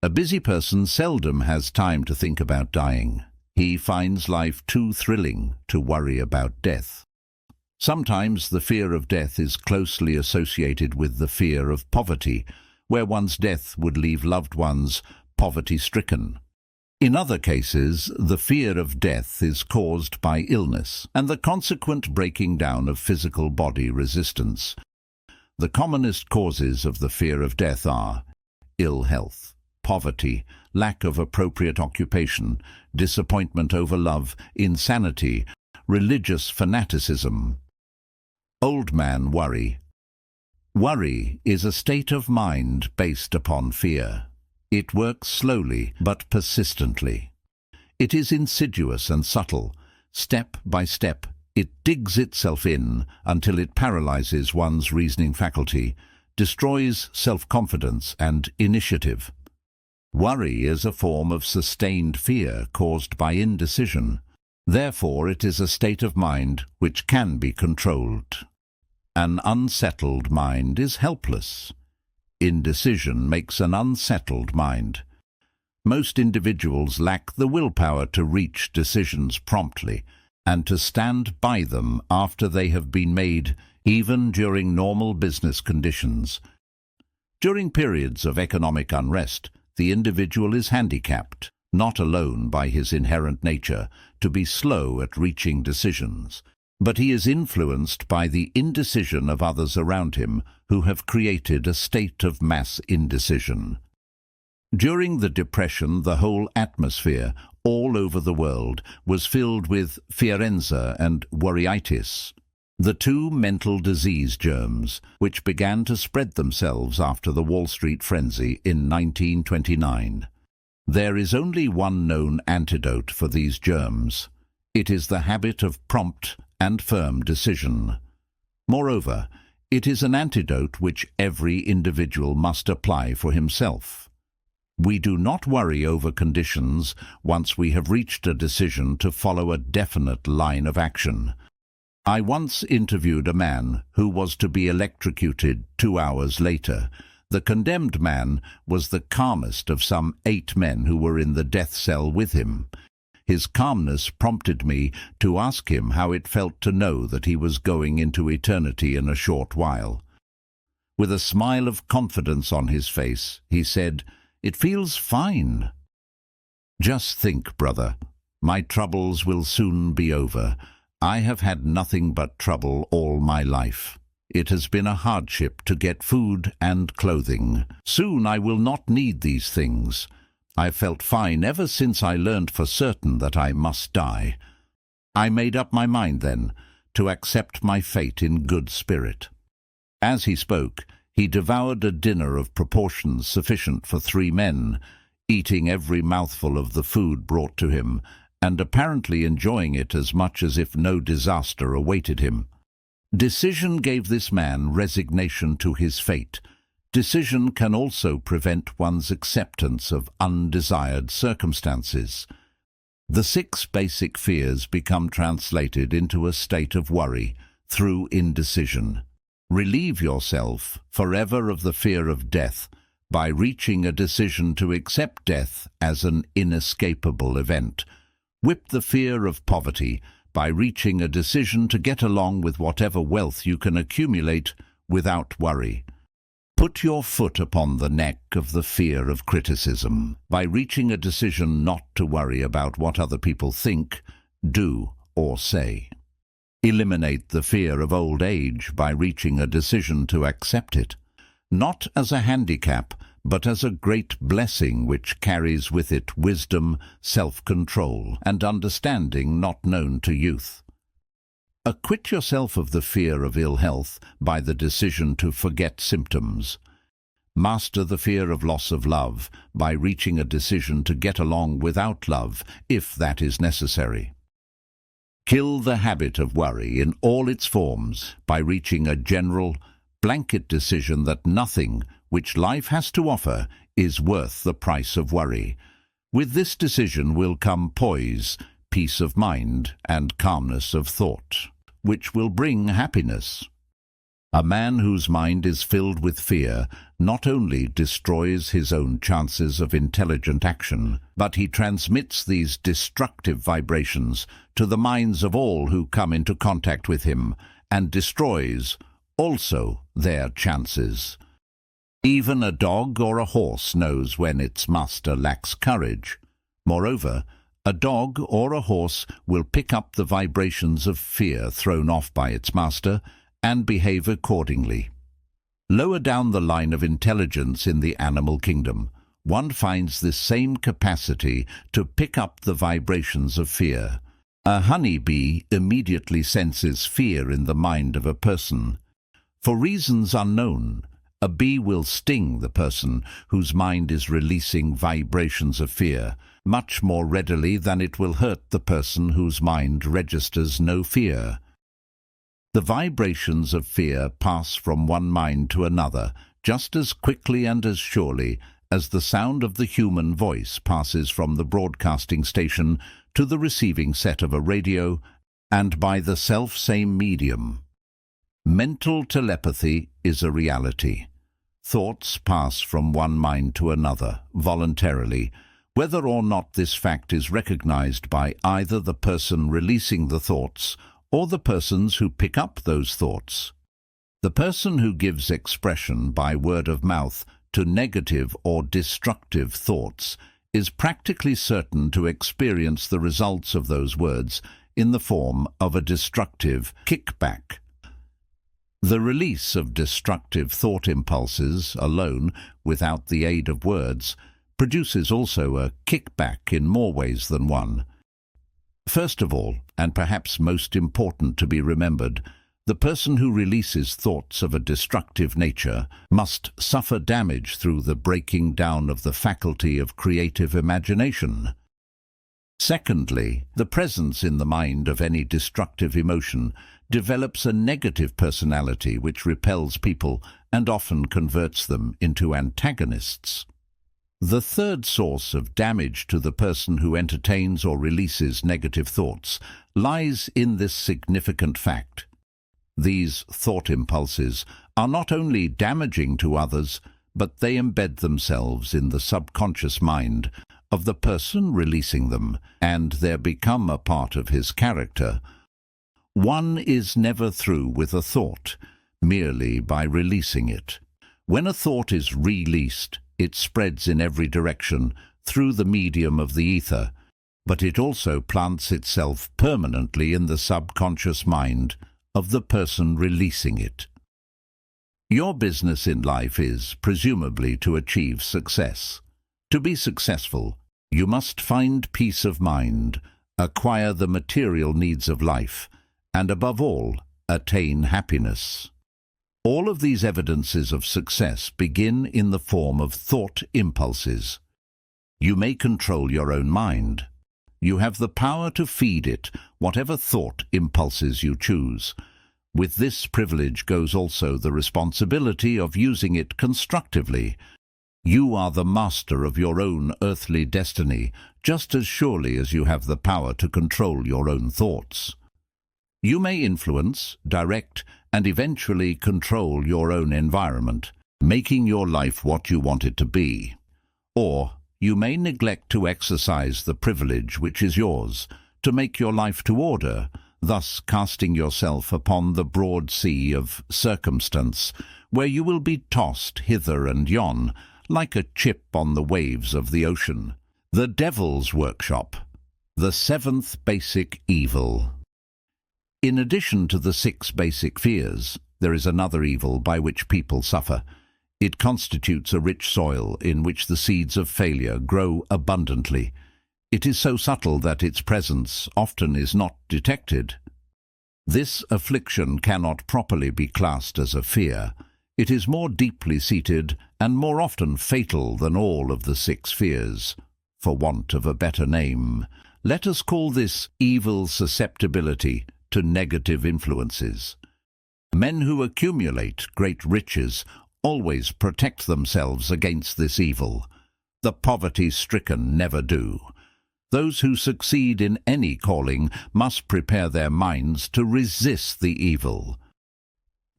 A busy person seldom has time to think about dying. He finds life too thrilling to worry about death. Sometimes the fear of death is closely associated with the fear of poverty, where one's death would leave loved ones poverty-stricken. In other cases, the fear of death is caused by illness and the consequent breaking down of physical body resistance. The commonest causes of the fear of death are ill health, poverty, lack of appropriate occupation, disappointment over love, insanity, religious fanaticism. Old man worry. Worry is a state of mind based upon fear. It works slowly but persistently. It is insidious and subtle. Step by step, it digs itself in until it paralyzes one's reasoning faculty, destroys self-confidence and initiative. Worry is a form of sustained fear caused by indecision. Therefore, it is a state of mind which can be controlled. An unsettled mind is helpless. Indecision makes an unsettled mind. Most individuals lack the willpower to reach decisions promptly and to stand by them after they have been made, even during normal business conditions. During periods of economic unrest, the individual is handicapped, not alone by his inherent nature, to be slow at reaching decisions, but he is influenced by the indecision of others around him who have created a state of mass indecision. During the Depression, the whole atmosphere, all over the world, was filled with fierenza and worryitis, the two mental disease germs which began to spread themselves after the Wall Street frenzy in 1929. There is only one known antidote for these germs. It is the habit of prompt and firm decision. Moreover, it is an antidote which every individual must apply for himself. We do not worry over conditions once we have reached a decision to follow a definite line of action. I once interviewed a man who was to be electrocuted 2 hours later. The condemned man was the calmest of some 8 men who were in the death cell with him. His calmness prompted me to ask him how it felt to know that he was going into eternity in a short while. With a smile of confidence on his face, he said, "It feels fine." Just think, brother, my troubles will soon be over. I have had nothing but trouble all my life. It has been a hardship to get food and clothing. Soon I will not need these things. I felt fine ever since I learned for certain that I must die. I made up my mind then to accept my fate in good spirit. As he spoke, he devoured a dinner of proportions sufficient for 3 men, eating every mouthful of the food brought to him, and apparently enjoying it as much as if no disaster awaited him. Decision gave this man resignation to his fate. Decision can also prevent one's acceptance of undesired circumstances. The 6 basic fears become translated into a state of worry through indecision. Relieve yourself forever of the fear of death by reaching a decision to accept death as an inescapable event. Whip the fear of poverty by reaching a decision to get along with whatever wealth you can accumulate without worry. Put your foot upon the neck of the fear of criticism by reaching a decision not to worry about what other people think, do, or say. Eliminate the fear of old age by reaching a decision to accept it, not as a handicap, but as a great blessing which carries with it wisdom, self-control, and understanding not known to youth. Acquit yourself of the fear of ill health by the decision to forget symptoms. Master the fear of loss of love by reaching a decision to get along without love, if that is necessary. Kill the habit of worry in all its forms by reaching a general, blanket decision that nothing which life has to offer is worth the price of worry. With this decision will come poise, peace of mind, and calmness of thought, which will bring happiness. A man whose mind is filled with fear not only destroys his own chances of intelligent action, but he transmits these destructive vibrations to the minds of all who come into contact with him, and destroys also their chances. Even a dog or a horse knows when its master lacks courage. Moreover, a dog or a horse will pick up the vibrations of fear thrown off by its master and behave accordingly. Lower down the line of intelligence in the animal kingdom, one finds this same capacity to pick up the vibrations of fear. A honeybee immediately senses fear in the mind of a person. For reasons unknown, a bee will sting the person whose mind is releasing vibrations of fear much more readily than it will hurt the person whose mind registers no fear. The vibrations of fear pass from one mind to another just as quickly and as surely as the sound of the human voice passes from the broadcasting station to the receiving set of a radio, and by the self-same medium. Mental telepathy is a reality. Thoughts pass from one mind to another, voluntarily, whether or not this fact is recognized by either the person releasing the thoughts or the persons who pick up those thoughts. The person who gives expression by word of mouth to negative or destructive thoughts is practically certain to experience the results of those words in the form of a destructive kickback. The release of destructive thought impulses alone, without the aid of words, produces also a kickback in more ways than one. First of all, and perhaps most important to be remembered, the person who releases thoughts of a destructive nature must suffer damage through the breaking down of the faculty of creative imagination. Secondly, the presence in the mind of any destructive emotion develops a negative personality which repels people and often converts them into antagonists. The third source of damage to the person who entertains or releases negative thoughts lies in this significant fact. These thought impulses are not only damaging to others, but they embed themselves in the subconscious mind of the person releasing them, and they become a part of his character. One is never through with a thought, merely by releasing it. When a thought is released, it spreads in every direction through the medium of the ether, but it also plants itself permanently in the subconscious mind of the person releasing it. Your business in life is, presumably, to achieve success. To be successful, you must find peace of mind, acquire the material needs of life, and above all, attain happiness. All of these evidences of success begin in the form of thought impulses. You may control your own mind. You have the power to feed it whatever thought impulses you choose. With this privilege goes also the responsibility of using it constructively. You are the master of your own earthly destiny, just as surely as you have the power to control your own thoughts. You may influence, direct, and eventually control your own environment, making your life what you want it to be. Or you may neglect to exercise the privilege which is yours, to make your life to order, thus casting yourself upon the broad sea of circumstance, where you will be tossed hither and yon, like a chip on the waves of the ocean. The Devil's Workshop, the seventh basic evil. In addition to the 6 basic fears, there is another evil by which people suffer. It constitutes a rich soil in which the seeds of failure grow abundantly. It is so subtle that its presence often is not detected. This affliction cannot properly be classed as a fear. It is more deeply seated and more often fatal than all of the 6 fears. For want of a better name, let us call this evil susceptibility to negative influences. Men who accumulate great riches always protect themselves against this evil. The poverty-stricken never do. Those who succeed in any calling must prepare their minds to resist the evil.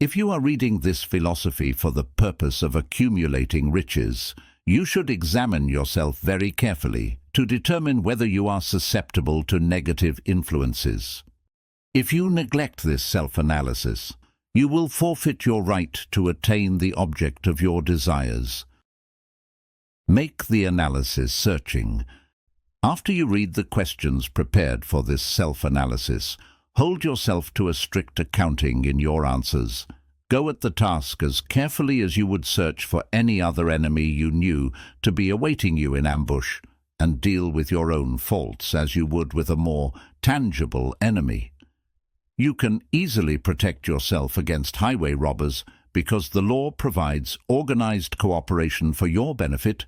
If you are reading this philosophy for the purpose of accumulating riches, you should examine yourself very carefully to determine whether you are susceptible to negative influences. If you neglect this self-analysis, you will forfeit your right to attain the object of your desires. Make the analysis searching. After you read the questions prepared for this self-analysis, hold yourself to a strict accounting in your answers. Go at the task as carefully as you would search for any other enemy you knew to be awaiting you in ambush, and deal with your own faults as you would with a more tangible enemy. You can easily protect yourself against highway robbers because the law provides organized cooperation for your benefit,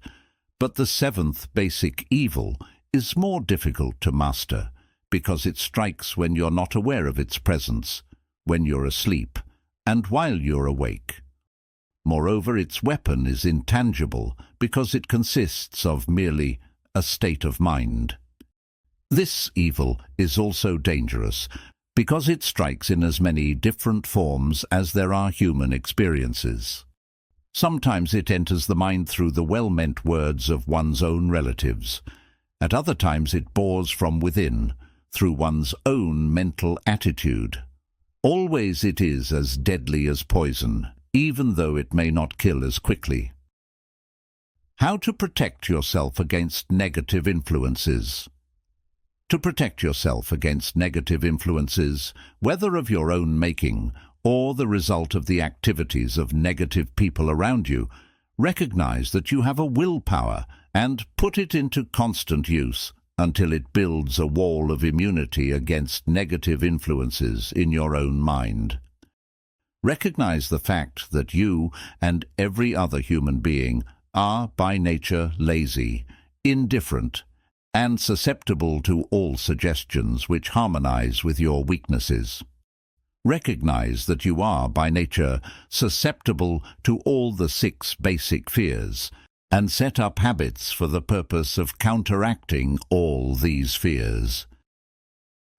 but the seventh basic evil is more difficult to master because it strikes when you're not aware of its presence, when you're asleep, and while you're awake. Moreover, its weapon is intangible because it consists of merely a state of mind. This evil is also dangerous because it strikes in as many different forms as there are human experiences. Sometimes it enters the mind through the well-meant words of one's own relatives. At other times it bores from within, through one's own mental attitude. Always it is as deadly as poison, even though it may not kill as quickly. How to protect yourself against negative influences. To protect yourself against negative influences, whether of your own making or the result of the activities of negative people around you, recognize that you have a willpower and put it into constant use until it builds a wall of immunity against negative influences in your own mind. Recognize the fact that you and every other human being are by nature lazy, indifferent, and susceptible to all suggestions which harmonize with your weaknesses. Recognize that you are by nature susceptible to all the 6 basic fears, and set up habits for the purpose of counteracting all these fears.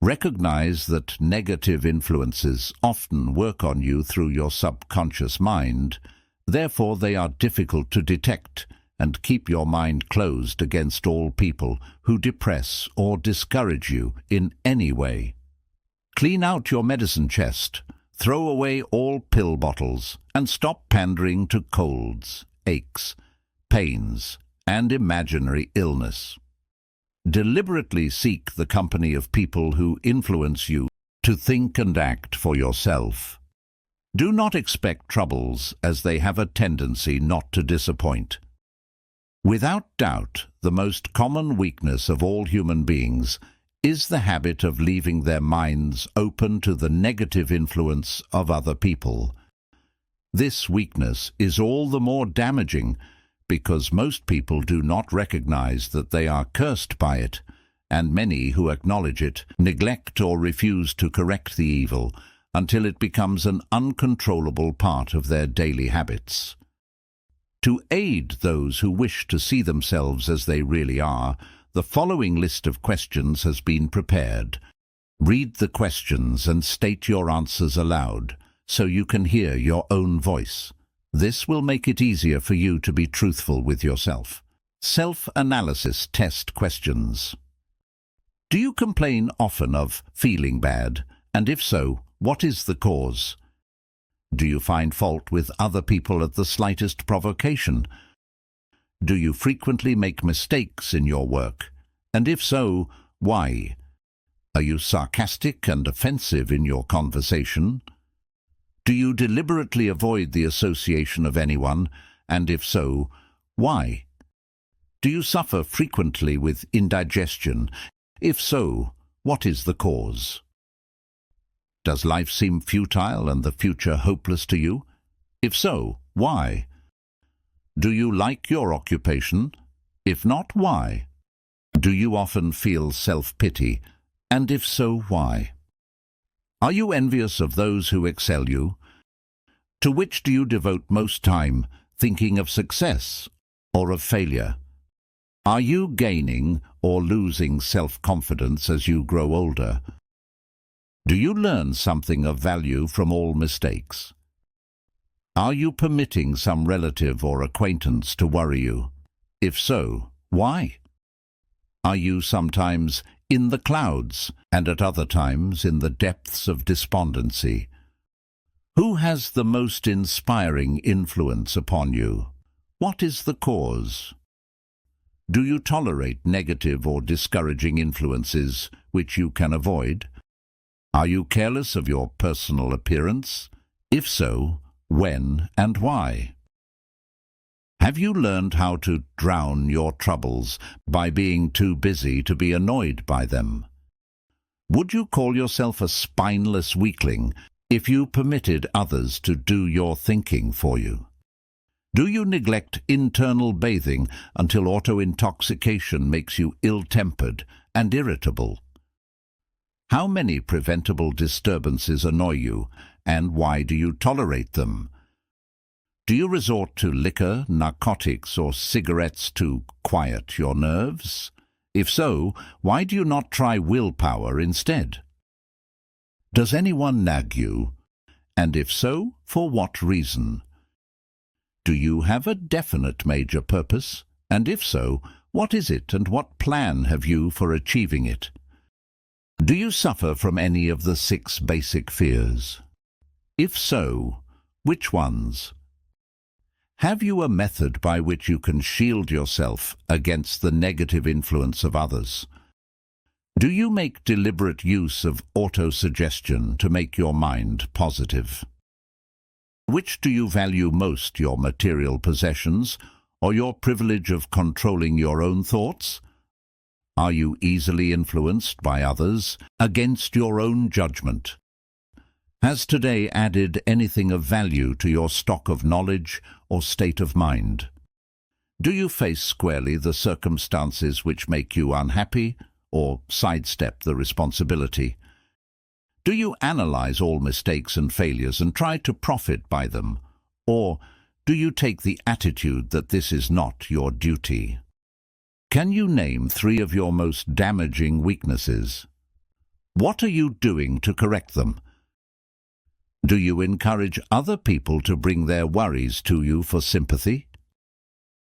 Recognize that negative influences often work on you through your subconscious mind, therefore they are difficult to detect, and keep your mind closed against all people who depress or discourage you in any way. Clean out your medicine chest, throw away all pill bottles, and stop pandering to colds, aches, pains, and imaginary illness. Deliberately seek the company of people who influence you to think and act for yourself. Do not expect troubles, as they have a tendency not to disappoint. Without doubt, the most common weakness of all human beings is the habit of leaving their minds open to the negative influence of other people. This weakness is all the more damaging because most people do not recognize that they are cursed by it, and many who acknowledge it neglect or refuse to correct the evil until it becomes an uncontrollable part of their daily habits. To aid those who wish to see themselves as they really are, the following list of questions has been prepared. Read the questions and state your answers aloud, so you can hear your own voice. This will make it easier for you to be truthful with yourself. Self-analysis test questions. Do you complain often of feeling bad? And if so, what is the cause? Do you find fault with other people at the slightest provocation? Do you frequently make mistakes in your work? And if so, why? Are you sarcastic and offensive in your conversation? Do you deliberately avoid the association of anyone? And if so, why? Do you suffer frequently with indigestion? If so, what is the cause? Does life seem futile and the future hopeless to you? If so, why? Do you like your occupation? If not, why? Do you often feel self-pity? And if so, why? Are you envious of those who excel you? To which do you devote most time, thinking of success or of failure? Are you gaining or losing self-confidence as you grow older? Do you learn something of value from all mistakes? Are you permitting some relative or acquaintance to worry you? If so, why? Are you sometimes in the clouds and at other times in the depths of despondency? Who has the most inspiring influence upon you? What is the cause? Do you tolerate negative or discouraging influences which you can avoid? Are you careless of your personal appearance? If so, when, and why? Have you learned how to drown your troubles by being too busy to be annoyed by them? Would you call yourself a spineless weakling if you permitted others to do your thinking for you? Do you neglect internal bathing until auto-intoxication makes you ill-tempered and irritable? How many preventable disturbances annoy you, and why do you tolerate them? Do you resort to liquor, narcotics, or cigarettes to quiet your nerves? If so, why do you not try willpower instead? Does anyone nag you? And if so, for what reason? Do you have a definite major purpose? And if so, what is it and what plan have you for achieving it? Do you suffer from any of the 6 basic fears? If so, which ones? Have you a method by which you can shield yourself against the negative influence of others? Do you make deliberate use of auto-suggestion to make your mind positive? Which do you value most, your material possessions or your privilege of controlling your own thoughts? Are you easily influenced by others against your own judgment? Has today added anything of value to your stock of knowledge or state of mind? Do you face squarely the circumstances which make you unhappy, or sidestep the responsibility? Do you analyze all mistakes and failures and try to profit by them, or do you take the attitude that this is not your duty? Can you name 3 of your most damaging weaknesses? What are you doing to correct them? Do you encourage other people to bring their worries to you for sympathy?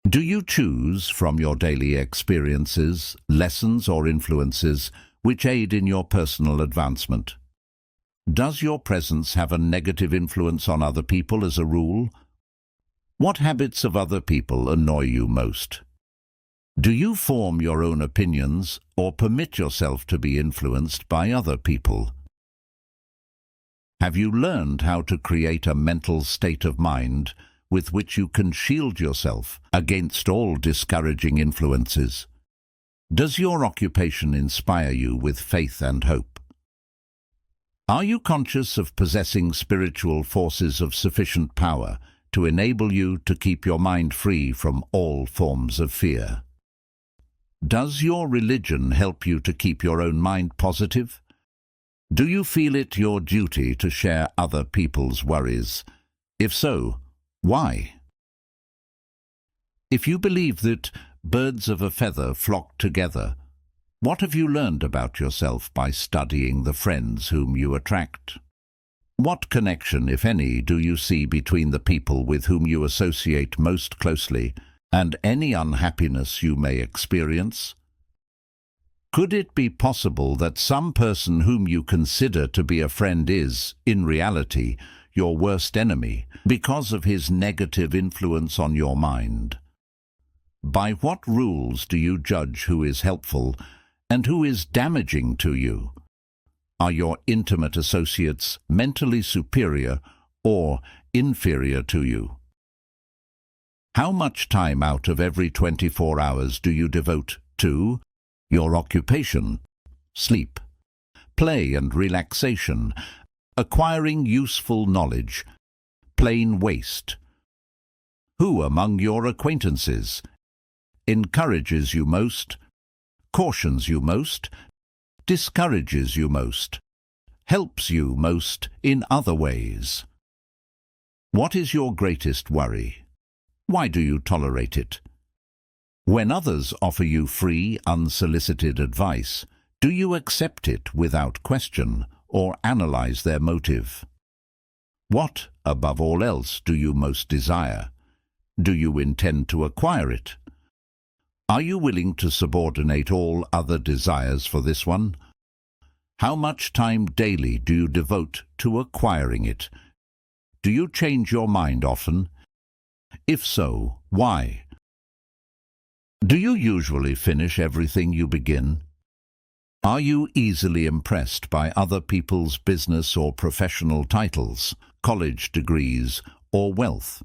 Do you choose from your daily experiences, lessons or influences which aid in your personal advancement? Does your presence have a negative influence on other people as a rule? What habits of other people annoy you most? Do you form your own opinions or permit yourself to be influenced by other people? Have you learned how to create a mental state of mind with which you can shield yourself against all discouraging influences? Does your occupation inspire you with faith and hope? Are you conscious of possessing spiritual forces of sufficient power to enable you to keep your mind free from all forms of fear? Does your religion help you to keep your own mind positive? Do you feel it your duty to share other people's worries? If so, why? If you believe that birds of a feather flock together, what have you learned about yourself by studying the friends whom you attract? What connection, if any, do you see between the people with whom you associate most closely and any unhappiness you may experience? Could it be possible that some person whom you consider to be a friend is, in reality, your worst enemy because of his negative influence on your mind? By what rules do you judge who is helpful and who is damaging to you? Are your intimate associates mentally superior or inferior to you? How much time out of every 24 hours do you devote to your occupation, sleep, play and relaxation, acquiring useful knowledge, plain waste? Who among your acquaintances encourages you most, cautions you most, discourages you most, helps you most in other ways? What is your greatest worry? Why do you tolerate it? When others offer you free, unsolicited advice, do you accept it without question or analyze their motive? What, above all else, do you most desire? Do you intend to acquire it? Are you willing to subordinate all other desires for this one? How much time daily do you devote to acquiring it? Do you change your mind often? If so, why? Do you usually finish everything you begin? Are you easily impressed by other people's business or professional titles, college degrees, or wealth?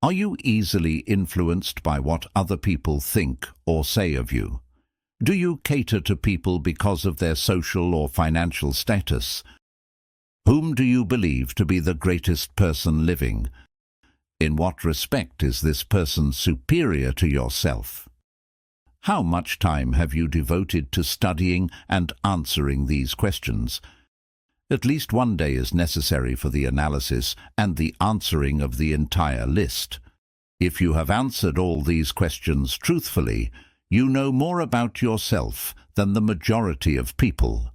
Are you easily influenced by what other people think or say of you? Do you cater to people because of their social or financial status? Whom do you believe to be the greatest person living? In what respect is this person superior to yourself? How much time have you devoted to studying and answering these questions? At least one day is necessary for the analysis and the answering of the entire list. If you have answered all these questions truthfully, you know more about yourself than the majority of people.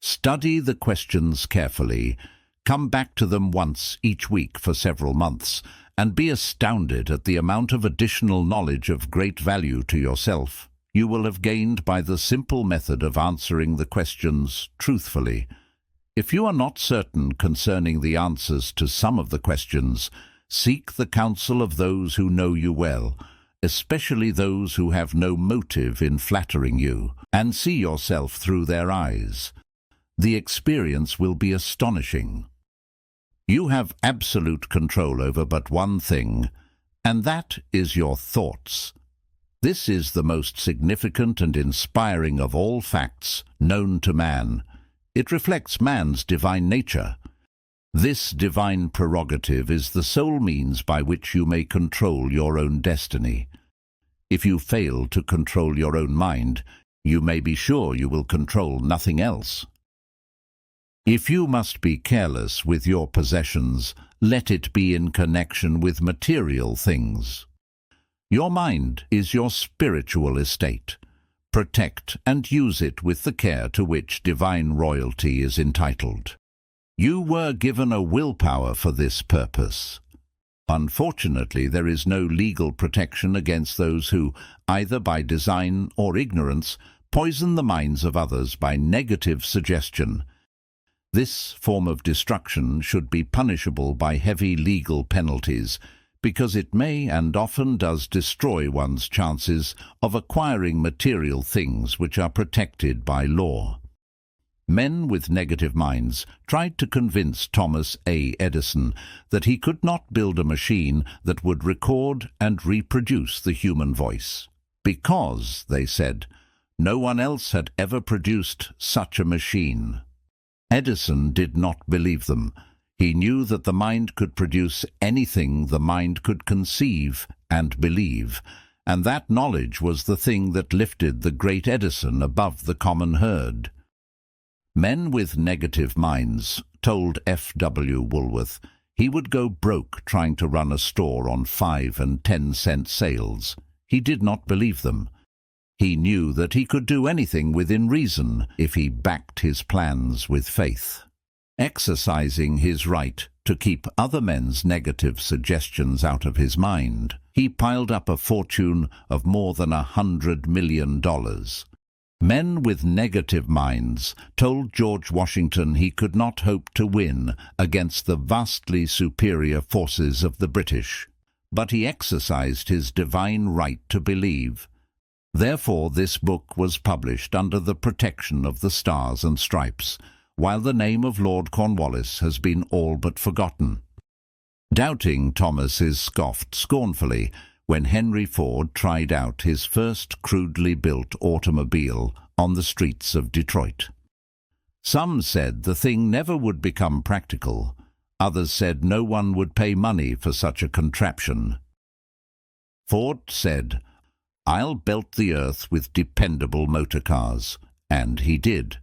Study the questions carefully, come back to them once each week for several months, and be astounded at the amount of additional knowledge of great value to yourself you will have gained by the simple method of answering the questions truthfully. If you are not certain concerning the answers to some of the questions, seek the counsel of those who know you well, especially those who have no motive in flattering you, and see yourself through their eyes. The experience will be astonishing. You have absolute control over but one thing, and that is your thoughts. This is the most significant and inspiring of all facts known to man. It reflects man's divine nature. This divine prerogative is the sole means by which you may control your own destiny. If you fail to control your own mind, you may be sure you will control nothing else. If you must be careless with your possessions, let it be in connection with material things. Your mind is your spiritual estate. Protect and use it with the care to which divine royalty is entitled. You were given a willpower for this purpose. Unfortunately, there is no legal protection against those who, either by design or ignorance, poison the minds of others by negative suggestion. This form of destruction should be punishable by heavy legal penalties, because it may and often does destroy one's chances of acquiring material things which are protected by law. Men with negative minds tried to convince Thomas A. Edison that he could not build a machine that would record and reproduce the human voice, because, they said, no one else had ever produced such a machine. Edison did not believe them. He knew that the mind could produce anything the mind could conceive and believe, and that knowledge was the thing that lifted the great Edison above the common herd. Men with negative minds told F.W. Woolworth he would go broke trying to run a store on 5 and 10-cent sales. He did not believe them. He knew that he could do anything within reason if he backed his plans with faith. Exercising his right to keep other men's negative suggestions out of his mind, he piled up a fortune of more than $100 million. Men with negative minds told George Washington he could not hope to win against the vastly superior forces of the British, but he exercised his divine right to believe. Therefore this book was published under the protection of the Stars and Stripes, while the name of Lord Cornwallis has been all but forgotten. Doubting Thomas is scoffed scornfully when Henry Ford tried out his first crudely built automobile on the streets of Detroit. Some said the thing never would become practical. Others said no one would pay money for such a contraption. Ford said, "I'll belt the earth with dependable motor cars," and he did.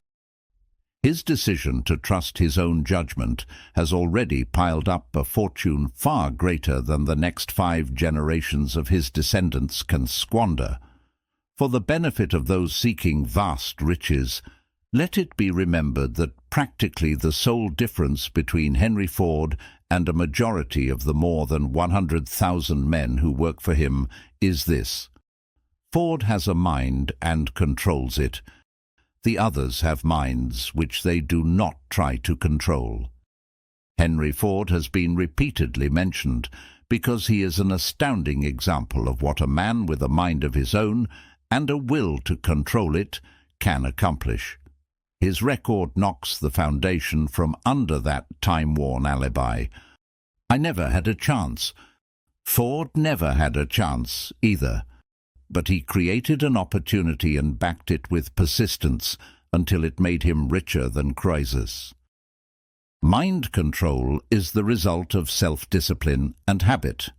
His decision to trust his own judgment has already piled up a fortune far greater than the next 5 generations of his descendants can squander. For the benefit of those seeking vast riches, let it be remembered that practically the sole difference between Henry Ford and a majority of the more than 100,000 men who work for him is this: Ford has a mind and controls it. The others have minds which they do not try to control. Henry Ford has been repeatedly mentioned because he is an astounding example of what a man with a mind of his own and a will to control it can accomplish. His record knocks the foundation from under that time-worn alibi. I never had a chance. Ford never had a chance either, but he created an opportunity and backed it with persistence until it made him richer than Croesus. Mind control is the result of self-discipline and habit.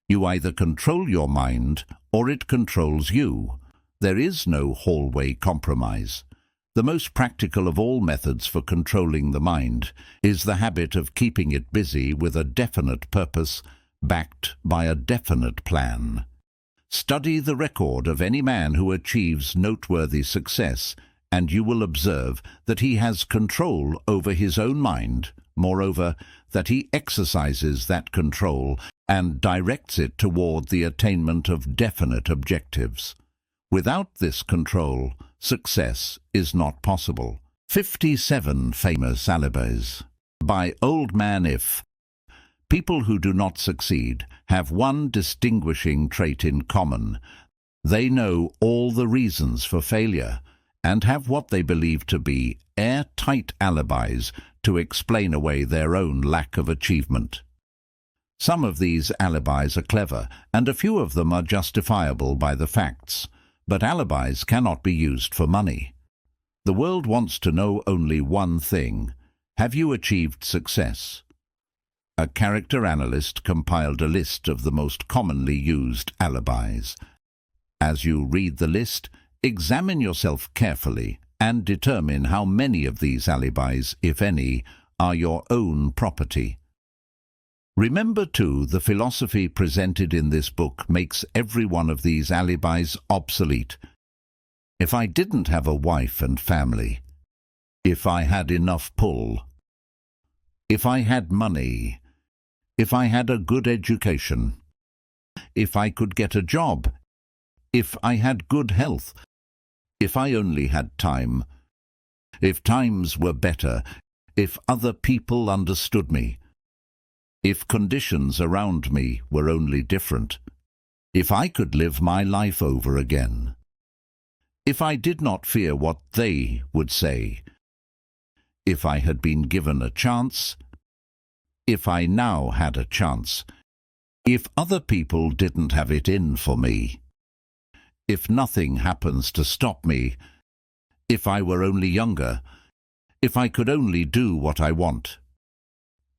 You either control your mind or it controls you. There is no hallway compromise. The most practical of all methods for controlling the mind is the habit of keeping it busy with a definite purpose, backed by a definite plan. Study the record of any man who achieves noteworthy success, and you will observe that he has control over his own mind, moreover, that he exercises that control and directs it toward the attainment of definite objectives. Without this control, success is not possible. 57 Famous Alibis by Old Man If. People who do not succeed have one distinguishing trait in common. They know all the reasons for failure and have what they believe to be airtight alibis to explain away their own lack of achievement. Some of these alibis are clever, and a few of them are justifiable by the facts. But alibis cannot be used for money. The world wants to know only one thing: have you achieved success? A character analyst compiled a list of the most commonly used alibis. As you read the list, examine yourself carefully and determine how many of these alibis, if any, are your own property. Remember, too, the philosophy presented in this book makes every one of these alibis obsolete. If I didn't have a wife and family, if I had enough pull, if I had money, if I had a good education, if I could get a job, if I had good health, if I only had time, if times were better, if other people understood me, if conditions around me were only different, if I could live my life over again, if I did not fear what they would say, if I had been given a chance, if I now had a chance, if other people didn't have it in for me, if nothing happens to stop me, if I were only younger, if I could only do what I want,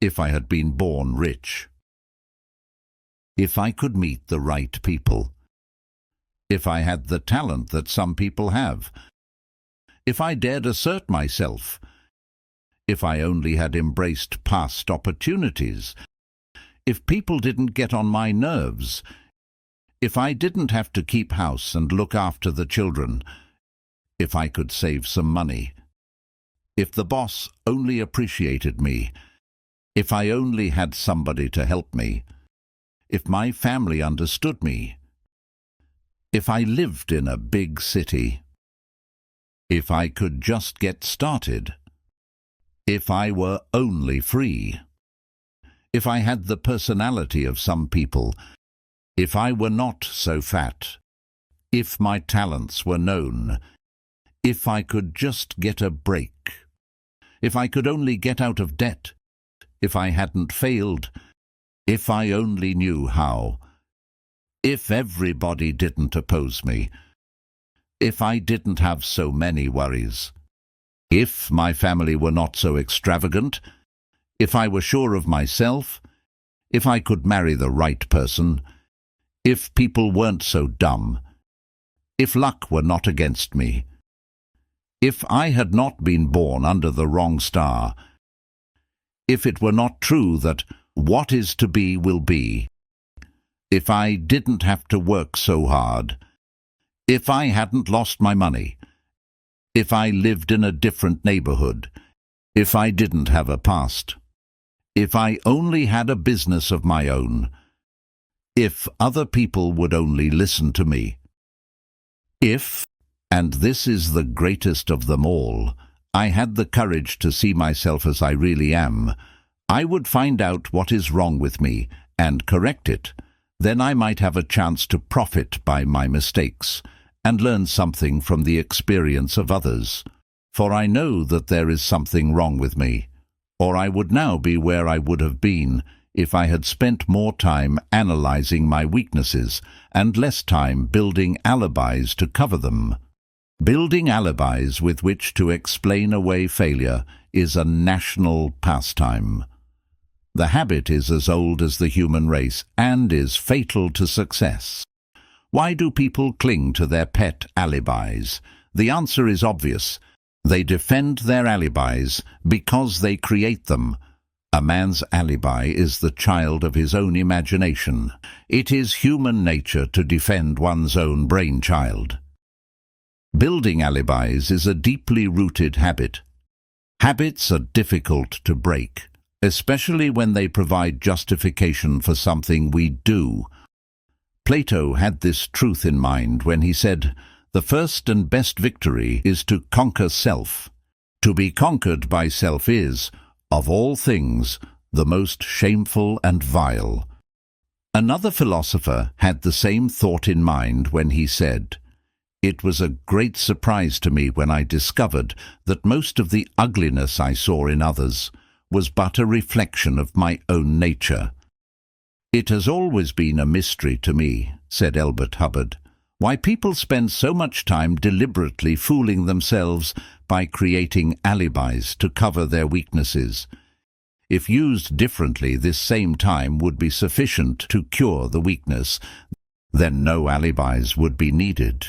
if I had been born rich, if I could meet the right people, if I had the talent that some people have, if I dared assert myself, if I only had embraced past opportunities, if people didn't get on my nerves, if I didn't have to keep house and look after the children, if I could save some money, if the boss only appreciated me, if I only had somebody to help me, if my family understood me, if I lived in a big city, if I could just get started, if I were only free, if I had the personality of some people, if I were not so fat, if my talents were known, if I could just get a break, if I could only get out of debt, if I hadn't failed, if I only knew how, if everybody didn't oppose me, if I didn't have so many worries, if my family were not so extravagant, if I were sure of myself, if I could marry the right person, if people weren't so dumb, if luck were not against me, if I had not been born under the wrong star, if it were not true that what is to be will be, if I didn't have to work so hard, if I hadn't lost my money, if I lived in a different neighborhood, if I didn't have a past, if I only had a business of my own, if other people would only listen to me, if, and this is the greatest of them all, I had the courage to see myself as I really am, I would find out what is wrong with me and correct it. Then I might have a chance to profit by my mistakes and learn something from the experience of others. For I know that there is something wrong with me, or I would now be where I would have been if I had spent more time analyzing my weaknesses and less time building alibis to cover them. Building alibis with which to explain away failure is a national pastime. The habit is as old as the human race and is fatal to success. Why do people cling to their pet alibis? The answer is obvious. They defend their alibis because they create them. A man's alibi is the child of his own imagination. It is human nature to defend one's own brainchild. Building alibis is a deeply rooted habit. Habits are difficult to break, especially when they provide justification for something we do. Plato had this truth in mind when he said, "The first and best victory is to conquer self. To be conquered by self is, of all things, the most shameful and vile." Another philosopher had the same thought in mind when he said, "It was a great surprise to me when I discovered that most of the ugliness I saw in others was but a reflection of my own nature." "It has always been a mystery to me," said Elbert Hubbard, "why people spend so much time deliberately fooling themselves by creating alibis to cover their weaknesses. If used differently, this same time would be sufficient to cure the weakness. Then no alibis would be needed."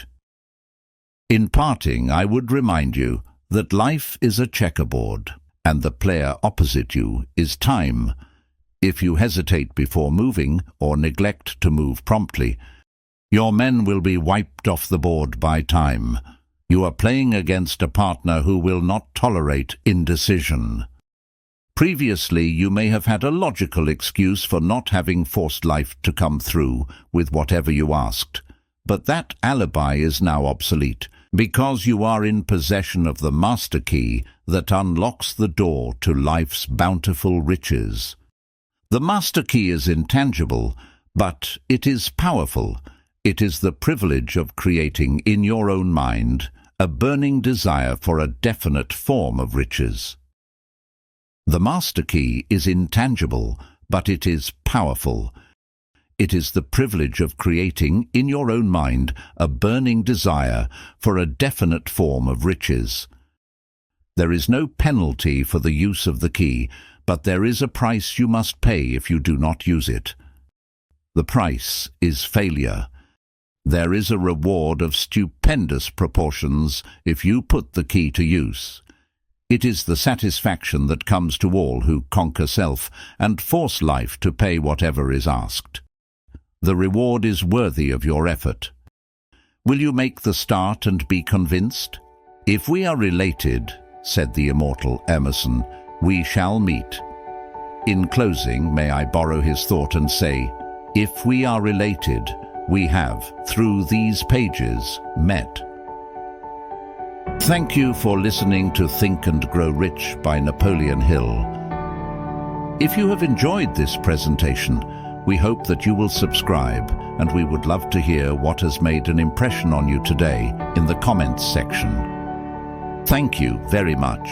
In parting, I would remind you that life is a checkerboard, and the player opposite you is time. If you hesitate before moving or neglect to move promptly, your men will be wiped off the board by time. You are playing against a partner who will not tolerate indecision. Previously, you may have had a logical excuse for not having forced life to come through with whatever you asked, but that alibi is now obsolete, because you are in possession of the master key that unlocks the door to life's bountiful riches. The master key is intangible, but it is powerful. It is the privilege of creating in your own mind a burning desire for a definite form of riches. The master key is intangible, but it is powerful. It is the privilege of creating in your own mind a burning desire for a definite form of riches. There is no penalty for the use of the key, but there is a price you must pay if you do not use it. The price is failure. There is a reward of stupendous proportions if you put the key to use. It is the satisfaction that comes to all who conquer self and force life to pay whatever is asked. The reward is worthy of your effort. Will you make the start and be convinced? "If we are related," said the immortal Emerson, "we shall meet." In closing, may I borrow his thought and say, if we are related, we have, through these pages, met. Thank you for listening to Think and Grow Rich by Napoleon Hill. If you have enjoyed this presentation, we hope that you will subscribe, and we would love to hear what has made an impression on you today in the comments section. Thank you very much.